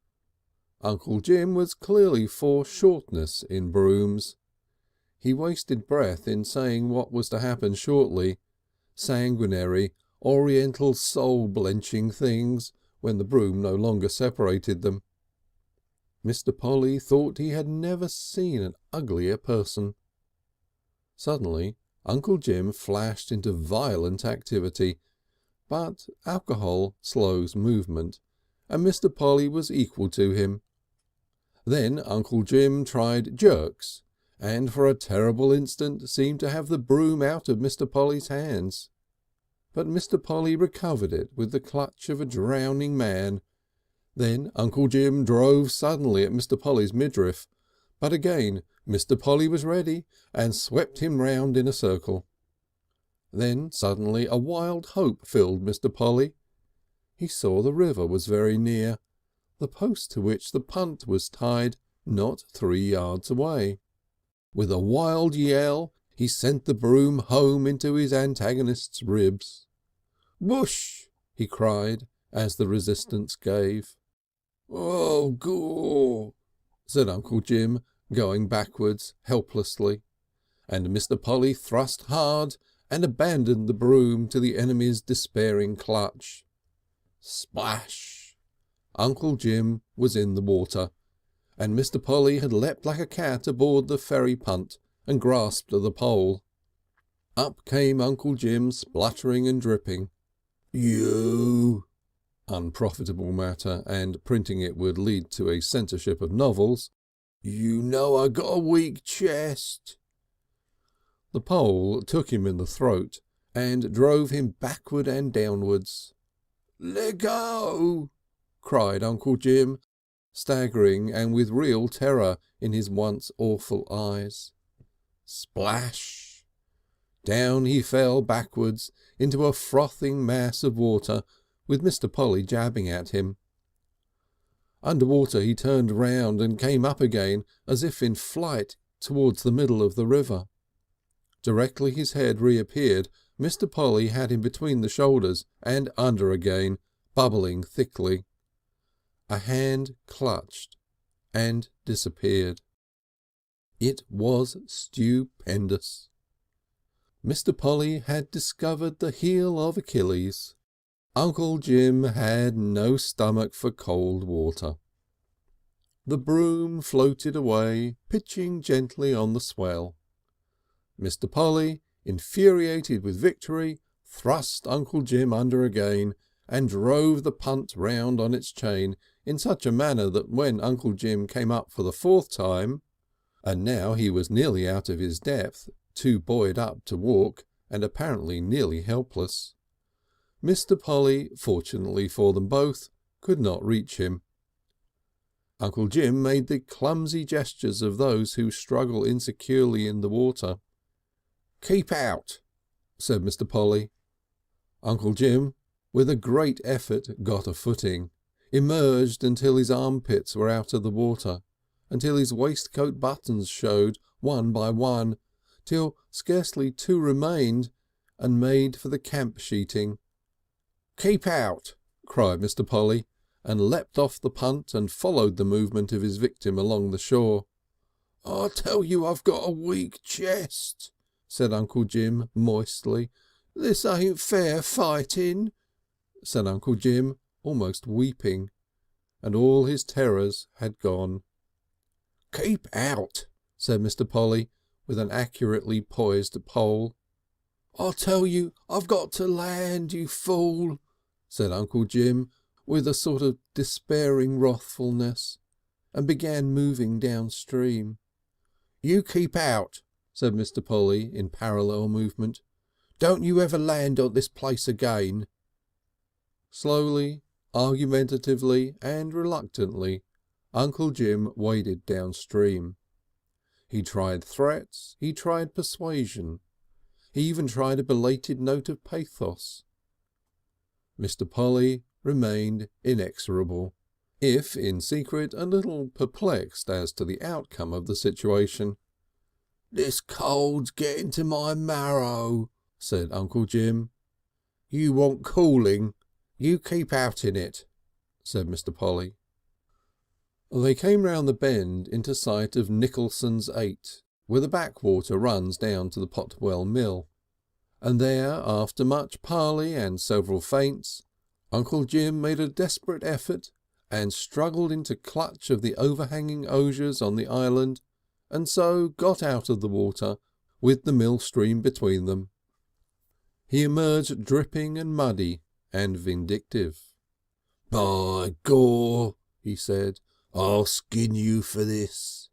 Uncle Jim was clearly for shortness in brooms. He wasted breath in saying what was to happen shortly, sanguinary, oriental soul-blenching things, when the broom no longer separated them. Mr. Polly thought he had never seen an uglier person. Suddenly Uncle Jim flashed into violent activity, but alcohol slows movement, and Mr. Polly was equal to him. Then Uncle Jim tried jerks, and for a terrible instant seemed to have the broom out of Mr. Polly's hands. But Mr. Polly recovered it with the clutch of a drowning man. Then Uncle Jim drove suddenly at Mr. Polly's midriff, but again Mr. Polly was ready and swept him round in a circle. Then suddenly a wild hope filled Mr. Polly. He saw the river was very near, the post to which the punt was tied not 3 yards away. With a wild yell he sent the broom home into his antagonist's ribs. "Whoosh!" he cried as the resistance gave. "Oh, Gor!" said Uncle Jim, going backwards helplessly, and Mr. Polly thrust hard and abandoned the broom to the enemy's despairing clutch. Splash! Uncle Jim was in the water, and Mr. Polly had leapt like a cat aboard the ferry punt and grasped the pole. Up came Uncle Jim, spluttering and dripping. "You!" Unprofitable matter, and printing it would lead to a censorship of novels. "You know I got a weak chest." The pole took him in the throat and drove him backward and downwards. "Let go!" cried Uncle Jim, staggering and with real terror in his once awful eyes. Splash! Down he fell backwards into a frothing mass of water, with Mr. Polly jabbing at him. Under water he turned round and came up again as if in flight towards the middle of the river. Directly his head reappeared, Mr. Polly had him between the shoulders and under again, bubbling thickly. A hand clutched and disappeared. It was stupendous. Mr. Polly had discovered the heel of Achilles. Uncle Jim had no stomach for cold water. The broom floated away, pitching gently on the swell. Mr. Polly, infuriated with victory, thrust Uncle Jim under again and drove the punt round on its chain in such a manner that when Uncle Jim came up for the fourth time, and now he was nearly out of his depth, too buoyed up to walk, and apparently nearly helpless, Mr. Polly, fortunately for them both, could not reach him. Uncle Jim made the clumsy gestures of those who struggle insecurely in the water. "Keep out," said Mr. Polly. Uncle Jim, with a great effort, got a footing, emerged until his armpits were out of the water, until his waistcoat buttons showed one by one, till scarcely two remained, and made for the camp sheeting. "Keep out," cried Mr. Polly, and leapt off the punt and followed the movement of his victim along the shore. "I tell you I've got a weak chest," said Uncle Jim moistly. "This ain't fair fighting," said Uncle Jim, almost weeping, and all his terrors had gone. "Keep out," said Mr. Polly, with an accurately poised pole. "I tell you I've got to land, you fool," said Uncle Jim, with a sort of despairing wrathfulness, and began moving downstream. "You keep out," said Mr. Polly in parallel movement. "Don't you ever land on this place again." Slowly, argumentatively and reluctantly, Uncle Jim waded downstream. He tried threats, he tried persuasion, he even tried a belated note of pathos. Mr. Polly remained inexorable, if in secret a little perplexed as to the outcome of the situation. "This cold's getting to my marrow," said Uncle Jim. "You want cooling. You keep out in it," said Mr. Polly. They came round the bend into sight of Nicholson's 8, where the backwater runs down to the Potwell Mill, and there, after much parley and several feints, Uncle Jim made a desperate effort and struggled into clutch of the overhanging osiers on the island, and so got out of the water with the mill stream between them. He emerged dripping and muddy and vindictive. "By Gor," he said, "I'll skin you for this."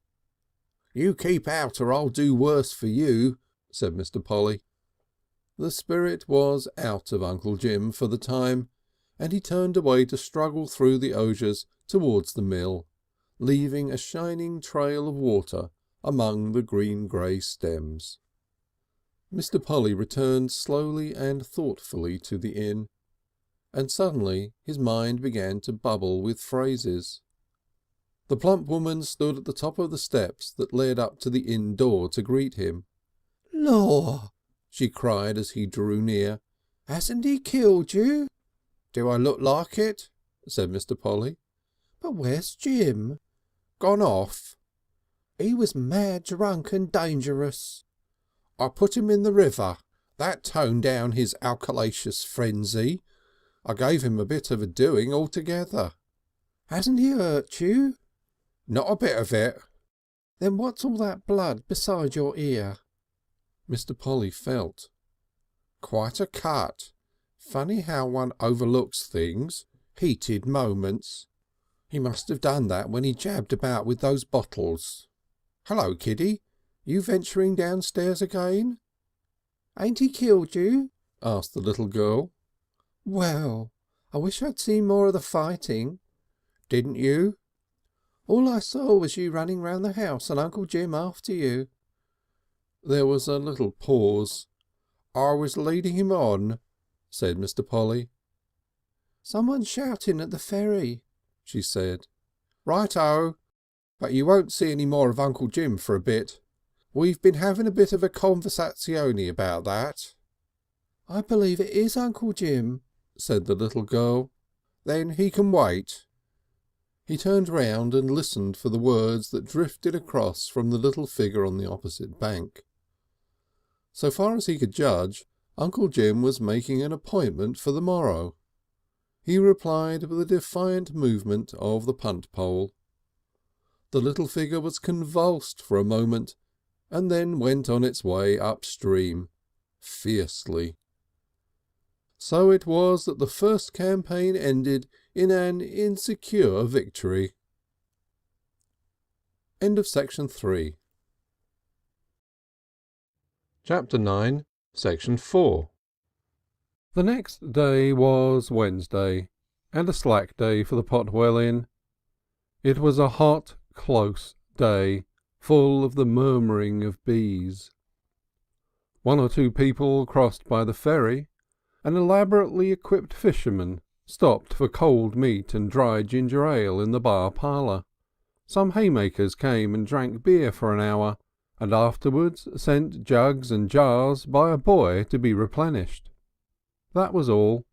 "You keep out or I'll do worse for you," said Mr. Polly. The spirit was out of Uncle Jim for the time, and he turned away to struggle through the osiers towards the mill, leaving a shining trail of water among the green-grey stems. Mr. Polly returned slowly and thoughtfully to the inn, and suddenly his mind began to bubble with phrases. The plump woman stood at the top of the steps that led up to the inn door to greet him. "Law!" she cried as he drew near. "Hasn't he killed you?" "Do I look like it?" said Mr. Polly. But where's Jim? Gone off. He was mad drunk and dangerous. I put him in the river. That toned down his alkalaceous frenzy. I gave him a bit of a doing altogether. Hasn't he hurt you? Not a bit of it. Then what's all that blood beside your ear? Mr. Polly felt. Quite a cut. Funny how one overlooks things. Heated moments. He must have done that when he jabbed about with those bottles. Hello, Kiddy. You venturing downstairs again? Ain't he killed you? Asked the little girl. Well, I wish I'd seen more of the fighting. Didn't you? All I saw was you running round the house and Uncle Jim after you. There was a little pause. I was leading him on, said Mr. Polly. Someone's shouting at the ferry, she said. Right-o, but you won't see any more of Uncle Jim for a bit. We've been having a bit of a conversazione about that. I believe it is Uncle Jim, said the little girl. Then he can wait. He turned round and listened for the words that drifted across from the little figure on the opposite bank. So far as he could judge, Uncle Jim was making an appointment for the morrow. He replied with a defiant movement of the punt pole. The little figure was convulsed for a moment, and then went on its way upstream, fiercely. So it was that the first campaign ended in an insecure victory. End of section 3. Chapter 9, section 4. The next day was Wednesday, and a slack day for the Potwell Inn. It was a hot, close day, full of the murmuring of bees. One or two people crossed by the ferry. An elaborately equipped fisherman stopped for cold meat and dry ginger ale in the bar parlour. Some haymakers came and drank beer for an hour, and afterwards sent jugs and jars by a boy to be replenished. That was all.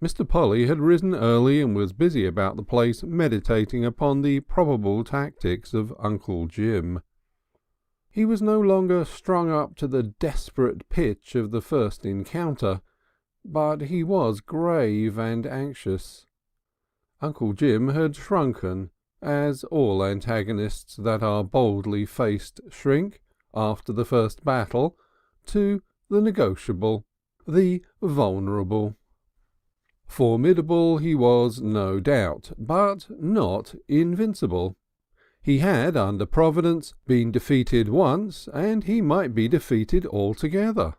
Mr. Polly had risen early and was busy about the place meditating upon the probable tactics of Uncle Jim. He was no longer strung up to the desperate pitch of the first encounter, but he was grave and anxious. Uncle Jim had shrunken, as all antagonists that are boldly faced shrink, after the first battle, to the negotiable, the vulnerable. Formidable he was, no doubt, but not invincible. He had, under Providence, been defeated once, and he might be defeated altogether.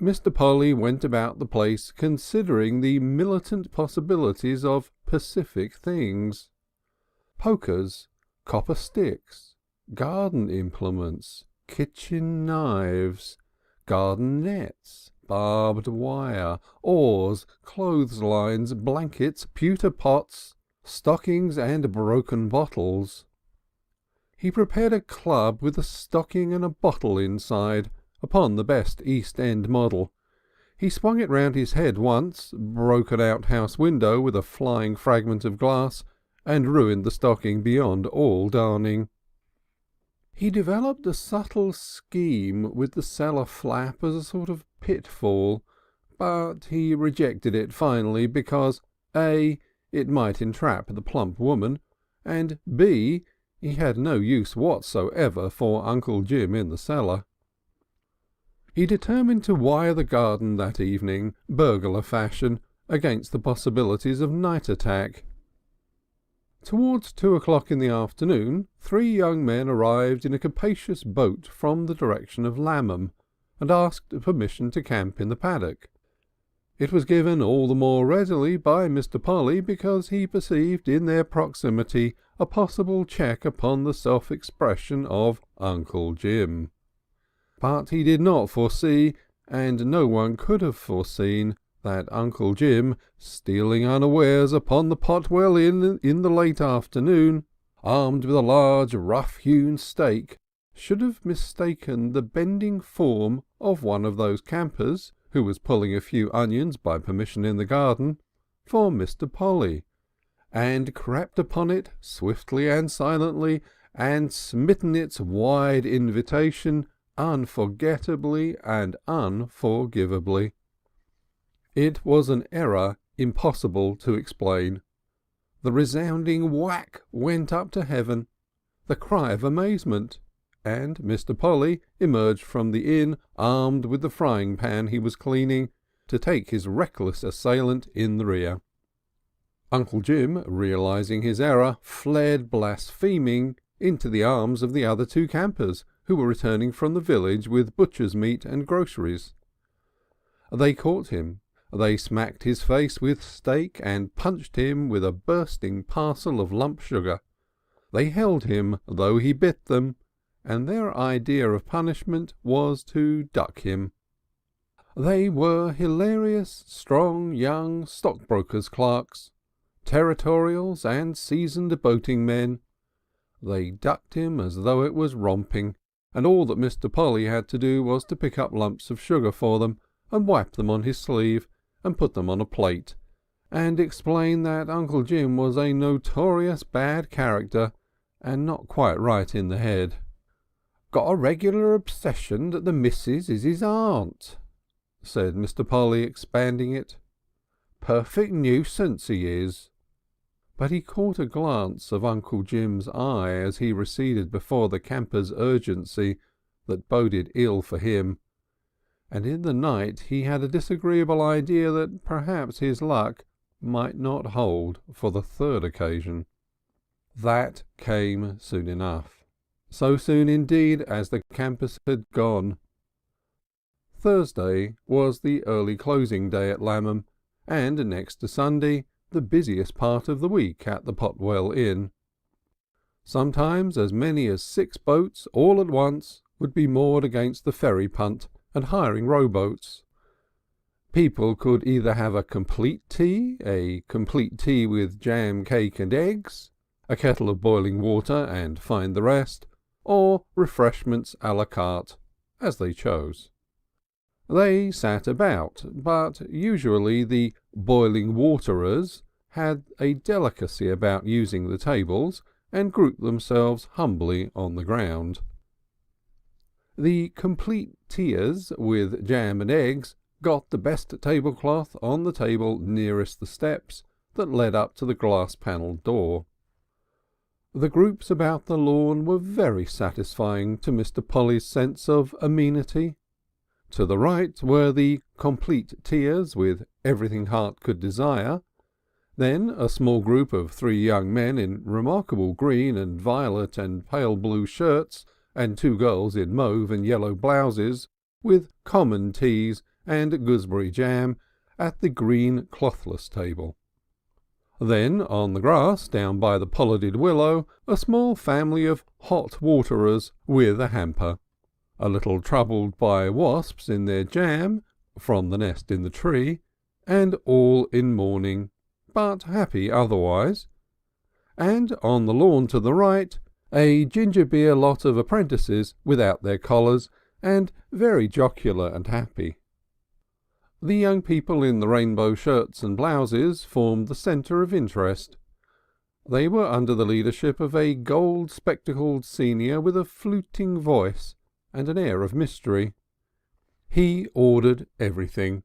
Mr. Polly went about the place considering the militant possibilities of pacific things. Pokers, copper sticks, garden implements, kitchen knives, garden nets, barbed wire, oars, clotheslines, blankets, pewter pots, stockings and broken bottles. He prepared a club with a stocking and a bottle inside, upon the best East End model. He swung it round his head once, broke an outhouse window with a flying fragment of glass, and ruined the stocking beyond all darning. He developed a subtle scheme with the cellar flap as a sort of pitfall, but he rejected it finally because A, it might entrap the plump woman, and B, he had no use whatsoever for Uncle Jim in the cellar. He determined to wire the garden that evening, burglar fashion, against the possibilities of night attack. Towards 2 o'clock in the afternoon, 3 young men arrived in a capacious boat from the direction of Lamham, and asked permission to camp in the paddock. It was given all the more readily by Mr. Polly because he perceived in their proximity a possible check upon the self-expression of Uncle Jim. But he did not foresee, and no one could have foreseen, that Uncle Jim, stealing unawares upon the Potwell Inn in the late afternoon, armed with a large rough-hewn stake, should have mistaken the bending form of one of those campers, who was pulling a few onions by permission in the garden, for Mr. Polly, and crept upon it swiftly and silently, and smitten its wide invitation unforgettably and unforgivably. It was an error impossible to explain. The resounding whack went up to heaven, the cry of amazement, and Mr. Polly emerged from the inn armed with the frying pan he was cleaning, to take his reckless assailant in the rear. Uncle Jim, realizing his error, fled blaspheming into the arms of the other two campers, who were returning from the village with butcher's meat and groceries. They caught him. They smacked his face with steak and punched him with a bursting parcel of lump sugar. They held him, though he bit them, and their idea of punishment was to duck him. They were hilarious, strong young stockbrokers' clerks, territorials and seasoned boating men. They ducked him as though it was romping, and all that Mr. Polly had to do was to pick up lumps of sugar for them, and wipe them on his sleeve, and put them on a plate, and explain that Uncle Jim was a notorious bad character, and not quite right in the head. "Got a regular obsession that the missus is his aunt," said Mr. Polly, expanding it. "Perfect nuisance he is." But he caught a glance of Uncle Jim's eye as he receded before the camper's urgency that boded ill for him, and in the night he had a disagreeable idea that perhaps his luck might not hold for the third occasion. That came soon enough, so soon indeed as the campers had gone. Thursday was the early closing day at Lammam, and next to Sunday the busiest part of the week at the Potwell Inn. Sometimes as many as 6 boats all at once would be moored against the ferry punt and hiring rowboats. People could either have a complete tea with jam, cake and eggs, a kettle of boiling water and find the rest, or refreshments à la carte, as they chose. They sat about, but usually the boiling waterers had a delicacy about using the tables, and grouped themselves humbly on the ground. The complete tears with jam and eggs got the best tablecloth on the table nearest the steps that led up to the glass-panelled door. The groups about the lawn were very satisfying to Mr. Polly's sense of amenity. To the right were the complete tears with everything heart could desire, then a small group of 3 young men in remarkable green and violet and pale blue shirts, and 2 girls in mauve and yellow blouses, with common teas and gooseberry jam at the green clothless table. Then on the grass down by the pollarded willow a small family of hot waterers with a hamper, a little troubled by wasps in their jam from the nest in the tree, and all in mourning, but happy otherwise, and on the lawn to the right a ginger-beer lot of apprentices without their collars, and very jocular and happy. The young people in the rainbow shirts and blouses formed the centre of interest. They were under the leadership of a gold-spectacled senior with a fluting voice and an air of mystery. He ordered everything,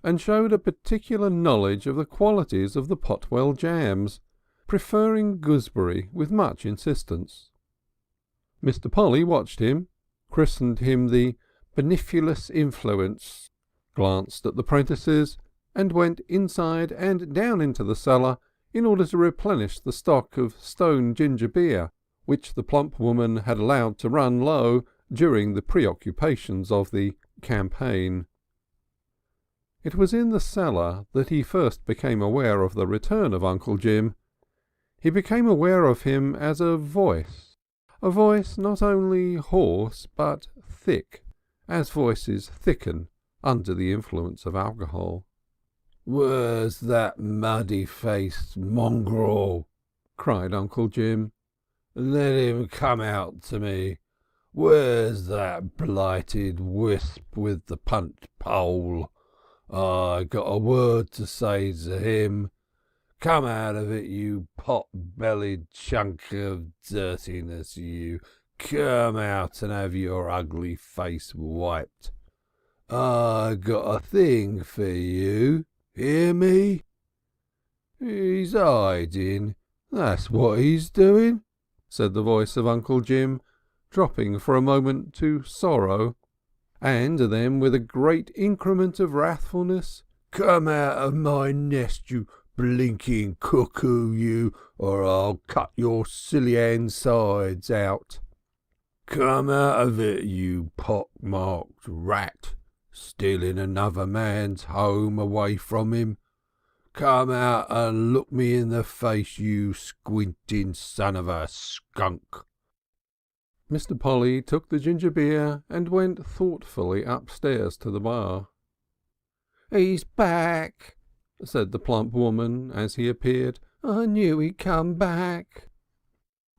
and showed a particular knowledge of the qualities of the Potwell jams, preferring gooseberry with much insistence. Mr. Polly watched him, christened him the beneficous influence, glanced at the prentices, and went inside and down into the cellar in order to replenish the stock of stone ginger beer, which the plump woman had allowed to run low during the preoccupations of the campaign. It was in the cellar that he first became aware of the return of Uncle Jim. He became aware of him as a voice not only hoarse but thick, as voices thicken under the influence of alcohol. "Where's that muddy-faced mongrel?" cried Uncle Jim. "Let him come out to me. Where's that blighted wisp with the punch pole? I got a word to say to him. Come out of it, you pot-bellied chunk of dirtiness, you. Come out and have your ugly face wiped. I got a thing for you. Hear me? He's hiding. That's what he's doing, said the voice of Uncle Jim, dropping for a moment to sorrow, and then with a great increment of wrathfulness, come out of my nest, you blinking cuckoo, you, or I'll cut your silly insides out. Come out of it, you pock-marked rat, stealing another man's home away from him. Come out and look me in the face, you squinting son of a skunk. Mr. Polly took the ginger beer and went thoughtfully upstairs to the bar. He's back, said the plump woman as he appeared. I knew he'd come back.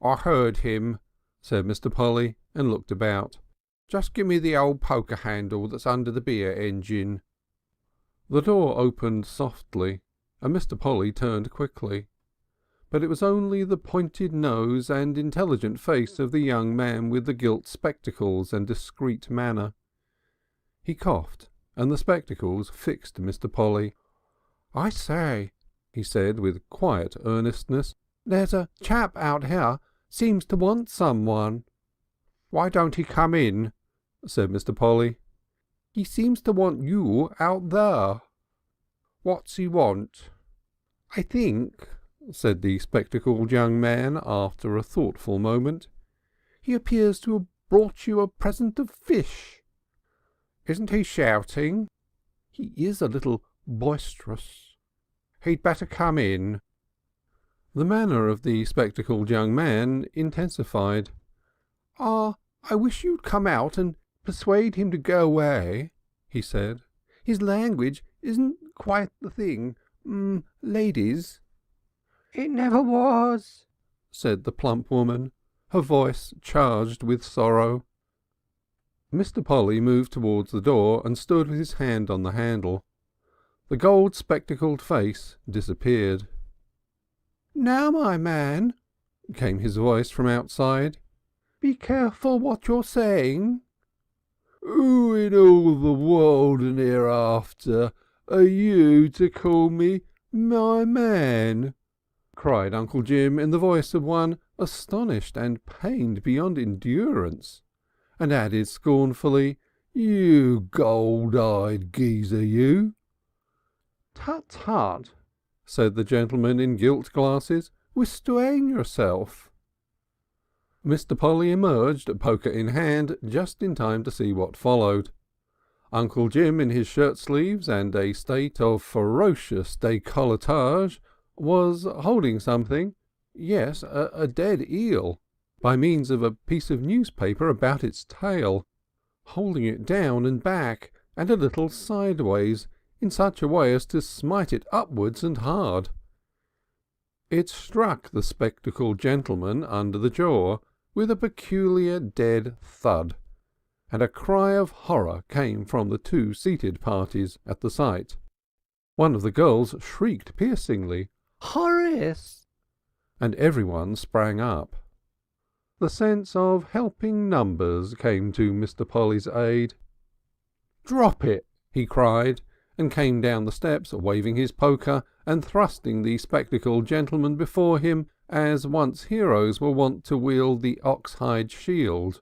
I heard him, said Mr. Polly, and looked about. Just give me the old poker handle that's under the beer engine. The door opened softly, and Mr. Polly turned quickly. But it was only the pointed nose and intelligent face of the young man with the gilt spectacles and discreet manner. He coughed, and the spectacles fixed Mr. Polly. I say, he said with quiet earnestness, there's a chap out here seems to want someone. Why don't he come in? Said Mr. Polly. He seems to want you out there. What's he want? I think, said the spectacled young man after a thoughtful moment, he appears to have brought you a present of fish. Isn't he shouting? He is a little boisterous. He'd better come in. The manner of the spectacled young man intensified. I wish you'd come out and persuade him to go away, he said. His language isn't quite the thing. Ladies. It never was, said the plump woman, her voice charged with sorrow. Mr. Polly moved towards the door and stood with his hand on the handle. The gold spectacled face disappeared. Now, my man, came his voice from outside, be careful what you're saying. Who in all the world and hereafter are you to call me my man? Cried Uncle Jim in the voice of one astonished and pained beyond endurance, and added scornfully, You gold-eyed geezer, you. Tut, tut, said the gentleman in gilt glasses, restrain yourself. Mr. Polly emerged, poker in hand, just in time to see what followed. Uncle Jim, in his shirt-sleeves and a state of ferocious décolletage, was holding something, yes, a dead eel, by means of a piece of newspaper about its tail, holding it down and back, and a little sideways, in such a way as to smite it upwards and hard. It struck the spectacled gentleman under the jaw with a peculiar dead thud, and a cry of horror came from the two seated parties at the sight. One of the girls shrieked piercingly, "Horace!" and everyone sprang up. The sense of helping numbers came to Mr. Polly's aid. "Drop it!" he cried, and came down the steps, waving his poker and thrusting the spectacled gentleman before him, as once heroes were wont to wield the ox-hide shield.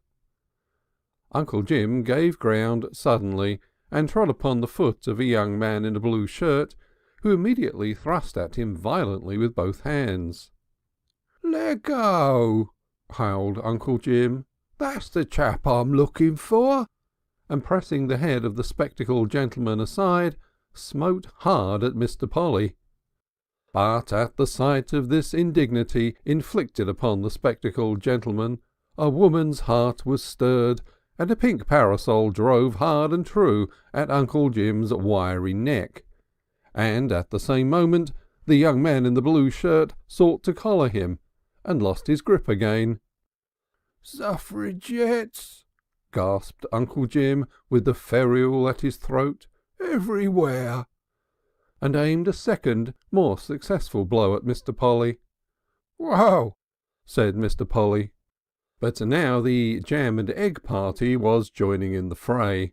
Uncle Jim gave ground suddenly, and trod upon the foot of a young man in a blue shirt, who immediately thrust at him violently with both hands. Let go, howled Uncle Jim. That's the chap I'm looking for. And pressing the head of the spectacled gentleman aside, smote hard at Mr. Polly. But at the sight of this indignity inflicted upon the spectacled gentleman, a woman's heart was stirred, and a pink parasol drove hard and true at Uncle Jim's wiry neck, and at the same moment the young man in the blue shirt sought to collar him, and lost his grip again. "Suffragettes!" gasped Uncle Jim, with the ferule at his throat. "Everywhere!" and aimed a second, more successful blow at Mr. Polly. "Whoa!" said Mr. Polly. But now the jam and egg party was joining in the fray.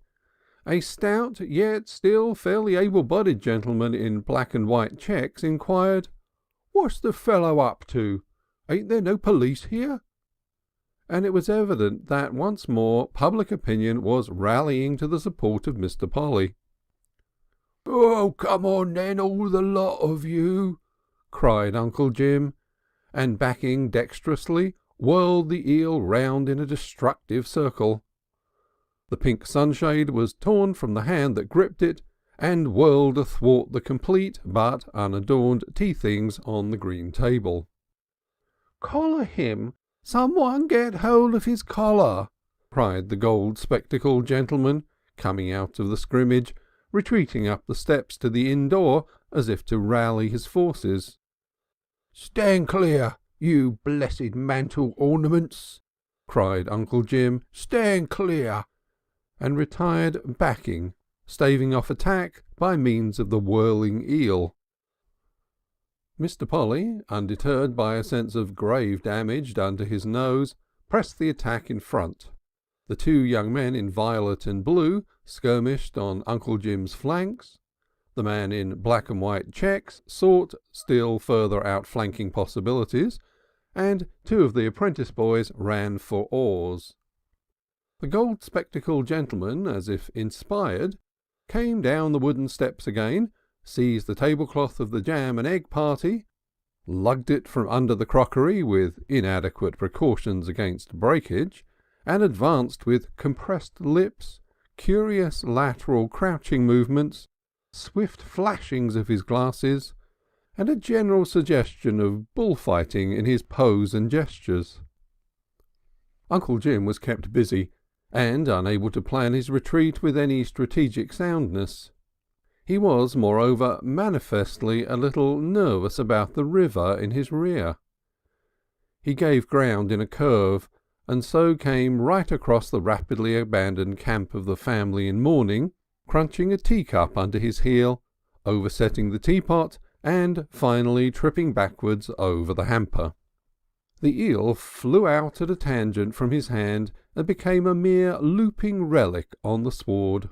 A stout, yet still fairly able-bodied gentleman in black and white checks inquired, "What's the fellow up to? Ain't there no police here?" And it was evident that once more public opinion was rallying to the support of Mr. Polly. "Oh, come on then, all the lot of you!" cried Uncle Jim, and backing dexterously, whirled the eel round in a destructive circle. The pink sunshade was torn from the hand that gripped it, and whirled athwart the complete but unadorned tea-things on the green table. "Collar him! Someone get hold of his collar!" cried the gold-spectacled gentleman, coming out of the scrimmage, retreating up the steps to the inn door as if to rally his forces. "Stand clear, you blessed mantle ornaments!" cried Uncle Jim. "Stand clear!" and retired backing, staving off attack by means of the whirling eel. Mr. Polly, undeterred by a sense of grave damage done to his nose, pressed the attack in front. The two young men in violet and blue skirmished on Uncle Jim's flanks. The man in black and white checks sought still further outflanking possibilities, and two of the apprentice boys ran for oars. The gold-spectacled gentleman, as if inspired, came down the wooden steps again, seized the tablecloth of the jam and egg party, lugged it from under the crockery with inadequate precautions against breakage, and advanced with compressed lips, curious lateral crouching movements, swift flashings of his glasses, and a general suggestion of bullfighting in his pose and gestures. Uncle Jim was kept busy, and unable to plan his retreat with any strategic soundness. He was, moreover, manifestly a little nervous about the river in his rear. He gave ground in a curve, and so came right across the rapidly abandoned camp of the family in mourning, crunching a teacup under his heel, oversetting the teapot, and finally tripping backwards over the hamper. The eel flew out at a tangent from his hand and became a mere looping relic on the sward.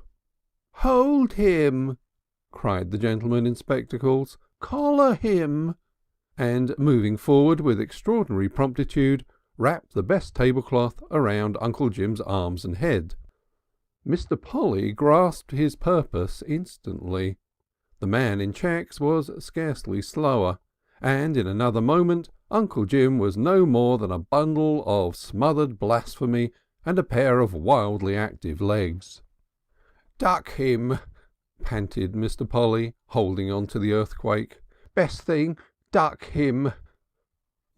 "Hold him!" cried the gentleman in spectacles. "Collar him!" and, moving forward with extraordinary promptitude, wrapped the best tablecloth around Uncle Jim's arms and head. Mr. Polly grasped his purpose instantly. The man in checks was scarcely slower, and in another moment Uncle Jim was no more than a bundle of smothered blasphemy and a pair of wildly active legs. "Duck him!" panted Mr. Polly, holding on to the earthquake. "Best thing, duck him!"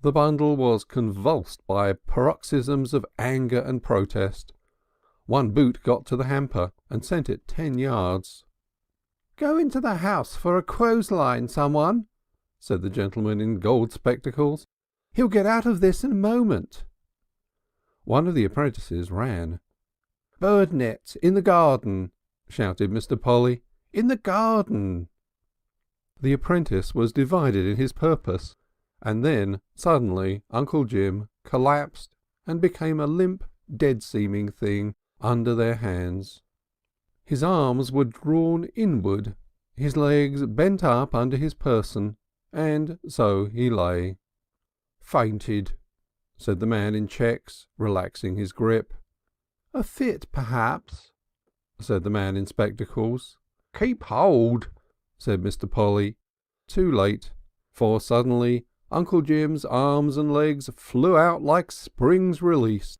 The bundle was convulsed by paroxysms of anger and protest. One boot got to the hamper and sent it 10 yards. "Go into the house for a clothesline, someone," said the gentleman in gold spectacles. "He'll get out of this in a moment." One of the apprentices ran. "Bird net in the garden," shouted Mr. Polly. "In the garden." The apprentice was divided in his purpose, and then suddenly Uncle Jim collapsed and became a limp, dead-seeming thing under their hands. His arms were drawn inward, his legs bent up under his person, and so he lay. "Fainted," said the man in checks, relaxing his grip. "A fit, perhaps," said the man in spectacles. "Keep hold," said Mr. Polly. Too late, for suddenly Uncle Jim's arms and legs flew out like springs released.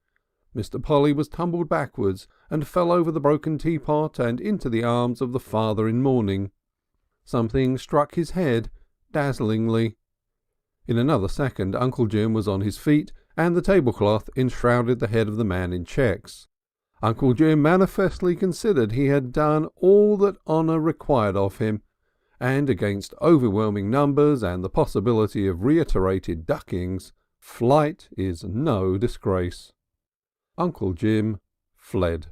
Mr. Polly was tumbled backwards and fell over the broken teapot and into the arms of the father in mourning. Something struck his head dazzlingly. In another second Uncle Jim was on his feet, and the tablecloth enshrouded the head of the man in checks. Uncle Jim manifestly considered he had done all that honour required of him, and against overwhelming numbers and the possibility of reiterated duckings, flight is no disgrace. Uncle Jim fled.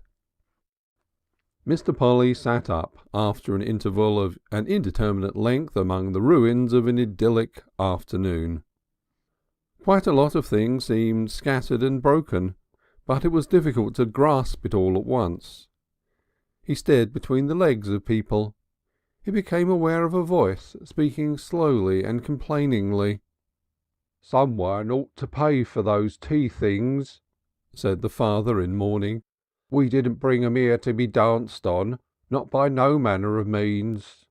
Mr. Polly sat up after an interval of an indeterminate length among the ruins of an idyllic afternoon. Quite a lot of things seemed scattered and broken, but it was difficult to grasp it all at once. He stared between the legs of people. He became aware of a voice speaking slowly and complainingly. "Someone ought to pay for those tea things," said the father in mourning. "We didn't bring 'em here to be danced on, not by no manner of means."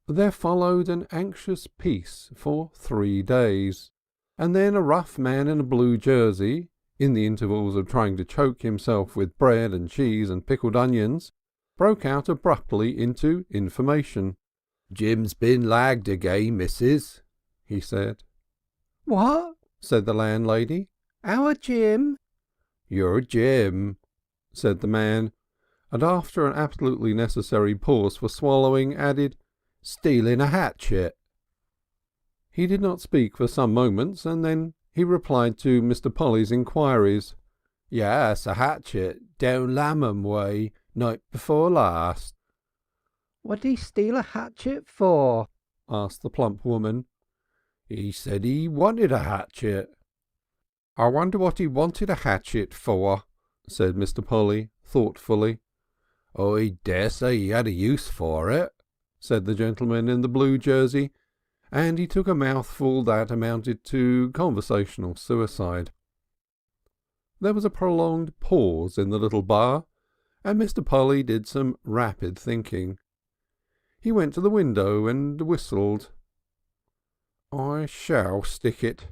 There followed an anxious peace for 3 days, and then a rough man in a blue jersey, in the intervals of trying to choke himself with bread and cheese and pickled onions, broke out abruptly into information. "Jim's been lagged again, missus," he said. "What?" said the landlady. "Our Jim?" "Your Jim," said the man, and after an absolutely necessary pause for swallowing, added, "stealing a hatchet." He did not speak for some moments, and then he replied to Mr. Polly's inquiries. "Yes, a hatchet, down Lamham way, night before last." "What'd he steal a hatchet for?" asked the plump woman. "He said he wanted a hatchet." "I wonder what he wanted a hatchet for," said Mr. Polly thoughtfully. "I daresay he had a use for it," said the gentleman in the blue jersey, and he took a mouthful that amounted to conversational suicide. There was a prolonged pause in the little bar, and Mr. Polly did some rapid thinking. He went to the window and whistled. "I shall stick it,"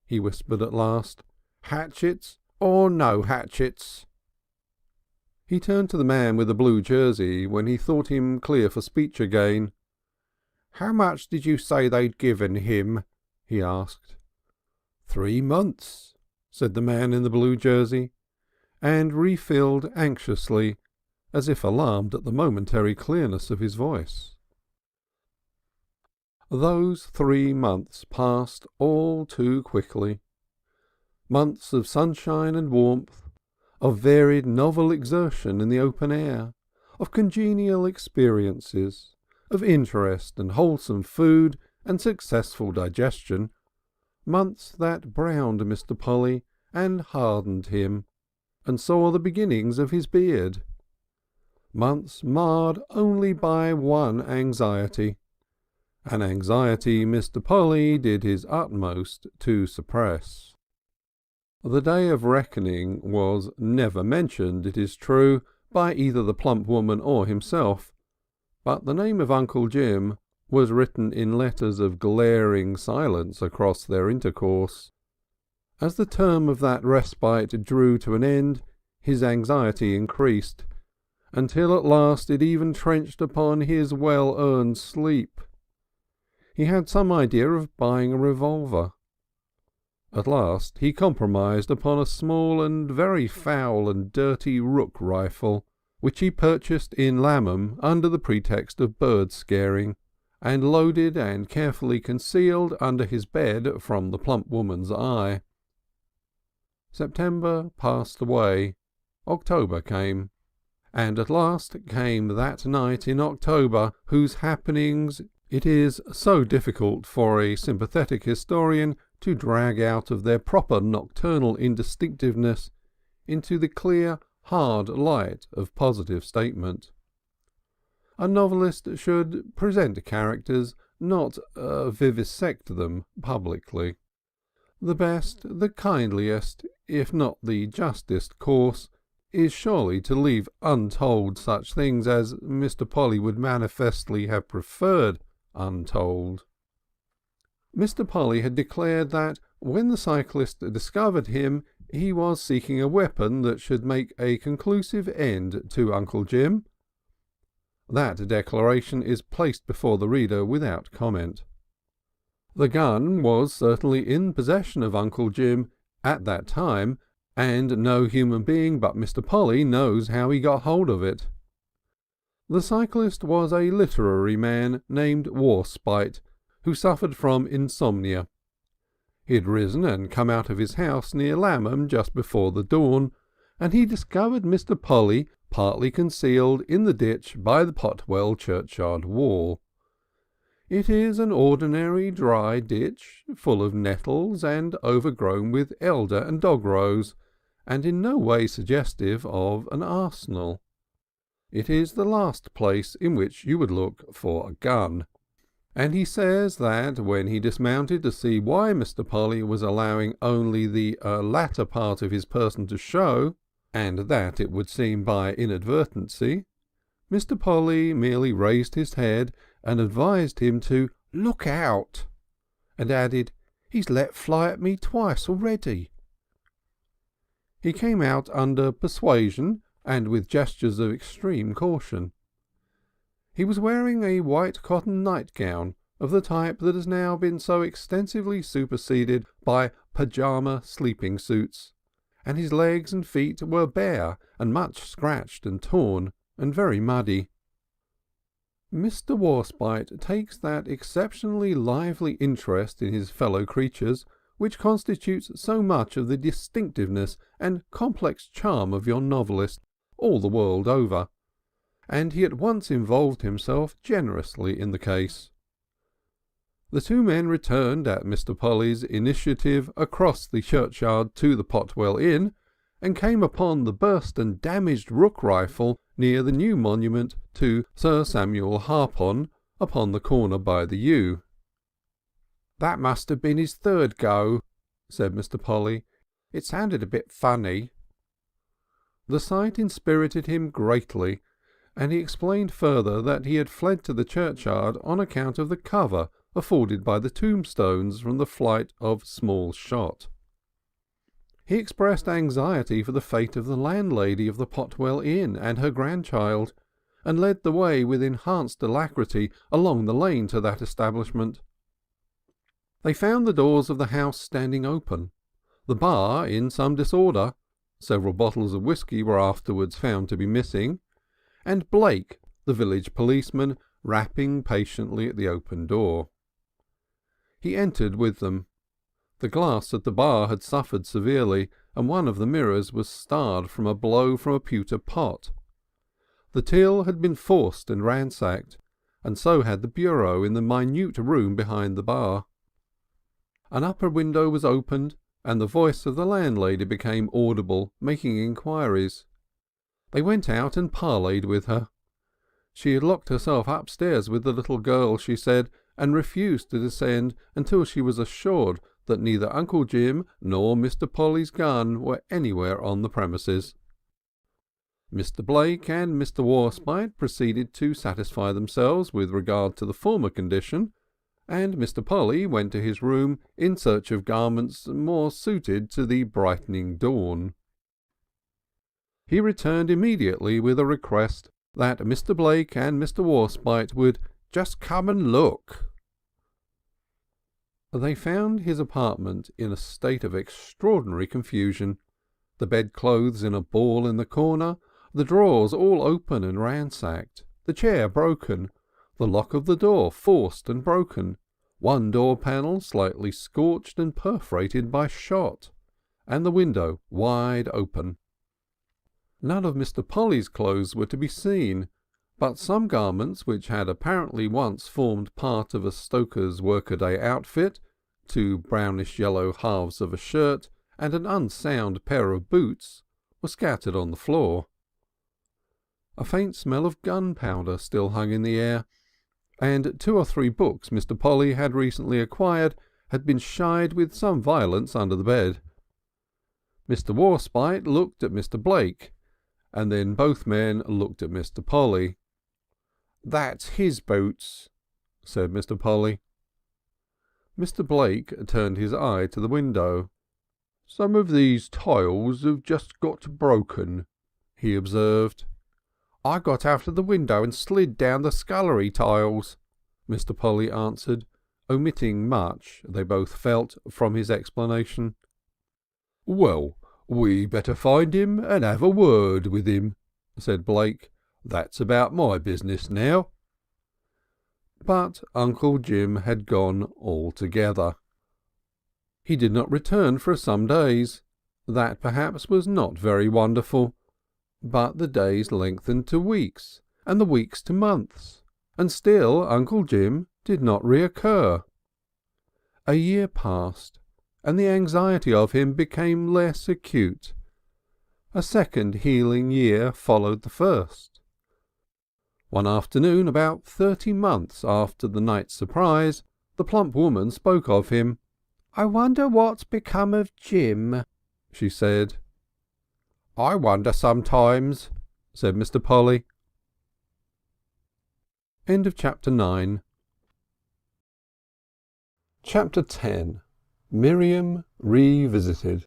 he whispered at last. "Hatchets or no hatchets." He turned to the man with the blue jersey when he thought him clear for speech again. "How much did you say they'd given him?" he asked. 3 months, said the man in the blue jersey, and refilled anxiously, as if alarmed at the momentary clearness of his voice. Those 3 months passed all too quickly. Months of sunshine and warmth, of varied novel exertion in the open air, of congenial experiences, of interest and wholesome food and successful digestion, months that browned Mr. Polly and hardened him, and saw the beginnings of his beard. Months marred only by one anxiety, an anxiety Mr. Polly did his utmost to suppress. The day of reckoning was never mentioned, it is true, by either the plump woman or himself, but the name of Uncle Jim was written in letters of glaring silence across their intercourse. As the term of that respite drew to an end, his anxiety increased, until at last it even trenched upon his well-earned sleep. He had some idea of buying a revolver. At last he compromised upon a small and very foul and dirty rook rifle, which he purchased in Lamham under the pretext of bird scaring, and loaded and carefully concealed under his bed from the plump woman's eye. September passed away. October came. And at last came that night in October whose happenings it is so difficult for a sympathetic historian to drag out of their proper nocturnal indistinctiveness into the clear, hard light of positive statement. A novelist should present characters, not vivisect them publicly. The best, the kindliest, if not the justest course, is surely to leave untold such things as Mr. Polly would manifestly have preferred untold. Mr. Polly had declared that when the cyclist discovered him he was seeking a weapon that should make a conclusive end to Uncle Jim. That declaration is placed before the reader without comment. The gun was certainly in possession of Uncle Jim at that time, and no human being but Mr. Polly knows how he got hold of it. The cyclist was a literary man named Warspite, who suffered from insomnia. He had risen and come out of his house near Lamham just before the dawn, and he discovered Mr. Polly partly concealed in the ditch by the Potwell churchyard wall. It is an ordinary dry ditch, full of nettles and overgrown with elder and dog-rose, and in no way suggestive of an arsenal. It is the last place in which you would look for a gun. And he says that when he dismounted to see why Mr. Polly was allowing only the latter part of his person to show, and that it would seem by inadvertency, Mr. Polly merely raised his head and advised him to look out, and added, "He's let fly at me twice already." He came out under persuasion and with gestures of extreme caution. He was wearing a white cotton nightgown of the type that has now been so extensively superseded by pyjama sleeping suits, and his legs and feet were bare and much scratched and torn and very muddy. Mr. Warspite takes that exceptionally lively interest in his fellow creatures which constitutes so much of the distinctiveness and complex charm of your novelist all the world over, and he at once involved himself generously in the case. The two men returned at Mr. Polly's initiative across the churchyard to the Potwell Inn, and came upon the burst and damaged rook rifle near the new monument to Sir Samuel Harpon upon the corner by the yew. "That must have been his third go," said Mr. Polly. "It sounded a bit funny." The sight inspirited him greatly, and he explained further that he had fled to the churchyard on account of the cover afforded by the tombstones from the flight of small shot. He expressed anxiety for the fate of the landlady of the Potwell Inn and her grandchild, and led the way with enhanced alacrity along the lane to that establishment. They found the doors of the house standing open, the bar in some disorder, several bottles of whisky were afterwards found to be missing, and Blake, the village policeman, rapping patiently at the open door. He entered with them. The glass at the bar had suffered severely, and one of the mirrors was starred from a blow from a pewter pot. The till had been forced and ransacked, and so had the bureau in the minute room behind the bar. An upper window was opened, and the voice of the landlady became audible, making inquiries. They went out and parleyed with her. She had locked herself upstairs with the little girl, she said, and refused to descend until she was assured that neither Uncle Jim nor Mr. Polly's gun were anywhere on the premises. Mr. Blake and Mr. Warspite proceeded to satisfy themselves with regard to the former condition, and Mr. Polly went to his room in search of garments more suited to the brightening dawn. He returned immediately with a request that Mr. Blake and Mr. Warspite would just come and look. They found his apartment in a state of extraordinary confusion, the bedclothes in a ball in the corner, the drawers all open and ransacked, the chair broken, the lock of the door forced and broken, one door panel slightly scorched and perforated by shot, and the window wide open. None of Mr. Polly's clothes were to be seen, but some garments which had apparently once formed part of a stoker's workaday outfit, two brownish-yellow halves of a shirt, and an unsound pair of boots, were scattered on the floor. A faint smell of gunpowder still hung in the air, and 2 or 3 books Mr. Polly had recently acquired had been shied with some violence under the bed. Mr. Warspite looked at Mr. Blake, and then both men looked at Mr. Polly. "That's his boots," said Mr. Polly. Mr. Blake turned his eye to the window. "Some of these tiles have just got broken," he observed. "I got out of the window and slid down the scullery tiles," Mr. Polly answered, omitting much, they both felt, from his explanation. "Well, we better find him and have a word with him," said Blake. "That's about my business now." But Uncle Jim had gone altogether. He did not return for some days. That perhaps was not very wonderful. But the days lengthened to weeks, and the weeks to months, and still Uncle Jim did not reoccur. A year passed, and the anxiety of him became less acute. A second healing year followed the first. One afternoon, about 30 months after the night's surprise, the plump woman spoke of him. "I wonder what's become of Jim," she said. "I wonder sometimes," said Mr. Polly. End of chapter 9. Chapter 10. Miriam Revisited.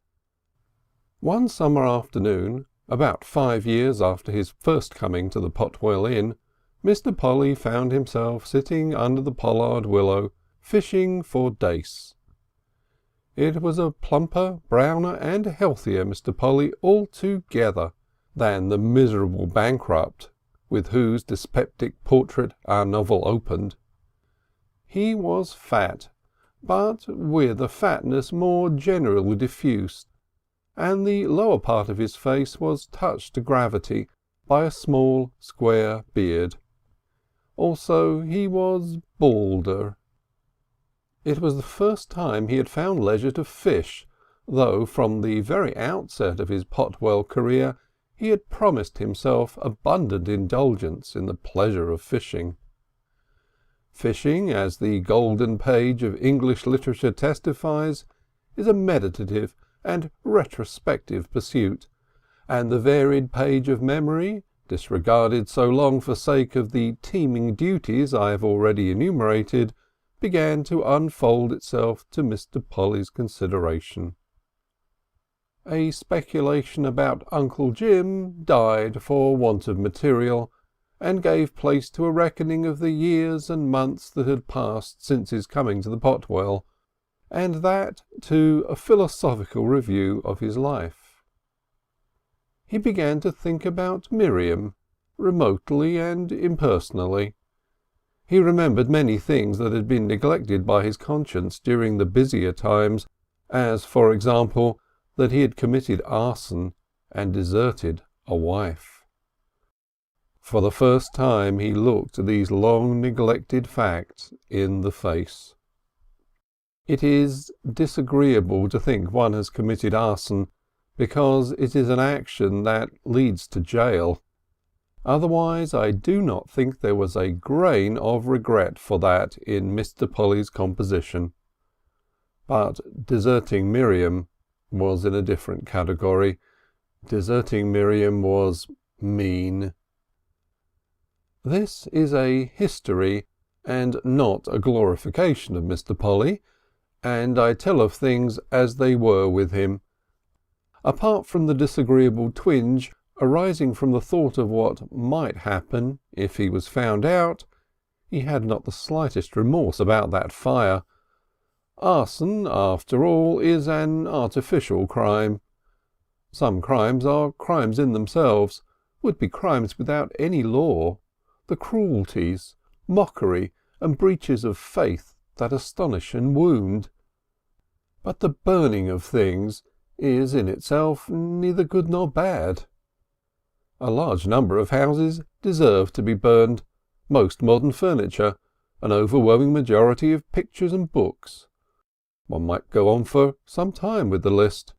One summer afternoon, about 5 years after his first coming to the Potwell Inn, Mr. Polly found himself sitting under the pollard willow, fishing for dace. It was a plumper, browner, and healthier Mr. Polly altogether than the miserable bankrupt with whose dyspeptic portrait our novel opened. He was fat, but with a fatness more generally diffused, and the lower part of his face was touched to gravity by a small square beard. Also he was balder. It was the first time he had found leisure to fish, though from the very outset of his Potwell career he had promised himself abundant indulgence in the pleasure of fishing. Fishing, as the golden page of English literature testifies, is a meditative and retrospective pursuit, and the varied page of memory, disregarded so long for sake of the teeming duties I have already enumerated, began to unfold itself to Mr. Polly's consideration. A speculation about Uncle Jim died for want of material, and gave place to a reckoning of the years and months that had passed since his coming to the Potwell, and that to a philosophical review of his life. He began to think about Miriam, remotely and impersonally. He remembered many things that had been neglected by his conscience during the busier times, as, for example, that he had committed arson and deserted a wife. For the first time he looked these long-neglected facts in the face. It is disagreeable to think one has committed arson, because it is an action that leads to jail. Otherwise I do not think there was a grain of regret for that in Mr. Polly's composition. But deserting Miriam was in a different category. Deserting Miriam was mean. This is a history and not a glorification of Mr. Polly, and I tell of things as they were with him. Apart from the disagreeable twinge arising from the thought of what might happen if he was found out, he had not the slightest remorse about that fire. Arson, after all, is an artificial crime. Some crimes are crimes in themselves, would be crimes without any law. The cruelties, mockery, and breaches of faith that astonish and wound. But the burning of things is in itself neither good nor bad. A large number of houses deserve to be burned, most modern furniture, an overwhelming majority of pictures and books. One might go on for some time with the list.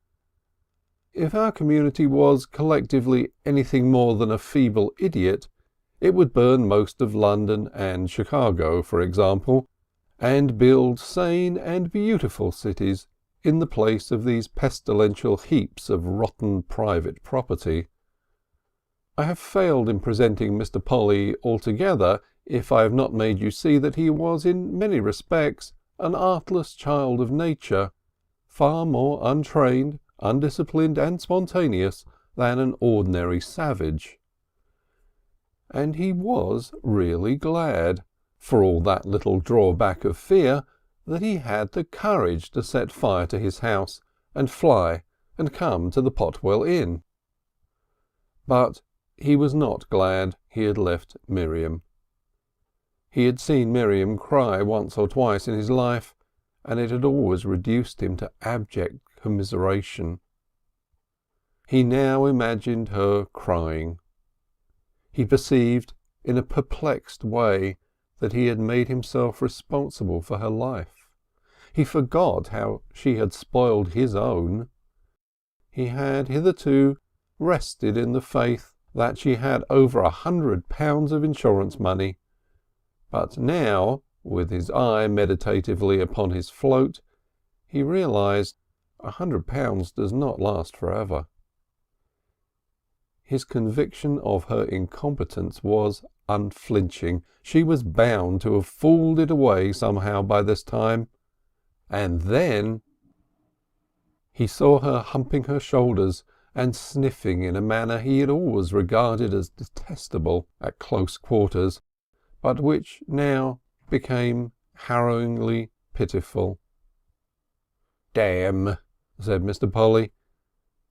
If our community was collectively anything more than a feeble idiot, it would burn most of London and Chicago, for example, and build sane and beautiful cities in the place of these pestilential heaps of rotten private property. I have failed in presenting Mr. Polly altogether if I have not made you see that he was in many respects an artless child of nature, far more untrained, undisciplined, and spontaneous than an ordinary savage. And he was really glad, for all that little drawback of fear, that he had the courage to set fire to his house and fly and come to the Potwell Inn. But he was not glad he had left Miriam. He had seen Miriam cry once or twice in his life, and it had always reduced him to abject commiseration. He now imagined her crying. He perceived in a perplexed way that he had made himself responsible for her life. He forgot how she had spoiled his own. He had hitherto rested in the faith that she had over £100 of insurance money, but now, with his eye meditatively upon his float, he realized £100 does not last forever. His conviction of her incompetence was unflinching. She was bound to have fooled it away somehow by this time. And then he saw her humping her shoulders and sniffing in a manner he had always regarded as detestable at close quarters, but which now became harrowingly pitiful. "Damn," said Mr. Polly,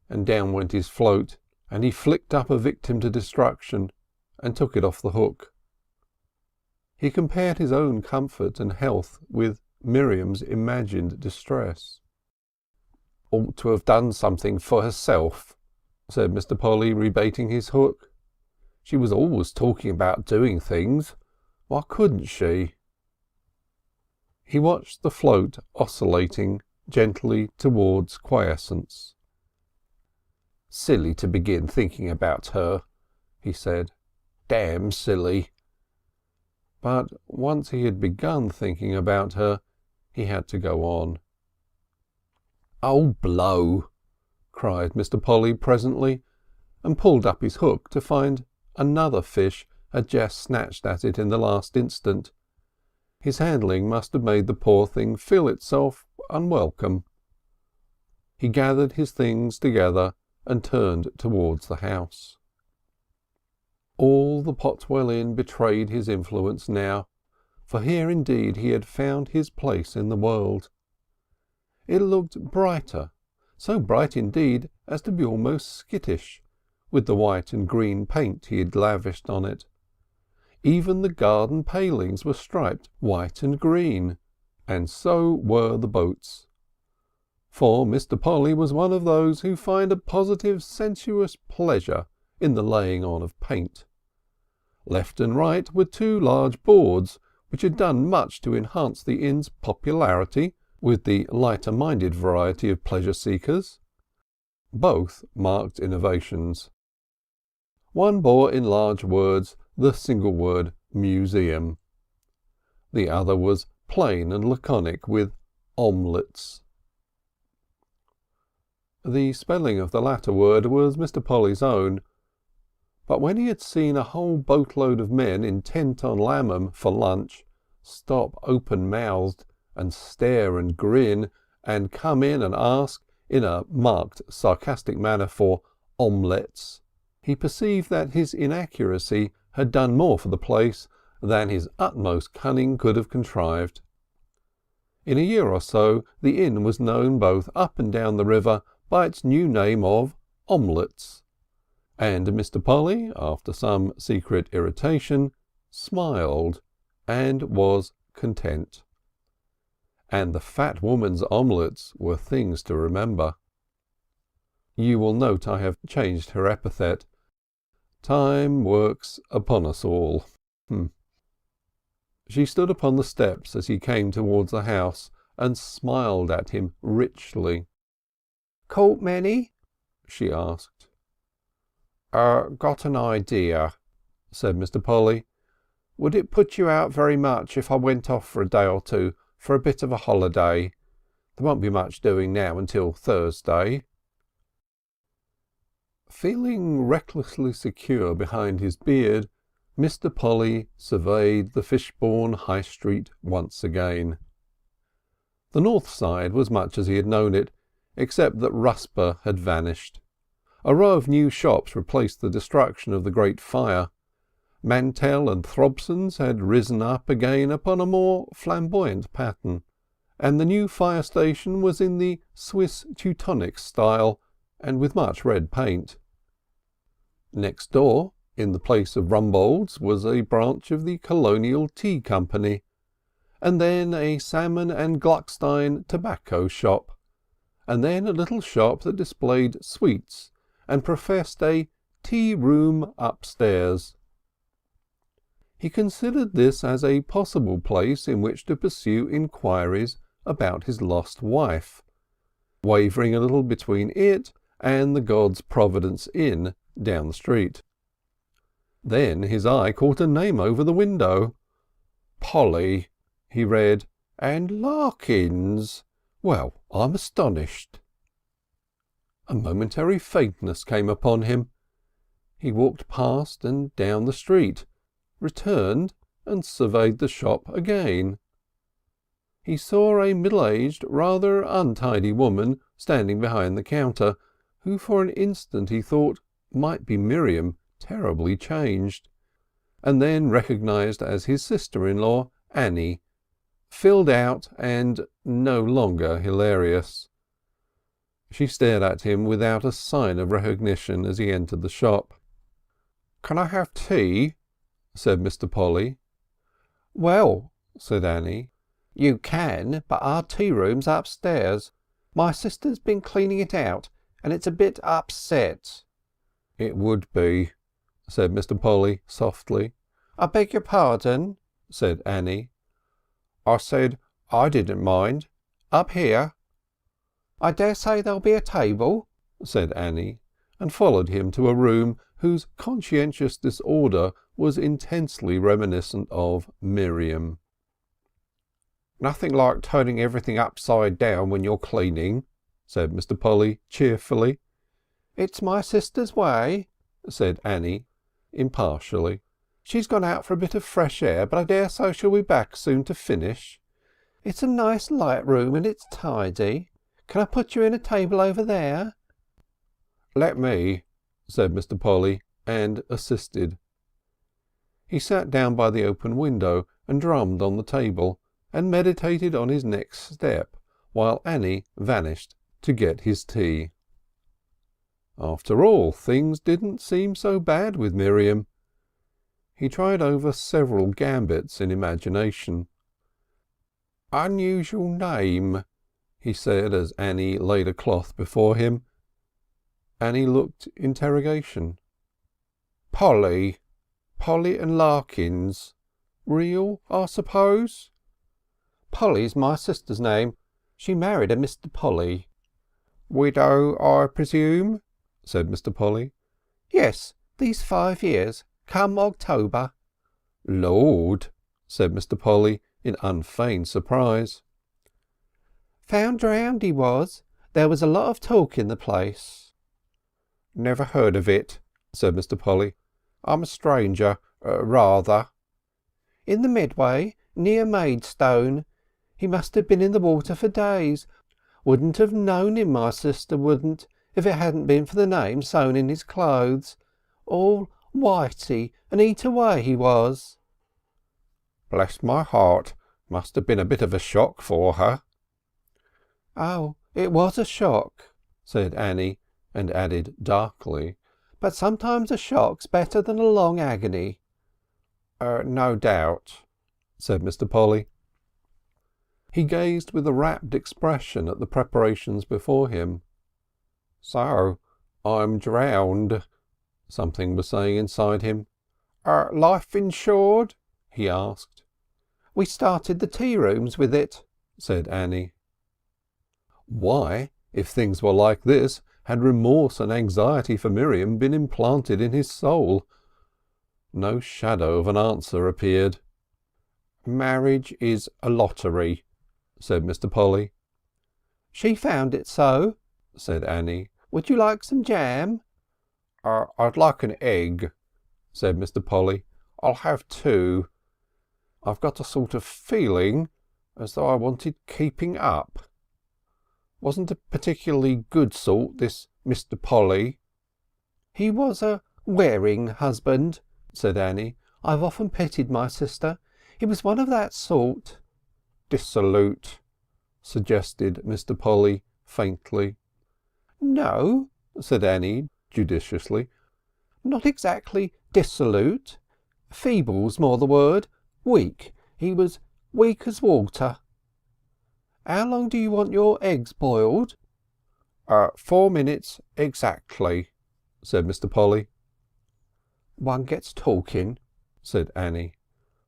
and down went his float, and he flicked up a victim to destruction and took it off the hook. He compared his own comfort and health with Miriam's imagined distress. "Ought to have done something for herself," said Mr. Polly, rebating his hook. "She was always talking about doing things. Why couldn't she?" He watched the float oscillating gently towards quiescence. "Silly to begin thinking about her," he said. "Damn silly." But once he had begun thinking about her, he had to go on. "Oh, blow!" cried Mr. Polly presently, and pulled up his hook to find another fish had just snatched at it in the last instant. His handling must have made the poor thing feel itself unwelcome. He gathered his things together and turned towards the house. All the Potwell Inn betrayed his influence now, for here indeed he had found his place in the world. It looked brighter, so bright indeed as to be almost skittish, with the white and green paint he had lavished on it. Even the garden palings were striped white and green, and so were the boats. For Mr. Polly was one of those who find a positive sensuous pleasure in the laying on of paint. Left and right were two large boards, which had done much to enhance the inn's popularity with the lighter-minded variety of pleasure-seekers. Both marked innovations. One bore in large words the single word museum. The other was plain and laconic with omelettes. The spelling of the latter word was Mr. Polly's own, but when he had seen a whole boatload of men intent on Lammam for lunch stop open-mouthed and stare and grin, and come in and ask in a marked sarcastic manner for omelettes, he perceived that his inaccuracy had done more for the place than his utmost cunning could have contrived. In a year or so the inn was known both up and down the river by its new name of omelettes, and Mr. Polly, after some secret irritation, smiled and was content. And the fat woman's omelettes were things to remember. You will note I have changed her epithet. Time works upon us all. She stood upon the steps as he came towards the house and smiled at him richly. "Caught many?" she asked. Got an idea," said Mr. Polly. "Would it put you out very much if I went off for a day or two for a bit of a holiday? There won't be much doing now until Thursday." Feeling recklessly secure behind his beard, Mr. Polly surveyed the Fishbourne High Street once again. The north side was much as he had known it, except that Rusper had vanished. A row of new shops replaced the destruction of the great fire. Mantell and Throbson's had risen up again upon a more flamboyant pattern, and the new fire station was in the Swiss Teutonic style, and with much red paint. Next door, in the place of Rumbold's, was a branch of the Colonial Tea Company, and then a Salmon and Gluckstein tobacco shop, and then a little shop that displayed sweets, and professed a tea-room upstairs. He considered this as a possible place in which to pursue inquiries about his lost wife, wavering a little between it and the God's Providence Inn down the street. Then his eye caught a name over the window. Polly, he read, and Larkins. Well, I'm astonished. A momentary faintness came upon him. He walked past and down the street, returned and surveyed the shop again. He saw a middle-aged, rather untidy woman standing behind the counter, who for an instant he thought might be Miriam, terribly changed, and then recognised as his sister-in-law, Annie, filled out and no longer hilarious. She stared at him without a sign of recognition as he entered the shop. "Can I have tea?" said Mr. Polly. "Well," said Annie, "you can, but our tea-room's upstairs. My sister's been cleaning it out, and it's a bit upset." "It would be," said Mr. Polly softly. "I beg your pardon," said Annie. "I said I didn't mind. Up here." "I dare say there'll be a table," said Annie, and followed him to a room whose conscientious disorder was intensely reminiscent of Miriam. "Nothing like turning everything upside down when you're cleaning," said Mr. Polly cheerfully. "It's my sister's way," said Annie impartially. "She's gone out for a bit of fresh air, but I dare say she'll be back soon to finish. It's a nice light room and it's tidy. Can I put you in a table over there?" "Let me," said Mr. Polly, and assisted. He sat down by the open window and drummed on the table and meditated on his next step, while Annie vanished to get his tea. After all, things didn't seem so bad with Miriam. He tried over several gambits in imagination. "Unusual name," he said as Annie laid a cloth before him. Annie looked interrogation. "Polly. Polly and Larkins. Real, I suppose?" "Polly's my sister's name. She married a Mr. Polly." "Widow, I presume?" said Mr. Polly. "Yes, these 5 years, come October." "Lord!" said Mr. Polly in unfeigned surprise. "Found drowned he was. There was a lot of talk in the place." "Never heard of it," said Mr. Polly. "I'm a stranger, rather." "In the Medway, near Maidstone. He must have been in the water for days. Wouldn't have known him, my sister wouldn't, if it hadn't been for the name sewn in his clothes. All whitey and eat away he was." "Bless my heart, must have been a bit of a shock for her." "Oh, it was a shock," said Annie, and added darkly, "but sometimes a shock's better than a long agony." "No doubt," said Mr. Polly. He gazed with a rapt expression at the preparations before him. "So, I'm drowned," something was saying inside him. "Life insured?" he asked. "We started the tea-rooms with it," said Annie. Why, if things were like this, had remorse and anxiety for Miriam been implanted in his soul? No shadow of an answer appeared. "Marriage is a lottery," said Mr. Polly. "She found it so," said Annie. "Would you like some jam?" "I'd like an egg," said Mr. Polly. "I'll have 2. I've got a sort of feeling as though I wanted keeping up. Wasn't a particularly good sort, this Mr. Polly." "He was a wearing husband," said Annie. "I've often pitied my sister. He was one of that sort." "Dissolute," suggested Mr. Polly faintly. "No," said Annie judiciously. "Not exactly dissolute. Feeble's more the word. Weak. He was weak as water. How long do you want your eggs boiled?" 4 minutes exactly," said Mr. Polly. One gets talking, said Annie.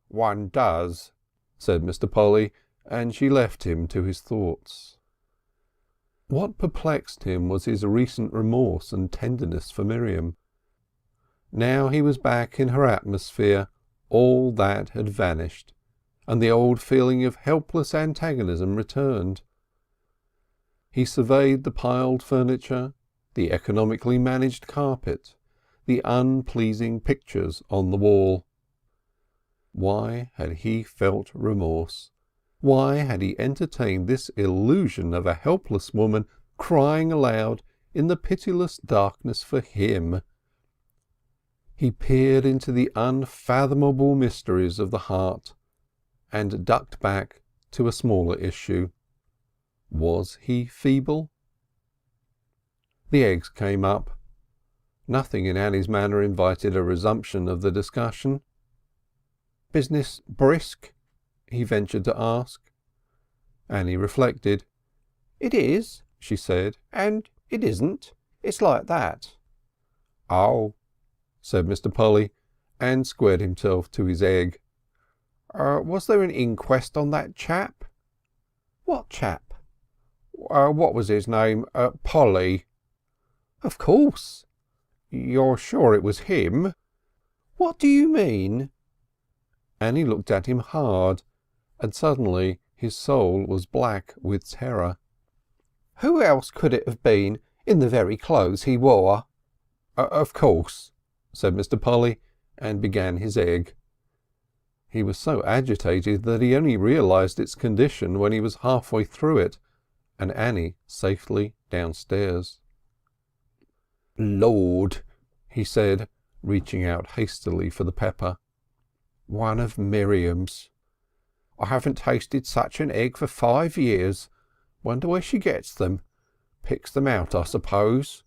One does, said Mr. Polly, and she left him to his thoughts. What perplexed him was his recent remorse and tenderness for Miriam. Now he was back in her atmosphere, all that had vanished, and the old feeling of helpless antagonism returned. He surveyed the piled furniture, the economically managed carpet, the unpleasing pictures on the wall. Why had he felt remorse? Why had he entertained this illusion of a helpless woman crying aloud in the pitiless darkness for him? He peered into the unfathomable mysteries of the heart and ducked back to a smaller issue. Was he feeble? The eggs came up. Nothing in Annie's manner invited a resumption of the discussion. "Business brisk?" he ventured to ask. Annie reflected. "It is," she said, "and it isn't. It's like that." "Oh," said Mr. Polly, and squared himself to his egg. Was there an inquest on that chap?" "What chap?" "What was his name? Polly." "Of course." "You're sure it was him?" "What do you mean?" Annie looked at him hard, and suddenly his soul was black with terror. "Who else could it have been in the very clothes he wore?" "Of course," said Mr. Polly, and began his egg. He was so agitated that he only realised its condition when he was halfway through it, and Annie safely downstairs. "Lord," he said, reaching out hastily for the pepper. "One of Miriam's. I haven't tasted such an egg for 5 years. Wonder where she gets them. Picks them out, I suppose."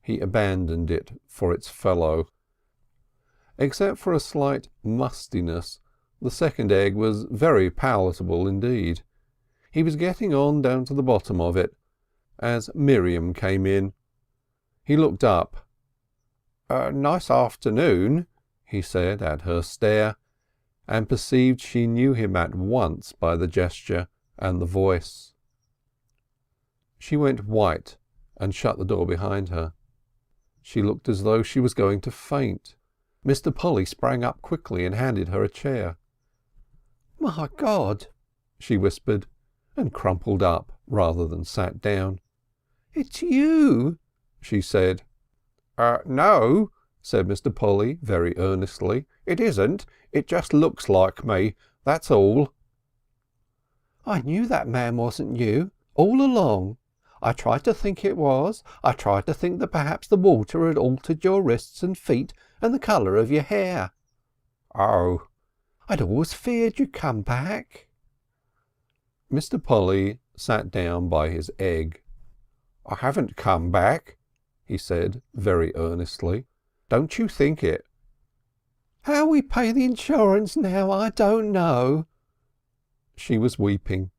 He abandoned it for its fellow. Except for a slight mustiness, the second egg was very palatable indeed. He was getting on down to the bottom of it, as Miriam came in. He looked up. "Nice afternoon," he said at her stare, and perceived she knew him at once by the gesture and the voice. She went white and shut the door behind her. She looked as though she was going to faint. Mr. Polly sprang up quickly and handed her a chair. "My God!" she whispered, and crumpled up rather than sat down. "It's you!" she said. No," said Mr. Polly very earnestly. "It isn't. It just looks like me, that's all." "I knew that man wasn't you, all along. I tried to think it was. I tried to think that perhaps the water had altered your wrists and feet and the colour of your hair." "Oh." "I'd always feared you'd come back." Mr. Polly sat down by his egg. "I haven't come back," he said very earnestly. "Don't you think it." "How we pay the insurance now, I don't know." She was weeping.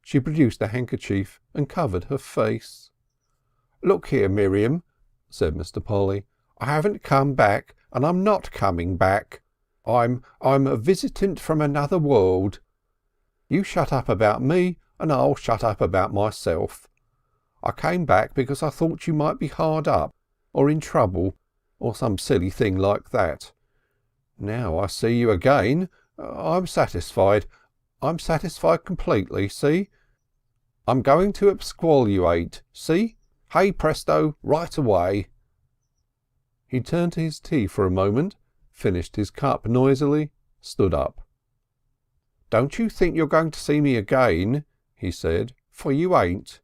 She produced a handkerchief and covered her face. "Look here, Miriam," said Mr. Polly. "I haven't come back, and I'm not coming back. I'm a visitant from another world. You shut up about me, and I'll shut up about myself. I came back because I thought you might be hard up, or in trouble, or some silly thing like that. Now I see you again, I'm satisfied. I'm satisfied completely, see? I'm going to absquatulate, see? Hey presto, right away." He turned to his tea for a moment, finished his cup noisily, stood up. "Don't you think you're going to see me again," he said, "for you ain't."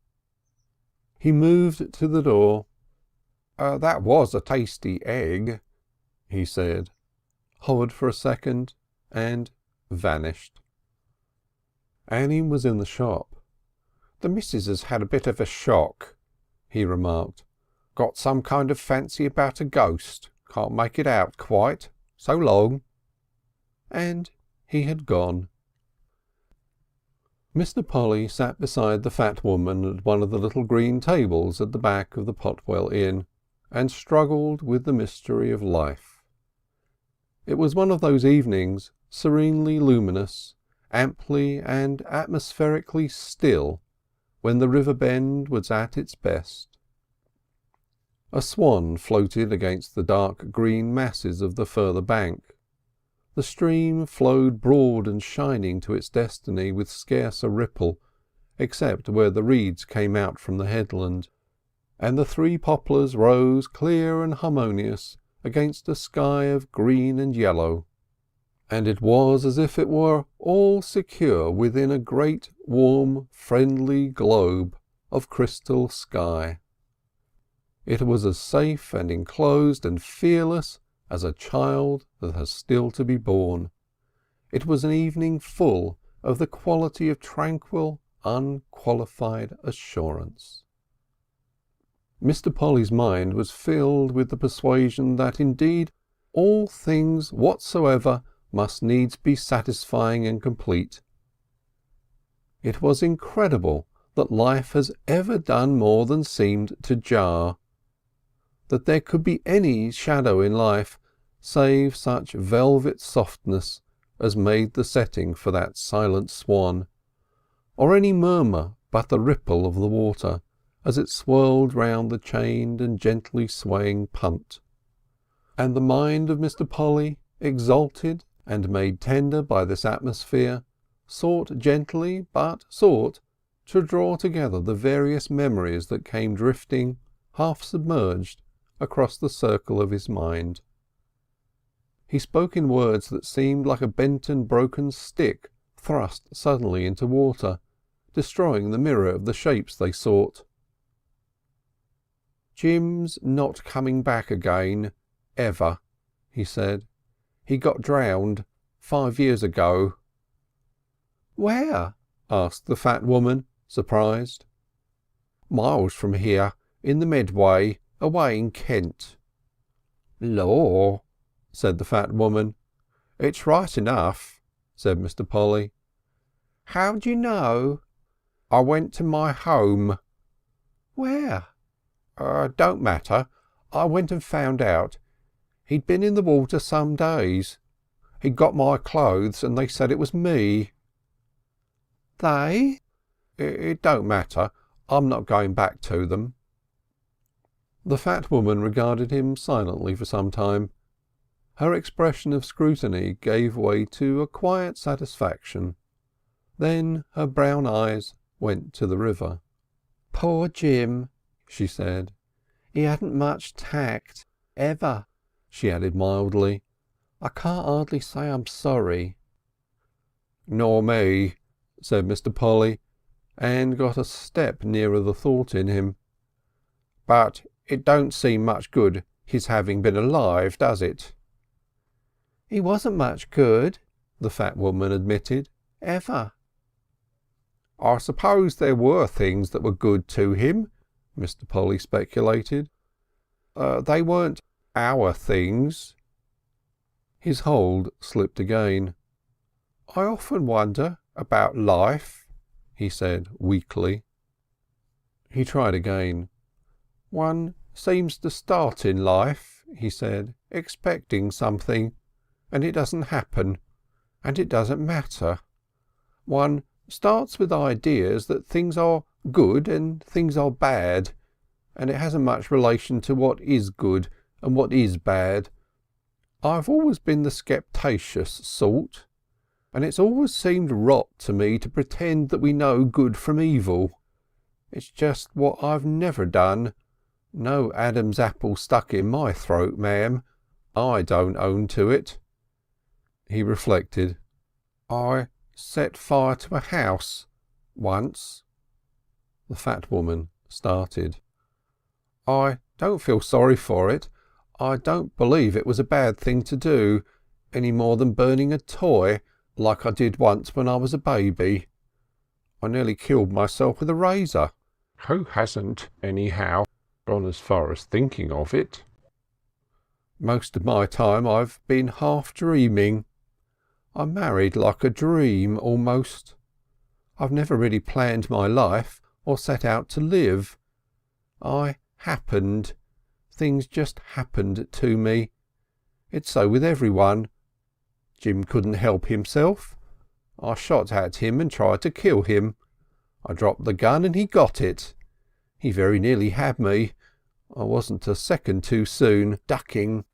He moved to the door. "That was a tasty egg," he said, hovered for a second, and vanished. Annie was in the shop. "The missus has had a bit of a shock," he remarked. "Got some kind of fancy about a ghost. Can't make it out quite. So long." And he had gone. Mr. Polly sat beside the fat woman at one of the little green tables at the back of the Potwell Inn, and struggled with the mystery of life. It was one of those evenings, serenely luminous, amply and atmospherically still, when the river bend was at its best. A swan floated against the dark green masses of the further bank. The stream flowed broad and shining to its destiny with scarce a ripple, except where the reeds came out from the headland, and the 3 poplars rose clear and harmonious against a sky of green and yellow, and it was as if it were all secure within a great, warm, friendly globe of crystal sky. It was as safe and enclosed and fearless as a child that has still to be born. It was an evening full of the quality of tranquil, unqualified assurance. Mr. Polly's mind was filled with the persuasion that indeed all things whatsoever must needs be satisfying and complete. It was incredible that life has ever done more than seemed to jar, that there could be any shadow in life save such velvet softness as made the setting for that silent swan, or any murmur but the ripple of the water as it swirled round the chained and gently swaying punt. And the mind of Mr. Polly, exalted and made tender by this atmosphere, sought gently but sought to draw together the various memories that came drifting, half submerged, across the circle of his mind. He spoke in words that seemed like a bent and broken stick thrust suddenly into water, destroying the mirror of the shapes they sought. "Jim's not coming back again, ever," he said. "He got drowned 5 years ago." "Where?" asked the fat woman, surprised. "Miles from here, in the Medway, away in Kent." "Law," said the fat woman. "It's right enough," said Mr. Polly. "How d'you know?" "I went to my home." "Where?" "Don't matter. I went and found out. He'd been in the water some days. He'd got my clothes and they said it was me." "They?" It don't matter. I'm not going back to them." The fat woman regarded him silently for some time. Her expression of scrutiny gave way to a quiet satisfaction. Then her brown eyes went to the river. "Poor Jim," she said. "He hadn't much tact, ever," she added mildly. "I can't hardly say I'm sorry." "Nor me," said Mr. Polly, and got a step nearer the thought in him. "But it don't seem much good his having been alive, does it?" "He wasn't much good," the fat woman admitted, "ever." "I suppose there were things that were good to him," Mr. Polly speculated. "They weren't our things." His hold slipped again. "I often wonder about life," he said weakly. He tried again. "One seems to start in life," he said, "expecting something, and it doesn't happen, and it doesn't matter. One starts with ideas that things are good and things are bad, and it hasn't much relation to what is good and what is bad. I've always been the skeptaceous sort, and it's always seemed rot to me to pretend that we know good from evil. It's just what I've never done. No Adam's apple stuck in my throat, ma'am. I don't own to it." He reflected. "I set fire to a house once." The fat woman started. "I don't feel sorry for it. I don't believe it was a bad thing to do, any more than burning a toy, like I did once when I was a baby. I nearly killed myself with a razor. Who hasn't, anyhow, gone as far as thinking of it? Most of my time I've been half dreaming. I married like a dream almost. I've never really planned my life or set out to live. I happened. things just happened to me. It's so with everyone. Jim couldn't help himself. I shot at him and tried to kill him. I dropped the gun and he got it. He very nearly had me. I wasn't a second too soon, ducking.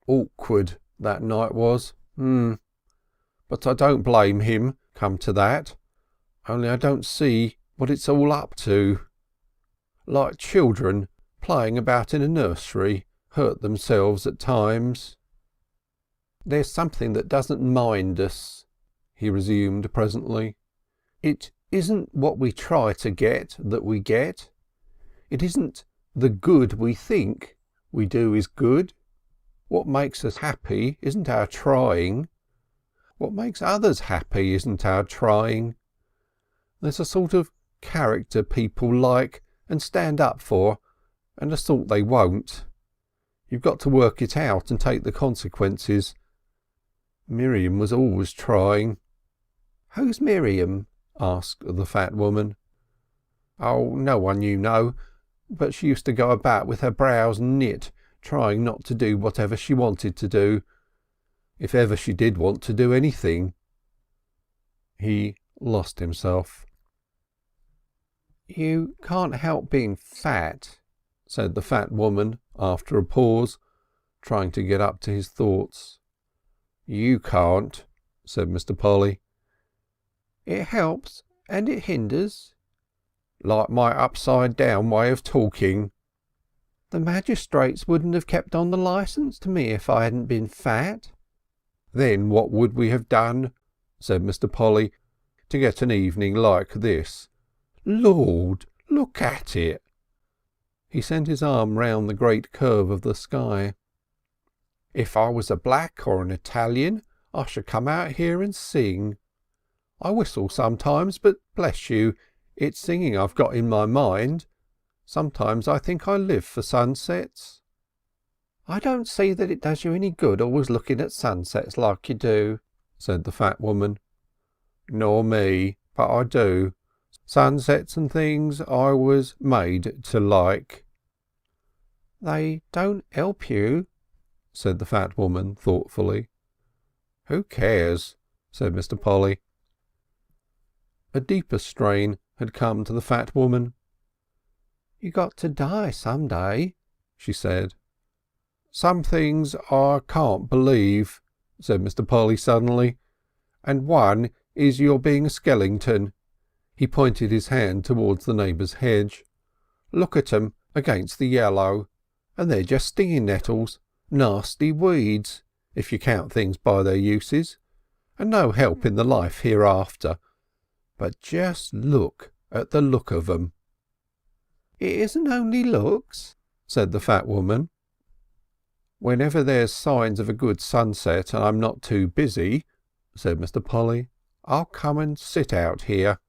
Awkward that night was. But I don't blame him, come to that. Only I don't see what it's all up to. Like children playing about in a nursery, hurt themselves at times. There's something that doesn't mind us, he resumed presently. It isn't what we try to get that we get. It isn't the good we think we do is good. What makes us happy isn't our trying. What makes others happy isn't our trying. There's a sort of character people like and stand up for, and a sort they won't. You've got to work it out and take the consequences. Miriam was always trying. Who's Miriam? Asked the fat woman. Oh, no one you know, but she used to go about with her brows knit, trying not to do whatever she wanted to do, if ever she did want to do anything. He lost himself. You can't help being fat, said the fat woman after a pause, trying to get up to his thoughts. You can't, said Mr. Polly. It helps and it hinders. Like my upside-down way of talking. The magistrates wouldn't have kept on the licence to me if I hadn't been fat. Then what would we have done, said Mr. Polly, to get an evening like this? Lord, look at it. He sent his arm round the great curve of the sky. If I was a black or an Italian, I should come out here and sing. I whistle sometimes, but bless you, it's singing I've got in my mind. Sometimes I think I live for sunsets. I don't see that it does you any good always looking at sunsets like you do, said the fat woman. Nor me, but I do. Sunsets and things I was made to like. They don't help you, said the fat woman thoughtfully. Who cares, said Mr. Polly. A deeper strain had come to the fat woman. You got to die some day, she said. Some things I can't believe, said Mr. Polly suddenly, and one is your being a skeleton. He pointed his hand towards the neighbour's hedge. Look at 'em against the yellow, and they're just stinging nettles, nasty weeds, if you count things by their uses, and no help in the life hereafter. But just look at the look of 'em. It isn't only looks, said the fat woman. Whenever there's signs of a good sunset and I'm not too busy, said Mr. Polly, I'll come and sit out here.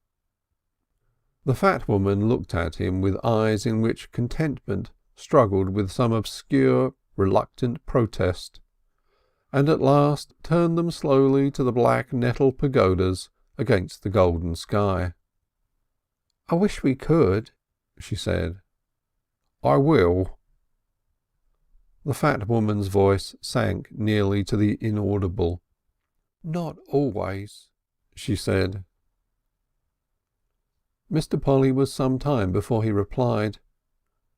The fat woman looked at him with eyes in which contentment struggled with some obscure, reluctant protest, and at last turned them slowly to the black nettle pagodas against the golden sky. I wish we could, she said. I will. The fat woman's voice sank nearly to the inaudible. Not always, she said. Mr. Polly was some time before he replied.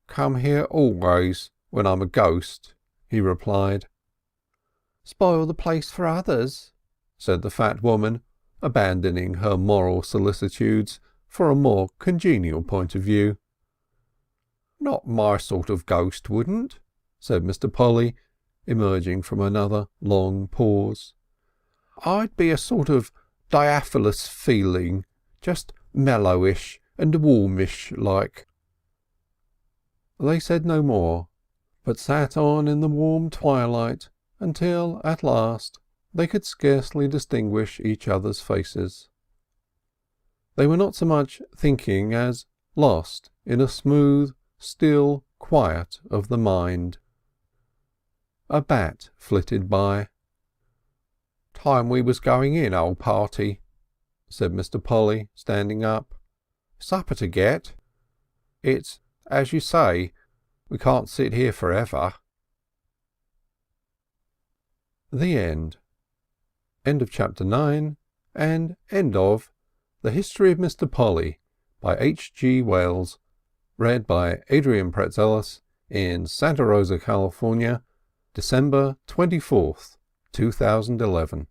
Come here always when I'm a ghost, he replied. Spoil the place for others, said the fat woman, abandoning her moral solicitudes for a more congenial point of view. Not my sort of ghost wouldn't, said Mr. Polly, emerging from another long pause. I'd be a sort of diaphanous feeling, just mellowish and warmish like. They said no more, but sat on in the warm twilight until at last they could scarcely distinguish each other's faces. They were not so much thinking as lost in a smooth, still quiet of the mind. A bat flitted by. Time we was going in, old party, said Mr. Polly, standing up. Supper to get. It's, as you say, We can't sit here forever. The End. End of Chapter 9 and end of The History of Mr. Polly by H.G. Wells, read by Adrian Praetzellis in Santa Rosa, California, December 24th, 2011.